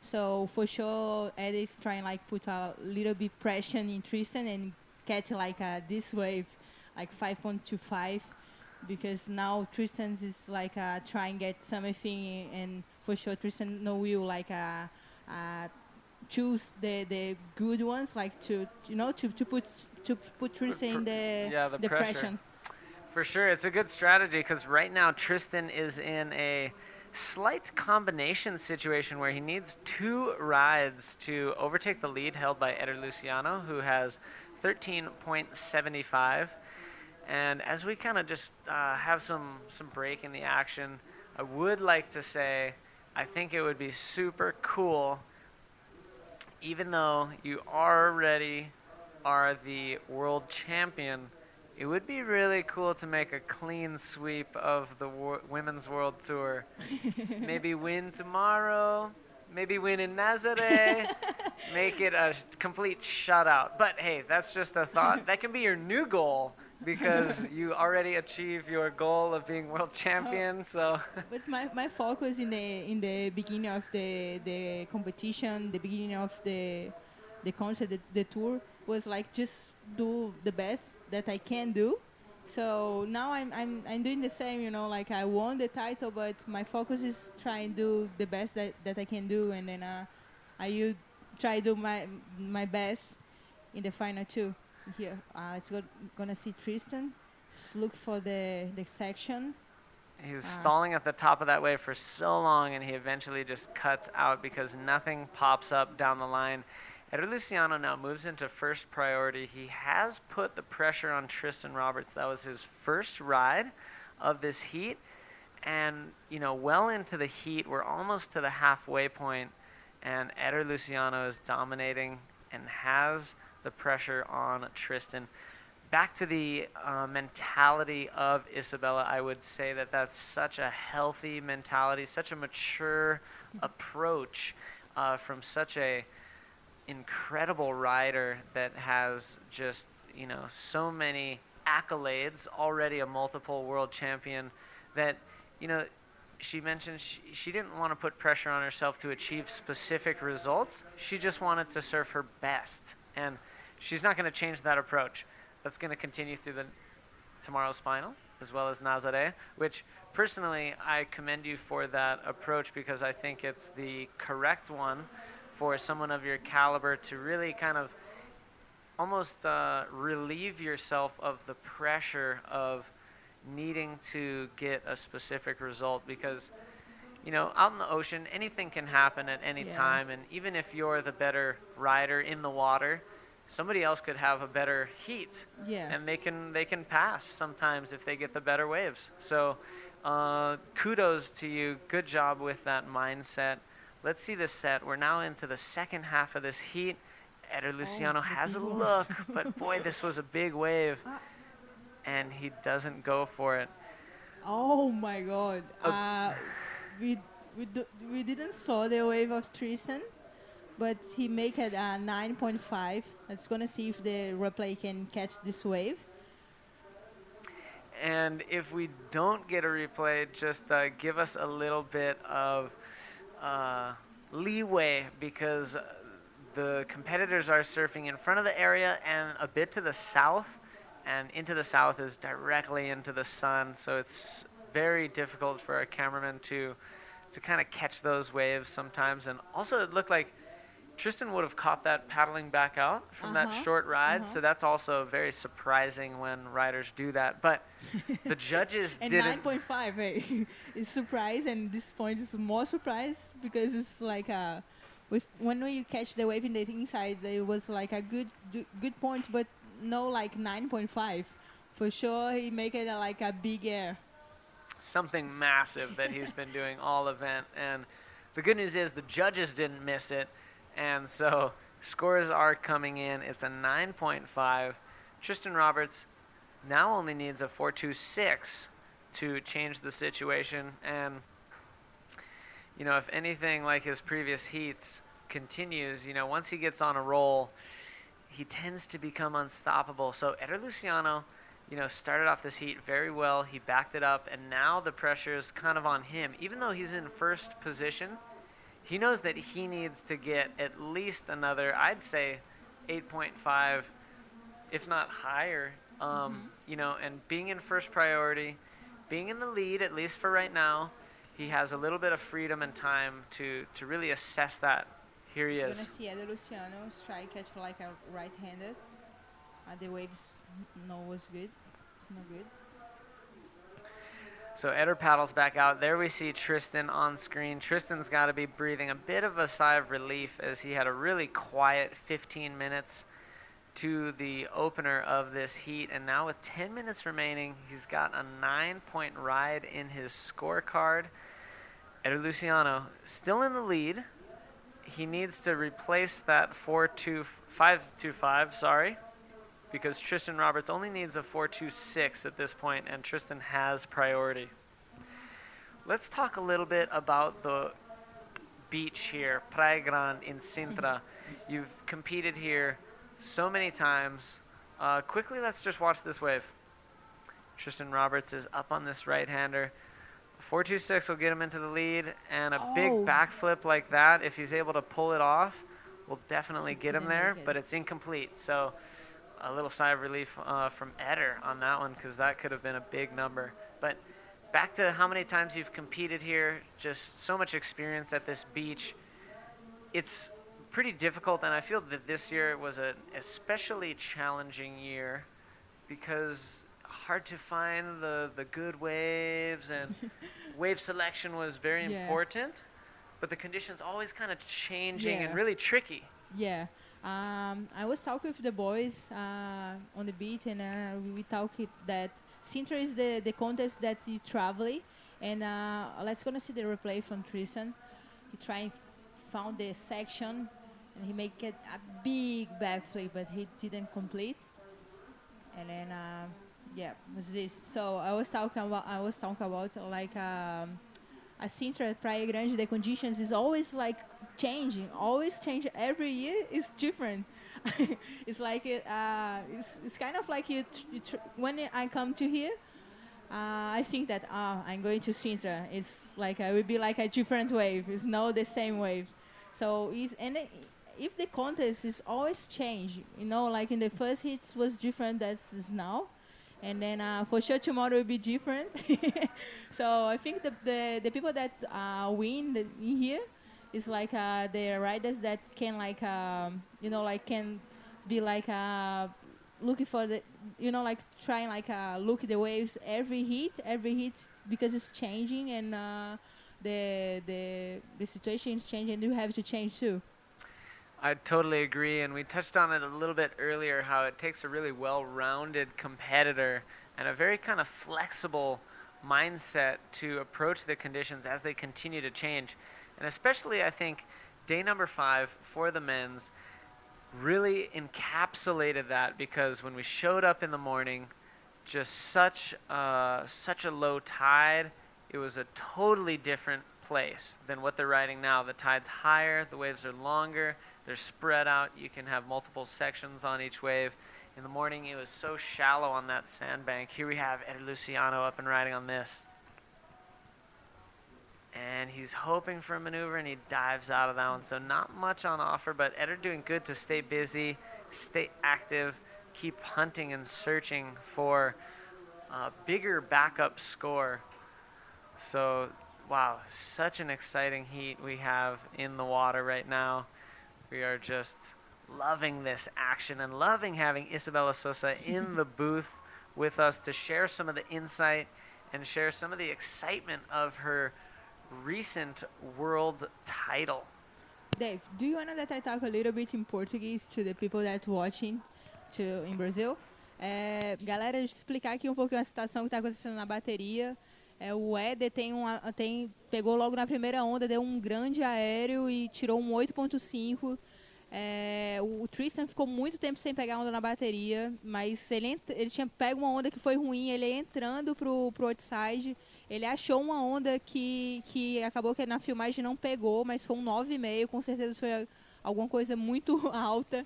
So for sure, Eder is trying like put a little bit pressure in Tristan and catch like this wave, like 5.25, because now Tristan is like trying get something, and for sure Tristan will like choose the good ones, like to put Tristan in the pressure. For sure, it's a good strategy, because right now Tristan is in a slight combination situation where he needs 2 rides to overtake the lead held by Eder Luciano, who has 13.75. And as we kind of just have some break in the action, I would like to say I think it would be super cool, even though you already are the world champion, it would be really cool to make a clean sweep of the Women's World Tour. Maybe win tomorrow, maybe win in Nazaré, make it a complete shutout. But hey, that's just a thought. That can be your new goal, because you already achieved your goal of being world champion. So. But my focus in the beginning of the competition, the beginning of the concert, the tour, was like just do the best that I can do. So now I'm doing the same, like I won the title, but my focus is trying to do the best that I can do, and then I will try to do my best in the final too. Here, it's gonna see Tristan. Look for the section. He's stalling at the top of that wave for so long, and he eventually just cuts out because nothing pops up down the line. Eder Luciano now moves into first priority. He has put the pressure on Tristan Roberts. That was his first ride of this heat. And, you know, well into the heat, we're almost to the halfway point, and Eder Luciano is dominating and has the pressure on Tristan. Back to the mentality of Isabella, I would say that that's such a healthy mentality, such a mature approach from such a incredible rider that has just, you know, so many accolades, already a multiple world champion, that, you know, she mentioned she didn't want to put pressure on herself to achieve specific results. She just wanted to serve her best, and she's not going to change that approach. That's going to continue through tomorrow's final, as well as Nazaré, which personally I commend you for that approach, because I think it's the correct one for someone of your caliber to really kind of almost relieve yourself of the pressure of needing to get a specific result, because, you know, out in the ocean, anything can happen at any time, and even if you're the better rider in the water, somebody else could have a better heat, and they can pass sometimes if they get the better waves. So kudos to you. Good job with that mindset. Let's see the set. We're now into the second half of this heat. Eder Luciano has a look, but boy, this was a big wave, and he doesn't go for it. Oh my God! We didn't saw the wave of Tristan, but he make it 9.5. Let's gonna see if the replay can catch this wave. And if we don't get a replay, just give us a little bit of leeway, because the competitors are surfing in front of the area and a bit to the south, and into the south is directly into the sun, so it's very difficult for a cameraman to kind of catch those waves sometimes. And also it looked like Tristan would have caught that paddling back out from that short ride, so that's also very surprising when riders do that. But the judges and didn't. 9.5, hey, is surprise, and this point is more surprise, because it's like when you catch the wave in the inside, it was like a good point, but no, like 9.5. For sure, he make it like a big air. Something massive that he's been doing all event, and the good news is the judges didn't miss it. And so scores are coming in. It's a 9.5. Tristan Roberts now only needs a 4.26 to change the situation. And, you know, if anything like his previous heats continues, you know, once he gets on a roll, he tends to become unstoppable. So Eder Luciano, you know, started off this heat very well. He backed it up, and now the pressure is kind of on him. Even though he's in first position, he knows that he needs to get at least another, I'd say, 8.5, if not higher. You know, and being in first priority, being in the lead, at least for right now, he has a little bit of freedom and time to really assess that. Here he is. Gonna see Eder Luciano try catch like a right-handed. The waves was good. It's no good. So Eder paddles back out. There we see Tristan on screen. Tristan's got to be breathing a bit of a sigh of relief, as he had a really quiet 15 minutes to the opener of this heat. And now with 10 minutes remaining, he's got a 9-point ride in his scorecard. Eder Luciano still in the lead. He needs to replace that 5.25, sorry, because Tristan Roberts only needs a 4.26 at this point, and Tristan has priority. Let's talk a little bit about the beach here, Praia Grande in Sintra. You've competed here so many times. Quickly, let's just watch this wave. Tristan Roberts is up on this right-hander. 4.26 will get him into the lead, and a big backflip like that, if he's able to pull it off, will definitely get him there, but it's incomplete. So a little sigh of relief from Eder on that one, because that could have been a big number. But back to how many times you've competed here, just so much experience at this beach. It's pretty difficult, and I feel that this year was an especially challenging year, because hard to find the good waves, and wave selection was very important, but the conditions always kind of changing and really tricky. Yeah, I was talking with the boys on the beach, and we talked that Sintra is the contest that you travel, and let's gonna see the replay from Tristan. He tried found the section, and he make it a big backflip, but he didn't complete. And then yeah, was this. So I was talking about like a Sintra at Praia Grande. The conditions is always like changing, always change. Every year is different. It's like it's kind of like when I come to here. I think that I'm going to Sintra. It's like I will be like a different wave. It's not the same wave. So if the contest is always change, like in the first hits was different that's is now, and then for sure tomorrow will be different. So I think the people that win in here is like the riders that can like like can be like looking for the like trying like look the waves every hit because it's changing, and the situation is changing, and you have to change too. I totally agree, and we touched on it a little bit earlier, how it takes a really well-rounded competitor and a very kind of flexible mindset to approach the conditions as they continue to change. And especially, I think, day number 5 for the men's really encapsulated that, because when we showed up in the morning, just such a low tide, it was a totally different place than what they're riding now. The tide's higher, the waves are longer, they're spread out. You can have multiple sections on each wave. In the morning, it was so shallow on that sandbank. Here we have Eder Luciano up and riding on this. And he's hoping for a maneuver, and he dives out of that one. So not much on offer, but Eder doing good to stay busy, stay active, keep hunting and searching for a bigger backup score. So, wow, such an exciting heat we have in the water right now. We are just loving this action and loving having Isabella Sosa in the booth with us to share some of the insight and share some of the excitement of her recent world title. Dave, do you want that I talk a little bit in Portuguese to the people that watching in Brazil? Galera, deixa eu explicar aqui um pouquinho a situação que está acontecendo na bateria. O Éder pegou logo na primeira onda, deu um grande aéreo e tirou um 8.5. O Tristan ficou muito tempo sem pegar onda na bateria, mas ele tinha pego uma onda que foi ruim, ele entrando pro outside, ele achou uma onda que acabou que na filmagem não pegou, mas foi um 9,5, com certeza foi alguma coisa muito alta.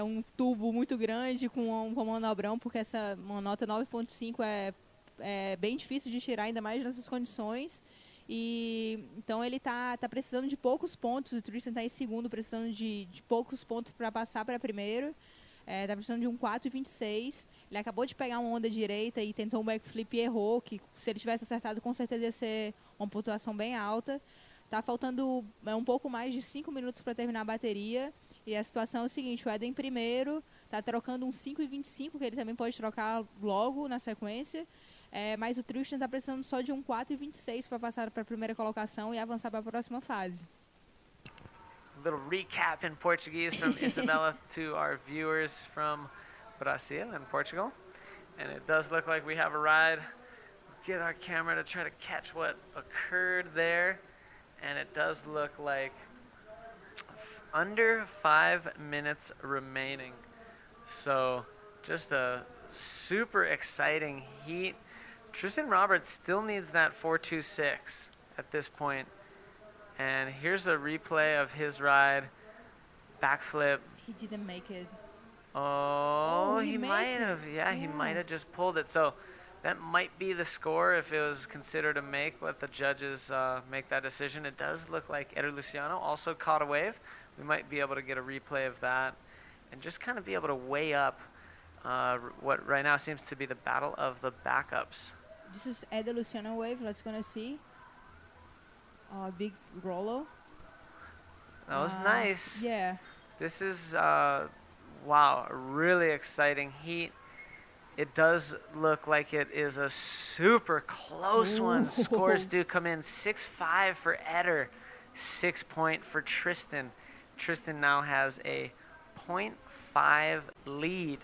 Um tubo muito grande com manobrão, porque essa nota 9.5 é bem difícil de tirar, ainda mais nessas condições. E então ele tá precisando de poucos pontos. O Tristan está em segundo, precisando de poucos pontos para passar para primeiro. Tá precisando de um 4,26. Ele acabou de pegar uma onda direita e tentou um backflip e errou, que se ele tivesse acertado com certeza ia ser uma pontuação bem alta. Tá faltando um pouco mais de 5 minutos para terminar a bateria. E a situação é o seguinte: o Eden em primeiro tá trocando um 5,25, que ele também pode trocar logo na sequência. Mas o Tristan está precisando só de um 4,26 para passar para a primeira colocação e avançar para a próxima fase. Little recap in Portuguese from Isabella to our viewers from Brazil and Portugal. And it does look like we have a ride. Get our camera to try to catch what occurred there. And it does look like under 5 minutes remaining. So just a super exciting heat. Tristan Roberts still needs that 4.26 at this point. And here's a replay of his ride. Backflip. He didn't make it. Oh, he might have. Yeah, he might have just pulled it. So that might be the score if it was considered a make. Let the judges make that decision. It does look like Eder Luciano also caught a wave. We might be able to get a replay of that and just kind of be able to weigh up what right now seems to be the battle of the backups. This is Eder Luciano wave. Let's gonna see. Big Rollo. That was nice. Yeah. This is, wow, a really exciting heat. It does look like it is a super close one. Scores do come in 6.5 for Eder, 6 point for Tristan. Tristan now has a 0.5 lead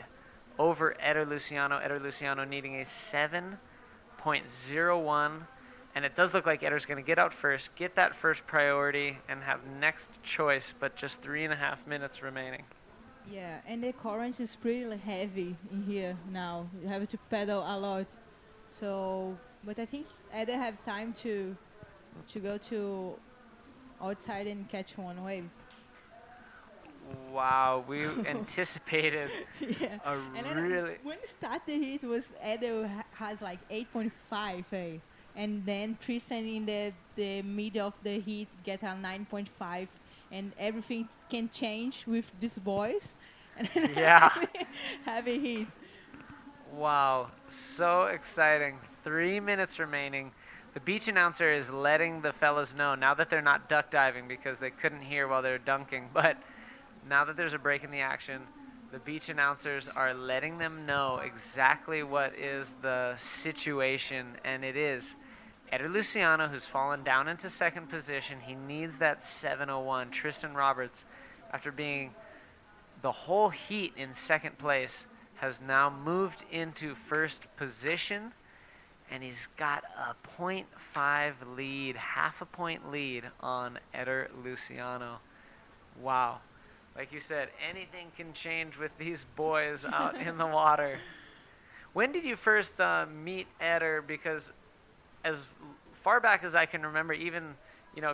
over Eder Luciano. Eder Luciano needing a 7.01. And it does look like Eder's going to get out first, get that first priority, and have next choice, but just 3.5 minutes remaining. Yeah, and the current is pretty heavy in here now. You have to pedal a lot. So, but I think Eder have time to go to outside and catch one wave. Wow, we anticipated Yeah. a And then really... when it started the heat was Eder has like 8.5, eh? And then Tristan in the middle of the heat get a 9.5, and everything can change with these boys. And Yeah. heavy heat. Wow, so exciting. 3 minutes remaining. The beach announcer is letting the fellas know now that they're not duck diving because they couldn't hear while they're dunking, but now that there's a break in the action, the beach announcers are letting them know exactly what is the situation, and it is Eder Luciano, who's fallen down into second position. He needs that 7:01. Tristan Roberts, after being the whole heat in second place, has now moved into first position, and he's got a 0.5 lead, half a point lead on Eder Luciano. Wow. Like you said, anything can change with these boys out in the water. When did you first meet Eder? Because as far back as I can remember, even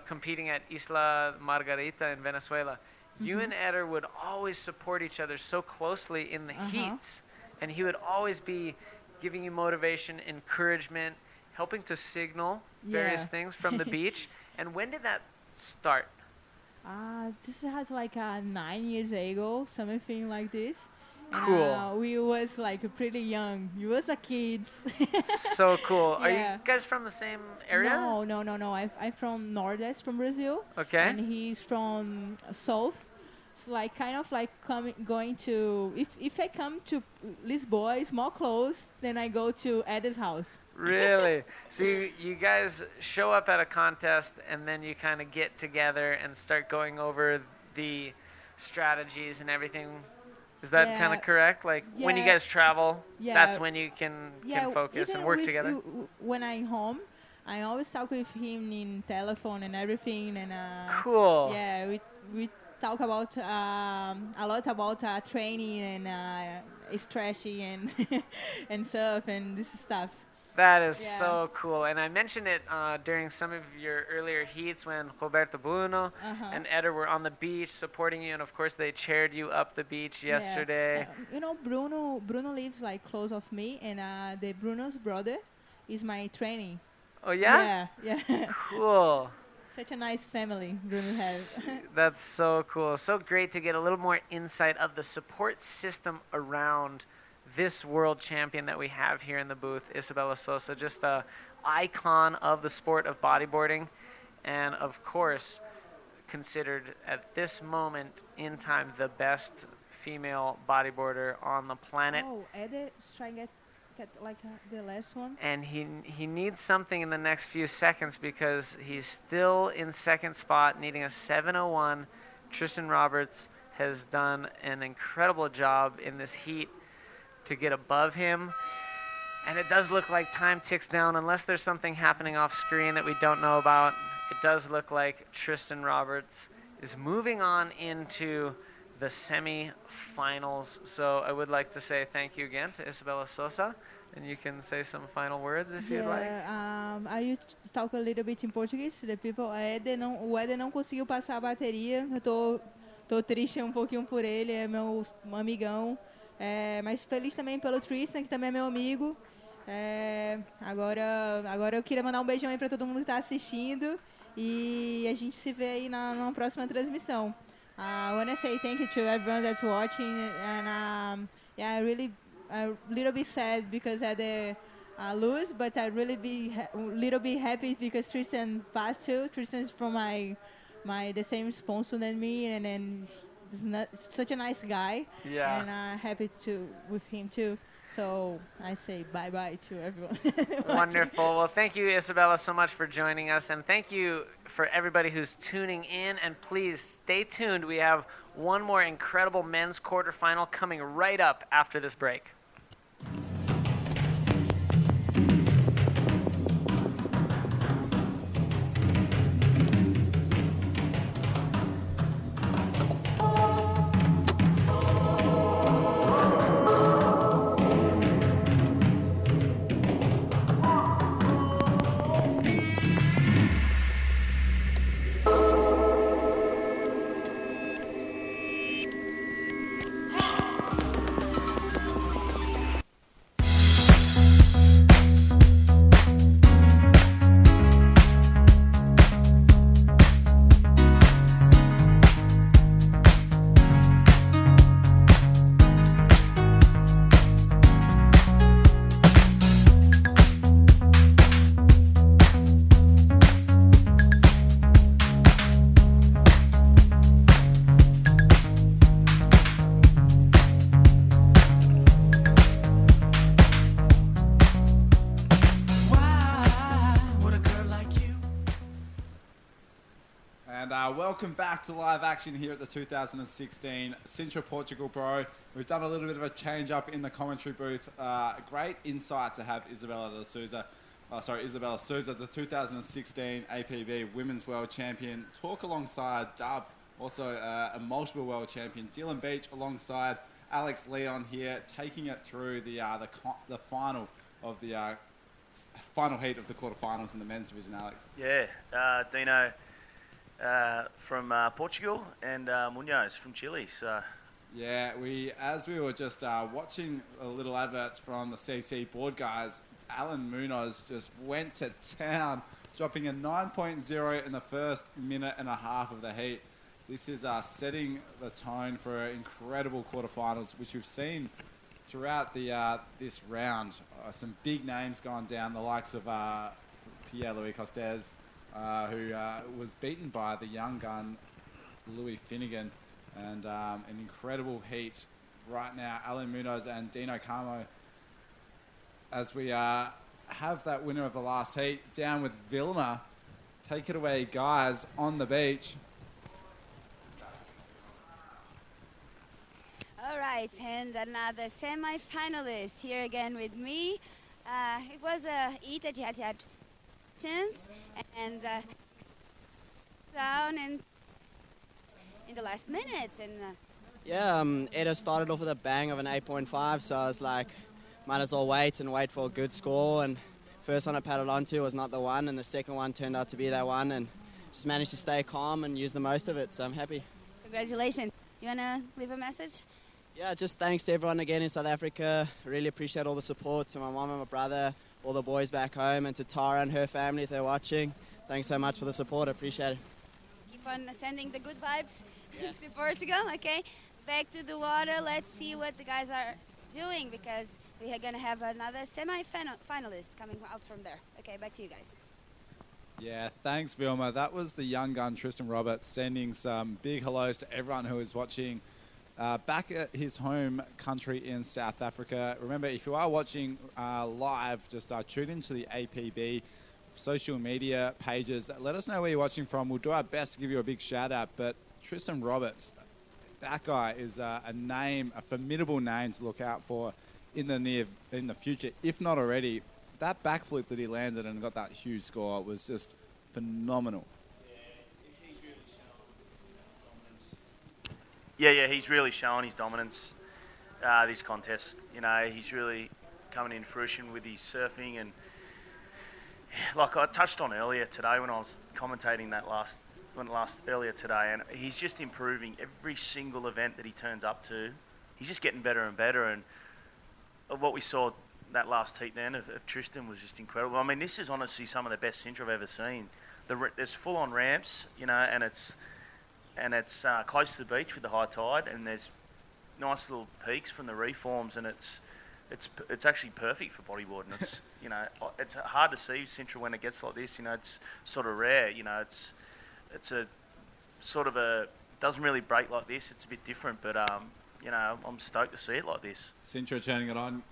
competing at Isla Margarita in Venezuela, you and Eder would always support each other so closely in the heats, and he would always be giving you motivation, encouragement, helping to signal various things from the beach. And when did that start? This has like 9 years ago, something like this. Cool. And, we was like pretty young. You was a kids. So cool. Are Yeah. you guys from the same area? No. I'm from Nordeste, from Brazil. Okay. And he's from South. It's like kind of like going to. If I come to Lisboa, it's more close than I go to Eder's house. Really? So you guys show up at a contest, and then you kind of get together and start going over the strategies and everything. Is that kind of correct? Like when you guys travel, that's when you can focus and work together? When I'm home, I always talk with him in telephone and everything. And cool. Yeah, we talk about a lot about training and stretching and and stuff and this stuff. That is so cool. And I mentioned it during some of your earlier heats when Roberto Bruno and Eder were on the beach supporting you. And, of course, they chaired you up the beach yesterday. Bruno lives, like, close of me. And the Bruno's brother is my training. Oh, yeah? Yeah. Cool. Such a nice family Bruno has. That's so cool. So great to get a little more insight of the support system around this world champion that we have here in the booth, Isabella Sosa, just the icon of the sport of bodyboarding, and of course considered at this moment in time the best female bodyboarder on the planet. Oh, Eder is trying to get like the last one. And he needs something in the next few seconds because he's still in second spot, needing a 7:01. Tristan Roberts has done an incredible job in this heat to get above him, and it does look like time ticks down unless there's something happening off screen that we don't know about. It does look like Tristan Roberts is moving on into the semi-finals. So I would like to say thank you again to Isabella Sosa, and you can say some final words if you'd like. I talk a little bit in Portuguese to the people. O Eder não conseguiu passar a bateria. Eu tô triste um pouquinho por ele, é meu amigão. Mas feliz também pelo Tristan, que também é meu amigo. Agora eu queria mandar um beijão aí para todo mundo que está assistindo. E a gente se vê aí na próxima transmissão. I want to say thank you to everyone that's watching. And I really a little bit sad because I had lose, but I really be little bit happy because Tristan passed too. Tristan is from the same sponsor than me, and then he's such a nice guy. Yeah. And I'm happy with him too. So I say bye-bye to everyone. Wonderful. Well, thank you, Isabella, so much for joining us. And thank you for everybody who's tuning in. And please stay tuned. We have One more incredible men's quarterfinal coming right up after this break. And welcome back to live action here at the 2016 Sintra Portugal Pro. We've done a little bit of a change up in the commentary booth. Great insight to have Isabella Souza, the 2016 APB Women's World Champion, talk alongside Dub, also a multiple world champion, Dylan Beach, alongside Alex Leon here, taking it through the final of the final heat of the quarterfinals in the men's division. Alex. Yeah, Dino from Portugal and Munoz from Chile. So. Yeah, as we were just watching a little adverts from the CC board guys, Alan Munoz just went to town, dropping a 9.0 in the first minute and a half of the heat. This is setting the tone for incredible quarterfinals, which we've seen throughout this round. Some big names gone down, the likes of Pierre-Louis Costes, who was beaten by the young gun Louis Finnegan, and an incredible heat right now. Alan Munoz and Dino Carmo, as we have that winner of the last heat down with Vilma. Take it away, guys, on the beach. All right, and another semi-finalist here again with me. It was a heat that you had chance and down in the last minutes. And Eda started off with a bang of an 8.5, so I was like, might as well wait for a good score. And first one I paddled onto was not the one, and the second one turned out to be that one, and just managed to stay calm and use the most of it, so I'm happy. Congratulations. You want to leave a message? Yeah, just thanks to everyone again in South Africa. I really appreciate all the support, to my mom and my brother, all the boys back home, and to Tara and her family if they're watching. Thanks so much for the support. I appreciate it. Keep on sending the good vibes to Portugal, okay? Back to the water. Let's see what the guys are doing, because we are going to have another semi-finalist coming out from there. Okay, back to you guys. Yeah, thanks, Vilma. That was the young gun, Tristan Roberts, sending some big hellos to everyone who is watching back at his home country in South Africa. Remember, if you are watching live, just tune into the APB social media pages. Let us know where you're watching from. We'll do our best to give you a big shout out. But Tristan Roberts, that guy is a formidable name to look out for in the future, if not already. That backflip that he landed and got that huge score was just phenomenal. Yeah, he's really shown his dominance this contest. You know, he's really coming in fruition with his surfing, and like I touched on earlier today when I was commentating earlier today, and he's just improving every single event that he turns up to. He's just getting better and better, and what we saw that last heat then of Tristan was just incredible. I mean, this is honestly some of the best Sintra I've ever seen. There's full-on ramps, you know, and it's close to the beach with the high tide, and there's nice little peaks from the reforms, and it's actually perfect for bodyboarding. It's you know, it's hard to see Sintra when it gets like this. You know, it's sort of rare. You know, it's a sort of doesn't really break like this. It's a bit different, but you know, I'm stoked to see it like this. Sintra turning it on.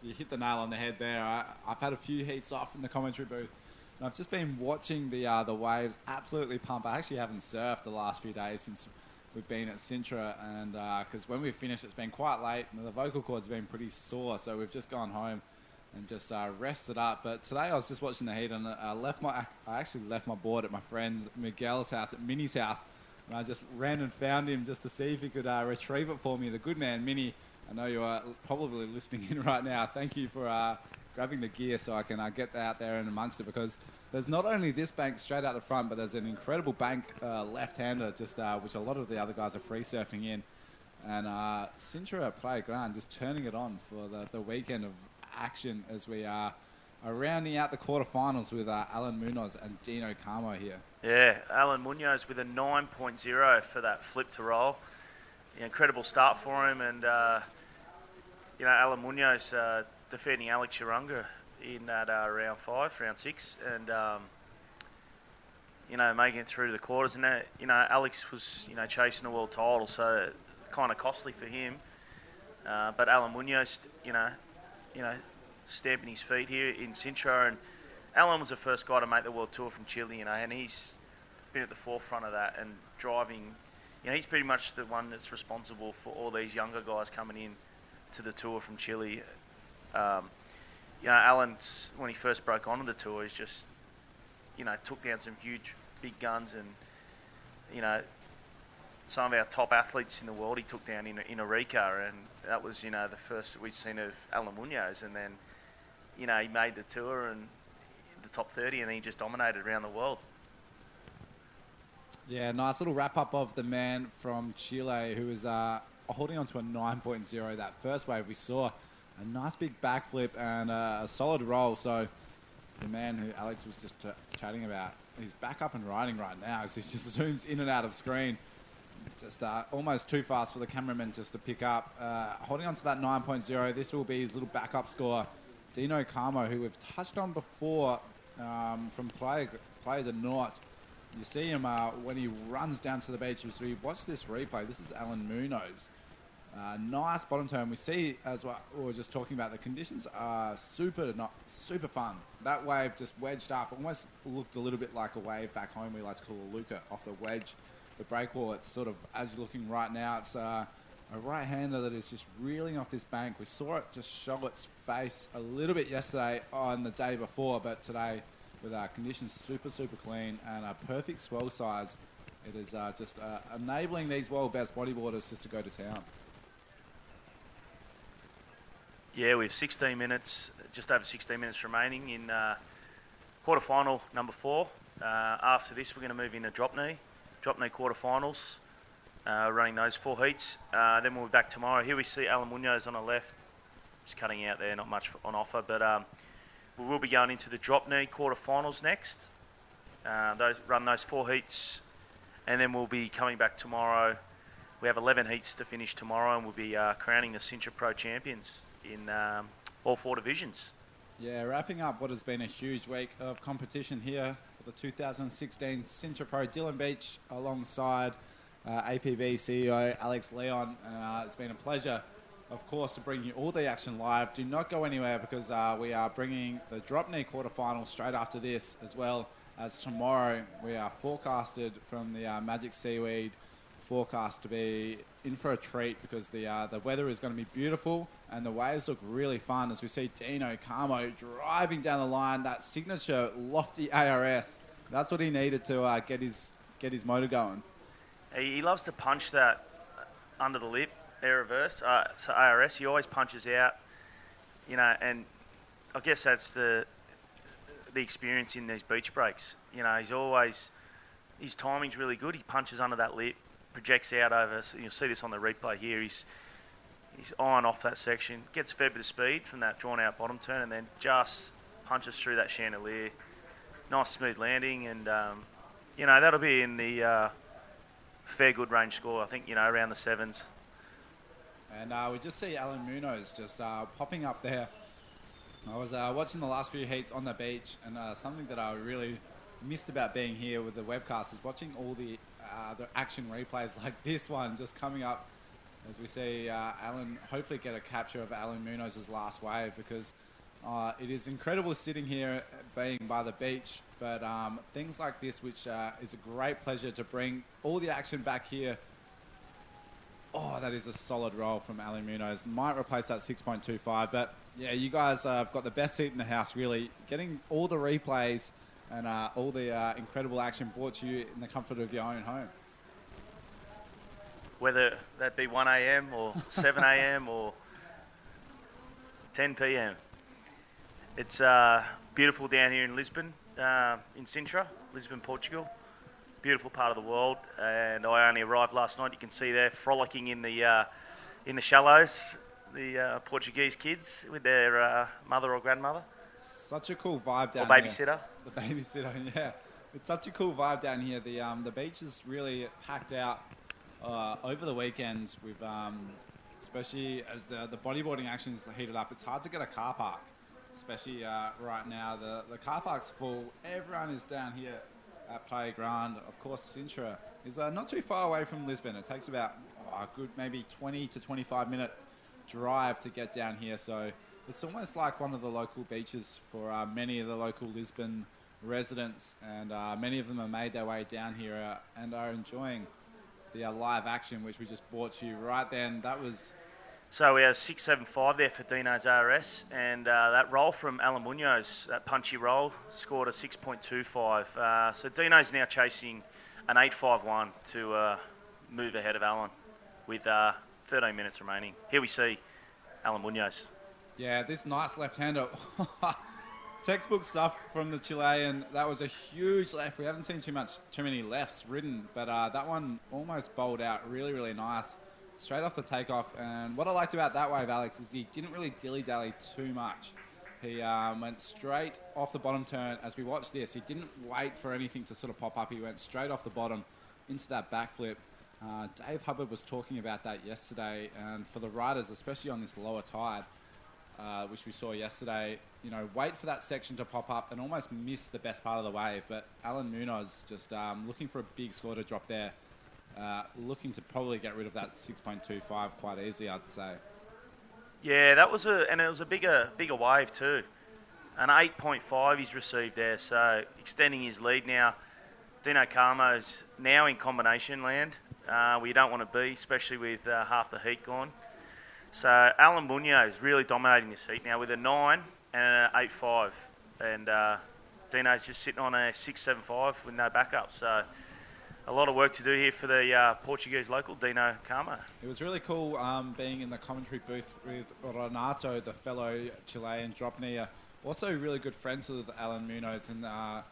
You hit the nail on the head there. I've had a few heats off in the commentary booth And I've just been watching the waves absolutely pump. I actually haven't surfed the last few days since we've been at Sintra, and because when we finished, it's been quite late, and the vocal cords have been pretty sore, so we've just gone home and just rested up. But today I was just watching the heat, and I actually left my board at my friend Miguel's house, at Minnie's house, and I just ran and found him just to see if he could retrieve it for me. The good man, Minnie, I know you are probably listening in right now. Thank you for grabbing the gear so I can get that out there and amongst it, because there's not only this bank straight out the front, but there's an incredible bank left-hander just which a lot of the other guys are free surfing in. And Sintra Playa Grande just turning it on for the weekend of action as we are rounding out the quarterfinals with Alan Munoz and Dino Carmo here. Yeah, Alan Munoz with a 9.0 for that flip to roll. Incredible start for him, and Alan Munoz defeating Alex Urunga in that round 5, round 6, and making it through to the quarters. And Alex was chasing a world title, so kind of costly for him. But Alan Munoz, stamping his feet here in Sintra, and Alan was the first guy to make the world tour from Chile, and he's been at the forefront of that and driving. He's pretty much the one that's responsible for all these younger guys coming in to the tour from Chile. Alan, when he first broke onto the tour, he's just, took down some huge, big guns, and, some of our top athletes in the world he took down in Arica, and that was, the first we'd seen of Alan Munoz, and then, he made the tour and the top 30, and he just dominated around the world. Yeah, nice little wrap-up of the man from Chile who was holding on to a 9.0. That first wave we saw a nice big backflip and a solid roll. So the man who Alex was just chatting about, he's back up and riding right now as he just zooms in and out of screen. Just almost too fast for the cameraman just to pick up. Holding on to that 9.0, this will be his little backup score. Dino Carmo, who we've touched on before from Playa de Norte. You see him when he runs down to the beach. So we watch this replay. This is Alan Munoz. Nice bottom turn. We see, as what we were just talking about, the conditions are super fun. That wave just wedged up. Almost looked a little bit like a wave back home we like to call a Luca off the wedge. The breakwall, it's sort of, as you're looking right now, it's a right-hander that is just reeling off this bank. We saw it just show its face a little bit yesterday on the day before, but today, with conditions super clean and a perfect swell size, it is just enabling these world best bodyboarders just to go to town. Yeah, we have 16 minutes, just over 16 minutes remaining in quarterfinal number 4. After this, we're going to move into drop knee quarterfinals, running those 4 heats. Then we'll be back tomorrow. Here we see Alan Munoz on the left, just cutting out there, not much on offer, but we will be going into the drop knee quarterfinals next. Run those 4 heats, and then we'll be coming back tomorrow. We have 11 heats to finish tomorrow, and we'll be crowning the Sintra Pro champions in all 4 divisions. Yeah, wrapping up what has been a huge week of competition here for the 2016 Sintra Pro. Dylan Beach alongside APB CEO Alex Leon. It's been a pleasure, of course, to bring you all the action live. Do not go anywhere, because we are bringing the drop knee quarterfinal straight after this, as well as tomorrow. We are forecasted from the Magic Seaweed forecast to be in for a treat, because the weather is going to be beautiful and the waves look really fun as we see Dino Carmo driving down the line, that signature lofty ARS. That's what he needed to get his motor going. He loves to punch that under the lip, air reverse, so ARS. He always punches out, and I guess that's the experience in these beach breaks. His timing's really good. He punches under that lip, projects out over. So you'll see this on the replay here. He's eyeing off that section, gets a fair bit of speed from that drawn out bottom turn, and then just punches through that chandelier. Nice smooth landing, and that'll be in the fair good range score. I think around the 7s. And we just see Alan Munoz just popping up there. I was watching the last few heats on the beach, and something that I really missed about being here with the webcast is watching all the action replays like this one just coming up as we see Alan hopefully get a capture of Alan Munoz's last wave, because it is incredible sitting here being by the beach but things like this, which is a great pleasure to bring all the action back here. Oh, that is a solid roll from Alan Munoz. Might replace that 6.25, but yeah, you guys have got the best seat in the house, really. Getting all the replays and all the incredible action brought to you in the comfort of your own home. Whether that be 1 a.m. or 7 a.m. or 10 p.m. It's beautiful down here in Lisbon, in Sintra, Lisbon, Portugal. Beautiful part of the world, and I only arrived last night. You can see there frolicking in the shallows, the Portuguese kids with their mother or grandmother. Such a cool vibe down or here. babysitter. The babysitter, yeah. It's such a cool vibe down here. The beach is really packed out over the weekends with, especially as the bodyboarding action is heated up. It's hard to get a car park, especially right now. The car park's full. Everyone is down here at Playa Grande. Of course, Sintra is not too far away from Lisbon. It takes about a good maybe 20 to 25 minute drive to get down here. So it's almost like one of the local beaches for many of the local Lisbon residents, and many of them have made their way down here and are enjoying the live action, which we just brought to you right then. That was... So we have 6.75 there for Dino's RS, and that roll from Alan Munoz, that punchy roll, scored a 6.25. So Dino's now chasing an 8.51 to move ahead of Alan with 13 minutes remaining. Here we see Alan Munoz. Yeah, this nice left-hander. Textbook stuff from the Chilean. That was a huge left. We haven't seen too many lefts ridden, but that one almost bowled out really, really nice. Straight off the takeoff. And what I liked about that wave, Alex, is he didn't really dilly-dally too much. He went straight off the bottom turn. As we watched this, he didn't wait for anything to sort of pop up. He went straight off the bottom into that backflip. Dave Hubbard was talking about that yesterday, and for the riders, especially on this lower tide, which we saw yesterday, you know, wait for that section to pop up and almost miss the best part of the wave. But Alan Munoz just looking for a big score to drop there, looking to probably get rid of that 6.25 quite easily, I'd say. Yeah, that was it was a bigger wave too. An 8.5 he's received there, so extending his lead now. Dino Carmo's now in combination land, where you don't want to be, especially with half the heat gone. So Alan Munoz is really dominating this heat now with a 9 and an 8.5, and Dino's just sitting on a 6.75 with no backup. So a lot of work to do here for the Portuguese local, Dino Carmo. It was really cool being in the commentary booth with Renato, the fellow Chilean drop knee, also really good friends with Alan Munoz, and a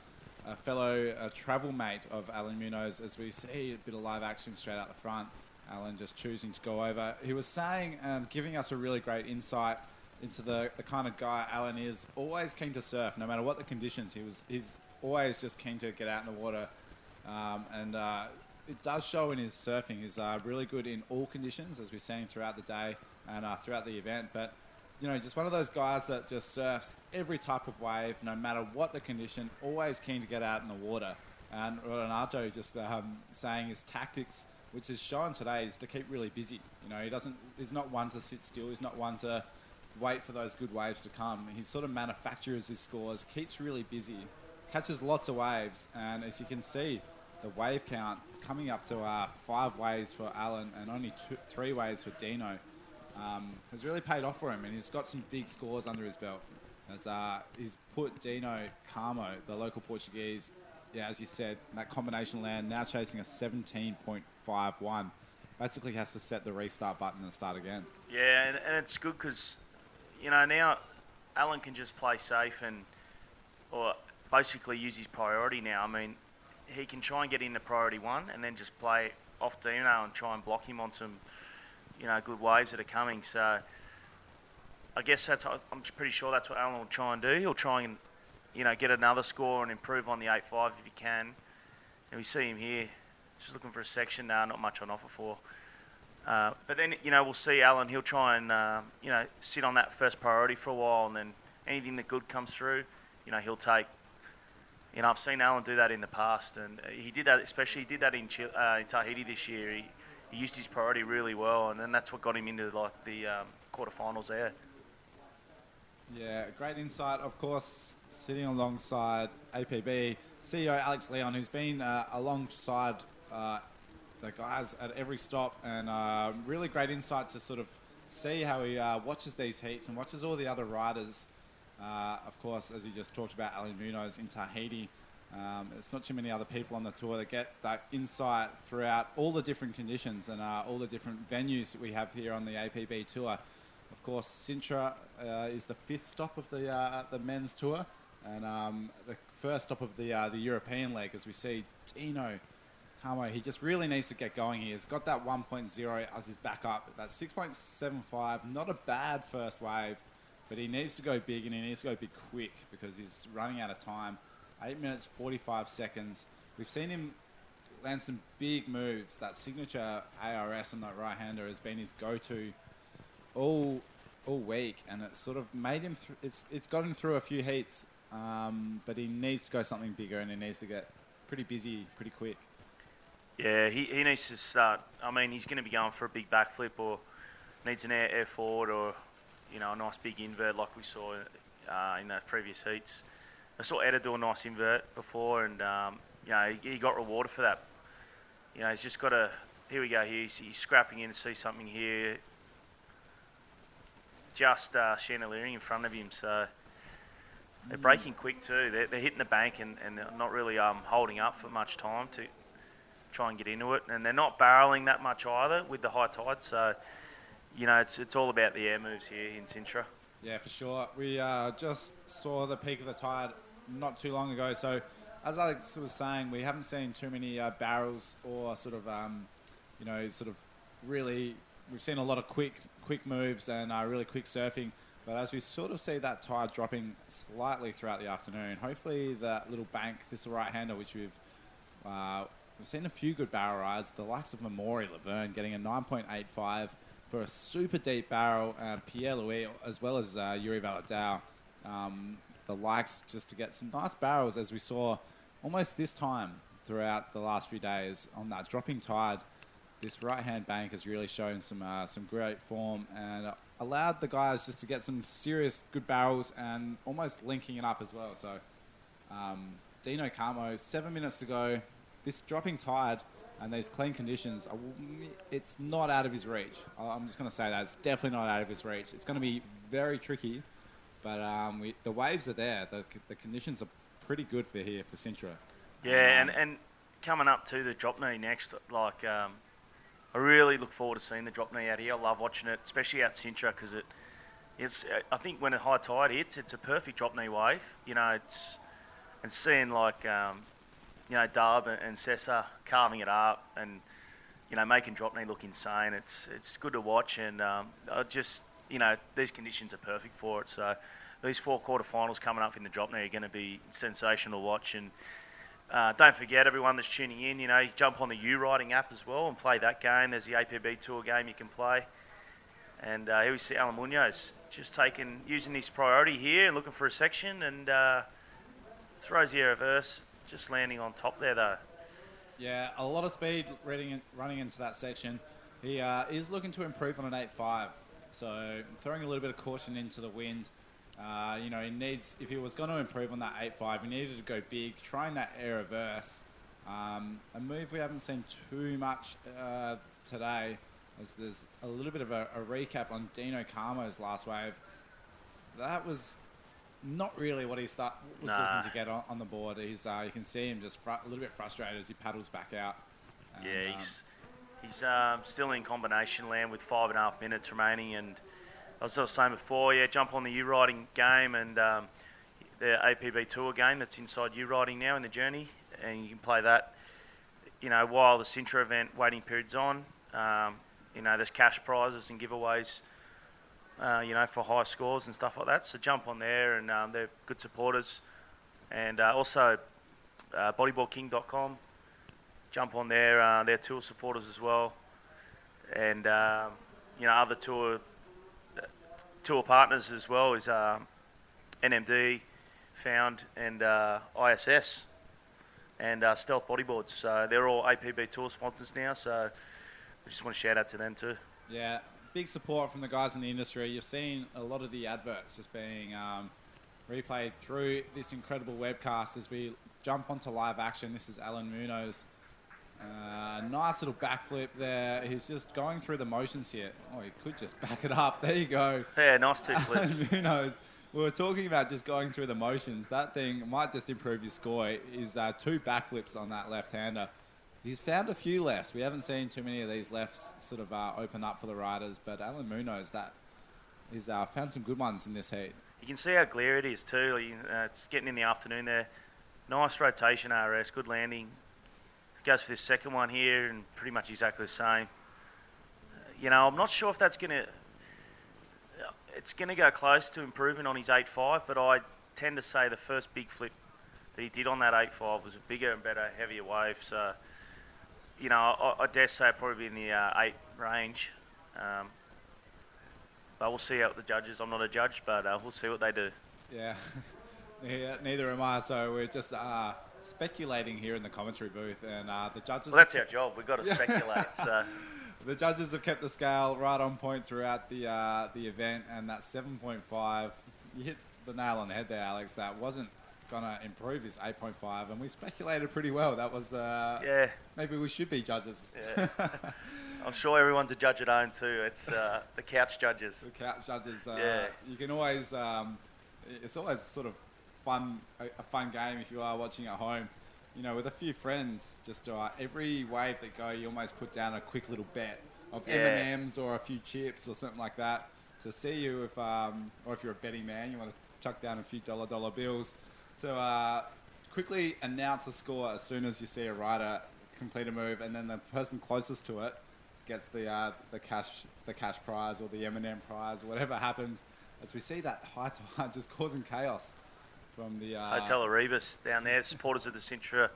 fellow travel mate of Alan Munoz, as we see a bit of live action straight out the front. Alan just choosing to go over. He was saying and giving us a really great insight into the kind of guy Alan is, always keen to surf, no matter what the conditions. He's always just keen to get out in the water. And it does show in his surfing. He's really good in all conditions, as we've seen throughout the day and throughout the event. But, you know, just one of those guys that just surfs every type of wave, no matter what the condition, always keen to get out in the water. And Renato just saying his tactics, which is shown today, is to keep really busy. You know, he's not one to sit still. He's not one to wait for those good waves to come. He sort of manufactures his scores, keeps really busy, catches lots of waves, and as you can see, the wave count coming up to 5 waves for Alan and only 3 waves for Dino has really paid off for him, and he's got some big scores under his belt. As he's put Dino Carmo, the local Portuguese, yeah, as you said, that combination land, now chasing a 17.51. Basically has to set the restart button and start again. Yeah, and it's good because, you know, now Alan can just play safe or basically use his priority now. I mean, he can try and get into priority 1 and then just play off Dino and try and block him on some, you know, good waves that are coming. So I guess I'm pretty sure that's what Alan will try and do. He'll try and, you know, get another score and improve on the 8.5 if he can. And we see him here, just looking for a section now, not much on offer for. But then, you know, we'll see Alan, he'll try and, you know, sit on that first priority for a while, and then anything that good comes through, you know, he'll take. You know, I've seen Alan do that in the past, and he did that, especially he did that in Tahiti this year. He used his priority really well, and then that's what got him into like the quarterfinals there. Yeah, great insight. Of course, sitting alongside APB CEO Alex Leon, who's been alongside the guys at every stop, and really great insight to sort of see how he watches these heats and watches all the other riders. Of course, as he just talked about, Ali Munoz in Tahiti. There's not too many other people on the tour that get that insight throughout all the different conditions and all the different venues that we have here on the APB tour. Of course, Sintra is the fifth stop of the men's tour, and the first stop of the European leg, as we see Dino Carmo. He just really needs to get going here. He's got that 1.0 as his backup. That's 6.75, not a bad first wave, but he needs to go big and he needs to go big quick because he's running out of time. 8 minutes, 45 seconds. We've seen him land some big moves. That signature ARS on that right-hander has been his go-to all week, and it's sort of made him. It's got him through a few heats, but he needs to go something bigger, and he needs to get pretty busy pretty quick. Yeah, he needs to start. I mean, he's going to be going for a big backflip, or needs an air forward, or a nice big invert like we saw in those previous heats. I saw Eda do a nice invert before, and he got rewarded for that. He's just got to. Here we go. He's scrapping in to see something here. Just chandeliering in front of him, so they're braking quick too. They're hitting the bank and they're not really holding up for much time to try and get into it, and they're not barreling that much either with the high tide. So it's all about the air moves here in Sintra. Yeah, for sure. We just saw the peak of the tide not too long ago. So, as Alex was saying, we haven't seen too many barrels or sort of, really. We've seen a lot of quick moves and really quick surfing. But as we sort of see that tide dropping slightly throughout the afternoon, hopefully that little bank, this right-hander, which we've seen a few good barrel rides, the likes of Memori Laverne getting a 9.85 for a super deep barrel, Pierre Louis, as well as Yuri Valadao. The likes just to get some nice barrels, as we saw almost this time throughout the last few days on that dropping tide. This right-hand bank has really shown some great form and allowed the guys just to get some serious good barrels and almost linking it up as well. So Dino Carmo, 7 minutes to go. This dropping tide and these clean conditions, it's not out of his reach. I'm just going to say that. It's definitely not out of his reach. It's going to be very tricky, but the waves are there. The conditions are pretty good for here for Sintra. Yeah, and coming up to the drop knee next, I really look forward to seeing the drop knee out here. I love watching it, especially out Sintra, because it's. I think when a high tide hits, it's a perfect drop knee wave. And seeing Dub and Cesar carving it up and making drop knee look insane. It's good to watch, and these conditions are perfect for it. So these 4 quarterfinals coming up in the drop knee are going to be sensational to watch. And don't forget, everyone that's tuning in, you jump on the U-Riding app as well and play that game. There's the APB Tour game you can play. And here we see Alan Munoz just using his priority here and looking for a section, and throws the air reverse, just landing on top there though. Yeah, a lot of speed running into that section. He is looking to improve on an 8.5, so throwing a little bit of caution into the wind. He needs, if he was going to improve on that 8.5, he needed to go big, trying that air reverse. A move we haven't seen too much today, as there's a little bit of a recap on Dino Carmo's last wave. That was not really what he looking to get on the board. You can see him just a little bit frustrated as he paddles back out. And, he's still in combination land with 5.5 minutes remaining, and as I was saying before, jump on the U-Riding game and the APB Tour game that's inside U-Riding now in the journey, and you can play that, while the Sintra event waiting period's on. There's cash prizes and giveaways, for high scores and stuff like that. So jump on there, and they're good supporters. And also bodyboardking.com, jump on there. They're tour supporters as well. And, other tour partners as well is NMD, Found, and ISS, and Stealth Bodyboards. So they're all APB Tour sponsors now, so we just want to shout out to them too. Yeah, big support from the guys in the industry. You've seen a lot of the adverts just being replayed through this incredible webcast as we jump onto live action. This is Alan Munoz. Nice little backflip there. He's just going through the motions here. Oh, he could just back it up. There you go. Yeah, nice two flips. Alan Munoz. We were talking about just going through the motions. That thing might just improve your score. Is 2 backflips on that left-hander. He's found a few lefts. We haven't seen too many of these lefts sort of open up for the riders, but Alan Munoz, he's found some good ones in this heat. You can see how clear it is too. It's getting in the afternoon there. Nice rotation RS, good landing. Goes for this second one here and pretty much exactly the same. I'm not sure if that's it's going to go close to improving on his 8.5, but I tend to say the first big flip that he did on that 8.5 was a bigger and better, heavier wave. So, I dare say it'll probably be in the 8 range. But we'll see how the judges. I'm not a judge, but we'll see what they do. Yeah, neither am I. So we're just speculating here in the commentary booth, and the judges. Well, that's our job. We've got to speculate. So. The judges have kept the scale right on point throughout the event, and that 7.5, you hit the nail on the head there, Alex. That wasn't gonna improve his 8.5, and we speculated pretty well. That was yeah. Maybe we should be judges. Yeah. I'm sure everyone's a judge at home too. It's the couch judges. The couch judges. Yeah. You can always. It's always sort of a fun game if you are watching at home. With a few friends, just every wave that go, you almost put down a quick little bet of M&Ms or a few chips or something like that to see you if, or if you're a betting man, you want to chuck down a few dollar bills to quickly announce a score as soon as you see a rider complete a move, and then the person closest to it gets the cash prize or the M&M prize or whatever happens. As we see that high tide just causing chaos. From the Hotel Erebus down there, supporters of the Sintra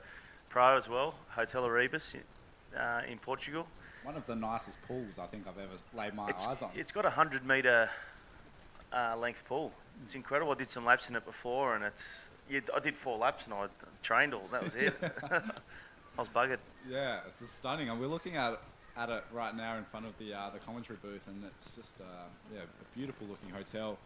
Pro as well. Hotel Erebus in Portugal. One of the nicest pools I think I've ever laid my eyes on. It's got a 100-metre length pool. It's incredible. I did some laps in it before, and I did 4 laps and I trained all. That was it. I was buggered. Yeah, it's just stunning. And we're looking at it right now in front of the commentary booth, and it's just a beautiful looking hotel.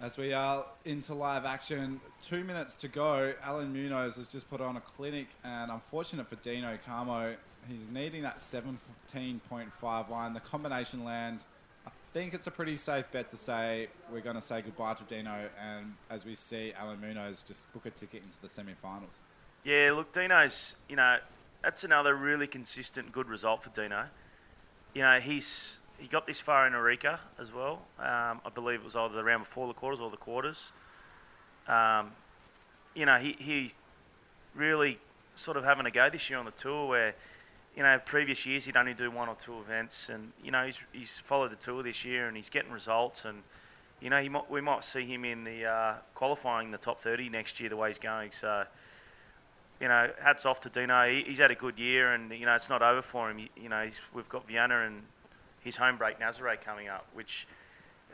As we are into live action, 2 minutes to go. Alan Munoz has just put on a clinic, and unfortunate for Dino Carmo, he's needing that 17.5 line. The combination land, I think it's a pretty safe bet to say we're going to say goodbye to Dino, and as we see Alan Munoz just book it to get into the semi-finals. Yeah, look, Dino's, that's another really consistent good result for Dino. He got this far in Arica as well. I believe it was either the round before the quarters or the quarters. He really sort of having a go this year on the tour where, previous years he'd only do 1 or 2 events, and, he's followed the tour this year and he's getting results, and, we might see him in the qualifying the top 30 next year the way he's going. So, hats off to Dino. He's had a good year, and, it's not over for him. We've got Vienna and his home break Nazare coming up, which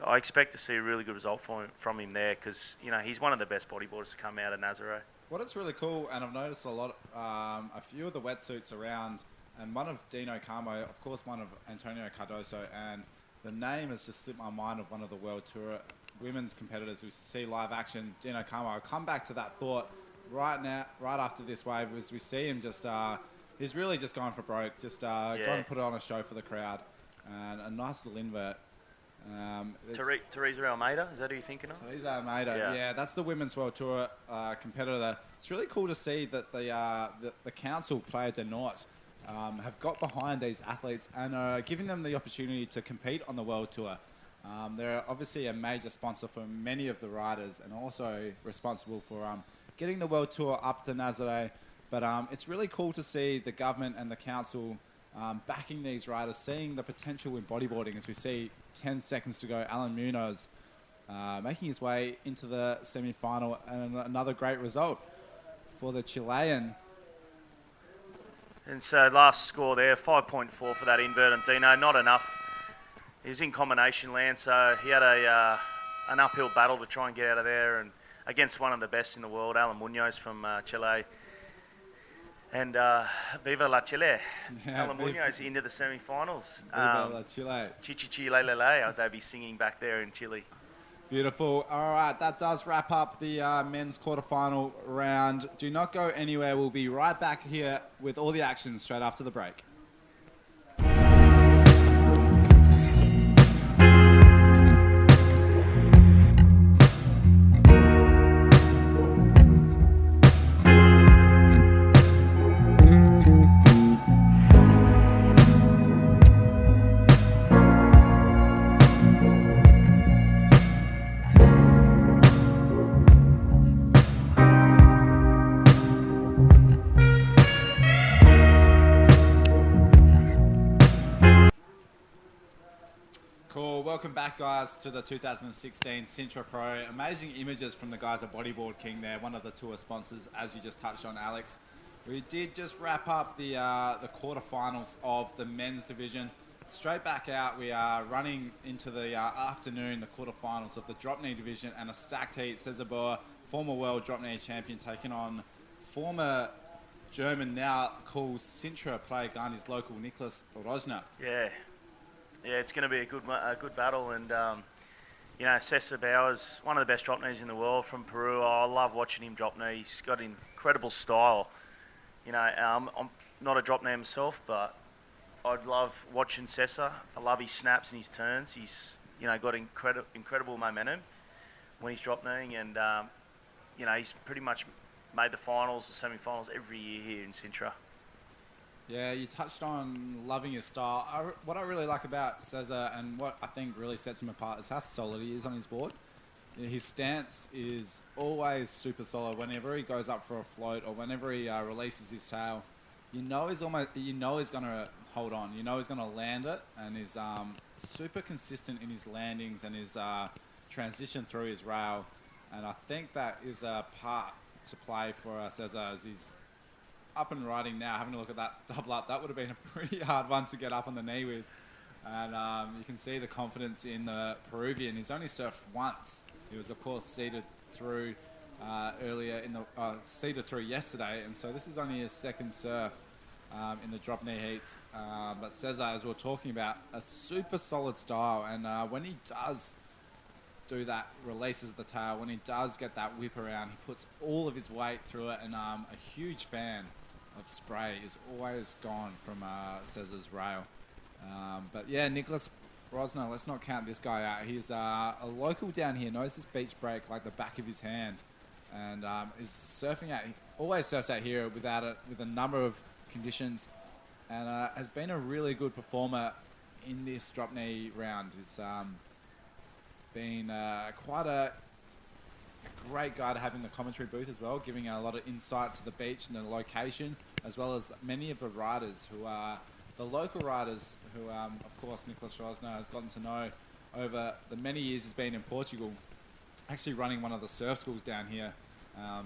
I expect to see a really good result from him there because, he's one of the best bodyboarders to come out of Nazare. What is really cool, and I've noticed a few of the wetsuits around, and one of Dino Carmo, of course one of Antonio Cardoso, and the name has just slipped my mind of one of the World Tour women's competitors we see live action, Dino Carmo. I'll come back to that thought right after this wave as we see him just, he's really just gone for broke, just gone and put on a show for the crowd. And a nice little invert. Teresa Almeida, is that who you're thinking of? Teresa Almeida, yeah, that's the Women's World Tour competitor. It's really cool to see that the council, Playa de Norte, have got behind these athletes and are giving them the opportunity to compete on the World Tour. They're obviously a major sponsor for many of the riders and also responsible for getting the World Tour up to Nazare. But it's really cool to see the government and the council backing these riders, seeing the potential in bodyboarding as we see 10 seconds to go. Alan Munoz making his way into the semi-final, and another great result for the Chilean. And so last score there, 5.4 for that invert on Dino, not enough. He was in combination land, so he had an uphill battle to try and get out of there, and against one of the best in the world, Alan Munoz from Chile. And Viva la Chile. Yeah, Alan Munoz into the semi-finals. Viva la Chile. Chichi Chile Lele, they'll be singing back there in Chile. Beautiful. All right, that does wrap up the men's quarterfinal round. Do not go anywhere. We'll be right back here with all the action straight after the break. Cool. Welcome back, guys, to the 2016 Sintra Pro. Amazing images from the guys at Bodyboard King there, one of the tour sponsors, as you just touched on, Alex. We did just wrap up the quarterfinals of the men's division. Straight back out, we are running into the afternoon, the quarterfinals of the drop knee division, and a stacked heat. Cesar Boer, former world drop knee champion, taking on former German, now called Sintra Pro, his local Niklas Rosner. Yeah. Yeah, it's going to be a good battle, and you know, Cesar Bauer's one of the best drop knees in the world from Peru. I love watching him drop knee. He's got incredible style. You know, I'm not a drop knee myself, but I'd love watching Cesar. I love his snaps and his turns. He's, you know, got incredible momentum when he's drop kneeing, and you know, he's pretty much made the finals, the semi-finals every year here in Sintra. Yeah, you touched on loving his style. What I really like about Cesar, and what I think really sets him apart, is how solid he is on his board. His stance is always super solid. Whenever he goes up for a float, or whenever he releases his tail, you know he's going to hold on. You know he's going to land it, and he's super consistent in his landings and his transition through his rail. And I think that is a part to play for Cesar, as he's up and riding now. Having a look at that double up, that would have been a pretty hard one to get up on the knee with. And you can see the confidence in the Peruvian. He's only surfed once. He was, of course, seeded through seeded through yesterday, and so this is only his second surf in the drop knee heats. But Cesar, as we were talking about, a super solid style, and when he does do that, releases the tail, when he does get that whip around, he puts all of his weight through it, and a huge fan of spray is always gone from Cesar's rail. But yeah, Niklas Rosner, let's not count this guy out. He's a local down here, knows this beach break like the back of his hand, and is surfing out, always surfs out here with a number of conditions, and has been a really good performer in this drop knee round. It's been quite a great guy to have in the commentary booth as well, giving a lot of insight to the beach and the location, as well as many of the riders who are the local riders who, of course, Niklas Rosner has gotten to know over the many years he's been in Portugal, actually running one of the surf schools down here.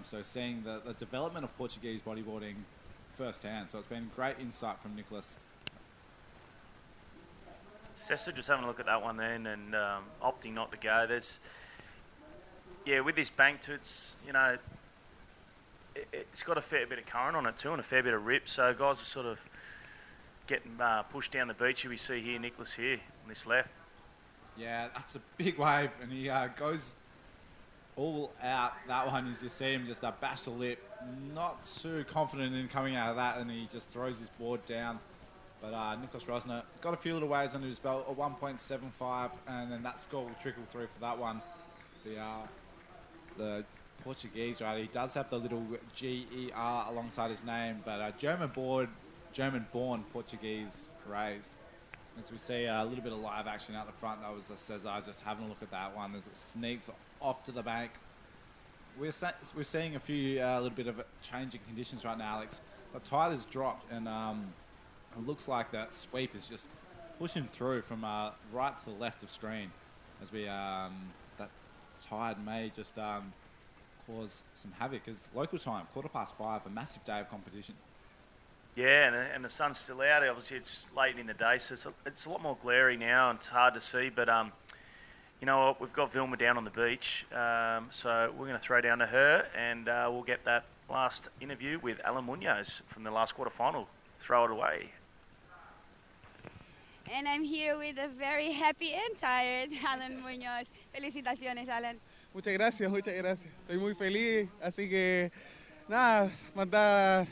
So seeing the development of Portuguese bodyboarding firsthand. So it's been great insight from Niklas. Cesar just having a look at that one then, and opting not to go. With this bank toots, you know, it's got a fair bit of current on it too, and a fair bit of rip. So guys are sort of getting pushed down the beach. We see here Niklas here on this left. Yeah, that's a big wave, and he goes all out that one. As you see him just bash the lip, not too confident in coming out of that, and he just throws his board down. But Niklas Rosner got a few little waves under his belt, a 1.75, and then that score will trickle through for that one. The Portuguese rider, he does have the little GER alongside his name, but German-born Portuguese raised. As we see a little bit of live action out the front, that was Cesar just having a look at that one as it sneaks off to the bank. We're seeing a few little bit of changing conditions right now, Alex. The tide has dropped, and it looks like that sweep is just pushing through from right to the left of screen, as we that tide may just cause some havoc. As local time, 5:15, a massive day of competition. Yeah, and the sun's still out. Obviously, it's late in the day, so it's a lot more glary now, and it's hard to see. But you know what? We've got Vilma down on the beach, so we're going to throw down to her, and we'll get that last interview with Alan Munoz from the last quarterfinal. Throw it away. And I'm here with a very happy and tired Alan Muñoz. Felicitaciones, Alan. Muchas gracias, muchas gracias. Estoy muy feliz, así que nada, mandar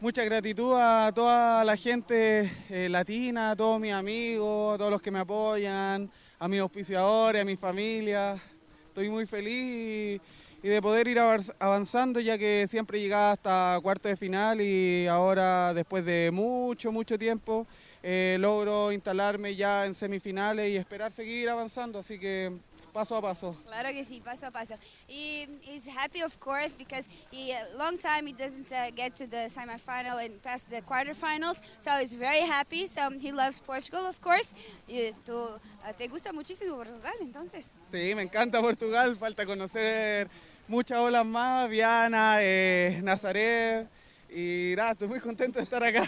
mucha gratitud a toda la gente latina, a todos mis amigos, a todos los que me apoyan, a mis auspiciadores, a mi familia. Estoy muy feliz y de poder ir avanzando, ya que siempre llegaba hasta cuartos de final y ahora, después de mucho, mucho tiempo, logro instalarme ya en semifinales y esperar seguir avanzando, así que paso a paso. Claro que sí, paso a paso. He's happy, of course, because long time he doesn't get to the semifinal and past the quarterfinals, so he's very happy. So he loves Portugal, of course. ¿Te gusta muchísimo Portugal, entonces? Sí, me encanta Portugal, falta conocer muchas olas más, Viana, Nazaret, y nada, estoy muy contento de estar acá.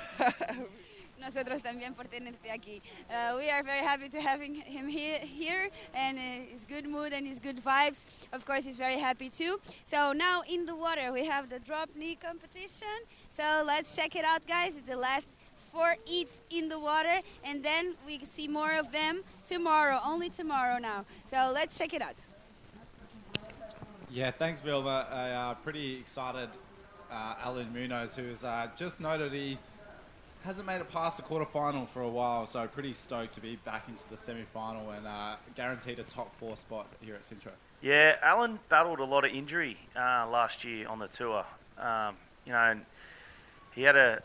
Nosotros también por tenerte aquí. We are very happy to having him here and his good mood and his good vibes. Of course, he's very happy too. So now in the water, we have the drop knee competition. So let's check it out, guys. The last 4 eats in the water, and then we see more of them tomorrow, only tomorrow now. So let's check it out. Yeah, thanks, Vilma. Pretty excited, Alan Munoz, who's just noted he hasn't made it past the quarterfinal for a while, so pretty stoked to be back into the semi-final and guaranteed a top 4 spot here at Sintra. Yeah, Alan battled a lot of injury last year on the tour. And he had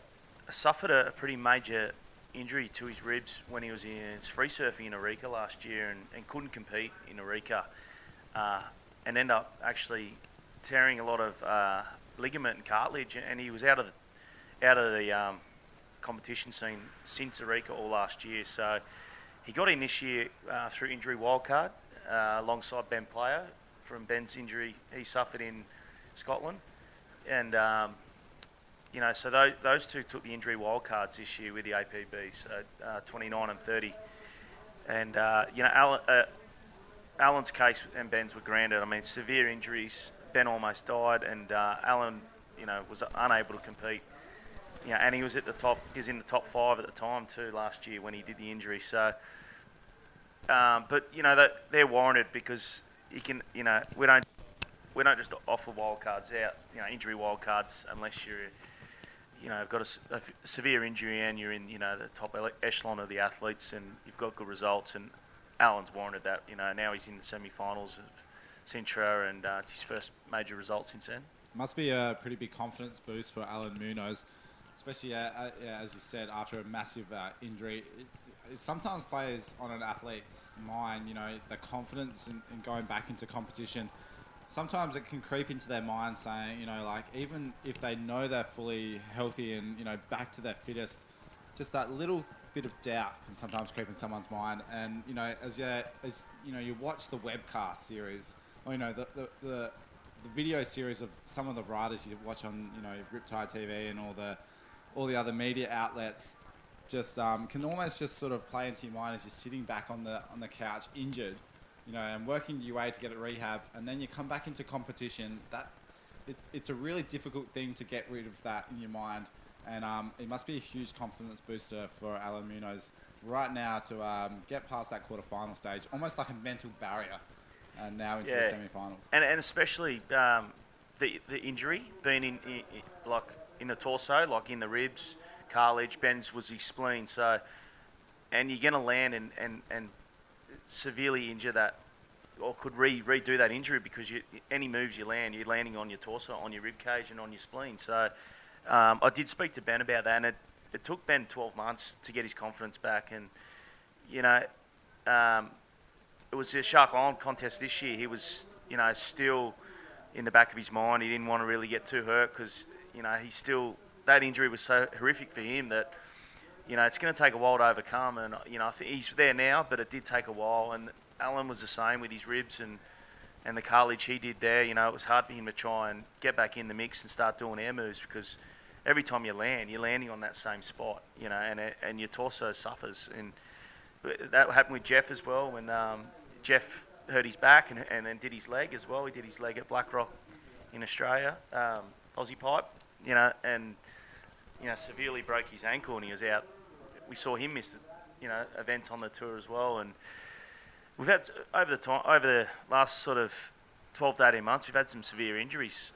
suffered a pretty major injury to his ribs when he was in free surfing in Arica last year and couldn't compete in Arica and ended up actually tearing a lot of ligament and cartilage, and he was out of the competition scene since Arica all last year. So he got in this year through injury wildcard alongside Ben Player from Ben's injury he suffered in Scotland. And, so those two took the injury wildcards this year with the APB, so 29 and 30. And, Alan's case and Ben's were granted. I mean, severe injuries. Ben almost died, and Alan, was unable to compete. And he was at the top. He was in the top 5 at the time too last year when he did the injury. So, but they're warranted because you can. We don't just offer wildcards out. Injury wildcards unless you're, got a severe injury and you're in the top echelon of the athletes and you've got good results. And Alan's warranted that. Now he's in the semi-finals of Sintra and it's his first major result since then. Must be a pretty big confidence boost for Alan Munoz. Especially, as you said, after a massive injury. It sometimes plays on an athlete's mind, the confidence in going back into competition. Sometimes it can creep into their mind saying, even if they know they're fully healthy and, back to their fittest, just that little bit of doubt can sometimes creep in someone's mind. And, as you watch the webcast series, or, the video series of some of the riders you watch on, Riptide TV and all the other media outlets, just can almost just sort of play into your mind as you're sitting back on the couch injured, and working your way to get a rehab, and then you come back into competition. It's a really difficult thing to get rid of that in your mind, and it must be a huge confidence booster for Alan Munoz right now to get past that quarterfinal stage, almost like a mental barrier, and now into the semi-finals. And especially the injury being in the torso, like in the ribs, cartilage. Ben's was his spleen. So, and you're going to land and severely injure that, or could redo that injury because any moves you're landing on your torso, on your rib cage, and on your spleen. So, I did speak to Ben about that, and it took Ben 12 months to get his confidence back. And it was a Shark Island contest this year. He was, still in the back of his mind. He didn't want to really get too hurt because, that injury was so horrific for him that, it's going to take a while to overcome. And, I think he's there now, but it did take a while. And Alan was the same with his ribs and the cartilage he did there. It was hard for him to try and get back in the mix and start doing air moves because every time you land, you're landing on that same spot, and your torso suffers. And that happened with Jeff as well when Jeff hurt his back and then did his leg as well. He did his leg at Blackrock in Australia. Aussie pipe, and severely broke his ankle and he was out. We saw him miss, events on the tour as well, and we've had over the last sort of 12 to 18 months, we've had some severe injuries.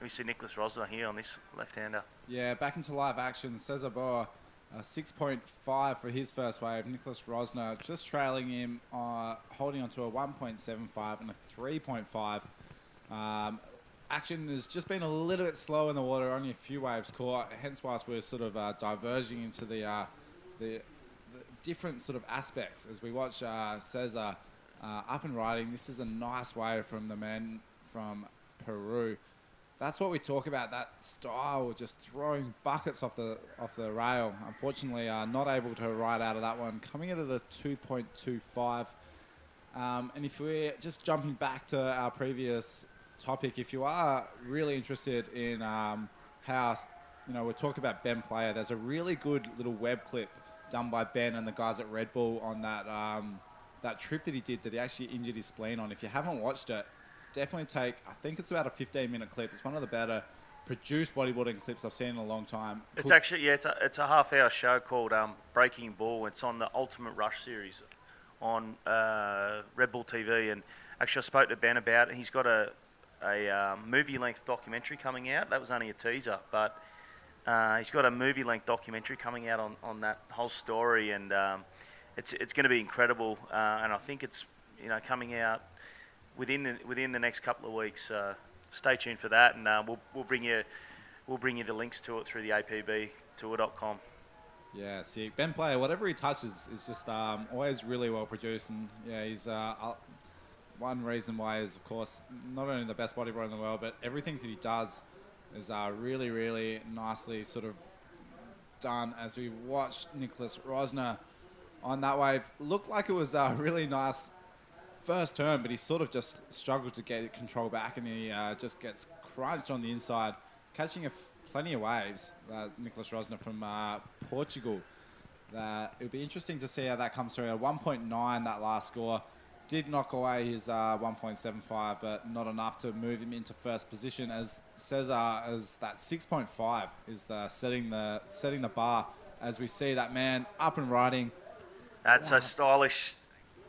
We see Nicholas Rosner here on this left-hander. Yeah, back into live action. Cesar Boa, 6.5 for his first wave. Nicholas Rosner just trailing him, holding on to a 1.75 and a 3.5. Action has just been a little bit slow in the water, only a few waves caught, hence whilst we're sort of diverging into the different sort of aspects as we watch Cesar up and riding. This is a nice wave from the men from Peru. That's what we talk about, that style, just throwing buckets off the rail. Unfortunately, not able to ride out of that one, coming into the 2.25. And if we're just jumping back to our previous topic, if you are really interested in how, we're talking about Ben Player, there's a really good little web clip done by Ben and the guys at Red Bull on that trip that he did that he actually injured his spleen on. If you haven't watched it, definitely I think it's about a 15-minute clip. It's one of the better produced bodyboarding clips I've seen in a long time. It's actually, it's a half-hour show called Breaking Ball. It's on the Ultimate Rush series on Red Bull TV, and actually I spoke to Ben about it. He's got a movie-length documentary coming out. That was only a teaser, but he's got a movie-length documentary coming out on that whole story, and it's going to be incredible. And I think it's coming out within the next couple of weeks. Stay tuned for that, and we'll bring you the links to it through the apbtour.com. Yeah, see, Ben Player, whatever he touches is just always really well produced, and yeah, he's one reason why is, of course, not only the best bodyboarder in the world, but everything that he does is really, really nicely sort of done. As we watch Nicholas Rosner on that wave, looked like it was a really nice first turn, but he sort of just struggled to get control back, and he just gets crunched on the inside, catching plenty of waves. Nicholas Rosner from Portugal. It'll be interesting to see how that comes through. A 1.9, that last score. Did knock away his 1.75, but not enough to move him into first position. As Cesar, as that 6.5 is setting the bar. As we see that man up and riding. That's a stylish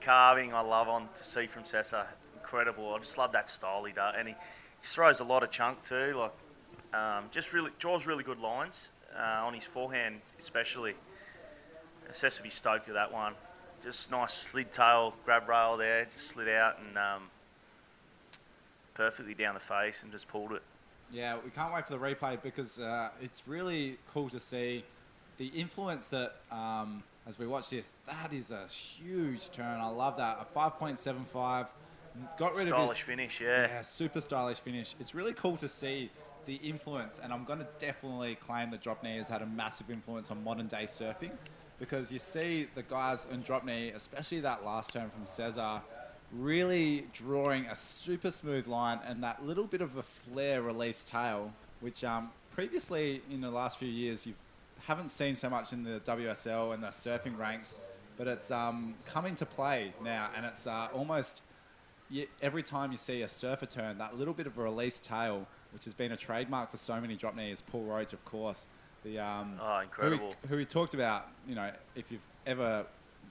carving I love to see from Cesar. Incredible. I just love that style he does, and he throws a lot of chunk too. Just really draws really good lines on his forehand, especially. Cesar will be stoked with that one. Just nice slid tail, grab rail there, just slid out and perfectly down the face and just pulled it. Yeah, we can't wait for the replay because it's really cool to see the influence that, as we watch this, that is a huge turn. I love that. A 5.75. Got rid of his... Stylish finish, yeah. Yeah, super stylish finish. It's really cool to see the influence, and I'm going to definitely claim that drop knee has had a massive influence on modern day surfing, because you see the guys in drop knee, especially that last turn from Cesar, really drawing a super smooth line and that little bit of a flare release tail, which previously in the last few years you haven't seen so much in the WSL and the surfing ranks, but it's come into play now, and it's almost every time you see a surfer turn, that little bit of a release tail, which has been a trademark for so many drop knees. Paul Roach, of course, incredible. Who we talked about. If you've ever,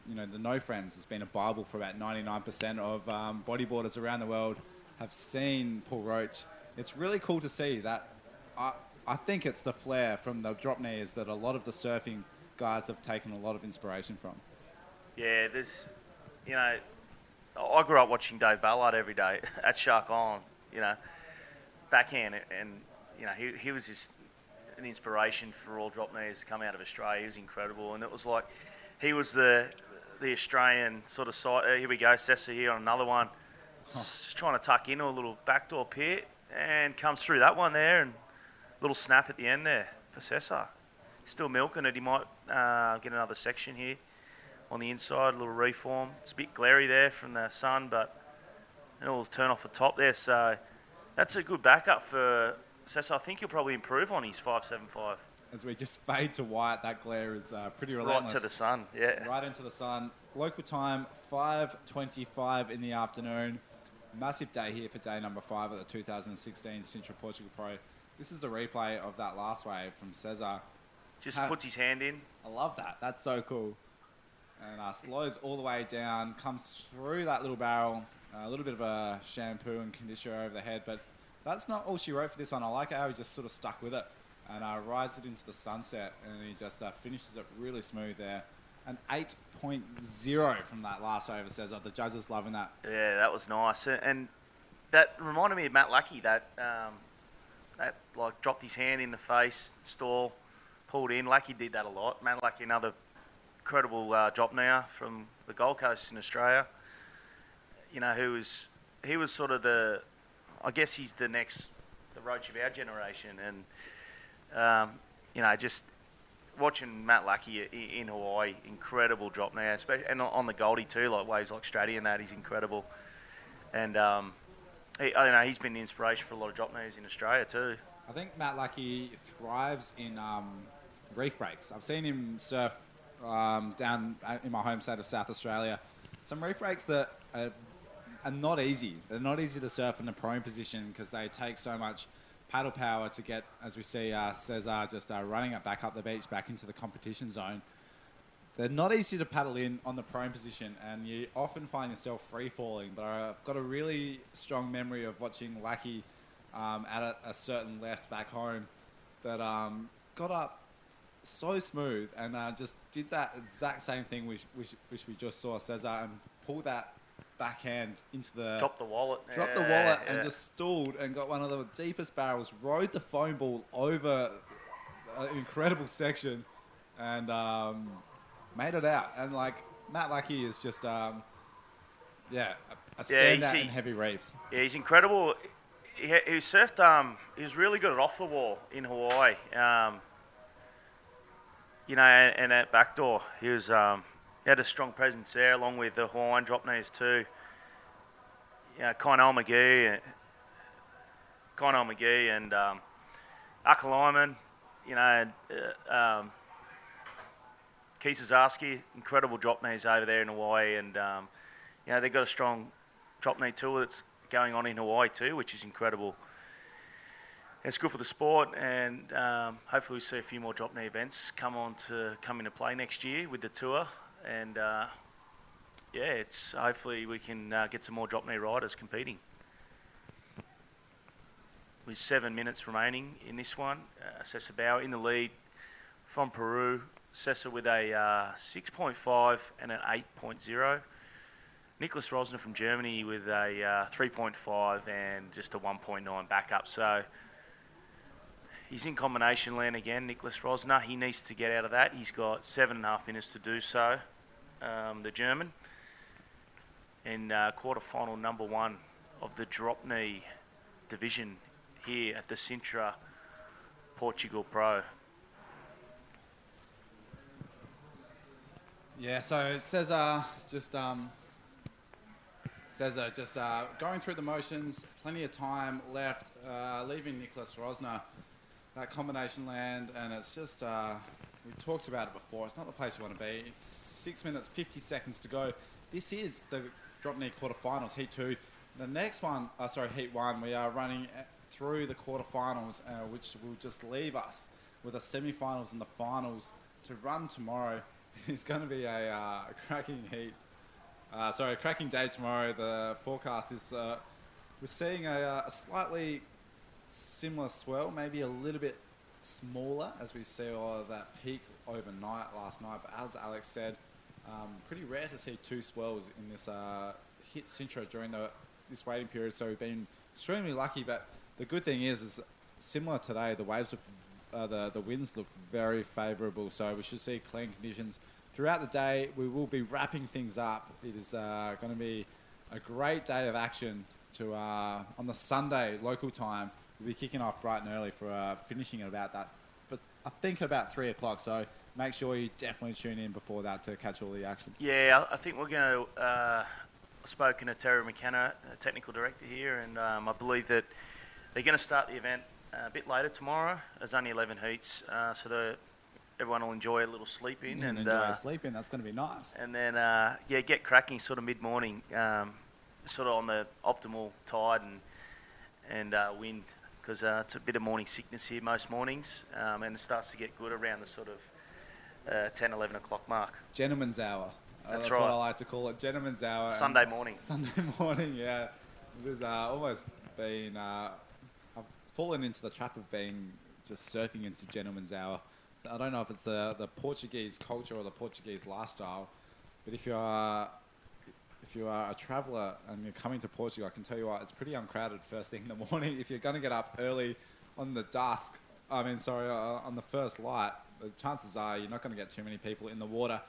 the No Friends has been a Bible for about 99% of bodyboarders around the world have seen Paul Roach. It's really cool to see that. I think it's the flair from the drop knees that a lot of the surfing guys have taken a lot of inspiration from. Yeah, I grew up watching Dave Ballard every day at Shark Island, backhand, and he was just an inspiration for all drop knees to come out of Australia. He was incredible, and it was like he was the Australian sort of side. Here we go, Cesar here on another one, just trying to tuck into a little backdoor pit, and comes through that one there, and little snap at the end there for Cesar. Still milking it. He might get another section here on the inside, a little reform. It's a bit glary there from the sun, but it'll turn off the top there. So that's a good backup for Cesar. I think he'll probably improve on his 5.75. As we just fade to white, that glare is pretty relentless. Right to the sun, yeah. Right into the sun. Local time, 5:25 in the afternoon. Massive day here for day number 5 of the 2016 Sintra Portugal Pro. this is the replay of that last wave from Cesar. Just puts his hand in. I love that. That's so cool. And slows all the way down, comes through that little barrel, a little bit of a shampoo and conditioner over the head, but that's not all she wrote for this one. I like how he just sort of stuck with it and rides it into the sunset, and he just finishes it really smooth there. An 8.0 from that last over, Cesar. The judges loving that. Yeah, that was nice. And that reminded me of Matt Lucky, that like dropped his hand in the face, stall, pulled in. Lucky did that a lot. Matt Lucky, another incredible drop now from the Gold Coast in Australia. You know, he was sort of I guess he's the Roach of our generation. And, you know, just watching Matt Lucky in Hawaii, incredible drop now, especially, and on the Goldie too, like waves like Stratty and that, he's incredible. And I don't know, he's been the inspiration for a lot of drop names in Australia too. I think Matt Lucky thrives in reef breaks. I've seen him surf down in my home state of South Australia. Some reef breaks that are not easy. They're not easy to surf in a prone position because they take so much paddle power to get, as we see Cesar just running it back up the beach, back into the competition zone. They're not easy to paddle in on the prone position, and you often find yourself free falling. But I've got a really strong memory of watching Lucky at a certain left back home that got up so smooth and just did that exact same thing which we just saw Cesar, and pulled that backhand into the... Dropped the wallet. And just stalled and got one of the deepest barrels, rode the foam ball over an incredible section and made it out. And like, Matt Lucky is just, a standout in heavy reefs. Yeah, he's incredible. He surfed, he was really good at off the wall in Hawaii. You know, and at backdoor, he was... he had a strong presence there, along with the Hawaiian drop knees too. Kynal McGee and Aka Lyman, you know, Keith Zazarski, incredible drop knees over there in Hawaii, and you know, they've got a strong drop knee tour that's going on in Hawaii too, which is incredible. It's good for the sport, and hopefully we see a few more drop knee events come into play next year with the tour. And it's hopefully we can get some more drop knee riders competing. With 7 minutes remaining in this one, Cesar Bauer in the lead from Peru. Cesar with a 6.5 and an 8.0. Nicholas Rosner from Germany with a 3.5 and just a 1.9 backup. So he's in combination land again, Nicholas Rosner. He needs to get out of that. He's got 7.5 minutes to do so. The German, in quarterfinal number 1 of the drop knee division here at the Sintra Portugal Pro. Yeah, so Cesar just going through the motions, plenty of time left, leaving Nicholas Rosner that combination land, and it's just we talked about it before. It's not the place you want to be. It's 6 minutes, 50 seconds to go. This is the drop knee quarterfinals, heat 2. The next one, heat 1, we are running through the quarterfinals, which will just leave us with the semi-finals and the finals to run tomorrow. It's going to be a cracking heat. Cracking day tomorrow. The forecast is we're seeing a slightly similar swell, maybe a little bit smaller as we see all of that peak overnight last night. But as Alex said, pretty rare to see 2 swells in this hit Sintra during this waiting period. So we've been extremely lucky. But the good thing is similar today. The waves look, the winds look very favourable. So we should see clean conditions throughout the day. We will be wrapping things up. It is going to be a great day of action to on the Sunday local time. We'll be kicking off bright and early for finishing at about that. But I think about 3 o'clock. So make sure you definitely tune in before that to catch all the action. Yeah, I think we're going to... I've spoken to Terry McKenna, technical director here, and I believe that they're going to start the event a bit later tomorrow. There's only 11 heats, so everyone will enjoy a little sleep in. And enjoy a sleep in, that's going to be nice. And then, get cracking sort of mid-morning, sort of on the optimal tide and wind because it's a bit of morning sickness here most mornings, and it starts to get good around the sort of 10, 11 o'clock mark. Gentleman's hour. That's what right. I like to call it, gentleman's hour. Sunday morning. Sunday morning, yeah. There's almost been, I've fallen into the trap of being just surfing into gentleman's hour. I don't know if it's the Portuguese culture or the Portuguese lifestyle, but if you are a traveller and you're coming to Portugal, I can tell you what, it's pretty uncrowded first thing in the morning. If you're going to get up early on the on the first light, the chances are you're not going to get too many people in the water.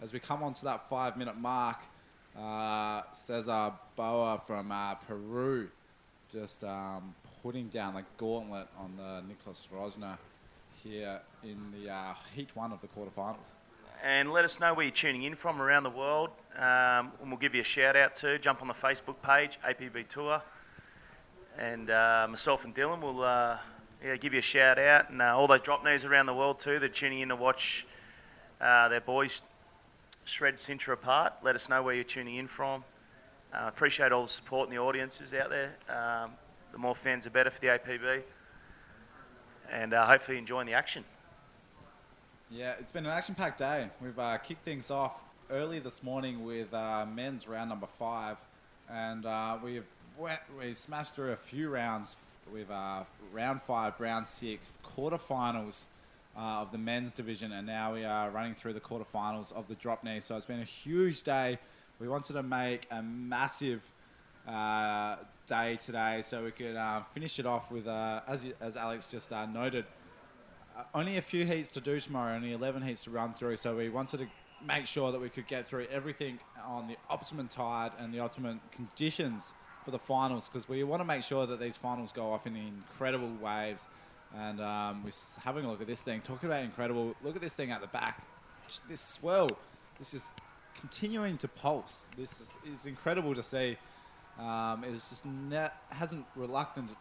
As we come on to that 5-minute mark, Cesar Boa from Peru just putting down the gauntlet on the Nicholas Rosner here in the Heat 1 of the quarterfinals. And let us know where you're tuning in from around the world. And we'll give you a shout out too. Jump on the Facebook page, APB Tour. And myself and Dylan will give you a shout out. And all those drop knees around the world too, they're tuning in to watch their boys shred Sintra apart. Let us know where you're tuning in from. Appreciate all the support and the audiences out there. The more fans, the better for the APB. And hopefully enjoying the action. Yeah, it's been an action-packed day. We've kicked things off early this morning with men's round number 5, and we smashed through a few rounds with round 5, round 6, quarterfinals of the men's division, and now we are running through the quarterfinals of the drop knee. So it's been a huge day. We wanted to make a massive day today so we could finish it off with, as Alex just noted, only a few heats to do tomorrow, only 11 heats to run through, so we wanted to make sure that we could get through everything on the optimum tide and the optimum conditions for the finals, because we want to make sure that these finals go off in incredible waves. And we're having a look at this thing. Talk about incredible. Look at this thing at the back. This swell. This is continuing to pulse. This is incredible to see. It's just hasn't reluctant.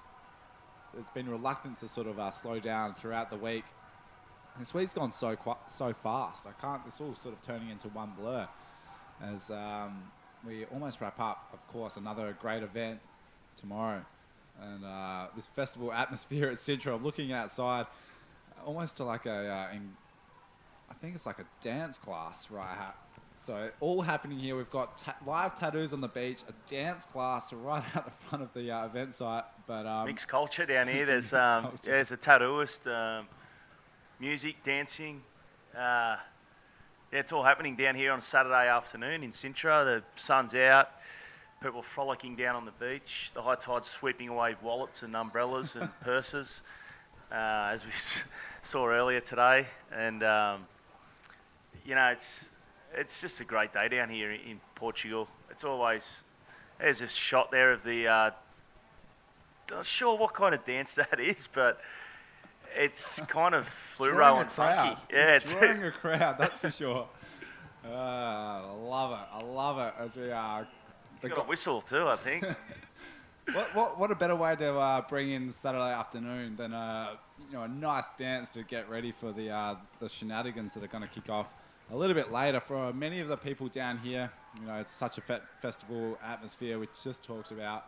It's been reluctant to sort of slow down throughout the week. This week's gone so fast. It's all sort of turning into one blur as we almost wrap up. Of course, another great event tomorrow, and this festival atmosphere at Sintra. I'm looking outside, almost to like I think it's like a dance class, right? So all happening here. We've got live tattoos on the beach, a dance class right out the front of the event site. But mixed culture down here. There's a tattooist, music, dancing. It's all happening down here on a Saturday afternoon in Sintra. The sun's out, people frolicking down on the beach. The high tide's sweeping away wallets and umbrellas and purses, as we saw earlier today. And it's just a great day down here in Portugal. It's always, there's this shot there of the, not sure what kind of dance that is, but it's kind of fluoro and funky. Yeah, it's drawing a crowd, that's for sure. I love it. As we are, got a whistle too, I think. What a better way to bring in Saturday afternoon than a nice dance to get ready for the shenanigans that are going to kick off a little bit later. For many of the people down here, it's such a festival atmosphere, which just talks about.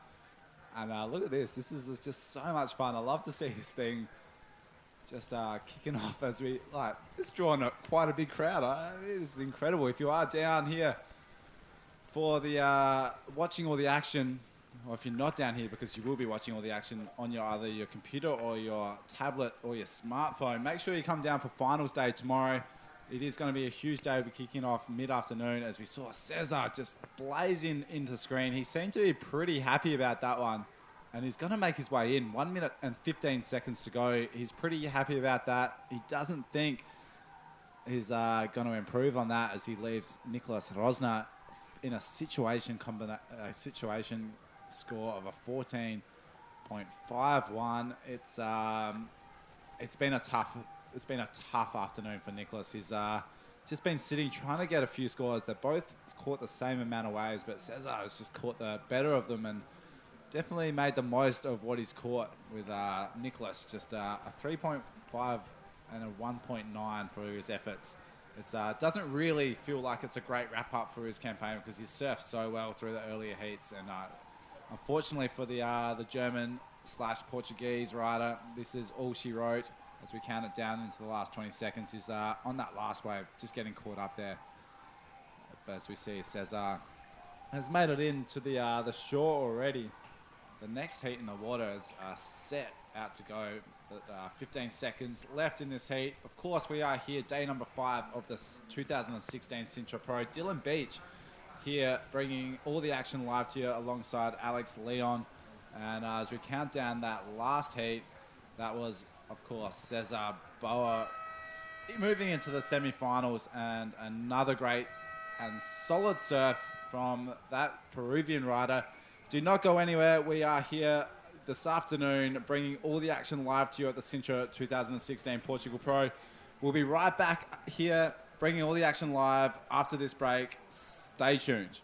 And look at this. This is just so much fun. I love to see this thing just kicking off as it's drawn quite a big crowd. It is incredible. If you are down here for the watching all the action, or if you're not down here, because you will be watching all the action on either your computer or your tablet or your smartphone, make sure you come down for finals day tomorrow. It is going to be a huge day. We'll be kicking off mid-afternoon as we saw Cesar just blazing into screen. He seemed to be pretty happy about that one, and he's going to make his way in. 1 minute and 15 seconds to go. He's pretty happy about that. He doesn't think he's going to improve on that as he leaves Nicholas Rosner in a situation score of a 14.51. It's been a tough afternoon for Nicholas. He's just been sitting trying to get a few scores. They're both caught the same amount of waves, but Cesar has just caught the better of them and definitely made the most of what he's caught with Nicholas. Just a 3.5 and a 1.9 for his efforts. It doesn't really feel like it's a great wrap-up for his campaign because he surfed so well through the earlier heats. And unfortunately for the German, Portuguese rider. This is all she wrote as we count it down into the last 20 seconds. Is on that last wave, just getting caught up there. But as we see, Cesar has made it into the shore already. The next heat in the water is set out to go. 15 seconds left in this heat. Of course, we are here, day number 5 of the 2016 Sintra Pro. Dylan Beach here, bringing all the action live to you alongside Alex Leon. And as we count down that last heat, that was, of course, Cesar Boa moving into the semi-finals, and another great and solid surf from that Peruvian rider. Do not go anywhere. We are here this afternoon bringing all the action live to you at the Sintra 2016 Portugal Pro. We'll be right back here bringing all the action live after this break. Stay tuned.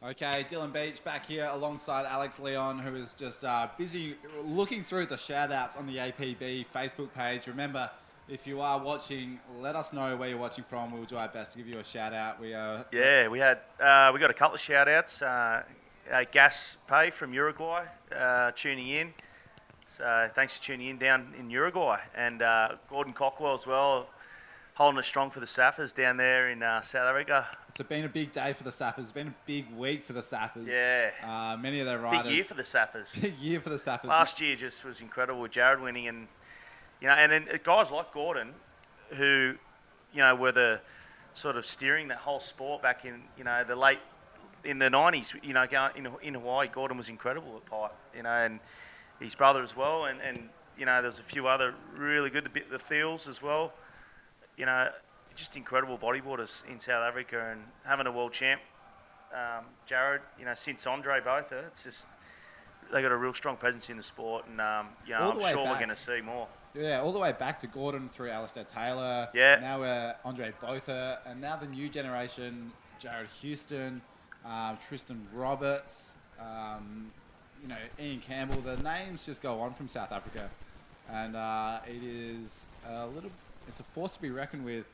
Okay, Dylan Beach back here alongside Alex Leon, who is just busy looking through the shout-outs on the APB Facebook page. Remember, if you are watching, let us know where you're watching from. We'll do our best to give you a shout-out. We got a couple of shout-outs. Gas Pay from Uruguay tuning in. So thanks for tuning in down in Uruguay. And Gordon Cockwell as well, holding it strong for the Saffers down there in South Africa. It's been a big day for the Saffers. It's been a big week for the Saffers. Yeah. Many of their riders. Big year for the Saffers. Big year for the Saffers. Last year just was incredible with Jared winning, and and then guys like Gordon, who were the sort of steering that whole sport back in the '90s. Going in Hawaii, Gordon was incredible at pipe. And his brother as well, and there's a few other really good, the Thiels as well. Just incredible bodyboarders in South Africa, and having a world champ, Jared, since Andre both, it's just they got a real strong presence in the sport, and I'm sure we're going to see more. Yeah, all the way back to Gordon through Alistair Taylor. Yeah. Now we're Andre Botha, and now the new generation, Jared Houston, Tristan Roberts, Ian Campbell. The names just go on from South Africa, and it is it's a force to be reckoned with.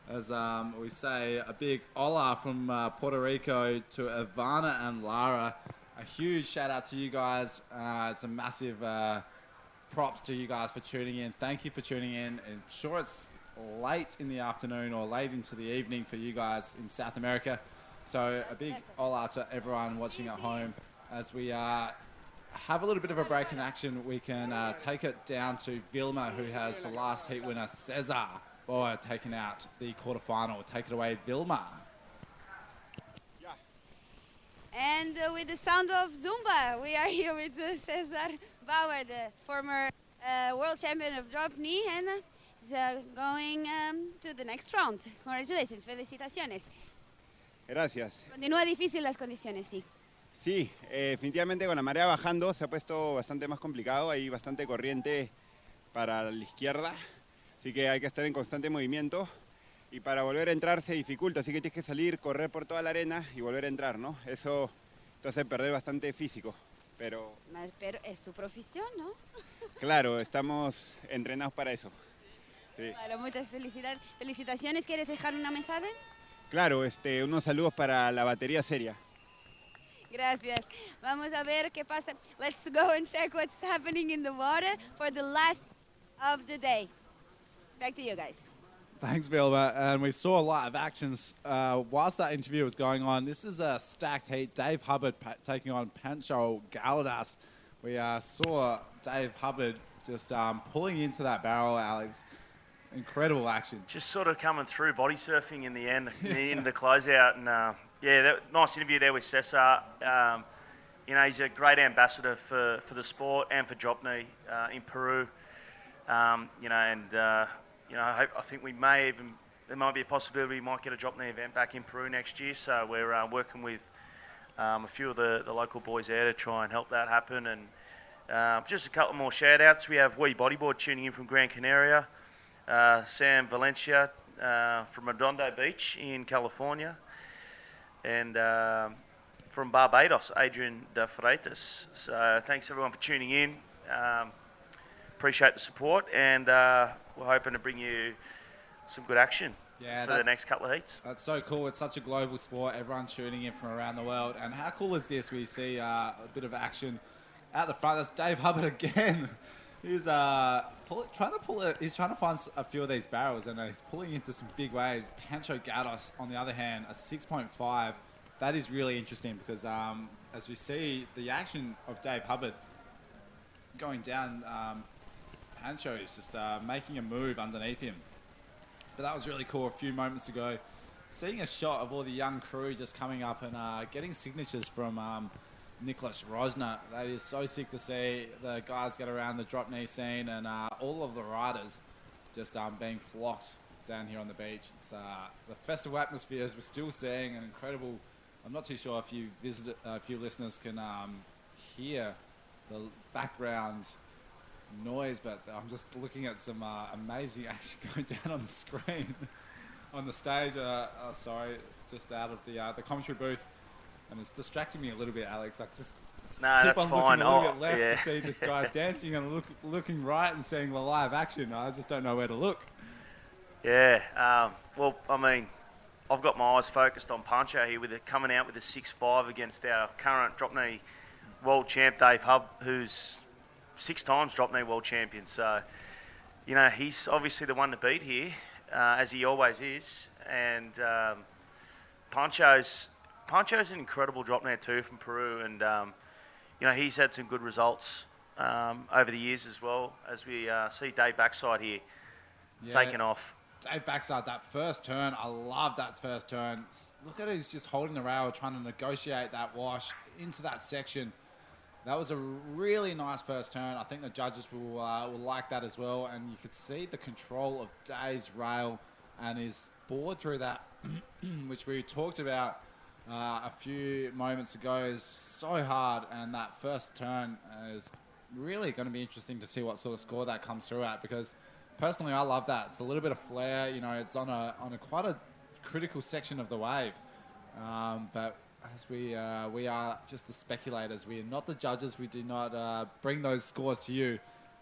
As we say, a big hola from Puerto Rico to Ivana and Lara. A huge shout out to you guys. It's a massive props to you guys for tuning in. Thank you for tuning in. I'm sure it's late in the afternoon or late into the evening for you guys in South America. So a big hola to everyone watching at home. As we have a little bit of a break in action, we can take it down to Vilma, who has the last heat winner, Cesar Boa, taking out the quarterfinal. Take it away, Vilma. And with the sound of Zumba, we are here with Cesar Bauer, the former world champion of drop knee, and is going to the next round. Congratulations, felicitaciones. Gracias. Continúa difícil las condiciones, sí. Sí, definitivamente con la marea bajando se ha puesto bastante más complicado, hay bastante corriente para la izquierda, así que hay que estar en constante movimiento y para volver a entrar se dificulta, así que tienes que salir, correr por toda la arena y volver a entrar, ¿no? Eso te hace perder bastante físico, pero Pero es tu profesión, ¿no? claro, estamos entrenados para eso. Sí. Claro, muchas felicidades. Felicitaciones, ¿quieres dejar una mensaje? Claro, unos saludos para la batería seria. Gracias. Vamos a ver qué pasa. Let's go and check what's happening in the water for the last of the day. Back to you guys. Thanks, Vilma. And we saw a lot of actions whilst that interview was going on. This is a stacked heat. Dave Hubbard taking on Pancho Galadas. We saw Dave Hubbard just pulling into that barrel, Alex. Incredible action. Just sort of coming through, body surfing in the end, in the closeout, and nice interview there with Cesar. He's a great ambassador for the sport and for drop knee in Peru. I think there might be a possibility we might get a drop knee event back in Peru next year. So we're working with a few of the local boys there to try and help that happen. And just a couple more shout outs. We have Wee Bodyboard tuning in from Gran Canaria, Sam Valencia from Redondo Beach in California, and from Barbados, Adrian de Freitas. So thanks everyone for tuning in. Appreciate the support, and we're hoping to bring you some good action for the next couple of heats. That's so cool. It's such a global sport. Everyone's tuning in from around the world. And how cool is this? We see a bit of action out the front. That's Dave Hubbard again. He's trying to pull it. He's trying to find a few of these barrels, and he's pulling into some big waves. Pancho Gatos, on the other hand, a 6.5. That is really interesting because as we see the action of Dave Hubbard going down, Pancho is just making a move underneath him. But that was really cool a few moments ago. Seeing a shot of all the young crew just coming up and getting signatures from Nicholas Rosner. That is so sick to see the guys get around the drop knee scene and all of the riders just being flocked down here on the beach. It's the festival atmosphere, as we're still seeing, an incredible. I'm not too sure if you listeners can hear the background noise, but I'm just looking at some amazing action going down on the screen on the stage. Sorry, just out of the commentary booth, and it's distracting me a little bit, Alex. Like just keep that's on fine. looking a little bit left to see this guy dancing and looking right and seeing the live action. I just don't know where to look. Yeah, well, I mean, I've got my eyes focused on Pancho here with it coming out with a 6.5 against our current drop knee world champ Dave Hubb, who's 6 times drop knee world champion. So, you know, he's obviously the one to beat here, as he always is. And Pancho's an incredible drop knee too from Peru, and you know, he's had some good results over the years as well. As we see Dave backside here taking off. Dave backside, that first turn, I love that first turn. Look at it, he's just holding the rail, trying to negotiate that wash into that section. That was a really nice first turn. I think the judges will like that as well. And you could see the control of Dave's rail and his board through that, which we talked about a few moments ago, is so hard. And that first turn is really going to be interesting to see what sort of score that comes through at, because personally I love that. It's a little bit of flair. You know, it's on a quite a critical section of the wave. But as we are just the speculators. We are not the judges. We do not bring those scores to you.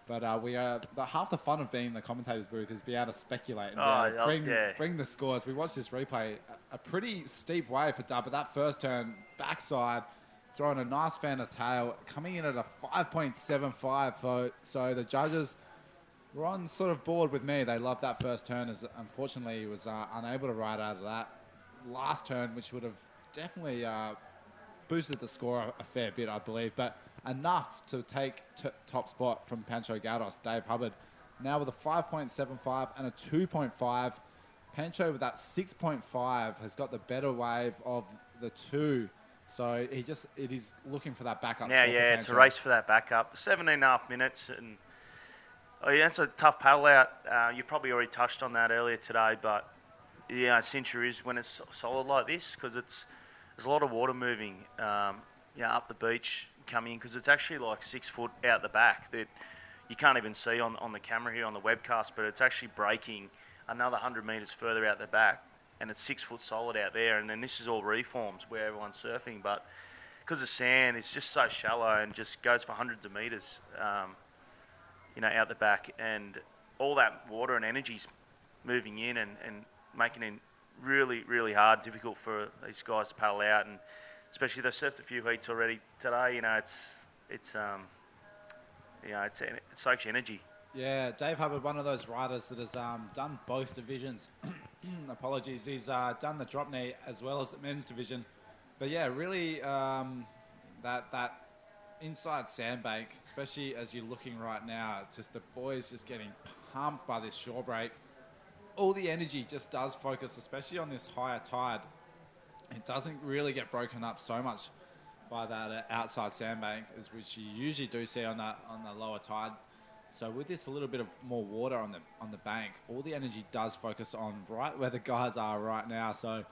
But we are. Half the fun of being in the commentators booth is be able to speculate and bring the scores. We watched this replay. A pretty steep wave for Dub, but that first turn, backside, throwing a nice fan of tail, coming in at a 5.75. So the judges were on sort of board with me. They loved that first turn, as unfortunately he was unable to ride out of that last turn, which would have definitely boosted the score a fair bit, I believe, but enough to take top spot from Pancho Gatos. Dave Hubbard now with a 5.75 and a 2.5. Pancho with that 6.5 has got the better wave of the two, so it is looking for that backup. Now, yeah, it's a race for that backup. 17.5 minutes, and it's a tough paddle out. You probably already touched on that earlier today, but yeah, Sintra is when it's solid like this, because there's a lot of water moving, up the beach coming in, because it's actually like 6 foot out the back that you can't even see on the camera here on the webcast, but it's actually breaking another 100 metres further out the back, and it's 6 foot solid out there. And then this is all reforms where everyone's surfing, but because the sand is just so shallow and just goes for hundreds of metres, out the back, and all that water and energy's moving in and making it really, really hard, difficult for these guys to paddle out, and especially they've surfed a few heats already today. It soaks energy. Yeah, Dave Hubbard, one of those riders that has done both divisions. Apologies, he's done the drop knee as well as the men's division. But yeah, really that inside sandbank, especially as you're looking right now, just the boys just getting pumped by this shore break. All the energy just does focus, especially on this higher tide. It doesn't really get broken up so much by that outside sandbank, which you usually do see on the lower tide. So with this a little bit of more water on the bank, all the energy does focus on right where the guys are right now. So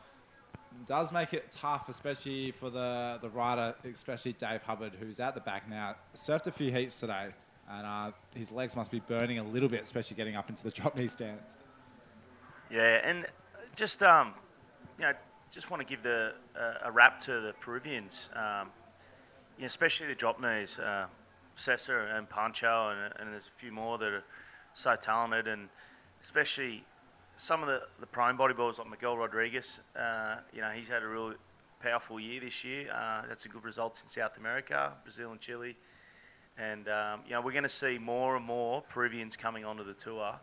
does make it tough, especially for the rider, especially Dave Hubbard, who's at the back now. Surfed a few heats today, and his legs must be burning a little bit, especially getting up into the drop knee stance. Yeah, and just just want to give a wrap to the Peruvians, especially the drop knees, Cesar and Pancho, and there's a few more that are so talented, and especially some of the prime bodybuilders like Miguel Rodriguez. He's had a real powerful year this year. Had some good results in South America, Brazil and Chile, and we're going to see more and more Peruvians coming onto the tour,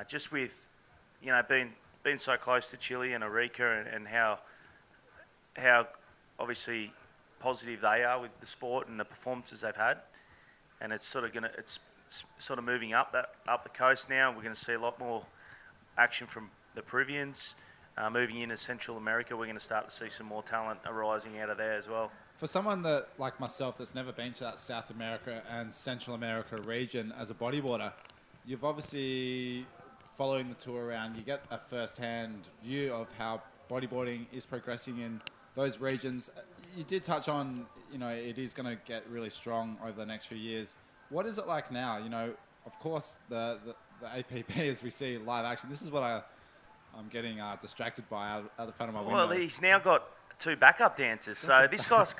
just with being so close to Chile and Arica, and how obviously positive they are with the sport and the performances they've had, and it's sort of moving up the coast now. We're going to see a lot more action from the Peruvians. Moving into Central America, we're going to start to see some more talent arising out of there as well. For someone that, like myself, that's never been to that South America and Central America region as a bodyboarder, you've obviously, following the tour around, you get a first-hand view of how bodyboarding is progressing in those regions. You did touch on, it is going to get really strong over the next few years. What is it like now? Of course, the APP, as we see live action, this is what I'm getting distracted by out the front of my window. Well, he's now got 2 backup dancers, so this guy's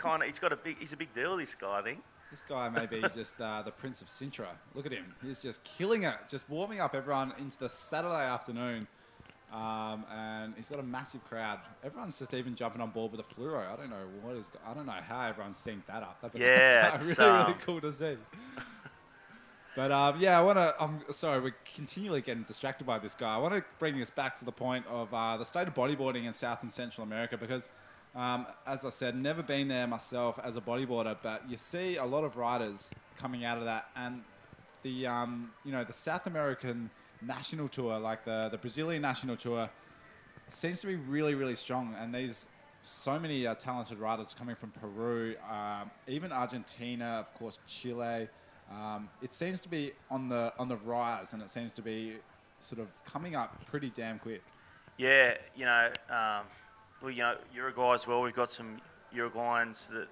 he's a big deal, this guy, I think. This guy may be just the Prince of Sintra. Look at him. He's just killing it, just warming up everyone into the Saturday afternoon. And he's got a massive crowd. Everyone's just even jumping on board with a fluoro. I don't know how everyone's synced that up. But yeah, that's really cool to see. But I'm sorry, we're continually getting distracted by this guy. I want to bring this back to the point of the state of bodyboarding in South and Central America, because as I said, never been there myself as a bodyboarder, but you see a lot of riders coming out of that, and the the South American national tour, like the Brazilian national tour, seems to be really, really strong, and there's so many talented riders coming from Peru, even Argentina, of course, Chile. It seems to be on the rise, and it seems to be sort of coming up pretty damn quick. Yeah, Uruguay as well. We've got some Uruguayans that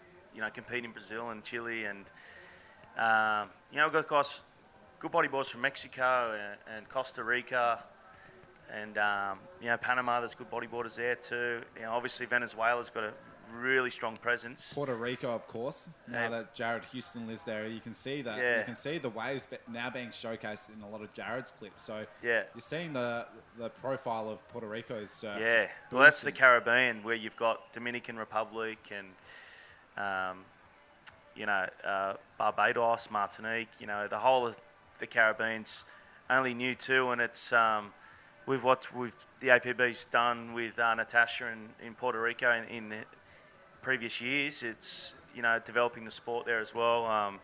compete in Brazil and Chile, and we've got guys, good bodyboarders from Mexico and Costa Rica, and Panama. There's good bodyboarders there too. Obviously Venezuela's got a really strong presence. Puerto Rico, of course. Now that Jared Houston lives there, you can see that. Yeah. You can see the waves now being showcased in a lot of Jared's clips. So yeah, you're seeing the profile of Puerto Rico's surf. Yeah, well, that's the Caribbean, where you've got Dominican Republic and Barbados, Martinique. The whole of the Caribbean's only new too, and it's with what the APB's done with Natasha in Puerto Rico in the previous years. It's developing the sport there as well.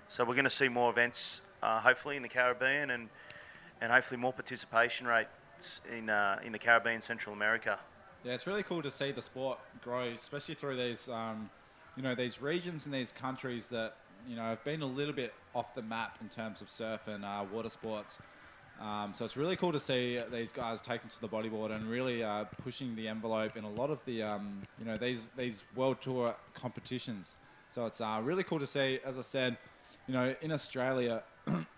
So we're going to see more events, hopefully in the Caribbean, and hopefully more participation rates in the Caribbean, Central America. Yeah, it's really cool to see the sport grow, especially through these these regions and these countries that have been a little bit off the map in terms of surf and water sports. So it's really cool to see these guys taking to the bodyboard and really pushing the envelope in a lot of the these world tour competitions. So it's really cool to see. As I said, in Australia,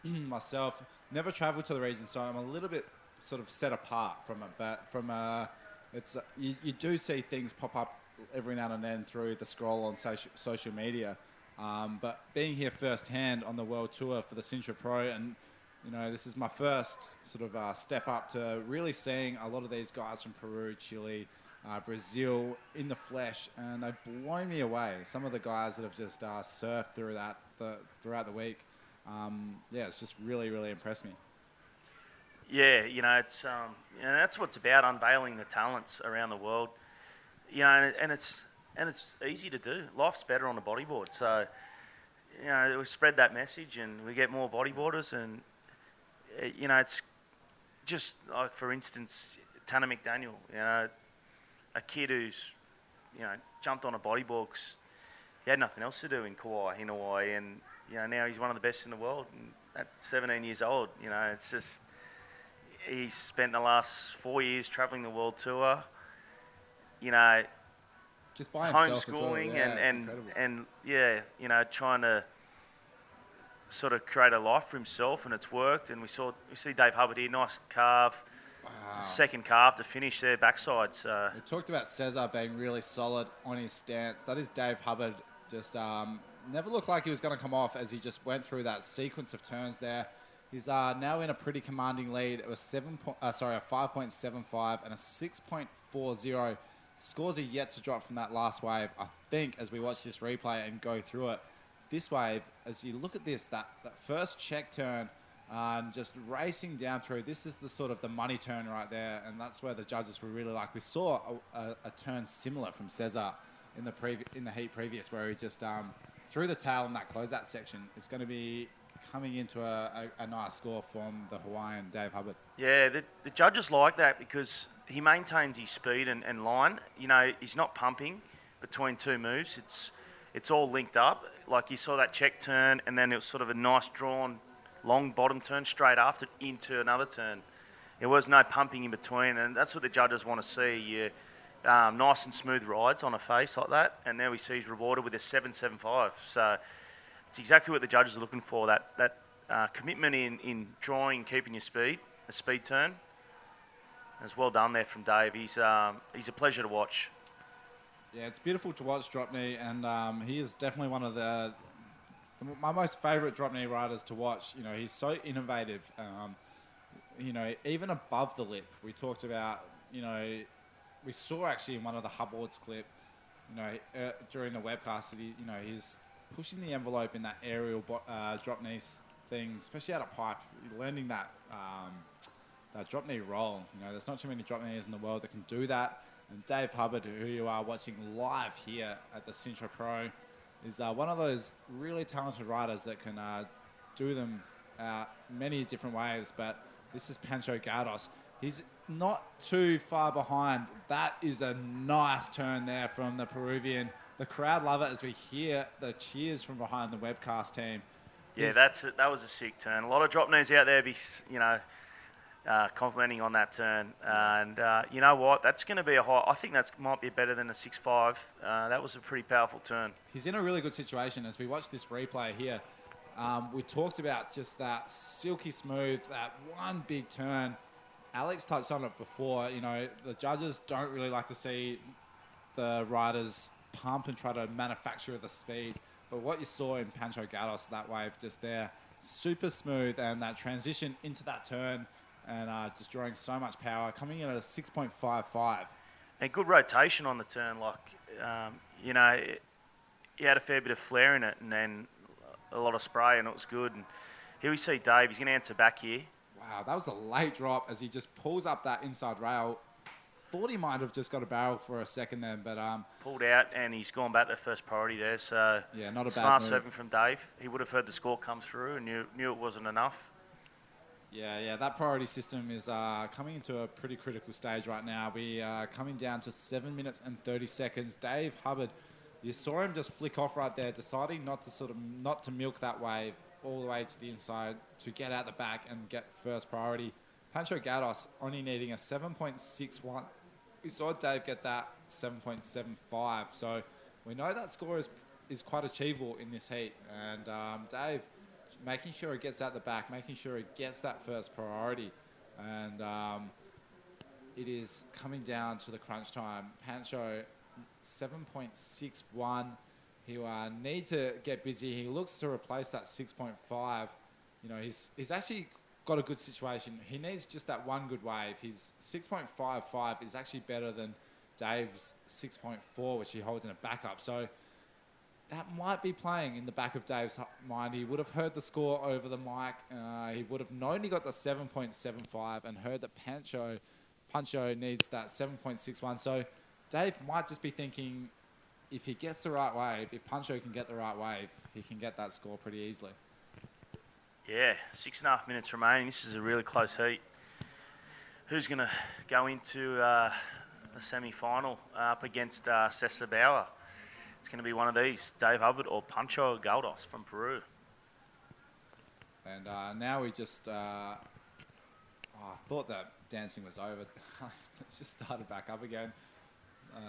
myself never travelled to the region, so I'm a little bit sort of set apart from it. But from it's you do see things pop up every now and then through the scroll on social media. But being here firsthand on the world tour for the Sintra Pro, and this is my first sort of step up to really seeing a lot of these guys from Peru, Chile, Brazil in the flesh, and they've blown me away. Some of the guys that have just surfed throughout the week, it's just really, really impressed me. Yeah, it's that's what it's about, unveiling the talents around the world. And it's easy to do. Life's better on a bodyboard, so we spread that message, and we get more bodyboarders, and it's just like, for instance, Tanner McDaniel, a kid who's jumped on a bodyboard 'cause he had nothing else to do in Hawaii, and now he's one of the best in the world, and at 17 years old. It's just, he's spent the last 4 years traveling the world tour, you know, just by himself homeschooling as well. Yeah, it's and incredible. and yeah, you know, trying to sort of create a life for himself, and it's worked. And we see Dave Hubbard here, nice carve, second carve to finish their backside. So we talked about Cesar being really solid on his stance. That is Dave Hubbard. Just never looked like he was going to come off as he just went through that sequence of turns there. He's now in a pretty commanding lead. It was a 5.75 and a 6.40. Scores are yet to drop from that last wave. I think as we watch this replay and go through it, this wave, as you look at this, that first check turn, and just racing down through, this is the sort of the money turn right there, and that's where the judges were really like. We saw a turn similar from Cesar in the heat previous, where he just threw the tail in that closeout section. It's going to be coming into a nice score from the Hawaiian Dave Hubbard. yeah, the judges like that because he maintains his speed and line. You know, he's not pumping between two moves. It's all linked up. Like you saw that check turn, and then it was sort of a nice drawn long bottom turn straight after into another turn. There was no pumping in between, and that's what the judges want to see. Nice and smooth rides on a face like that, and there we see he's rewarded with a 7.75. So it's exactly what the judges are looking for, that commitment in drawing, keeping your speed, a speed turn. It's well done there from Dave. He's a pleasure to watch. Yeah, it's beautiful to watch drop knee, and he is definitely one of my most favourite drop knee riders to watch. You know, he's so innovative. You know, even above the lip, we talked about. You know, we saw actually in one of the Hubbard's clip. You know, during the webcast, that he's pushing the envelope in that aerial drop knee thing, especially out of pipe, learning that drop knee roll. You know, there's not too many drop knees in the world that can do that. And Dave Hubbard, who you are watching live here at the Sintra Pro, is one of those really talented riders that can do them many different ways. But this is Pancho Gaudos. He's not too far behind. That is a nice turn there from the Peruvian. The crowd love it as we hear the cheers from behind the webcast team. Yeah, that was a sick turn. A lot of drop knees out there, complimenting on that turn. And you know what? That's going to be a high. I think that might be better than a 6.5. That was a pretty powerful turn. He's in a really good situation as we watch this replay here. We talked about just that silky smooth, that one big turn. Alex touched on it before. You know, the judges don't really like to see the riders pump and try to manufacture the speed. But what you saw in Pancho Gaudos, that wave just there, super smooth, and that transition into that turn, and just drawing so much power, coming in at a 6.55. And good rotation on the turn. You know, he had a fair bit of flare in it, and then a lot of spray, and it was good. And here we see Dave. He's going to answer back here. Wow, that was a late drop as he just pulls up that inside rail. Thought he might have just got a barrel for a second then, but pulled out, and he's gone back to first priority there. So yeah, not a smart bad move. serving from Dave. He would have heard the score come through and knew it wasn't enough. Yeah, that priority system is coming into a pretty critical stage right now. We are coming down to 7 minutes and 30 seconds. Dave Hubbard, you saw him just flick off right there, deciding not to milk that wave all the way to the inside to get out the back and get first priority. Pancho Gaudos only needing a 7.61. We saw Dave get that 7.75. So we know that score is quite achievable in this heat. And Dave, making sure it gets out the back, making sure it gets that first priority. And it is coming down to the crunch time. Pancho, 7.61. He need to get busy. He looks to replace that 6.5. You know, he's actually got a good situation. He needs just that one good wave. His 6.55 is actually better than Dave's 6.4, which he holds in a backup. So that might be playing in the back of Dave's mind. He would have heard the score over the mic. He would have known he got the 7.75 and heard that Pancho needs that 7.61. So Dave might just be thinking, if he gets the right wave, if Pancho can get the right wave, he can get that score pretty easily. Yeah, 6.5 minutes remaining. This is a really close heat. Who's going to go into the semi-final up against Cesar Bauer? It's going to be one of these, Dave Hubbard or Pancho Gaudos from Peru. And now we just... I thought that dancing was over. Let's just start it back up again.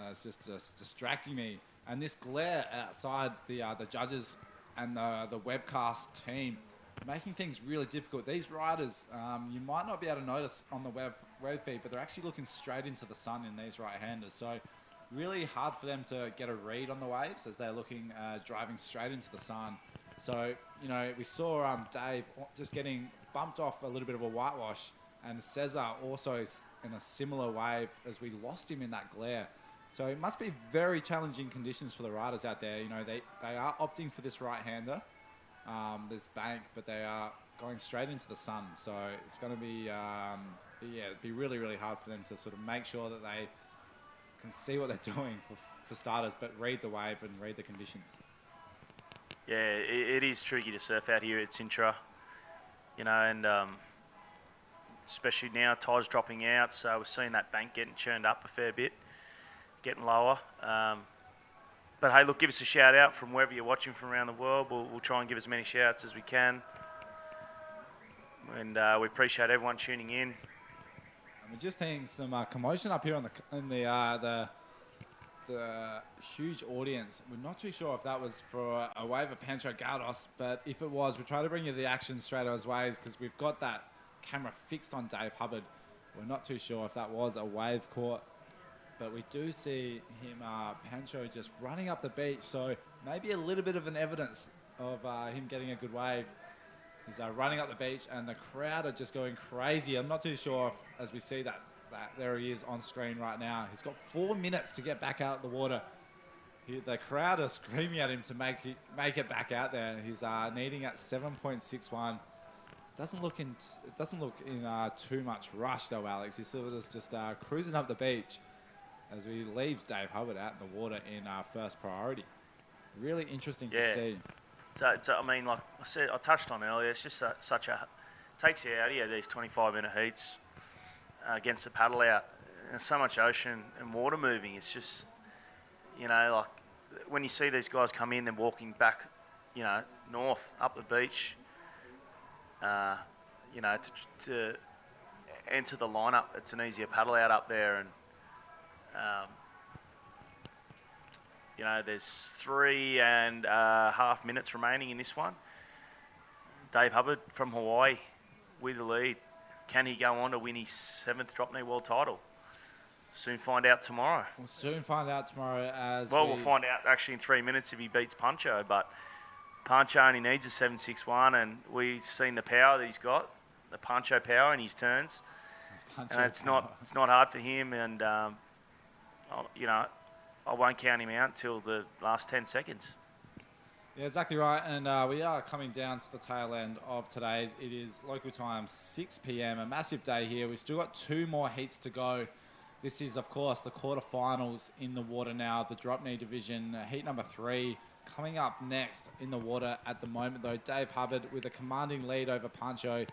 It's just distracting me. And this glare outside the judges and the webcast team, making things really difficult. These riders, you might not be able to notice on the web feed, but they're actually looking straight into the sun in these right-handers. So really hard for them to get a read on the waves as they're looking, driving straight into the sun. So, you know, we saw Dave just getting bumped off a little bit of a whitewash, and Cesar also in a similar wave as we lost him in that glare. So it must be very challenging conditions for the riders out there. You know, they are opting for this right-hander, this bank, but they are going straight into the sun. So it's going to be, it'd be really, really hard for them to sort of make sure that they can see what they're doing for starters, but read the wave and read the conditions. Yeah, it is tricky to surf out here at Sintra, you know, and especially now tide's dropping out, so we're seeing that bank getting churned up a fair bit, getting lower. But hey, look, give us a shout out from wherever you're watching from around the world. We'll try and give as many shout outs as we can, and we appreciate everyone tuning in. And we're just seeing some commotion up here in the huge audience. We're not too sure if that was for a wave of Pancho Gaudos, but if it was, we'll try to bring you the action straight away because we've got that camera fixed on Dave Hubbard. We're not too sure if that was a wave caught, but we do see him, Pancho, just running up the beach. So maybe a little bit of an evidence of him getting a good wave. He's running up the beach and the crowd are just going crazy. I'm not too sure if, as we see that there he is on screen right now. He's got 4 minutes to get back out of the water. The crowd are screaming at him to make it back out there. He's needing at 7.61. It doesn't look in too much rush though, Alex. He's sort of just cruising up the beach as he leaves Dave Hubbard out in the water in first priority. Really interesting to see. So I mean, like I said, I touched on earlier, it's just takes you out of here, these 25-minute heats against the paddle out. There's so much ocean and water moving. It's just, you know, like when you see these guys come in, they're walking back, you know, north up the beach, you know, to enter the lineup. It's an easier paddle out up there, and you know, there's 3.5 minutes remaining in this one. Dave Hubbard from Hawaii with the lead. Can he go on to win his 7th drop knee world title? Soon find out tomorrow. We'll soon find out tomorrow as we'll find out actually in 3 minutes if he beats Pancho, but Pancho only needs a 7.61, and we've seen the power that he's got, the Pancho power in his turns. And it's not hard for him, and you know, I won't count him out until the last 10 seconds. Yeah, exactly right. And we are coming down to the tail end of today. It is local time 6 p.m. A massive day here. We've still got 2 more heats to go. This is, of course, the quarterfinals in the water now, the drop knee division, heat number 3. Coming up next in the water at the moment, though, Dave Hubbard with a commanding lead over Pancho.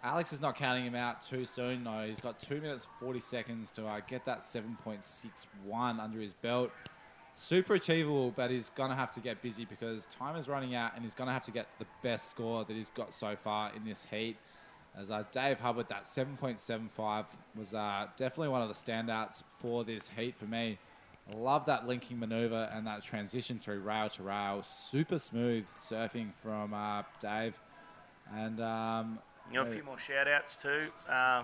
Alex is not counting him out too soon, though. He's got 2 minutes 40 seconds to get that 7.61 under his belt. Super achievable, but he's going to have to get busy because time is running out and he's going to have to get the best score that he's got so far in this heat. As Dave Hubbard, that 7.75 was definitely one of the standouts for this heat for me. I love that linking maneuver and that transition through rail to rail. Super smooth surfing from Dave. And you know, a few more shout outs too.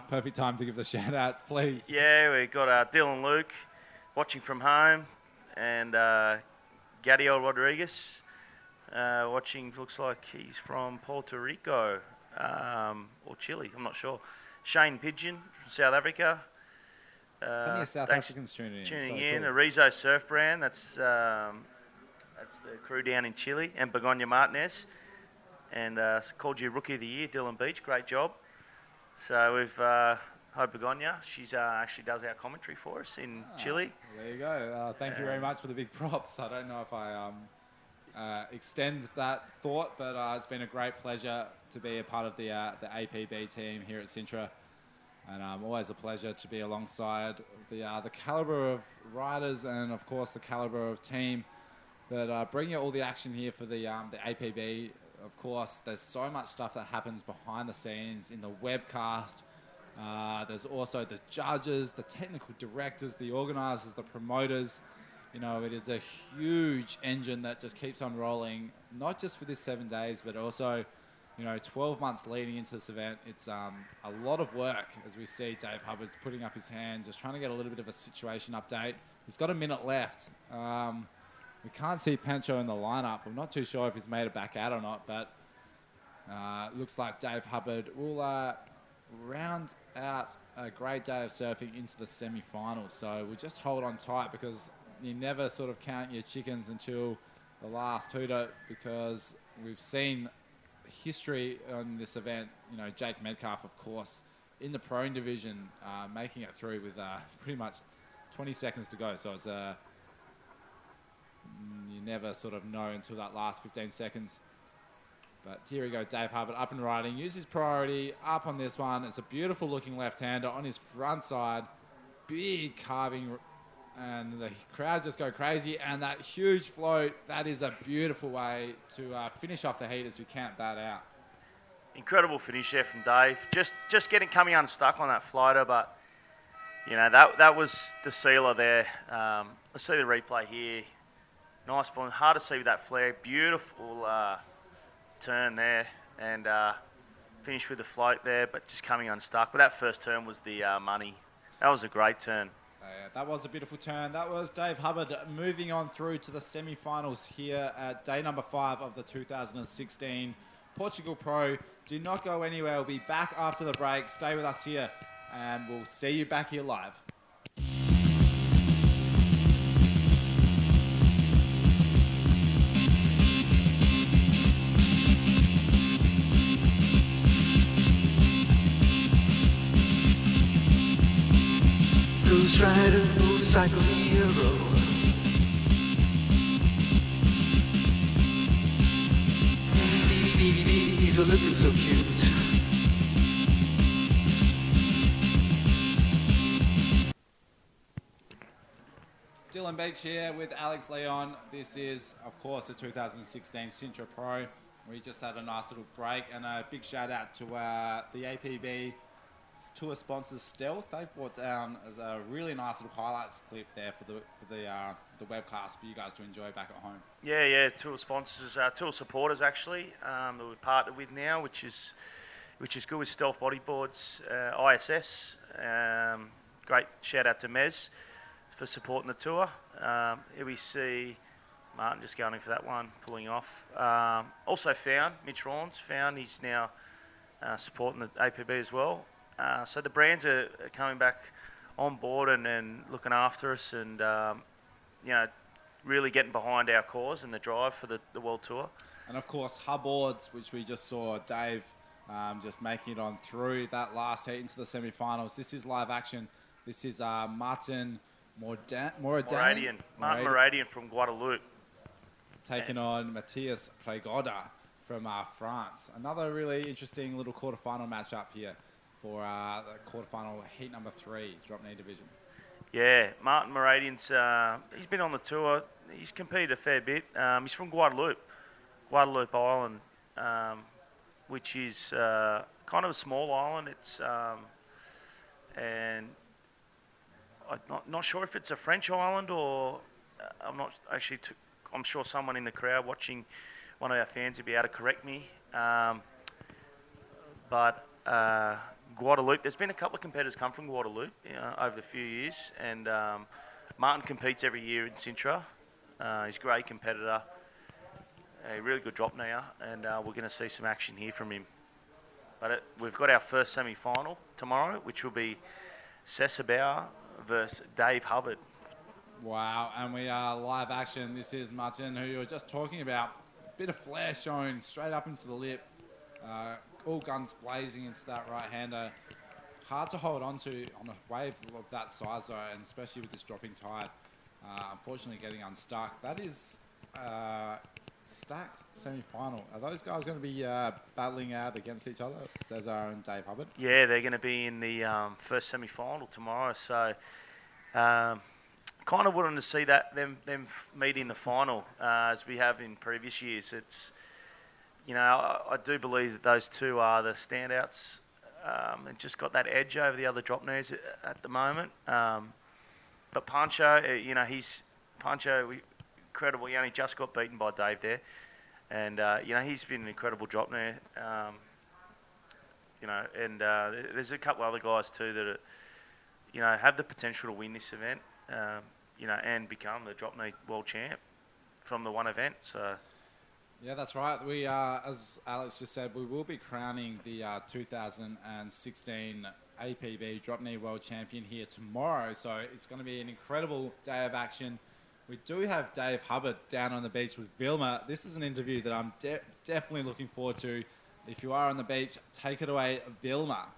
Perfect time to give the shout outs, please. Yeah, we've got Dylan Luke watching from home, and Gadiel Rodriguez watching, looks like he's from Puerto Rico or Chile, I'm not sure. Shane Pigeon from South Africa. Plenty of South Africans tuning in. Tuning so in. cool. Arizo Surf Brand, that's the crew down in Chile, and Begonia Martinez. And called you Rookie of the Year, Dylan Beach. Great job. So we've Hope Begonia. She's actually does our commentary for us in Chile. There you go. Thank you very much for the big props. I don't know if I extend that thought, but it's been a great pleasure to be a part of the APB team here at Sintra. And always a pleasure to be alongside the caliber of riders and, of course, the caliber of team that bring you all the action here for the APB. Of course, there's so much stuff that happens behind the scenes in the webcast There's also the judges, the technical directors, the organizers, the promoters. You know, it is a huge engine that just keeps on rolling, not just for this 7 days, but also, you know, 12 months leading into this event. It's a lot of work, as we see Dave Hubbard putting up his hand, just trying to get a little bit of a situation update. He's got a minute left. We can't see Pancho in the lineup. I'm not too sure if he's made it back out or not, but looks like Dave Hubbard will round out a great day of surfing into the semi-finals. So we'll just hold on tight, because you never sort of count your chickens until the last hooter, because we've seen history on this event. You know, Jake Metcalf, of course, in the prone division, making it through with pretty much 20 seconds to go. So it's you never sort of know until that last 15 seconds. But here we go, Dave Hubbard up and riding. Use his priority up on this one. It's a beautiful looking left-hander on his front side. Big carving, and the crowd just go crazy. And that huge float, that is a beautiful way to finish off the heat as we count that out. Incredible finish there from Dave. Just coming unstuck on that floater, but you know, that was the sealer there. Let's see the replay here. Nice ball, hard to see with that flare. Beautiful turn there, and finished with the float there, but just coming unstuck. But that first turn was the money. That was a great turn. That was a beautiful turn. That was Dave Hubbard moving on through to the semi-finals here at day number 5 of the 2016 Portugal Pro. Do not go anywhere. We'll be back after the break. Stay with us here, and we'll see you back here live. Ghost rider, motorcycle hero. Baby, baby, baby, he's a looking so cute. Dylan Beach here with Alex Leon. This is, of course, the 2016 Sintra Pro. We just had a nice little break, and a big shout out to the APB tour sponsors Stealth. They've brought down as a really nice little highlights clip there for the webcast for you guys to enjoy back at home. Yeah, tour sponsors, tour supporters actually, that we're partnered with now, which is good with Stealth Bodyboards, ISS. Great shout out to Mez for supporting the tour. Here we see Martin just going in for that one, pulling off. Also Mitch Rawns, he's now supporting the APB as well. So the brands are coming back on board and looking after us, and you know, really getting behind our cause and the drive for the World Tour. And of course, Hubboards, which we just saw Dave just making it on through that last heat into the semi-finals. This is live action. This is Martin Moradian from Guadeloupe, taking on Matthias Pregoda from France. Another really interesting little quarterfinal matchup here for the quarterfinal heat number 3, drop knee division. Yeah, Martin Moradian's he's been on the tour. He's competed a fair bit. He's from Guadeloupe Island, which is kind of a small island. It's and I'm not sure if it's a French island or I'm not actually. I'm sure someone in the crowd watching, one of our fans, would be able to correct me. But Guadeloupe, there's been a couple of competitors come from Guadeloupe over the few years, and Martin competes every year in Sintra. He's a great competitor, a really good drop kneer, and we're going to see some action here from him. But we've got our first semi-final tomorrow, which will be Sessabauer versus Dave Hubbard. Wow, and we are live action. This is Martin, who you were just talking about. A bit of flair showing straight up into the lip. All guns blazing into that right-hander. Hard to hold on to on a wave of that size, though, and especially with this dropping tide. Unfortunately, getting unstuck. That is stacked semi-final. Are those guys going to be battling out against each other, Cesar and Dave Hubbard? Yeah, they're going to be in the first semi-final tomorrow. So, kind of wanted to see them meet in the final as we have in previous years. It's, you know, I do believe that those two are the standouts and just got that edge over the other drop knees at the moment. But Pancho, incredible. He only just got beaten by Dave there, and he's been an incredible drop knee. There's a couple other guys too that have the potential to win this event, and become the drop knee world champ from the one event. So. Yeah, that's right. We as Alex just said, we will be crowning the 2016 APB Drop Knee World Champion here tomorrow. So it's going to be an incredible day of action. We do have Dave Hubbard down on the beach with Vilma. This is an interview that I'm definitely looking forward to. If you are on the beach, take it away, Vilma.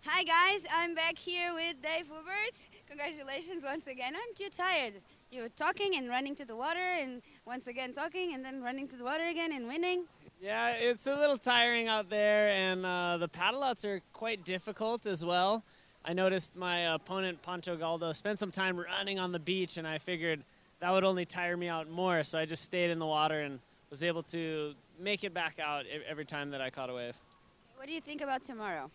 Hi guys, I'm back here with Dave Hubert. Congratulations once again. Aren't you tired? You were talking and running to the water and once again talking and then running to the water again and winning. Yeah, it's a little tiring out there, and the paddle outs are quite difficult as well. I noticed my opponent, Pancho Galdo, spent some time running on the beach, and I figured that would only tire me out more, so I just stayed in the water and was able to make it back out every time that I caught a wave. What do you think about tomorrow?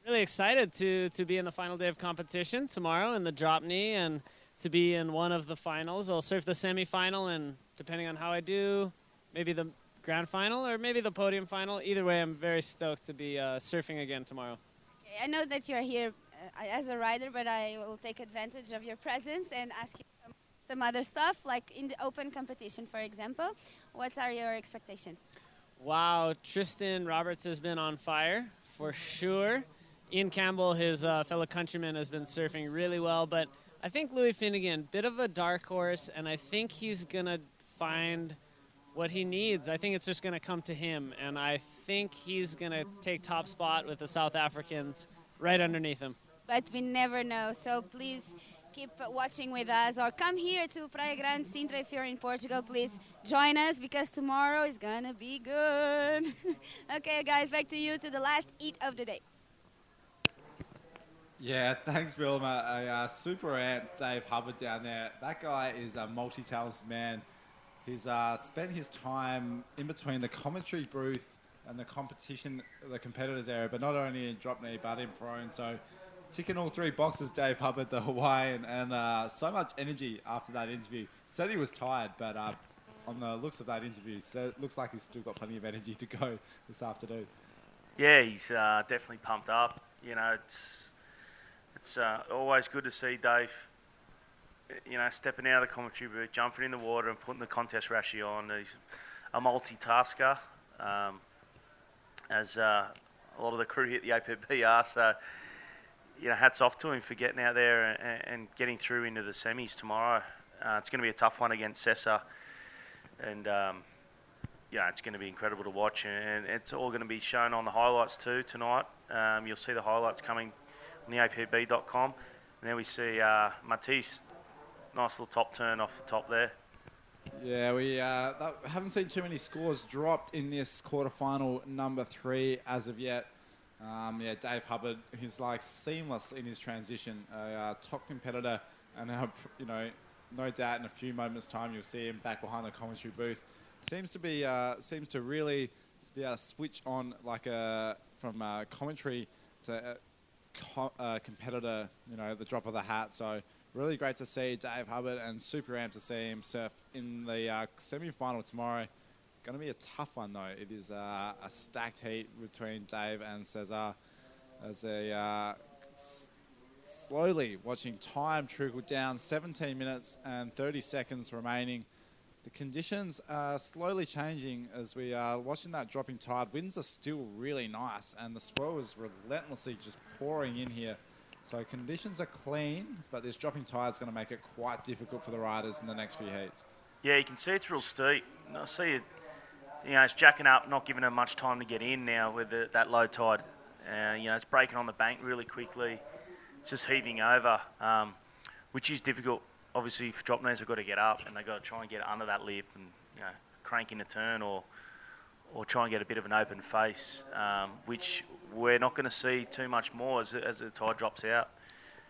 Really excited to be in the final day of competition tomorrow in the drop knee and to be in one of the finals. I'll surf the semifinal, and depending on how I do, maybe the grand final or maybe the podium final. Either way, I'm very stoked to be surfing again tomorrow. Okay, I know that you're here as a rider, but I will take advantage of your presence and ask you some other stuff, like in the open competition, for example. What are your expectations? Wow, Tristan Roberts has been on fire for sure. Ian Campbell, his fellow countryman, has been surfing really well, but I think Louis Finnegan, bit of a dark horse, and I think he's going to find what he needs. I think it's just going to come to him, and I think he's going to take top spot with the South Africans right underneath him. But we never know, so please keep watching with us or come here to Praia Grande, Sintra. If you're in Portugal, please join us because tomorrow is going to be good. Okay, guys, back to you to the last eat of the day. Yeah, thanks, Vilma. A super amp, Dave Hubbard down there. That guy is a multi-talented man. He's spent his time in between the commentary booth and the competition, the competitors area, but not only in drop knee, but in prone. So ticking all three boxes, Dave Hubbard, the Hawaiian, and so much energy after that interview. Said he was tired, but on the looks of that interview, so it looks like he's still got plenty of energy to go this afternoon. Yeah, he's definitely pumped up. It's always good to see Dave, stepping out of the commentary booth, jumping in the water and putting the contest rashi on. He's a multitasker, as a lot of the crew here at the APB are. So, hats off to him for getting out there and getting through into the semis tomorrow. It's going to be a tough one against Sessa. And, it's going to be incredible to watch. And it's all going to be shown on the highlights too tonight. You'll see the highlights coming on the apb.com, and then we see Matisse, nice little top turn off the top there. Yeah, we haven't seen too many scores dropped in this quarterfinal number 3 as of yet. Dave Hubbard, he's like seamless in his transition, a top competitor, and no doubt in a few moments' time you'll see him back behind the commentary booth. Seems to really be able to switch on from commentary to competitor, the drop of the hat. So really great to see Dave Hubbard, and super amped to see him surf in the semi-final tomorrow. Going to be a tough one though. It is a stacked heat between Dave and Cesar as slowly watching time trickle down. 17 minutes and 30 seconds remaining. The conditions are slowly changing as we are watching that dropping tide. Winds are still really nice, and the swell is relentlessly just pouring in here. So conditions are clean, but this dropping tide is going to make it quite difficult for the riders in the next few heats. Yeah, you can see it's real steep. I see it, it's jacking up, not giving it much time to get in now with that low tide. It's breaking on the bank really quickly. It's just heaving over, which is difficult. Obviously, if drop knees have got to get up and they've got to try and get under that lip and crank in a turn or try and get a bit of an open face, which we're not going to see too much more as the tide drops out.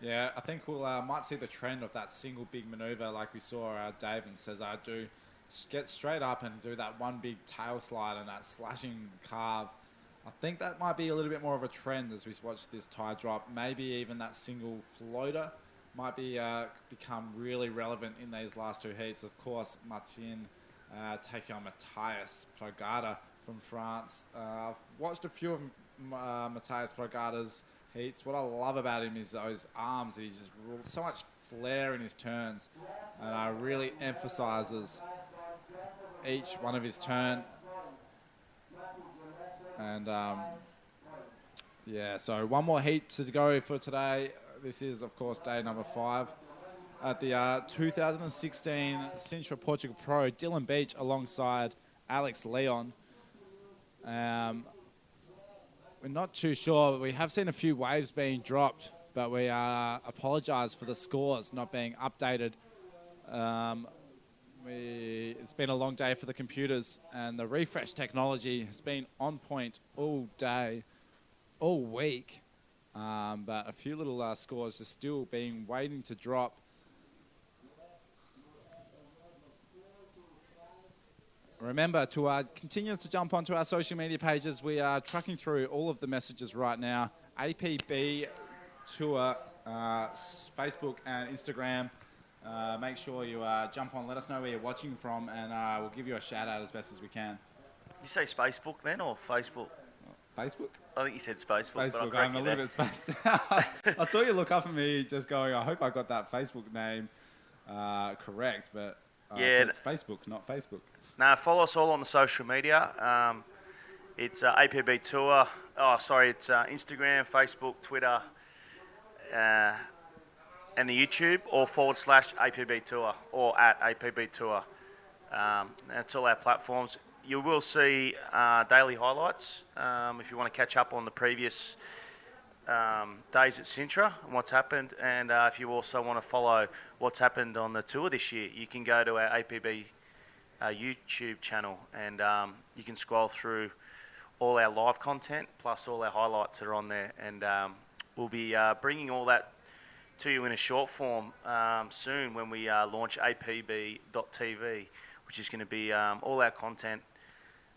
Yeah, I think we'll might see the trend of that single big manoeuvre like we saw Dave and Cesar do get straight up and do that one big tail slide and that slashing carve. I think that might be a little bit more of a trend as we watch this tide drop. Maybe even that single floater might be become really relevant in these last two heats. Of course, Martin taking on Matthias Progada from France. I've watched a few of Matthias Progada's heats. What I love about him is those arms. He's just so much flair in his turns, and really emphasizes each one of his turn. And yeah, so one more heat to go for today. This is, of course, day number 5 at the 2016 Sintra Portugal Pro. Dylan Beach alongside Alex Leon. We're not too sure. We have seen a few waves being dropped, but we apologise for the scores not being updated. It's been a long day for the computers, and the refresh technology has been on point all day, all week. But a few little scores are still waiting to drop. Remember to continue to jump onto our social media pages. We are tracking through all of the messages right now. APB Tour, Facebook and Instagram. Make sure you jump on, let us know where you're watching from, and we'll give you a shout out as best as we can. Did you say Facebook then, or Facebook? Facebook? I think you said Facebook. Facebook, I'm a little bit spaced out. I saw you look up at me just going, I hope I got that Facebook name correct, but yeah, it's Facebook, not Facebook. No, follow us all on the social media. It's APB Tour. It's Instagram, Facebook, Twitter, and the YouTube, or /APB Tour, or at APB Tour. That's all our platforms. You will see daily highlights if you want to catch up on the previous days at Sintra and what's happened. And if you also want to follow what's happened on the tour this year, you can go to our APB YouTube channel, and you can scroll through all our live content plus all our highlights that are on there. And we'll be bringing all that to you in a short form soon when we launch apb.tv, which is going to be all our content,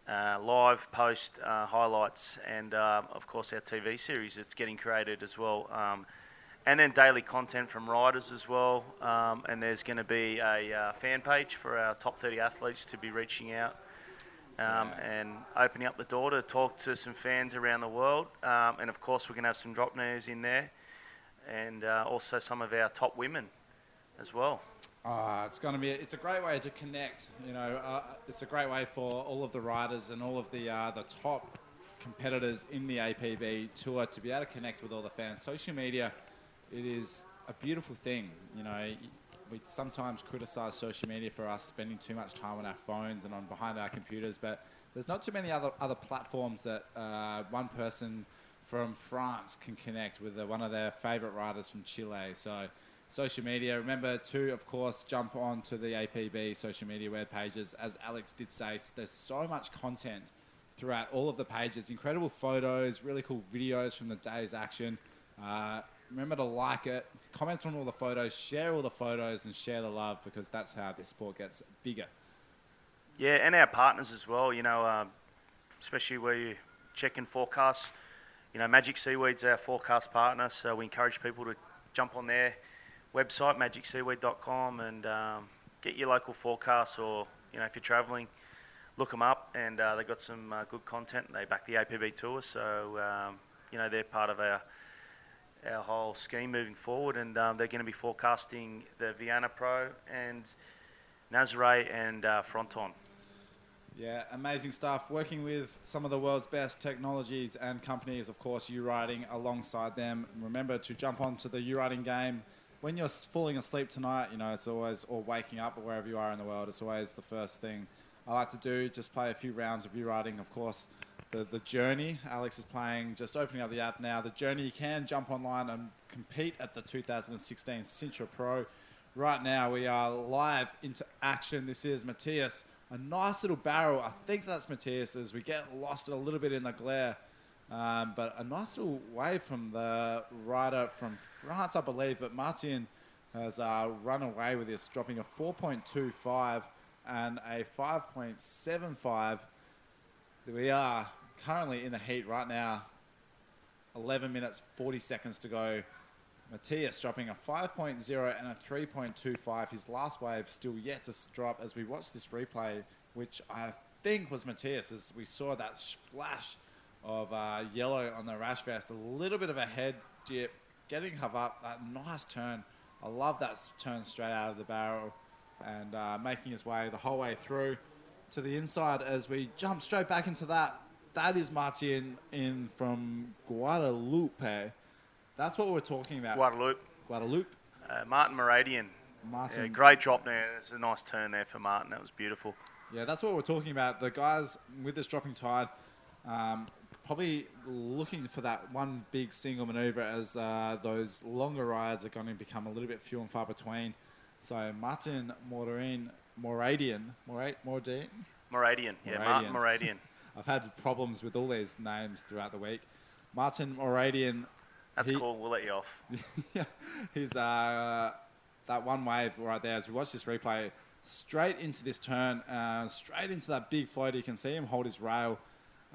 live post highlights, and of course our TV series that's getting created as well, and then daily content from riders as well. And there's going to be a fan page for our top 30 athletes to be reaching out and opening up the door to talk to some fans around the world. And of course we're going to have some drop news in there, and also some of our top women as well. It's a great way to connect. It's a great way for all of the riders and all of the top competitors in the APB Tour to be able to connect with all the fans. Social media, it is a beautiful thing. We sometimes criticize social media for us spending too much time on our phones and on behind our computers, but there's not too many other platforms that one person from France can connect with one of their favorite riders from Chile. So social media, remember to, of course, jump on to the APB social media web pages. As Alex did say, there's so much content throughout all of the pages. Incredible photos, really cool videos from the day's action. Remember to like it, comment on all the photos, share all the photos, and share the love, because that's how this sport gets bigger. Yeah, and our partners as well, especially where you check in forecasts. Magic Seaweed's our forecast partner, so we encourage people to jump on their website, magicseaweed.com, and get your local forecasts, or, if you're travelling, look them up, and they've got some good content. They back the APB Tour, so, they're part of our whole scheme moving forward, and they're going to be forecasting the Sintra Pro and Nazare and Fronton. Yeah, amazing stuff. Working with some of the world's best technologies and companies, of course, U-Riding alongside them. Remember to jump onto the U-Riding game. When you're falling asleep tonight, it's always, or waking up, or wherever you are in the world, it's always the first thing I like to do. Just play a few rounds of U-Riding. Of course, the Journey, Alex is playing, just opening up the app now. The Journey, you can jump online and compete at the 2016 Sintra Pro. Right now, we are live into action. This is Matthias. A nice little barrel. I think that's Matthias, as we get lost a little bit in the glare. But a nice little wave from the rider from France, I believe. But Martin has run away with this, dropping a 4.25 and a 5.75. We are currently in the heat right now. 11 minutes, 40 seconds to go. Matthias dropping a 5.0 and a 3.25. His last wave still yet to drop as we watch this replay, which I think was Matthias, as we saw that flash of yellow on the rash vest. A little bit of a head dip, getting up, that nice turn. I love that turn straight out of the barrel and making his way the whole way through to the inside as we jump straight back into that. That is Martin in from Guadalupe. That's what we're talking about. Guadalupe. Martin Moradian. Yeah, great drop there. It's a nice turn there for Martin. That was beautiful. Yeah, that's what we're talking about. The guys with this dropping tide probably looking for that one big single maneuver as those longer rides are going to become a little bit few and far between. So Martin Moradian. Yeah, Martin Moradian. I've had problems with all these names throughout the week. Martin Moradian. That's cool. We'll let you off. Yeah, he's that one wave right there as we watch this replay, straight into this turn, straight into that big float. You can see him hold his rail.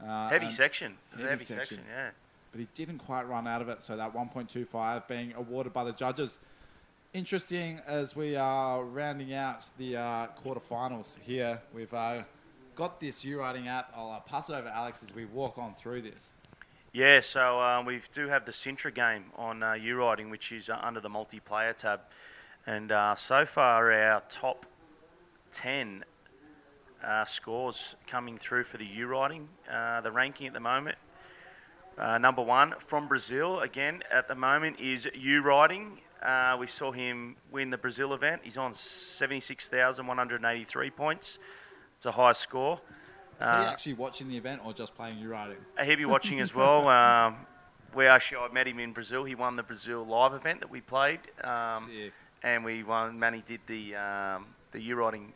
Heavy section. Heavy section, yeah. But he didn't quite run out of it, so that 1.25 being awarded by the judges. Interesting as we are rounding out the quarterfinals here. We've got this U-Riding app. I'll pass it over to Alex as we walk on through this. Yeah, so we do have the Sintra game on U-Riding, which is under the multiplayer tab. And so far, our top 10 scores coming through for the U-Riding. The ranking at the moment, number one from Brazil, again, at the moment is U-Riding. We saw him win the Brazil event. He's on 76,183 points. It's a high score. Is he actually watching the event or just playing U-Riding? He'll be watching as well. I met him in Brazil. He won the Brazil live event that we played. And we won. Manny did the U-Riding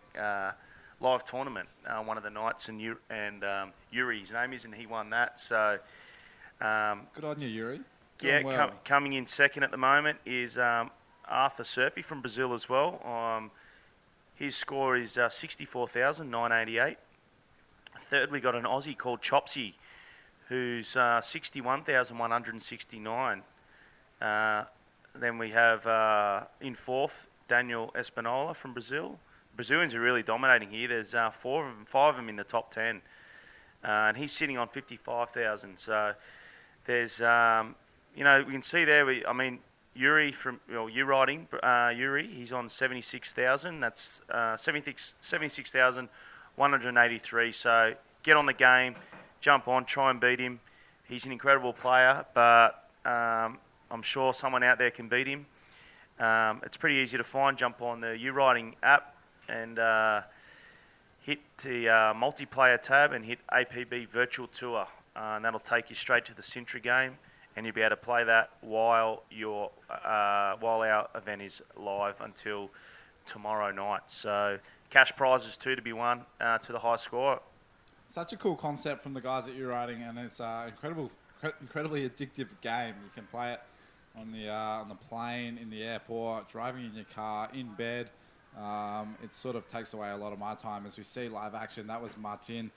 live tournament one of the nights, and Yuri, his name is, and he won that. So good on you, Yuri. Coming in second at the moment is Arthur Surfy from Brazil as well. His score is 64,988. Third, we got an Aussie called Chopsy, who's 61,169. Then we have in fourth, Daniel Espinola from Brazil. Brazilians are really dominating here. There's five of them in the top 10. And he's sitting on 55,000. So there's, we can see there, Yuri from U-Riding, Yuri, he's on 76,000. That's 76,183. So get on the game, jump on, try and beat him. He's an incredible player, but I'm sure someone out there can beat him. It's pretty easy to find. Jump on the U-Riding app and hit the multiplayer tab and hit APB Virtual Tour. And that'll take you straight to the Sintra game, and you'll be able to play that while our event is live until tomorrow night. So cash prizes too to be won to the high score. Such a cool concept from the guys at U-Riding, and it's incredibly addictive game. You can play it on the plane, in the airport, driving in your car, in bed. It sort of takes away a lot of my time as we see live action. That was Martin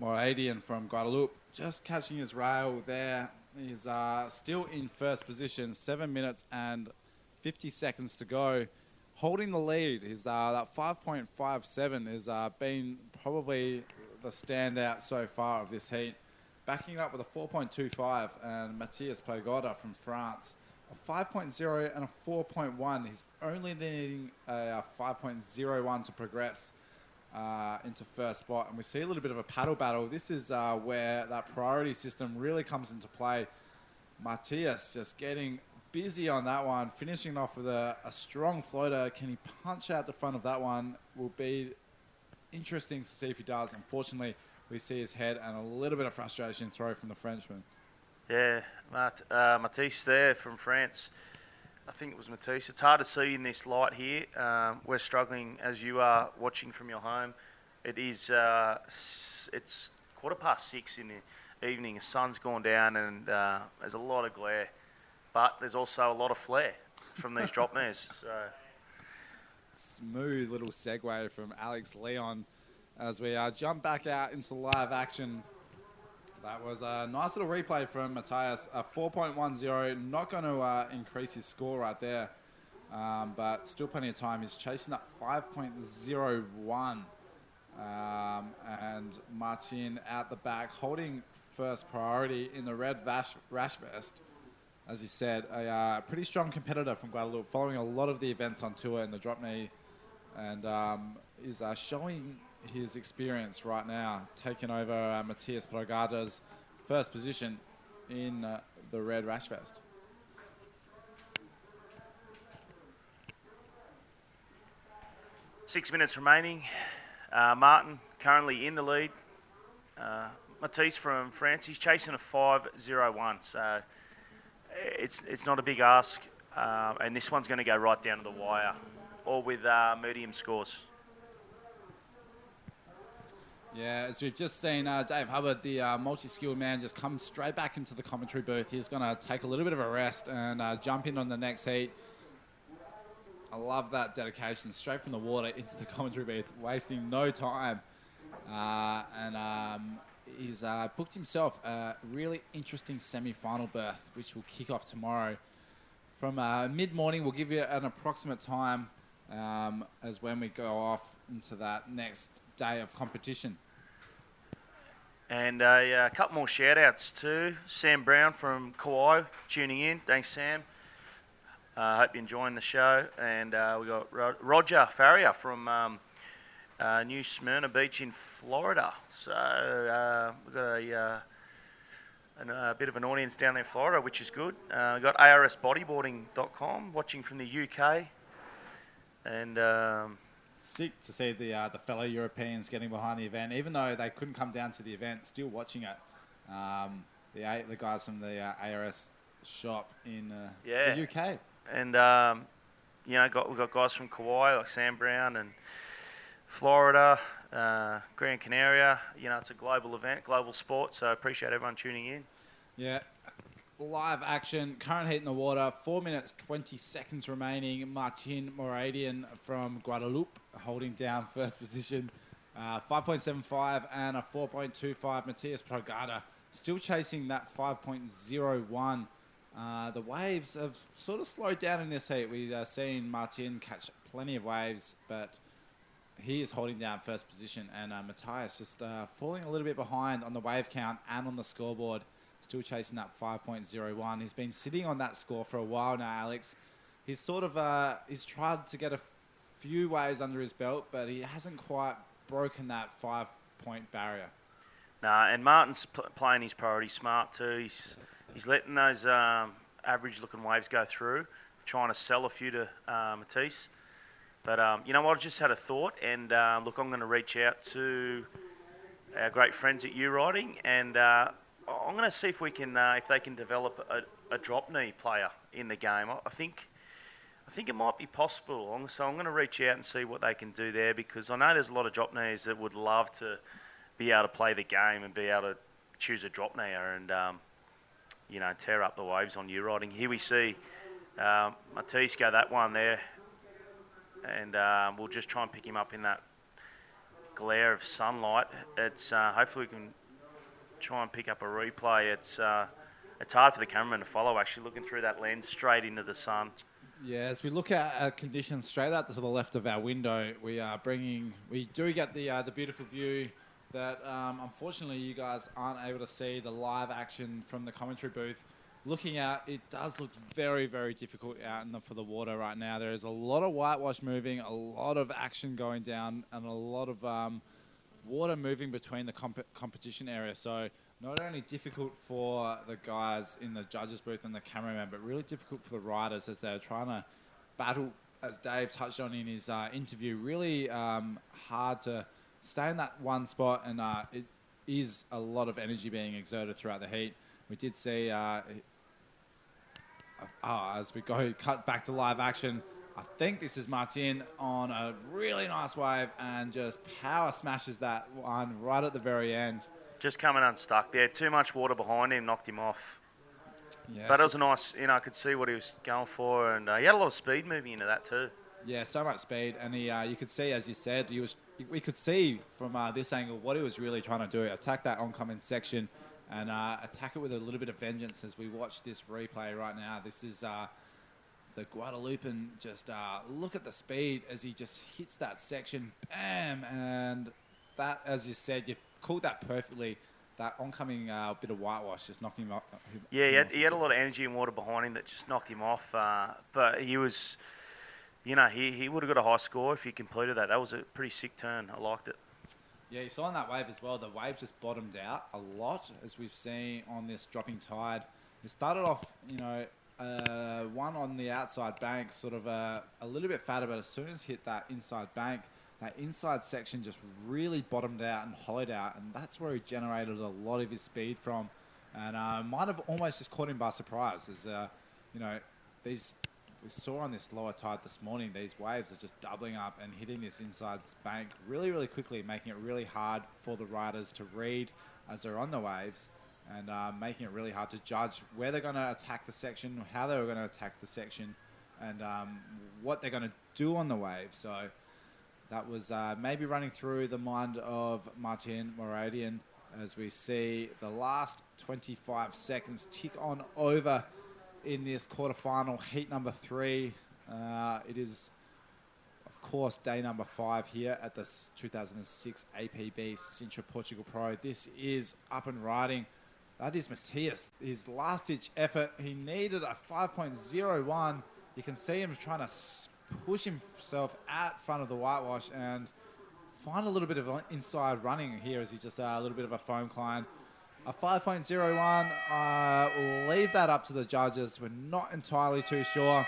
Moradian from Guadalupe, just catching his rail there. He's still in first position, 7 minutes and 50 seconds to go. Holding the lead is that 5.57 has been probably the standout so far of this heat. Backing it up with a 4.25 and Matthias Pagoda from France. A 5.0 and a 4.1. He's only needing a 5.01 to progress into first spot. And we see a little bit of a paddle battle. This is where that priority system really comes into play. Matthias just getting busy on that one, finishing off with a strong floater. Can he punch out the front of that one? Will be interesting to see if he does. Unfortunately, we see his head and a little bit of frustration throw from the Frenchman. Yeah, Matisse there from France. I think it was Matisse. It's hard to see in this light here. We're struggling as you are watching from your home. It is. It's 6:15 in the evening. The sun's gone down and there's a lot of glare, but there's also a lot of flare from these drop mares. smooth little segue from Alex Leon as we jump back out into live action. That was a nice little replay from Matthias. A 4.10, not going to increase his score right there, but still plenty of time. He's chasing up 5.01. And Martin out the back, holding first priority in the red rash vest. As he said, a pretty strong competitor from Guadeloupe, following a lot of the events on tour in the drop knee, and is showing his experience right now, taking over Matthias Progata's first position in the red rash vest. Six minutes remaining. Martin currently in the lead. Matisse from France, he's chasing a 5.01, so it's not a big ask, and this one's going to go right down to the wire, all with medium scores. Yeah, as we've just seen, Dave Hubbard, the multi-skilled man, just come straight back into the commentary booth. He's going to take a little bit of a rest and jump in on the next heat. I love that dedication, straight from the water into the commentary booth, wasting no time. He's booked himself a really interesting semi-final berth, which will kick off tomorrow. From mid-morning, we'll give you an approximate time as when we go off into that next day of competition. And a couple more shout-outs too. Sam Brown from Kauai tuning in. Thanks, Sam. Hope you're enjoying the show. And we got Roger Farrier from New Smyrna Beach in Florida. So we've got a bit of an audience down there in Florida, which is good. We've got arsbodyboarding.com watching from the UK. And sick to see the fellow Europeans getting behind the event, even though they couldn't come down to the event, still watching it. The guys from the ARS shop in the UK. And, we've got guys from Kauai like Sam Brown and Florida, Gran Canaria. It's a global event, global sport, so I appreciate everyone tuning in. Yeah. Live action, current heat in the water, 4 minutes, 20 seconds remaining. Martin Moradian from Guadeloupe holding down first position. 5.75 and a 4.25. Matthias Progata still chasing that 5.01. The waves have sort of slowed down in this heat. We've seen Martin catch plenty of waves, but he is holding down first position. And Matthias just falling a little bit behind on the wave count and on the scoreboard. Still chasing that 5.01. He's been sitting on that score for a while now, Alex. He's sort of he's tried to get a few waves under his belt, but he hasn't quite broken that 5-point barrier. Nah, and Martin's playing his priority smart too. He's letting those average-looking waves go through, trying to sell a few to Matisse. But you know what? I just had a thought, and look, I'm going to reach out to our great friends at U-Riding, and I'm going to see if we can, if they can develop a drop knee player in the game. I think it might be possible. So I'm going to reach out and see what they can do there, because I know there's a lot of drop knees that would love to be able to play the game and be able to choose a drop kneer and tear up the waves on U-Riding. Here we see Matisse go that one there, and we'll just try and pick him up in that glare of sunlight. It's hopefully we can try and pick up a replay. It's hard for the cameraman to follow, actually, looking through that lens straight into the sun. Yeah, as we look at conditions straight out to the left of our window, we do get the beautiful view that unfortunately you guys aren't able to see the live action from the commentary booth. Looking at it does look very, very difficult out for the water right now. There is a lot of whitewash moving, a lot of action going down, and a lot of water moving between the competition area. So not only difficult for the guys in the judges booth and the cameraman, but really difficult for the riders as they're trying to battle, as Dave touched on in his interview, really hard to stay in that one spot, and it is a lot of energy being exerted throughout the heat. We did see, as we cut back to live action, I think this is Martin on a really nice wave and just power smashes that one right at the very end. Just coming unstuck there. Too much water behind him, knocked him off. Yes. But it was a nice, I could see what he was going for, and he had a lot of speed moving into that too. Yeah, so much speed, and he, you could see, as you said, we could see from this angle what he was really trying to do: attack that oncoming section, and attack it with a little bit of vengeance. As we watch this replay right now, this is the Guadalupan. Just look at the speed as he just hits that section, bam, and that, as you said, you called that perfectly. That oncoming bit of whitewash just knocked him off. Yeah, he had a lot of energy and water behind him that just knocked him off. But he was. He would have got a high score if he completed that. That was a pretty sick turn. I liked it. Yeah, you saw on that wave as well, the wave just bottomed out a lot, as we've seen on this dropping tide. It started off, one on the outside bank, sort of a little bit fatter, but as soon as hit that inside bank, that inside section just really bottomed out and hollowed out, and that's where he generated a lot of his speed from. And might have almost just caught him by surprise, as, we saw on this lower tide this morning, these waves are just doubling up and hitting this inside bank really, really quickly, making it really hard for the riders to read as they're on the waves, and making it really hard to judge where they're going to attack the section, how they're going to attack the section, and what they're going to do on the wave. So that was maybe running through the mind of Martin Moradian as we see the last 25 seconds tick on over in this quarterfinal, heat number 3. It is, of course, day number 5 here at the 2006 APB Sintra Portugal Pro. This is up and riding. That is Matthias. His last-ditch effort. He needed a 5.01. You can see him trying to push himself at front of the whitewash and find a little bit of inside running here as he just a little bit of a foam climb. A 5.01, we'll leave that up to the judges. We're not entirely too sure.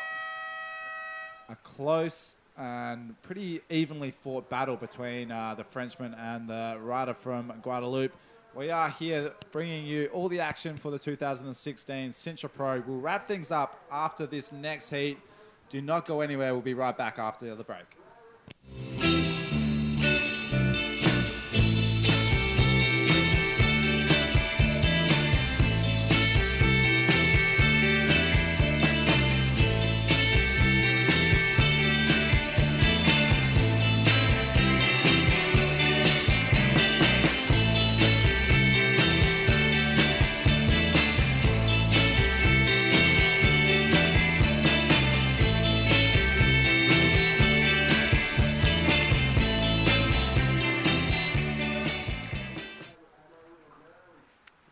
A close and pretty evenly fought battle between the Frenchman and the rider from Guadeloupe. We are here bringing you all the action for the 2016 Sintra Pro. We'll wrap things up after this next heat. Do not go anywhere. We'll be right back after the break.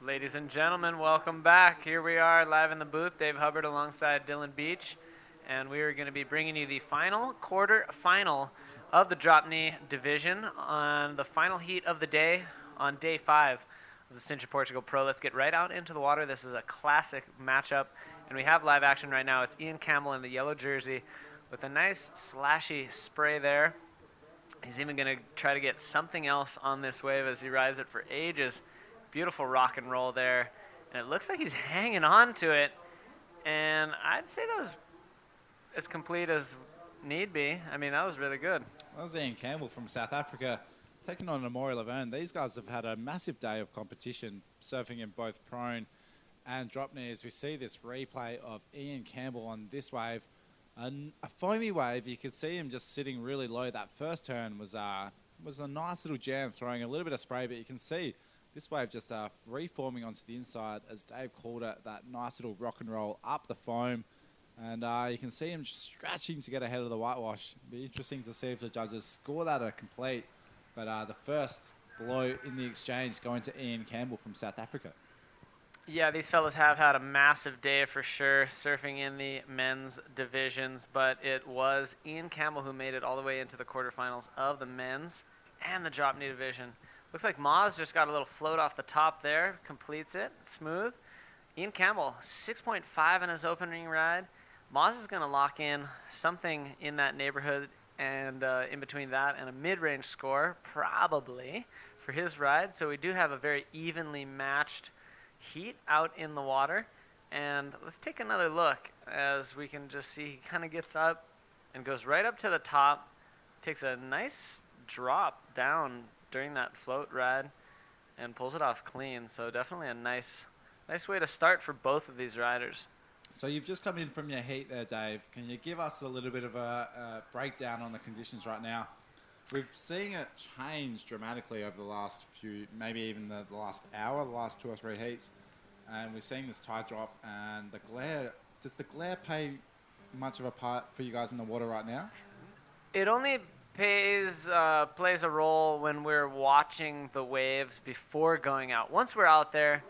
Ladies and gentlemen, welcome back. Here we are live in the booth, Dave Hubbard alongside Dylan Beach, and we are going to be bringing you the final quarter-final of the drop knee division on the final heat of the day on day 5 of the Sintra Portugal Pro. Let's get right out into the water. This is a classic matchup, and we have live action right now. It's Ian Campbell in the yellow jersey with a nice slashy spray there. He's even going to try to get something else on this wave as he rides it for ages. Beautiful rock and roll there, and it looks like he's hanging on to it, and I'd say that was as complete as need be. I mean, that was really good. That was Ian Campbell from South Africa taking on Amaury Laverne. These guys have had a massive day of competition, surfing in both prone and drop knees. We see this replay of Ian Campbell on this wave, a foamy wave. You could see him just sitting really low. That first turn was a nice little jam, throwing a little bit of spray, but you can see this wave just reforming onto the inside, as Dave called it, that nice little rock and roll up the foam. And you can see him scratching to get ahead of the whitewash. It'll be interesting to see if the judges score that a complete. But the first blow in the exchange going to Ian Campbell from South Africa. Yeah, these fellas have had a massive day for sure, surfing in the men's divisions. But it was Ian Campbell who made it all the way into the quarterfinals of the men's and the drop knee division. Looks like Moz just got a little float off the top there, completes it, smooth. Ian Campbell, 6.5 in his opening ride. Moz is going to lock in something in that neighborhood, and in between that and a mid-range score, probably, for his ride. So we do have a very evenly matched heat out in the water. And let's take another look as we can just see he kind of gets up and goes right up to the top, takes a nice drop down during that float ride and pulls it off clean. So definitely a nice way to start for both of these riders. So you've just come in from your heat there, Dave. Can you give us a little bit of a breakdown on the conditions right now? We've seen it change dramatically over the last few, maybe even the last hour, the last 2 or 3 heats. And we're seeing this tide drop and the glare. Does the glare play much of a part for you guys in the water right now? It only plays a role when we're watching the waves before going out. Once we're out there,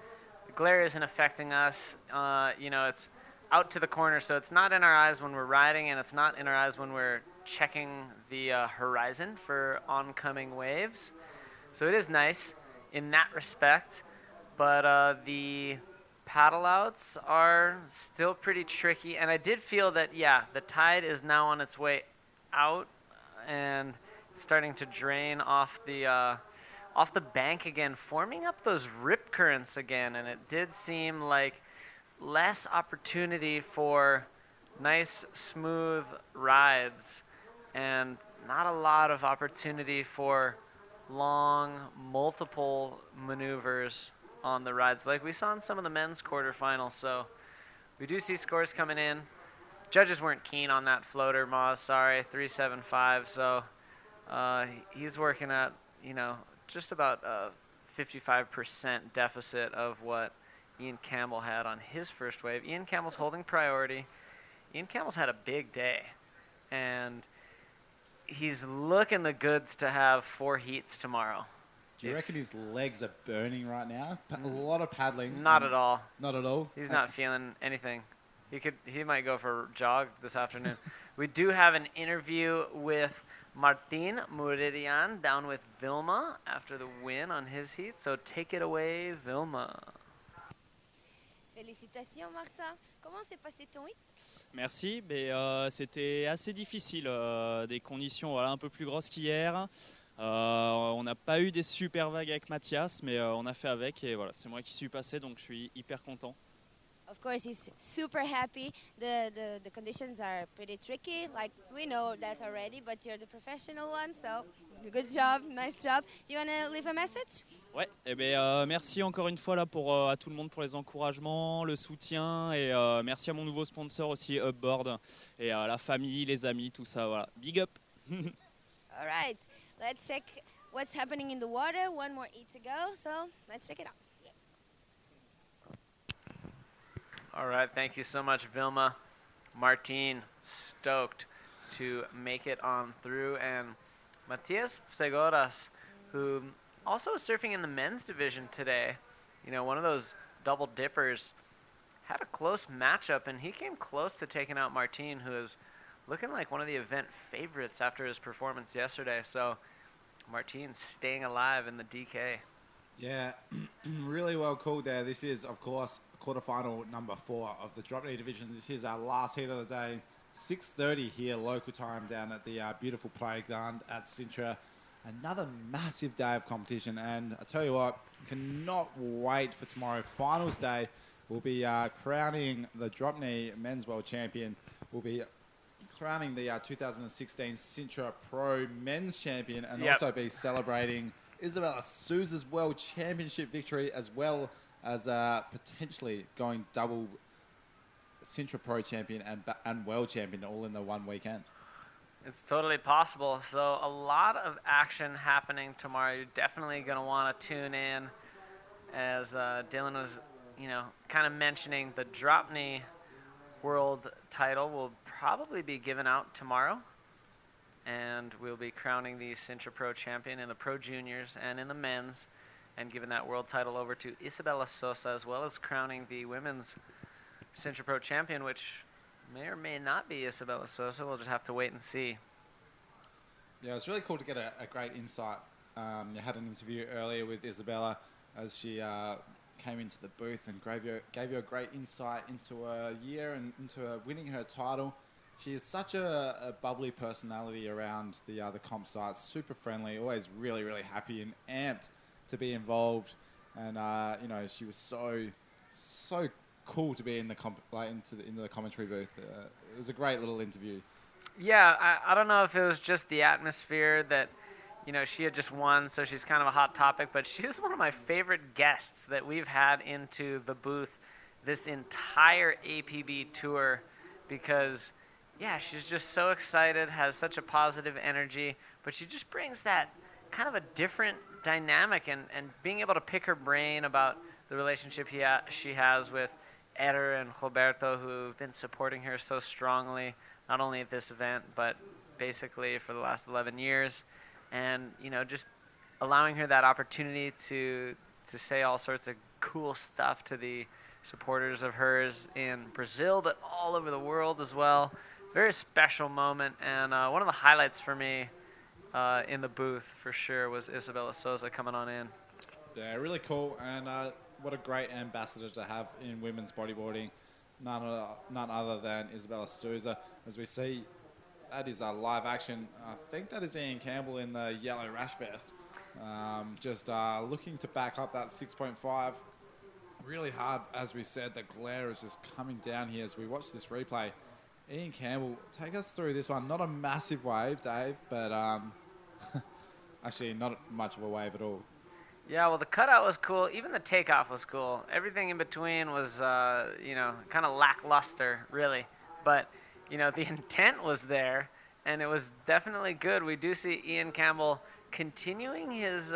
the glare isn't affecting us. It's out to the corner, so it's not in our eyes when we're riding, and it's not in our eyes when we're checking the horizon for oncoming waves. So it is nice in that respect, but the paddle outs are still pretty tricky, and I did feel that, the tide is now on its way out and starting to drain off the bank again, forming up those rip currents again, and it did seem like less opportunity for nice, smooth rides and not a lot of opportunity for long, multiple maneuvers on the rides like we saw in some of the men's quarterfinals. So we do see scores coming in. Judges weren't keen on that floater, Moz, sorry, 375. So he's working at, just about a 55% deficit of what Ian Campbell had on his first wave. Ian Campbell's holding priority. Ian Campbell's had a big day, and he's looking the goods to have 4 heats tomorrow. Do you reckon his legs are burning right now? A lot of paddling. Not at all. Not at all? He's not feeling anything. He might go for a jog this afternoon. We do have an interview with Martin Muredian down with Vilma after the win on his heat. So take it away, Vilma. Félicitations Martin. Comment s'est passé ton hit? Merci, c'était assez difficile, des conditions un peu plus grosses qu'hier. On n'a pas eu des super vagues avec Mathias, mais on a fait avec et voilà, c'est moi qui suis passé, donc je suis hyper content. Of course, he's super happy. The conditions are pretty tricky, like we know that already, but you're the professional one, so good job, nice job. Do you want to leave a message? Ouais, merci encore une fois là à tout le monde pour les encouragements, le soutien et merci à mon nouveau sponsor aussi, Upboard, et à la famille, les amis, tout ça, voilà. Big up. All right, let's check what's happening in the water. One more heat to go, so let's check it out. All right, thank you so much, Vilma. Martin, stoked to make it on through. And Matias Segoras, who also is surfing in the men's division today, one of those double dippers, had a close matchup, and he came close to taking out Martin, who is looking like one of the event favorites after his performance yesterday. So Martin staying alive in the DK. Yeah, really well called there. This is, of course, quarterfinal number 4 of the drop knee division. This is our last heat of the day. 6:30 here, local time, down at the beautiful playground at Sintra. Another massive day of competition, and I tell you what, cannot wait for tomorrow. Finals day, we'll be crowning the drop knee men's world champion. We'll be crowning the 2016 Sintra Pro men's champion, and also be celebrating Isabella Souza's world championship victory, as well as potentially going double Sintra Pro champion and world champion all in the one weekend. It's totally possible. So a lot of action happening tomorrow. You're definitely going to want to tune in, as Dylan was, kind of mentioning. The drop knee world title will probably be given out tomorrow, and we'll be crowning the Sintra Pro champion in the Pro Juniors and in the men's, and giving that world title over to Isabella Sosa, as well as crowning the women's Sintra Pro champion, which may or may not be Isabella Sosa. We'll just have to wait and see. Yeah, it's really cool to get a great insight. You had an interview earlier with Isabella as she came into the booth and gave you a great insight into her year and into her winning her title. She is such a bubbly personality around the comp sites, super friendly, always really, really happy and amped to be involved. And, she was so cool to be in the into the commentary booth. It was a great little interview. Yeah, I don't know if it was just the atmosphere that, she had just won, so she's kind of a hot topic, but she was one of my favorite guests that we've had into the booth this entire APB tour because, yeah, she's just so excited, has such a positive energy, but she just brings that kind of a different dynamic and being able to pick her brain about the relationship she has with Eder and Roberto, who've been supporting her so strongly, not only at this event, but basically for the last 11 years. And, you know, just allowing her that opportunity to say all sorts of cool stuff to the supporters of hers in Brazil, but all over the world as well. Very special moment, and one of the highlights for me in the booth for sure was Isabella Souza coming on in. Yeah, really cool, and what a great ambassador to have in women's bodyboarding. None other than Isabella Souza. As we see, that is a live action. I think that is Ian Campbell in the yellow rash vest. Just looking to back up that 6.5. Really hard, as we said, the glare is just coming down here as we watch this replay. Ian Campbell, take us through this one. Not a massive wave, Dave, but actually not much of a wave at all. Yeah, well, the cutout was cool. Even the takeoff was cool. Everything in between was, you know, kind of lackluster, really. But, you know, the intent was there, and it was definitely good. We do see Ian Campbell continuing his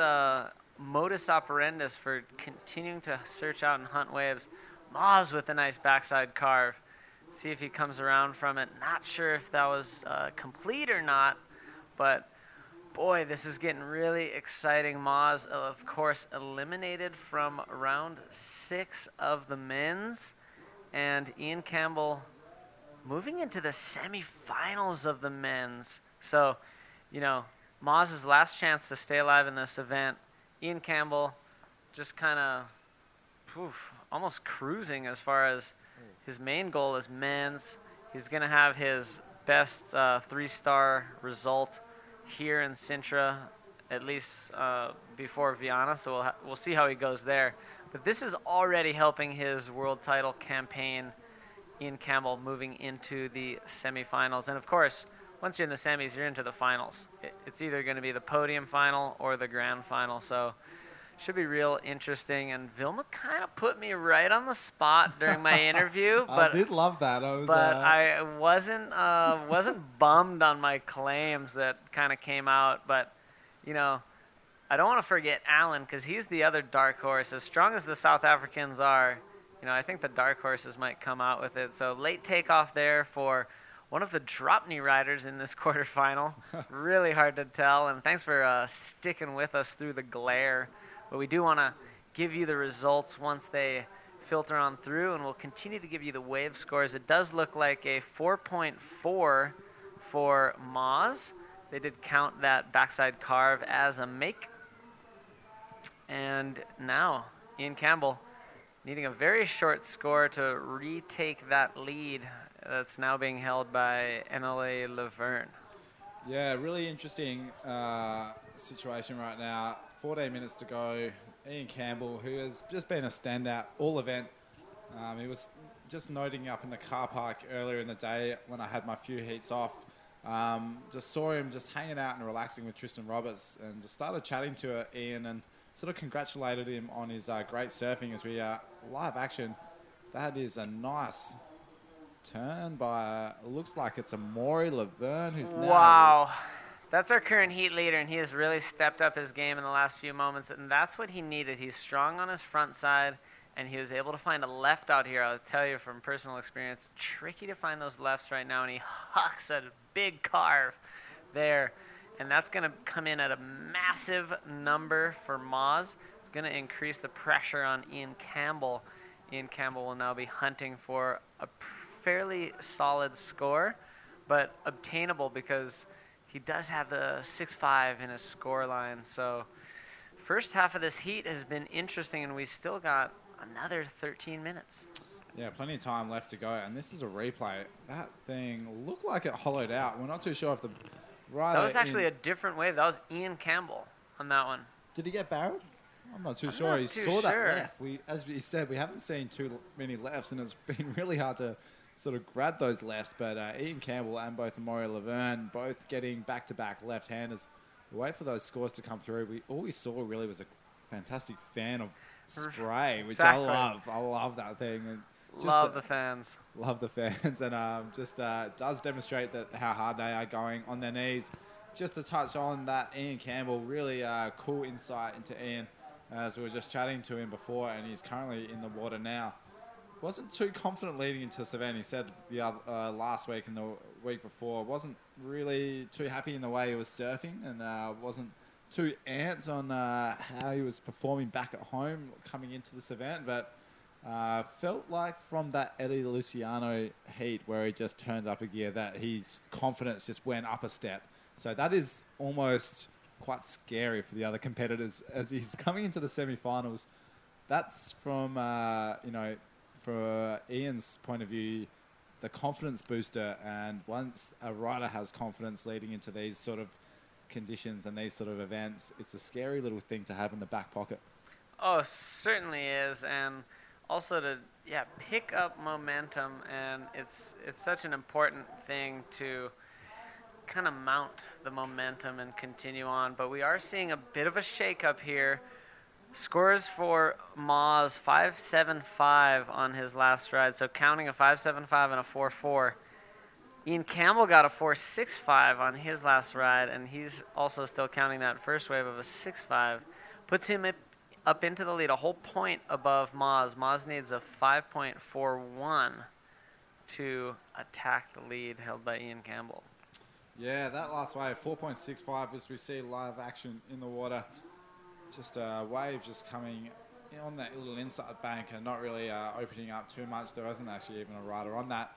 modus operandus for continuing to search out and hunt waves. Moz with a nice backside carve. See if he comes around from it. Not sure if that was complete or not, but boy, this is getting really exciting. Moz, of course, eliminated from round 6 of the men's, and Ian Campbell moving into the semifinals of the men's. So, you know, Moz's last chance to stay alive in this event. Ian Campbell just kind of almost cruising as far as his main goal is men's. He's going to have his best 3-star result here in Sintra, at least before Viana, so we'll see how he goes there. But this is already helping his world title campaign, Ian Campbell moving into the semifinals. And of course, once you're in the semis, you're into the finals. It's either going to be the podium final or the grand final, so should be real interesting. And Vilma kind of put me right on the spot during my interview. But I did love that. I wasn't bummed on my claims that kind of came out. But, you know, I don't want to forget Alan because he's the other dark horse. As strong as the South Africans are, you know, I think the dark horses might come out with it. So late takeoff there for one of the drop knee riders in this quarterfinal. Really hard to tell. And thanks for sticking with us through the glare. But we do want to give you the results once they filter on through, and we'll continue to give you the wave scores. It does look like a 4.4 for Moz. They did count that backside carve as a make. And now, Ian Campbell needing a very short score to retake that lead that's now being held by NLA Laverne. Yeah, really interesting situation right now. 14 minutes to go. Ian Campbell, who has just been a standout all event. He was just noting up in the car park earlier in the day when I had my few heats off. Just saw him just hanging out and relaxing with Tristan Roberts and just started chatting to Ian and sort of congratulated him on his great surfing as we live action. That is a nice turn by, looks like it's a Maury Laverne who's now... Wow. That's our current heat leader, and he has really stepped up his game in the last few moments, and that's what he needed. He's strong on his front side, and he was able to find a left out here. I'll tell you from personal experience, tricky to find those lefts right now, and he hucks a big carve there, and that's going to come in at a massive number for Moz. It's going to increase the pressure on Ian Campbell. Ian Campbell will now be hunting for a fairly solid score, but obtainable because he does have the 6.5 in his score line. So first half of this heat has been interesting, and we still got another 13 minutes. Yeah, plenty of time left to go, and this is a replay. That thing looked like it hollowed out. We're not too sure if the rider... That was actually a different wave. That was Ian Campbell on that one. Did he get barreled? I'm not too sure. He saw that left. As we said, we haven't seen too many lefts, and it's been really hard to sort of grab those lefts. But Ian Campbell and both Maury Laverne both getting back-to-back left-handers. We wait for those scores to come through. All we saw really was a fantastic fan of spray, which exactly. I love. I love that thing. And Love the fans. Love the fans, and just does demonstrate that how hard they are going on their knees. Just to touch on that, Ian Campbell, really cool insight into Ian, as we were just chatting to him before, and he's currently in the water now. Wasn't too confident leading into this event. He said the last week and the week before wasn't really too happy in the way he was surfing, and wasn't too amped on how he was performing back at home coming into this event, but felt like from that Eddie Luciano heat where he just turned up a gear that his confidence just went up a step. So that is almost quite scary for the other competitors as he's coming into the semi-finals. That's from, from Ian's point of view, the confidence booster. And once a rider has confidence leading into these sort of conditions and these sort of events, it's a scary little thing to have in the back pocket. Oh, certainly is. And also to pick up momentum, and it's such an important thing to kind of mount the momentum and continue on. But we are seeing a bit of a shake-up here. Scores for Moz 5.75 on his last ride, so counting a 5.75 and a 4.4. Ian Campbell got a 4.65 on his last ride, and he's also still counting that first wave of a 6.5. Puts him up into the lead, a whole point above Moz. Moz needs a 5.41 to attack the lead held by Ian Campbell. Yeah, that last wave, 4.65, as we see live action in the water. Just a wave just coming on that little inside bank and not really opening up too much. There wasn't actually even a rider on that.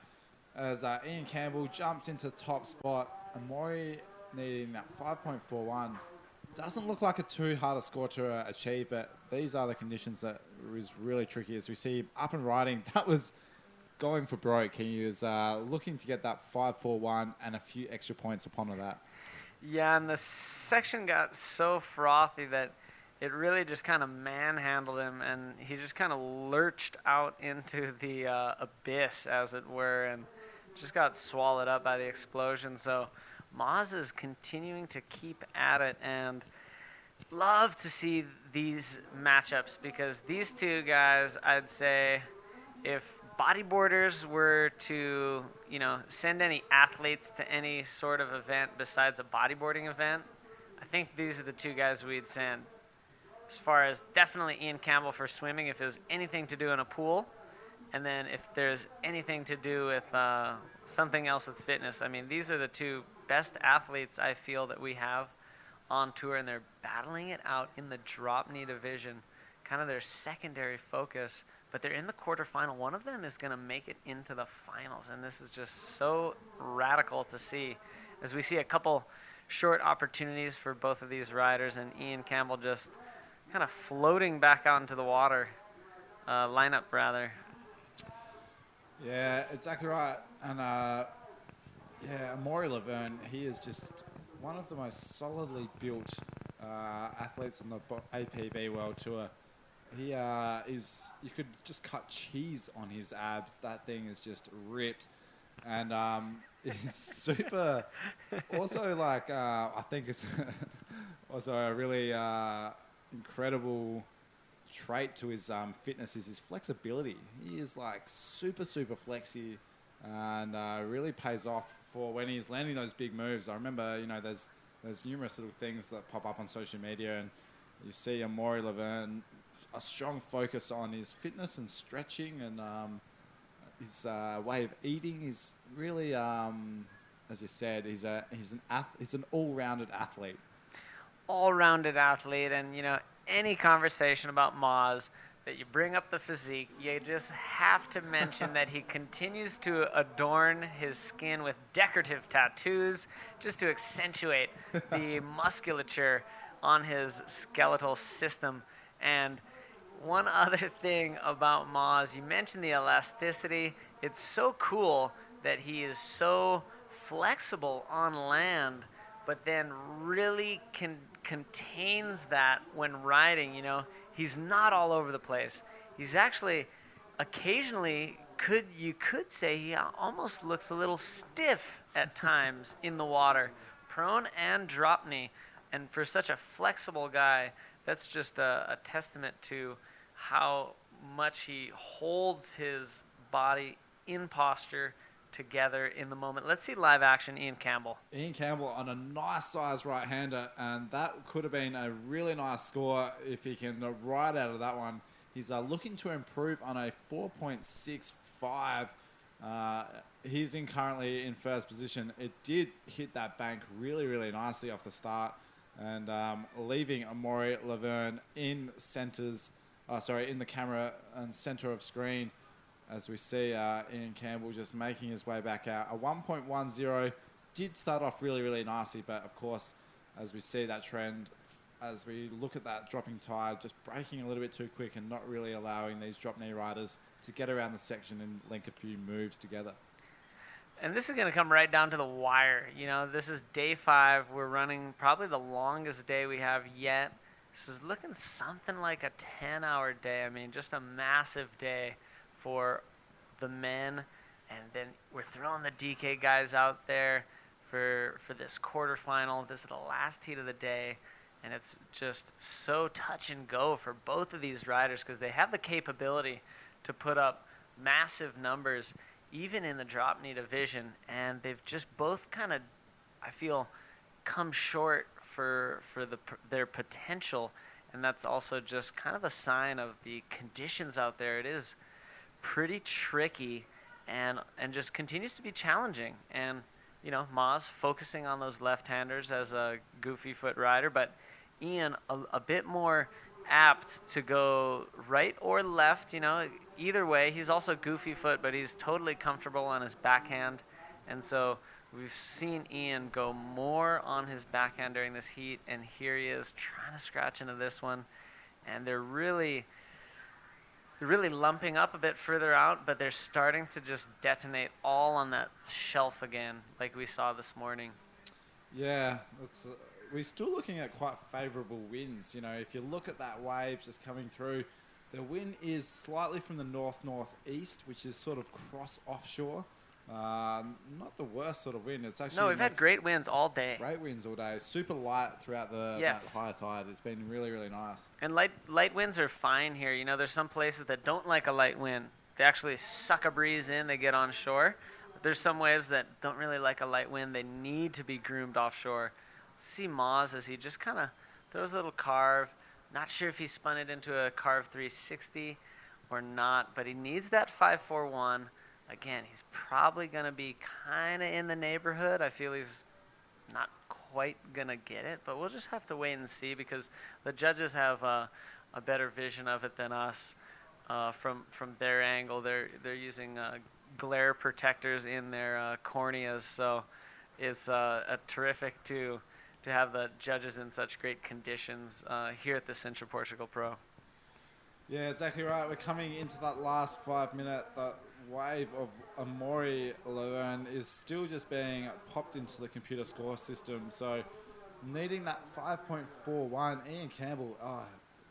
As Ian Campbell jumps into top spot, Amori needing that 5.41. Doesn't look like a too hard a score to achieve, but these are the conditions that is really tricky. As we see him up and riding, that was going for broke. He was looking to get that 5.41 and a few extra points upon that. Yeah, and the section got so frothy that it really just kind of manhandled him, and he just kind of lurched out into the abyss, as it were, and just got swallowed up by the explosion. So Moz is continuing to keep at it, and love to see these matchups, because these two guys, I'd say, if bodyboarders were to, send any athletes to any sort of event besides a bodyboarding event, I think these are the two guys we'd send. As far as definitely Ian Campbell for swimming, if it was anything to do in a pool, and then if there's anything to do with something else with fitness. I mean, these are the two best athletes I feel that we have on tour, and they're battling it out in the drop knee division, kind of their secondary focus. But they're in the quarterfinal. One of them is going to make it into the finals, and this is just so radical to see, as we see a couple short opportunities for both of these riders, and Ian Campbell just kind of floating back out into the water, lineup rather. Yeah, exactly right. And Amaury Laverne, he is just one of the most solidly built athletes on the APB World Tour. He is, you could just cut cheese on his abs. That thing is just ripped. And he's super, also like, I think it's also a really incredible trait to his fitness is his flexibility. He is like super flexy, and really pays off for when he's landing those big moves. I remember, there's numerous little things that pop up on social media, and you see Amaury Laverne, a strong focus on his fitness and stretching, and his way of eating is really, as you said, he's an all-rounded athlete. All-rounded athlete, and any conversation about Moz that you bring up the physique, you just have to mention that he continues to adorn his skin with decorative tattoos just to accentuate the musculature on his skeletal system. And one other thing about Moz, you mentioned the elasticity. It's so cool that he is so flexible on land, but then really contains that when riding. He's not all over the place. He's actually occasionally, you could say he almost looks a little stiff at times in the water, prone and drop knee. And for such a flexible guy, that's just a testament to how much he holds his body in posture together in the moment. Let's see live action, Ian Campbell. Ian Campbell on a nice size right-hander, and that could have been a really nice score if he can ride out of that one. He's looking to improve on a 4.65. He's currently in first position. It did hit that bank really, really nicely off the start, and leaving Amaury Laverne in in the camera and center of screen, as we see Ian Campbell just making his way back out. A 1.10 did start off really, really nicely, but of course, as we see that trend, as we look at that dropping tide, just braking a little bit too quick and not really allowing these drop knee riders to get around the section and link a few moves together. And this is going to come right down to the wire. You know, this is day 5. We're running probably the longest day we have yet. This is looking something like a 10-hour day. I mean, just a massive day for the men. And then we're throwing the DK guys out there for this quarterfinal. This is the last heat of the day. And it's just so touch and go for both of these riders because they have the capability to put up massive numbers even in the drop knee division, and they've just both kind of, I feel, come short for their potential, and that's also just kind of a sign of the conditions out there. It is pretty tricky and just continues to be challenging. And, you know, Maz focusing on those left-handers as a goofy foot rider, but Ian a bit more apt to go right or left, you know, either way. He's also goofy foot, but he's totally comfortable on his backhand. And so we've seen Ian go more on his backhand during this heat, and here he is trying to scratch into this one. And they're really lumping up a bit further out, but they're starting to just detonate all on that shelf again, like we saw this morning. Yeah, we're still looking at quite favourable winds. You know, if you look at that wave just coming through, the wind is slightly from the north-northeast, which is sort of cross offshore. Not the worst sort of wind. It's actually no, we've had great winds all day. Great winds all day. Super light throughout that high tide. It's been really, really nice. And light winds are fine here. You know, there's some places that don't like a light wind. They actually suck a breeze in. They get on shore. But there's some waves that don't really like a light wind. They need to be groomed offshore. See Maz as he just kind of throws a little carve. Not sure if he spun it into a carve 360 or not, but he needs that 541. Again, he's probably going to be kind of in the neighborhood. I feel he's not quite going to get it, but we'll just have to wait and see because the judges have a better vision of it than us from their angle. They're using glare protectors in their corneas, so it's a terrific to have the judges in such great conditions here at the Sintra Pro. Yeah, exactly right. We're coming into that last 5 minute. That wave of Amaury Laverne is still just being popped into the computer score system. So needing that 5.41. Ian Campbell,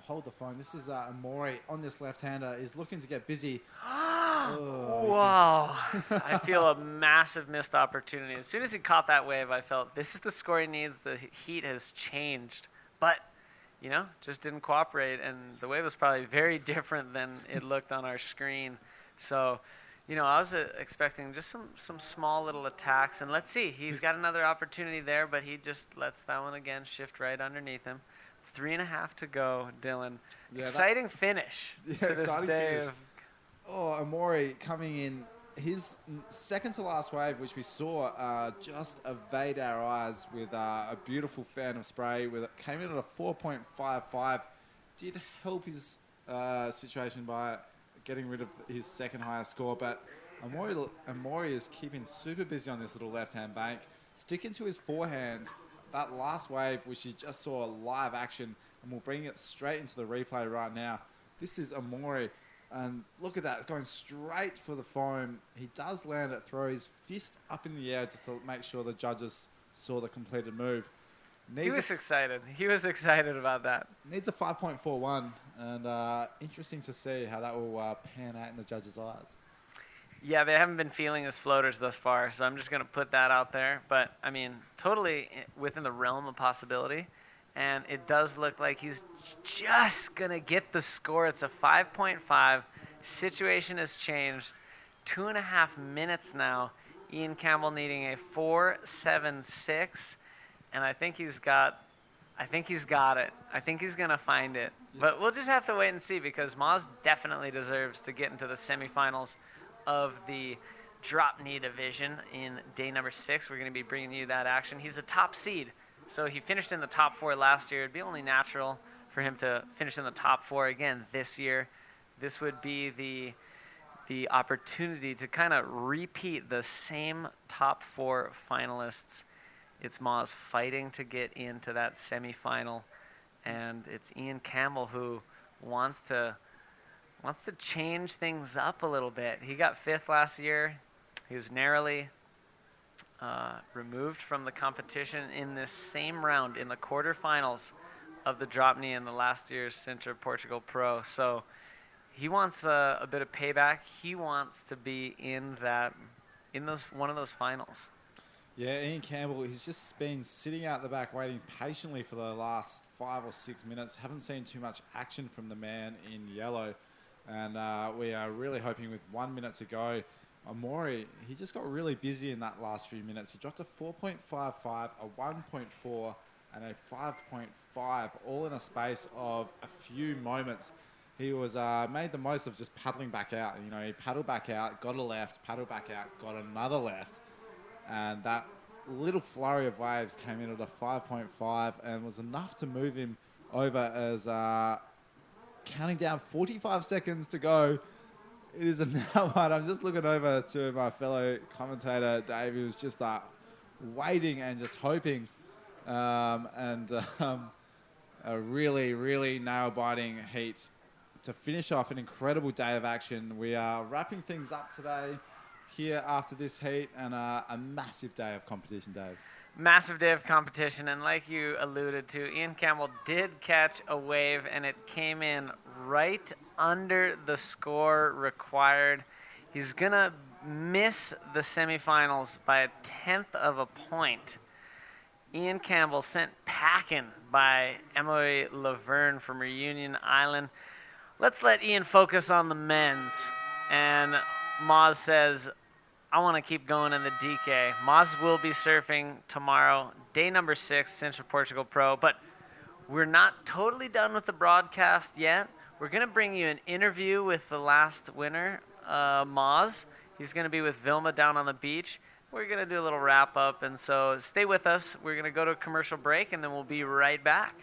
hold the phone. This is Amaury on this left-hander is looking to get busy. Wow. I feel a massive missed opportunity. As soon as he caught that wave, I felt this is the score he needs. The heat has changed. But, you know, just didn't cooperate. And the wave was probably very different than it looked on our screen. So, you know, I was expecting just some small little attacks. And let's see. He's got another opportunity there, but he just lets that one again shift right underneath him. 3.5 to go, Dylan. Yeah, exciting finish to this day of... Oh, Amaury coming in. His second to last wave, which we saw just evade our eyes with a beautiful fan of spray. Came in at a 4.55. Did help his situation by getting rid of his second highest score. But Amaury is keeping super busy on this little left-hand bank. Sticking to his forehand. That last wave, which you just saw live action, and we'll bring it straight into the replay right now. This is Amaury. And look at that, it's going straight for the foam. He does land it, throw his fist up in the air just to make sure the judges saw the completed move. He was excited. He was excited about that. Needs a 5.41, and interesting to see how that will pan out in the judges' eyes. Yeah, they haven't been feeling his floaters thus far, so I'm just going to put that out there. But, I mean, totally within the realm of possibility. And it does look like he's just going to get the score. It's a 5.5. Situation has changed. 2.5 minutes now. Ian Campbell needing a 4.76, and I think he's got it. I think he's going to find it. But we'll just have to wait and see, because Maz definitely deserves to get into the semifinals of the drop knee division in day number 6. We're going to be bringing you that action. He's a top seed, so he finished in the top 4 last year. It'd be only natural for him to finish in the top 4 again this year. This would be the opportunity to kind of repeat the same top 4 finalists. It's Maz fighting to get into that semifinal, and it's Ian Campbell who wants to change things up a little bit. He got 5th last year. He was narrowly removed from the competition in this same round in the quarterfinals of the drop knee in the last year's Sintra Portugal Pro. So he wants a bit of payback. He wants to be in one of those finals. Yeah, Ian Campbell, he's just been sitting out the back waiting patiently for the last 5 or 6 minutes. Haven't seen too much action from the man in yellow. And we are really hoping with 1 minute to go, Amori, he just got really busy in that last few minutes. He dropped a 4.55, a 1.4, and a 5.5, all in a space of a few moments. He was made the most of just paddling back out. You know, he paddled back out, got a left, paddled back out, got another left. And that little flurry of waves came in at a 5.5 and was enough to move him over as counting down 45 seconds to go. It is a now one. I'm just looking over to my fellow commentator, Dave, who's just waiting and just hoping. A really, really nail-biting heat to finish off an incredible day of action. We are wrapping things up today here after this heat, and a massive day of competition, Dave. Massive day of competition, and like you alluded to, Ian Campbell did catch a wave, and it came in right under the score required. He's going to miss the semifinals by a 1/10 of a point. Ian Campbell sent packing by Emily Laverne from Reunion Island. Let's let Ian focus on the men's. And Maz says, I want to keep going in the DK. Maz will be surfing tomorrow, day number 6, Sintra Portugal Pro. But we're not totally done with the broadcast yet. We're going to bring you an interview with the last winner, Maz. He's going to be with Vilma down on the beach. We're going to do a little wrap-up, and so stay with us. We're going to go to a commercial break, and then we'll be right back.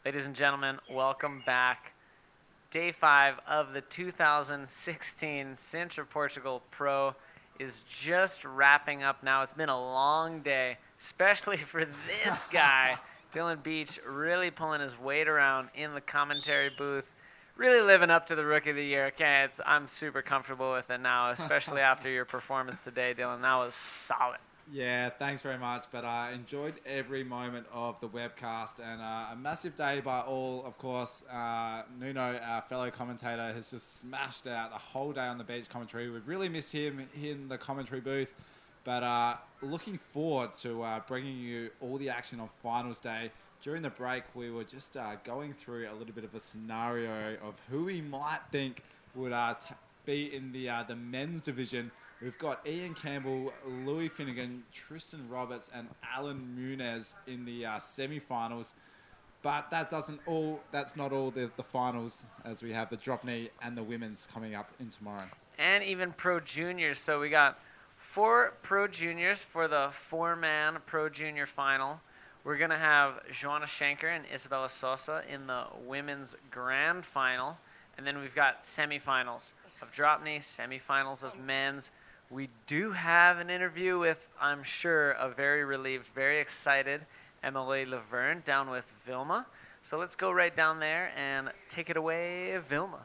Ladies and gentlemen, welcome back. Day 5 of the 2016 Sintra Portugal Pro is just wrapping up now. It's been a long day, especially for this guy, Dylan Beach, really pulling his weight around in the commentary booth, really living up to the Rookie of the Year. Okay, I'm super comfortable with it now, especially after your performance today, Dylan. That was solid. Yeah, thanks very much. But I enjoyed every moment of the webcast, and a massive day by all, of course. Nuno, our fellow commentator, has just smashed out the whole day on the beach commentary. We've really missed him in the commentary booth, but looking forward to bringing you all the action on finals day. during the break, we were just going through a little bit of a scenario of who we might think would be in the men's division. We've got Ian Campbell, Louis Finnegan, Tristan Roberts, and Alan Muniz in the semi-finals. But that's not all the finals, as we have the drop knee and the women's coming up in tomorrow. And even Pro Juniors. So we got 4 Pro Juniors for the 4-man Pro Junior final. We're going to have Joanna Schenker and Isabella Sosa in the women's grand final. And then we've got semifinals of drop knee, semifinals of men's. We do have an interview with, I'm sure, a very relieved, very excited Emily Laverne down with Vilma. So let's go right down there and take it away, Vilma.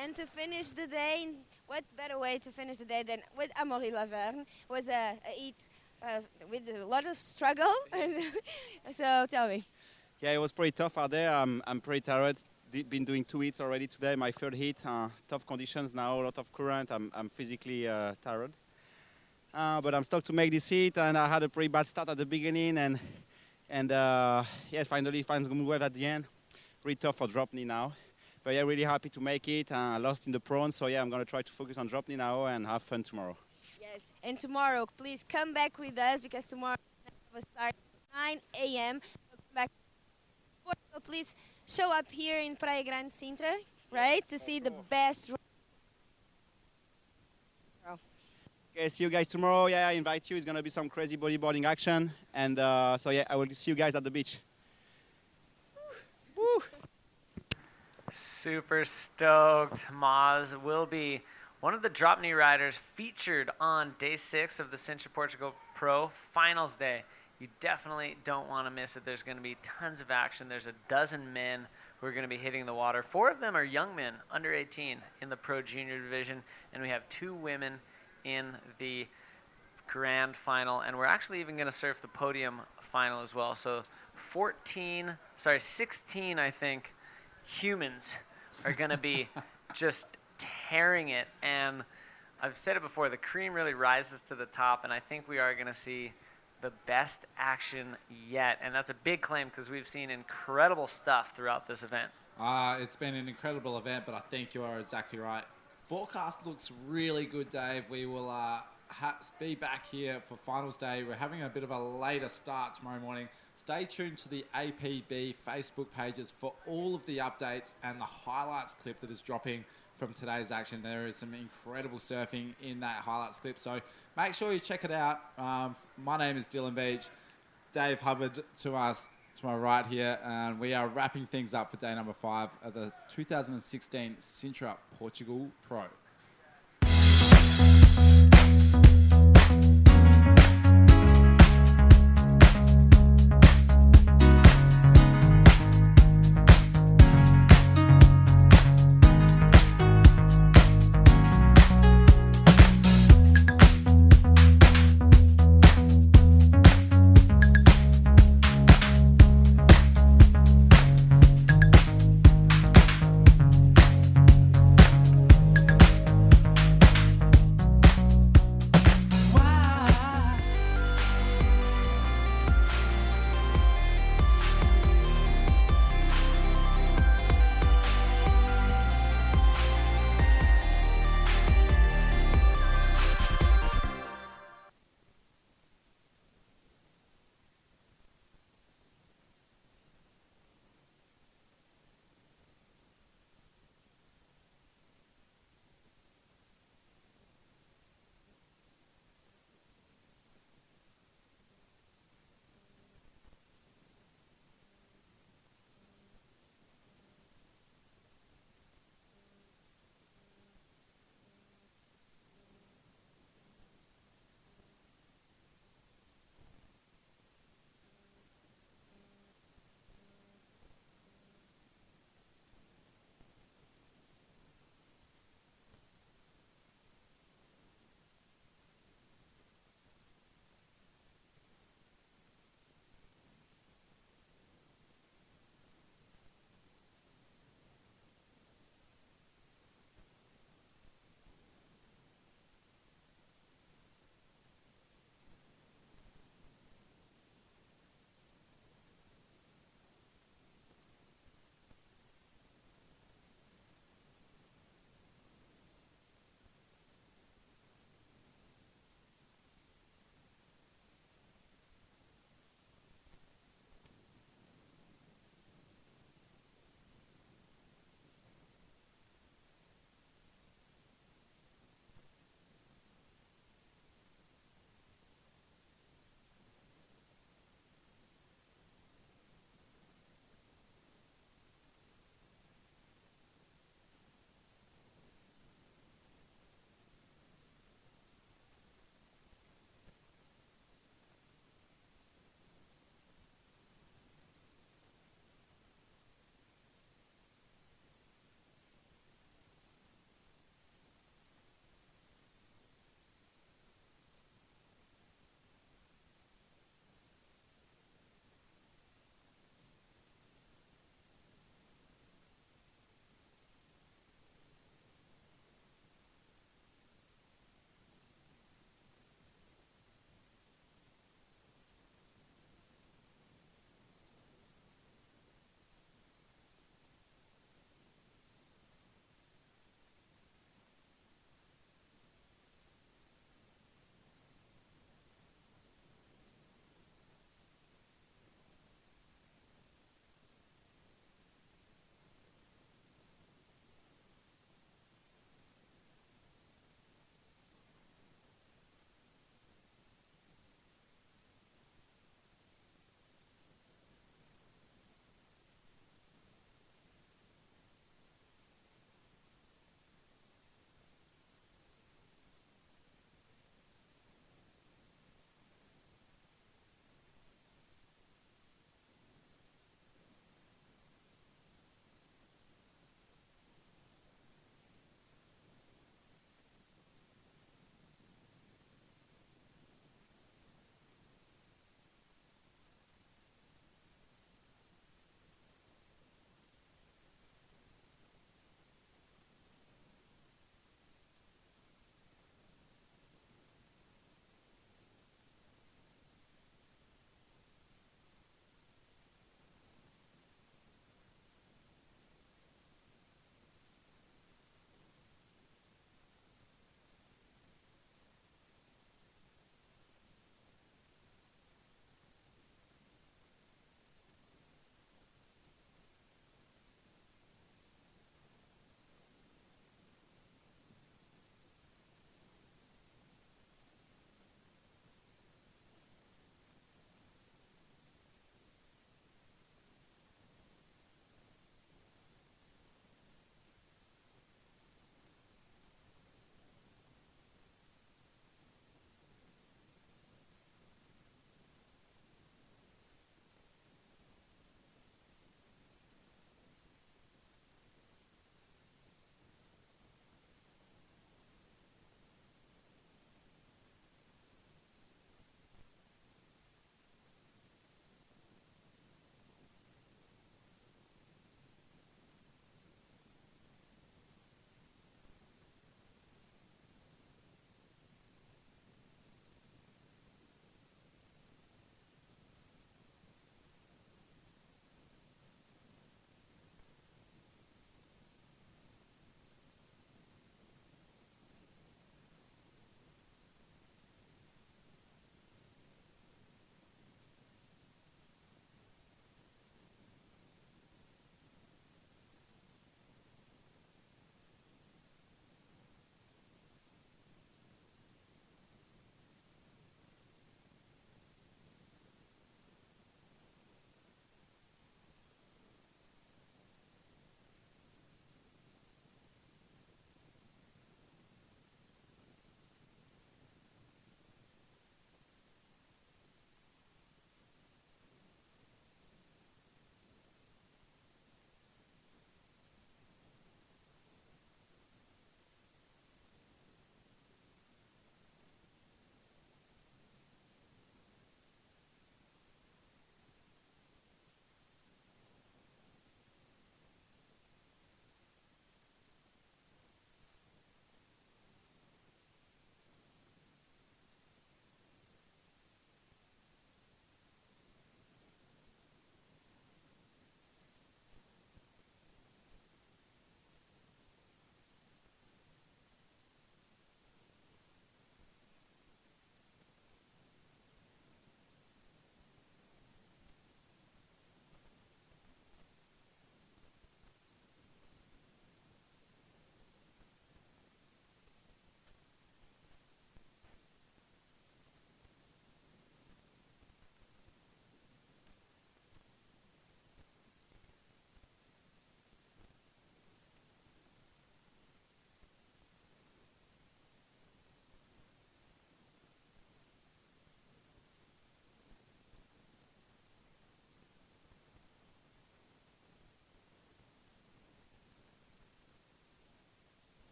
And to finish the day, what better way to finish the day than with Amélie Laverne? Was with a lot of struggle. So tell me. Yeah, it was pretty tough out there. I'm pretty tired. Been doing 2 heats already today. My 3rd heat. Tough conditions now, a lot of current. I'm physically tired. But I'm stoked to make this heat, and I had a pretty bad start at the beginning, and yeah, finally finds good wave at the end. Pretty tough for drop knee now. But yeah, really happy to make it. I lost in the prone, so yeah, I'm going to try to focus on drop knee now and have fun tomorrow. Yes, and tomorrow, please come back with us because tomorrow we start at 9 a.m. So come back. So please show up here in Praia Grande, Sintra, right, to see the best. Okay, see you guys tomorrow. Yeah, I invite you. It's going to be some crazy bodyboarding action. And so yeah, I will see you guys at the beach. Woo. Super stoked. Maz will be one of the drop knee riders featured on day 6 of the Sintra Pro Finals Day. You definitely don't want to miss it. There's going to be tons of action. There's a dozen men who are going to be hitting the water. 4 of them are young men, under 18, in the Pro Junior division. And we have 2 women in the grand final. And we're actually even going to surf the podium final as well. So 16, I think, humans are going to be just tearing it. And I've said it before, the cream really rises to the top, and I think we are going to see the best action yet. And that's a big claim because we've seen incredible stuff throughout this event. It's been an incredible event, but I think you are exactly right. Forecast looks really good, Dave. We will be back here for finals day. We're having a bit of a later start tomorrow morning. Stay tuned to the APB Facebook pages for all of the updates and the highlights clip that is dropping from today's action. There is some incredible surfing in that highlights clip, so make sure you check it out. My name is Dylan Beach. Dave Hubbard to my right here, and we are wrapping things up for day number 5 of the 2016 Sintra Portugal Pro.